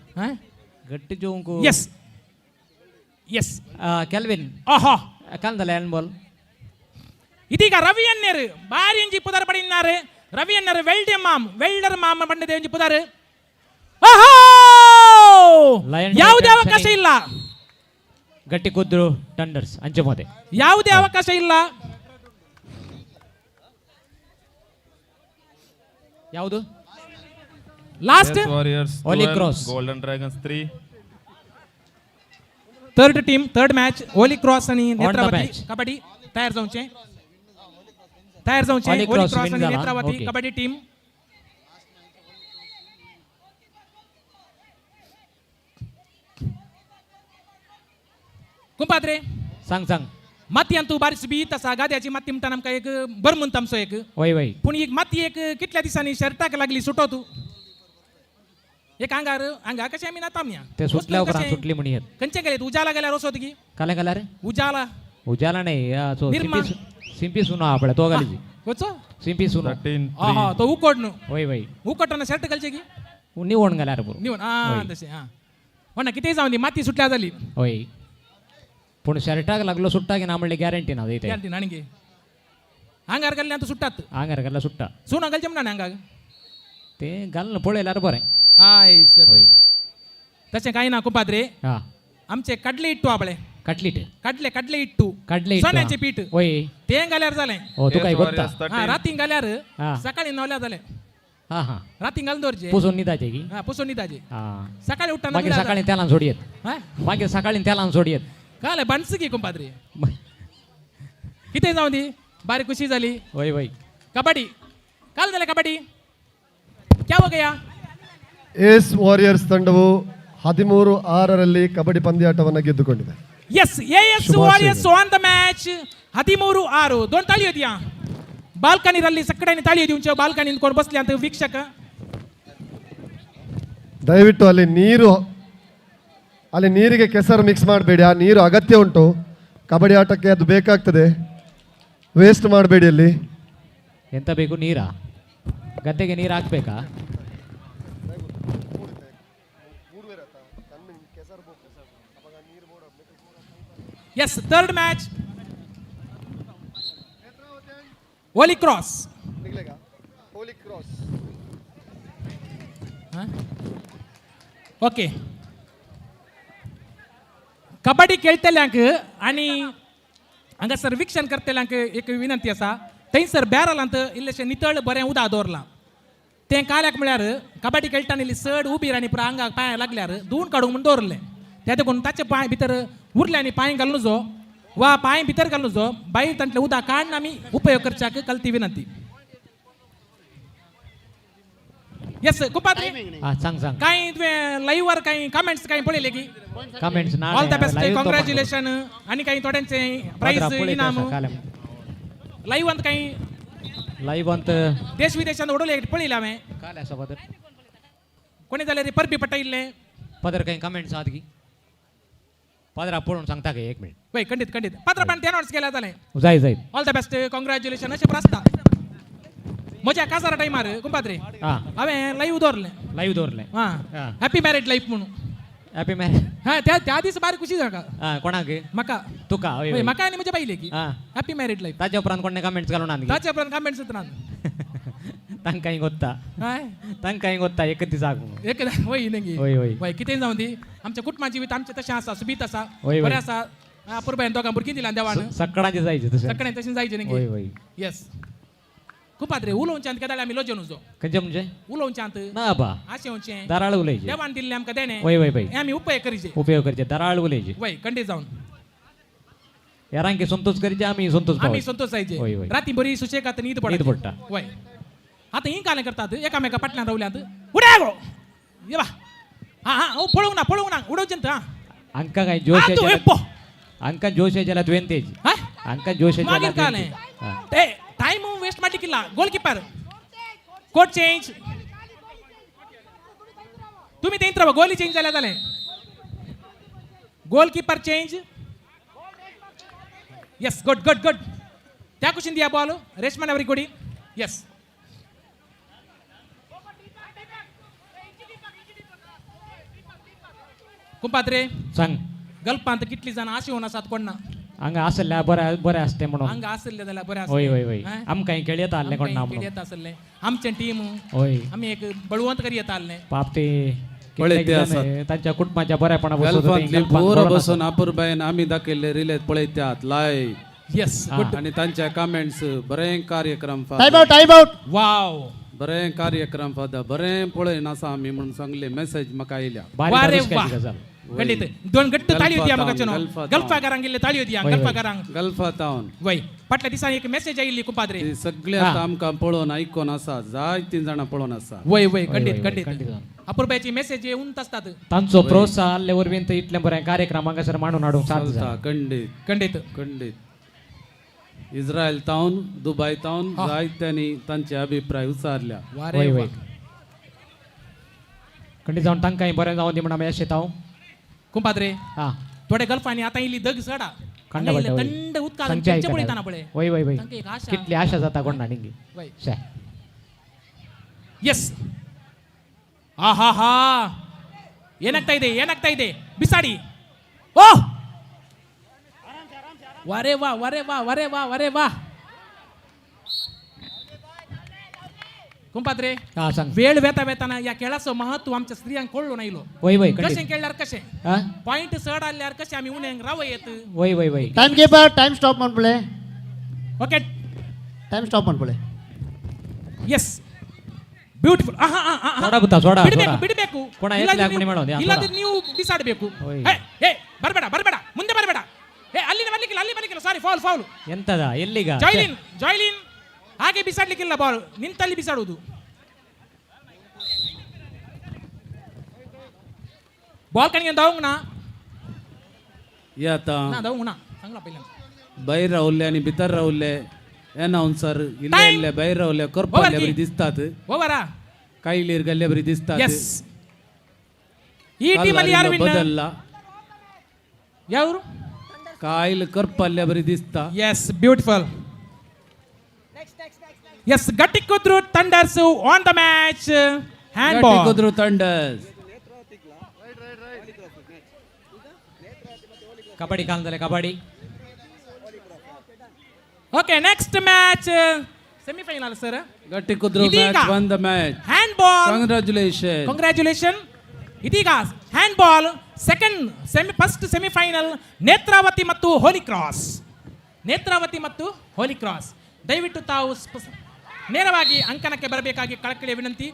गट्टी जेवू यस यस ಕೆಲ್ವಿನ್ ಆಹಾ ಕಾಲ್ದಲ್ಲ ಏನು ಬಾಲ್ ಇದೀಗ ರವಿ ಅನ್ನೇರು ಬಾರಿ ಇಂಜಿ ಪುದಾರ ಪಡಿನಾರು ರವಿ ಅನ್ನರು ವೆಲ್ಡರ್ ಮಾಮ ಬಂಡದೆ ಇಂಜಿ ಪುದಾರು ಆಹಾ ಯಾವುದೇ ಅವಕಾಶ ಇಲ್ಲ ಗಟ್ಟಿ ಕುದ್ರು ಟಂಡರ್ಸ್ ಅಂಚೆ ಮೋದೆ ಯಾವುದೇ ಅವಕಾಶ ಇಲ್ಲ ಯಾವುದು last Warriors Holy 12, Cross. Golden Dragons 3. Third team third match Holy cross आणि नेत्रावती match. कबड्डी तयार जाऊचे Holy Holy Cross cross win आणि झाला. नेत्रावती Okay. कबड्डी टीम कुंपात्रे सांग सांग माती अंतू बारीस बी तसा गाद्याची माती म्हणता आमका एक बर म्हणता आमचो एक वय वय पण एक माती एक कितल्या दिसांनी शर्टाक लागली सुटो तू एक अंगा कशी आम्ही नातामया ते सुटल्या उपरांत सुटली म्हणी आहेत कंचे गेले उजाला गेल्या रोस होती की काले काला रे उजाला उजाला नाही तो निर्मा. सिंपी सुनो आपल्या तो गालीची कोच सिंपी सुनो 13, हा तो उकोडनु वय वय उकोटना शर्ट घालचे की निवण गेला रे निवण हा होय. तसे हा हो ना किती जाऊन दी माती सुटल्या झाली होय पण शर्टाक लागलो सुट्टा की ना म्हणले गॅरंटी ना इथे गॅरंटी नाणगे अंगार घालले आता सुट्टात आंगार गेला सुट्टा सोना घालचे म्हणा अंगाग ते घालणं पळेला रे बरं आय होय तसे काही ना कुपात्रे हा आमचे कडले इट्टू आपले कटलीट कडले इट्टू काढले इट्टू, सोन्याचे हा. पीठ होय ते घाल्यार झाले हो तू काय Yes, गोत्ता Warriors 13. हा राती घाल्यार हा. सकाळी नवल्या झाले हा हा राती घालून दवरचे पुसून निदाचे की हा पुसून निदाचे हा सकाळी उठताना मागे निदाचा. सकाळी त्याला सोडी येत हा मागे सकाळी त्याला सोडी येत काय बनस की कुंपात्रे किती जाऊ दी बारी खुशी झाली होय होय कबड्डी काल झाले कबड्डी क्या हो गया ಏಸ್ ವಾರಿಯರ್ಸ್ ತಂಡವು 13-6ರಲ್ಲಿ ಕಬಡ್ಡಿ ಪಂದ್ಯಾಟವನ್ನು ಗೆದ್ದುಕೊಂಡಿದೆ ಎಸ್ ಎಎಸ್ ಶುಭಾಶಯಗಳು. ವಾರಿಯರ್ಸ್ ಆನ್ ದ ಮ್ಯಾಚ್ 13-6 दोन ताळी होती बाल्कनी रल्ली सगळ्यांनी ताळी होती उंच बाल्कनी कोण बसले ಅಂತ ವೀಕ್ಷಕ ದಯವಿಟ್ಟು ಅಲ್ಲಿ ನೀರಿಗೆ ಕೆಸರು ಮಿಕ್ಸ್ ಮಾಡಬೇಡಿ ಆ ನೀರು ಅಗತ್ಯ ಉಂಟು ಕಬಡ್ಡಿ ಆಟಕ್ಕೆ ಅದು ಬೇಕಾಗ್ತದೆ ವೇಸ್ಟ್ ಮಾಡಬೇಡಿ ಅಲ್ಲಿ ಎಂತ ಬೇಕು ನೀರಾ ಗದ್ದೆಗೆ ನೀರು ಹಾಕ್ಬೇಕಾ ಎಸ್ ಥರ್ಡ್ ಮ್ಯಾಚ್ ಹೋಲಿ ಕ್ರಾಸ್ ओके कबड्डी खेळतेल्यांक आणि हांगासर विक्षण करतेल्यांक एक विनंती आसा थंयसर बॅरलांत इल्लेशें नितळ बरें उदक दवरलां तें काल्याक म्हळ्यार कबड्डी खेळटाना इल्ली सड उबी आनी पुरो आंगाक पांयाक लागल्यार धुवन काडूंक म्हूण दवरलें त्या देखून ताचे पांय भितर उरले आनी पांय घालून जो वा पांय भितर घालून जो भायर तांतलें उदक काडून आमी उपयोग करच्याक कलती विनंती येस कुपात्रे हा सांग सांग काही तुवें लाईव्हवर काही कमेंट्स काही पळयले की कमेंट्स ना ऑल द बेस्ट कॉंग्रॅच्युलेशन आणि काही थोड्यांचे प्राइज इनाम लाईव्ह अंत काही लाईव्ह अंत देश विदेशांत उडवले पळयले हांवें काल आसा पदर कोणी जाल्यार परबी पटयल्ले पदर काही कमेंट्स आहात की पदरा पळोवन सांगता काय एक मिनिट वय खंडीत पात्रपण ते अनाउन्स केल्या जालें जाय जाय ऑल द बेस्ट कॉंग्रॅच्युलेशन अशें आसता म्हज्या काजारा टायमार कुंपात्रे हा हांवें लाईव्ह दवरलें लाईव्ह दवरलें हा हा. हॅपी मॅरीड लाईफ म्हणून हॅपी मॅरेज हा त्या दीस बारीक खुशी जाका हा कोणाक म्हाका तुका होय वय, होय. म्हाका आनी म्हज्या बायले की हा हॅपी मॅरीड लाईफ ताच्या उपरांत कोणे कमेंट्स घालून आनी ताचे उपरांत कमेंट्स येतात तांकां हिंग वता काय तांकां हिंग वता एक दीस आगून एक वय नंगी वय वय वय कितें जावन दी आमच्या कुटुंबाची जिवीत आमचें तशें आसा सुबीत आसा वय, वय. बरें आसा अपूर्बायन दोगां भुरगीं दिलां देवान सकाळचे जायचे तशें सकाळीं तशें जायचें वय नंगी वय येस खूप आद्रे उलोवच्यांत केदाळे आमी लोजन उजो खंयचे म्हणजे उलोवच्यांत ना बा आशेवचें दाराळ उलयचे देवान दिल्लें आमकां देणें वय वय वय हें आमी उपयोग करीचे उपयोग करचे दाराळ उलयचे वय खंडीत जावन यारांकी संतोष करचे आमी संतोष आमी पावचे. संतोष जायचे वय वय राती बरी सुशेगात न्हीद न्हीद पडटा पडटा. वय आतां ही कालें करतात एकामेका फाटल्यान रावल्यात उड्या गो ये बा हा हा ओ पळोवंक ना उडोवचें हा हांकां काय जोश तूं येयला- पो हांकां जोश येयला तुवें तेजी हा हांकां जोश येयला मागीर तुवें कालें तेजी. हा. ते टायम वेस्ट माटिकिल्ला गोल कीपर कोट चेंज तुमी तेंत रावा गोली चेंज जाल्या जालें goalkeeper change yes good good good त्या कुशीन दिया बॉल रेशमान एवरी गोडी यस कुंपात्रे सांग गल्पांत कितली जाणां आशिवून आसात कोण ना हांगा आसल्या बरें आसतें म्हणून हांगा आसले जाल्यार बरें वय वय वय हा? आमकां खेळ येता आसलें कोण ना आमकां म्हणून येता आसलें आमचें टीम वय आमी एक बळवंत करी येता आसलें पाप ते पळय ते कितलेक आसात. जण तांच्या कुटुंबाच्या बऱ्यापणा गल्फांतली पोरं बसून अपूर्बायन आमी दाखयल्ले रिलेत पळयतात लायव्ह यस हा. गुड आणि तांच्या कमेंट्स बरें कार्यक्रम टाइम आउट वाव बरें कार्यक्रम फादा बरें पळयन आसा आमी म्हणून सांगले मेसेज म्हाका आयल्या वारे वा खंडीत दोन गट्ट ताळयो दिया म्हाका चनो गल्फा गल्फाकारांक गेल्ले ताळयो दिया वय, वय. गल्फाकारांक गल्फा टावन वय फाटल्या दिसांनी एक मेसेज आयिल्ली कुंपाद्रे ती सगळे हा. आतां आमकां पळोवन आयकोन आसा जायतीं जाणां पळोवन आसा वय वय वय, खंडीत वय, खंडीत खंडीत. अपूर्बाची मेसेज येऊन असतात तांचो प्रोत्साह आसले वरवीं ते इतले बरें कार्यक्रम हांगासर मांडून हाडूंक साध्य चलता जालें. खंडीत खंडीत खंडीत इस्रायल तावन दुबय तावन हा. जायत्यांनी तांचे अभिप्राय उचारल्या वारे वय वा. वय खंडीत जावन तांकांय बरें जावं दी म्हणून आमी अशें हांव कुंपाद्रे हा थोड्या गल्फांनी आतां इल्ली दग सडा खंड हांगा पडटा, इल्लें वय. थंड उदकान सांगचे चमचे आयकना. पळयताना पळय वय वय वय तांकां एक आशा कितली आशा जाता कोण ना निंगी वय शे ಎಸ್ ಆಹಾ ಏನಾಗ್ತಾ ಇದೆ ಬಿಸಾಡಿ ಓ ವರೆ ವಾ कुंपात्रे हा सांग वेळ वेताना या खेळाचं महत्व आमच्या स्त्रियांक कळलो नाही लो वय वय कशें खंडीत खेळल्यार कशें हा पॉइंट चढ आल्यार कशें आमी उण्यांक राव येत वय वय वय टाइम कीपर टाइम स्टॉप म्हण पळय ओके टाइम स्टॉप म्हण पळय ಎಸ್ ಬ್ಯೂಟಿಫುಲ್ ಸೋಡಾ ಬುತ್ತಾ, ಸೋಡಾ, ಸೋಡಾ. ಬಿಡಬೇಕು ಪುನಃ ಎತ್ತಲೆ ಹಾಕ್ಬಿಡಿ ಮಾಡೋದು, ಯಾ, ಇಲ್ಲಾಂದ್ರೆ ಸೋಡಾ. ನೀವು ಬಿಸಾಡಬೇಕು ಓಯ್. ಬರಬೇಡ ಮುಂದೆ ಬರಬೇಡ ಅಲ್ಲಿ ಬರ್ಲಿಕ್ಕಿಲ್ಲ ಸಾರಿ ಫೌಲ್ ಎಂತದ ಎಲ್ಲಿಗ ಜಾಯ್ಲಿನ್ ಹಾಗೆ ಬಿಸಾಡ್ಲಿಕ್ಕಿಲ್ಲ ಬಾಲ್ ನಿಂತಲ್ಲಿ ಬಿಸಾಡುವುದು बॉल कणगे दावंक ना हे आतां दावंक ना सांगला पयलीं भायर रावल्ले आनी भितर रावल्ले एनाउन्सर इल्ले Time. इल्ले भायर रावल्ले Over करपाले की. बरी दिसतात ಓವರಾ काही लेर गेल्ले बरी दिसतात ಎಸ್ ಈ ಟೀಮ್ ಅಲ್ಲಿ ಯಾರು ವಿನ್ बदलला ಯಾರು कायल करपाले बरी दिसता ಎಸ್ ಬ್ಯೂಟಿಫುಲ್ ಎಸ್ ಗಟ್ಟಿ ಕುದ್ರು Thunders on the match hand ಗಟ್ಟಿ ಬಾಲ್ ಕುದ್ರು ಥಂಡರ್ಸ್ ಕಬಡ್ಡಿ ಕಾಲದಲ್ಲಿ kabaddi okay next match semifinal sir Gattikudru ಇದೀಗ match one the match hand ball congratulation ಇದೀಗ hand ball first semifinal Netravati ಮತ್ತು ಹೋಲಿ ಕ್ರಾಸ್ ದಯವಿಟ್ಟು ತಾವು ನೇರವಾಗಿ ಅಂಕಣಕ್ಕೆ ಬರಬೇಕಾಗಿ ಕಳಕಳಿಯ विनंती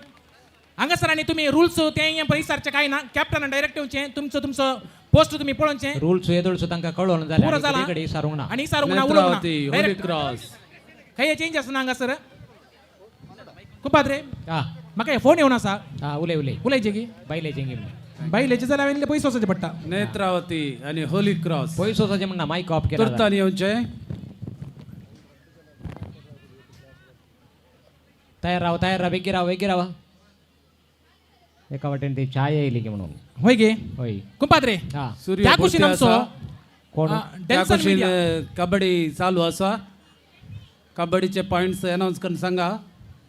हंगासरांनी तुम्ही रूल्स ते परिसरचे काही ना कॅप्टन डायरेक्टिव्हचे तुमचं पोस्ट तुम्ही पळोवचे रूल्स येदोळसो तांकां कळोन जाल्यार पुरो जाला इकडे सारूंक ना आणि सारूंक ना नेत्रावती होली क्रॉस काही चेंज आसना हंगासर कुपाद्रे हा म्हाका फोन येवन आसा हा उलय उलयचे की बायलेचे गिम बायलेचे जाल्यार हांवें पयस वचचे पडटा नेत्रावती आणि होली क्रॉस पयसोचे म्हणना मायक ऑफ केला तुर्तान येवचे तयार राव वेगी राव एका वाटेन ती चाय येयली की म्हणून होय गे होय कुपाद्रे हा त्या कुशीन आमचो कोण त्या डेन्सन कुशीन मीडिया कबड्डी चालू आसा कबड्डीचे पॉइंट्स अनाउन्स करून सांगा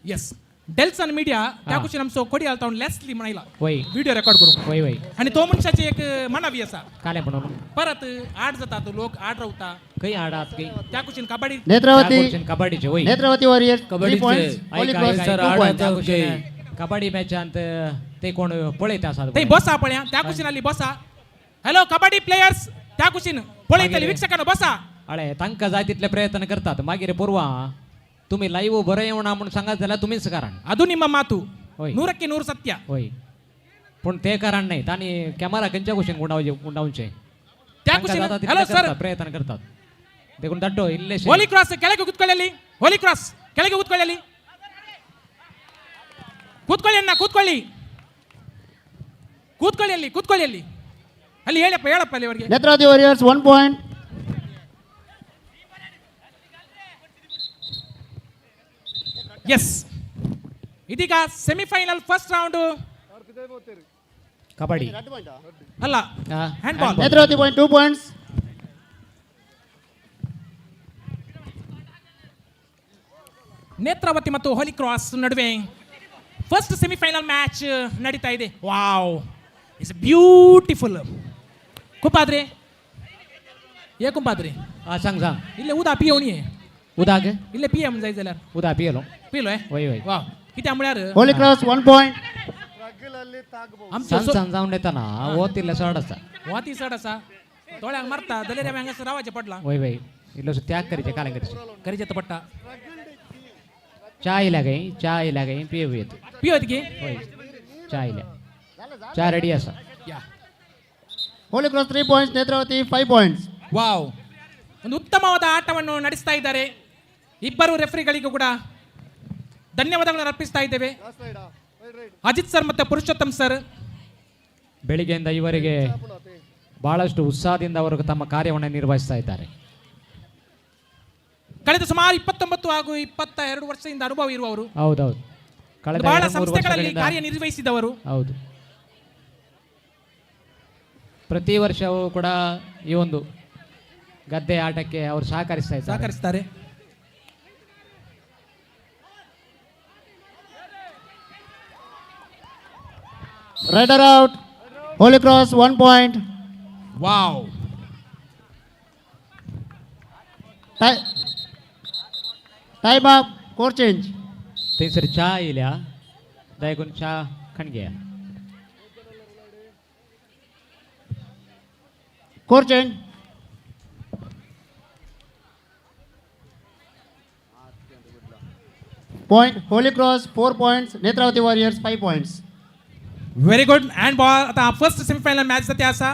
येस डेल्सन मीडिया त्या कुशीन आमचो कोडी आलता लेस्ली म्हणायला वय व्हिडिओ रेकॉर्ड करू वय वय आणि तो मनशाची एक मनावी असा काले म्हणून परत आड जातात लोक आड रावता काही आडात काही त्या कुशीन कबड्डी नेत्रावती कबड्डीचे वय Netravati warriors 3 points Holy cross 2 points kabaddi match अंत ते कोण पळयता आसात ते बसा पळ्या त्या कुशीन आली बसा हॅलो कबड्डी प्लेयर्स त्या कुशीन पळयतली वीक्षकांनो बसा अळे तांकां जाय तितले प्रयत्न करतात मागीर पोरवा तुम्ही लाईव्ह बरं येवना म्हणून सांगात जाल्यार तुम्हीच कारण ಅದು ನಿಮ್ಮ ಮಾತು होय 100% सत्य होय पण ते कारण नाही तानी कॅमेरा खंयच्या कुशीन गुंडावचे त्या कुशीन हॅलो सर प्रयत्न करतात देखून दट्टो इल्ले ಹೋಲಿ ಕ್ರಾಸ್ ಕೆಳಗೆ ಕೂತ್ಕೊಳ್ಳಿ ಹೋಲಿ ಕ್ರಾಸ್ ಕೆಳಗೆ ಕೂತ್ಕೊಳ್ಳಿ ಕೂತ್ಕೊಳ್ಳಿ ಅಣ್ಣ ಕೂತ್ಕೊಳ್ಳಿ ಕೂತ್ಕೊಳ್ಳಿ ಅಲ್ಲಿ ಅಲ್ಲಿ ಹೇಳಪ್ಪ ಅಲ್ಲಿ ಅವರಿಗೆ नेत्रावती वॉरियर्स 1 पॉइंट ಎಸ್ ಇದೀಗ ಸೆಮಿಫೈನಲ್ ಫಸ್ಟ್ ರೌಂಡ್ ಕಬಡ್ಡಿ ಅಲ್ಲ hand ball Netravati point 2 points Netravati ಮತ್ತು ಹೋಲಿ ಕ್ರಾಸ್ ನಡುವೆ ಫಸ್ಟ್ ಸೆಮಿಫೈನಲ್ ಮ್ಯಾಚ್ ನಡೀತಾ ಇದೆ ವಾವ್ ಇಟ್ಸ್ ಬ್ಯೂಟಿಫುಲ್ ಕುಂಪಾದ್ರಿ ये कुंपाद्री सांग इल्ले उदा पियोनी उदाक इल्ले पीएम जाय जाल्यार उदा पियलो पिलोय वय वय वाव कित्या म्हळ्यार होली क्रॉस 1 पॉइंट आमचो जाऊन येताना ओतिल्ले चड आसा वाती चड आसा दोळ्यांक मारता दलेऱ्या हांगासर रावाचे पडला वय वय इल्लोसो त्याग करीचे काले करीचे पडटा चा इल्या गई पियव येत पियोत गे वय चा इल्या चा रेडी आसा या Holy cross 3 points Netravati 5 points wow ಒಂದು ಉತ್ತಮವಾದ ಆಟವನ್ನು ನಡೆಸ್ತಾ ಇದ್ದಾರೆ ಇಬ್ಬರು ರೆಫರಿಗಳಿಗೂ ಕೂಡ ಧನ್ಯವಾದಗಳನ್ನು ಅರ್ಪಿಸ್ತಾ ಇದ್ದೇವೆ ಅಜಿತ್ ಸರ್ ಮತ್ತು ಪುರುಷೋತ್ತಮ್ ಸರ್ ಬೆಳಿಗ್ಗೆಯಿಂದ ಇವರಿಗೆ ಬಹಳಷ್ಟು ಉತ್ಸಾಹದಿಂದ ಅವರು ತಮ್ಮ ಕಾರ್ಯವನ್ನು ನಿರ್ವಹಿಸ್ತಾ ಇದ್ದಾರೆ ಕಳೆದ ಸುಮಾರು 29 ಹಾಗೂ 22 ವರ್ಷದಿಂದ ಅನುಭವ ಇರುವವರು ಹೌದೌದು ಕಳೆದ ಬಹಳ 2-3 ಸಂಸ್ಥೆಗಳಲ್ಲಿ ವರ್ಷಗಳಿಂದ ಕಾರ್ಯನಿರ್ವಹಿಸಿದವರು ಹೌದು ಪ್ರತಿ ವರ್ಷವೂ ಕೂಡ ಈ ಒಂದು ಗದ್ದೆ ಆಟಕ್ಕೆ ಅವರು ಸಹಕರಿಸ್ತಾರೆ raider out Holy Cross 1 point wow time up court change थंयसर चा येयल्या दयकून चा खणगे court change point Holy Cross 4 points Netravati Warriors 5 points very good hand ball आता फर्स्ट सेमीफायनल मॅच जाते असा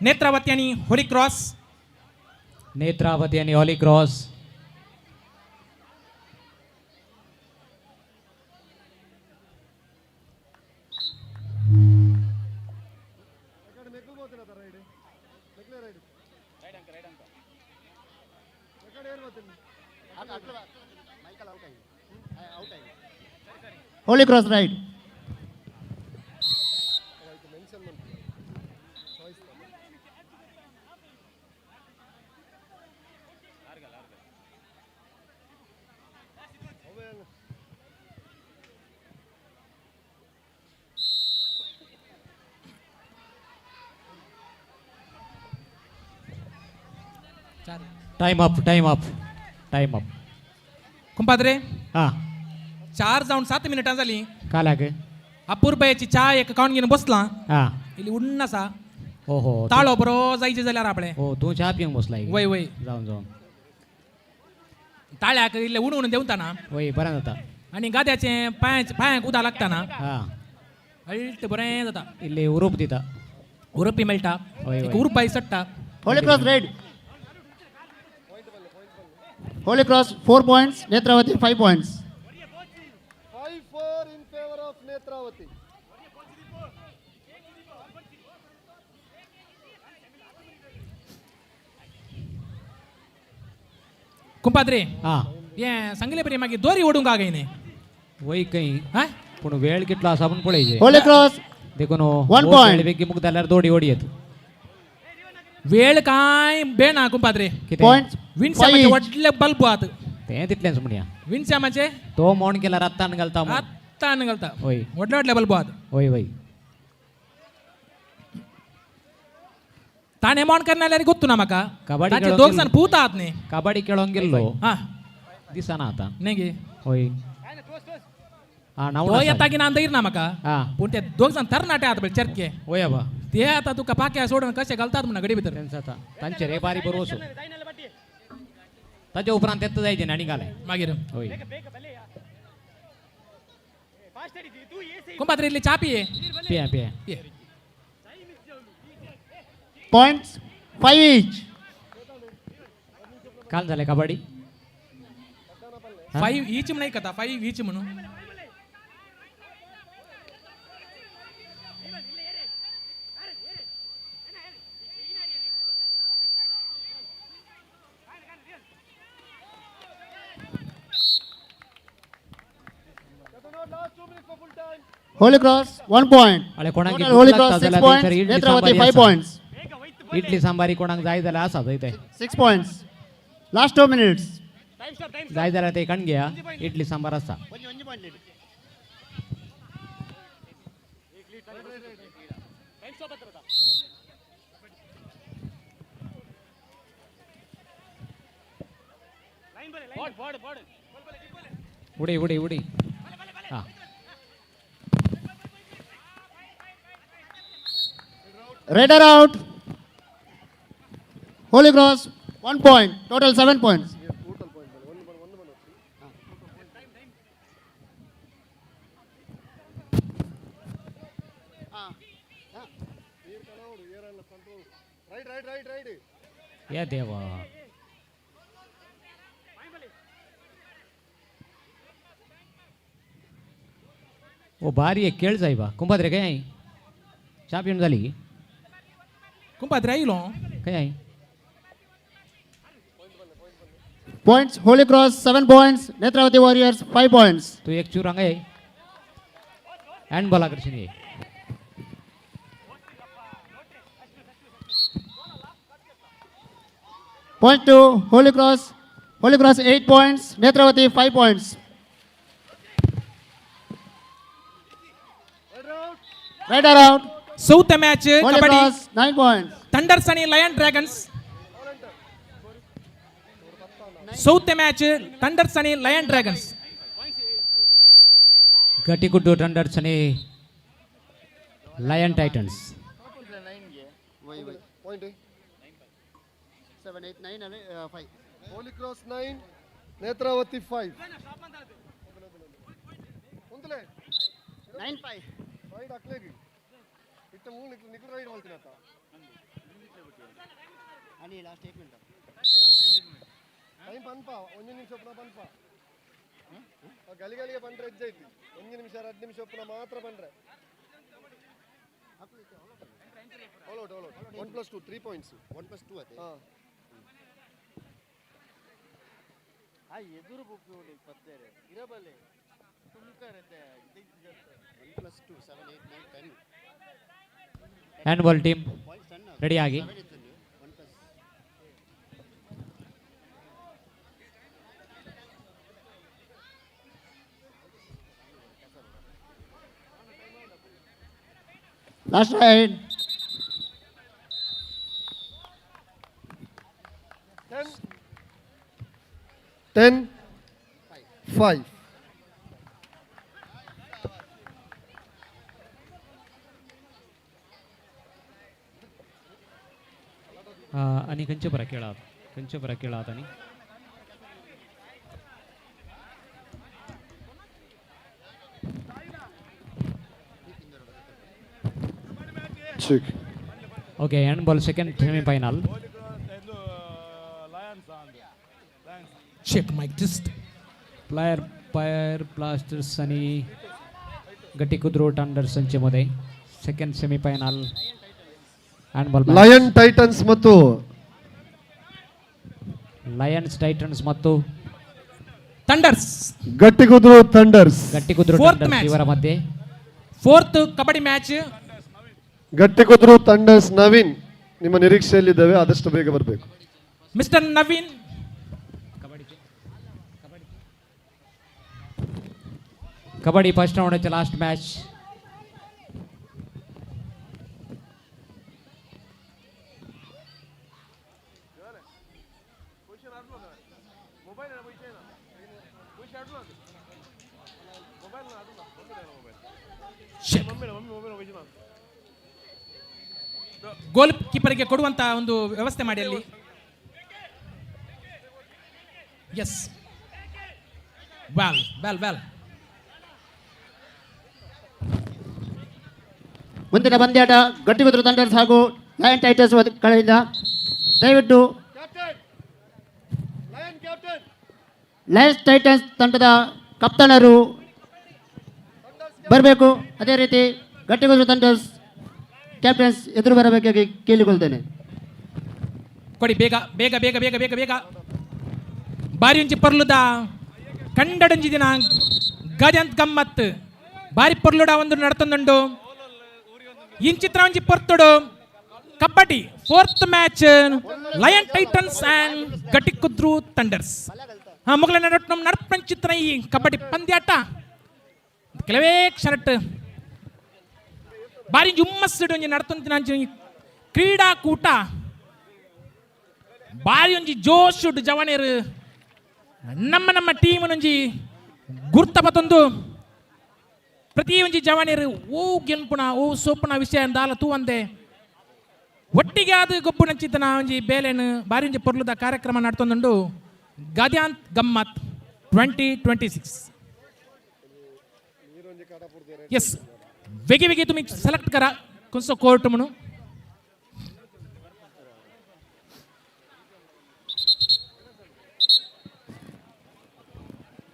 नेत्रावती आणि होली क्रॉस नेत्रावती आणि Holy Cross Holy Cross right time up कुंपाद्रे हा 4 जाऊन 7 मिनिटां झाली कालाक अपूर्बाची चा एक अकाउंट घेऊन बसला हा इल्ली उन्न आसा हो हो ताळो बरो जायचे जाल्यार आपले हो तू चहा पिवंक बसला वय वय जाऊन ताळ्याक इल्ले उडवून देवताना वय बरें जाता आणि गाद्याचे पांयांक उदक लागताना हा अल्ट बरें जाता इल्ले उरूप दिता उरपी मेळटा वय, एक वय. उरपाय सट्टा Holy cross red Holy Cross 4 points Netravati 5 points 5-4 in favor of Netravati. कुंपाद्रे हा ये सांगले बरे मागीर दोरी ओडूंक आगायने वय खंय हा पूण वेळ कितलो आसा पूण पळयचे होली क्रॉस देखून 1 point. बेगी मुख जाल्यार दोडी ओडी येत वेळ काय बेना कुंपाद्रे कितें पॉइंट्स विन्साचे व्हडले बल्ब आहात ते तितल्यान सुमण्या विणच्यामाचे तो मोण केला रत्तान घालता म्हूण. आत्ता घालता होय व्हडले व्हडले बल्ब आहात होय होय ताणे मोण करणाऱ्याला गोत्तू ना म्हाका कबड्डी ताचे खेळोंक दोग गेल्लो. जाण पूत आहात न्ही कबड्डी खेळोंक गेल्लो हा दिसना आता नाही गे होय हा तो नाव येता की नांद ना म्हाका हा पूण ते दोग जाण तरणाटे आहात पळय चरके होय बा ते आता तुका पाक्या सोडून कशे घालतात म्हणा गडी भितर त्यांचं आता तांचे रे बारी बरोबर वचून ताच्या उपरांत येता जायचे आनी घालाय मागीर होय कुंभात्री इल्ली चा पिये पिया पिया पिये Points 5 each. काल झाले कबड्डी 5 ईच नाही कथा 5 ईच म्हणून Holy Cross 1 point. अरे कोणाक Total Holy Cross 6 points. Idli Netravati Sambari 5 आसा. points. इडली सांबारी कोणाक जाय जाल्यार आसा थंय ते 6 points. Last 2 minutes. जाय जाल्यार ते कणग्या इडली सांबार आसा उडी उडी उडी हा Raider out. Holy Cross 1 point. Total 7 points. या देवा ओ भारी एक खेळ जाय बा कुंभाद्रे काय आई चा पिऊन झाली कुंभात्री आयलो काय आई Points. Holy Cross 7 points. Netravati Warriors 5 points. तू एक चूर आहे हँड बॉल आकर्षण ये Point 2. Holy Cross. Holy Cross 8 points. Netravati 5 points. Raider out. चौथ्या match Holy kabaddi Cross 9 points. Thunder's आणि लयन ड्रॅगन्स चौथ्या मॅच थंडर्स आणि लयन ड्रॅगन्स गटिकुड्डू थंडर्स आणि lion Titans Holy Cross 9, Netravati 5. 9-5. आणि लास्ट 1 मिनिट ಟೈಮ್ ಪನ್ಪ ಒಂದು ನಿಮಿಷ ಒಪ್ಪನ ಪನ್ಪ ಗಲಿಗಳಿಗೆ ಪಂಡ್ರೆ ಹೆಜ್ಜೆ ಐತಿ 1 ನಿಮಿಷ 2 ನಿಮಿಷ ಒಪ್ಪನ ಮಾತ್ರ ಪಂಡ್ರೆ ಆಲ್ ಔಟ್ 1+2 3 ಪಾಯಿಂಟ್ಸ್ 1+2 ಅದೇ ಆ ಎದುರು ಬುಕ್ಕು ಪತ್ತೇರೆ ಇರಬಲ್ಲೆ ತುಮಕರತೆ 1+2 7 8 9 10 ಹ್ಯಾಂಡ್ ಬಾಲ್ ಟೀಮ್ ರೆಡಿ ಆಗಿ Last ride. 10-5. आणि खंयचे बरा खेळात आणि okay hand ball second semi final check mic test प्लायर ब्लास्टर्स आणि गटिकुद्रो थंडर्संचे मध्ये second semifinal handball Lion Titans ಮತ್ತು ಲಯನ್ಸ್ ಟೈಟನ್ಸ್ ಮತ್ತು ಥಂಡರ್ಸ್ ಗಟ್ಟಿಗುದ್ರು ಥಂಡರ್ಸ್ ಇವರ ಮಧ್ಯೆ fourth kabaddi match Gattikudru Thunders Naveen ನಿಮ್ಮ ನಿರೀಕ್ಷೆಯಲ್ಲಿದ್ದೇವೆ ಆದಷ್ಟು ಬೇಗ ಬರಬೇಕು mister Naveen kabaddi first round last match. Goal ಕೀಪರ್ಗೆ ಕೊಡುವಂತ ಒಂದು ವ್ಯವಸ್ಥೆ ಮಾಡಿ ಅಲ್ಲಿ. ಎಸ್, ವ್ಯಾಲ್ ವ್ಯಾಲ್ ವ್ಯಾಲ್. ಮುಂದಿನ ಪಂದ್ಯಾಟ ಗಟ್ಟಿಬಿದ್ರು ಥಂಡರ್ಸ್ ಹಾಗೂ ಲಯನ್ ಟೈಟನ್ಸ್ ಕಡೆಯಿಂದ ದಯವಿಟ್ಟು ಲಯನ್ಸ್ ಟೈಟನ್ಸ್ ತಂಡದ ಕಪ್ತಾನರು ಬರಬೇಕು. ಅದೇ ರೀತಿ ಗಟ್ಟಿಬಿದ್ರು ಥಂಡರ್ಸ್ ಕ್ಯಾಪ್ಟನ್ಸ್ ಎದುರು ಬರಬೇಕಾಗಿ ಕೇಳಿಕೊಳ್ತೇನೆ. ಕೊಡಿ ಬೇಗ ಬೇಗ ಬೇಗ ಬೇಗ ಬೇಗ ಬೇಗ. ಬಾರಿ ಒಂಜಿ ಪರ್ಲುದ ಕಂಡಡಂಜಿದಿನ ಗಜಂತ್ ಗಮ್ಮತ್ ಬಾರಿ ಪರ್ಲುಡ ಒಂದು ನಡ್ತೊಂದುಂಡು. ಇಂಚಿತ್ರ ಒಂಜಿ ಪೊರ್ತುಡು kabaddi 4th match lion Titans and Gattikudru Thunders. ಮೊಗಲ ನಡ್ಪಂಚಿತ್ರ ಈ ಕಬಡ್ಡಿ ಪಂದ್ಯಾಟ ಕೆಲವೇ ಕ್ಷಣಟ್ ಬಾರಿ ಹುಮ್ಮಸ್ಸಿಡು ಒಂಜಿ ನಡ್ತೊಂದಿನ ಕ್ರೀಡಾಕೂಟ ಬಾರಿ ಒಂಜಿ ಜೋಶುಡು ಜವನೇರು ನಮ್ಮ ನಮ್ಮ ಟೀಮ್ ಒಂಜಿ ಗುರ್ತ ಬತ್ತೊಂದು ಪ್ರತಿ ಒಂಜಿ ಜವನೇರು ಓ ಗೆಲ್ಪುಣ ಓ ಸೋಪುಣ ವಿಷಯ ದಾಲ ತೂವಂದೆ ಒಟ್ಟಿಗೆ ಆದ ಗೊಬ್ಬು ನಂಚಿತನ ಒಂಜಿ ಬೇಲೆನು ಬಾರಿ ಒಂಜಿ ಪೊರ್ಲುದ ಕಾರ್ಯಕ್ರಮ ನಡ್ತೊಂದುಂಡು ಗದ್ಯಾಂತ್ ಗಮ್ಮತ್ 2026. ಎಸ್, वेगे वेगे तुम्ही सिलेक्ट करा कोणचं कोर्ट म्हणून.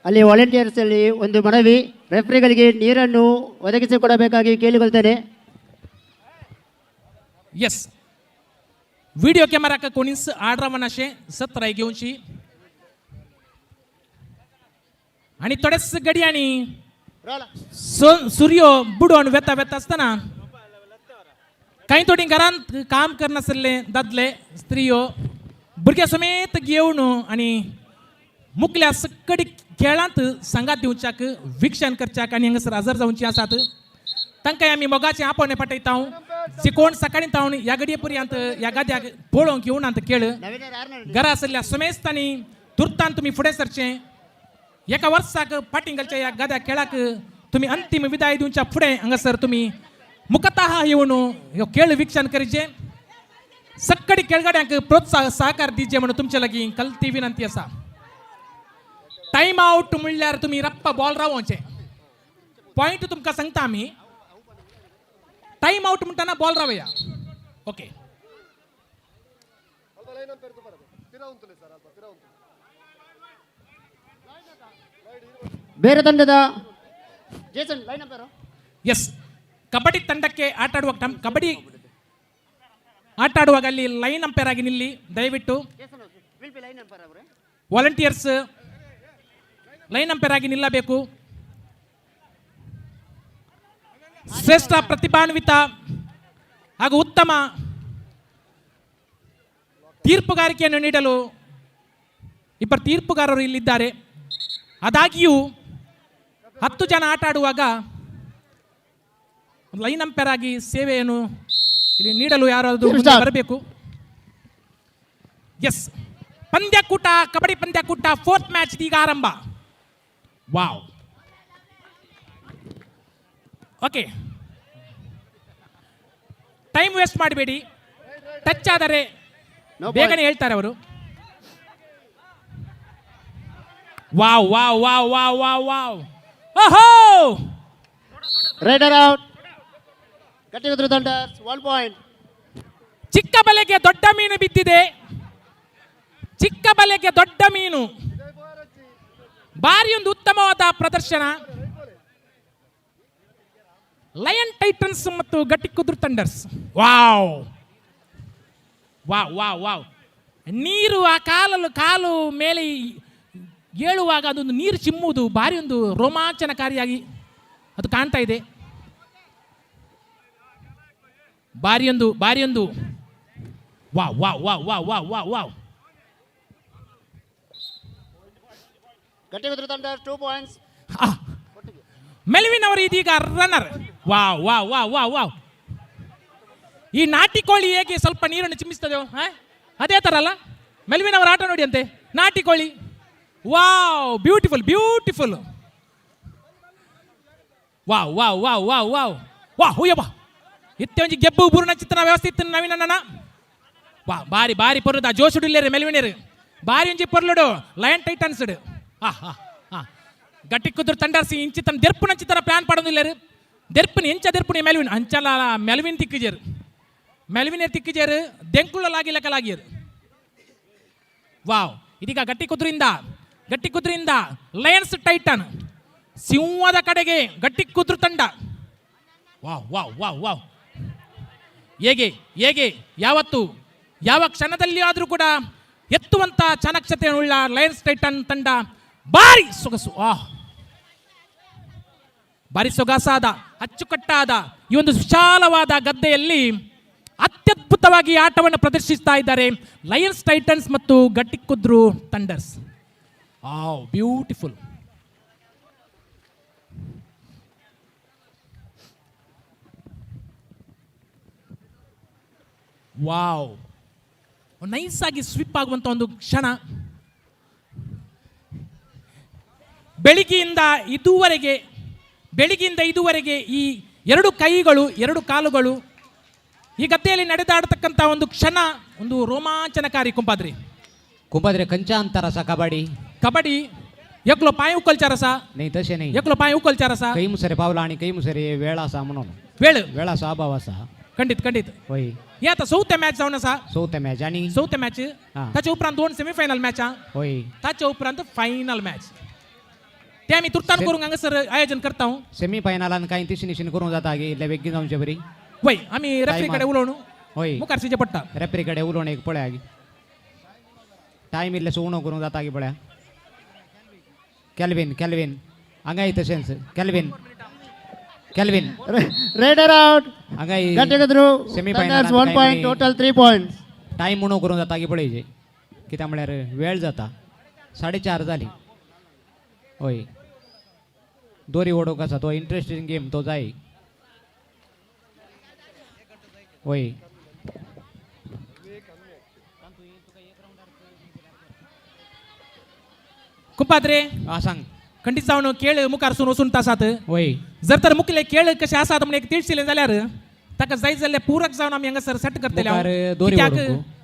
ಅಲ್ಲಿ ವಾಲಂಟಿಯರ್ಸ್ ಅಲ್ಲಿ ಒಂದು ಮನವಿ, ರೆಫ್ರಿಗಳಿಗೆ ನೀರನ್ನು ಒದಗಿಸಿಕೊಡಬೇಕಾಗಿ ಕೇಳಿಕೊಳ್ತೇನೆ. येस, व्हिडिओ कॅमेरा का कोणीच आडरावनाशे 17 घेऊनशी आणि थोडेच गडी आणि सूर्य बुडवून वेता वेता असताना काही थोडी घरात काम करणासले दादले स्त्रियो भुरग्या समेत घेऊन आणि मुकल्या सकडी खेळांत सांगात दिवच्याक विक्षण करच्याक आणि हांगासर हजर जावची आसात. तांकां आमी मोगाचे आपोवणे पाठयता. जे कोण सकाळी तावन ह्या गडये पर्यंत ह्या गाद्याक पळोवंक येवून आतां खेळ घरा आसल्या समेस्तांनी तुर्तान तुमी फुडें सरचें. एका वर्साक पाटिंगलच्या ह्या गाद्या खेळाक तुम्ही अंतिम विदाय दिवच्या फुडें हांगासर तुम्ही मुखतः येवन ह्यो खेळ विक्षण करचे. सक्कडी खेळगड्यांक प्रोत्साह सहकार दिजे म्हणून तुमचे लागीं कलती विनंती आसा. टाइम आउट म्हणल्यार तुम्ही रप्पा बॉल रावोवचे. पॉइंट तुमकां सांगता आमी. टाइम आउट म्हणटाना बॉल रावया. ओके, ಬೇರೆ ತಂಡದ Jason line up. Yes, kabaddi ತಂಡಕ್ಕೆ ಕಬಡ್ಡಿ ಆಟ ಆಡುವಾಗ ಅಲ್ಲಿ ಲೈನ್ ಅಂಪೈರ್ ಆಗಿ ನಿಲ್ಲಿ ದಯವಿಟ್ಟು. ವಾಲಂಟಿಯರ್ಸ್ ಲೈನ್ ಅಂಪೈರ್ ಆಗಿ ನಿಲ್ಲಬೇಕು. ಶ್ರೇಷ್ಠ ಪ್ರತಿಭಾನ್ವಿತ ಹಾಗೂ ಉತ್ತಮ ತೀರ್ಪುಗಾರಿಕೆಯನ್ನು ನೀಡಲು ಇಬ್ಬರು ತೀರ್ಪುಗಾರರು ಇಲ್ಲಿದ್ದಾರೆ. ಆದಾಗ್ಯೂ 10 ಜನ ಆಟ ಆಡುವಾಗ ಲೈನ್ ಅಂಪೈರ್ ಆಗಿ ಸೇವೆಯನ್ನು ಇಲ್ಲಿ ನೀಡಲು ಯಾರಾದರೂ ಬರಬೇಕು. ಎಸ್, ಪಂದ್ಯಕೂಟ ಕಬಡ್ಡಿ ಪಂದ್ಯಕೂಟ 4th ಮ್ಯಾಚ್ ಈಗ ಆರಂಭ. ವಾವ್, ಓಕೆ, ಟೈಮ್ ವೇಸ್ಟ್ ಮಾಡಬೇಡಿ. ಟಚ್ ಆದರೆ ಬೇಗನೆ ಹೇಳ್ತಾರೆ ಅವರು. Wow wow wow wow wow wow, ಓಹೋ, ರೈಡರ್ ಔಟ್. ಗಟ್ಟಿಬಿದ್ರು ಥಂಡರ್ಸ್ 1 ಪಾಯಿಂಟ್. ಚಿಕ್ಕ ಬಲೆಗೆ ದೊಡ್ಡ ಮೀನು ಬಿದ್ದಿದೆ. ಚಿಕ್ಕ ಬಲೆಗೆ ದೊಡ್ಡ ಮೀನು. ಬಾರಿ ಒಂದು ಉತ್ತಮವಾದ ಪ್ರದರ್ಶನ. ಲಯನ್ ಟೈಟನ್ಸ್ ಮತ್ತು Gattikudru Thunders. Wow wow wow wow. ನೀರು ಆ ಕಾಲು ಮೇಲೆ ಏಳುವಾಗ ಅದೊಂದು ನೀರು ಚಿಮ್ಮುವುದು ಭಾರಿ ಒಂದು ರೋಮಾಂಚನಕಾರಿಯಾಗಿ ಅದು ಕಾಣ್ತಾ ಇದೆ. ಬಾರಿಯೊಂದು wow wow wow wow wow wow wow. ಗಟ್ಟಿಬಿದ್ರು ಥಂಡರ್ಸ್ 2 ಪಾಯಿಂಟ್ಸ್. ಮೆಲ್ವಿನ್ ಅವರು ಇದೀಗ runner. Wow wow wow wow wow. ಈ ನಾಟಿ ಕೋಳಿ ಹೇಗೆ ಸ್ವಲ್ಪ ನೀರನ್ನು ಚಿಮ್ಮಿಸ್ತದೆ ಅದೇ ಥರ ಅಲ್ಲ ಮೆಲ್ವಿನ್ ಅವರ ಆಟ ನೋಡಿ ಅಂತೆ. ನಾಟಿ ಕೋಳಿ. Wow, beautiful beautiful. Wow wow wow wow wow ವಾ ಹುಯ್ಯಪ್ಪ. ಇತ್ತೆ ಒಂಜಿ ಗೆಬ್ಬು ಬೂರ್ಣ ಚಿತ್ರಣ ವ್ಯವಸ್ಥೆ ಇತ್ತು ನವೀನಣ್ಣ. ವಾ ಬಾರಿ ಬಾರಿ ಪೊರ್ಲುದ ಜೋಶುಡಿಲ್ಲೇರು ಮೆಲ್ವಿನೇರು ಬಾರಿ ಒಂಜಿ ಪೊರ್ಲುಡು ಲಯನ್ ಟೈಟನ್ಸ್. ಗಟ್ಟಿ ಕುದುರು ತಂಡರ್ಸಿ ಇಂಚಿತನ ದೆರ್ಪುನ ಚಿತ್ರ ಪ್ಲಾನ್ ಪಡೋದಿಲ್ಲೇರು. ದೆರ್ಪುನಿ ಎಂಚ ದೆರ್ಪುನಿ ಮೆಲ್ವಿನ್ ಅಂಚಲ ಮೆಲ್ವಿನ್ ತಿಕ್ಕಿಜೇರು. ಮೆಲ್ವಿನೇರು ತಿಕ್ಕಿಜೇರು ದೆಂಕುಳಲಾಗಿ ಲೆಕ್ಕಲಾಗಿಯರು. ವಾವ್, ಇದೀಗ ಗಟ್ಟಿ ಕುದುರೆಯಿಂದ ಲಯನ್ಸ್ ಟೈಟನ್ ಸಿಂಹದ ಕಡೆಗೆ ಗಟ್ಟಿ ಕುದುರು ತಂಡ. Wow wow wow wow. ಹೇಗೆ ಯಾವತ್ತು ಯಾವ ಕ್ಷಣದಲ್ಲಿ ಆದರೂ ಕೂಡ ಎತ್ತುವಂತ ಚಾಣಕ್ಷತೆಯುಳ್ಳ ಲಯನ್ಸ್ ಟೈಟನ್ ತಂಡ ಭಾರಿ ಸೊಗಸು. ಭಾರಿ ಸೊಗಸಾದ ಅಚ್ಚುಕಟ್ಟಾದ ಈ ಒಂದು ವಿಶಾಲವಾದ ಗದ್ದೆಯಲ್ಲಿ ಅತ್ಯದ್ಭುತವಾಗಿ ಆಟವನ್ನು ಪ್ರದರ್ಶಿಸ್ತಾ ಇದ್ದಾರೆ ಲಯನ್ಸ್ ಟೈಟನ್ಸ್ ಮತ್ತು ಗಟ್ಟಿ ಕುದುರು ಥಂಡರ್ಸ್. ಬ್ಯೂಟಿಫುಲ್. ವಾವ್, ನೈಸ್ ಆಗಿ ಸ್ವಿಪ್ ಆಗುವಂತ ಒಂದು ಕ್ಷಣ. ಬೆಳಿಗ್ಗೆಯಿಂದ ಇದುವರೆಗೆ ಈ ಎರಡು ಕೈಗಳು ಎರಡು ಕಾಲುಗಳು ಈ ಗದ್ದೆಯಲ್ಲಿ ನಡೆದಾಡತಕ್ಕಂಥ ಒಂದು ಕ್ಷಣ ಒಂದು ರೋಮಾಂಚನಕಾರಿ. कुंपाद्रे कंचा अंतर असा कबड्डी एकलो पाय उकलचार असा नाही तसे नाही एकलो पाय उकलचार असा काही मुसरे पावला आणि काही मुसरे वेळ असा म्हणून वेळ असा अभाव असा खंडित होय. हे आता चौथ्या मॅच जाऊन असा चौथ्या मॅच त्याच्या उपरांत 2 सेमीफायनल मॅच होय. त्याच्या उपरांत फायनल मॅच ते आम्ही तुर्तान करून सर आयोजन करता हूं. सेमीफायनल आणि काही तिशी करून जाता इथल्या वेगळी जाऊनच्या बरी होय. आम्ही रेफरीकडे उलवणू होय मुखारसीचे पट्टा रेफरीकडे उलवणे एक पळ्या टाइम इल्ले सोवणो करून जाता की पळ्या Kelvin अंगाई तसेच Kelvin रेडर आउट अंगाई Gattikudru semifinal 1 point total 3 points. Time म्हणून करून जाता की पळयचे की त्यामुळे वेळ जाता 4:30 झाली होय. दोरी ओढो कसा तो इंटरेस्टिंग गेम तो जाय होय. कुंपाद्रे सांग खंडित जाऊन खेळ मुखारसून वसून तासात होय. जर तर मुकले खेळ कसे आसात म्हणे एक तिडशिले जाल्यार ताका जाय जाल्यार पूरक जाऊन आम्ही हांगासर सेट करतले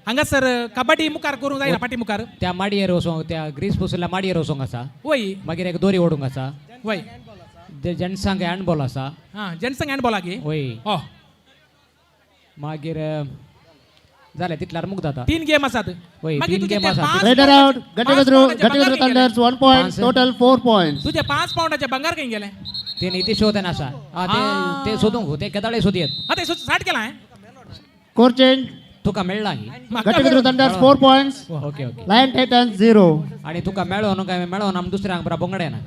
हांगासर कबड्डी मुखार करून जायना पाटी मुखार त्या माडयेर वसोंक त्या ग्रीस पुसल्या माडयेर वसोंक आसा होय. मागीर एक दोरी ओढूंक आसा होय. जेंट्सांक हँडबॉल आसा जेंट्सांक हँडबॉल आगे होय. मागीर झाले तितल्यार मुख जाता 3 गेम आसात होय. 3 गेम आसात. Raider out Gattikudru Thunders 1 point total 4 points. तुझे 5 पाउंडाचे बंगार खंय गेले ते नाही ते शोधन असा ते सोदूंक ते केदाळे सोदयत ते स्टार्ट केला स्कोर चेंज तुका मेळ्ळा Gattikudru Thunders 4 points okay Lion Titans 0. आणि तुका मेळो न्हू काय मेळो आम दुसऱ्यांक बरा बोंगडे ना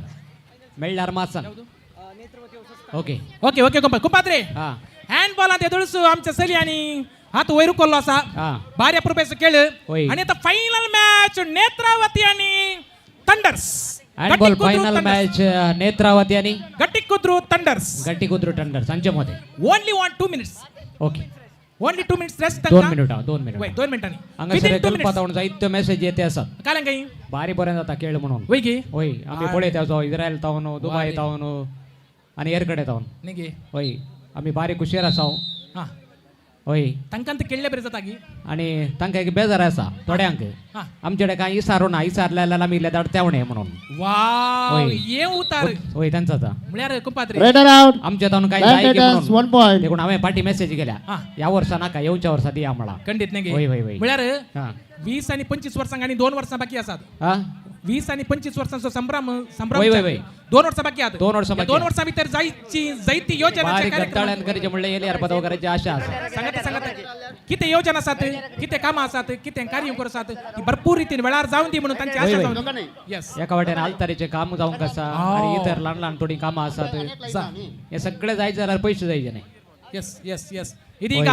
मेळ्ळ्यार मात सांग ओके ओके कुंपाद्रे हँडबॉल आत एदळसू आमच्या सली आणि हात वैरू कोल्लो असा भारी अप्रूपेचं खेळ आणि आता फायनल मॅच नेत्रावती आणि thunder's handball final match Netravati आणि गट्टी कुद्रू थंडर्स सांच्या मध्ये only 2 minutes okay only 2 minutes rest 2 मिनिटांनी हांगासर कल्पतावून जायत्यो मेसेज येते असतात काय काही भारी बरें जाता खेळ म्हणून वय गे होय. आम्ही पळयता जो इस्रायल तावन दुबय तावन आणि एरकडे तावन गे होय. आम्ही भारी खुशीर आसा होय. तांकां ते खेळले बरे जाता की आणि तांकां एक बेजार आसा थोड्यांक आमचे कडेन कांय इसारो ना इसारलेल्या आमी इल्ले धाडतेवणे म्हणून वाव ये उतार होय त्यांचा म्हळ्यार कुंपाद्रे रेडर आउट आमच्या तावन काय जाय की म्हणून 1 पॉइंट देखून हांवें पाटी मेसेज केल्या या वर्सा नाका येवच्या वर्सा दिया म्हणला खंडित नाही होय होय होय. म्हळ्यार 20 आणि 25 वर्सांक आणि 2 वर्सां बाकी आसात 20 आणि 25 वर्सांचो संभ्रम 2 वर्सां बाकी आहात 2 वर्सां बाकी 2 वर्सां भितर जायती योजनाचे कार्यक्रम करचे म्हणले येल्यार पदाव करायची आशा आसा सांगता किती योजना आसात किती कामां आसात किती कार्यक्रम आसात ती भरपूर रितीन वेळार जावन दी म्हणून तांची आशा जावन यस एका वाटेन आलतारीचे काम जावंक आसा आणि इतर ल्हान ल्हान थोडी कामां आसात हे सगळे जायचे जाल्यार पयशे जायचे नाही ಎಸ್ ಇದೀಗ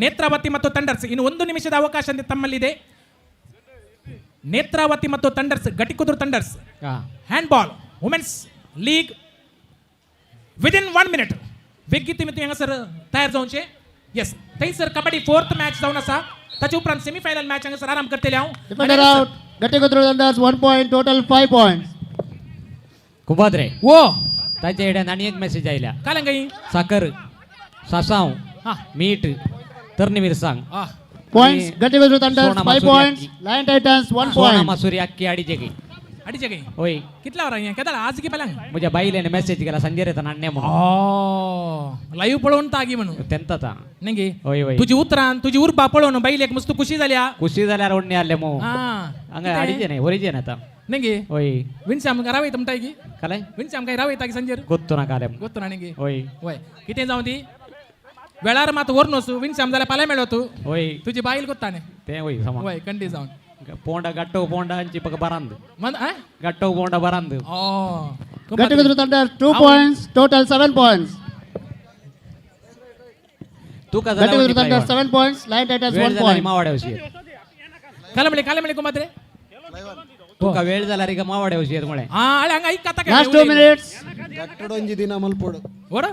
ನೇತ್ರಾವತಿ ಮತ್ತು ಥಂಡರ್ಸ್ ಇನ್ನು 1 ನಿಮಿಷದ ಅವಕಾಶ ತಮ್ಮಲ್ಲಿದೆ. ನೇತ್ರಾವತಿ ಮತ್ತು Thunders Gattikudru Thunders handball women's league within 1 minute वेगळी तुम्ही हांगासर तयार जावचे. येस थंयसर कबड्डी 4th मॅच जावन आसा. ताचे उपरांत सेमीफायनल मॅच हांगासर आराम करतले हांव. Defender out. Gattikudru Thunders 1 point. Total 5 points. कुबाद्रे वो ताच्या हेड्यान आनी एक मेसेज आयल्या. कालंगाई साकर सासांव हा मीठ तरणी मिरसांग हा Points. Gattikudru Thunders Sona 5 Masuri points. Akki. Lion Titans 1 सोना point. मासुरी अख्खी अडीचे गे अडीचे काही होय. कितला वर केदाळ आज की पहिला म्हज्या बाईलेने मेसेज केला संजय रेता नाण्या म्हणून लाईव्ह पळवून तागी म्हणून तेंता ता नाही होय होय तुझी उतरान तुझी उर्बा पळवून बाईल एक मस्त खुशी झाल्या. खुशी जाल्यार ओडणे आले मो हा हंगा अडीचे नाही ओरिजिन आता नाही होय विन्सी आमकां रावयता म्हणटा की काले विन्सी आमकां रावयता की संजय गोत्तू ना काले गोत्तो ना गे होय होय कितें जावं ती वेळार मात व्हरून वचू विन्सी आम जाल्यार फाल्यां मेळो तूं होय तुजी बायल कोत्ताने ते होय समा होय कंडी जावन पोंडा गट्टो पोंडा अंची पक बरांद मन गट्टो Ponda बरांद Gattikudru Thunders 2 points. Total 7 points. तू का Gattikudru Thunders 7 points. Lion Titans 1 point. मावाड्या वशी काले कुमात्रे तू का वेळ झाला रे का मावाड्या वशी म्हळे हा अळे हंगा ऐक आता Last 2 minutes. ಗಟ್ಟಡೊಂಜಿ ದಿನ ಮಲ್ಪೋಡು ಓಡ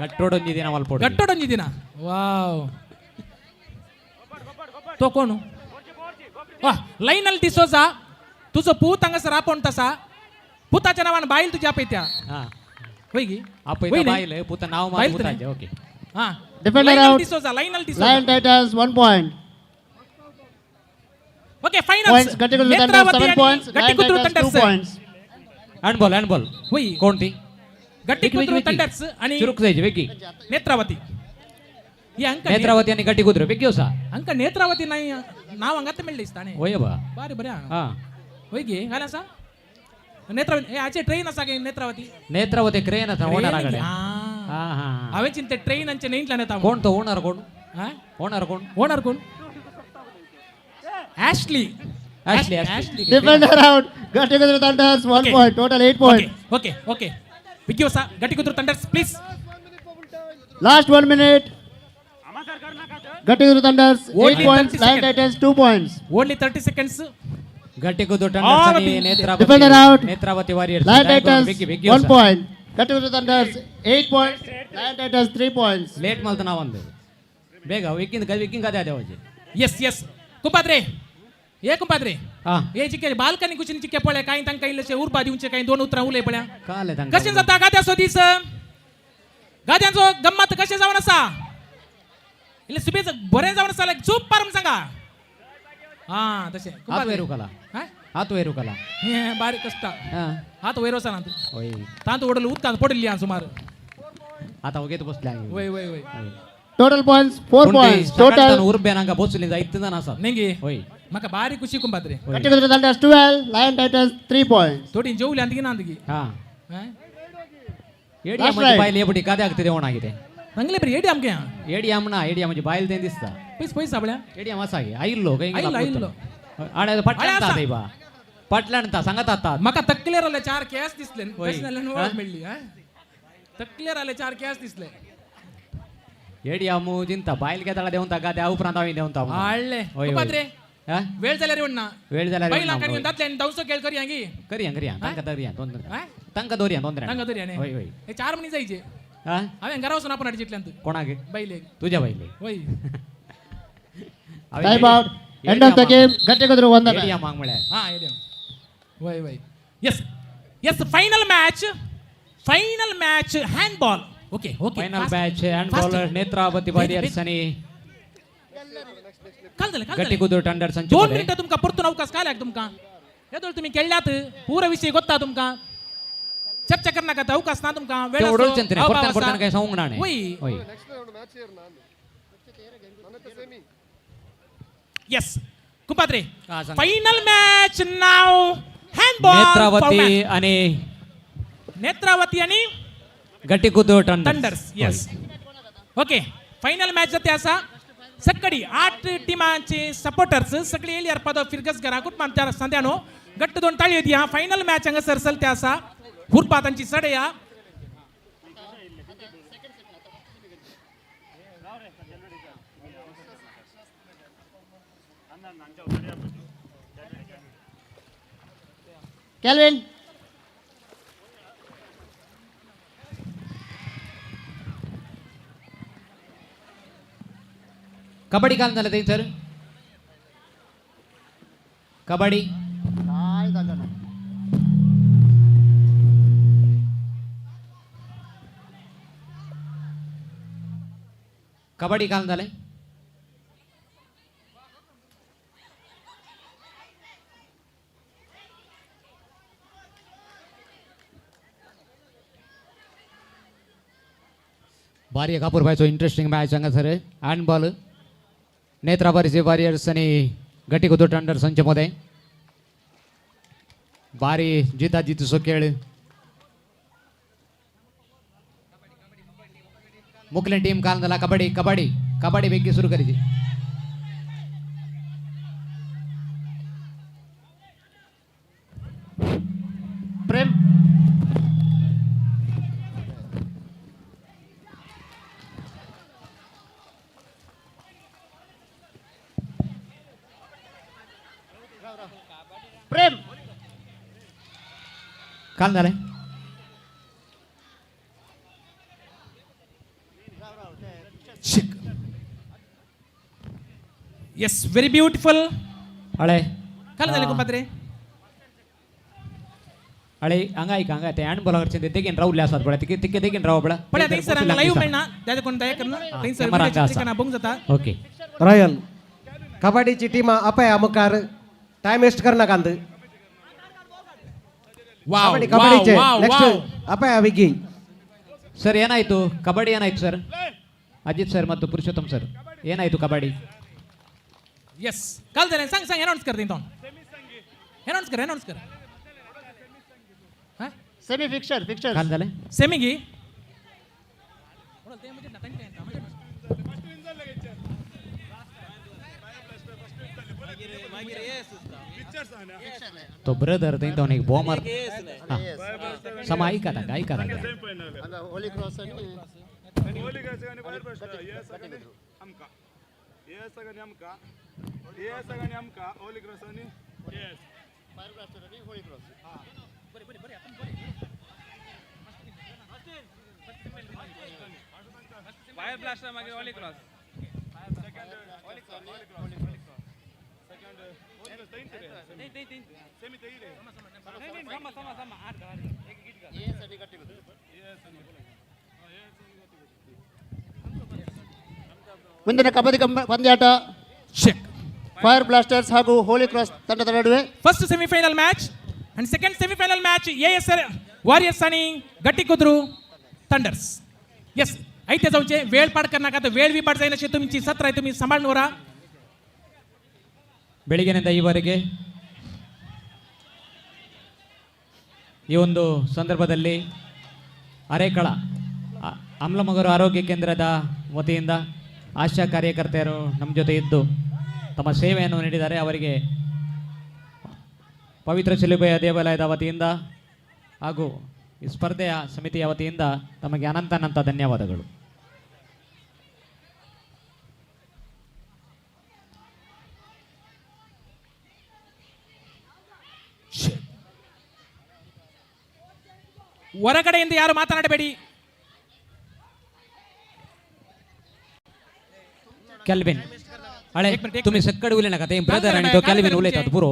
गट्टोडोंजी दिना मला पोड गट्टोडंजी दिना वाव तो कोण लाईनल डिसोजा तुझं पूत हांगासर आपण तसा पुताच्या नावान बायल तुझी आपयत्या हा होय गी आपयता बाईल पुता नाव मा बाईल पुताचे ओके हा Defender Lionel out. D'Souza Lionel D'Souza Lion Titans 1 point. Okay final Points. Gattikudru Thunders 7 points. Lion Titans 2 points. Handball होय कोणती गट्टिकुद्रू थंडर्स आणि चुरुक जायची वेगी नेत्रावती ही अंक नेत्रावती आणि गट्टी कुद्र वेगी होसा अंक नेत्रावती नाही नाव हंगात मिळले दिसताने होय बा बारे बरे हा होय गे घाला असा नेत्रावती आचे ट्रेन असा गे नेत्रावती नेत्रावती क्रेन आता ओनर आकडे हा हा हा हावे चिंते ट्रेन अंचे नेंटला नेता कोण तो ओनर कोण हा ओनर कोण ओनर कोण ॲशली ॲशली Defender out. Gattikudru Thunders 1 Okay. point. Total 8 points. Okay बिगी होसा गट्टिकुद्रू thunder's please Last 1 minute. Gattikudru Thunders 8 Only points. 30 Lion seconds. Titans 2 points. Only 30 seconds गट्टी कुद्र टंडर्स आणि Defender out. Netravati warriors Lion Titans वेगी 1 point. Gattikudru Thunders 8 points. Lion Titans 3 points. Late मलत नाव अंद ಬೇಗ ವಿಕ್ಕಿಂಗ್ ಕದೆ ಅದೇ ಹೋಜಿ yes कुंपाद्रे ये कुंपाद्रे हा हे चिक्के बालकनी कुचिन चिक्के पळे काही तांका इल्लेशे उरबा दिवचे काही दोन उतरा उले पळ्या काले तांका कशें जाता गाद्या सोदीस गाद्यांचो गम्मत कशें जावन आसा इल्ले सुबेज बरें जावन आसा लायक चूप पारम सांगा हा तशें हात वैरू कला हा हात वैरू कला हे बारीक असता हा हात वयर आसा ना होय तांत ओडल उदकांत पडली हां सुमार आता ओगेत बसल्या वय Total points 4 points. Total. ಉರ್ಬೇನಂಗ ಬೋಸಲಿ ಐತದ ನಾಸ नेंगे होय म्हाका बारीक कुशी कुंपाद्रे Gattikudru Thunders 12. Lion Titans 3 points. थोडी जेवली अंतगी ना अंतगी ಹಾ हा ಏಡಿ That's ಅಮ್ಮಜಿ right. ಬಾಯಿಲ್ ಏಬಿಡಿ ಕಾದೆ ಆಗ್ತಿದೆ ಓಣಾಗಿದೆ चांगले बरे येडी आमगे हां ಏಡಿ ಅಮ್ಮನ ಏಡಿ ಅಮ್ಮಜಿ ಬಾಯಿಲ್ ದೇನ್ ದಿಸ್ತಾ पैस साबळ्या ಏಡಿ ಅಮ್ಮಸಾಗಿ ಐಲ್लो ಕೈ आयल्लो आडे पटलांत आता बा पटलांत सांगत आता म्हाका तकलेर आले 4 कॅस दिसले होय. कशें जालें हा? वळख मेळ्ळी हा तकलेर आले 4 कॅस दिसले ಏಡಿ ಅಮ್ಮು ಜಿಂತ ಬಾಯಿಲ್ ಗೆದಳ ದೇವಂತ ಗಾದೆ ಆ ಉಪರಾಂತ ಅವಿ ದೇವಂತ आळले होय. कुंपाद्रे हा वेळ जाल्यार येवण ना वेळ जाल्यार येवण पहिला ना, काणी होय. दातल्यान दवसो खेळ करी हांगी करिया तंका दरिया तोंदर हा तंका दोरिया तोंदर तांगा तरी हाणे होय होय हे 4 मणी जायचे हा हांवें घरा वचून आपण हाडी जितल्यान कोणागे बैले तुझ्या बाईले होय Time out. End of the game. Gattikudru won the match. ಏಡಿಯ ಮಾಂಗ್ ಮಳೆ हा येदे वय yes final match handball okay final match hand bowler Netravati Warriors आणि काल झालं गट्टिकुद्रू टंडर संच 2 मिनिटं तुमका परतून अवकाश काय लाग तुमका येदोळ तुम्ही खेळल्यात पूर विषय गोत्ता तुमका चर्चा करनाका अवकाश ना तुमका वेळ ते ओडोल चंतने परतन काय सांगूंक नाणे होय होय यस कुंपाद्रे हा, सांग. फायनल मॅच नाव हँडबॉल नेत्रावती आणि Gattikudru thunder Thunders yes okay final match जाते असा सकाळी 8 टीमांचे सपोर्टर्स सगळे येयल्यार पद फिरगस घरा कुटुंबान त्या संध्यानो गट्ट दोन ताळी येती हा फायनल मॅच हांगासर चलते असा हुरपा तांची सडया Kelvin. कबड्डी काल झालं ते सर कबड्डी काय झालं नाही. कबड्डी काल झालंय भारी आहे कापूर भाईचो इंटरेस्टिंग मॅच सांगा सर हँड बॉल नेत्राबारीचे वॉरियर्स आणि गटीकुदूट अंडर संचमध्ये भारी जिताजितीचो खेळ मुकले टीम काल झाला कबड्डी कबड्डी कबड्डी पैकी सुरू करायची प्रेम प्रेम काल झालंय येस व्हेरी ब्युटिफुल अळे काल झाले कुपात्रे अळे अंगा ते हँड बॉलवरचे ते देखील राहुल असतात बडा तिके तिके देखील राहू बडा पण आता सर लाईव्ह मिळणार त्याच्या कोण तयार करणं ते सर मराठा असा. चित्रीकरण बघून जाता ओके रायन कबड्डीची टीम अपय अमुकार टाइम वेस्ट करना कांद वाव कबड्डीचे वाव वाव नेक्स्ट अपय विकी ಸರ್ ಏನಾಯ್ತು ಕಬಡ್ಡಿ ಏನಾಯ್ತು ಸರ್ ಅಜಿತ್ ಸರ್ ಮತ್ತು ಪುರುಷೋತ್ತಮ್ ಸರ್ ಏನಾಯ್ತು ಕಬಡ್ಡಿ येस काल झाले सांग सांग अनाउन्स कर देतो अनाउन्स कर हां सेमी फिक्चर फिक्चर काल झाले सेमी गी तो ब्रदर त्यांनी एक बॉमर समा ऐका होली क्रॉस आणि फायर ब्लास्टर मागे होली क्रॉस ಮುಂದಿನ ಕಬಡ್ಡಿ ಪಂದ್ಯಾಟ ಫೈರ್ ಬ್ಲಾಸ್ಟರ್ಸ್ ಹಾಗೂ ಹೋಲಿ ಕ್ರಾಸ್ ತಂಡದ ನಡುವೆ फर्स्ट सेमीफायनल मॅच आणि second semifinal match ASR warriors आणि गट्टीकुद्रू थंडर्स येस ऐते जाऊचे वेळ पाड करणार का तर वेळ विपाड जाईल अशी तुमची सत्र आहे तुम्ही सांभाळून ಬೆಳಿಗ್ಗೆನಿಂದ ಈವರೆಗೆ ಈ ಒಂದು ಸಂದರ್ಭದಲ್ಲಿ ಅರೇಕಳ ಅಮ್ಲಮಗರು ಆರೋಗ್ಯ ಕೇಂದ್ರದ ವತಿಯಿಂದ ಆಶಾ ಕಾರ್ಯಕರ್ತೆಯರು ನಮ್ಮ ಜೊತೆ ಇದ್ದು ತಮ್ಮ ಸೇವೆಯನ್ನು ನೀಡಿದ್ದಾರೆ ಅವರಿಗೆ ಪವಿತ್ರ ಶಿಲುಬೆಯ ದೇವಾಲಯದ ವತಿಯಿಂದ ಹಾಗೂ ಈ ಸ್ಪರ್ಧೆಯ ಸಮಿತಿಯ ವತಿಯಿಂದ ತಮಗೆ ಅನಂತ ಧನ್ಯವಾದಗಳು ಹೊರಗಡೆಯಿಂದ ಯಾರು ಮಾತನಾಡಬೇಡಿ कॅल्विन अळे तुम्ही सकाळी उले नका ते ब्रदर आणि तो कॅल्विन उलयतात पुरो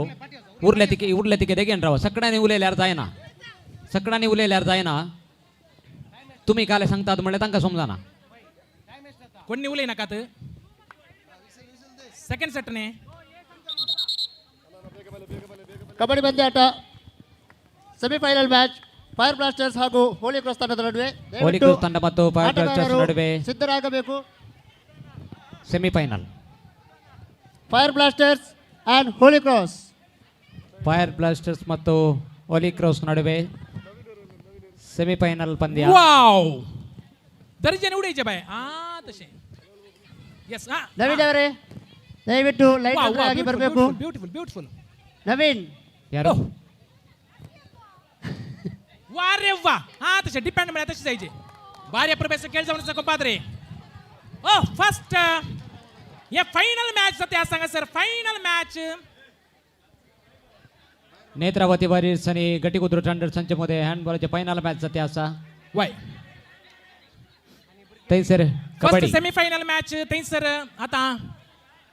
उरले तिके देगेन राव सकाळी उलयल्यार जायना सकाळी उलयल्यार जायना तुम्ही काले सांगतात म्हणले तांकां समजाना कोणी उलय नका सेकंड सेटने ಕಬಡ್ಡಿ ಪಂದ್ಯಾಟ ಸೆಮಿಫೈನಲ್ ಮ್ಯಾಚ್ ಫೈರ್ ಬ್ಲಾಸ್ಟರ್ಸ್ ಹಾಗೂ ಹೋಲಿ ಕ್ರಾಸ್ ತಂಡದ ನಡುವೆ ಹೋಲಿ ಕ್ರಾಸ್ ತಂಡ ಮತ್ತು ಫೈರ್ ಬ್ಲಾಸ್ಟರ್ಸ್ ನಡುವೆ ಸಿದ್ಧರಾಗಬೇಕು semifinal Fire Blasters and Holy Cross Fire Blasters ಮತ್ತು ಹೋಲಿ ಕ್ರಾಸ್ ನಡುವೆ ಸೆಮಿಫೈನಲ್ ಪಂದ್ಯ वाव दर्जन उडायचे बाय तसे यस ನವೀನ್ ಅವರೇ ದಯವಿಟ್ಟು ಲೈಟ್ ಆಗಿ ಬರಬೇಕು ಬ್ಯೂಟಿಫುಲ್ ನವೀನ್ ಯಾರು वा रे वा तसे डिपेंड मिळा तशी जायचे बाऱ्या प्रवेश खेळ जाऊन सको पादरे ओ फर्स्ट या फायनल मॅच सध्या सांगा sir final match Netravati warriors आणि गटीकुद्रू थंडर संचमध्ये हँडबॉलचे फायनल मॅच जाते असा वाय तै sir first kabaddi semifinal match तै सर आता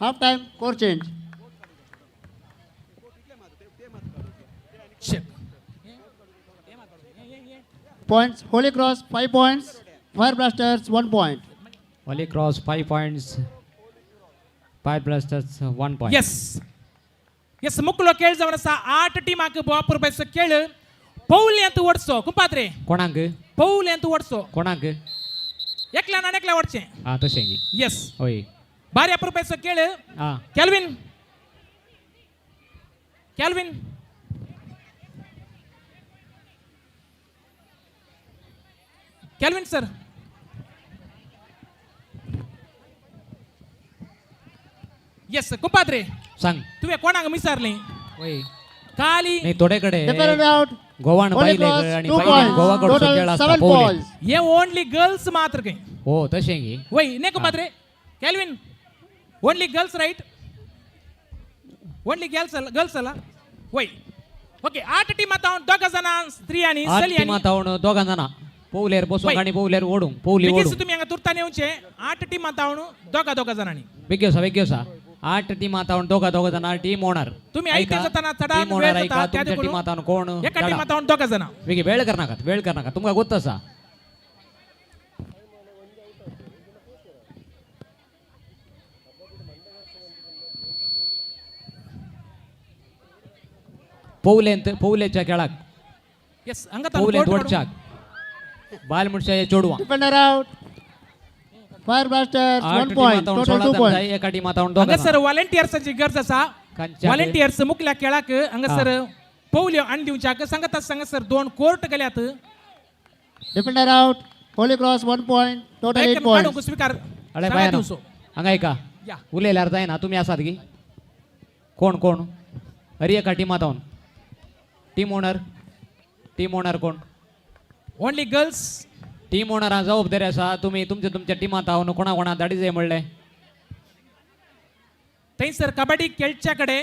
Half time, score change. Points, Holy Cross 5 points, Fire Blasters 1 point. Holy Cross 5 points. Fire Blasters 1 point. S ಮುಕ್ಕಳು ಕೇಳಿದವನ ಸಹ 8 team ಹಾಕಿ ಬಾಪುರ್ ಬೈಸ ಕೇಳು Pauli ಅಂತ ಓಡಿಸೋ ಕುಂಪಾತ್ರೆ कोणांक ಪೌಲಿ ಅಂತ ಓಡಿಸೋ कोणांक एकला नाणेकला ओढचे हा तशें येस होय बारी अप्रूप पैसा केळ हा Calvin Calvin Calvin sir yes कुंपात्रे सांग तुवे कोणाक मिसारले होय काली नाही थोडेकडे Defended out. गोवान Holy बाईले Cross आणि 2 बाईले points. गोवाकडचो Total खेळ असता 7 पौले balls. ये ओनली गर्ल्स मात्र काही हो तशें गी वय ने कुंपात्रे Calvin only girls right only girls अला वय ओके 8 टीम आता 2 जण स्त्री आणि 8 सली टीम आणि आता दोघां जाणा पौलेर बसून वय. आणि पौलेर ओढूंक पौली बिगीस ओढूंक तुम्ही हांगा तुरता नेवचे 8 टीम आता 2 जणांनी वेग्योसा 8 टीम आता दोघा जाणा टीम ओनर तुम्ही ऐकत जाताना चढा टीम ओनर ऐका तुमच्या टीम आता कोण एका टीम आता 2 जण वेगी वेळ करनाका तुमका गोत्त आसा पौलेच्या खेळाक यस हांगा पौलेंत ओडच्याक बाल मुडच्या चोडवा Defender out. Fire Blasters 1 point. Total 2 points. एका टीम आता हांगा सर व्हॉलंटियर्सची गरज आसा कांच्या- व्हॉलंटियर्स मुकल्या खेळाक हांगा सर पौल्यो आनी दिवच्याक सांगता सर 2 कोर्ट गेल्यात Defender out. Holy Cross 1 point. Total 8 points. काढूंक स्वीकार अरे सांगा बाय दिवसो. हांगा ऐका या. उलयल्यार जायना तुम्ही आसात गी कोण अरे एका टीमात हावन टीम ओनर कोण ओनली गर्ल्स टीम ओनरा जबाबदारी आसा तुम्ही तुमच्या टीमात हावन कोणा धाडी जाय म्हणले थंयसर कबड्डी खेळच्या कडे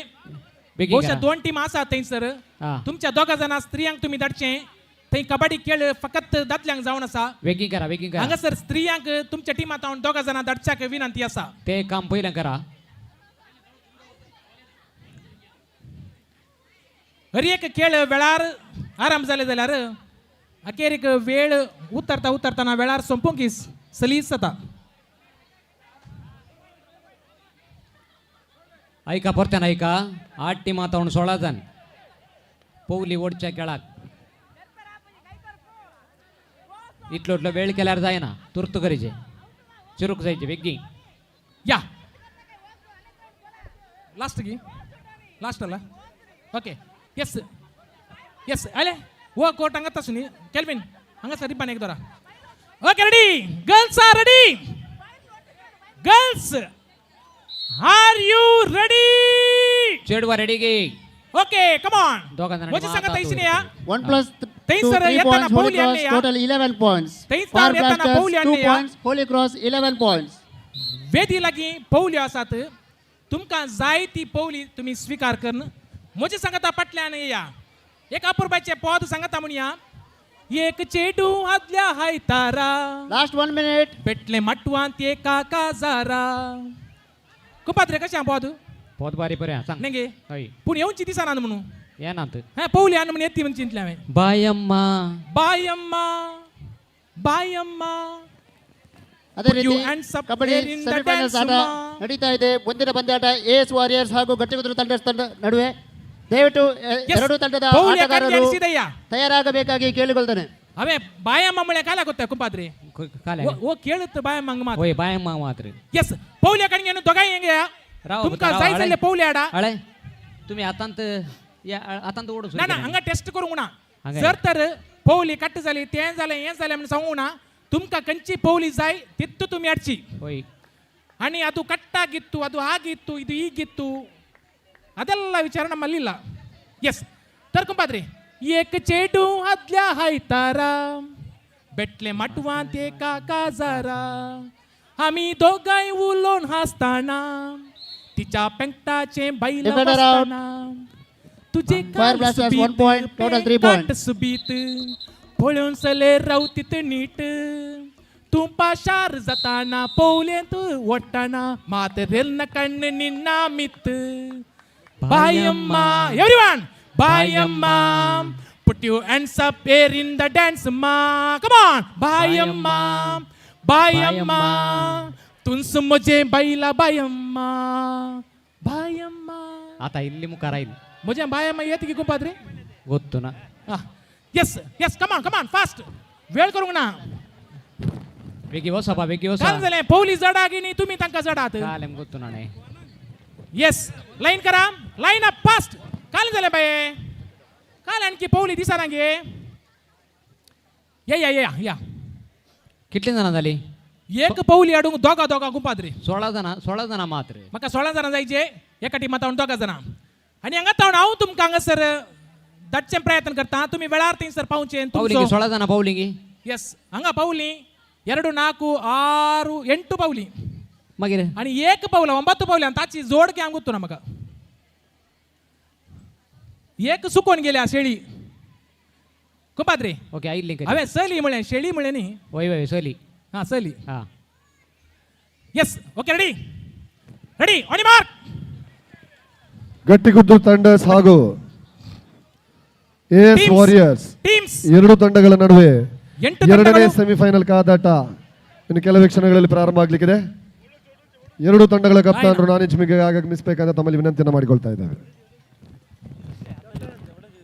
बेगीन बहुशा करा. 2 टीम आसा थंयसर हा तुमच्या 2 जणां स्त्रियांक तुम्ही धाडचे थंय कबड्डी खेळ फकत दादल्यांक जावन आसा वेगीन करा हांगा सर स्त्रियांक तुमच्या टीमात 2 जणां धाडच्याक विनंती आसा ते काम पयलें करा हर एक खेळ वेळार आराम जाले जाल्यार अखेरीक वेळ उतरताना वेळार संपूंक सलीस जाता ऐका परत्यान ऐका 8 टीमात हावन 16 जण पौली ओडच्या खेळाक इतलो वेळ केल्यार जायना तुर्त करीचे चिरूक जायचे बेगी या लास्ट अला ओके यस यस आले वो कोर्ट हांगा तसो न्ही कॅल्विन हांगा सर रिबान एक दोरा okay ready girls are ready girls are you ready चेडवा रेडी गे ओके कम ऑन दोघां जणांनी मोजी सांगा माता तैसिने तोडली. या 1 plus 2 Tensor 3 येताना points. Holy पौली Cross आणले या. total 11 points. Tensor Fire येताना Blasters पौली 2 आणले या. points. Holy Cross 11 points. वेदी लागी पौल्यो आसात तुमकां जाय ती पौली तुम्ही स्वीकार करन मोजी सांगता पटल्यान या एक अपूर्वाचे पद सांगता म्हणया एक चेडू आदल्या हायतारा Last 1 minute. पेटले मटवांत एका काजारा कुपात्रे कशें पद पोत बारी बरें सांग नेगे हय पूण येवची दिसाना म्हणून येनात हा पौली आन म्हणून येती म्हणून चिंतले हांवें ಬಾಯಮ್ಮ ಬಾಯಮ್ಮ ಅದೇ Put ರೀತಿ your hands up kabaddi there in the semifinals dance, ಆಟ ma. ನಡೀತಾ ಇದೆ ಮುಂದಿನ ಪಂದ್ಯಾಟ ಎಸ್ ವಾರಿಯರ್ಸ್ ಹಾಗೂ ಗಟ್ಟಿಗುದ್ರು ತಂಡ ನಡುವೆ ದಯವಿಟ್ಟು Yes. ಎರಡೂ ತಂಡದ ಪೌಲಿ ಆಟಗಾರರು ಕಣ್ಣಿಸಿದಯ್ಯ ತಯಾರಾಗಬೇಕಾಗಿ ಕೇಳಿಕೊಳ್ತಾನೆ ಅವೇ ಬಾಯಮ್ಮ ಮುಳೆ ಕಾಲ ಗೊತ್ತಾ ಕುಂಪಾದ್ರಿ ಕಾಲ ಓ ಕೇಳುತ್ತೆ ಬಾಯಮ್ಮ ಹಂಗ ಮಾತು होय ಬಾಯಮ್ಮ ಮಾತ್ರ ಎಸ್ ಪೌಲಿ ಕಣ್ಣಿಗೆ दोघांय ಹೆಂಗೆ राव, तुमका राव, जाय हळे. जाल्ले पौली आडा हळे तुम्ही आतांत ओढू ना ना हांगा टेस्ट करूंक ना हांगा जर तर पौली कट्ट जाली तें जालें हें जालें म्हणून सांगूंक ना तुमकां खंयची पौली जाय तितू तुमी हाडची होय आणि ಅದು ಕಟ್ಟಾಗಿತ್ತು ಅದು ಆಗಿತ್ತು ಇದು ಹೀಗಿತ್ತು ಅದೆಲ್ಲ ವಿಚಾರ ನಮ್ಮಲ್ಲಿಲ್ಲ ಎಸ್ ತರ್ಕೊಂಬಾದ್ರಿ ಏಕ ಚೇಡು ಆದ್ल्या हायतारा बेटले मटवांत एका काजारा आम्ही दोघांय उलोवन हासताना तिच्या पेंगटाचे बैल Defender out. बसताना तुझे Fire Blasters 1 point, total 3 points. सुबीत पळून सले रावतीत नीट ತುಂಬಾ ಶಾರ್ ಜತಾನ ಪೌಲೆಂತು ಒಟ್ಟಣ ಮಾತರೆಲ್ನ ಕಣ್ಣು ನಿನ್ನ ಮಿತ್ತು ಬಾಯಮ್ಮ everyone ಬಾಯಮ್ಮ put your hands up here in the dance ma come on ಬಾಯಮ್ಮ ಬಾಯಮ್ಮ ತುನ್ಸು ಮುಜೆ ಬೈಲ ಬಾಯಮ್ಮ ಬಾಯಮ್ಮ ಆತ ಇಲ್ಲಿ ಮುಖಾರ ಇಲ್ಲಿ ಮುಜೆ ಬಾಯಮ್ಮ ಏತಿಗೆ ಗುಂಪಾದ್ರಿ ಗೊತ್ತುನಾ ಎಸ್ ಎಸ್ ಕಮಾನ್ ಫಾಸ್ಟ್ वेळ करू ना वेगी वसा बा वेगी वसा काल झाले पौली जड आगिनी तुम्ही तंका जड आहात कालेम गोतू ना नाही येस लाईन करा लाईन अप फास्ट काल झाले बाय काल आणखी पौली दिसा नागे या या या या कितली जण झाली एक पौली अडून दोघा गुंपाद्री 16 जण मात्र मका 16 जण जायचे एका टीमात जाऊन दोघा जण आणि हंगा तावून हांव तुमका हांगा सर दटचे प्रयत्न करता तुम्ही वेळार सर पावचे पौलिंग 16 जण पौलिंग ಎಸ್ ಹಂಗ ಪೌಲಿ 2 4 6 8 ಪೌಲಿ ಮಗಿರೆ आणि एक पौल 9 पौली आणि ताची जोड की अंगुत्तो ना मका एक सुकोन गेल्या शेळी कुपाद्रे ओके आई लिंक अवे सली मुळे शेळी मुळे नी वय वय सली हा सली हा yes okay ready ready on mark ಗಟ್ಟಿಗುದ್ದು ತಂಡ ಹಾಗೂ ಎಸ್ Teams. ವಾರಿಯರ್ಸ್ ಟೀಮ್ಸ್ ಎರಡು ತಂಡಗಳ ನಡುವೆ 8 ಎರಡನೇ ತಂಡಗಳು ಸೆಮಿಫೈನಲ್ ಕಾದಾಟ ಇನ್ನು ಕೆಲವೇ ಕ್ಷಣಗಳಲ್ಲಿ ಪ್ರಾರಂಭ ಆಗ್ಲಿಕ್ಕಿದೆ. ಎರಡು ತಂಡಗಳ ಕಪ್ತಾನರು ನಾನಿಜ್ಮಿಗೆ ಆಗಮಿಸಬೇಕಂತ ತಮ್ಮಲ್ಲಿ ವಿನಂತಿಯನ್ನು ಮಾಡಿಕೊಳ್ತಾ ಇದ್ದೇವೆ.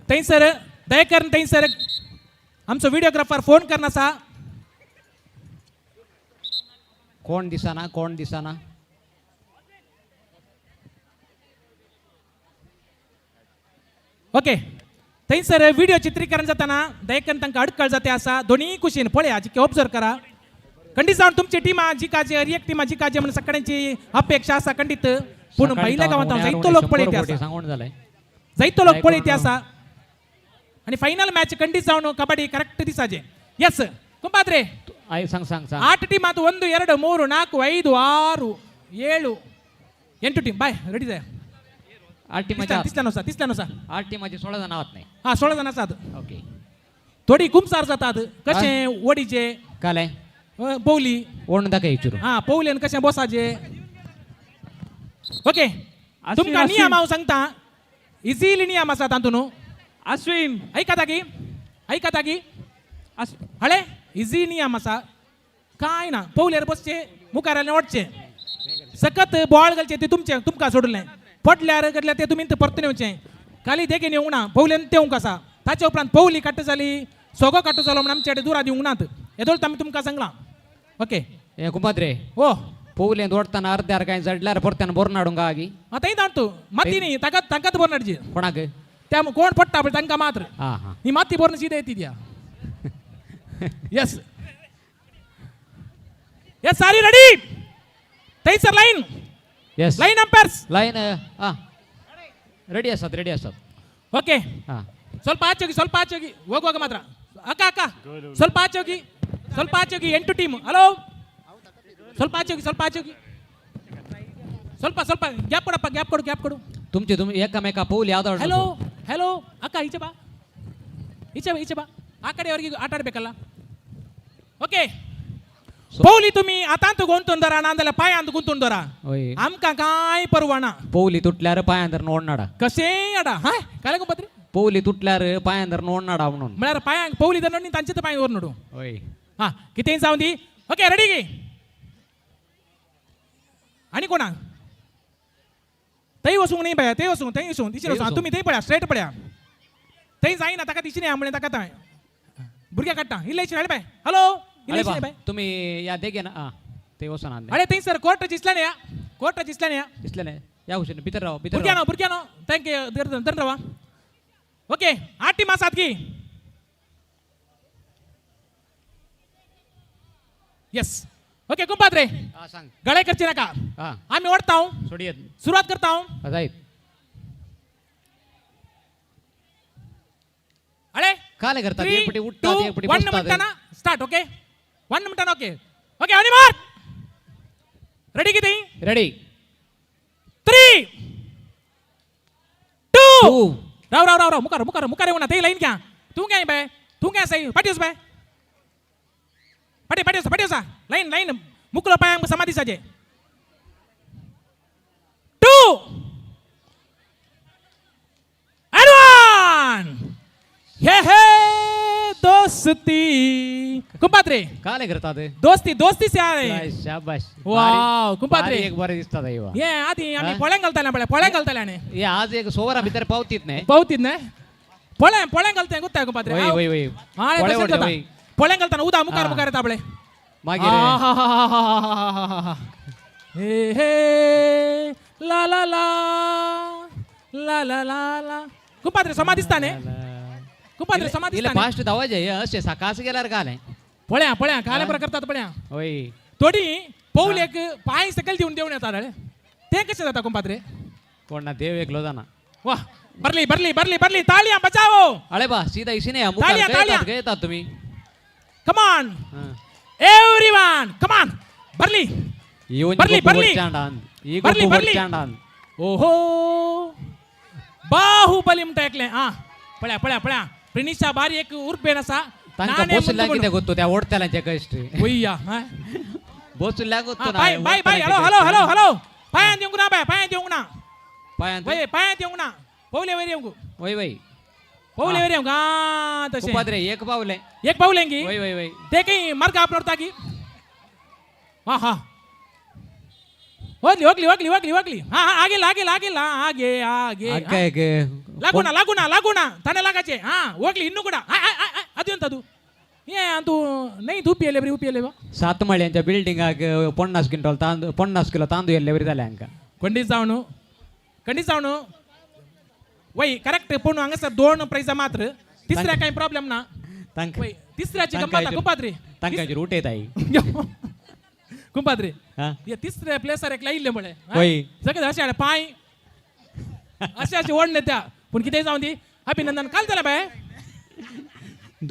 तैन सर दयाकरण तैन सर आमचो व्हिडिओग्राफर फोन करना सा कोण दिसाना ओके थंय सर व्हिडिओ चित्रीकरण जाताना दयाकरण तांकां अडकळ जाते आसा दोन्ही कुशीन पळया जिके ऑब्जर्व करा खंडीत जावन तुमची टिमा जिकाचे रिएक्ट टिमा जिकाचे म्हणून सगळ्यांची अपेक्षा आसा खंडीत पूण भायल्या गांवांत जायतो लोक पळयते आसा सांगून झालंय जायतो लोक पळयते आसा आणि फायनल मॅच खंडीत जावन कबड्डी करेक्ट दिसाचे यस कुंपाद्रे आई सांग 8 टीमात 1 2 3 4 5 6 7 8 टीम बाय रेडी जाय 8 टीमाच्या तिसल्यानुसार 8 टीमाचे 16 जण आहात नाही हा 16 जण आसात ओके थोडी गुमसार जातात कशे वडीचे काले पौली ओण दाखय विचारू हा पौलेन कशे बसाचे ओके तुमकां नियम हांव सांगता इझिली नियम आसा तातून अश्विन ऐकाता की हळे इझी नियम आसा काय ना पौलेर बसचे मुखाराले ओडचे सकत बॉल घालचे ते तुमकां सोडलें पडल्यार घडल्यार ते तुमी परतून येवचें खाली देगेन येवंक ना पौलेन तेवंक आसा ताचे उपरांत पौली काट्ट जाली सोगो काट्टो जालो म्हणून आमचे कडेन दुरां दिवंक नात येदोळत आमी तुमकां सांगलां ओके ए कुंपाद्रे ओ पौलें ओडताना अर्ध्यार काय जडल्यार परत्यान बोर नाडूंक आगी आतां धाडतो माती न्ही ताकाच बोर नाडची कोणाक त्या कोण पडटा पळय तांकां मात्र हा हा ही माती बोरन सीदे येती द्या यस यस सारी रेडी थंयसर line yes line umpires line हा रेडी असतात ಓಕೆ ಹಾ ಸ್ವಲ್ಪ ಆಚೆ ಹೋಗಿ ಹೋಗುವಾಗ ಮಾತ್ರ ಅಕ್ಕ ಸ್ವಲ್ಪ ಆಚೆ ಹೋಗಿ 8 ಟೀಮ್ ಹಲೋ ಸ್ವಲ್ಪ ಆಚೆ ಹೋಗಿ ಸ್ವಲ್ಪ ಗ್ಯಾಪ್ ಕೊಡು तुमचे तुम्ही एकामेका पौल ಯಾವ್ದು ಹಲೋ ಅಕ್ಕ ಈಚೆ ಬಾ ಆ ಕಡೆಯವರಿಗೆ ಆಟ ಆಡಬೇಕಲ್ಲ ಓಕೆ पौली तुम्ही आता गुंतून नांदला पाय अंत गुंतून दरा आमका काय परवाना पौली तुटल्यार पायांदर नोडनाडा कसे अडा हा काय गंपत्री पौली तुटल्यार पायांदर नोडनाडा म्हणून म्हळ्यार पाय पौली दर नोडनी तांचे पाय वर नोडू होय हा कितें जाऊं दी ओके रेडी गे आणि कोणा थंय वसूंक नाही बाया थंय वसूंक दिशेन वसूंक तुम्ही थंय पळया स्ट्रेट पळया थंय जायना ताका दिशेन या म्हणे ताका थंय भुरग्या काडटा इल्लेशें हाड बाय हॅलो तुम्ही या देगे ना ते वसन अरे थंय सर कोर्ट दिसला या दिसले या हुशेन भितर राव भुरग्यानो थँक्यू दर रावा ओके 8 टीम आसात की यस ओके कुंपाद्रे सांग गळे करचे नका आम्ही ओढता सोडियत सुरुवात करता जायत अरे काले करतात एकपटी उठतात एकपटी 1 मिनिट ना स्टार्ट ओके 1 मिनिट ना ओके आणि मार्क रेडी किती रेडी 3 2 राव मुकार येऊ ना ते लाईन घ्या तू काय सही पाठीस बाय पाठी लाईन लाईन मुकलो पायांग समाधी साजे 2 and 1 हे दोस्ती कुंपात्रे काले करतात दोस्ती से आहे शाबाश वाव कुंपात्रे एक बरे दिसतात आई ये आधी आम्ही पोळ्यां घालताना हे आज एक सोवरा भितर पावतीत नाही पोळ्यां घालताय गुत्ताय कुंपात्रे वय वय वय पोळ्यां घालताना उदा मुकार ताबळे मागे हे ला ला ला ला ला ला ला कुंपात्रे समाधिस्थाने फास्ट धावायचे असे सकाळच गेल्यावर का नाही पळ्या काल्या बरं करतात पळ्या होय थोडी पाऊल एक पाय सकल देऊन येतात अरे ते कसे जातात कुंपात्रे कोण ना देव एकलो जाना वाह बरली तालियां बचाओ अरे बा सीधा इसी नाही तालियां येतात तुम्ही come on everyone come on बरली ओहो बाहुबली म्हणता ऐकले हा पळ्या प्रिनिशा बारी एक उर्बेन असा तांका बोसुल्ला किती गोतो त्या ओढत्याला कष्ट होईया बोसुल्ला गोतो बाय हॅलो पायां देऊ ना पायां देऊ ना पौले वर येऊ वय पौले वर येऊ गा तसे पादरे एक पाऊलेंगी वय ते काही मार्ग आपणता की हा होगली हा आगे लागूना तने लागाचे हा ಹೋಗ್ಲಿ ಇನ್ನು ಕೂಡ ಅದು ಎಂತದು ಅಂತೂ ನೈ ಧೂಪಿಯಲ್ಲೇ ಬರಿ ಉಪಿಯಲ್ಲೇ ಬಾ 7 ಮಳಿಯಂच्या ಬಿಲ್ಡಿಂಗ್ 50 ಕಿಲೋ ತಾಂದು ಎಲ್ಲೇ ಬರಿದಾಲೆ ಅಂಕ ಖಂಡಿತ वय करेक्ट पण हंगा सर 2 प्राइजा मात्र तिसऱ्या काही प्रॉब्लेम ना वय तिसऱ्याची गंमत कुंपात्रे तांकाची रूट येत आहे कुंपात्रे या तिसऱ्या प्लेसर एक लाईले मळे वय सगळे असे पाय असे ओढणे त्या पण किती जाऊन दी अभिनंदन काल झाला बाय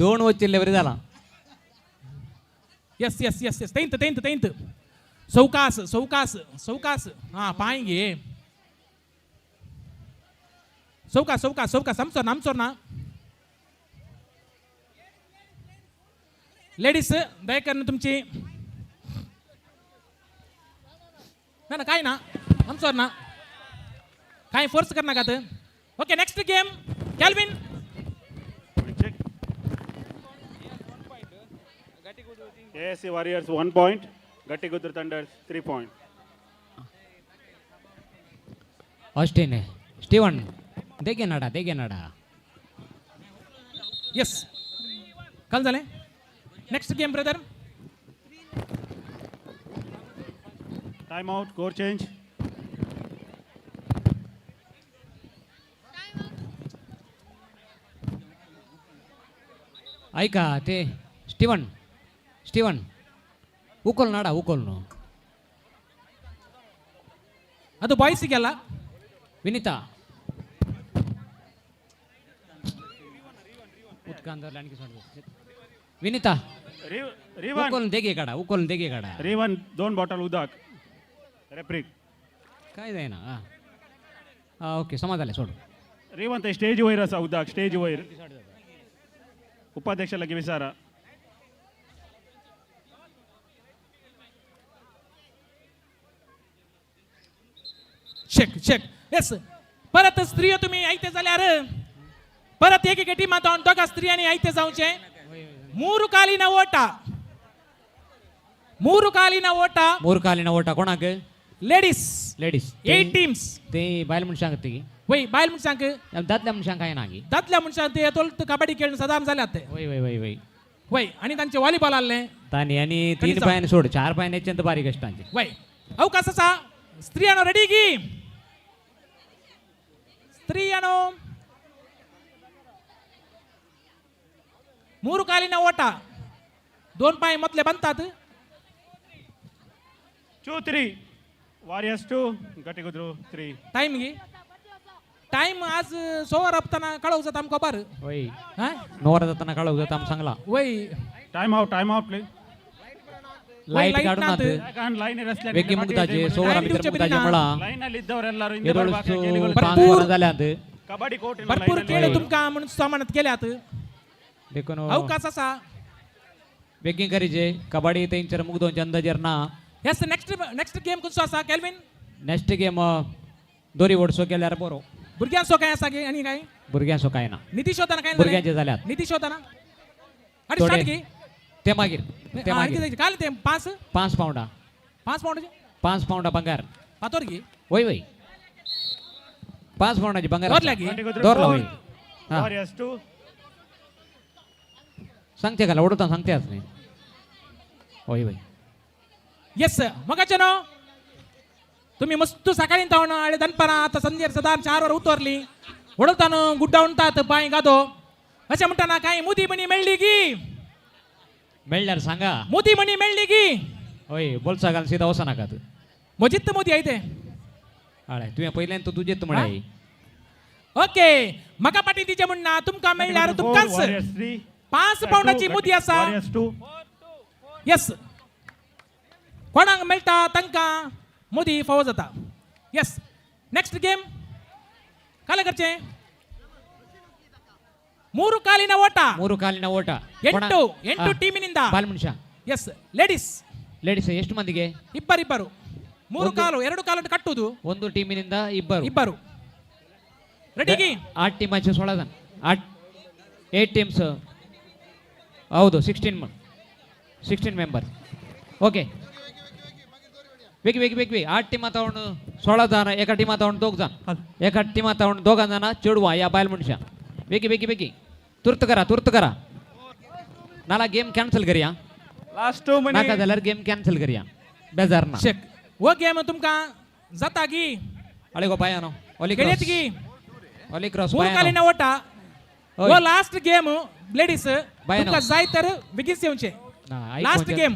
2 वच्चिल्ले बरी झाला यस तेंत सौकास हा पाएंगे सौकास आमचोर ना लेडीज दयकरन तुमची ना काय ना आमचोर ना काय फोर्स करना का okay next game Calvin ASC Warriors 1 point, Gattigudru Thunders 3 point. Austin Steven देगे नाडा यस काल झाले next game brother Time out, score change. ऐका ते स्टीवन उकोल ಅದು ಬಾಯ್ಸಿಗೆಲ್ಲ ವಿನಿತಾ उत्कांदर लाइन की सुन विनीता उकोल देगे काढा Revan 2 बॉटल उदक रेफ्रिक काय जायना ओके समाधान सोड Revan ते स्टेज वयर असा उदक स्टेज वयर उपाध्यक्षाला विचारा चेक येस परत स्त्रिय तुम्ही ऐकते जाल्यार परत एक टीम दोघा स्त्रियांनी ऐकते जाऊचे ಮೂರು ಕಾಲಿನ ಓಟ कोणाक लेडीज 8 टीम्स ते बायल म्हणून सांगते की वय बायल म्हणून सांग दादल्या म्हणून सांग काय नागी दादल्या म्हणून सांगते तोलत कबड्डी खेळून सदाम झाले ते वय आणि त्यांचे व्हॉलीबॉल आले तानी आणि 3 पायाने सोड 4 पायाने अत्यंत बारीक कष्टांचे वय अवकाशाचा स्त्रियानो रेडी की स्त्रियानो 3 ಕಾಲಿನ ಓಟ 2 पाय मतले बनतात 2-3 Warriors 2 Gattigudru 3 टाइम आज सोवर अपताना कळवतात आमका बार वय नोरा जाताना कळवतात आम सांगला वय टाइम आउट प्लीज लाइट काढून आत लाइन रस्त्याने वेगी मुक्ताचे सोवर मित्र मुक्ताचे मला लाइन ಅಲ್ಲಿ ಇದ್ದವರೆಲ್ಲರೂ पांगोर झाल्यात कबड्डी कोर्ट भरपूर खेळ तुमका म्हणून सामानात केल्यात देखो अवकाशाचा बेगिंग करीचे कबड्डी तेंचर मुगदोंचे अंदाजेर ना येस नेक्स्ट गेम कसो आसा कॅल्विन नेक्स्ट गेम दोरी ओडसो केल्यार बरो भुरग्यांचो काय आसा की आनी काय भुरग्यांचो काय ना निधी शोधताना काय भुरग्यांचे जाल्यात निधी शोधताना आणि थोडे स्टार्ट की ते मागीर ते मागीर काल ते 5 पावंडा 5 पावंडाचे 5 पावंडा बंगार पातोर की वय वय 5 पावंडाची बंगार दवरल्या की? दवरला वय हा Warriors 2. सांगते का उडवता सांगते आज नाही वय वय येस मगाच्यानो तुम्ही मस्त सकाळी तावन आळे दनपारा आता संजेर सदा 4 वर उतरली उडवताना गुड्डा उणतात पाय गादो अशें म्हणटाना काय मुदी मणी मेळ्ळी की मेळ्ळ्यार सांगा मोदी मणी मेळ्ळी की होय बोलचा घाल सीधा वसा नाका म्हजीत मोदी आहे ते हळय तुवें पयल्यान तू तुजेत म्हणाय ओके म्हाका पाटी दिचे म्हणना तुमकां मेळ्ळ्यार तुमकांच Warriors 3. 5 पावंडाची मोदी आसा Warriors 2. येस कोणाक मेळटा तांकां मोदी फावो जाता येस नेक्स्ट गेम काले करचे 3 ಕಾಲಿನ ಓಟ 3 ಕಾಲಿನ ಓಟ 8 ಟೀಮಿನಿಂದ ಬಾಲ್ ಮನುಷ್ಯ ಎಸ್ ಲೇಡೀಸ್ ಎಷ್ಟು ಮಂದಿಗೆ ಇಬ್ಬರು 3 ಕಾಲು 2 ಕಾಲು ಕಟ್ಟುವುದು ಒಂದು ಟೀಮಿನಿಂದ ಇಬ್ಬರು ರೆಡಿಗಿ 8 ಟೀಮ್ ಆಚೆ 16 ಜನ 8 ಟೀಮ್ಸ್ ಹೌದು 16 ಮೆಂಬರ್ ಓಕೆ वेगळी 8 टीम तवण 16 जण एका टीमा तवण 2 जण एका टीमा तवण 2 जण चेडवा या बायल मनुष्या वेगळी तुर्त करा नाला गेम कॅन्सल करूया लास्ट 2 मिनिट नाका जाल्यार गेम कॅन्सल करूया बेजार ना शेक वो गेम तुमका जाता की अळे गो पायानो ओली खेळत की ओली क्रॉस 3 ಕಾಲಿನ ಓಟ वो लास्ट गेम लेडीज तुमका जाय तर बेगीच येवचे लास्ट गेम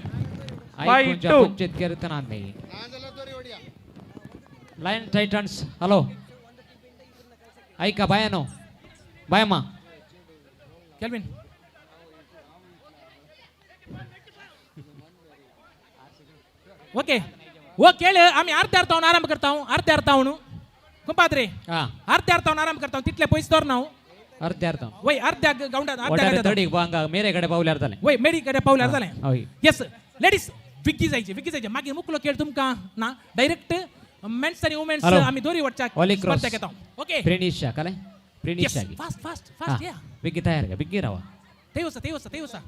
पंचायत करतना नाही लायन टायटन्स हॅलो ऐका बायानो बायमा केल्विन ओके वो केळ आम्ही अर्ध्या अर्थावन आराम करताव अर्ध्या अर्थावन कुंपात्रे अर्ध्या अर्थावन आराम करताव तितले पयस तर नाव अर्ध्या अर्थ वय अर्ध्या गावंडात अर्ध्या तडी बांगा मेरेकडे पावल्यार जाले वय मेरीकडे पावल्यार जाले होय येस लेडीज विकी जायचे मागीर मुकलो खेळ तुमका ना डायरेक्ट मेन्स आणि वुमेन्स आम्ही दोरी वटच्या स्पर्धा घेता ओके प्रेनिशा काले प्रेनिशा फास्ट या बिगी तयार का बिगी रावा ते वसा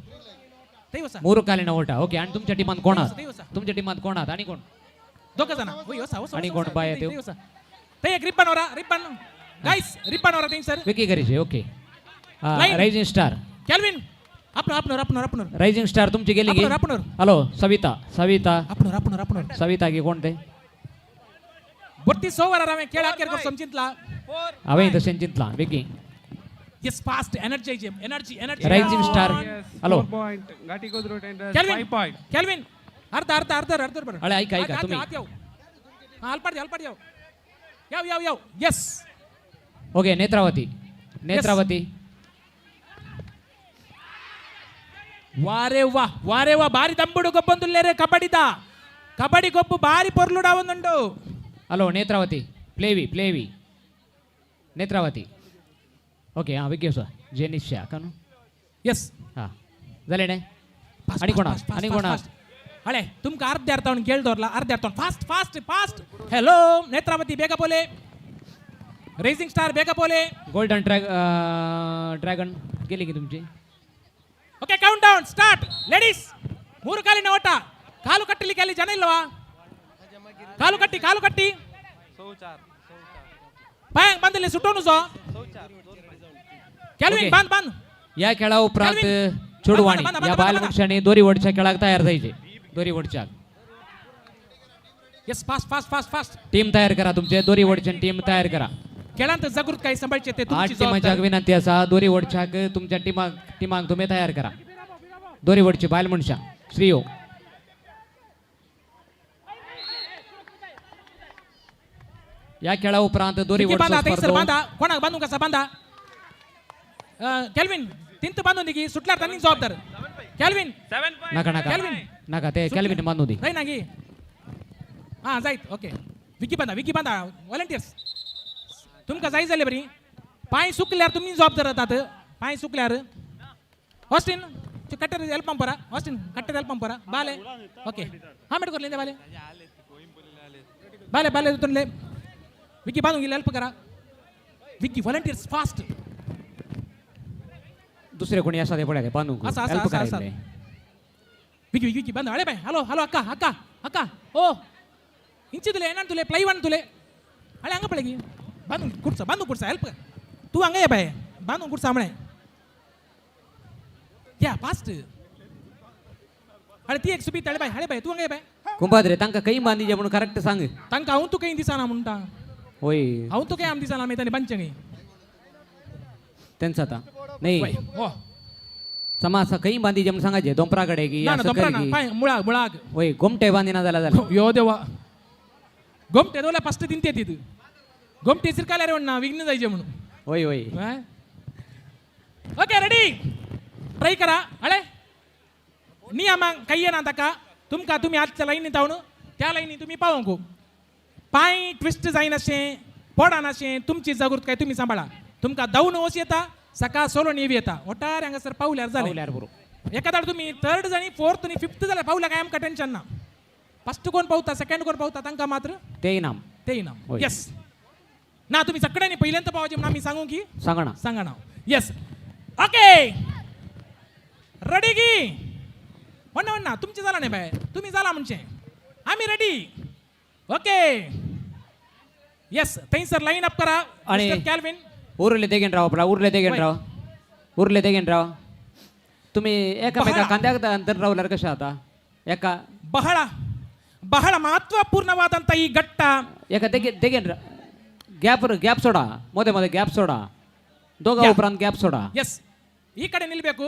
3 ಕಾಲಿನ ಓಟ ಓಕೆ आणि तुमच्या टीमात कोण आहात आणि कोण दोघ जण वय वसा आणि कोण बाय ते ते एक रिपन गाइस रिपन ते सर विकी करीचे ओके रायझिंग स्टार केल्विन आपण रायझिंग स्टार तुमची गेली की हॅलो सविता आपण सविता की कोण ते बत्ती सोवर आम्ही खेळ अखेर कर समचिंतला अवे इथं सेंचिंतला Vicky yes fast energy Rising Star hello point गाठी गोद्रो टेंडर 5 केल्विन केल्विन अर्ध बरं अळे ऐका तुम्ही हलपाड जाऊ यस ओके नेत्रावती ವಾರೆ ವಾ ಬಾರಿ ದಂಬುಡು ಗೊಬ್ಬಂದುಲ್ಲೇರೆ ಕಬಡ್ಡಿ ಗೊಬ್ಬು ಬಾರಿ ಪೊರ್ಲುಡ ಒಂದುಂಡು ಹಲೋ ನೇತ್ರಾವತಿ ಪ್ಲೇವಿ ನೇತ್ರಾವತಿ ओके हां विकी सर जेनिशा कानू यस हां जाले ने आणि कोणा हळे तुमका अर्ध्या अर्थावन खेळ दवरला अर्ध्या अर्थावन फास्ट हॅलो नेत्रावती बेगा बोले रेसिंग स्टार बेगा बोले गोल्डन ड्रॅगन गेली की तुमची okay count down start ladies 3 ಕಾಲಿನ ಓಟ ಕಾಲು ಕಟ್ಟಲಿಕ್ಕೆ ಅಲ್ಲಿ ಜನ ಇಲ್ವಾ ಕಾಲು ಕಟ್ಟಿ पाय बांधले सुटवून जो केल्विन बांध या खेळा उपरांत चोडवाणी या बाल वृक्षाने दोरी वडच्या खेळाक तयार जायचे दोरी वडच्या यस फास्ट टीम तयार करा तुमचे दोरी वडच्या टीम तयार करा खेळांत जागृत काही सांभाळचे ते 8 टीमांच्या विनंती असा दोरी वडच्याक तुमच्या टीमाक तुम्ही तयार करा दोरी वडची बाल मनशा श्रीयो या खेळा उपरांत दोरी बांधा कोणाक बांधू कसा बांधा केल्विन तिंत बांधून दी की सुटल्यार त्यांनी जबाबदार केल्विन नका ते केल्विन बांधू दी जाय ना गी हां जायत ओके विकी बांधा व्हॉलंटियर्स तुमका जाय जाले बरी पाय सुकल्यार तुम्ही जबाबदार जातात पाय सुकल्यार ऑस्टिन कट्टर हेल्प पंपरा ऑस्टिन कट्टर हेल्प पंपरा बाले ओके हाँ मेड करले बाले बाले बाले तुनले विकी बांधून गेले हेल्प करा विकी व्हॉलंटियर्स फास्ट दुसरे कोणी असा पडले बांधून असा असा help असा असा करायले. विकी विकी विकी बांध अरे बाय हॅलो हॅलो अक्का अक्का अक्का ओ इंची तुले ना तुले प्लाई वन तुले अरे अंग पडगी बांधून कुडसा हेल्प तू अंग ये बाय बांधून कुडसा म्हणे या फास्ट अरे ती एक सुबी तळे बाय हळे बाय तू अंग ये बाय कुंभाद्रे तांका काही बांधीजे म्हणून करेक्ट सांग तांका हांव तू काही दिसाना म्हणटा होय हांव तू काही आम दिसाना मी ताने पंचंगी त्यांचा आता नाही हो समा असं काही बांधीजे म्हणून सांगायचे दोंपराकडे की ना ना असं दोपरा कर ना की. पाय मुळाग मुळाग होय गोमटे बांधिना झाला झाला यो देवा गोमटे दोला फस्ट तिंते तिथं गोमटे सिरकाले रे ना विघ्न जायचे म्हणून होय होय ओके रेडी ट्राय करा अळे नियम काही ना ताका तुमका तुम्ही आजच्या लाईनीत आवन त्या लाईनी तुम्ही पावंक पाय ट्विस्ट जाईन अशें पडन अशें तुमची जागृत काय तुम्ही सांभाळा तुमका धांवन वच येता सकाळ सोलोन येवी येता ओटार हांगासर पावल्यार जालें पावल्यार बरोबर एखादा तुम्ही थर्ड जाणी फोर्थ आणि फिफ्थ जाल्यार पावल्या काय आमकां टेन्शन ना फर्स्ट कोण पावता सेकंड कोण पावता तांकां मात्र ते इनाम ते इनाम होय. येस ना तुम्ही सगळ्यांनी पहिल्यांदा पावचे म्हणून आम्ही सांगू की सांगा ना येस ओके रेडी की म्हणा तुमचे झाला नाही बाय तुम्ही झाला म्हणजे आम्ही रेडी ओके येस थंयसर लाईन अप करा आणि मिस्टर कॅल्विन उरले तेगेन राव आपला उरले तेगेन राव तुम्ही एकामेका कांद्याक अंतर रावल्यार कशें आता एका ಬಹಳ ಮಹತ್ವಪೂರ್ಣವಾದಂಥ ಈ ಘಟ್ಟ एका तेगेन गॅप सोडा मध्ये गॅप सोडा दोघा उपरांत गॅप सोडा ಎಸ್ ಈ ಕಡೆ ನಿಲ್ಬೇಕು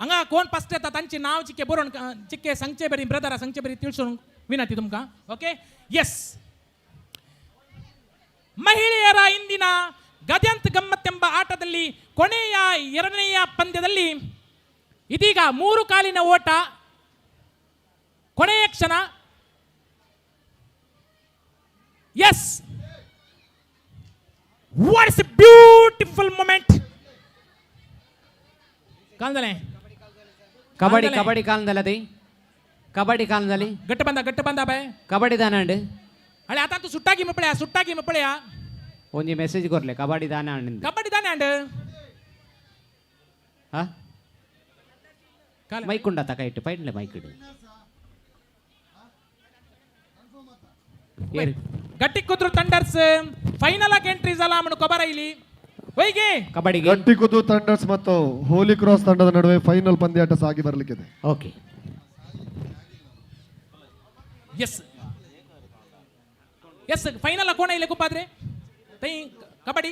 ಹಂಗ ಕೋನ್ ಫಸ್ಟ್ येता तांचे नाव चिके बरोवन चिके सांगचे बरी ब्रदरा सांगचे बरी तिळसोन विनंती तुमका ओके ಎಸ್ ಮಹಿಳೆಯರ ಇಂದಿನ ಗದ್ಯಂತ ಗಮ್ಮತ್ತೆಂಬ ಆಟದಲ್ಲಿ ಕೊನೆಯ ಎರಡನೆಯ ಪಂದ್ಯದಲ್ಲಿ ಇದೀಗ 3 ಕಾಲಿನ ಓಟ ಕೊನೆಯ ಕ್ಷಣ yes what is a beautiful moment ಕಾಲ್ದಲೆ कबड्डी काल झाला ते कबड्डी काल झाली गट्ट बंदा बाय कबड्डी दानांड अरे आता तू सुट्टागी मपळ्या ಒಂಜಿ ಮೆಸೇಜ್ ಕೊರ್ಲೆ ಕಬಡ್ಡಿ ದಾನಾಂಡ್ ಕಬಡ್ಡಿ दाने ಹಾ ಮೈಕ್ ಉಂಡ ತಕ ಇಟ್ಟು ಪೈಡ್ಲೆ ಮೈಕ್ ಇಡು ಗಟ್ಟಿ ಕುದ್ರು ಥಂಡರ್ಸ್ ಫೈನಲ್ ಆಗಿ ಎಂಟ್ರಿ झाला म्हणून खबर ಇಲ್ಲಿ ಹೋಯ್ಗೆ ಕಬಡ್ಡಿಗೆ ಗಟ್ಟಿಕುದು ಥಂಡರ್ಸ್ ಮತ್ತು ಹೋಲಿ ಕ್ರಾಸ್ ತಂಡದ ನಡುವೆ ಫೈನಲ್ ಪಂದ್ಯಾಟ ಸಾಗಿ ಬರಲಿಕ್ಕಿದೆ ಓಕೆ ಎಸ್ ಫೈನಲ್ कोण येईल कुपाद्रे तई कबड्डी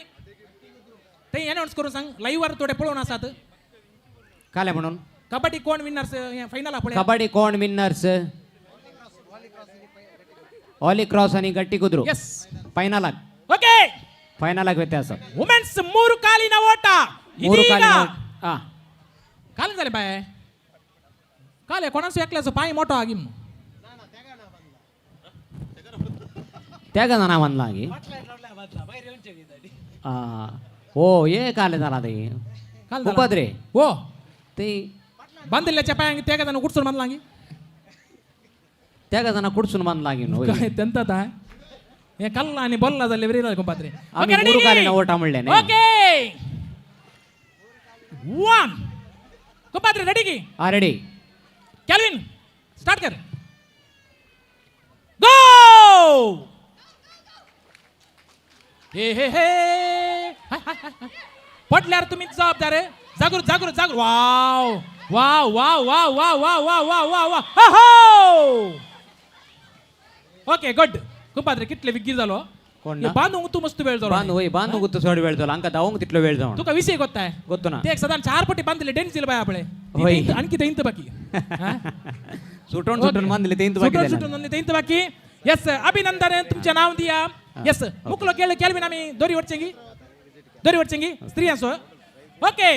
तई अनाउन्स करून सांग लाईव्ह वर थोडे पळवून असतात काले म्हणून कबड्डी कोण विनर्स फायनल कबड्डी कोण विनर्स ऑली क्रॉस आणि गट्टी कुद्रू ಎಸ್ ಫೈನಲ್ ಓಕೆ ಫೈನಲ್ ವ್ಯತ್ಯಾಸ ವುಮೆನ್ಸ್ 3 ಕಾಲಿನ ಓಟ ಮೂರು ಇದೀಗ ಕಾಲಿನ ಕಾಲ झाले बाय काल कोणाचं ऐकल्याचं पाय मोठा आगिम त्याग ना म्हणला की हो ये काले झाला ते कुपाद्रे हो ते बांधलेल्या पाय त्याग जण कुठसून बांधला त्याग जण कुठसून बांधला की काय त्यांचा हे कल्ला आणि बोलला झाले वेरी कुपाद्रे आम्ही मूರು ಕಾಲಿನ ಓಟ म्हणले नाही ओके 1 कुपाद्रे रेडी की रेडी कॅल्विन स्टार्ट कर गो हे पडल्यार तुम्ही जबाबदार जागृत wow wow wow wow wow wow wow wow wow wow okay good कुपाद्रे कितले विग्गी झालो कोण बांधूंक तू मस्त वेळ झालो बांधू होय बांधू गुत्त सोडी वेळ झाला अंका दावंक तितलो वेळ जावन तुका विषय गोत्ताय ಗೊತ್ತು ना ते एक साधारण 4 पटी बांधले डेन्स दिले बाय आपले होय. आणखी ते इंत बाकी सुटून बांधले ते बाकी झालं. सुटून बांधले ते इंत बाकी यस अभिनंदन तुमचे नाव दिया यस मुकलो केळ केळविन आम्ही दोरी वरचेंगी स्त्री असो ओके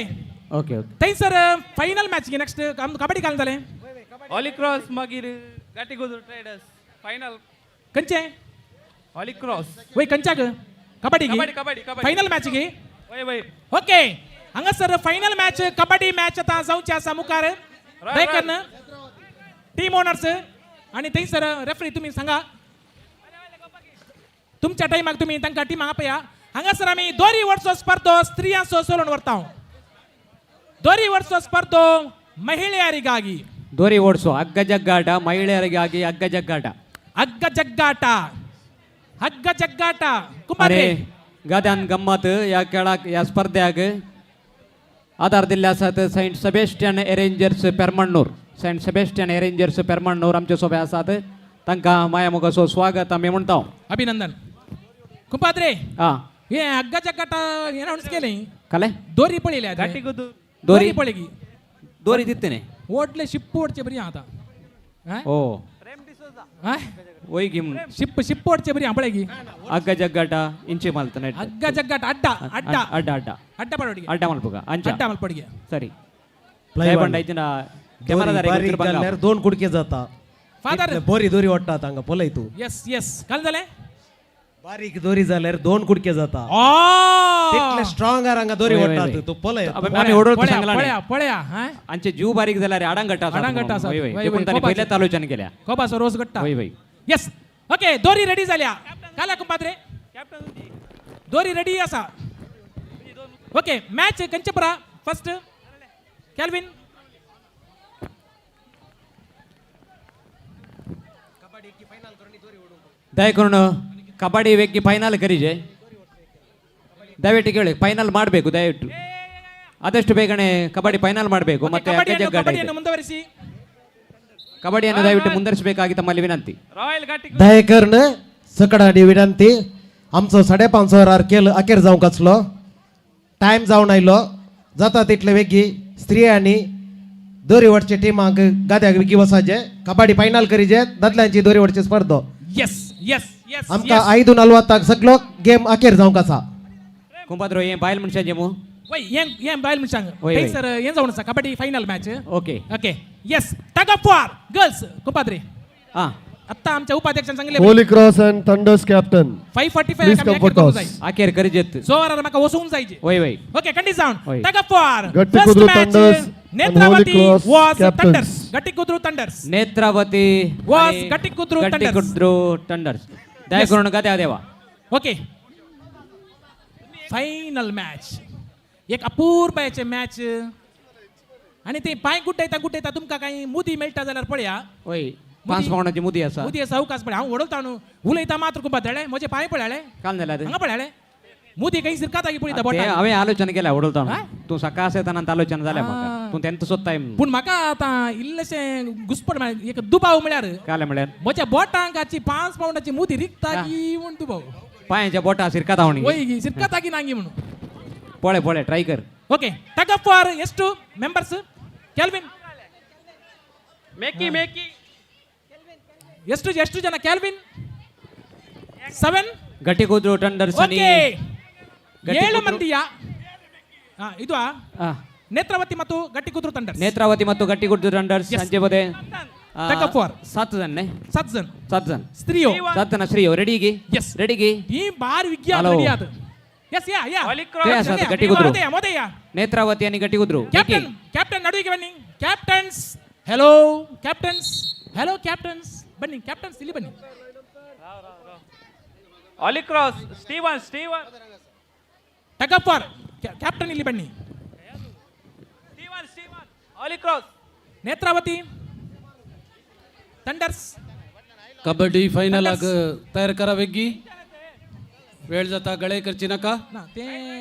ओके तै सर फायनल मॅच गे नेक्स्ट कबड्डी काल झाले ऑली क्रॉस मागीर गाठी गोदूर ट्रेडर्स फायनल कंचे ऑली क्रॉस वय कंचाक कबड्डी कबड्डी फायनल मॅच गे वय ओके हांगासर फायनल मॅच कबड्डी मॅच आता जावची आसा मुखार दयकरन टीम ओनर्स आणि थंयसर रेफरी तुम्ही सांगा तुमच्या टायमाक तुम्ही तांकां टीमाक आपया. हांगासर आमी दोरी वर्सो स्पर्धो स्त्रियांचो सोलोवन व्हरता. दोरी वर्सो स्पर्धो ಮಹಿಳೆಯರಿಗಾಗಿ ದೋರಿ ಓಡಿಸೋ ಹಗ್ಗ ಜಗ್ಗಾಟ, ಮಹಿಳೆಯರಿಗಾಗಿ ಹಗ್ಗ ಜಗ್ಗಾಟ. ಹಗ್ಗ ಜಗ್ಗಾಟ, ಹಗ್ಗ ಜಗ್ಗಾಟ. अरे ಕುಮಾರಿ गाद्यान गंमत या खेळाक या स्पर्ध्याक आदार दिल्ले आसात सेंट सेबेस्टियन एरेंजर्स पेरमण्णूर. सेंट सेबेस्टियन एरेंजर्स पेरमण्णूर आमचे सोबे आसात. तांकां मायामोगाचो स्वागत आमी म्हणटा. अभिनंदन. कुंपाद्रे हा हे हग्गा जग्गाट अनाउन्स केले ಕಲೆ दोरी पळयल्या दोरी पळगी दोरी दित्तेने ओटले शिप्प ओडचे बरी आता ओ ಹೋಗಿ ಶಿಪ್ ಓಡ್ಚೆ ಬರೀ ಅಂಬಳಗಿ ಹಗ್ಗ ಜಗ್ಗಾಟ ಇಂಚೆ ಮಲ್ತಾನೆ ಹಗ್ಗ ಜಗ್ಗಾಟ ಅಡ್ಡ ಅಡ್ಡ ಅಡ್ಡ ಅಡ್ಡ ಅಡ್ಡ ಪಡೋಡಿಗೆ ಅಡ್ಡ ಮಲ್ಪಗ ಅಂಚ ಅಡ್ಡ ಮಲ್ಪಡಿಗೆ ಸರಿ Plywood. ಐತಿನ ಕ್ಯಾಮೆರಾದಾರ 2 कुडके जाता फादर बोरी दोरी वाटता हांगा पळयतू. यस यस कळले बारीक दोरी जाल्यार 2 कुडके जाता. आ तितले स्ट्रॉंग हांगा दोरी वय, वय, वाटता वय. तू पळय. आम्ही ओढवतो सांगला पळया पळया हा आमचे जीव बारीक झाला आडांगटा आडांगटा आसा. वय, वय, पण कोपाचे. पहिल्याच आलोचना केल्या कोबासो रोज गट्टा वय वय यस ओके दोरी रेडी जाल्या काला कुंपाद्रे दोरी रेडी आसा. ओके मॅच कंचपुरा फर्स्ट कॅल्विन ದಯಕರಣ ಕಬಡ್ಡಿ ವೇಗಿ ಫೈನಲ್ ಕರೀಜೆ ದಯವಿಟ್ಟು ಕೇಳಿ ಫೈನಲ್ ಮಾಡಬೇಕು ದಯವಿಟ್ಟು ಆದಷ್ಟು ಬೇಗನೆ ಕಬಡ್ಡಿ ಫೈನಲ್ ಮಾಡಬೇಕು ಮತ್ತೆ ಹಗ್ಗ ಜಗ್ಗಾಟ ಇದೆ. ಕಬಡ್ಡಿಯನ್ನು ಮುಂದುವರಿಸಿ ಕಬಡ್ಡಿಯನ್ನು ದಯವಿಟ್ಟು ಮುಂದುವರಿಸಬೇಕಾಗಿ ತಮ್ಮಲ್ಲಿ विनंती. रॉयल घाटी दयकरन सकडाडी विनंती आमचो 5:30 वरार केल अखेर जावंक आसलो. टायम जावन आयलो जाता तितले बेगी स्त्री आनी दोरी वडचे टिमाक गाद्याक विकी वसाचे कबड्डी फायनल करीजे दादल्यांची दोरी वडची स्पर्धो. यस यस यस आमकां 5:40 सगळो गेम अखेर जावंक आसा. कुंपाद्रो हे बायल मनशाचे मू वय यें बायल म्हणशांग वय, वय. सर यें जावन आसा kabaddi final match okay okay yes tug of war girls कुंपाद्रे हा आता आमच्या उपाध्यक्षान सांगले Holy cross and Thunders captain 5:45 Please come for toss. अखेर करीजेत जोरार म्हाका वसूंक जायचे वय वय ओके कंडी जावन वय. Tug of war Gatti first Kudru match Thunders and Netravati Holy Cross वाज captains. थंडर्स गट्टी कुद्रू थंडर्स ನೇತ್ರಾವತಿ ವಾಸ್ ಗಟ್ಟಿ ಕುದ್ರು ಟಂಡರ್ಸ್ ದಯಕರಣ गाद्या देवा ओके फायनल मॅच एक अपूर्वाचे मॅच आणि ते पाय गुड्डयता तुमका काही मुदी मेळटा जाल्यार पळया वय 5 पावंडाची मुदी आसा मुदी असा अवकाश पळय हांव ओडवता न्हू उलयता मात्र खूब बदळे म्हजे पाय पळयाले काल झाला हांगा पळयाले मुदी काही सिरकाता की पळयता बोटा हांवें आलोचना केल्या उडवता हा? तू सकाळ येताना आलोचना जाल्या म्हाका आ. तू तेंत सोदताय पूण म्हाका आतां इल्लेशें घुसपड म्हळ्यार एक दुबाव म्हळ्यार काले म्हळ्यार म्हज्या बोटांकाची 5 पावंडाची मुदी रिकता की म्हूण दुबाव पांयाच्या बोटा सिरका धावणी वय गी सिरकाता की नांगी म्हणून पळे पळे ट्राय कर ಓಕೆ ಟಗ್ ಆಫ್ ಫಾರ್ ಎಷ್ಟು ಮೆಂಬರ್ಸ್ ಕ್ಯಾಲ್ವಿನ್ ಮೇಕಿ ಎಷ್ಟು ಜನ ಕ್ಯಾಲ್ವಿನ್ 7 ಗಟ್ಟಿ ಕೂದ್ರು ಟಂಡರ್ಸ್ ಓಕೆ 7 ಮಂದಿಯ ಇದು ನೇತ್ರಾವತಿ ಮತ್ತು ಗಟ್ಟಿ ಕುದ್ರು ತಂಡರ್ಸ್ ನೇತ್ರಾವತಿ ಮತ್ತು ಗಟ್ಟಿ ಕೂದ್ರು ಟಂಡರ್ಸ್ Yes. ಸಂಜೆ ಬದೆ ಟಗ್ ಆಫ್ ಫಾರ್ 7 ಜನ 7 ಜನ 7 ಸ್ತ್ರೀಯೋ 7 ಜನ ಶ್ರೀಯೋ ರೆಡಿಗಿ ಎಸ್ ರೆಡಿಗಿ ಈ ಬಾರ್ ವಿಜ್ಞಾನ Hello. ರೆಡಿ ಆದ ಎಸ್ ಯಾ ಗಟ್ಟಿ ಕೂದ್ರು ಮೊದೆಯ ನೇತ್ರಾವತಿ आणि ಗಟ್ಟಿ ಕೂದ್ರು ಕ್ಯಾಪ್ಟನ್ ನಡುವಿಗೆ ಬನ್ನಿ ಕ್ಯಾಪ್ಟನ್ಸ್ ಹೆಲೋ ಕ್ಯಾಪ್ಟನ್ಸ್ ಬನ್ನಿ ಕ್ಯಾಪ್ಟನ್ಸ್ ಇಲ್ಲಿ ಬನ್ನಿ Holy Cross Steven tug of for captain ಇಲ್ಲಿ ಬನ್ನಿ Holy Cross Netravati Thunders kabaddi final तयार करा वेगी वेळ जाता गळे करची नका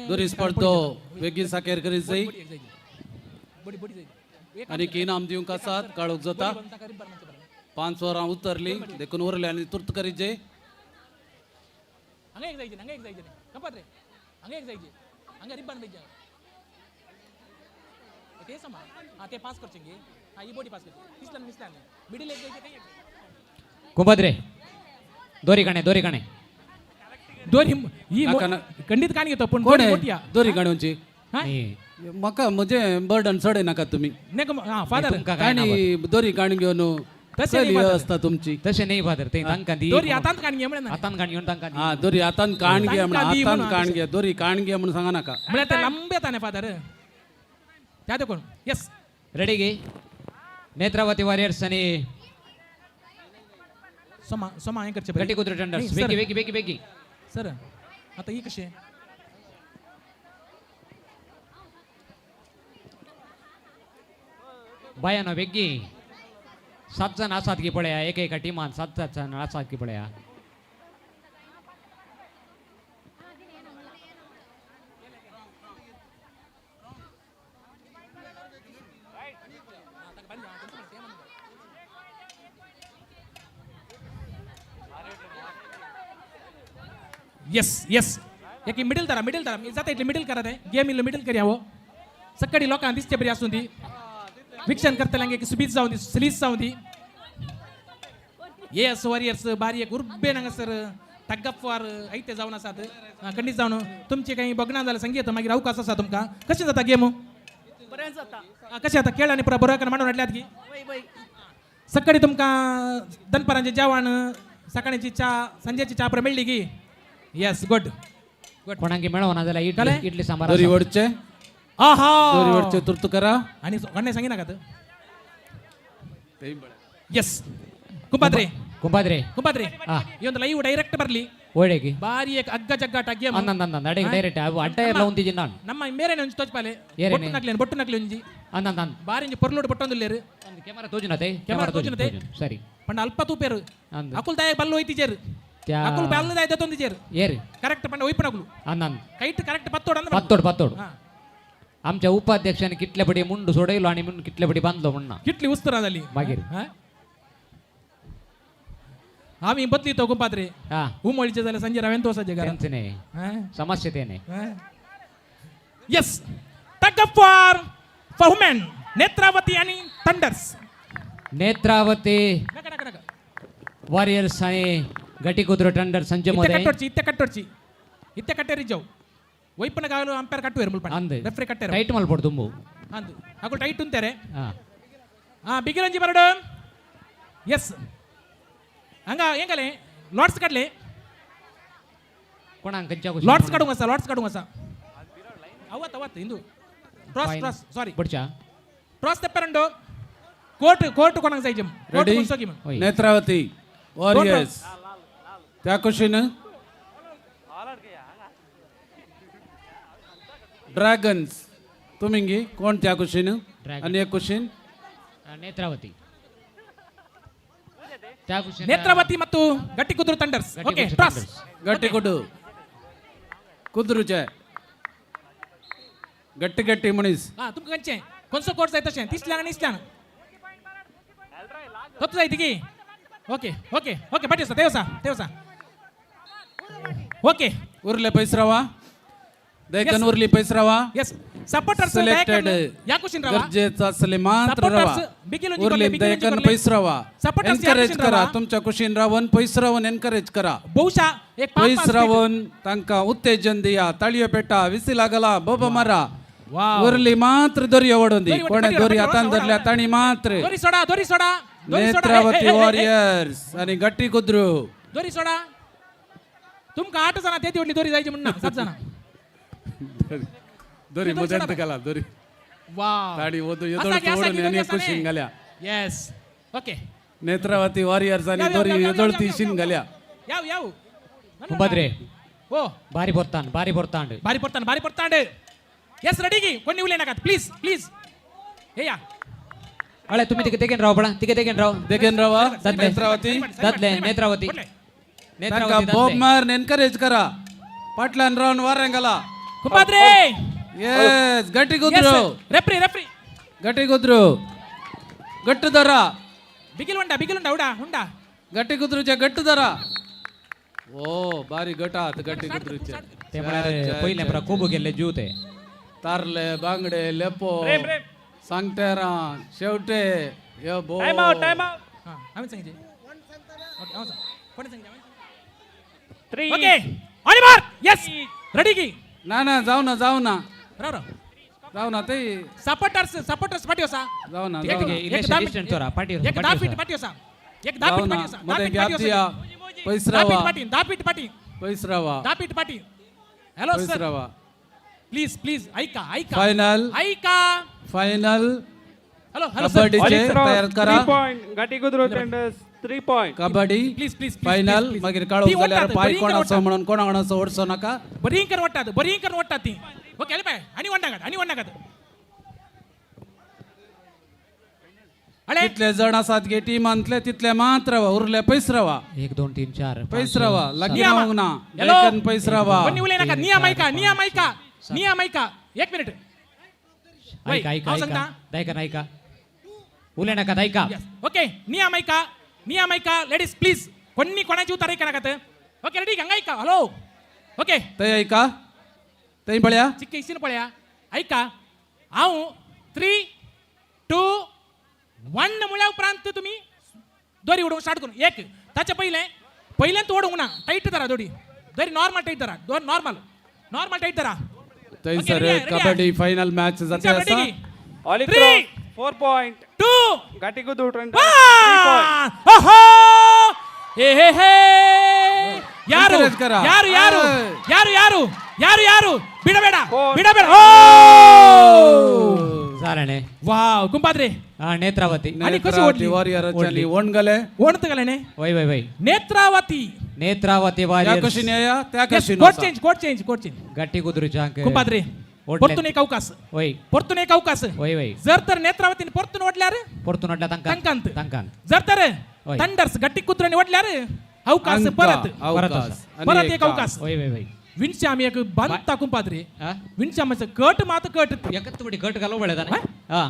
दोरी स्पर्धो वेगी साकेर करीत जाई आणि इनाम दिवंक आसात काळोख जाता 5 वरां उतरली देखून उरले आनी तुर्त करीत जाय हंगा एक जायचे कंपात रे हंगा एक जायचे हंगा रिबन बेजा ते समा ते पास करचेंगे ही बॉडी पास करचे मिसलन मिडिल एक जायचे काही कुंभद्रे दोरी काणे दोरी ही खंडित काणी घेतो पण कोण मोठी दोरी गाडोंची म्हाका म्हणजे बर्डन चडय नाका तुम्ही फादर आणि दोरी गाणी घेवन असता तुमची तसे नाही फादर ते तांकां दी दोरी हातांत काणी घे म्हणून हातान काणी घेवन तांकां हा दोरी हातान काण घे म्हणून हातान काण घे दोरी काण घे म्हणून सांगा नाका म्हणजे ते लंबे ताने फादर त्या देखून यस रेडी गे नेत्रावती वॉरियर्स आणि सोमा सोमा अँकरचे गटी कुत्रे टेंडर्स बेगी बेगी बेगी बेगी सर आता ही कशी आहे बायानो बेगी 7 जण आसात की पळया एक एका टीमान 7 जण आसात की पळया येस येस एक मिडल धरा मी जाता इथले मिडल करा ते गेम इल्लो मिडल करूया हो सकाळी लोकांना दिसते बरी असून ती विक्षण करता एक सुबीज जाऊन दी स्लीज जाऊन दी येस वॉरियर्स बारी एक उर्बे नंगा सर टग्गफवार ऐते जाऊन असात खंडीत जाऊन तुमचे काही बघणार झालं संगीत मागीर अवकाश असा तुमका कशी जाता गेम कशी आता खेळ आणि बरोबर मांडून हाडल्यात की सकाळी तुमका दनपरांचे जेवण सकाळची चहा संजेची चहा बरं मेळली की येस गुड गुड कोणांकी मेळवना जाल्यार इडली इडली सांबार दोरी वडचे आहा दोरी वडचे तुर्त करा आणि कोणे सांगिना का येस कुंपाद्रे कुंपाद्रे कुंपाद्रे ಆ ಇವೊಂದು ಲೈವ್ ಡೈರೆಕ್ಟ್ ಬರ್ಲಿ ಓಡೆಗಿ ಬಾರಿ ಅಗ್ಗ ಜಗ್ಗಾಟ ಗೇಮ್ ಅಂದಂದ ನಡೆ ಡೈರೆಕ್ಟ್ ಅಡ್ಡ ಎಲ್ಲ ಒಂದಿಜಿ ನಾನು ನಮ್ಮ ಮೇರೆನೆ ಒಂಜಿ ತೋಜ್ಪಾಲೆ ಏರೇನೆ? ಬೊಟ್ಟು ನಕ್ಲೆ ಒಂಜಿ ಅಂದಂದ ಬಾರಿ ಒಂಜಿ ಪೊರ್ಲೋಡು ಬೊಟ್ಟೊಂದುಲ್ಲೇರು ಒಂದು ಕ್ಯಾಮೆರಾ ತೋಜುನತೆ ಕ್ಯಾಮೆರಾ ತೋಜುನತೆ ಸರಿ ಪಂಡ ಅಲ್ಪ ತೂಪೇರು ಅಂದ ಅಕುಲ್ ದಾಯ ಬಲ್ಲು ಹೋಯ್ತಿಜೇರು ತ್ಯಾ ಅಕುಲ್ ಬಲ್ಲು ದಾಯ ದತ್ತೊಂದಿಜೇರು ಏರಿ ಕರೆಕ್ಟ್ ಪಂಡ ಒಯ್ಪನಗುಲು ಅಂದಂದ ಕೈಟ್ ಕರೆಕ್ಟ್ ಪತ್ತೋಡು ಅಂದ್ರೆ पत्तोड पत्तोड हा. आमच्या उपाध्यक्षाने कितल्या बडी मुंड सोडयलो आणि म्हणून कितल्या बडी बांधलो म्हणणं किटली उस्तराದಲ್ಲಿ मागीर आम्ही बदली तो कुंपाद्रे हा उमळीचे झाले संजय रावेन तोसाचे घरात त्यांचे नाही समस्या ते नाही yes tug for women Netravati आणि थंडर्स नेत्रावती नका नका नका वॉरियर्स आणि गटी कुद्रो टंडर संजय मध्ये ಇತ್ತೆ ಕಟ್ಟೇರಿ ಜಾವ್ ವೈಪನ ಕಾಲು ಅಂಪೈರ್ ಕಟ್ಟುವೇರು ಮುಲ್ಪಣ ಅಂದೆ ರೆಫ್ರಿ ಕಟ್ಟೇರು ಟೈಟ್ ಮಲ್ಪಡು ತುಂಬು ಅಂದು ಅಕುಲ್ ಟೈಟ್ ಉಂತಾರೆ ಹಾ ಬಿಗಿರಂಜಿ ಬರಡು ಎಸ್ ಹಂಗ ಹೆಂಗಲೆ ಲಾಟ್ಸ್ ಕಡ್ಲೆ कोणाक कंचा ಲಾಟ್ಸ್ ಕಡುಂಗ ಸ ಅವತ್ತು ಇಂದು ಟ್ರಾಸ್ ಸಾರಿ पुढच्या ಟ್ರಾಸ್ ತೆಪ್ಪರಂಡು ಕೋರ್ಟ್ ಕೊನಂಗ ಸೈಜಮ್ रेडी नेत्रावती वॉरियर्स त्या कुशीन ड्रॅगन्स तुम्ही कोण त्या कुशीन आणि एक कुशीन नेत्रावती त्या कुशीन ನೇತ್ರಾವತಿ ಮತ್ತು ಗಟ್ಟಿ ಕುದುರು ಥಂಡರ್ಸ್ ಓಕೆ ಟ್ರಾಸ್ गट्टी कुडू कुद्रूचे गट्टी गट्टी मनीस तुमका कंचे कोणसो कोर्स जाय तशें तिसल्यान आनी इसल्यान तोच जाय तिगी ओके ओके ओके पाटीसा देवसा ओके उरले पैसरावा देखन उरली पैसरावा यस सपोर्टर्स सिलेक्टेड या क्वेश्चन रावा गरजेचं असले मात्र रवा उरली देखन पैसरावा एनकरेज करा तुमच्या कुशीन रावण पैसरावण एनकरेज करा बहुशा एक पैसरावण तांका उत्तेजन दिया ताळयो पेटा विसी लागला बाबा मारा उरली मात्र दोरी ओढून दी कोणे दोरी हातान धरल्या ताणी मात्र दोरी सोडा नेत्रावती वॉरियर्स आणि गट्टी कुद्रू दोरी सोडा तुमका 8 जण ते दिवली दोरी जायची म्हणना 7 जण दोरी मदत कला दोरी वाव ताडी ओदू एदोळ ओढून आणि कुशीन घाल्या यस ओके नेत्रावती वॉरियर्स आणि दोरी एदोळती शिन घाल्या याव कुंपाद्रे ಓ ಬಾರಿ ಬರ್ತಾಂಡ್ ಎಸ್ ರೆಡಿಗಿ కొని ಉಲೆ ನಗತ್ ಪ್ಲೀಸ್ ಏಯಾ ಅಳೆ तुम्ही तिके तेकेन राव पडा तेकेन राव नेत्रावती नेत्रावती तांका बॉब मार एनकरेज करा पाटलान रावन वारेंगला कुंपाद्रे यस गट्टी कुद्रू रेफ्री गट्टी कुद्रू गट्ट दरा बिगिल उंडा उंडा गट्टी कुद्रूच्या गट्ट दरा ओ बारी गटात गट्टी कुद्रूच्या ते पहिले बरा खूप गेले जीव ते तारले बांगडे लेपो सांगतेरा शेवटे यो बो टाइम आउट हां आम्ही सांगितले ओके आम्ही कोणी सांगितले 3 ओके ऑलिवर यस रेडी की ना जाऊ ना राव ना ते सपोर्टर्स पाठीवसा जाऊ ना एक 10 फीट तोरा पाठीवर एक 10 फीट पाठीवसा एक 10 फीट पाठीवसा मध्ये गॅप दिया पैसरावा 10 फीट पाठी पैसरावा 10 फीट पाठी हॅलो सर पैसरावा प्लीज ऐका फायनल ऐका फायनल हॅलो हॅलो कबड्डीचे तयार करा 3 point. Gatigudru tenders 3 point. Kabaddi please please final मागीर काळो ती जाल्यार ओडटात, पाय बरी कोणाचो ओडटात. म्हणून कोणाचो ओडचो नाका बरी करून वाटतात ती ओके अले पाय आणि वंडागात अळे कितले जण आसात गे टिमांतले तितले मात रावा उरले पयस रावा 1 2 3 4 पयस रावा लागी नियम. रावंक ना हॅलो. देखन पयस रावा बन्नी उलय नाका नियमायका 1 मिनिट वय, हांव सांगता ऐका उले नाका ऐका Yes. ओके नियमायका लेडीज प्लीज कोणाची उतार ऐका नाका ओके रेडी गंगा ऐका हॅलो ओके थंय ऐका थंय पळया चिक्के इशीन पळया ऐका हांव 3 2 1 म्हळ्या उपरांत तुम्ही दोरी उडोवंक स्टार्ट करून एक ताचे पयलें तू ओडूंक ना टाईट धरा दोरी नॉर्मल टाईट धरा नॉर्मल टाईट धरा थंयसर ready आहे, कबड्डी फायनल मॅच जाते आसा Holy 3 Cross 4 point. 2 Gatigudru tenders 3 point. ಓಹೋ ಹೇ ಯಾರು Encourage ಕರ. ಯಾರು ಬಿಡಬೇಡ ಓ झाल्याने ವಾವ್ ಕುಂಪಾದ್ರಿ नेत्रावती आणि कशी ओढली? वॉरियर चाली ओणगले ओणतगलेने वय नेत्रावती नेत्रावती त्या वारियर्स कशी न्याया त्या कशी कोड चेंज गट्टी कुद्रुच्या अंक कुंपाद्रे ओढले. परतून एक अवकाश वय जर तर नेत्रावतीने परतून ओढल्यार परतून वाटला तंकांत जर तर होय. थंडर्स गट्टी कुत्र्याने ओढल्यार अवकाश परत एक अवकाश वय विणचे आम्ही एक बांधता कुंपाद्रे हा? विणचे आमचं कट मात कट एकच थोडी कट घालू पडे हा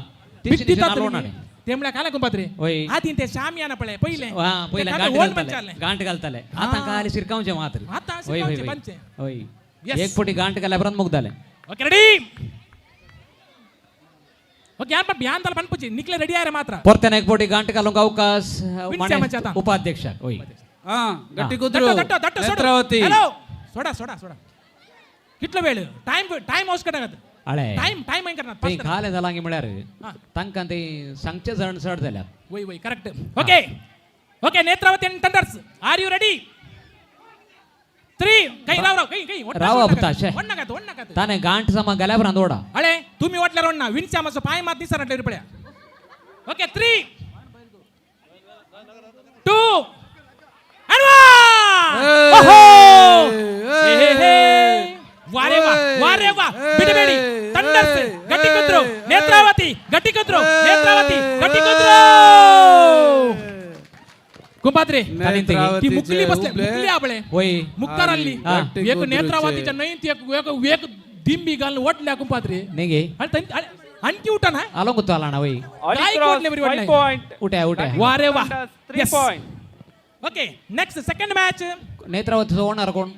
बित्ती ते म्हणल्या काला कुंपाद्रे होय. आधी ते शामियाना पळे पहिले पहिला ते गांठ काला ओढ घालताले पंचाले. गांठ घालताले आता काली शिरकावचे मात्र आता होय शिरकावचे पंचे. होय Yes. एक फुटी गांठ घाल्या परत मुग झाले ओके रेडी ओके आपण बिहान दल बनपुची निकले रेडी आहे रे मात्र परत्याने एक फुटी गांठ घालूंक अवकाश विणच्या म्हणजे आता. उपाध्यक्ष होय हा गट्टी कुद्रू दट्ट नेत्रावती हॅलो सोडा कितलो वेळ टाइम हाऊस करणार अळे टाइम करणार ते fast करा. घाले झाला म्हळ्यार हा. तांकां ते सांगचे जण चढ जाल्यात वय करेक्ट ओके नेत्रावती आणि थंडर्स आर यू रेडी 3 काही काही राव अपताशे. वण्णागात ताने गांठ समा गेल्या पर्यंत ओढा अळे तुम्ही वाटल्यार वण्णा विणच्या आमचं पाय मात दिसणार पड्या ओके 3 2 and 1 वारे वा बिडबेडी थंडर्स गट्टी कुद्रो नेत्रावती कुंपाद्रे ती मुकली बसले आपले होय मुक्तार आली हा. एक नेत्रावतीच्या नयन एक दिंबी घालून ओढल्या कुंपाद्रे नेगे आणखी उठा ना आलो गुत्तो आला ना वय Holy काय Cross कोटले बरी 5 वाटलंय? point. उठ्या वारे वा Tenders 3 point. Okay next second match नेत्रावतीचं होणार कोण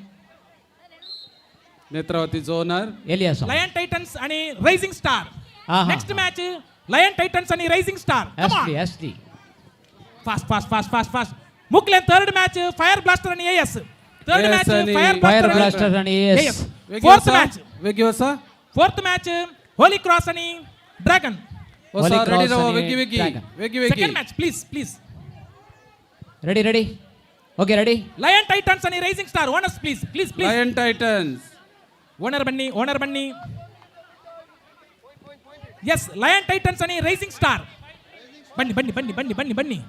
नेत्रावतीचो ओनर एलियास लायन टायटन्स आणि रायझिंग स्टार हा. नेक्स्ट मॅच लायन टायटन्स आणि रायझिंग स्टार एसटी फास्ट मुकले थर्ड मॅच फायर ब्लास्टर आणि एएस थर्ड AS मॅच आणि फायर फायर ब्लास्टर आणि AS fourth match Holy cross आणि ड्रॅगन Holy Cross रेडी राहा आणि वेगी Dragon. Second match please ready okay ready Lion Titans आणि rising Star owners please lion titans owner Bunny yes lion Titans आणि rising star Bunny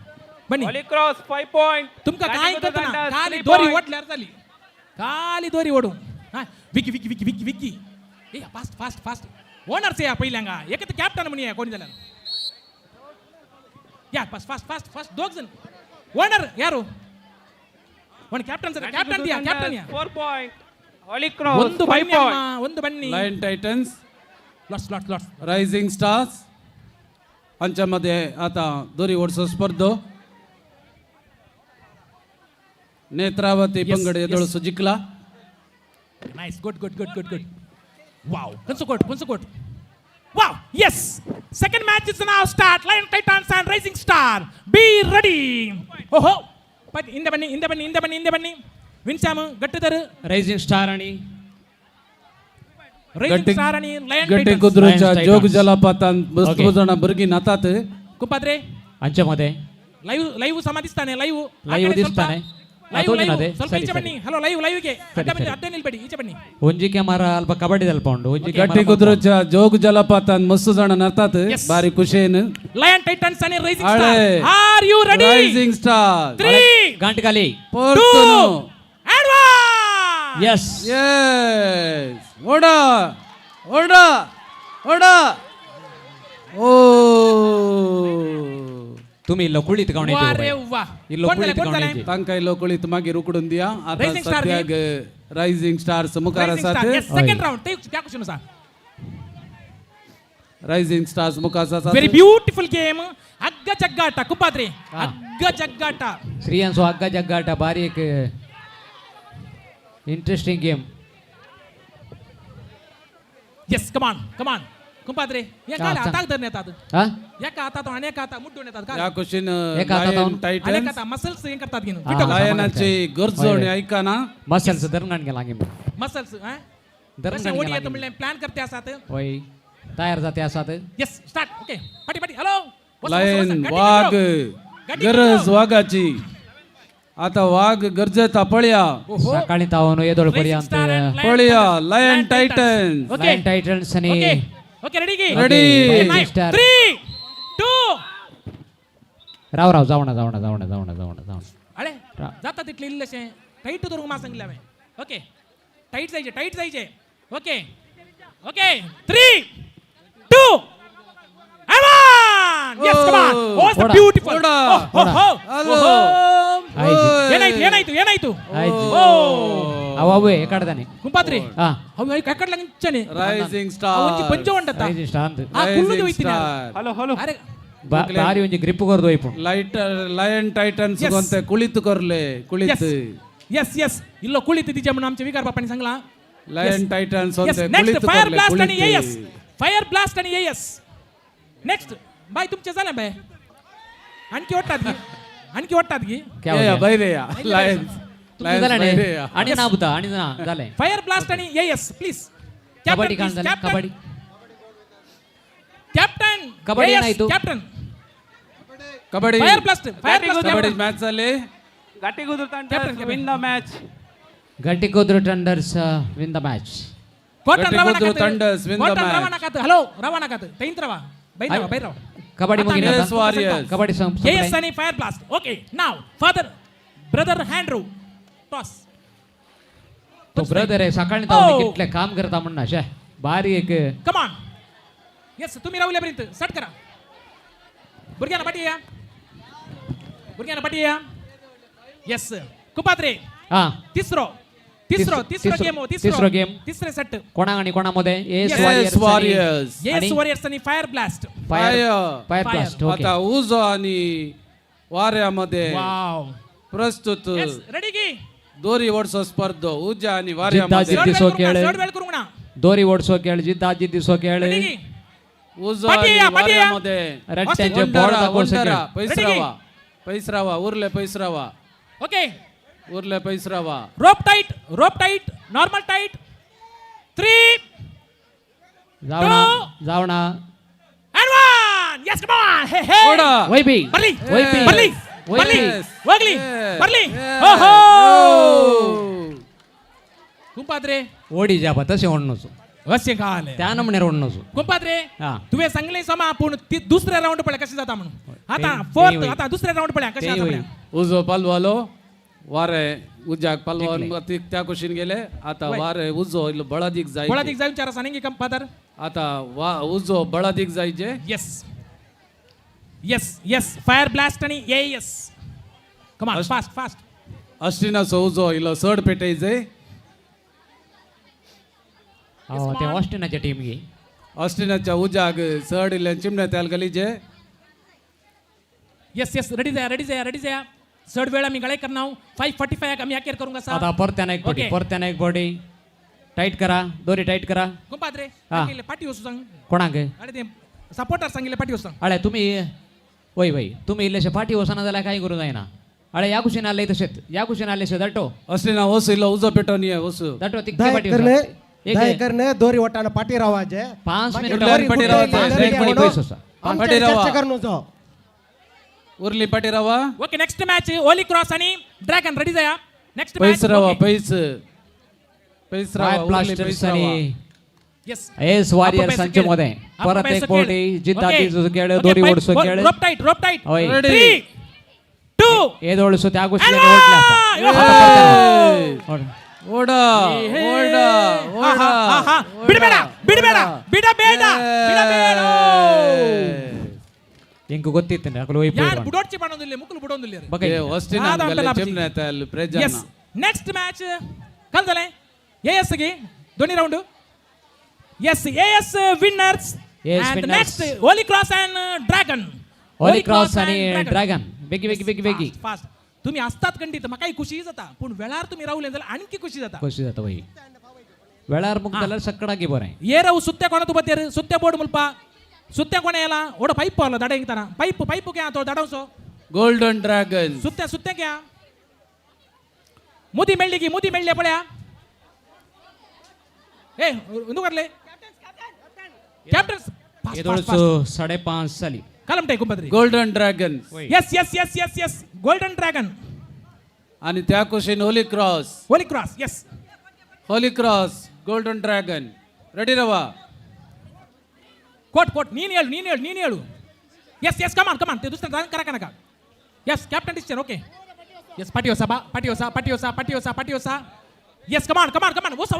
Holy Cross 5 point. तुमका काय Gatigudru करतो ना tenders खाली 3 दोरी point. ओढल्यार झाली खाली दोरी ओढून हा विकी ए फास्ट ओनर्स या पहिल्यांगा एक तर कॅप्टन म्हणे कोणी झाला या फास्ट दोघ जण ओनर यारो वन कॅप्टन दिया 4 point. Holy Cross ಒಂದು 5 ಬನ್ನಿ point. ಅಮ್ಮ, ಒಂದು ಬನ್ನಿ Lion Titans lots Rising Stars हांच्यामध्ये आता दोरी ओडसो स्पर्धो नेत्रावती Yes, पंगड yes. येदोळसो जिंकला नाइस गुड वाव कंसकोट wow yes second match is now start Lion Titans and Rising Star be ready ओहो इंद बन्नी विन्साम गट्टदर रैजिंग स्टार आणि राइजिंग स्टार आणि लायन गट्टी टाइटन्स कुद्रूच्या Lions जोग Titans. जलपातान बस्तू Okay. जण भुरगीं नातात कुंपाद्रे अंच्यामध्ये लाईव्ह समादिस्ताने लाईव्ह लाईव्ह दिसताने ಸ್ವಲ್ಪ ಈಚೆ ಬನ್ನಿ. ಹಲೋ ಲೈವ್ಗೆ ಅಡ್ಡ ನಿಲ್ಬೇಡಿ, ಈಚೆ ಬನ್ನಿ. ಒಂಜಿ ಕ್ಯಾಮರಾ ಅಲ್ಪ ಕಬಡ್ಡಿ ಅಲ್ಪ ಉಂಡು. ಒಂಜಿ ಗಟ್ಟಿ ಕುದುರುಚ ಜೋಗು ಜಲಪಾತ ಅಂತ ಮಸ್ತು ಜನ ನರ್ತಾತ್ ಬಾರಿ ಖುಷಿ ಏನು. ಲಯನ್ ಟೈಟನ್ಸ್ आणि rising Star, are you ready? Rising Star 3 ಗಂಟೆಗಾಲಿ ಪೋರ್ತುನು ಅಡ್ವಾನ್ಸ್. ಯಸ್ ಯಸ್ ಓಡಾ ಓಡಾ ಓಡಾ. ಓ तुम्ही इल्लो कुळीत गावणे वारे वा. इल्लो कोण कुळीत झाले? गावणे तांका इल्लो कुळीत मागीर उकडून दिया. आता Rising Star सद्याक रायझिंग स्टार्स मुखार आसात. सेकंड राउंड ते त्या क्वेश्चन नुसार. रायझिंग स्टार्स मुखार आसात. Very beautiful game. ಹಗ್ಗ ಜಗ್ಗಾಟ ಕುಂಪಾದ್ರಿ, ಹಗ್ಗ ಜಗ್ಗಾಟ. ಶ್ರೀಯನ್ಸು ಹಗ್ಗ ಜಗ್ಗಾಟ ಬಾರಿ एक ಇಂಟ್ರೆಸ್ಟಿಂಗ್ ಗೇಮ್. ಎಸ್ ಕಮಾನ್ ಕಮಾನ್ कुंपाद्रे या काला हाताक धरणे येतात. हा एका हातात आणि एका हातात मुठून येतात. या क्वेश्चन एका हातातून अनेक टायटन्स हातात मसल्स हे करतात घेऊन. लायनाची गरजोणी ऐका ना. मसल्स धरून गेला गेम मसल्स धरून कसे ओडी येतो म्हणजे प्लॅन करते असतात. होय तयार जाते असात. Yes start. ओके पाटी पाटी. हॅलो लायन वाघ गरज वाघाची. आता वाघ गरजेता पळया. सकाळी तावनो येदोळ पर्यंत पळया लायन टायटन्स. लायन टायटन्स आणि ओके रेडी की रेडी. 3 2 राव राव जावणा अरे जाता तिथले इल्लेशे टाईट धरून मा सांगले हांवें. ओके टाईट जायचे. ओके ओके 3 2 एवन. Yes come on. Oh it's beautiful. ಏನಾಯ್ತು ಅವೇ ಕಡದಾನೆ ಕುಂಪಾದ್ರಿ ಹಾ ಅವು ಕಕ್ಕಡ್ಲ ಇಂಚನೆ ರೈಸಿಂಗ್ ಸ್ಟಾರ್ ಒಂಜಿ ಪಂಚ ಉಂಡತ ರೈಸಿಂಗ್ ಸ್ಟಾರ್ ಅಂತ ಆ ಕುಲ್ಲುಗೆ ಹೋಯ್ತಿನ. ಹಲೋ ಅರೆ ಬಾರಿ ಒಂಜಿ ಗ್ರಿಪ್ ಕೊರ್ದು ಹೋಯ್ಪು. लायन टायटन्स ಗೊಂತೆ ಕುಳಿತು ಕೊರ್ಲೆ ಕುಳಿತು. यस ಇಲ್ಲೋ ಕುಳಿತಿದ್ದೆ ಜಮನ आमचे विकार बापानी सांगला. लायन टायटन्स ಗೊಂತೆ नेक्स्ट ಕುಳಿತು फायर ಕೊರ್ಲೆ ब्लास्ट आणि ಕುಳಿತು. एएस फायर ब्लास्ट आणि एएस. नेक्स्ट बाय तुमचे झाले बाय. आणखी वाटतात की बैरेया लायन्स आणि नाबुता आणि झाले फायर ब्लास्ट आणि एएस प्लीज. कबड्डी काण झाले कबड्डी कॅप्टन कबड्डी ಏನಾಯ್ತು captain kabaddi Fire Blast kabaddi match ಅಲ್ಲಿ ಗಟ್ಟಿಗುದ್ರು ತಂಡ win the match. Gattikudru Thunders win the match. Gattikudru ತಂಡಸ್ ವಿನ್ ದ ಮ್ಯಾಚ್. ಹಲೋ ರವಾನಾ ಕಾತ ತೈಂತ್ರವಾ ಬೈರವ ಕಬಡ್ಡಿ ಮುಗಿನ ಕಬಡ್ಡಿ एएस आणि fire blast. Okay now father brother हँड्रू टॉस. तो ब्रदर आहे सकाळी तावणी कितले काम करता म्हणना शे भारी एक कम ऑन. यस तुम्ही राहुल्यापर्यंत स्टार्ट करा. बुरग्याना पाठी या. यस कुपात्रे हा तिसरो गेम तिसरे सेट. कोणा आणि कोणामध्ये एएस वॉरियर्स आणि फायर ब्लास्ट. Fire blast. आता उजो आणि वाऱ्यामध्ये वाव प्रस्तुत रेडी की दोरी ओडसो स्पर्धो उजा आणि वाऱ्यामध्ये दिसो खेळ वेळ करू ना. दोरी ओडसो खेळ जिद्दाजी दिसो खेळ उजो आणि वाऱ्यामध्ये रट्ट्यांचे बोर्ड दाखवसो खेळ. पैसरावा उरले पैसरावा. ओके उरले पैसरावा. Rope tight normal tight. 3 जावणा and 1. Yes come on. Hey वैबी ಬರ್ಲಿ हो हो कुंपाद्रे ओडी जाबा तसे ओढणोसो असे काले त्या नमनेर ओढणोसो कुंपाद्रे हा तुवे सांगले समा आपण ती दुसऱ्या राऊंड पळ्या कशी जाता म्हणून. आता फोर्थ आता दुसऱ्या राऊंड पळ्या कशी जाता पळ्या. उजो पालवालो वारे उजाक पालवान त्या कुशीन गेले. आता वारे उजो बळादीक जाय विचारा सांगे कंपादर. आता उजो बळादीक जायचे. यस फायर ब्लास्ट आणि एएस. कम ऑन फास्ट अष्टिनाचो उजो इलो सड पेटायचे. ते ऑस्ट्रेलियाच्या टीम गे ऑस्ट्रेलियाच्या उजाक सड इल्ले चिमण्या त्याल गलीचे. यस रेडी जाया सड वेळ आम्ही गळे करना 5:45 आम्ही अकेर करूंगा सर. आता परत्याना एक बॉडी टाइट करा दोरी टाइट करा. कुंपाद्रे सांगितले पाठी वसू सांग कोणाक अरे ते सपोर्टर सांगितले पाठी वसू सांग. अळे तुम्ही वय तुम्ही इल्लेशे पाठी वसना जाल्यार काय करू जायना. अळे या कुशीन आले तशेत या कुशीन आलेशे दटो ऑस्ट्रेलिया वसू इलो उजो पेटोन ये वसू दटो तिक्के पाठी करने दोरी वटाना पाठी रावाजे 5 मिनिट पाठी रावा उरली पाटीरावा okay next match Holy cross आणि ड्रॅगन रेडी जाया नेक्स्ट मॅच पैस रावा पैस रावा फायर उरली ब्लास्टर्स पैस रावा आणि यस एस वॉरियर संचमध्ये परत एक कोटी जिद्दाती खेळ दोरी ओढसो खेळ रोप टाइट होय. 3 2 एदोळसो त्या गोष्टी ओढल्या ओढा ओढा ओढा ಬಿಡಬೇಡ ಇಂಕು ಗೊತ್ತಿತ್ತೇನೆ ಅಕಲು ಹೋಯ್ ಯಾರು ಬುಡೋಡ್ಚಿ ಮಾಡೋದಿಲ್ಲ ಮುಕ್ಕಲು ಬಿಡೋದಿಲ್ಲ ಬಗೆ ಹೊಸ್ಟಿನ ಚೆಮ್ನೆತಲ್ಲಿ ಪ್ರಜಾನ ಎಸ್ ನೆಕ್ಸ್ಟ್ ಮ್ಯಾಚ್ ಕಲ್ದಲೆ ಎಎಸ್ ಗೆ ದೊನಿ round yes AS winners and next Holy Cross and Dragon Holy cross आणि ड्रॅगन बेगी फास्ट तुम्ही असतात कंडित मग काही खुशी जाता पण वेळार तुम्ही राहुले जाल्यार आणखी खुशी जाता खुशी जाता होय वेळार मुख जाल्यार सक्कडागी बरें ये राहू सुत्त्या कोणा तू बत्तेर सुत्त्या बोर्ड मुलपा सुत्त्या कोणा याला ओढ पाईप पावला दाडे इंगताना पाईप घ्या तो दाडवसो गोल्डन ड्रॅगन सुत्त्या घ्या मोदी मेळ्ळी पळ्या ए उंदू करले कॅप्टन्स एदोळसो 5.5 साली कलम टाकून बद्री Golden Dragon yes Golden dragon आणि त्या कुशीन Holy Cross yes Holy cross golden Dragon ready रवा कोट ನೀನು ಹೇಳು ಯಸ್ ಕಮಾನ್ ते दुसरा करा का नका yes captain teacher okay yes पाटियोसा यस कमान वसा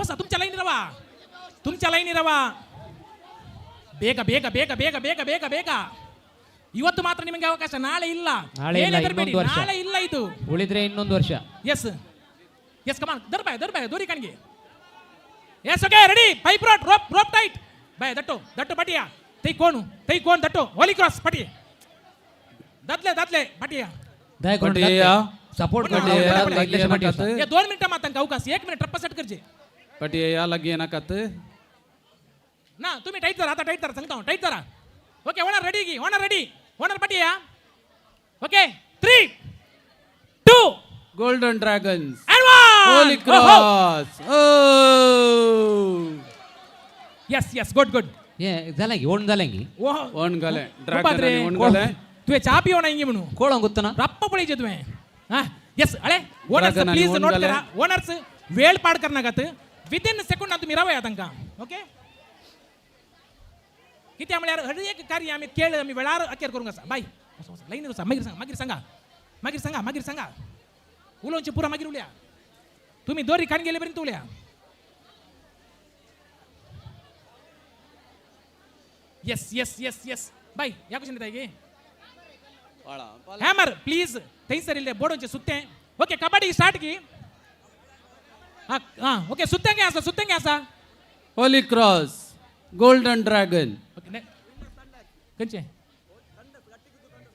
तुमच्या लाईनी रवा ಬೇಗ ಇವತ್ತು ಮಾತ್ರ ನಿಮಗೆ ಅವಕಾಶ ನಾಳೆ ಇಲ್ಲ ನಾಳೆ ಇಲ್ಲ ಇದು ಉಳಿದ್ರೆ ಇನ್ನೊಂದು ವರ್ಷ ಎಸ್ ಕಮಾನ್ ದರ್ಬಾಯ್ ದೋರಿ ಕಣ್ಗೆ yes okay ready pipe rope tight ಬಾಯ್ ದಟ್ಟು ಪಟಿಯ ತೈ ಕೋನ್ ದಟ್ಟು ಹೋಲಿ ಕ್ರಾಸ್ ಪಟಿ ದತ್ಲೆ ಪಟಿಯ पटिया सपोर्ट ये 2 मिनिटं मातांक अवकाश 1 मिनिट टप्पा सेट करजे पटिया या लगी नकात ना तुम्ही टाईट करा सांगता टाईट करा ओके ओनर पटिया okay 3 2 golden dragons and Holy Cross yes good हे झालं की ओन झालं की ओन गले ड्रॅगन ओन गले तुझे चहा पिवणा इंगे म्हणून कोळं गुत्तना रप्प पळीचे तुम्ही यस अळे owners please one note gale. करा ओनर्स वेळ पाड करनाकात विदिन सेकंड ना तुम्ही रावया तांका ओके किती आम्हाला हर एक कार्य आम्ही खेळ आम्ही वेळार अखेर करूंगा बाय लाईन मागीर सांगा उलोंचे पुरा मागीर उल्या तुम्ही दोरी खान गेले पर्यंत उल्या यस बाय या क्वेश्चन येता गे हॅमर प्लीज थैसर इल्ले बोर्डोंचे सुत्ते ओके कबड्डी स्टार्ट की हां ओके सुत्ते आसा holy cross golden dragon okay कंचे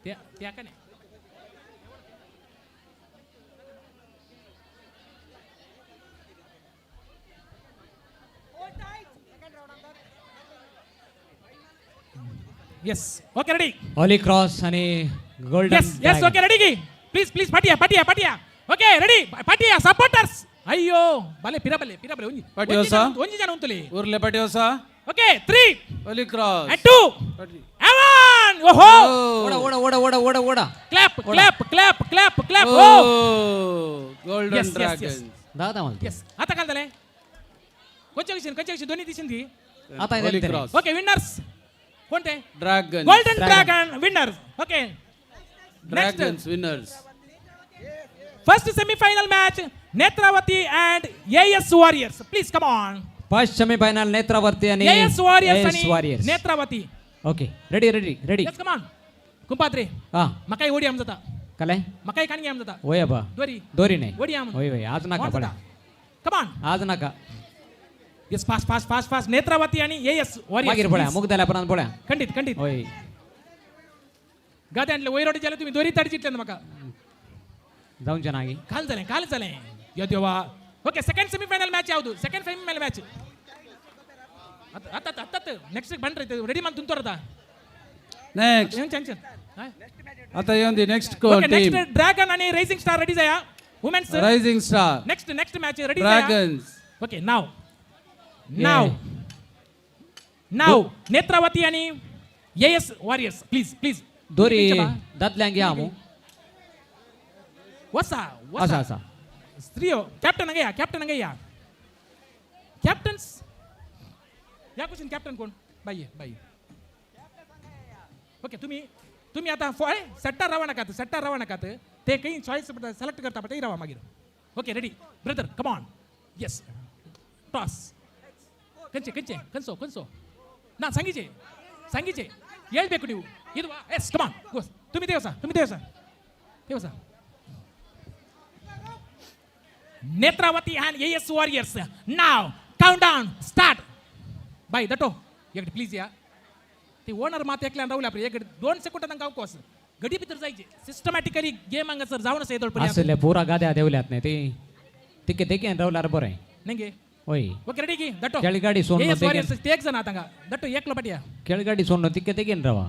त्या कने yes okay ready holy cross आणि गोल्डन यस ओके रेडी की प्लीज पाटिया ओके रेडी पाटिया सपोर्टर्स अय्यो बाले पिरा बले ಒಂಜಿ पाटियोसा ಒಂಜಿ ಜನ ಉಂತಲೆ उरले पाटियोसा ओके 3 होली क्रॉस and 2 एवन ओहो ओडा क्लॅप ओ गोल्डन ड्रॅगन दादा मला यस आता काय झालंय कोणच्या दोन्ही दिशेंनी आता होली क्रॉस ओके विनर्स कोणते Dragon Golden Dragon winners okay Dragons winners first semifinal match Netravati and AS Warriors please come on first semifinal Netravati आणि AS Warriors Netravati okay ready yes come on कुंपात्रे हा मकाई ओडी आम जाता कलाय मकाई काणगी आम जाता होय बा दोरी नाही ओडी आम होय आज नका पडा कम ऑन आज नका यस फास्ट नेत्रावती आणि एएस मागीर वॉरियर्स पड्या मुग द्यायला पण पड्या खंडित होय गाद्या आणले वैरोडी जाले तुम्ही दोरी ताडी चिटले म्हाका जाऊनच्या नागी काल जाले यो देवा ओके सेकंड सेमीफाइनल मैच ಯಾವುದು सेकंड सेमीफाइनल मैच ಅತ್ತ ನೆಕ್ಸ್ಟ್ ಬಂದ್ರೆ ರೆಡಿ ಮಾಡಿ ತುಂತೋರದ नेक्स्ट आता येऊन दे नेक्स्ट को ओके टीम नेक्स्ट ड्रॅगन आणि रायझिंग स्टार रेडी जाया women's rising star next match ready जाया ड्रॅगन्स ओके नाव नेत्रावती आणि एएस वॉरियर्स प्लीज दोरी दादल्यांक या मू वसा असा असा स्त्रियो कॅप्टन या कॅप्टन्स या क्वेश्चन कॅप्टन कोण बाई ओके तुम्ही आता सट्टा रवा नकात ते काही चॉईस सिलेक्ट करता ते रावा मागीर okay ready brother come on yes toss कंचे कन्सो ना सांगीचे ಹೇಳ್ಬೇಕು ನೀವು ಇದು ಎಸ್ ಕಮ್ ಆನ್ तुम्ही ದೇವಸ Netravati and AS Warriors now countdown start बाय दटो एक प्लीज या ते ओनर मात एकल्यान रावले आपले एक 2 सेकंद तांका अवकाश गडी भितर जायचे सिस्टमॅटिकली गेम हांगा सर जावन येदोळ पर्यंत असले पुरा गाद्या देवल्यात नाही ते तिके देकेन रावल्यार बरें नंगे ओय ओके रेडी की दटो केळगाडी सोन AS Warriors ते एक जण आतांगा दटो एकलो पाटिया केळगाडी सोन तिके देकेन रावा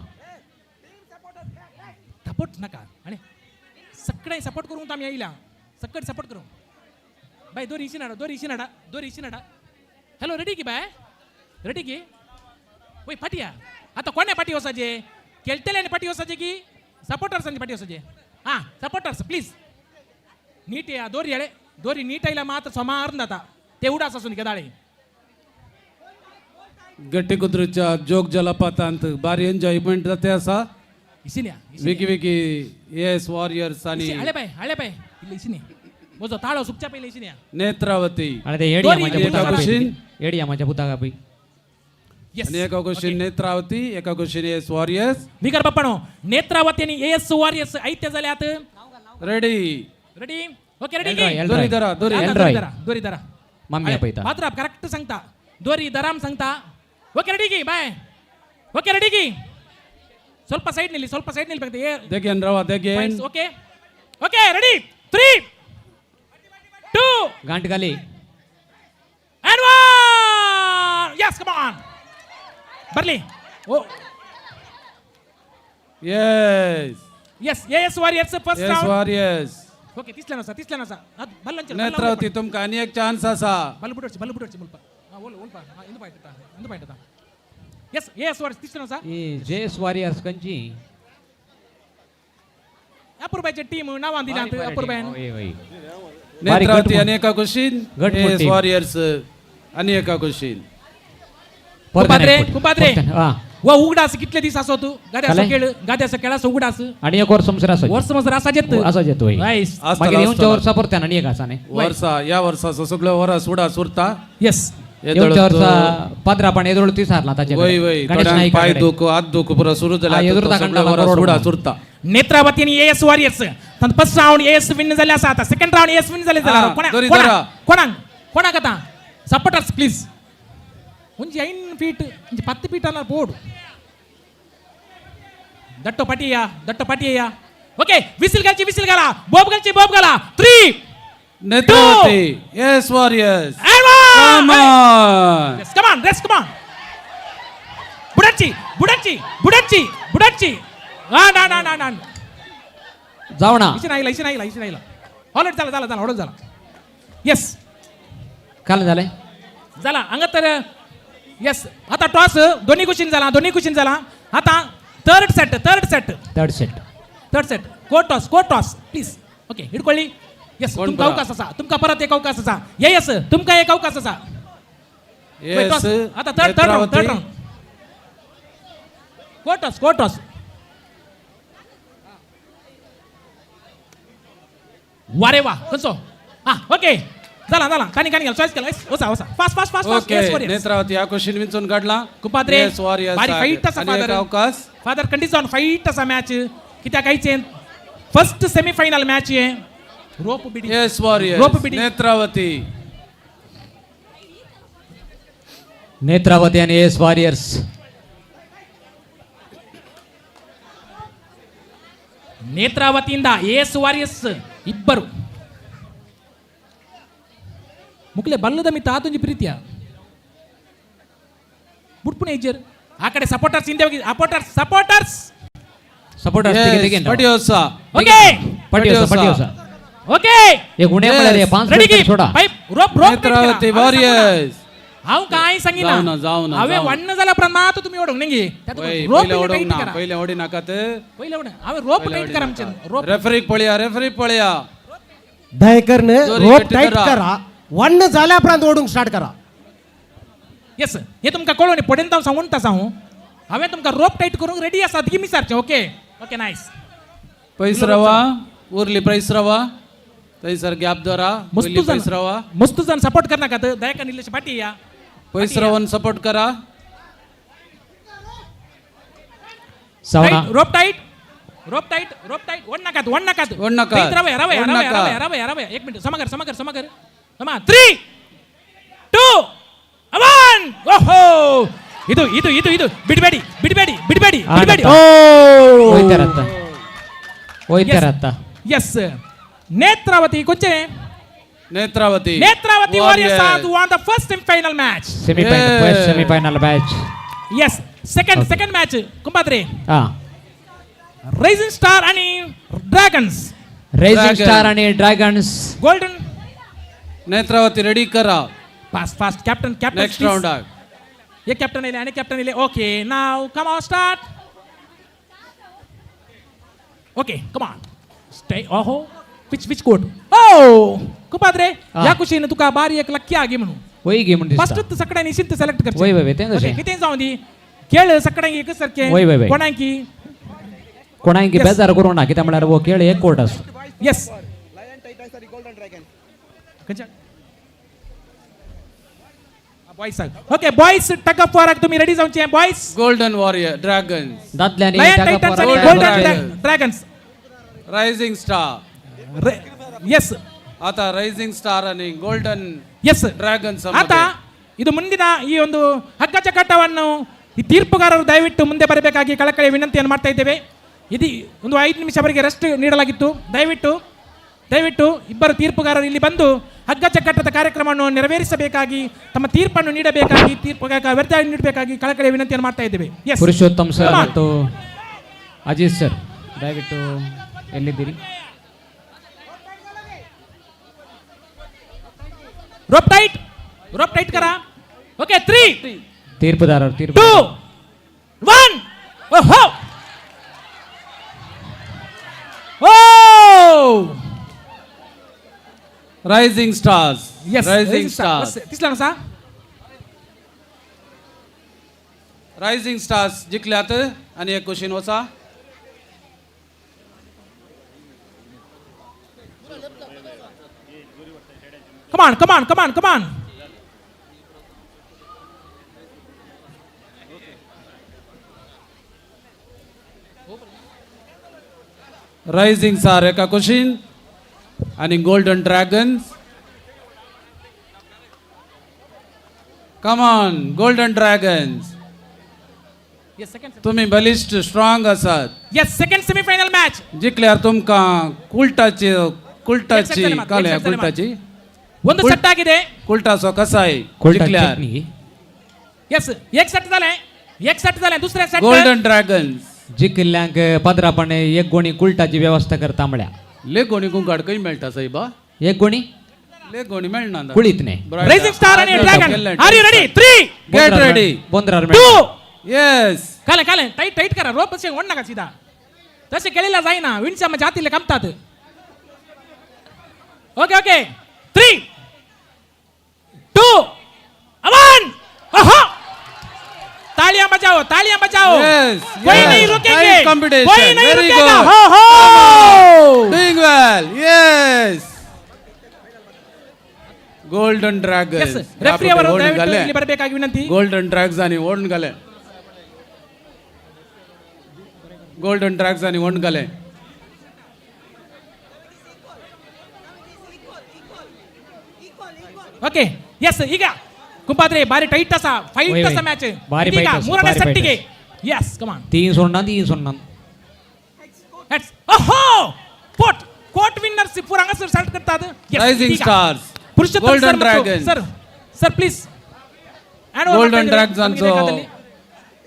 सपोर्ट नका आणि सगळे सपोर्ट करून आम्ही येईला सगळे सपोर्ट करू बाय दोरी इशी नाडा हॅलो रेडी की बाय रेडी की वय पाटिया आता कोणे पाटी वसाजे केळटेल्याने पाटी वसाजे की सपोर्टर्सांची पाटी वसाजे हां सपोर्टर्स प्लीज नीट या दोरी नीट आयला मात्र सोमारून जाता ते उडास असून केदाळे गट्टेकुद्रूच्या जोग जलपातांत बारी एन्जॉयमेंट जाते असा इशिन्या वेगवेगळी AS Warriors आणि हळे बाय इल्ले इशिने मोजो ताळो सुकच्या पहिले इशिन्या नेत्रावती आणि ते एडिया माझ्या पुतागा पै आणि एका क्वेश्चन नेत्रावती एका क्वेश्चन AS Warriors बिगर बाप्पानो नेत्रावती आणि AS Warriors ऐत्य जाल्यात रेडी ओके रेडी दोरी दरा मम्मी पैता मात्र करेक्ट सांगता दोरी दराम सांगता ओके रेडी की बाय ओके रेडी की ಸ್ವಲ್ಪ ಸೈಡ್ ನಿಲ್ಲಿ देखेन रवा देखेन ಓಕೆ ರೆಡಿ 3 2 गांठगाली and 1 yes come on ಬರ್ಲಿ ಓ yes AS Warriors first AS round Warriors okay ತಿಸ್ಲಾನ सा ಅದು ಬಲ್ಲಂಚ नेत्रावती तुमका आणि एक चान्स असा बल्ल बुडोची मुಲ್ಪ ओल्पा इंದು पाइट yes AS Warriors तिस्लाना सा ಈ JS Warriors कंची अपूर्बाचे टीम नाव दिला अपूर्बायन नेत्रावती आणि एका क्वेश्चन AS Warriors आणि एका क्वेश्चन कुपाद्रे व उगडास कितले दिस असो तू गाद्यास खेळास उगडास आणि एक वर्ष समजर असा जेत नाईस मागे येऊनच्या वर्षा परत्यान आणि एक असाने या वर्षाचं सगळं वरस उडा सुरता यस येऊनच्या वर्षा पदरा पण एदोळ ती सारला ताचे वय पाय दुख हात दुख पुरा सुरू झाला वरस उडा सुरता नेत्रावती आणि AS Warriors तन फर्स्ट राउंड AS विन झाले असा आता सेकंड राउंड AS विन झाले कोणाक आता सपोर्टर्स प्लीज ಒಂಜಿ 9 ಫೀಟ್ ಒಂಜಿ 10 ಫೀಟ್ ಅನ್ನ ಬೋರ್ಡ್ ದಟ್ಟು ಪಟಿಯ ಓಕೆ ವಿಸಿಲ್ ಗಲ ಬೋಬ್ ಗಲ 3 Netravati AS Warriors come on come on बुडच्ची ना जावणा इशी नाहीला ऑलरेडी झाला यस काल झाला हंगा तर यस आता टॉस दोन्ही कुशीन झाला आता third set court toss please okay हिडಕೊಳ್ಳಿ यस तुमका परत एक अवकाश असा यस तुमका एक अवकाश असा आता थर्ड राउंड कोर्ट टॉस वारे वा कसो ओके झाला कानी गेला चॉईस केला ओसा फास्ट ओके नेत्रावती या क्वेश्चन विंचून काढला कुपाद्रे AS Warriors बारी फाईट असा आणि एक अवकाश फादर कंडिशन फाईट असा मॅच कित्या कायचे फर्स्ट सेमीफायनल मॅच आहे रोप बिडी AS Warriors नेत्रावती आणि AS Warriors ನೇತ್ರಾವತಿಯಿಂದ AS Warriors ಇಬ್ಬರು ಮುಕ್ಲೆ ಬಲ್ಲದ ಮಿತ್ತ ಆತುಂಜಿ ಪ್ರೀತಿಯ ಬುಡ್ಪುನೆ ಇಜ್ಜರ್ ಆ ಕಡೆ ಸಪೋರ್ಟರ್ಸ್ ಹಿಂದೆ ಹೋಗಿ ಸಪೋರ್ಟರ್ಸ್ पटियोसा ओके पटियोसा ओके ये गुणे मला रे 5 मिनिट छोडा रोप नेत्रावती Warriors हांव काय सांगिना जाऊ ना हांवें वडना जाल्या उपरांत मात तुमी ओडूंक न्ही पहिले ओडूंक ना पहिले ओडी नाकात पहिले ओडूंक हांवें रोप टाईट करा आमचे रोप रेफरीक पळया दयकरन जोरी रोप गट्टी टाईट करा. करा वन्न झाल्या उपरांत ओडूंक स्टार्ट करा. येस हे तुमकां कळ्ळो न्ही पडेन हांव सांगून आसा हांवें तुमकां रोप टाईट करूंक रेडी आसा गिमी सारचें ओके ओके नायस पयस रावा उरली पयस रावा थंयसर गॅप दवरा पयली पयस रावा मस्त जाण सपोर्ट करनाकात दयाका निलेश फाटी या पयस रावन सपोर्ट करा सवना रोप टाईट ओढ नाकात रवया रवया एक मिनिट समागर समा 3 2 1 ओहो ಇದು ಬಿಡಬೇಡಿ ಹೋಯ್ತಾರತ್ತ ಎಸ್ ನೇತ್ರಾವತಿ ಕೊಂಚೆ Netravati warriors have won the first semi-final match semifinal match yes second match ಕುಂಬಾದ್ರಿ ರೈಸಿಂಗ್ ಸ್ಟಾರ್ आणि ಡ್ರ್ಯಾಗನ್ಸ್ golden ನೇತ್ರಾವತಿ ರೆಡಿ ಕರಾ fast captain next round ये कैप्टन इले आणि कैप्टन इले okay now come on start okay come on stay ओहो which कोड ओ कुपाद्रे या कुशीन तुका बारी एक लक्की आगी म्हणू होई गे म्हणून फर्स्ट सकडे निश्चित सिलेक्ट करचे वय वय तें जशे कितें जाऊ दी खेळ सकडे एक सारखे वय. कोणाकी बेजार करू ना कित्याक म्हळ्यार वो खेळ एक कोर्ट आस yes boys okay boys tug of war तुम्ही रेडी जाऊचे बॉयज गोल्डन वॉरियर ड्रॅगन्स दादल्यानी Golden Dragons Rising Star yes ಆತ ರೈಸಿಂಗ್ ಸ್ಟಾರ್ आणि ಗೋಲ್ಡನ್ ಎಸ್ ಡ್ರ್ಯಾಗನ್ಸ್ ಆತ ಇದು ಮುಂದಿನ ಈ ಒಂದು ಹಗ್ಗಜಗ್ಗಾಟವನ್ನು ಈ ತೀರ್ಪುಗಾರರು ದಯವಿಟ್ಟು ಮುಂದೆ ಬರಬೇಕಾಗಿ ಕಳಕಳಿ ವಿನಂತಿಯನ್ನು ಮಾಡ್ತಾ ಇದ್ದೇವೆ ಇದು ಒಂದು 5 ನಿಮಿಷ ಅವರಿಗೆ ರೆಸ್ಟ್ ನೀಡಲಾಗಿತ್ತು ದಯವಿಟ್ಟು ಇಬ್ಬರು ತೀರ್ಪುಗಾರರು ಇಲ್ಲಿ ಬಂದು ಹಗ್ಗಜಗ್ಗಾಟದ ಕಾರ್ಯಕ್ರಮವನ್ನು ನೆರವೇರಿಸಬೇಕಾಗಿ ತಮ್ಮ ತೀರ್ಪನ್ನು ನೀಡಬೇಕಾಗಿ ವ್ಯರ್ಥ ನೀಡಬೇಕಾಗಿ ಕಳಕಳಿ ವಿನಂತಿಯನ್ನು ಮಾಡ್ತಾ ಇದ್ದೇವೆ ಪುರುಷೋತ್ತಮ್ ಸರ್ ಮತ್ತು ಅಜಿತ್ ಸರ್ ದಯವಿಟ್ಟು ಎಲ್ಲಿದ್ದೀರಿ रोप टाइट करा ओके 3 ತೀರ್ಪುದಾರರು 2 1 ಓಹೋ ಓ ರೈಸಿಂಗ್ ಸ್ಟಾರ್ಸ್ ರೈಸಿಂಗ್ ಸ್ಟಾರ್ಸ್ तिसला सा रायझिंग स्टार्स जिंकल्यात आणि एक क्वेश्चन होता come on रायझिंग स्टार एका क्वेश्चन आणि golden dragons come on golden dragons तुम्ही बलिष्ठ स्ट्रॉंग आसात यस सेकंड सेमीफायनल मॅच जिंकल्यार तुमका कुल्टाची काले कुल्टाची ಒಂದು ಸೆಟ್ ಆಗಿದೆ कुल्टाचो कसाय जिंकल्यार यस एक सेट झालाय दुसऱ्या सेट गोल्डन ड्रॅगन्स जिंकल्यांक पदरापणे एक गोणी कुल्टाची व्यवस्था करता म्हळ्या ले गोणी कुंकाड कई मेळटा साहेबा एक गोणी ले गोणी मेळना कुळीत नाही रायझिंग स्टार आणि Dragon are you ready 3 get ready बोंद्रार 2 यस काले टाइट करा रोप से ओढ नका सीधा तसे केलेला जाईना विंडच्या जातीले कमतात ओके 3 2 1 ओहो तालियां बजाओ कोई नहीं रुकेंगे कोई नहीं रुकेगा हो डूइंग वेल यस गोल्डन ड्रॅगन रेफरी ಅವರು ದಯವಿಟ್ಟು ಇಲ್ಲಿ ಬರಬೇಕಾಗಿ ವಿನಂತಿ गोल्डन ड्रॅग्स आणि ओढून गाले गोल्डन ड्रॅग्स आणि ओढून गाले ಓಕೆ ಎಸ್ ಈಗ ಕುಂಪಾದ್ರೆ ಬಾರಿ ಟೈಟ್ ಅಸ ಫೈಟ್ ಅಸ ಮ್ಯಾಚ್ ಈಗ ಮೂರನೇ ಸೆಟ್ಟಿಗೆ ಎಸ್ ಕಮ್ ಆನ್ 3 ಸೊನ್ನ ಲೆಟ್ಸ್ ಓಹೋ ಕೋಟ್ ವಿನ್ನರ್ಸ್ ಪೂರಂಗ ಸರ್ ಸೆಲೆಕ್ಟ್ करता ಅದು Rising Stars Purushottam Golden Dragon sir please Golden Dragon जो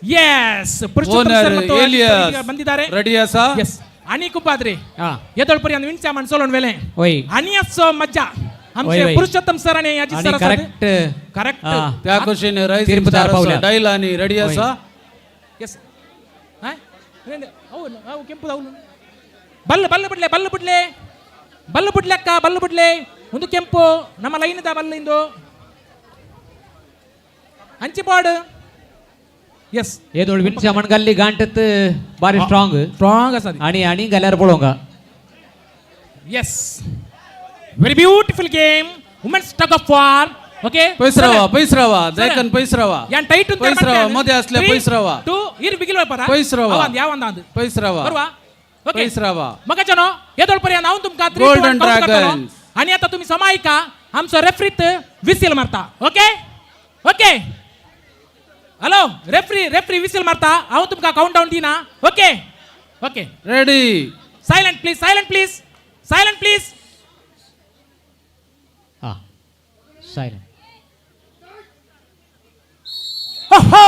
यस पुरुषोत्तम सर ಮತ್ತು एलियस ಬಂದಿದ್ದಾರೆ ರೆಡಿ ಆಸಾ यस आणि कुंपाद्रे येदळपर्यंत विंचा माणसोलून वेले होय आणि असो मज्जा आमचे पुरुषोत्तम सर आणि अजित सर करेक्ट करेक्ट त्या कुशीन तीर्पदार पावल्या. डायल आणि रेडी असा ಎಸ್ ಅವು ಕೆಂಪು ಅವಳು ಬಲ್ಲು ಬಲ್ಲು ಬಿಡ್ಲೆ ಬಲ್ಲು ಬಿಡ್ಲೆ ಬಲ್ಲು ಬಿಡ್ಲೆ ಅಕ್ಕ ಬಲ್ಲು ಬಿಡ್ಲೆ ಒಂದು ಕೆಂಪು ನಮ್ಮ ಲೈನ್ ಇದ ಬಲ್ಲು ಇಂದು ಅಂಚಿಪಾಡು ಎಸ್ येदोळ विनच्या मणगल्ली गांठत बारी स्ट्रॉंग ಸ್ಟ್ರಾಂಗ್ ಅಸದಿ आणि गल्यार पळोवंक yes very beautiful game women's tug of war okay पैसरावा जयकन पैसरावा ಯಾನ್ ಟೈಟ್ पैसरावा मध्ये असले पैसरावा 2 ಇರ್ ಬಿಗಿಲ್ ಪರ पैसरावा ಯಾವಂದ ಅಂದು पैसरावा बरोबर ओके पैसरावा मग जनो येदोळ पर्यंत हांव तुमका Golden Dragons. आणि आता तुम्ही समायिका आमचो रेफ्रीत विसील मारता ओके ओके हॅलो रेफ्री विसील मारता हांव तुमका काउंट डाऊन दिना okay okay ready silent please हा सायलेंट ओहो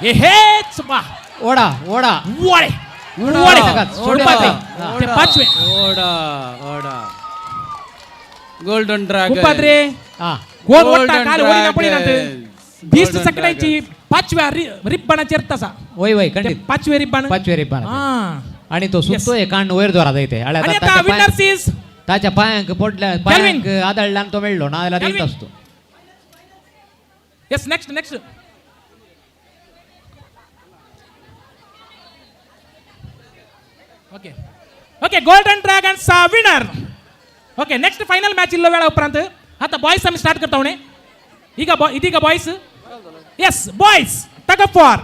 हेच वा ओढा ओढा वळे ते पाचवे ओडा गोल्डन ड्रॅगन कुपाद्रे हा कोण वाटता काल ओळीना पडिनात 20 सेकंदाची पाचव्या रिब्बानाचेर तसा वय वय खंडित पाचवे रिब्बान हा आणि तो सुटतोय कांड वयर दोरा जायते आणि आता विनर्स इज ताच्या पायांक पडल्या पायांक आदळल्यान तो मेळलो ना जाल्यार देत असतो yes next okay okay golden dragons winner okay next final match इल्लो वेळा उपरांत आता बॉयज आम्ही स्टार्ट करता उणे ಇದೀಗ boys yes boys tug of war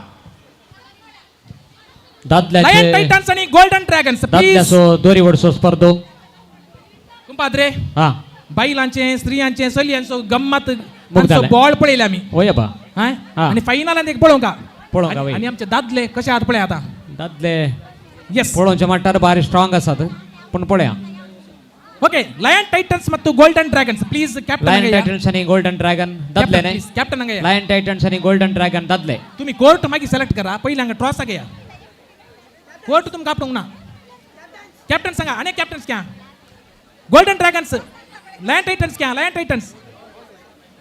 lion Titans आणि गोल्डन ड्रॅगन्स दादल्याचो दोरी ओडसो स्पर्धो कुंपाद्रे हा बायलांचे स्त्रियांचे चलयांचो गम्मत मुग्धाले. बॉल पळयले आम्ही वय बा हा हा. आणि फायनलांत एक पळोवंका पळोवंका वय आणि आमचे दादले कशे आहात पळय आता दादले यस पळोवचे माट्टार बारी स्ट्रॉंग आसात पण पळया ओके ಲಯನ್ ಟೈಟನ್ಸ್ ಮತ್ತು golden Dragons please captain Lion Titans आणि गोल्डन ड्रॅगन दादलेने ಕ್ಯಾಪ್ಟನ್ अंगया लयन टायटन्स आणि गोल्डन ड्रॅगन दादले तुम्ही कोर्ट मागी सिलेक्ट करा पहिला हांगा ट्रॉस आगया कोर्ट तुमकां आपणूक ना कॅप्टन सांगा अनेक कॅप्टन्स क्या गोल्डन ड्रॅगन्स लयन टायटन्स क्या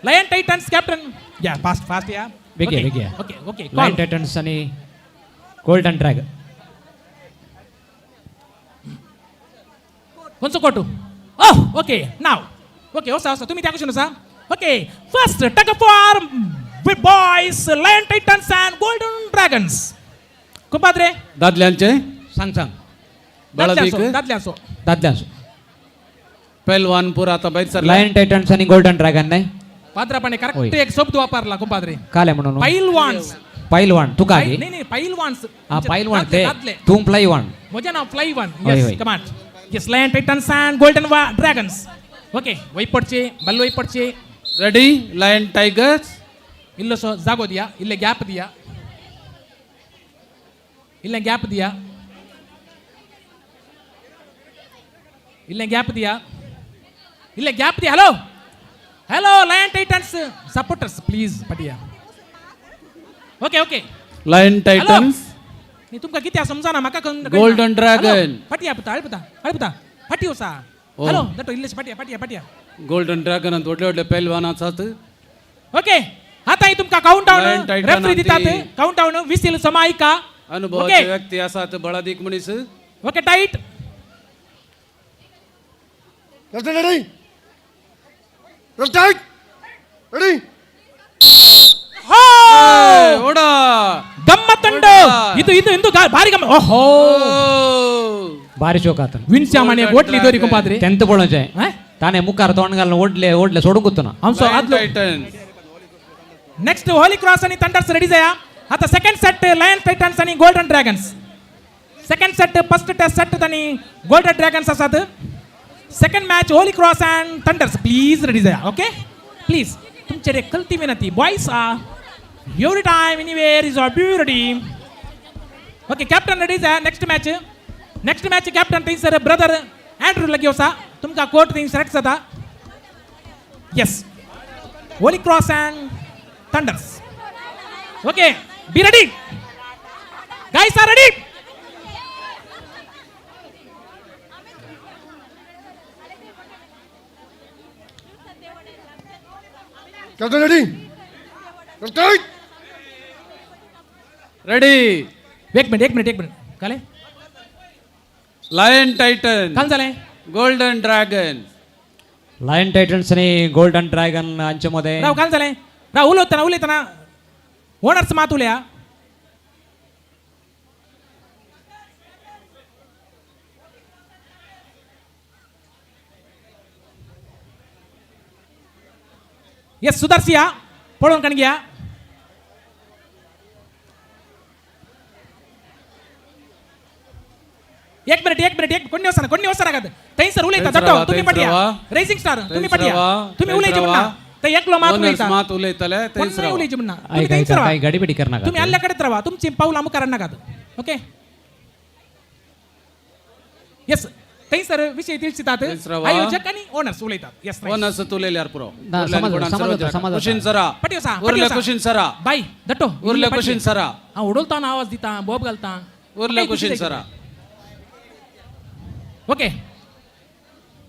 लयन टायटन्स कॅप्टन या फास्ट या बेगे ओके लयन टायटन्स आणि गोल्डन ड्रॅगन कोणचं कोर्ट ओह ओके नाव ओके होसा तुम्ही त्या क्वेश्चन असा okay first tug of war with boys Lion Titans and Golden Dragons कुंपाद्रे दादल्यांचे सांग दादल्यासो पैलवानपूर आता बैठ सर लयन टायटन्स आणि गोल्डन ड्रॅगन नाही पाद्रापाने करेक्ट एक शब्द वापरला कुंपाद्रे काले म्हणून पैलवान तू काय नाही पैलवान्स हा पैलवान ते तू पैलवान म्हणजे नाव फ्लाईवान yes command yes Lion Titans and Golden Dragons okay वैपडचे बल्लो वैपडचे रेडी लयन टाइगर्स इल्लो सो जागो दिया इल्ले गॅप दिया इल्ले गॅप दिया hello Lion Titans supporters please पटिया ओके लयन टाइटन्स मी तुमका किती समजाना म्हाका गोल्डन ड्रॅगन पटिया अळपता पटी होसा हॅलो दटो इल्लेश पटिया गोल्डन ड्रॅगन आणि व्हडले पैलवान आसात ओके आता तुमका countdown Lion Titan referee दितात काउंट डाऊन विसील समायिका अनुभवाचे व्यक्ती आसात बळादीक मनीस okay tight ready tight ready ओडा ಗಮ್ಮತ್ತುಂಡು ಇದು ಭಾರಿ ಗಮ್ಮ ಓಹೋ बारी चौकात विनच्या माने ओटली दोरी कुंपाद्रे तेंत पळोवचे ताणे मुखार तोंड घालून ओडले सोडून गुत्तो आमचो आदलो नेक्स्ट होली क्रॉस आणि थंडर्स रेडी जाया आता सेकंड सेट लयन टायटन्स आणि golden dragons second set first test set आणि गोल्डन ड्रॅगन्स आसात second match Holy cross and thunders please ready जाया ओके प्लीज तुमचे कल्ती विनंती boys every time anywhere is or beauty okay captain ready जाया next match captain थंयसर brother Andrew लगी वसा तुमका कोर्ट थंय सिलेक्ट जाता yes Holy cross and thunder's okay be ready guys are ready captain ready ready एक minute काले lion titan काल झालंय गोल्डन ड्रॅगन लायन टायटन्स आणि गोल्डन ड्रॅगन यांच्यामध्ये राव काल झालंय राव उलवताना ओनर्स मात उल्या येस सुधारसिया पळून कणग्या एक मिनिट कोणी वसरा का तई सर उलयता थंयच जातो रावा, तुम्ही थंयच पटिया रावा. रेसिंग स्टार तुम्ही थंयच पटिया रावा, तुम्ही थंयच उलयचे रावा. म्हणा ते एकलो मात ओनर्स उलयता मात उलयतले कोण थंयच नाही रावा. उलयचे म्हणा ऐका तुम्ही थंयच ऐका रावा. काही गडीबिडी कर नका तुम्ही अल्ल्याकडेच राहा तुमची पाऊल अमुक नका ओके येस तई सर विषय ತಿಳಿಸಿतात थंयच रावा. आयोजक आणि ओनर्स उलयतात येस ओनर्स तुलेल्यार पुरो समाज कुशीन सरा उरले कुशीन सरा बाई दट्टो उरले कुशीन सरा उडवता आवाज दिता बोब घालता उरले कुशीन सरा ओके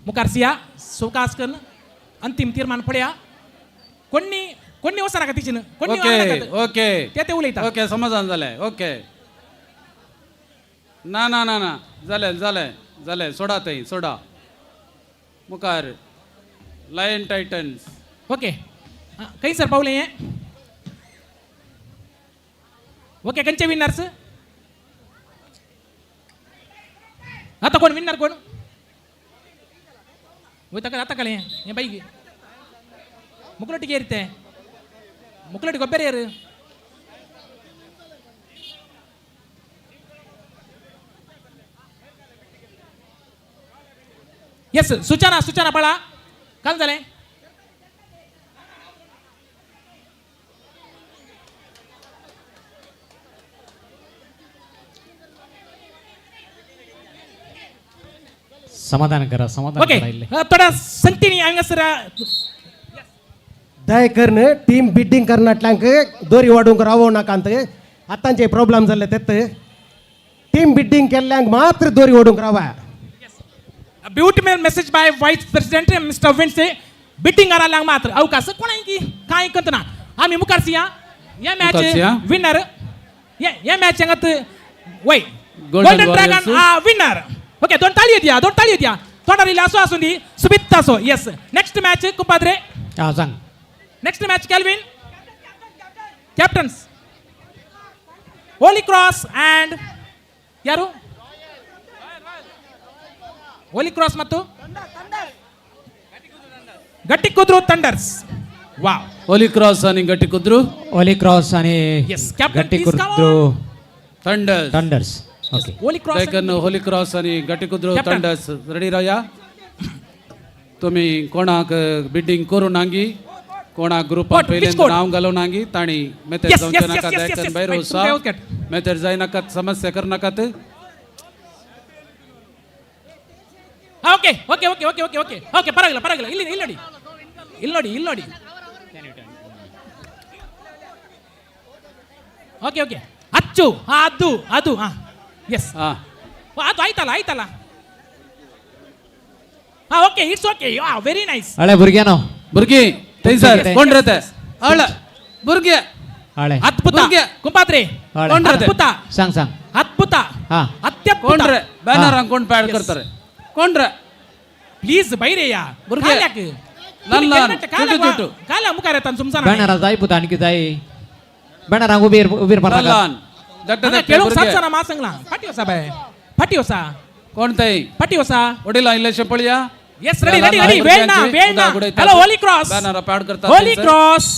मुखारसिया सुकास्कन अंतिम तीर्मान पड्या कोणी वसरा का तिची ओके ते उलयता ओके समाधान झालंय ओके ना झालंय सोडा ताई सोडा मुखार लायन टायटन्स ओके काही सर पावले हे ओके कंचे विनर्स आता कोण विनर कोण आता ಕಲೆ ಏ ಬೈಗೆ ಮುಕ್ಕಲೊಟ್ಟಿಗೆ ಇರುತ್ತೆ ಮುಕ್ಕಲೊಟ್ಟಿಗೆ ಒಬ್ಬರೇ ಯಾರು ಎಸ್ सूचना बाळा काल झाले समाधान करा ओके थोडा संगतीने हंगसर दयकरन टीम बिड्डिंग करनाटल्यांक दोरी वाडूंक रावो नाका अंत आतांचे प्रॉब्लेम जाल्ले तेत टीम बिड्डिंग केल्ल्यांक मात्र दोरी वाडूंक रावा beautiful message by vice president mister Vince बिटिंग करायला मात्र अवकाश कोणाय की काय कंतना आम्ही मुखारसिया या मॅच विनर या मॅच अंगत वय गोल्डन ड्रॅगन विनर ओके दोन ताळी येत्या तोंडारी असो असून दी सुबित असो येस नेक्स्ट मॅच कुपाद्रे सांग next match Calvin captains Holy cross and यारू होली क्रॉस ಮತ್ತು Gatti ಕುದ್ರು Thunders wow Holy cross आणि गट्टी कुद्रू होली क्रॉस आणि गट्टी कुद्रू थंडर्स ओके होली क्रॉस दयकरन होली क्रॉस आणि गट्टी कुद्रू थंडर्स रेडी राया तुम्ही कोणाक बिडिंग करू नांगी कोणाक ग्रुपात पहिल्यांदा नाव घालू नांगी ताणी मेथड जाऊन नाका दयकरन बैरो सा मेथड जाय नाका समस्या कर नाकात okay okay okay okay okay okay okay ಪರವಾಗಿಲ್ಲ ಇಲ್ಲಿ ನೋಡಿ ಓಕೆ ಓಕೆ ಅಚ್ಚು ಅದು ಎಸ್ ಅದು ಆಯ್ತಲ್ಲ okay it's okay very nice ಹಳೆ ಬುರ್ಗ್ಯಾನೋ बुर्गी थंयसर कोण राहते हळ बुर्गे ಹಳೆ ಅದ್ಭುತ ಕುಂಪಾತ್ರೆ ಅದ್ಭುತ सांग ಅದ್ಭುತ ಹಾ ಅತ್ಯದ್ಭುತ कोण रे बॅनर कोण पॅड करತಾರೆ कोण रे प्लीज बैरेय बुर्गे नल्ला चुटू काल मुखार येतात तुमचा बॅनर जाय पुता आणखी जाय बॅनर उबीर पडला नल्लान दट्ट केळूक सातसना मासंगला फाटी होसा कोणताय फाटी होसा ओडीला इलेक्शन पळया यस रेडी वेळ ना hello Holy cross banner pad करतात होली क्रॉस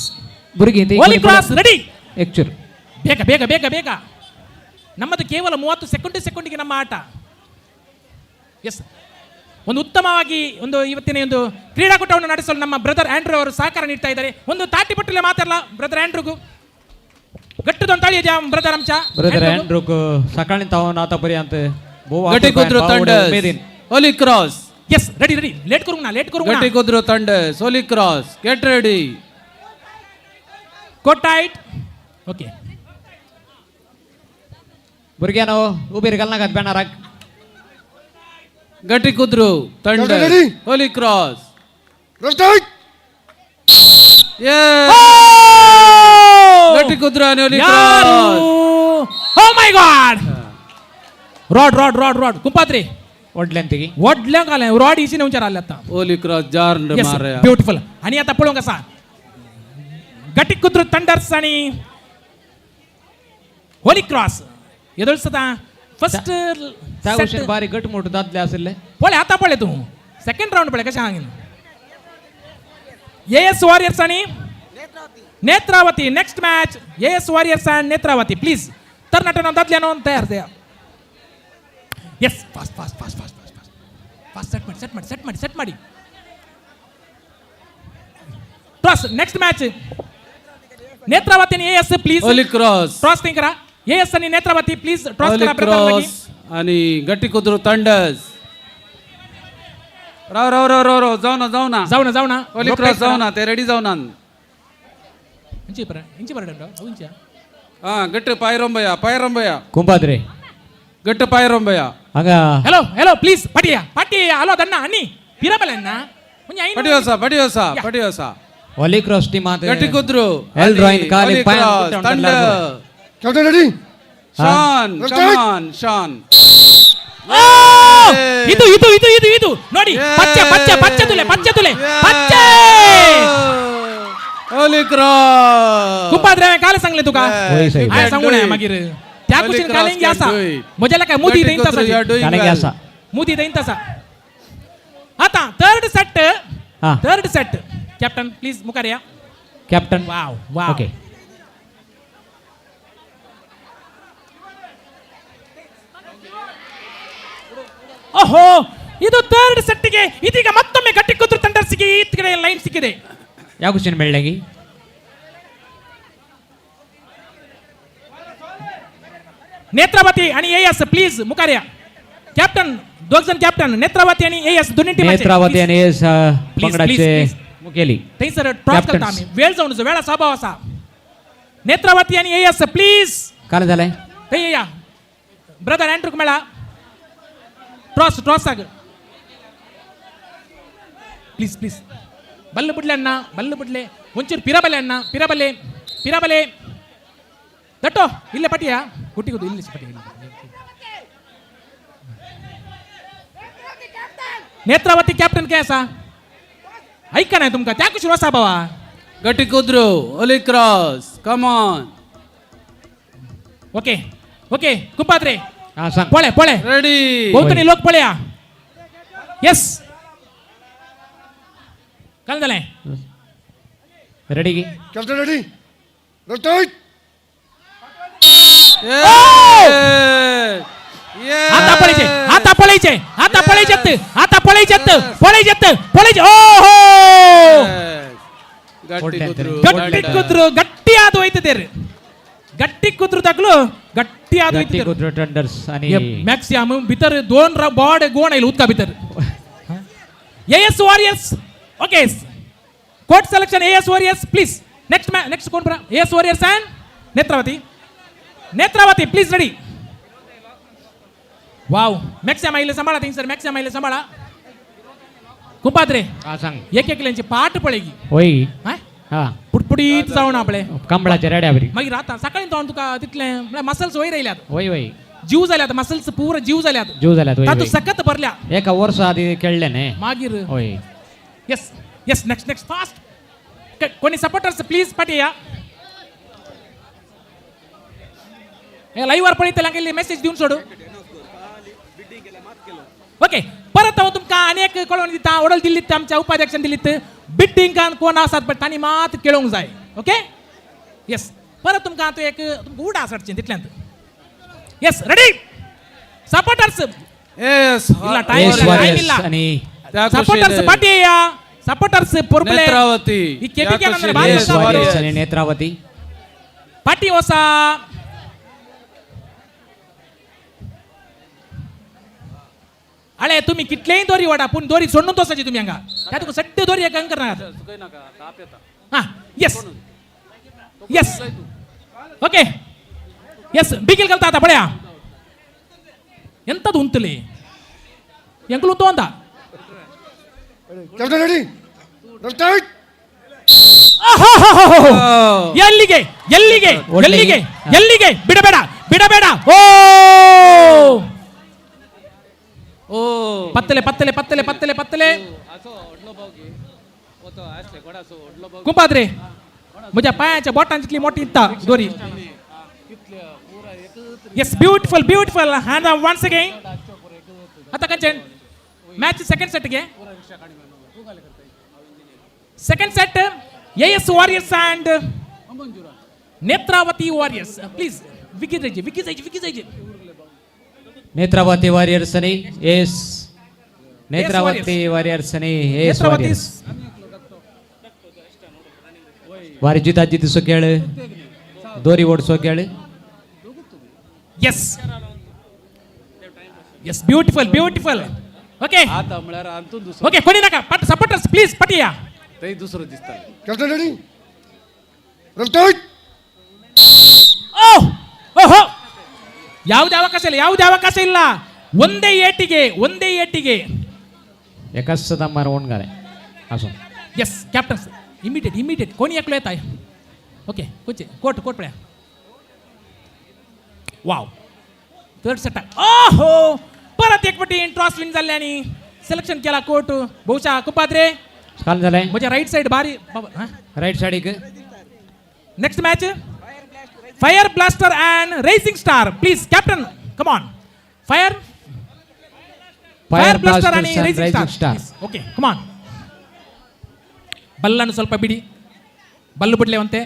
ಬುರ್ಗಿ ಹೋಲಿ ಕ್ರಾಸ್ ರೆಡಿ ಎಕ್ಚುರ್ ಬೇಗ ನಮ್ಮದು ಕೇವಲ 30 ಸೆಕೆಂಡಿಗೆ ನಮ್ಮ ಆಟ ಎಸ್ ಒಂದು ಉತ್ತಮವಾಗಿ ಒಂದು ಇವತ್ತಿನ ಒಂದು ಕ್ರೀಡಾಕೂಟವನ್ನು ನಡೆಸಲು ನಮ್ಮ ಬ್ರದರ್ ಆಂಡ್ರೂ ಅವರು ಸಹಕಾರ ನೀಡ್ತಾ ಇದ್ದಾರೆ ಒಂದು ತಾಟಿ ಪಟ್ಟಲೆ ಮಾತಾಡಲ್ಲ ಬ್ರದರ್ ಆಂಡ್रूಗೂ गट्टून ताळी द्या ब्रदर आमच्या ब्रदर आंड्रूक सकाळी तावन आतापर्यंत Gatti कुद्रू Thunders Holy Cross yes ready late करू ना Gatti कुद्रू Thunders Holy Cross get ready court tight okay बुरग्यानो उबीर घाल नाकात बॅनराक गट्टी कुद्रू थंडर्स होली क्रॉस गट्टी कुद्र आणि होली ಯಾರು cross oh my God rod rod rod rod कुंपात्रे ಒಡ್ಲೆಂತಿಗೆ वडल्या काल रॉड इसीने विचार आले आता होली क्रॉस जार्न मारया ब्युटिफुल आणि आता पळून कसा गटी कुद्र थंडर्स आणि होली क्रॉस ಎದುರಿಸದ ಫಸ್ಟ್ त्या बारी गट मोठ दादले असेल पळे आता पळे तू सेकंड राऊंड पळे कशा हांगीन एएस वॉरियर्स आणि Netravati next match as Warriors and Netravati please तर नटन दादल्यानो तयार द्या yes fast fast fast fast fast fast set ಮಾಡಿ टॉस नेक्स्ट मॅच नेत्रावती आणि AS please Holy cross toss नाही करा एएस आणि नेत्रावती प्लीज टॉस होली करा प्रथम क्रॉस आणि गट्टी कुद्र थंडर्स राव जाऊ ना होली क्रॉस जाऊ ना ते रेडी जाऊ ना इंची पर हा गट्ट पायरंबया कुंभाद्रे गट्ट पायरंबया ಹಂಗ हेलो प्लीज पाटिया हलो दण्ಣ अन्नी पिरबलನ್ನ म्हणजे आई पडियोसा होली क्रॉस टीम आते गट्टी कुद्र एल ड्राइंग काली पाय थंडर कैप्टन रेडी शान ಇದು ನೋಡಿ ಪಚ್ಚೆ ತುಲೆ होली क्रॉस कुंपाद्रे काल सांगले तुका होय साहेब. आय सांगू नये मागीर त्या कुशीन कालिंग असा मजाला काय मोदी देईन तसा कालिंग असा. मोदी देईन तसा आता थर्ड सेट कॅप्टन प्लीज मुखार या कॅप्टन वाव ओके ಓಹೋ ಇದು ಥರ್ಡ್ ಸೆಟ್ಗೆ ಇದೀಗ ಮತ್ತೊಮ್ಮೆ ಗಟ್ಟಿ ಕುದ್ರು ಥಂಡರ್ಸ್ಗೆ ಈ ಕಡೆ ಲೈನ್ ಸಿಕ್ಕಿದೆ ಯಾವ ಕ್ವಶನ್ ಬೆಳ್ಳಗಿ नेत्रावती आणि एएस प्लीज मुखार या कॅप्टन दोघ जण कॅप्टन नेत्रावती आणि एएस दोन्ही टीम नेत्रावती आणि एस पंगडाचे मुखेली थंयसर ट्रॉस करता आम्ही वेळ जाऊन वेळा स्वभाव असा नेत्रावती आणि एएस प्लीज काय झालंय थंय या ब्रदर अँड्रूक मेळा ट्रॉस आग प्लीज बल्ल बुडले ಒಂಚೂರು ಪಿರಬಲೆ ದಟ್ಟೋ ಇಲ್ಲೇ ಪಟಿಯ ಹುಟ್ಟಿಗೋದು ಇಲ್ಲಿ ಪಟಿ नेत्रावती कॅप्टन काय असा ऐका नाही तुमका त्या कुशी वसा बाबा गट्टी कुद्र holy cross come on okay कुंपाद्रे हा सांग पळे रेडी बहुतनी लोक पळया यस काल झालंय रेडी की कैप्टन रेडी रोटेट आता पळायचे ओहो गट्टी आद ಹೋಯ್ತದೇರಿ गट्टी कुद्रू तकलो गट्टी आद गट्टी कुद्र थंडर्स आणि मॅक्सिमम भितर दोन बॉड गोण आईल उदका भितर AS Warriors okay court selection AS Warriors please next कोण बरा AS Warriors and Netravati please ready wow maximum आईले सांभाळा कुंपाद्रे हा सांग एक पाठ पळेगी होय हा पुटपुडीत जाऊन आपले कंबळाच्या रेड्यावरी मागीर आता सकाळी जाऊन तुका तितले मसल्स वयर राहिल्यात होय जीव जाल्यात मसल्स पूर्ण जीव जाल्यात तातू सकत भरल्या एका वर्ष आधी खेळले ने मागीर होय यस नेक्स्ट फास्ट कोणी सपोर्टर्स प्लीज पाठी या लाईव्ह वर पळयतले गेले मेसेज दिवन सोडू ओके परत हांव तुमकां अनेक कळोवन दिता ऑर्डर दिल्लीत आमच्या उपाध्यक्षान दिल्लीत बिड्डिंगान कोण आसात पण तांणी मात केळोंक जाय ओके यस परत तुमकां आतां एक तुमकां उडा सडचें तितल्यांत यस रेडी सपोर्टर्स यस इल्ला टाइम इल्ला आणि सपोर्टर्स पाठी या सपोर्टर्स पोरपले नेत्रावती ಈ ಕೆಟಿಕೆ ಅಂದ್ರೆ ಬಾರಿ आणि नेत्रावती पाठी ಹೊಸ अळे तुम्ही कितलेही दोरी वाडा पण दोरी सोडून तोसाची तुम्ही हांगा त्या तुका सट्टे दोरी एक करणार हा यस ओके यस बिगिल कलता आता पळया ಎಂತದು ಉಂತಲೆ ಎಂಕಲು ತೋಂದ कैप्टन रेडी रोटेट ಎಲ್ಲಿಗೆ ಎಲ್ಲಿಗೆ ಎಲ್ಲಿಗೆ ಎಲ್ಲಿಗೆ ಬಿಡಬೇಡ ಬಿಡಬೇಡ ಓ ओ ಪತ್ತಲೆ ಪತ್ತಲೆ ಪತ್ತಲೆ ಪತ್ತಲೆ ಪತ್ತಲೆ कुंपाद्रे म्हज्या पांयाच्या बोटां जितली मोठी इत्ता दोरी yes beautiful beautiful hand once again आता कंचन मॅच सेकंड सेट गे second set AS Warriors and Netravati Warriors please विकी जायची ನೇತ್ರಾವತಿ ವಾರಿಯರ್ಸ್ आणि एस ನೇತ್ರಾವತಿ ವಾರಿಯರ್ಸ್ आणि एस ವಾರಿಯರ್ಸ್ वारी जिता जितिसो खेळ दोरी ओढसो खेळ yes yes beautiful beautiful okay आता म्हळ्यार अंतून दुसरो ओके कोणी नका पट सपोर्टर्स प्लीज पटिया ते दुसरो दिसता Captain ready? Run tight. ಓಹ್ ಓಹೋ ಯಾವುದೇ ಅವಕಾಶ ಇಲ್ಲ ಒಂದೇ ಏಟಿಗೆ एकाच सदा होऊन गाले असून यस कॅप्टन इमिडिएट कोणी एकलो येत आहे ओके कोट पळ्या वाव थर्ड सेट ओहो परत एक पटी टॉस विन झाले आणि सिलेक्शन केला कोट बहुशा कुपाद्रे काल झालाय म्हणजे राईट साइड भारी राईट साइड एक next match fire blaster and racing star please captain come on fire blaster आणि racing star okay come on ಬಲ್ಲನ್ನು ಸ್ವಲ್ಪ ಬಿಡಿ ಬಲ್ಲು ಬಿಡ್ಲೇವಂತೆ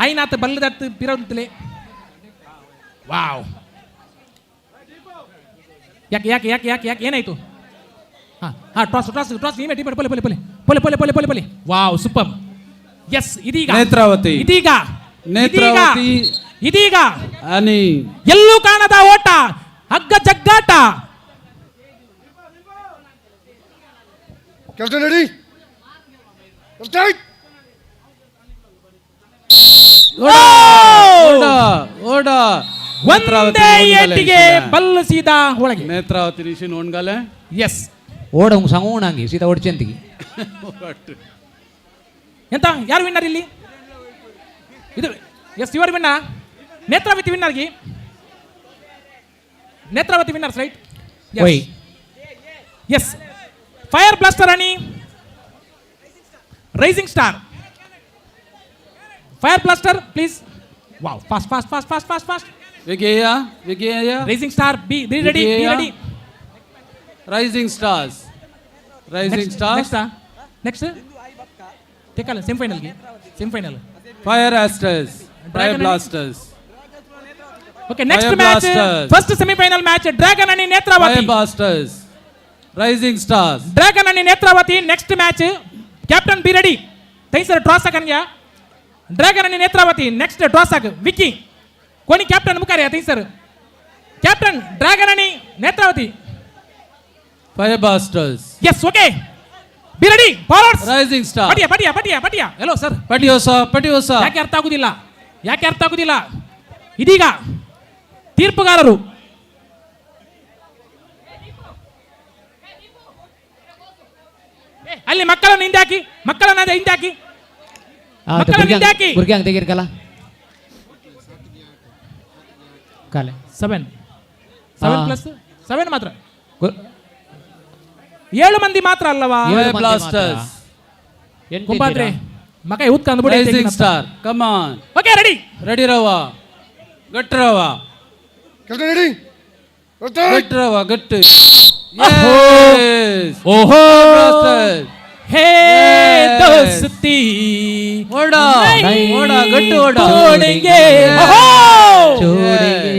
ಆಯ್ನಾತ ಬಲ್ಲದತ್ತು ಬಿರೋಂತಲೇ ವಾವ್ ಯಾಕೆ ಏನಾಯ್ತು ಹಾ ಟಾಸ್ ನೀವೇ ಟಿಪ್ ಪೊಲೆ ವಾವ್ ಸೂಪರ್ ಎಸ್ ಇದೀಗ ಇದೀಗ आणि ಎಲ್ಲೂ ಕಾಣದ ಓಟ ಹಗ್ಗ ಜಗ್ಗಾಟ Captain ready? Run tight. ओडा ಒಂದೇ ಏಟಿಗೆ ಬಲ್ಲು ಸೀದಾ ಒಳಗೆ ನೇತ್ರಾವತಿ ऋषी नोंद गाले ಎಸ್ ಓಡಂಗ್ सांगू नांगी सीधा ओडचेंतिगी ಎಂತ ಯಾರು ವಿನ್ನರ್ ಇಲ್ಲಿ ಇದು yes your winner Netravati winners right ओय ಎಸ್ ಫೈರ್ ಬ್ಲಾಸ್ಟರ್ आणि rising star fire blaster please wow fast विगेया rising star be ready rising stars next टेकाल सेमीफाइनल फायर एस्टर्स fire blasters okay next Fire match Blasters. First semifinal match dragon आणि Netravati fire blasters rising stars dragon आणि Netravati next match captain be ready थैसर draw साकन घ्या dragon आणि Netravati next draw साक विकी कोणी कॅप्टन मुखार या थैसर कॅप्टन ड्रैगन आणि Netravati fire blasters yes okay be ready forwards rising star ಪಟಿಯಾ ಹೆಲೋ ಸರ್ ಪಟಿಯೋಸ ಯಾಕೆ ಅರ್ಥ ಆಗುದಿಲ್ಲ ಇದೀಗ ತೀರ್ಪುಗಾರರು ಅಲ್ಲಿ ಮಕ್ಕಳನ್ನು ಹಿಂದೆ ಹಾಕಿ ಮಕ್ಕಳನ್ನು ಹಿಂದೆ ಹಾಕಿ भुरग्यांक तेगेर केला काले 7 ಮಾತ್ರ 7 ಮಂದಿ ಮಾತ್ರ ಅಲ್ಲವಾ ಬ್ಲಾಸ್ಟರ್ಸ್ ಕುಂಬಾದ್ರೆ ಮಕ ಯೂತ್ ಕಂದು rising star come on okay ready ರವಾ ಗಟ್ ರವಾ Captain ready? Run tight. ಗಟ್ ರವಾ ಗಟ್ ಓಹೋ ಬ್ಲಾಸ್ಟರ್ हे दोस्ती ओडा गट्टू ओडा छोड़ेंगे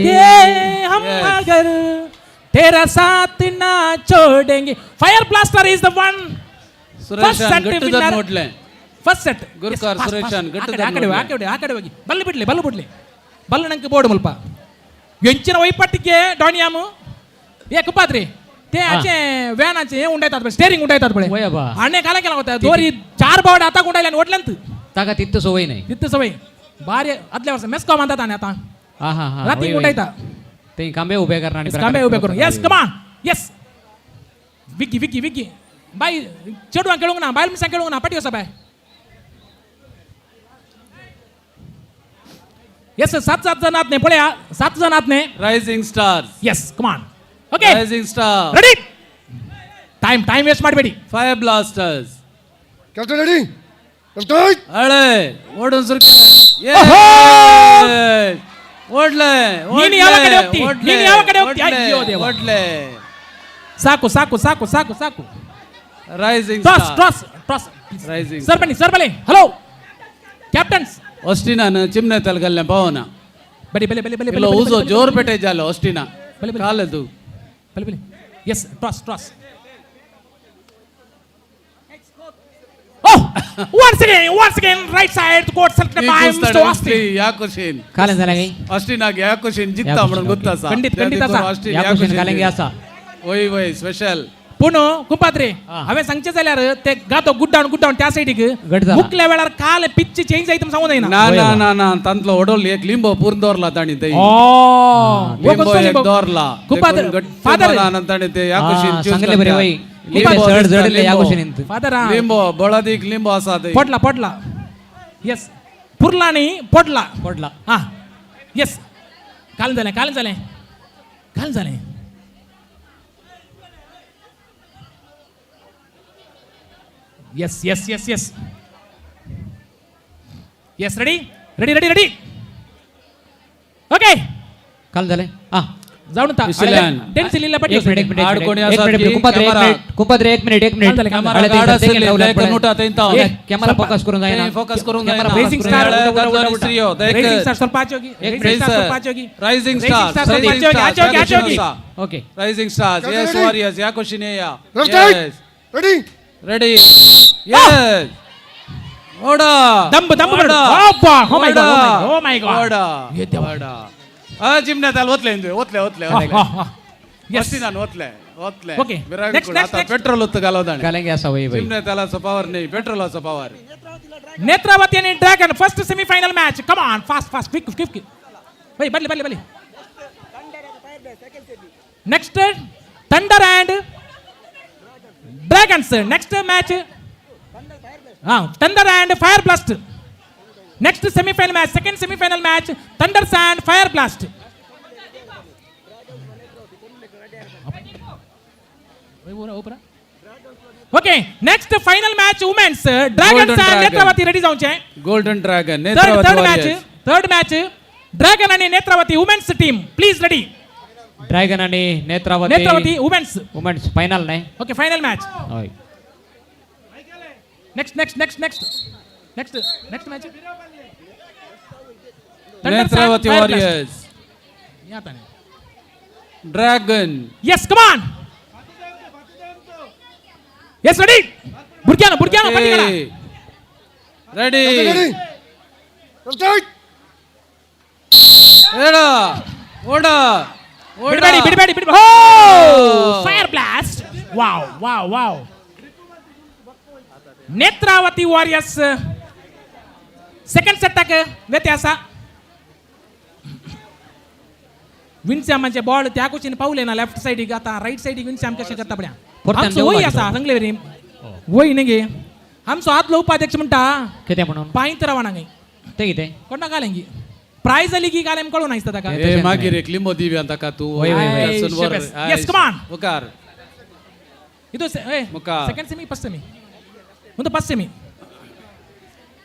ये हम अगर तेरा साथ ना छोड़ेंगे fire blaster is the one ಸುರೇಶನ್ ಗಟ್ಟುದರ್ ನೋಡ್ಲೆ ಫಸ್ಟ್ ಸೆಟ್ ಗುರುಕಾರ್ ಸುರೇಶನ್ ಗಟ್ಟುದರ್ ಆ ಕಡೆ ಹೋಗಿ ಬಲ್ಲು ಬಿಡ್ಲಿ ಬಲ್ಲು ನಂಗೆ ಬೋರ್ಡ್ ಮುಲ್ಪ ಎಂಚಿನ ವೈಪಟ್ಟಿಗೆ ಡಾನಿಯಾಮು ಏ ಕುಪ್ಪಾದ್ರಿ ते आचे व्हॅनाचे हे उंडायतात स्टेरिंग उंडायतात बळे वय बा आणि काला केला होता दोरी 4 बावड आता गुंडायला आणि ओढल्यांत ताका तित्त सवय नाही तित्त सवय बारी आदल्या वर्ष मेस्का म्हणतात आणि आता हा रात्री उंडायता ते कांबे उभे करणार कांबे उभे करून yes come on yes Vicky बाई चेडवा खेळूंग ना बायल मिसा खेळूंग ना पाटी होसा बाय येस 7 जण आत नाही पळया 7 जण आत नाही rising stars yes come on okay rising star ready time waste ಮಾಡಬೇಡಿ fire blasters captain ready captain ಹಳೆ ಓಡನ್ ಸುರ್ಕೆ ಓಡ್ಲೆ ನೀನು ಯಾವ ಕಡೆ ಹೋಗ್ತಿ ನೀನು ಯಾವ ಕಡೆ ಹೋಗ್ತಿ ಅಯ್ಯೋ ದೇವ ಓಡ್ಲೆ ಸಾಕು ರೈಸಿಂಗ್ ಟ್ರಾಸ್ ರೈಸಿಂಗ್ ಸರ್ ಬನ್ನಿ ಹಲೋ ಕ್ಯಾಪ್ಟನ್ಸ್ ಒಸ್ಟಿನ ಚಿಮ್ನೆ ತಲಗಲ್ಲೆ ಪವನ ಬಲಿ ಇಲ್ಲ ಊಸೋ ಜೋರ್ ಪೇಟೆ ಜಾಲ ಒಸ್ಟಿನ ಕಾಲದು ಬಲಿ ಎಸ್ ಟ್ರಾಸ್ once again right side court selected by Mr. Austin ಯಾಕುಶಿನ್ ಕಾಲೇಜ್ झाला ಅಷ್ಟಿನಾಗ ಯಾಕುಶಿನ್ ಜಿತ್ತ म्हणून ಗೊತ್ತಾ ಸಾ ಖಂಡಿತ ಸಾ याकुशिन कालेंगे असा ओय स्पेशल पुन्हा कुंपात्रे हांवें सांगचे जाल्यार ते गातो गुड डाऊन त्या सायडीक मुकल्या वेळार काल पिच चेंज जायत सांगू जायना ना तांतलो ओडोल एक लिंबो पूर्ण दौरला ताणी ते लिंबो एक दौरला कुंपात्रे फादर ताणी ते याकुशिन सांगले बरे वय जडले याकुशिन इंत फादर लिंबो बळादीक लिंबो असा ते पडला यस पुरला नी पडला हा यस काल झाले yes ready okay काल झाले हा जाऊन ता टेन्सिलीला पडली एक मिनिट कुंपात्रे एक मिनिट कॅमेरा फोकस करून जाईना रेसिंग स्टार ಸ್ವಲ್ಪ ಆಚೋಗಿ rising star okay rising stars yes warriors ಯಾಕುಶಿನೇಯ ರೆಡಿ ಯೆಸ್ ಓಡ ದಮ್ ಅಬ್ಬಾ ಓ ಮೈ ಗಾಡ್ ಓಡ ಆ ಜಿಮ್ನೆ ತಲ್ ಓತ್ಲೆ ಯಸ್ ನಾನು ಓತ್ಲೆ Okay. next. ಪೆಟ್ರೋಲ್ ಉತ್ತು ಗಲೋದಾಣೆ कालेंगे असा वय ಜಿಮ್ನೆ ತಲ ಸ ಪವರ್ नहीं ಪೆಟ್ರೋಲ್ ಸ power Netravati and dragon first semifinal match come on fast quick ಬೈ ಬಲ್ಲಿ next thunder and dragons next match thunder and fire blast next semifinal match second semifinal match thunders and fire blast okay next final match women's dragons and Netravati ready जाऊचे golden dragon third match dragon आणि Netravati women's team please ready dragon आणि Netravati women's final नाही okay final match होय next match Netravati warriors dragon yes come on yes ready बुरक्यानो पट्टीगला ready एड़ा ओड़ा बिडबेडी हो fire blast wow Netravati warriors second सेटाक व्यत्यास विन्सॅमाचे बॉल त्या कुशीन पावले ना लेफ्ट साइडीक आता राइट साइडीक विन्सॅम कशें करता पळया आमचो वय आसा सांगले रे वय नगे आमचो आदलो उपाध्यक्ष म्हणटा कितें म्हणून पांयत रावणांगे ते कितें कोणा गालेंगी प्राइज आली की गालेम कळून आयसता ताका ए मागीर एक लिंबो दिव्या ताका तू यस कम ऑन मुकार ಇದು ಸೆಕೆಂಡ್ ಸೆಮಿ ಫಸ್ಟ್ ಸೆಮಿ ಮುಂದೆ first semi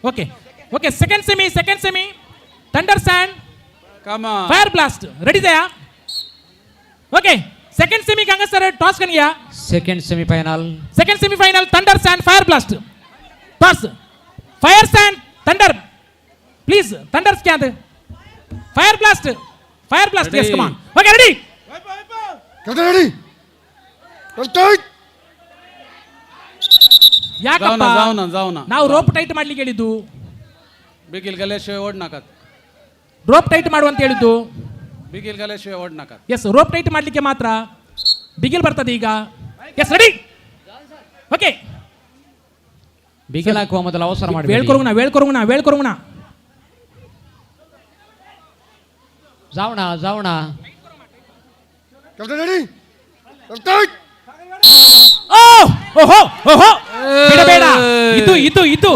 okay second semi thunders and come fire blast ready ಜಯಾ ಓಕೆ ಸೆಕೆಂಡ್ ಸೆಮಿ ಕಂಗ ಸರ್ ಟಾಸ್ ಕನ್ಯಾ second semifinal thunders and fire blast toss fires and thunder please thunders क्या है fire blast yes come on okay ready ಯಾಕಪ್ಪ ನಾವು rope tight ಮಾಡ್ಲಿಕ್ಕೆ ಹೇಳಿದ್ದು ಬಿಗಿಲ್ ಗಲೇಶ್ ಓಡ್ನಾಕ ರೋಪ್ ಟೈಟ್ ಮಾಡು ಅಂತ ಹೇಳಿದ್ದು ಬಿಗಿಲ್ ಗಲೇಶ್ ಓಡ್ನಾಕ ಎಸ್ ರೋಪ್ ಟೈಟ್ ಮಾಡ್ಲಿಕ್ಕೆ ಮಾತ್ರ ಬಿಗಿಲ್ ಬರ್ತದೆ ಈಗ ಎಸ್ ರೆಡಿ ಓಕೆ ಬಿಗಿಲ್ ಹಾಕುವ ಮೊದಲು ಅವಸರ ಮಾಡಿ ವೇಳ್ಕೊರುಂಗುಣ ಜಾವಣ ಓಹೋ ಬಿಡಬೇಡ ಇದು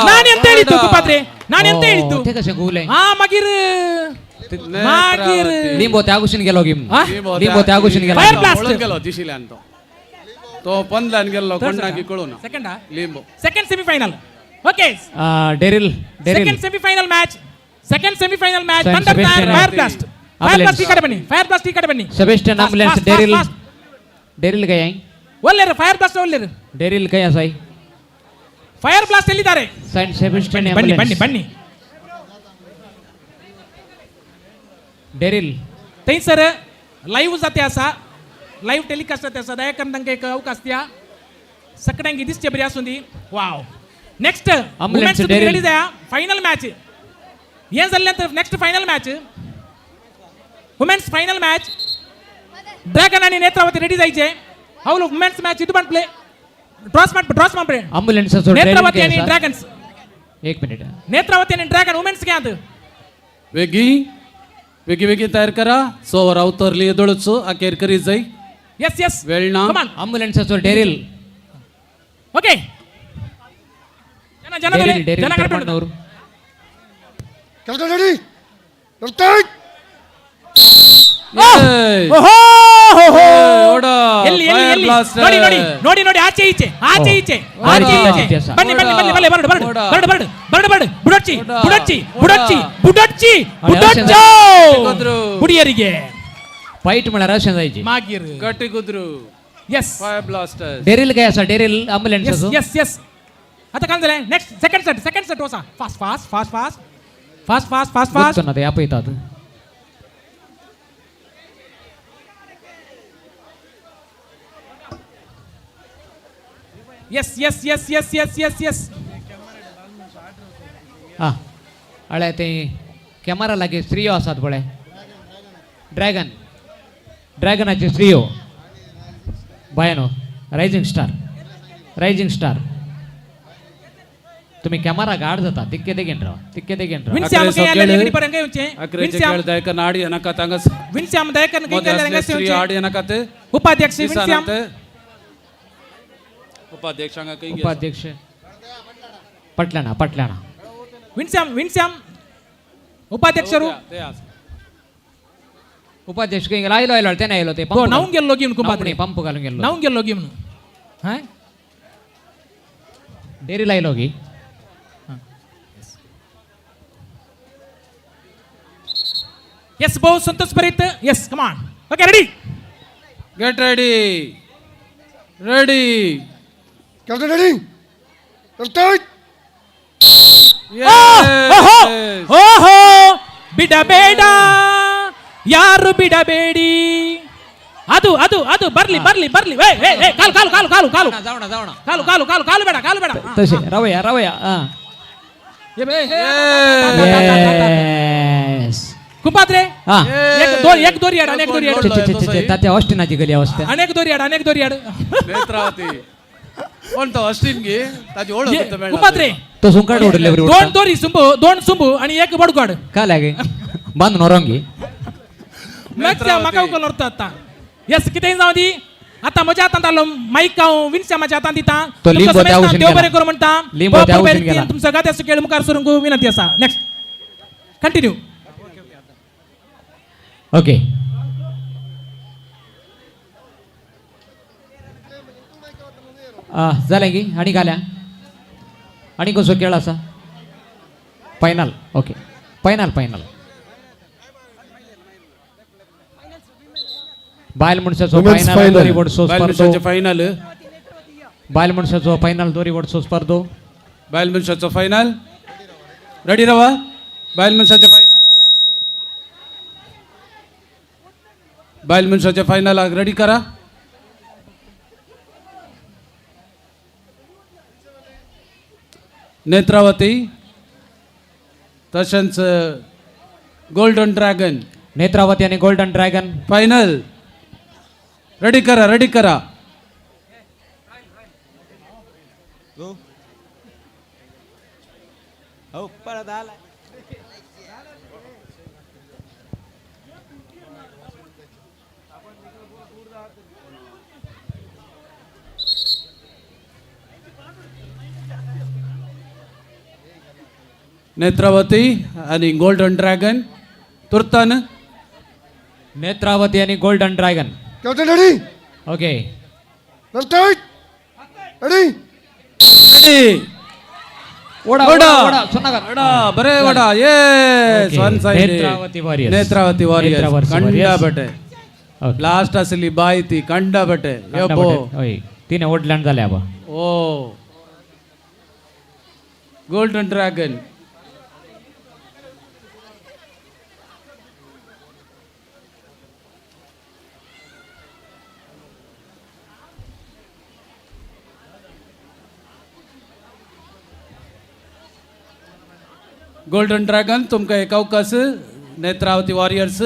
ನಾನು ಎಂತ ಹೇಳಿದ್ದು ಕುಪಾತ್ರೆ ನಾನು ಎಂತ ಹೇಳಿದ್ದು ते कशें गुवले ಆ ಮಗಿರ್ लिंबो त्या कुशीन गेलो गिम लिंबो त्या कुशीन गेलो Fire blast. पळून गेलो दिशिल्ल्यान तो पंदल्यान गेल्लो कोणाकी कळून ಸೆಕೆಂಡ್ लिंबू second semifinal okay Daryl second semifinal match Saint thunder Sebastian fire blast ಈ ಕಡೆ ಬನ್ನಿ सेबेस्टियन एम्बुलेंस डेरिल गया ಒಳ್ಳೆರು ಫೈರ್ ಬ್ಲಾಸ್ಟ್ ಒಳ್ಳೆರು डेरिल गया साई ಫೈರ್ ಬ್ಲಾಸ್ಟ್ ಎಲ್ಲಿದ್ದಾರೆ सेंट सेबेस्टियन ಬನ್ನಿ एम्बुलेंस ಬನ್ನಿ डेरिल थंय सर लाईव्ह जाते असा लाईव्ह टेलिकास्ट जाते असा दया करून तांकां एक अवकाश दिया सगळ्यांक दिसचे बरी आसूं दी wow next Ambulance Daryl. Ready जाया फायनल मॅच हें जाल्ल्यान तर next final match women's final match dragon आणि नेत्रावती रेडी जायचे हाऊ वुमेन्स मॅच ಇದು ಬಂದು ಪ್ಲೇ ಡ್ರಾಸ್ ಮಾಡ್ರೆ एम्बुलेंस नेत्रावती आणि ड्रॅगन्स एक मिनिट नेत्रावती आणि ड्रॅगन वुमेन्स ಗೆ ಅಂತ वेगी तयार करा सोवर अवतरली येदोळचो अखेर करी जाई यस वेळ ना come on ambulance Daryl okay जन डेरिल पेरमण्णूर ನೋಡಿ ಆಚೆ ಈಚೆ ಬನ್ನಿ ಬುಡಿಯರಿಗೆ फाईट मला रशन जायची मागीर गटी कुद्रू यस फायर ब्लास्टर डेरिल गया असा डेरिल एम्बुलेंस यस आता काय झालंय नेक्स्ट सेकंड सेट होसा फास्ट ना ते आप येतात यस हा अळे ते कॅमेरा लागे स्त्रियो आसात पळय ड्रॅगनाचे स्त्रियो बायनो रायझिंग स्टार तुम्ही कॅमेरा गाड जाता तिक्के देगेन राव विन्स्याम के याले नेगडी परंगे उचे अकरेचे खेळ दायक नाडी अनका तांगस विन्स्याम दायकन के याले श्री आडी अनका ते उपाध्यक्ष विन्स्याम उपाध्यक्षांगा काही उपाध्यक्ष पटलाना विन्स्याम उपाध्यक्षರು उपाध्यक्ष काही आयलो ते नाही आलो ते हो नाऊन गेलो घेऊन कुंपात्रे पंप घालून गेलो नाऊन गेलो घेऊन हा डेरी लायलो की यस बहुत संतोष परित yes come on okay ready get ready ಓಹೋ ಬಿಡಬೇಡ ಯಾರು ಬಿಡಬೇಡಿ ಅದು ಬರ್ಲಿ ಕಾಲು ಬೇಡ तसे रवया कुंपात्रे हा एक दोरी आड तात्या ऑस्टिनाची गली अवस्था अनेक दोरी आड नेत्रावती कोणतो ऑस्टिन गे ताजी ओळख कुंपात्रे तो सुंकाड ओढले दोन दोरी दोन सुंबू आणि एक बडगाड का लागे बांधून ओरंगी म्हाका उकल आता यस कितें जावं दी आता म्हज्या हातांत आलो माईक हांव विन्स्या म्हाज्या हातांत दिता तो लिंबो त्या उशीन देव गेला. बरें करूं म्हणटा लिंबो त्या उशीन गेला. तुमचो गाद्याचो खेळ मुखार सरूंक विनंती आसा नेक्स्ट कंटिन्यू ओके जालें की आनी घाल्या आनी कसो खेळ आसा फायनल ओके फायनल बायल मनशाचो Women's फायनल final. दोरी वडसो स्पर्धो फायनल बायल मनशाचो फायनल दोरी वडसो स्पर्धो बायल मनशाचो फायनल रेडी रावा बायल मनशाचे फायनलाक रेडी करा नेत्रावती तशेंच गोल्डन ड्रॅगन नेत्रावती आणि गोल्डन ड्रॅगन फायनल रेडी करा नेत्रावती आणि गोल्डन ड्रॅगन तुर्तान नेत्रावती आणि golden dragon. Captain ready. Okay ready. ओढा ओढा. ओढा सोनागार. वडा बरे वडा yes Okay. One side Netravati Warriors. Netravati warriors Netravati कंडा Warriors. बटे Okay. लास्ट असली बाय ती कंडा बटे कांडा यबो बटे. होय तिने ओडलँड झाल्या बा. ओ गोल्डन ड्रॅगन गोल्डन ड्रॅगन तुमका एक अवकाश नेत्रावती वॉरियर्स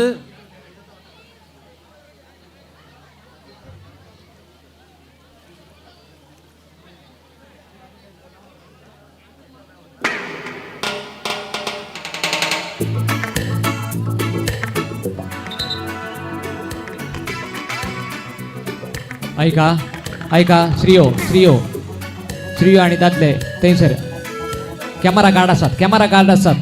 ऐका ऐका श्रियो श्रियो श्रियो आणि दादले ते सर कॅमेरा गार्ड असतात कॅमेरा गार्ड असतात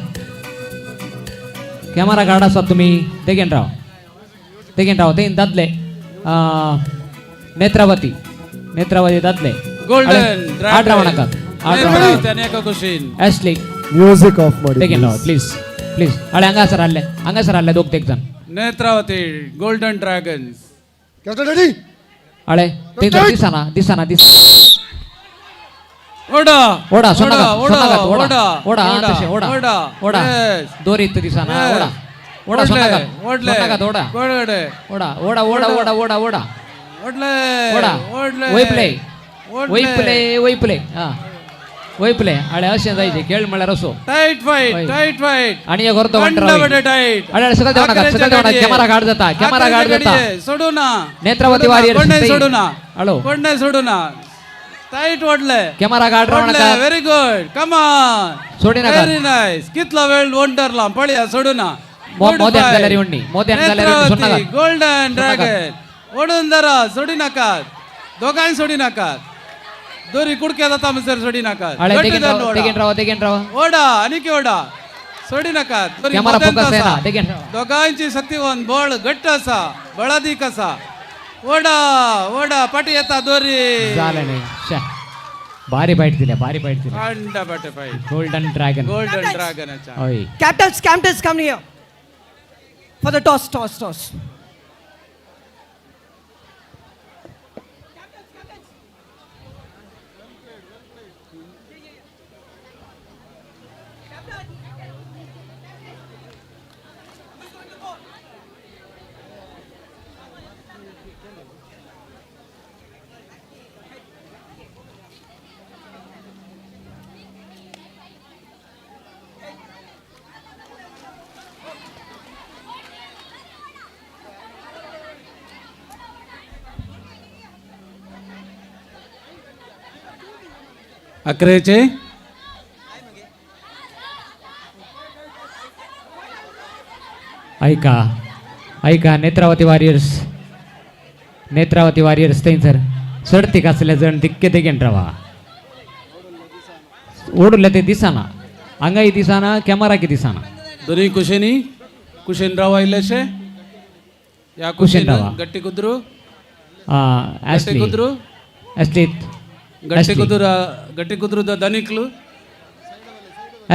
कॅमेरा गार्ड असतात तुम्ही तेगेन राव ते दादले नेत्रावती नेत्रावती दादले गोल्डन आठ राव नका आठ राव त्याने का क्वेश्चन ॲशली म्युझिक ऑफ ಮಾಡಿ तेगेन राव प्लीज प्लीज अळे हंगा सर आले दोग जण Netravati golden dragons captain ready. अळे ते दिसाना ओडा ओढा ओडा सोनागात ओडा ओढा ओढा ओडा तसे ओढा ओडा ओढा Yes. दोरीत दिसाना Yes. ओढा ओढा सोनागात ओढले सोनागात ओढा ओढले ओढा ओढा ओढा ओढा ओढा ओढा ओढले ओढा ओढले वैपले ओढले. वैपले हा वैपले अळे असे जायचे खेळ म्हणल्यार असो टाइट फाइट होय. टाइट फाइट आणि एक करतो कंडा बटे टाइट अळे सगळं देऊ नका कॅमेरा गार्ड जाता कॅमेरा गार्ड जाता सोडू ना नेत्रावती सोडू ना. Warriors कोण नाही ते- सोडू ना हॅलो कोण नाही सोडू ना टाइट ओढले कॅमेरा गार्ड राहू नका व्हेरी गुड कम ऑन सोडी नका व्हेरी नाईस कितला वेळ वंडरला पळया सोडू ना मोद्यान गॅलरी उंडी मोद्यान गॅलरी सोड नका गोल्डन ड्रॅगन ओढून जरा सोडी नाकात दोघांनी सोडी नाकात दोरी कुडक्या जाता सर सोडी नाकात अळे गट्टी तेगेन धरून राव ओढा. तेगेन राव ओढा आणि की ओढा सोडी नाकात दोरी कॅमेरा मोद्यान फोकस आहे तसा. ना तेगेन राव दोघांची शक्तिवान बळ घट्ट असा बळादीक असा ओढा ओढा पाठी येता दोरी झालं नाही शा भारी बाईट दिल्या अंडा बटे पाहिजे गोल्डन ड्रॅगन गोल्डन ड्रॅगनच्या होय Captains, come here for the toss. अकरेचे ऐका नेत्रावती वॉरियर्स ते सर सडतीक असल्या जण तिक्के तेगेन रावा ओढले ते दिसाना अंगाई दिसाना कॅमेरा की दिसाना दोन्ही कुशेन राव आयलेशे या कुशेन कुशेन रावा. गट्टी कुद्रू ॲशली गट्टी कुद्रू ॲशलीत ಗಟ್ಟಿ ಕುದುರುದ ದನಿಕ್ಲು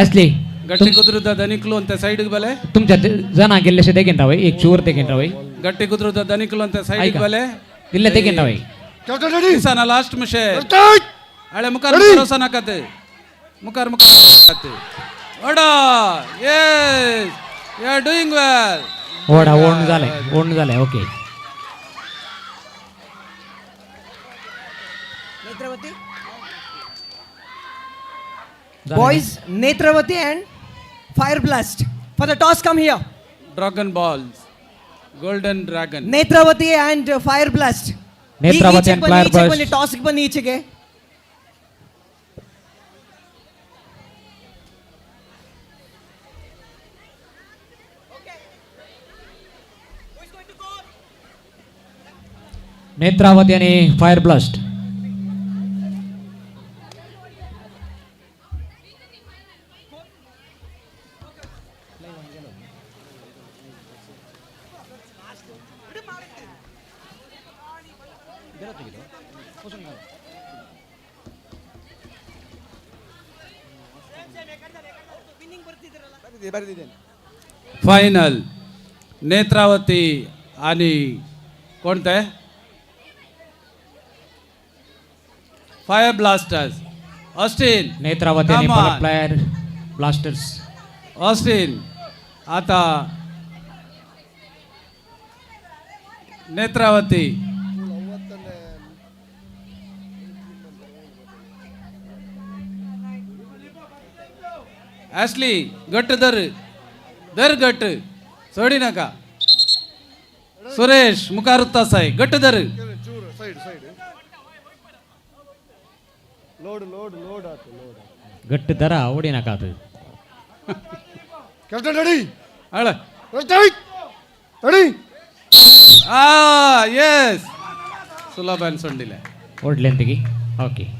ॲशली ಗಟ್ಟಿ ಕುದುರುದ ದನಿಕ್ಲು ಅಂತ ಸೈಡ್ ಬಲೆ तुमच्या जना गेल्लेशे तेगेन रावय एक चूर तेगेन रावय ಗಟ್ಟಿ ಕುದುರುದ ದನಿಕ್ಲು ಅಂತ ಸೈಡ್ ऐका. ಬಲೆ दिल्ले तेगेन रावय ದಿವಸನ ಲಾಸ್ಟ್ ಮಿಷೆ ಹಳೆ ಮುಖಾರ್ ರೋಸನ ಕತೆ ಮುಖಾರ್ ಕತೆ ಓಡಾ yes you are doing well ओढा ओढ झालाय okay Netravati. Boys, Netravati and Fire Blast. For the toss, come here. Dragon balls golden dragon Netravati and Fire Blast. Netravati and Fire Blast. Toss पण ಈಚೆಗೆ. नेत्रावती आणि फायर ब्लास्ट फायनल नेत्रावती आणि कोणतं आहे fire blasters. Austin Netravati आणि fire blasters. Austin आता नेत्रावती ॲशली गट दर गट सोडी नका. सुरेश मुखार उत्तास आहे गट दर. गट्ट दरा ओढी नका तू. कॅप्टन रेडी हळ रेडी येस सुलभान सोडलेला ओढले की okay.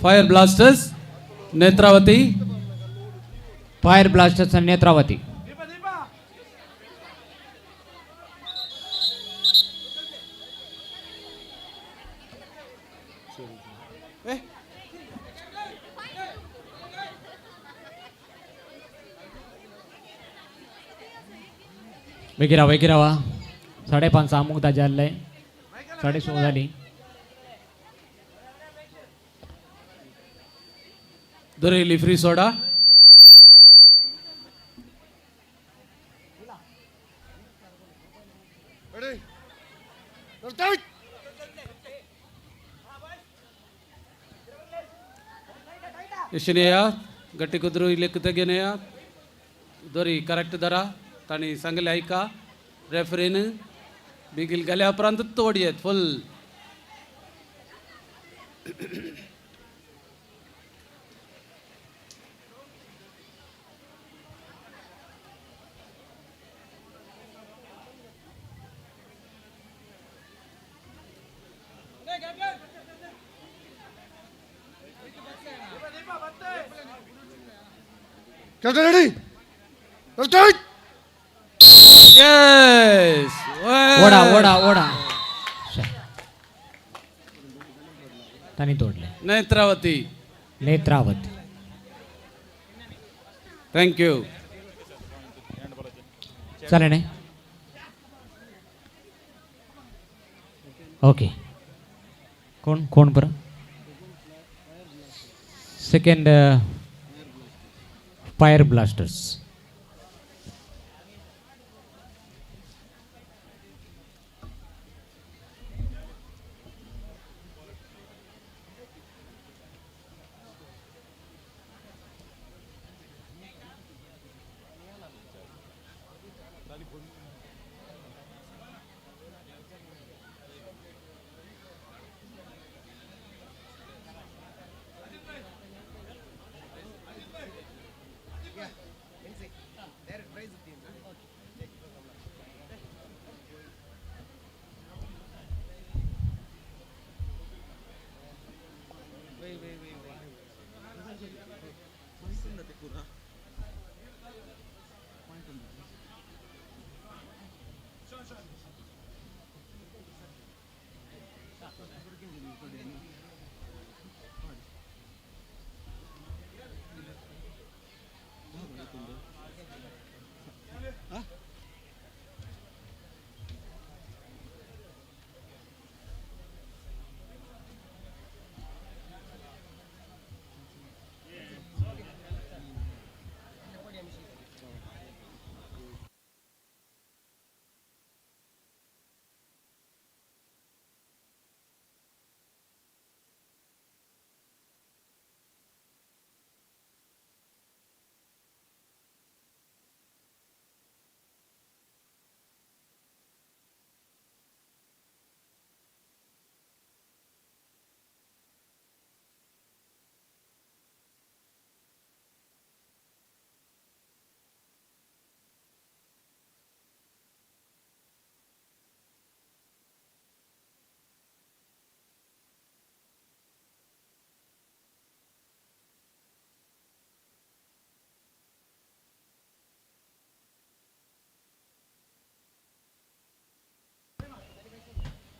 Fire blasters Netravati. Fire blasters आणि नेत्रावती. वेगिरावा 5:30 अमुक झालंय 16:30 झाली. दुरेली फ्री सोडा. यशनेया गट्टी कुद्रू इलेक तेगेनेया दोरी करेक्ट दरा ताणी सांगले ऐका रेफरीन बिगिल गेल्या उपरांत तोडी आहेत फुल. कॅप्टन रेडी येस ओढा त्यांनी तोडले. नेत्रावती. थँक्यू. चालेल नाही ओके. कोण बरं सेकंड फायर ब्लास्टर्स.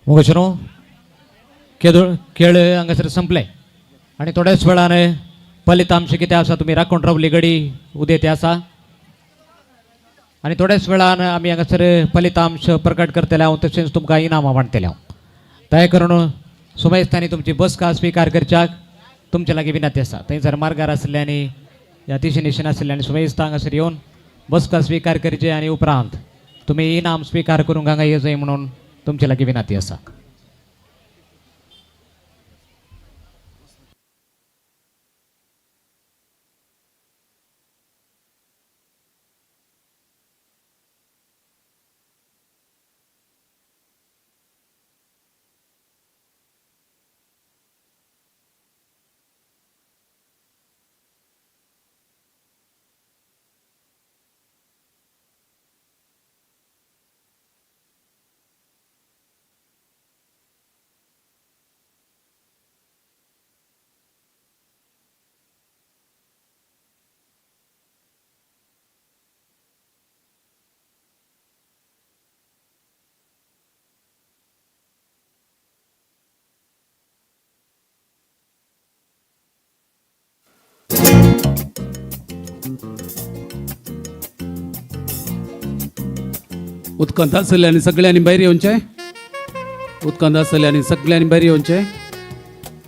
मुगशनो खेळ हांगासर संपले आणि थोड्याच वेळाने फलितांश कितें आसा तुमी राखून रावली घडी उदेते आसा आणि थोड्याच वेळान आमी हांगासर फलितांश प्रकट करतले हांव तशेंच तुमकां इनामां वांटतले हांव दया करून सुमेस्थानी तुमची बसका स्विकार करच्याक तुमचे लागीं विनंती आसा थंयसर मार्गार आसलेल्यांनी या दिशेनिशेन आसलेल्यांनी सुमेस्त हांगासर येवन बसका स्विकार करचे आनी उपरांत तुमी इनाम स्विकार करूंक हांगा येवचें म्हणून तुमचे लागीं विनंती आसा. उत्कंठ आसल्यांनी सगळ्यांनी भायर येवचें उत्कंठ आसल्यांनी सगळ्यांनी भायर येवचें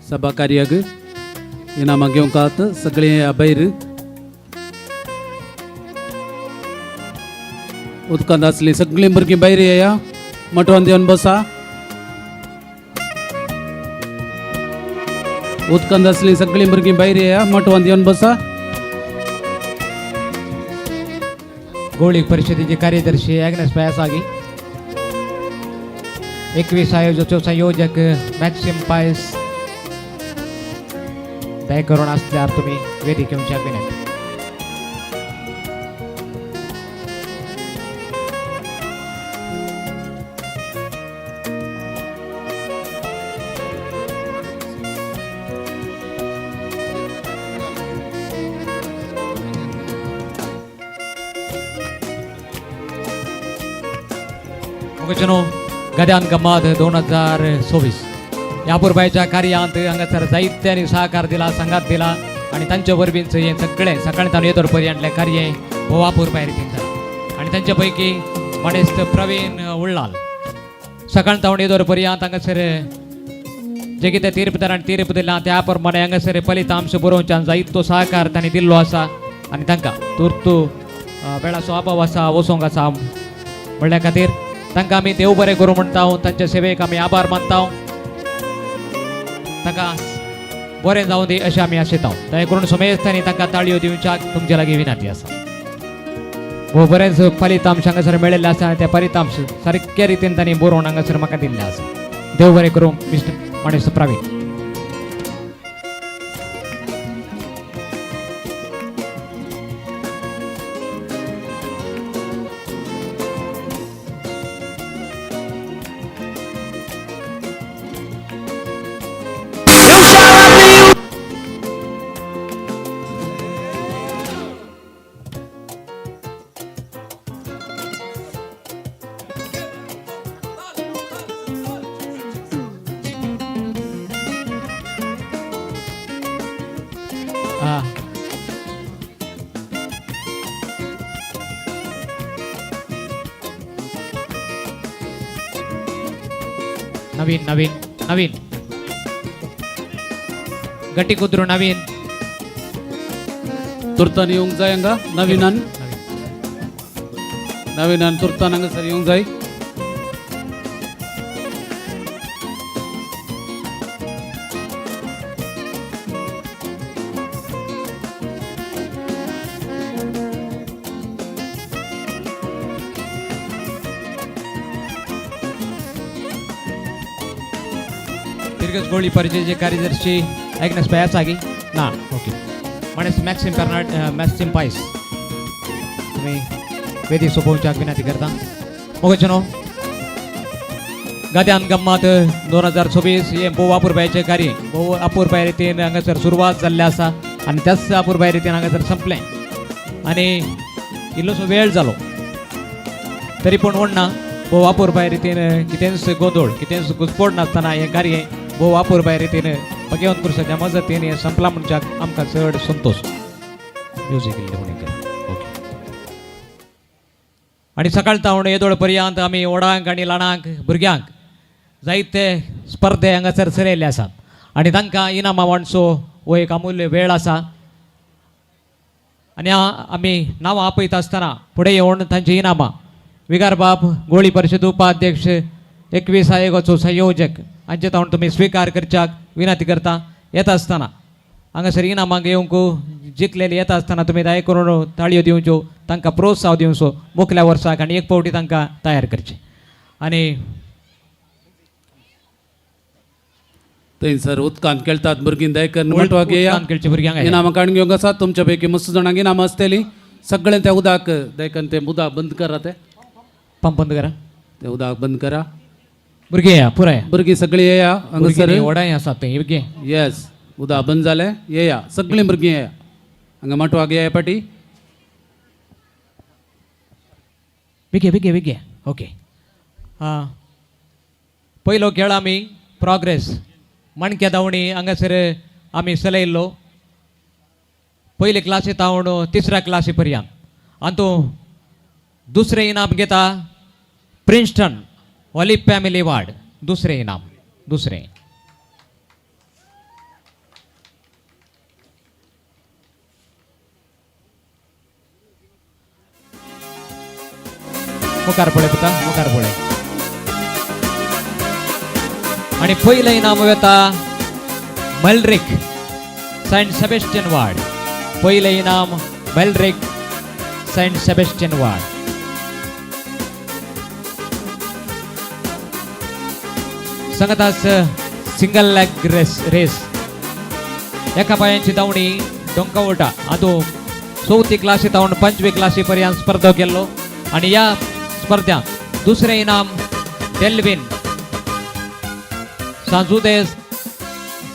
सभा कार्याक इनामां घेवंक सगळे भायर उत्कंठ आसली सगळीं भुरगीं भायर येया मटवान देवन बसा उत्कंठ आसली सगळीं भुरगीं भायर येया मटवान देवन बसा. गोळी परिषदेचे कार्यदर्शी ॲग्नेस पायासागी 21 आयोजक संयोजक मॅक्सिम पायस दया करून असल्यार तुम्ही वेदिके येवच्याक विनंती. गद्यान गमात 2024 या पूर्वाच्या कार्यांत हांगासर जायत्यांनी सहकार दिला संघात दिला आणि तांच्या वरवींच हे सगळे सकाळीं येदोर पर्यंतले कार्य भोव अपूर्वाय रितीन जालें आणि तांचे पैकी मणेस्त प्रवीण उल्लाल सकाळीं येदोर पर्यंत हांगासर जे कितें तीर्प दिलां त्या प्रमाणे हांगासर फलितांश बरोवच्यान जायतो सहकार तांणी दिल्लो आसा आणि तांकां तुर्तू वेळाचो अभाव आसा वचोंक आसा म्हणल्या खातीर तांकां आमी देव बरें करूं म्हणटा तांच्या सेवेक आमी आभार मानता तांकां बरें जावं दी अशें आमी आशेता दया करून सुमेस्थांनी तांकां ताळयो दिवच्याक तुमचे लागीं विनंती आसा. हो बरेंच फलितांश हांगासर मेळिल्ले आसा त्या फलितांश सारक्या रितीन तांणी बरोवन हांगासर म्हाका दिल्ले आसा. देव बरें करूं मिस्टर मणेश प्रवीण. नवीन नवीन नवीन गटी कुद्रू नवीन तुर्तान येवंक जाय हांगा नवीनान तुर्तान हांगासर येवंक जाय. गोळी परिचयाचे कार्यदर्शी ॲग्नेस पायासागी ना ओके मणेस मॅक्सिम पायस तुम्ही वेदी सोपोवच्याक विनंती करता. मोगचनो गद्यान गम्मात 2024 हे भोव अपूर्वायेचें कार्य भोव अपूर्वाय रितीन हांगासर सुरवात जाल्लें आसा आनी त्याच अपूर्वाय रितीन हांगासर संपलें आनी इल्लोसो वेळ जालो तरी पूण ओडना भोव अपुरबाय रितीन कितेंच गोंधळ कितेंच घुसपड नासतना हें कार्य भोव अपुरबाय रितीन भगवंत कृष्णाच्या मजतीन हें संपला म्हणच्याक आमकां चड संतोश. Music okay. आनी सकाळ तावन येदोळ पर्यंत आमी व्हडांक आनी ल्हानांक भुरग्यांक जायते स्पर्धे हांगासर सरयल्ले आसात आनी तांकां इनामां वांटचो हो एक अमूल्य वेळ आसा. आनी आमी नांवां आपयता आसतना फुडें येवन तांची इनामां विगारबाब गोळी परिशद उपाध्यक्ष 21 आयोगाचो संयोजक हांचे तावन तुमी स्विकार करच्याक विनंती करता. येता आसतना हांगासर इनामां घेवंक जिखलेली येता आसतना तुमी दया करून ताळयो दिवच्यो तांकां प्रोत्साह दिवचो मुखल्या वर्साक आनी एक फावटी तांकां तयार करचें. आनी थंयसर उदकांत खेळटात भुरगीं दयकर मटवाक येया. खेळचे भुरग्यांक इनामां काडून घेवंक आसात. तुमच्या पैकी मस्त जाणांक इनामां आसतलीं. सगळें त्या उदक दयकन तें उदक बंद करा. तें पंप बंद करा. तें उदक बंद करा. भुरगीं येया पुराय. भुरगीं सगळीं येया हांगासर. व्हडाय आसात ते भुरगीं. येस उदक बंद जालें येया सगळीं भुरगीं येया हांगा मटवाक येया पाटी. बेगे बेगे बेगे. ओके. पयलो खेळ आमी प्रोग्रेस मणक्या धांवणी हांगासर आमी चलयल्लो. पयले क्लासी तावन तिसऱ्या क्लासी पर्यंत. हातूंत दुसरें इनाम घेता प्रिन्स्टन हॉली फॅमिली वार्ड. दुसरें इनाम दुसरें. मुखार पळय पुता मुखार पळय. आणि पयलें इनाम येता मेल्ड्रिक सेंट सेबेस्टियन वार्ड. पयलें इनाम मेल्ड्रिक सेंट सेबेस्टियन वार्ड. सांगतास सिंगल लेग रेस एका पांयांची धांवणी डोंकावटा. हातूंत 4थी क्लासी तावन 5वी क्लासी पर्यंत स्पर्धो केल्लो. आनी ह्या स्पर्धांत दुसरें इनाम डेल्विन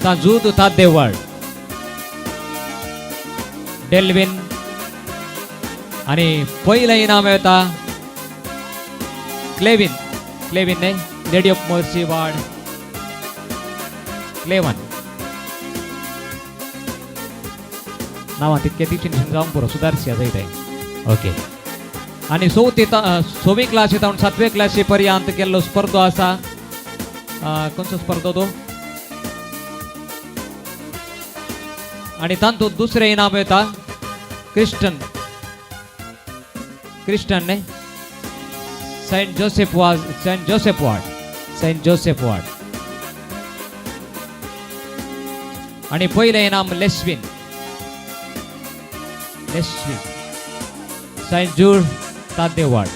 सांजूद ताद्देव वार्ड. डेल्विन. आनी पयलें इनाम येता क्लेविन न्ही लेडी ऑफ मर्सी वार्ड क्लेवन. नांवां तितके टिचींग जावंक पुरो सुदारशी आसा थंय. ओके. आनी 6वी क्लासी तावन 7वी क्लासी पर्यंत केल्लो स्पर्धो आसा. खंयचो स्पर्धो तो. आनी तातूंत दुसरें इनाम येता क्रिस्टन न्ही सेंट जोसेफ वार्ड. आनी पयलें इनाम लेस्विन सेंट जूड ताद्देव वार्ड.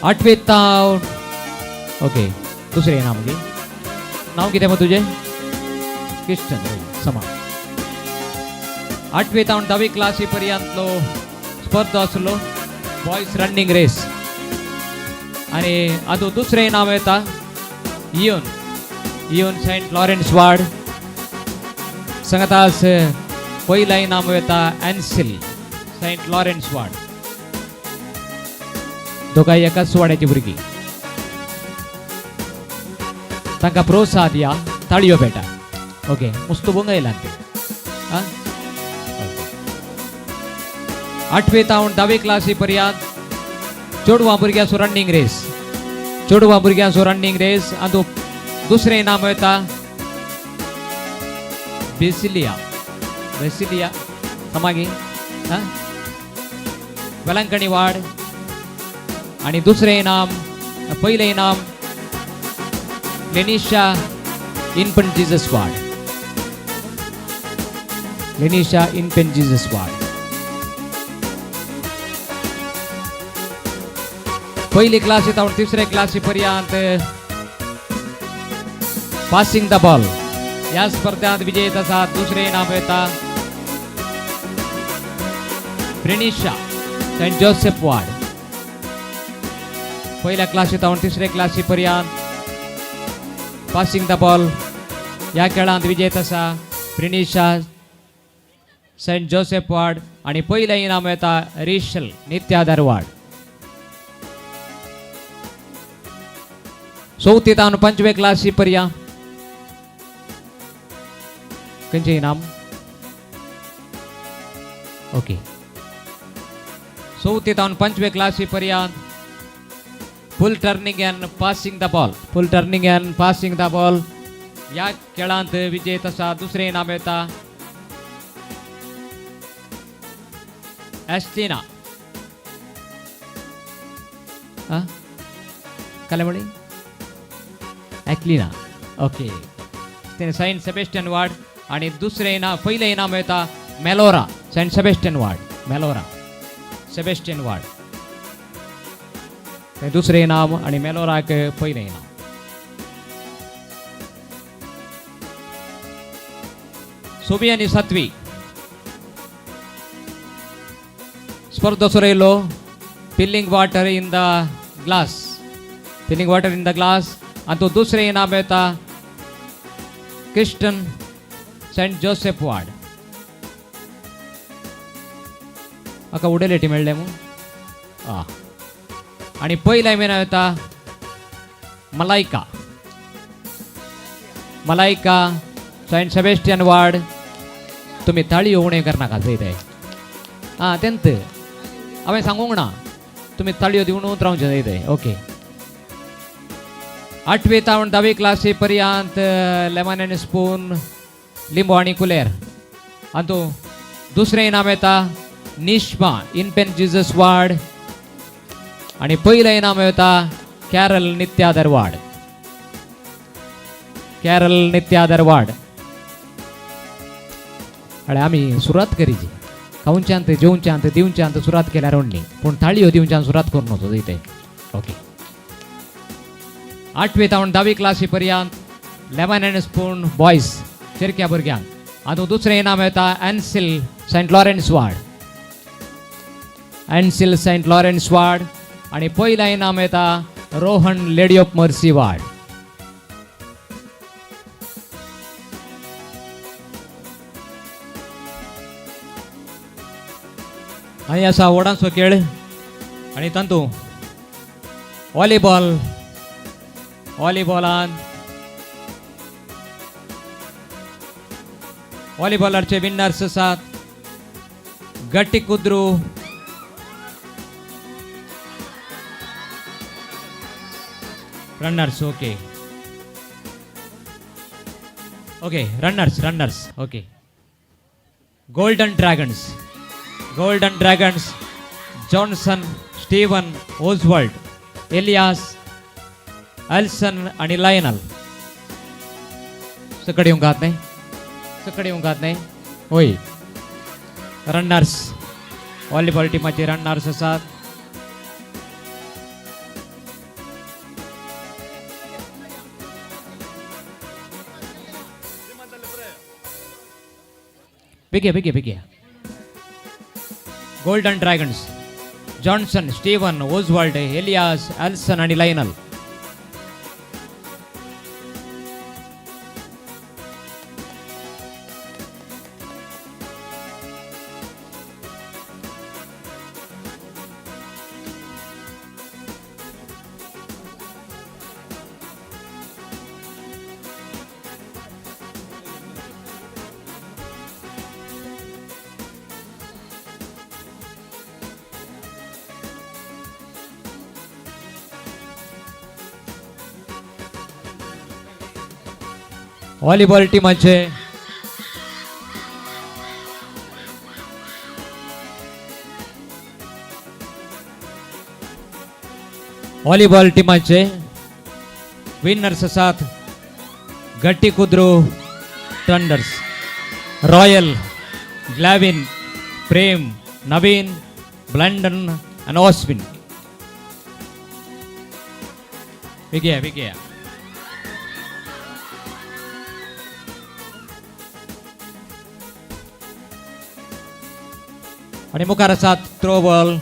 आठवी तावन ओके दुसरें इनाम घे. नांव कितें मग तुजें. क्रिस्टन समान. 8वी तावन 10वी क्लासी पर्यंतलो स्पर्धो आसलो बॉयज रनिंग रेस. आनी हातूंत दुसरें इनाम येता इयोन सेंट लॉरेन्स वार्ड. सांगतास पयलें इनाम येता एन्सिल सेंट लॉरेन्स वार्ड. दोगांय एकाच वाड्याची भुरगीं. तांकां प्रोत्साह दिया ताळयो भेटा. ओके मस्त बोंगयला ते. 8वी तावन 10वी क्लासी पर्यंत चेडवां भुरग्यांचो रनिंग रेस. हातूंत दुसरें इनाम येता बेसिलिया समागी वेलंकणी वार्ड. आनी दुसरें इनाम पयलें इनाम लेनिशा इन्फंट जीसस वार्ड. पयली क्लासी तावन 3रे क्लासी पर्यंत पासिंग द बॉल ह्या स्पर्धांत विजयत आसात. दुसरें इनाम येता प्रिनिशा सेंट जोसेफ वार्ड. पयल्या क्लासी तावन 3रे क्लासी पर्यंत पासिंग द बॉल ह्या खेळांत विजयत आसा प्रिनिशा सेंट जोसेफ वार्ड आणि पहिलं इनाम येता रिशल नित्याधार वार्ड. चौथी तावन पंचवे क्लासी पर्या खंयचे इनाम. ओके. चौथी तावन पंचवे क्लासी पर्यंत फुल turning and passing the ball. Full turning and passing the ball या खेळांत विजय तसा दुसरे इनाम येता एस्टिना. काय म्हणे ॲक्लिना. ओके. सेंट सेबेस्टियन वार्ड आणि दुसरे इनाम पहिलं इनाम येता Melora Saint Sebastian ward. Melora Sebastian ward ते दुसरे इनाम आणि मेलोराक पहिलं इनाम. सोबी आणि सातवी स्पर्धा सुरयलो filling water in the glass. Filling water in the glass आणि तो दुसरे इनाम येता क्रिस्टन सेंट जोसेफ वार्ड. अका उडेलेटी मेळ्ळे मग. आणि पहिला इनाम येता Malaika. Malaika Saint Sebastian ward. तुम्ही थाळी उणे करनाका थंय. तेंत हांवें सांगूंक ना तुम्ही ताळयो दिवनूच रावचे थंय. ओके. 8वी तावन 10वी क्लासी पर्यंत लेमन अँड स्पून लिंबू आणि कुलेर. आणि तो दुसरे इनाम येता निश्मा इन्फेंट जीजस वार्ड आणि पहिलं इनाम येता कॅरल नित्याधार वार्ड. कॅरल नित्याधार वार्ड. आणि आम्ही सुरुवात करीची खाऊनच्यान जेवच्यान दिवच्यान सुरुवात केल्यार व्हडली पूण थाळयो दिवच्यान सुरुवात करूं नजो इथे. ओके. 8वी तावन 10वी क्लासी पर्यंत लेमन अँड स्पून बॉयज चिरक्या भुरग्यांक. आणि दुसरे इनाम येता एन्सिल सेंट लॉरेन्स वार्ड. एन्सिल सेंट लॉरेन्स वार्ड आणि पहिला इनाम येता Rohan Lady of mercy ward. आणि असा व्हडांचो खेळ आणि तातूं व्हॉलीबॉलाचे विनर्स आसात गट्टी कुद्रू runners. Okay. Okay. Runners. Okay. Golden dragons Johnson Steven Oswald Elias Elson आणि लायनल. सकडी येऊन घात नाही. होय. रनर्स व्हॉलीबॉल टिमाचे रनर्स आसात. बेगी. Golden dragons Johnson Steven Oswald Elias Elson आणि लायनल. व्हॉलीबॉल टीमाचे विनर्स आसात गट्टी कुद्रू थंडर्स रॉयल ग्लॅविन प्रेम नवीन ब्लँडन आणि ऑस्विन. विजया आणि मुखार आसात throw ball.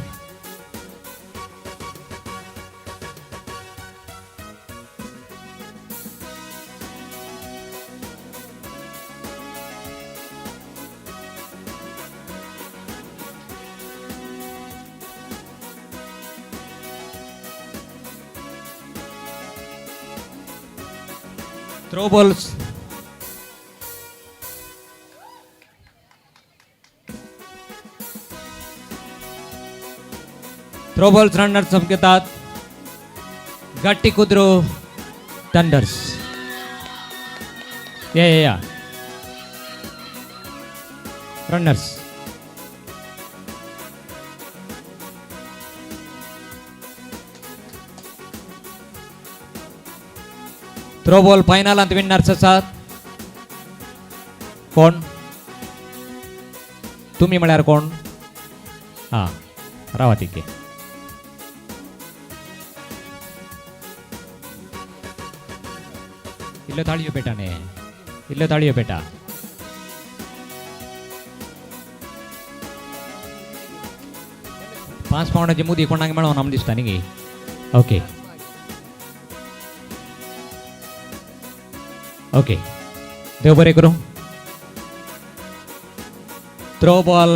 Throw balls. Throw balls runners up घेतात गट्टी कुद्रू थंडर्स. या रनर्स. थ्रो बॉल फायनल अंत विनर्स आसात कोण तुम्ही म्हळ्यार कोण हा रावा तिके इल्लो ताळयो पेटाने इल्लो ताळयो पेटा. £5 मुदी कोणाक मेळोन आमकां दिसता न्ही. ओके ओके देव बरें करूं. Throw ball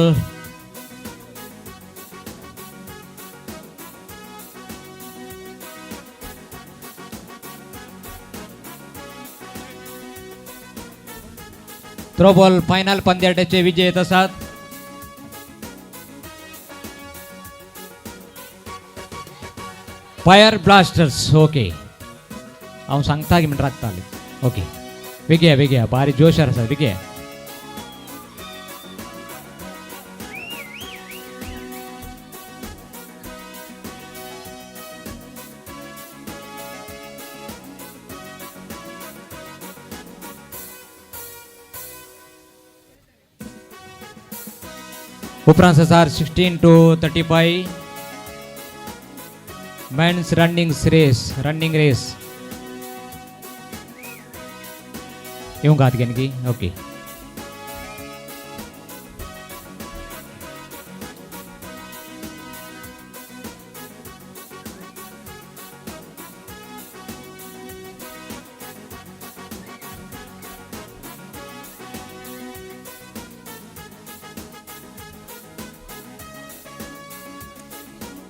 throw ball final पंद्याट्याचे विजयत आसात. Fire blasters. ओके हांव सांगता की म्हणून राखताले. ओके बेगया भारी जोशार आसा बेगया. उपरांत आसा 16 to 35 मेन्स रनिंग रेस येऊ घात घेन की. ओके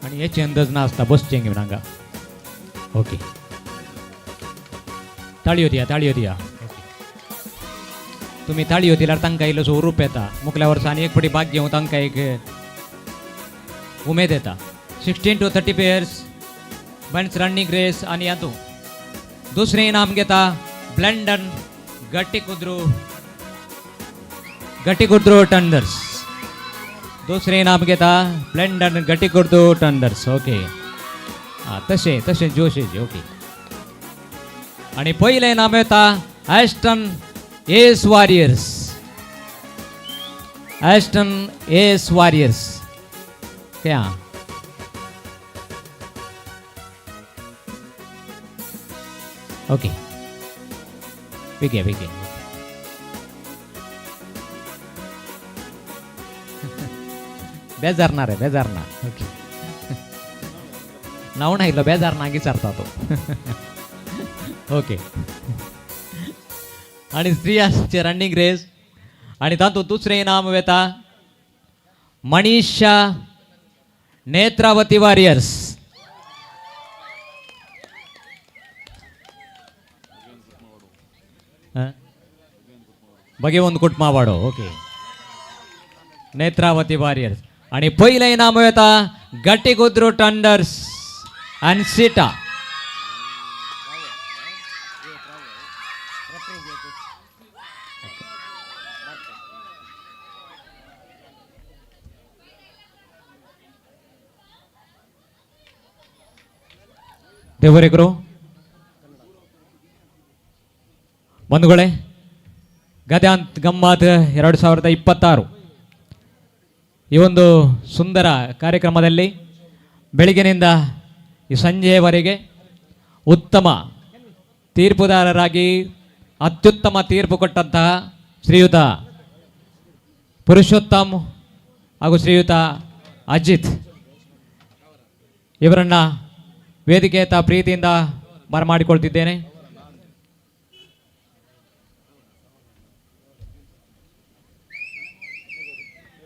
आणि याची अंदाज नासता बसचे घेऊन हांगा. ओके ताळयो दिया. तुम्ही ताळयो दिल्यार तांकां इल्लोसो उरूप येता. मुखल्या वर्सांनी एक फावटी भाग घेवन तांकां एक उमेद येता. 16 to 30 pairs men's running race. आनी हातूंत दुसरें इनाम घेता ब्लँडन गट्टी कुद्रू टंडर्स. दुसरें इनाम घेता ब्लँडन गट्टी कुद्रू टंडर्स. ओके तशें जोशेचे. ओके आणि पयलें इनाम येता ॲस्टन एस वॉरियर्स. क्या ओके बेगया बेजारना. ओके नाव नाही बेजार नागी चारता तो. ओके आणि स्त्रियांचे रनिंग रेस. आणि तातूंत दुसरें इनाम वेता मनीषा नेत्रावती वॉरियर्स. भगवंत कुटमावाडो. Okay Netravati warriors. आणि पयलें इनाम वेता गट्टी कुद्रू टंडर्स आणि सीटा. ದೇವರಿಗರು ಬಂಧುಗಳೇ ಗದ್ಯಾಂತ್ ಗಮ್ಮತ್ 2026 ಈ ಒಂದು ಸುಂದರ ಕಾರ್ಯಕ್ರಮದಲ್ಲಿ ಬೆಳಗಿನಿಂದ ಈ ಸಂಜೆಯವರೆಗೆ ಉತ್ತಮ ತೀರ್ಪುದಾರರಾಗಿ ಅತ್ಯುತ್ತಮ ತೀರ್ಪು ಕೊಟ್ಟಂತಹ ಶ್ರೀಯುತ ಪುರುಷೋತ್ತಮ್ ಹಾಗೂ ಶ್ರೀಯುತ ಅಜಿತ್ ಇವರನ್ನು ವೇದಿಕೆ ಪ್ರೀತಿಯಿಂದ ಬರಮಾಡಿಕೊಳ್ತಿದ್ದೇನೆ.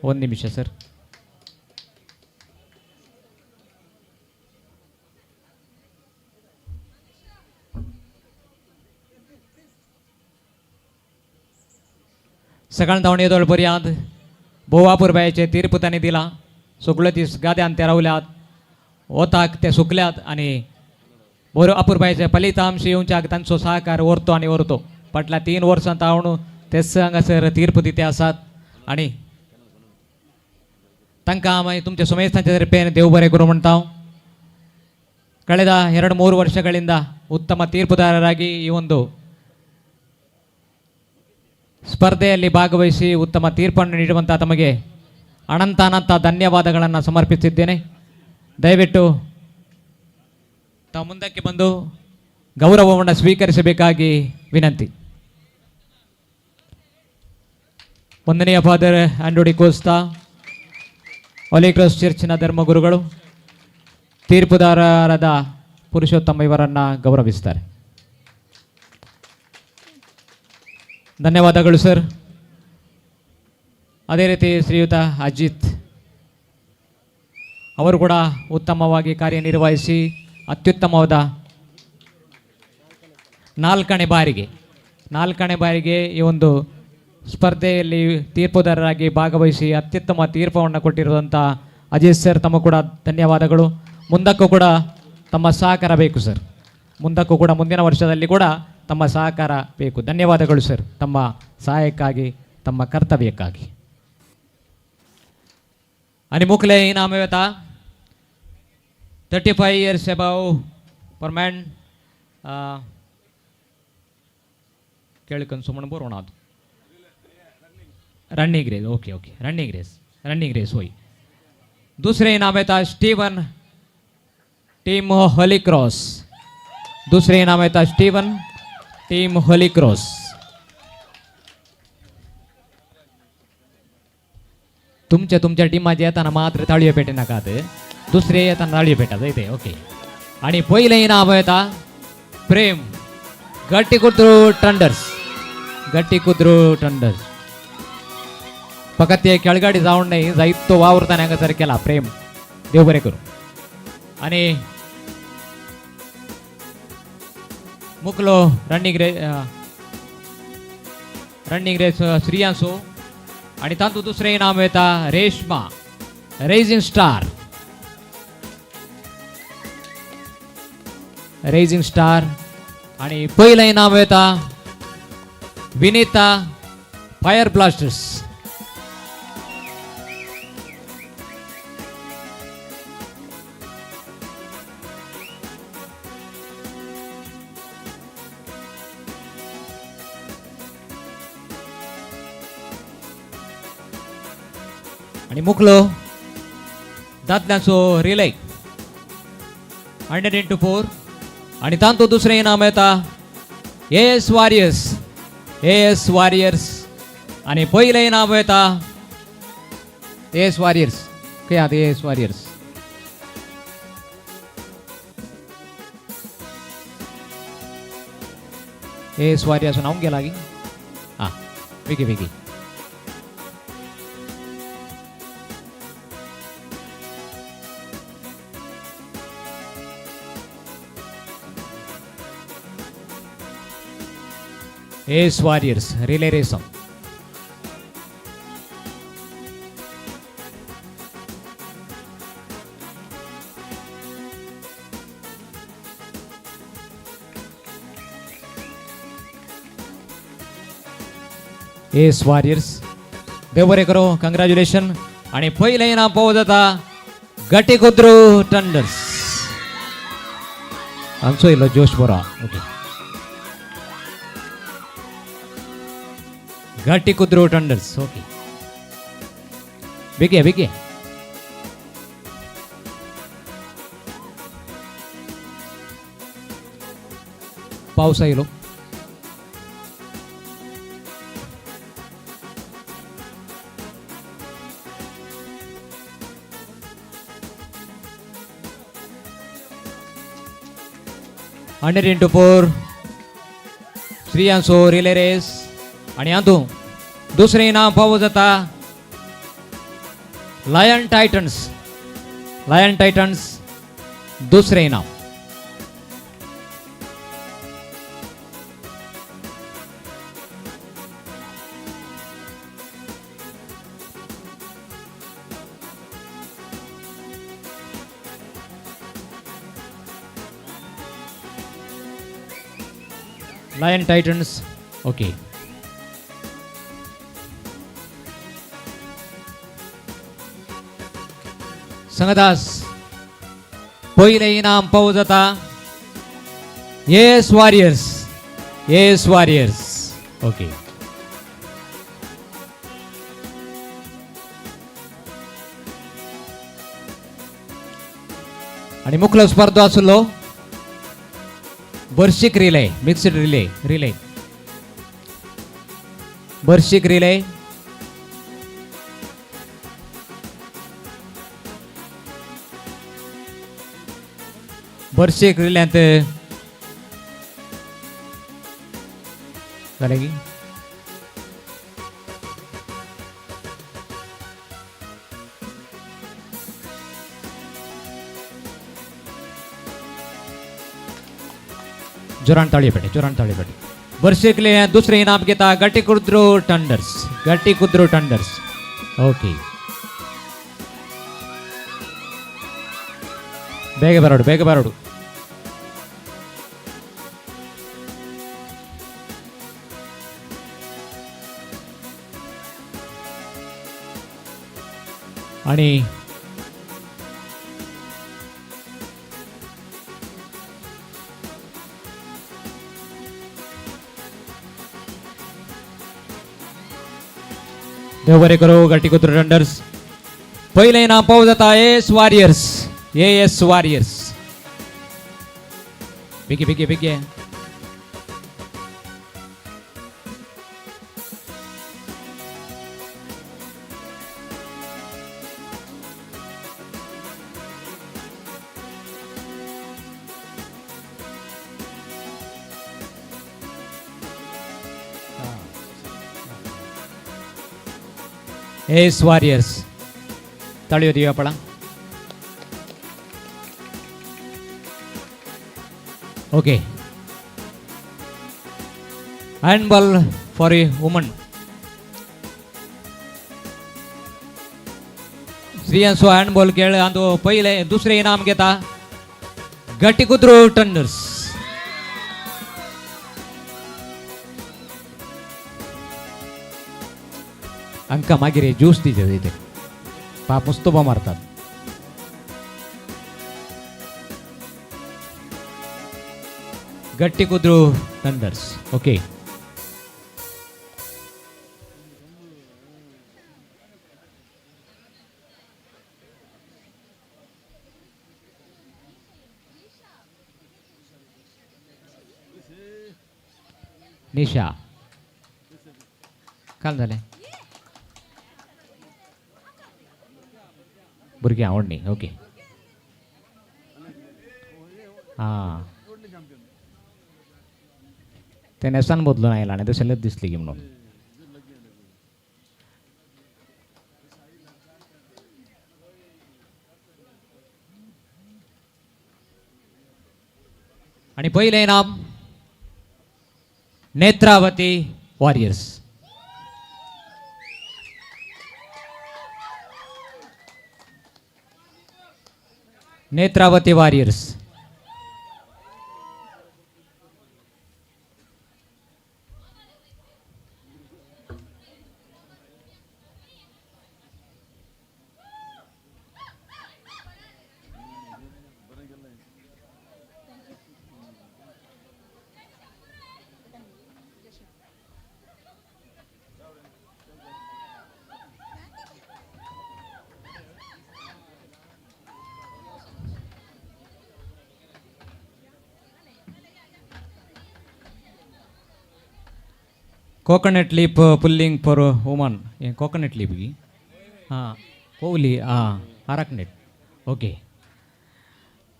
ಒಂದು ನಿಮಿಷ ಸರ್. सगळ्यां धांवून येदोळ पर्यंत भोव अपुरबायेचे तीर्प तांणी दिला. सगळ्यो दीस गाद्यान ते रावल्यात, वताक ते सुकल्यात आनी बरो अपुरबायेचे फलितांश येवच्याक तांचो सहकार उरतो आनी उरतो. फाटल्या 3 वर्सां धांवन तेच हांगासर तीर्प दिते आसात आनी तांकां मागीर तुमच्या सुमेस्तांच्या तर्फेन देव बरें करूं म्हणटा हांव. ಕಳೆದ 2-3 ವರ್ಷಗಳಿಂದ ಉತ್ತಮ ತೀರ್ಪುದಾರರಾಗಿ ಈ ಒಂದು ಸ್ಪರ್ಧೆಯಲ್ಲಿ ಭಾಗವಹಿಸಿ ಉತ್ತಮ ತೀರ್ಪನ್ನು ನೀಡುವಂಥ ತಮಗೆ ಅನಂತ ಧನ್ಯವಾದಗಳನ್ನು ಸಮರ್ಪಿಸಿದ್ದೇನೆ. ದಯವಿಟ್ಟು ತಾವು ಮುಂದಕ್ಕೆ ಬಂದು ಗೌರವವನ್ನು ಸ್ವೀಕರಿಸಬೇಕಾಗಿ ವಿನಂತಿ. ವಂದನೀಯ ಫಾದರ್ ಆಂಡ್ರೋಡಿ ಕೋಸ್ತಾ, ಹೋಲಿ ಕ್ರಾಸ್ ಚರ್ಚಿನ ಧರ್ಮಗುರುಗಳು ತೀರ್ಪುದಾರರಾದ ಪುರುಷೋತ್ತಮ ಇವರನ್ನು ಗೌರವಿಸ್ತಾರೆ. ಧನ್ಯವಾದಗಳು ಸರ್. ಅದೇ ರೀತಿ ಶ್ರೀಯುತ ಅಜಿತ್ ಅವರು ಕೂಡ ಉತ್ತಮವಾಗಿ ಕಾರ್ಯನಿರ್ವಹಿಸಿ ಅತ್ಯುತ್ತಮವಾದ 4ನೇ ಬಾರಿಗೆ ಈ ಒಂದು ಸ್ಪರ್ಧೆಯಲ್ಲಿ ತೀರ್ಪುದಾರರಾಗಿ ಭಾಗವಹಿಸಿ ಅತ್ಯುತ್ತಮ ತೀರ್ಪವನ್ನು ಕೊಟ್ಟಿರುವಂಥ ಅಜಿತ್ ಸರ್, ತಮ್ಮ ಕೂಡ ಧನ್ಯವಾದಗಳು. ಮುಂದಕ್ಕೂ ಕೂಡ ತಮ್ಮ ಸಹಕಾರ ಬೇಕು ಸರ್. ಮುಂದಕ್ಕೂ ಕೂಡ ಮುಂದಿನ ವರ್ಷದಲ್ಲಿ ಕೂಡ ತಮ್ಮ ಸಹಕಾರ ಬೇಕು. ಧನ್ಯವಾದಗಳು ಸರ್, ತಮ್ಮ ಸಹಾಯಕ್ಕಾಗಿ, ತಮ್ಮ ಕರ್ತವ್ಯಕ್ಕಾಗಿ. आणि मुखले इनाम येता 35 years above for man ಕೇಳಿಕೊಂಡು ಸುಮ್ಮನೆ ಬರೋಣ. ಅದು running race, okay running race होई. दूसरे इनाम येता स्टीवन टीम होली क्रॉस. दुसरे इनाम येता स्टीवन टीम होली क्रॉस. तुमच्या टीमाचे येताना मात्र ताळयो पेटे नाका, दुसरे येताना ताळयो पेटा इथे. ओके. आणि पहिले इनाम येता प्रेम गट्टीकुद्रू टंडर्स. फकत ते केळगाडी जाऊन नाही, जाईत तो वावरताना हांगासर केला प्रेम, देव बरें करूं. आणि मुकलो रनिंग रेस श्रियांशू. आणि तातूंत दुसरें इनाम येता रेशमा रेजिंग स्टार. आणि पहिलं इनाम येता विनीता फायर ब्लास्टर्स. आणि मुकलो दादल्यांचो रिले 100x4. आणि तांतूंत दुसरें इनाम येता AS वॉरियर्स. आणि पयलें इनाम येता AS वॉरियर्स. खंय आहा AS वॉरियर्स? AS वॉरियर्स नाव गेला की हां, बेगी AS Warriors relay race. AS Warriors देव बरें करो, कंग्रॅच्युलेशन. आणि पहिलं इनाम पावो जाता गट्टीकुद्रू टंडर्स. हांचो इल्लो जोश बरो. ओके. गट्टीकुद्रू टंडर्स. ओके. बेगे पावस आयलो. Under into 4 Shriyanshu relay race. आणि हातूंत दुसरें इनाम फावो जाता लायन टायटन्स. दुसरें इनाम. Lion Titans okay. संगदास पहिले इनाम पाहू जाता येस वॉरियर्स ओके. आणि मुख्य स्पर्धा आसलो बर्शिक रिले मिक्स्ड रिले बर्शिक रिले बर्शिक रिल्यांत जालें की जोरान ताळी पेटे बर्शिकले दुसरे इनाम घेता गट्टीकुद्रू टंडर्स ओके. ಬೇಗ ಬರೋಡು आणि देव बरे करो गट्टीकुद्रू टंडर्स. पहिले इनाम पाहू जाता एस वॉरियर्स बिगे एस वॉरियर्स ताळी होती आपण. ओके. हँडबॉल फॉर ए वुमन स्त्रियांचो हँडबॉल खेळ आणि पहिले दुसरे इनाम घेता गट्टीकुद्रू टंडर्स. अंका मागीर ज्यूस दिते पाप मुस्तोबा मारतात. गट्टीकुद्रू टंडर्स ओके. निशा काल झाले भुरगीं आवडणी ओके. हां ते नेसान बदलून आयला आणि तशेंच दिसली की म्हणून. आणि पहिले इनाम Netravati warriors. Netravati warriors coconut leap pulling for woman coconut leap की हां पोवली हां आराकनेट ओके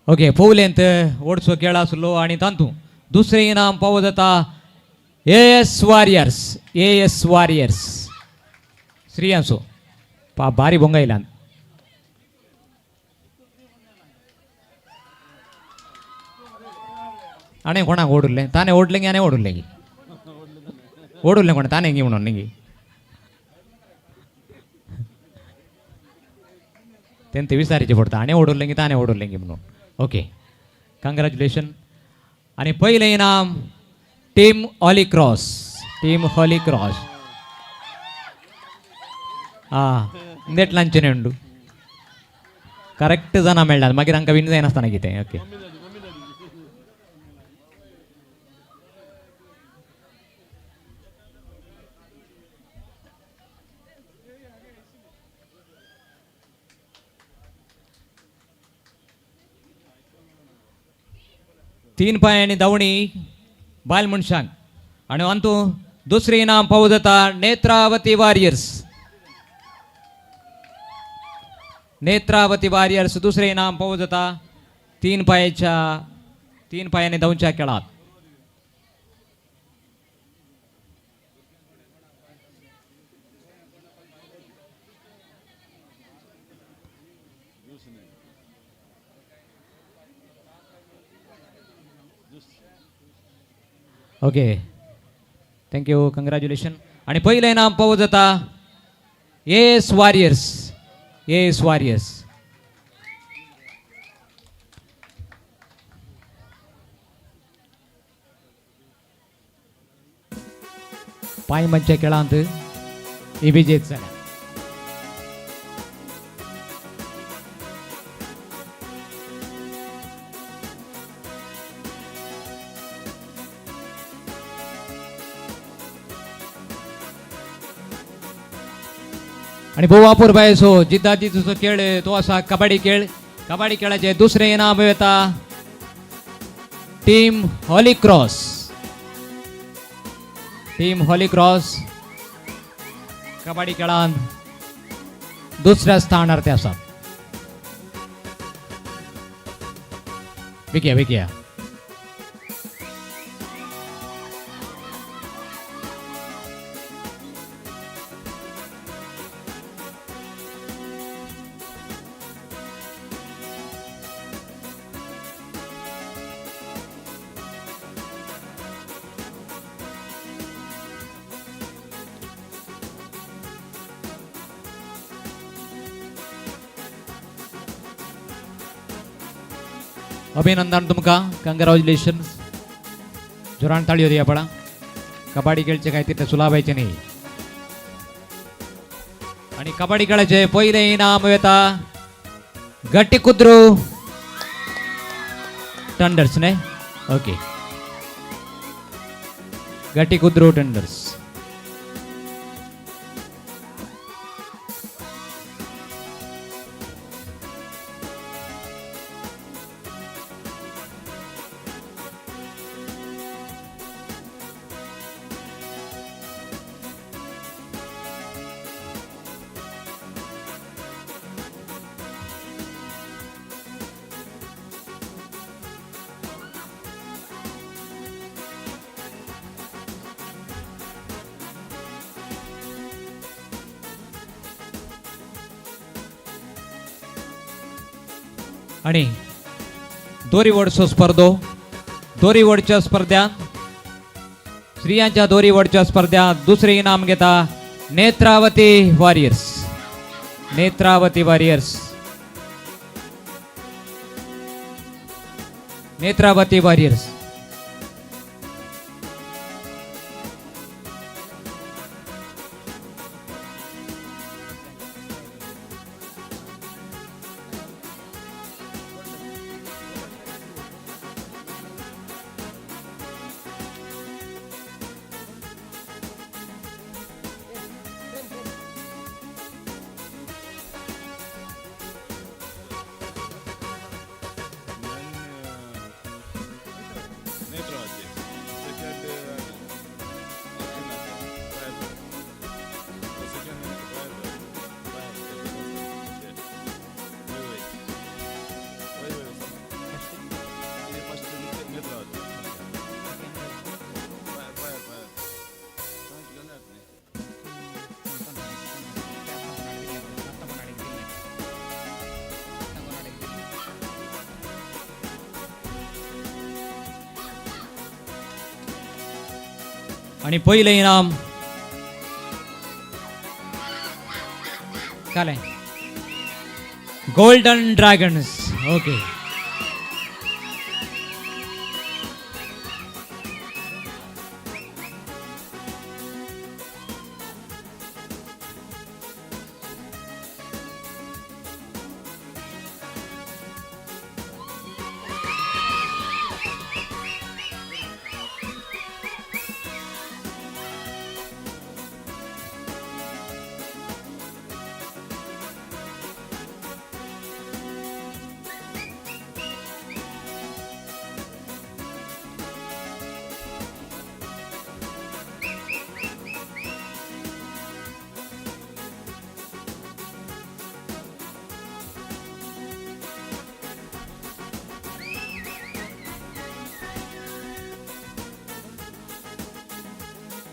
ओके पोवलेंत ओडसो खेळ आसलो आणि तांतू दुसरे इनाम पावो जाता एएस वॉरियर्स श्रीयांसो पा भारी बोंगायलान आणे कोणाक ओडुरले ताने ओडले की आने ओडुरले की ओडुरले कोण ताने गी म्हणून निगी तेंते विचारीचे पडता आने ओडुरले की ताने ओडुरले की म्हणून ओके कंग्रॅच्युलेशन. आणि पहिले इनाम टीम हॉलीक्रॉस. नेटलांचे उंडू करेक्ट जाना मेळ्ळा मागीर हांकां विन जायनासतना कितें. ओके तीन पायांनी धावणी बायल मनशांक आणि अंतू दुसरे इनाम पावो जाता नेत्रावती वॉरियर्स दुसरे इनाम पावो जाता तीन पायांनी धावच्या खेळात. Okay thank you कंग्रॅच्युलेशन. आणि पहिलं इनाम पावो जाता येस वॉरियर्स. पांय मंच्या खेळांत ही विजेत जाल्या. आणि भोव अपूर्व सो जिद्दाजीचो खेळ तो असा कबड्डी खेळाचे दुसरे इनाम येता टीम हॉलीक्रॉस. कबड्डी खेळांत दुसऱ्या स्थानार ते आसात. विकया अभिनंदन तुमकां. कंग्रॅच्युलेशन. जोरान ताळयो दिया पडा. कबड्डी खेळचे काय तिथे सुलाभायचे नाही. आणि कबड्डी खेळाचे पहिले इनाम येता गट्टीकुद्रू टंडर्स ने. ओके गट्टीकुद्रू टंडर्स. आणि दोरी ओडचो दोरीवडच्या स्पर्धांत स्त्रियांच्या दोरीवडच्या स्पर्धांत दुसरे इनाम घेता नेत्रावती वॉरियर्स. आणि पहिले इनाम काय गोल्डन ड्रॅगन्स. ओके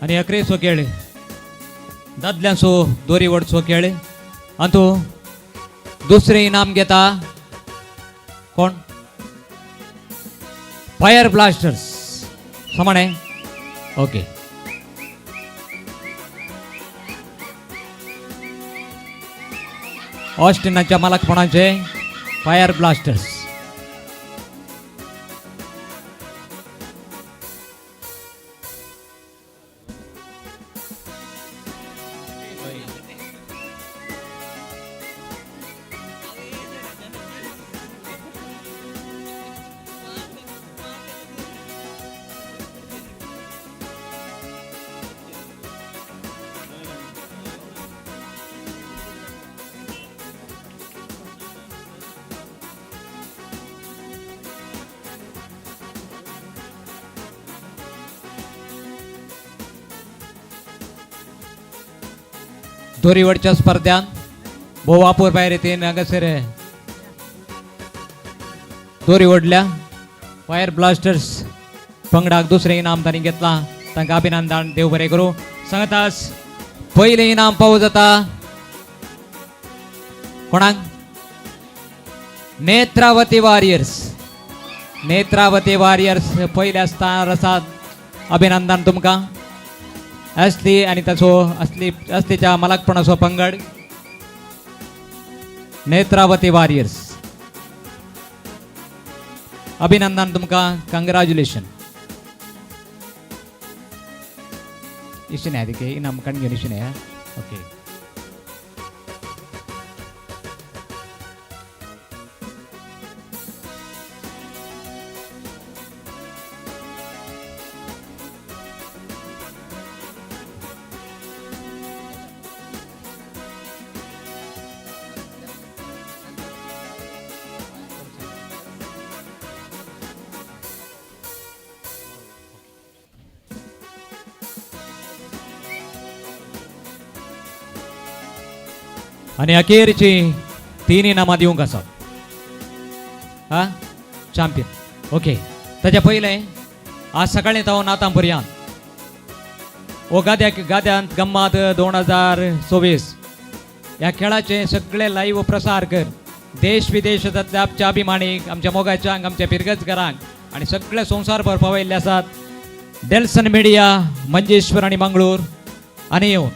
आणि अकरेसो खेळ दादल्यांचो दोरी वडचो खेळ अंतू दुसरे इनाम घेता कोण फायर ब्लास्टर्स समाणे ओके ऑस्टिनाच्या मालकपणाचे फायर ब्लास्टर्स दोरीवडच्या स्पर्धांत भोव वापूर भायर येते हांगासर दोरी ओडल्या फायर ब्लास्टर्स पंगडाक दुसरें इनाम तांणी घेतलां तांकां अभिनंदन देव बरें करूं सांगतास पयलें इनाम फावो जाता कोणाक नेत्रावती वॉरियर्स पयल्या स्थानार आसात अभिनंदन तुमकां असली आणि ताचो असलीच्या मालकपणाचो पंगड नेत्रावती वॉरियर्स अभिनंदन तुमकां कंग्रॅच्युलेशन इशने ಅದಕ್ಕೆ इनाम कणगे इशने ओके आणि अखेरची 3 इनामां दिवंक आसात हा चॅम्पियन ओके ताच्या पयलें आज सकाळीं तावन आतां पर्यंत हो गाद्यांत गम्मात 2024 ह्या खेळाचे सगळे लाईव्ह प्रसार कर देश विदेशांतल्या आमच्या अभिमानीक आमच्या मोगाच्यांक आमच्या पिरगजकारांक आणि सगळे संवसारभर पावयल्ले आसात डेल्सन मिडिया मंजेश्वर आणि मंगळूर आनी येवन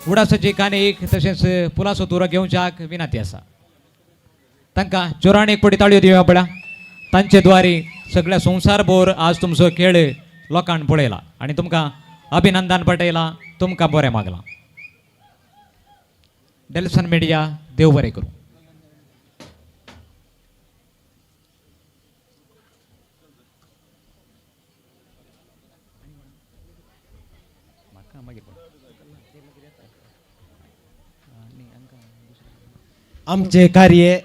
उडासाची कानीक तशेंच पुलासो तुरो घेवच्याक विनंती आसा तांकां जोरान एक पटी ताळयो दिवया पळय तांचे द्वारे सगळ्या संवसारभर आज तुमचो खेळ लोकांनी पळयला आणि तुमकां अभिनंदन पटयलां तुमकां बरें मागलां डेल्सन मिडिया देव बरें करूं आमचे कार्य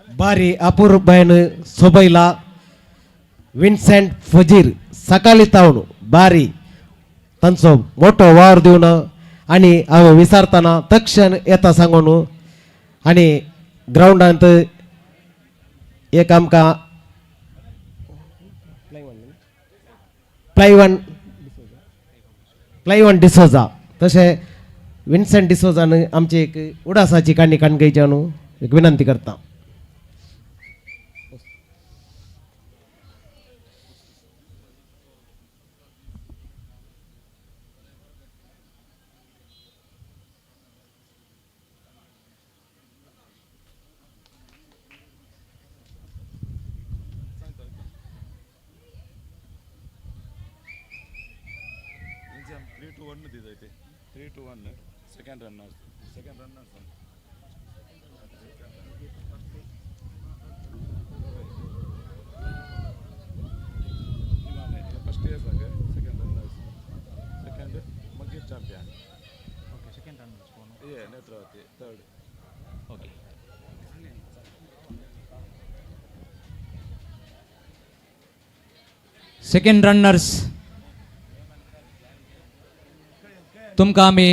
बारी अपूर्वबायन सोबयला विन्सेंट फजीर सकाळी तावन बारी तांचो मोठो वावर दिवन आणि हांवें विचारतना तक्षण येता सांगून आणि ग्राउंडांत एक आमकां प्लायवन डिसोजा तशें विन्सेंट डिसोजान आमची एक उडासाची काणी काणगेच्या न्हू एक विनंती करता सेकंड रनर्स तुमकां आमी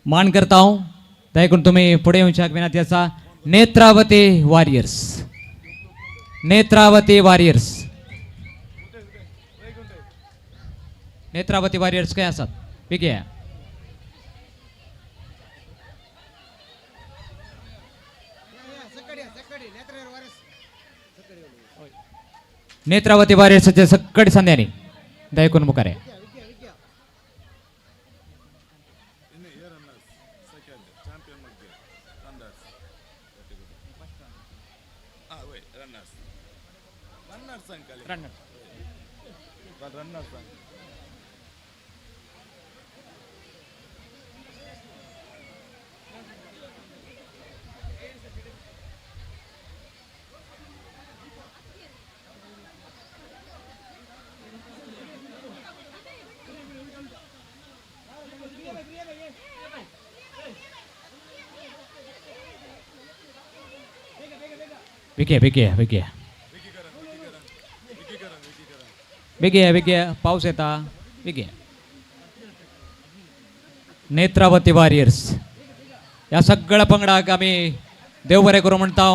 मान करता देखून तुम्ही पुढे येवच्याक विनंती आसा नेत्रावती वॉरियर्स नेत्रावती वॉरियर्स काय आसात बेगी नेत्रावती वॉरियर्सचे सगळे संध्यानी दयकून मुखारे विके विके विके विके विके पाऊस येता विके नेत्रावती वॉरियर्स या सगळ्या पंगडाक आम्ही देव बरें करूं म्हणटा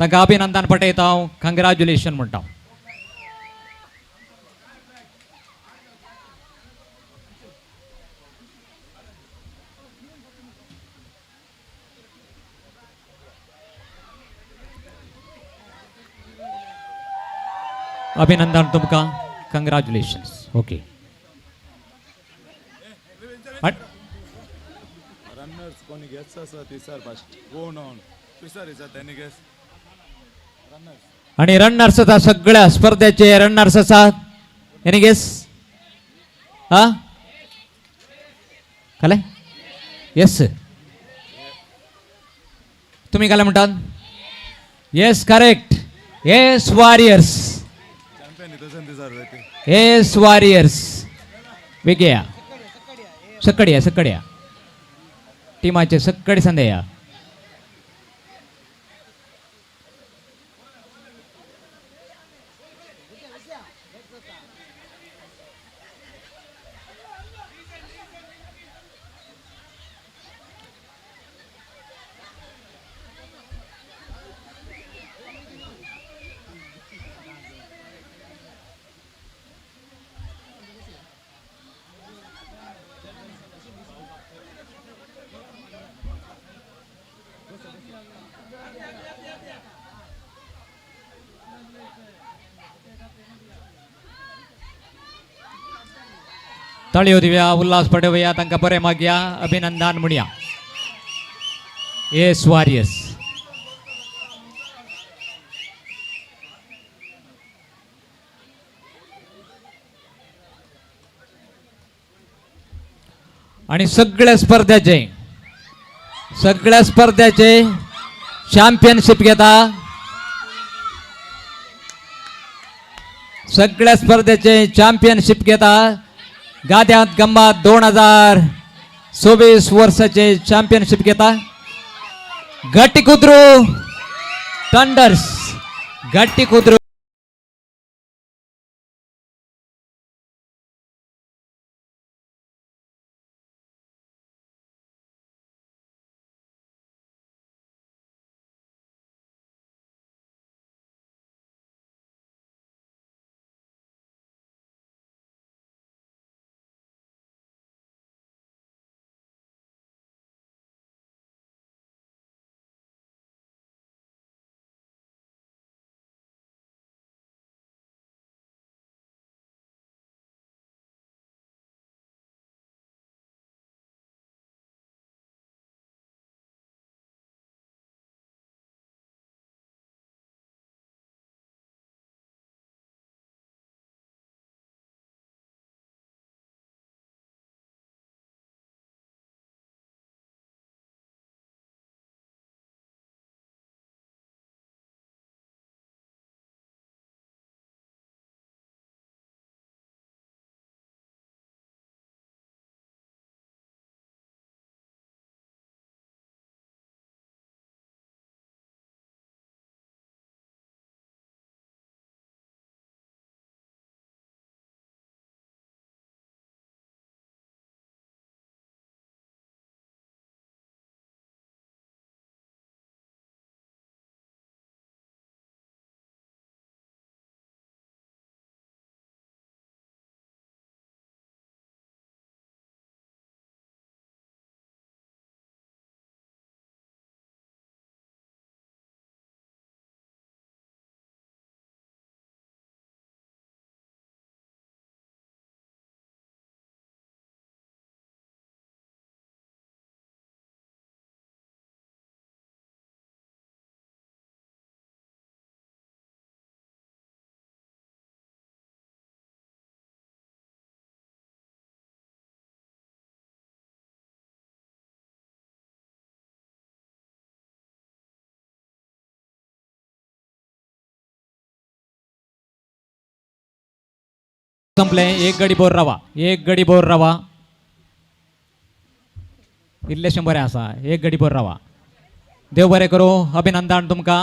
तांकां अभिनंदन पटयता कंग्रॅच्युलेशन म्हणटा अभिनंदन तुमकां कंग्रॅच्युलेशन्स ओके रनर्स कोणी गेस आसा तिसर फस्ट गो ऑन तिसर इज त्यांनी गेस रनर्स आणि रनर्स आता सगळ्या स्पर्धेचे रनर्स आसात एनी गेस हा काले येस तुम्ही काय म्हणतात yes correct yes warriors yes warriors वेगळ्या सकड्या सकड्या टीमाचे सकडी संध्या तळयो दिव्या उल्हास पटवया तांका बरें मागया अभिनंदन म्हणया येस वॉरियर्स आणि सगळ्या स्पर्धेचे चॅम्पियनशिप घेता सगळ्या स्पर्धेचे चॅम्पियनशिप घेता गाद्यांत गंमात 2024 वर्षाचे चॅम्पियनशिप घेता गट्टिकुद्रू थंडर्स संपले. एक गडी बोर रवा, एक गडी बोर रवा. इल्ले 100 असा. एक गडी बोर रवा. देव बरें करूं. अभिनंदन तुमकां.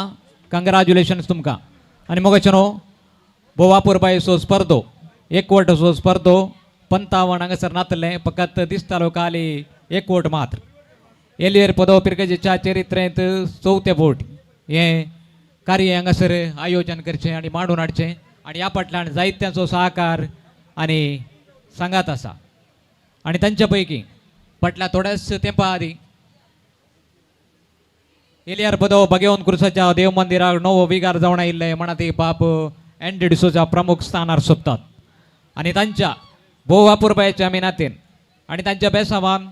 कंग्रॅच्युलेशन्स तुमकां. आनी मोगचनो बोवापूरबाई सो स्पर्धो एकवट सो स्पर्धो 55 हांगासर नातले. फकत दिसतालो खाली एकवट मात्र. एलियर पदो पिरगजेच्या चरित्रेंत 4थे बोट हे कार्य हांगासर आयोजन करचें आनी मांडून हाडचें. आनी ह्या फाटल्यान जायत्यांचो सहकार आनी सांगात आसा. आनी तांच्या पैकी फाटल्या थोड्याच तेंपा आदी एलियर पदो भगवान क्रुसाच्या देव मंदिराक नवो विगार जावन आयिल्ले म्हणा ती बाब एंडी डिसोजा प्रमुख स्थानार सोंपतात. आनी तांच्या बोवापूरबायेच्या मिनातेन आनी तांच्या बेसावान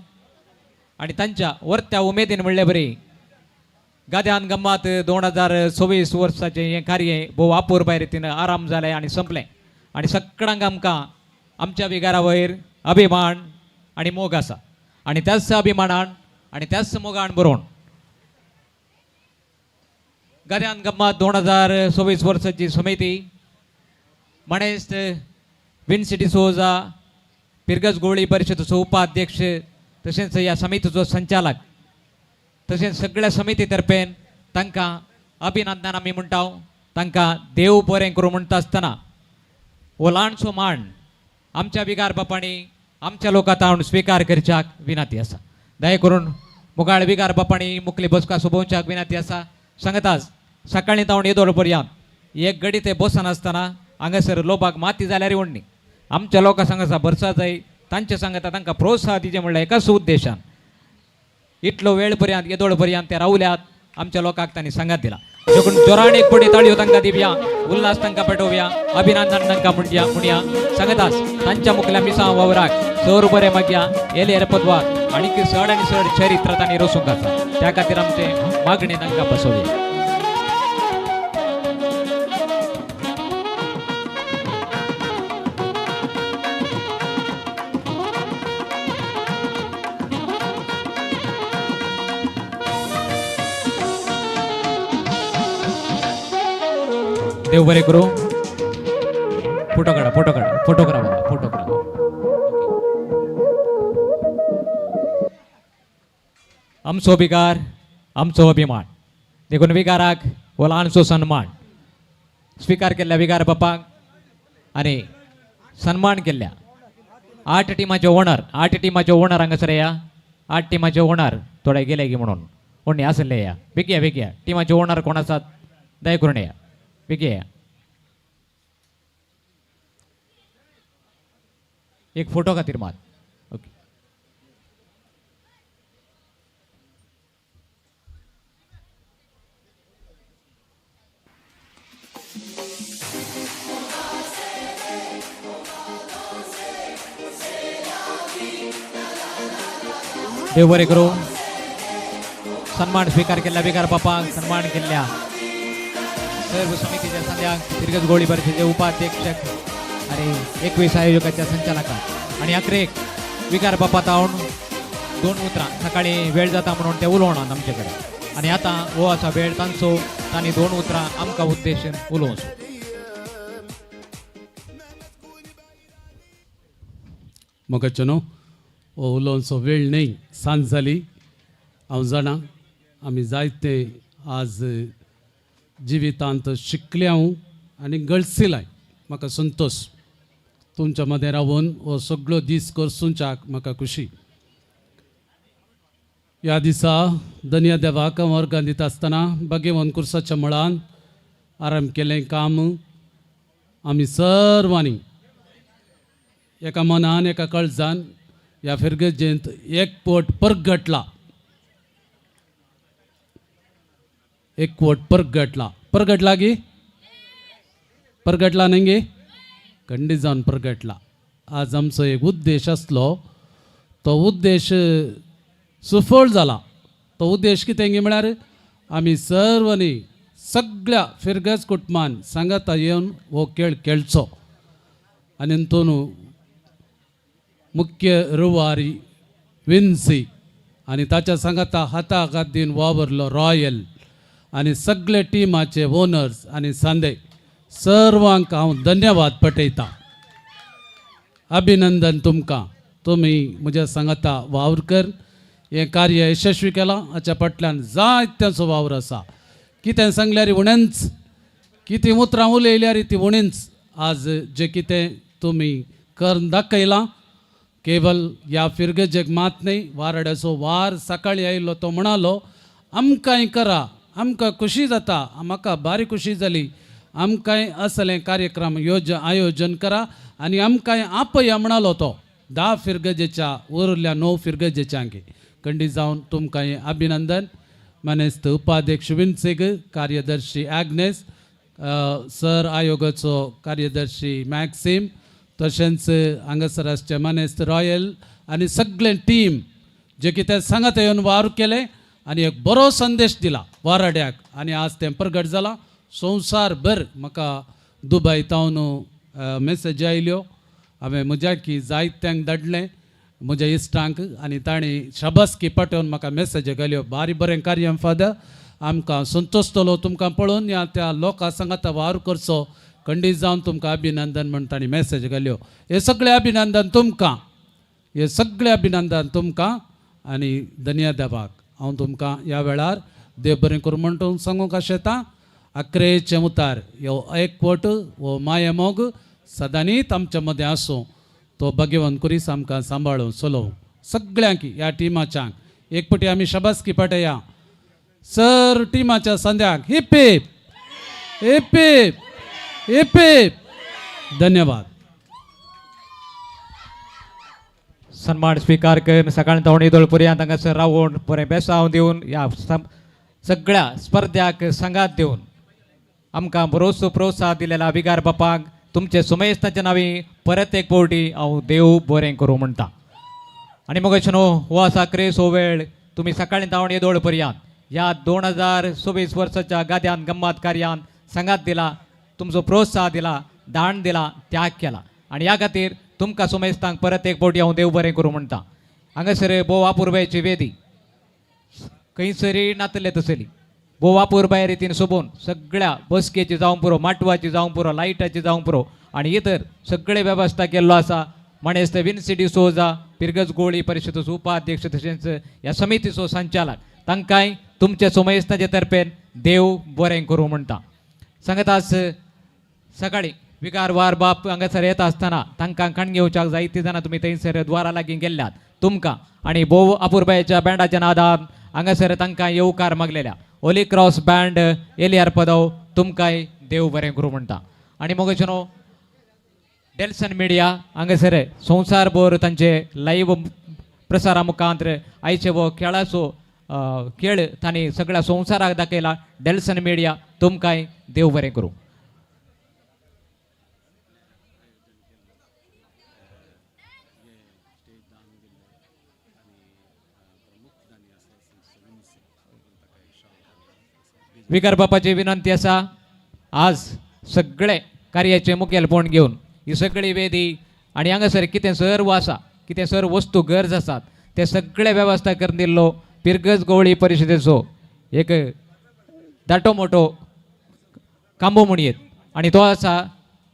आनी तांच्या वर्त्या उमेदीन म्हणले बरी गाद्यान गम्मात 2026 वर्साचें हें कार्य बोवापूरबाय रितीन आराम जालें आनी संपलें. आनी सगळ्यांक आमकां आमच्या विगारा वयर अभिमान आनी मोग आसा. आनी त्याच अभिमानान आनी त्याच मोगान बरोवन गाद्यान गम्मात 2026 वर्साची समिती मणेस्त विन्सी डिसोजा पिरगज गोळी परिशदेचो उपाध्यक्ष तशेंच ह्या समितीचो संचालक तशेंच सगळ्या समिती तर्फेन तांकां अभिनंदन आमी म्हणटा. तांकां देव बरें करूं म्हणटा आसतना हो ल्हानसो मान आमच्या विगार बापाणी आमच्या लोकांत स्विकार करच्याक विनंती आसा. दया करून मुगाळ विगार बापाणी मुखली बसका सोबोवच्याक विनंती आसा. सांगताच सकाळीं तावन येदोळ पर्यंत एक गडी ते बसन आसतना हांगासर लोकांक माती जाल्यार व्हडणी आमच्या लोकां सांगासा बरसा जाय तांचे सांगता तांकां प्रोत्साहन दिचें म्हणल्यार एकाच उद्देशान इतलो वेळ पर्यंत येदोळ पर्यंत ते रावल्यात. आमच्या लोकांक तांणी सांगात दिला. देखून जोरान एक पटी ताळयो तांकां दिवया. उल्हास तांकां पेटोवया. अभिनंदन तांकां म्हणया. सांगताच तांच्या मुखल्या मिसां वावराक सर बरें मागया. एलियर पदवाक आनीक चड आनी चड चरित्र तांणी रचूंक आसा. त्या खातीर आमचे मागणी तांकां बसोवया. देव बरें करूं. फोटो काडा फोटो करा. आमचो विगार आमचो अभिमान. देखून विगाराक हो ल्हानसो सन्मान स्विकार केल्ल्या विगार बापाक आनी सन्मान केल्ल्या 8 टिमाचे ओनर हांगासर या. 8 टिमाचे ओनर थोडे गेले की म्हणून कोणी आसले या. बेगया टिमाचे ओनर कोण आसात दया करून या. बेगया एक फोटो खातीर मात. ओके. देव बरें करूं. सन्मान स्वीकार केल्ल्या विगार बापाक सन्मान केल्ल्या सर्व समितीच्या संध्याक पिरगज गोळी परिशदेचे उपाध्यक्ष आणि 21 आयोजकाच्या संचालकाक आणि अखेरेक विगार बापा तावन 2 उतरां सकाळी वेळ जाता म्हणून ते उलोवणात आमचे कडेन. आनी आतां हो आसा वेळ तांचो. तांणी 2 उतरां आमकां उद्देशून उलोवचो. मोगाचनो हो उलोवचो वेळ न्ही. सांज जाली. हांव जाणा आमी जायते आज जिवितांत शिकल्यां आनी गळसिलाय. म्हाका संतोष तुमच्या मदें रावून हो सगळो दीस करसूंच्याक म्हाका खुशी. ह्या दिसा धन्य देवाक वर्गां दिता आसतना भगवान कुर्साच्या मळान आराम केलें काम आमी सर्वांनी एका मनान एका काळजान ह्या फिरगजेंत एकवट परगटला. एकवट परगटला गी परगटला न्ही गे खंडीत जावन परगटला. आज आमचो एक उद्देश आसलो. तो उद्देश सुफळ जाला. तो उद्देश कितें गे म्हळ्यार आमी सर्वांनी सगळ्या फिरगज कुटुंबान सांगाता येवन हो खेळ खेळचो. आनी तातूंत मुख्य रुवारी विन्सी आनी ताच्या सांगाता हाताक हात दिवन वावरलो रॉयल आनी सगळे टिमाचे ओनर्स आनी सांदे सर्वांक हांव धन्यवाद पटयतां. अभिनंदन तुमकां. तुमी म्हज्या सांगाता वावरकर हें कार्य यशस्वी केलां. हाच्या फाटल्यान जायत्यांचो वावर आसा. कितें सांगल्यार उणेंच, कितें उतरां उलयल्यार ती उणींच आज जें कितें तुमी करून दाखयलां. केवल ह्या फिरगजेक मात न्ही, वाराड्याचो वार सकाळी आयिल्लो तो म्हणालो आमकांय करा, आमकां खुशी जाता, म्हाका बारी खुशी जाली, आमकांय असलें कार्यक्रम आयोजन करा आनी आमकांय आपया म्हणालो तो 10 फिरगजेच्या उरल्या 9 फिरगजेच्यांक. खंडी जावन तुमकांय अभिनंदन. मनेस्त उपाध्यक्ष विन्सेग, कार्यदर्शी ॲग्नेस, सर आयोगाचो कार्यदर्शी मॅक्सिम, तशेंच हांगासर आसचे मनेस्त रॉयल आनी सगळें टीम जे कितें सांगात येवन वावर केलें आनी एक बरो संदेश दिला वाराड्याक आनी आज तें प्रगट जालां. संवसारभर म्हाका दुबयतावन मेसेज आयल्यो. हांवें म्हज्याकी जायत्यांक धाडलें म्हज्या इश्टांक आनी तांणी शाबासकी पाठोवन म्हाका मेसेज घाल्यो. बारी बरें कार्य फादर, आमकां संतोश जालो तुमकां पळोवन. ह्या त्या लोकां सांगाता वावर करचो. खंडीत जावन तुमकां अभिनंदन म्हण तांणी मेसेज घाल्यो. हे सगळें अभिनंदन तुमकां, हे सगळें अभिनंदन तुमकां आनी धन्यवाद. हांव तुमकां ह्या वेळार देव बरें करूं म्हणून सांगूंक आशेतां. अकरेचे उतार ह्यो एकवट हो मायेमोग सदांनीच आमच्या मदें आसूं. तो भगवंत कुरीस आमकां सांबाळूं चलोवं. सगळ्यांक ह्या टिमाच्यांक एक पटी आमी शाबासकी पाठया. सर टिमाच्या संद्याक hip hip hip hip hip hip. धन्यवाद. सन्मान स्वीकार करून सकाळी तावण येदोळ पर्यंत हांगासर रावून बरें बेसांव दिवन ह्या सगळ्या स्पर्ध्याक संगात दिवन आमकां बरोसो प्रोत्साह दिलेला विगार बापाक तुमचे सुमेस्ताच्या नांवी परत एक फावटी हांव देव बरें करूं म्हणटा. आनी मगेशनो हो आसा क्रेस हो वेळ तुमी सकाळी तावण येदोळ पर्यंत ह्या 2026 वर्साच्या गाद्यान गम्मात कार्यान संगात दिला, तुमचो प्रोत्साह दिला, दान दिला, त्याग केला आनी ह्या खातीर तुमकां सुमेस्तांक परत एक फावटी हांव देव बरें करूं म्हणटा. हांगासर भोव अपुर्बायेची वेदी खंयसरी नातले तसली भोव अपुर्बाये रितीन सोबून सगळ्या बसकेची जावं पुरो, माटवाची जावं पुरो, लायटाची जावं पुरो आनी इतर सगळे वेवस्था केल्लो आसा. मणेस्त विन्सी डिसोजा, पिरगज गोळी परिशदेचो उपाध्यक्ष तशेंच ह्या समितीचो संचालक तांकांय तुमच्या सुमेस्ताचे तर्फेन देव बरें करूं म्हणटा. सांगतास सकाळी विकार वार बाप हांगासर येता आसतना तांकां खण घेवच्याक जायतीं जाणां तुमी थंयसर द्वारा लागीं गेल्ल्यात तुमकां आनी भोव अपुर्बायेच्या बँडाच्या नादान हांगासर तांकां येवकार मागलेल्या होली क्रॉस बँड एलियार पदव तुमकांय देव बरें करूं म्हणटा. आनी मगेशनो डेल्सन मिडिया हांगासर संवसारभर तांचे लायव्ह प्रसारा मुखांतर आयचे वो खेळाचो खेळ तांणी सगळ्या संवसाराक दाखयला. डेल्सन मिडिया तुमकांय देव बरें करूं. विकार बापाची विनंती आसा आज सगळे कार्याचे मुखेलपण घेवन ही सगळी वेदी आनी हांगासर कितें सर्व आसा, कितें सर्व वस्तू गरज आसात ते सगळे वेवस्था करून दिल्लो पिरगज गवळी परिशदेचो एक दाटो मोठो कांबो म्हणयेत आनी तो आसा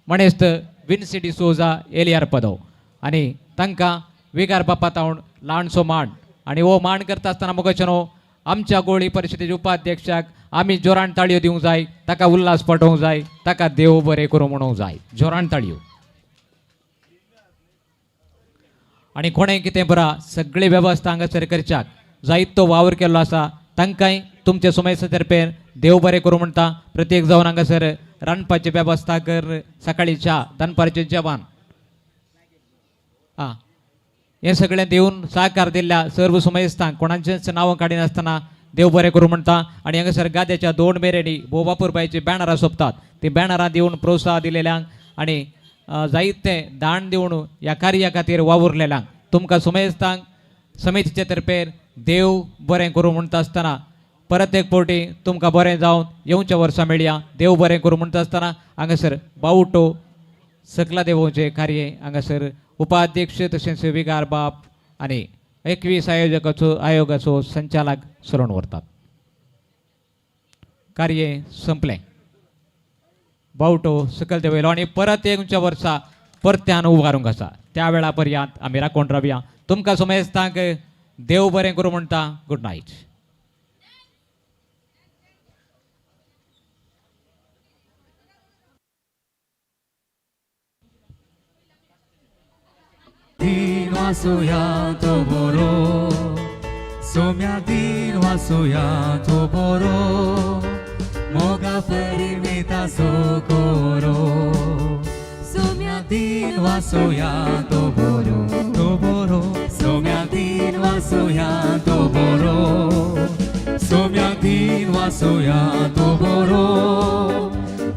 मणेस्त विन्सी डिसोजा एलियार पदव आनी तांकां विकार बापा तावण ल्हानसो मान आनी हो मान करता आसतना मगोचनो आमच्या गोळी परिशदेच्या उपाध्यक्षाक आमी जोरान ताळयो दिवंक जाय, ताका उल्हास पाठोवंक जाय, ताका देव बरें करूं म्हणूंक जाय. जोरान ताळयो. आनी कोणें कितें बरा सगळी वेवस्था हांगासर करच्याक जायतो वावर केल्लो आसा तांकांय तुमचे सुमेसा तर्फे देव बरें करूं म्हणटा. प्रत्येक जावन हांगासर रांदपाची वेवस्था कर, सकाळी च्या, दनपारचें जेवण हें सगळें दिवन सहकार दिल्ल्या सर्व सुमेस्तांक कोणाचेंच नांवां काडिनासतना देव बरें करूं म्हणटा. आनी हांगासर गाद्याच्या 2 मेरेनी भोव बापूरबायची बॅनरां सोंपतात ती बॅनरां दिवन प्रोत्साह दिलेल्यांक आनी जायते दान दिवन ह्या कार्या खातीर वावुरलेल्यांक तुमकां सुमेस्तांक समितीचे तर्फे देव बरें करूं म्हणटा आसतना परत एक फावटी तुमकां बरें जावन येवच्या वर्सा मेळया. देव बरें करूं म्हणटा आसतना हांगासर बावटो सकला देवोचे कार्य हांगासर उपाध्यक्ष तशेंच विगार बाप आनी 21 आयोगाचो संचालक सरून व्हरतात. कार्य संपलें. बावटो सकल देवयलो आनी परत येवच्या वर्सा परत्यान उबारूंक आसा. त्या वेळापर्यंत आमी राखून रावया. तुमकां सुमेस्तांक देव बरें करूं म्हणटा. Good night. दिन वासुया तो बरो, सोम्या दिन वासुया तो बरो, मोगा परिमिता सोकोरो. सोम्या दिन वासुया तो बरो, सोम्या दिन वासुया तो बरो, सोम्या दिन वासुया तो बरो,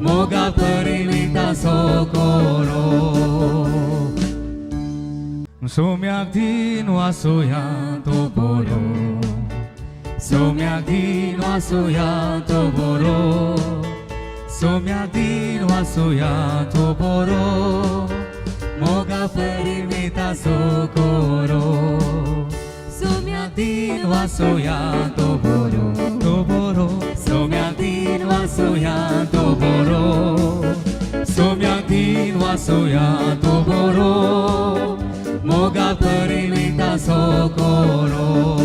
मोगा परिमिता सोकोरो. सोम्याक दिन वासुया तो बरो, सोम्याक दिन वासुया तो बरो, सोम्याक दिन वासुया तो बरो, मोगा परिमिता सोकोरो. सोम्याक दिन वासुया तो बरो, सोम्याक दिन वासुया तो बरो, सोम्याक दिन वासुया तो बरो, मोगा परिमिता सोकोरो.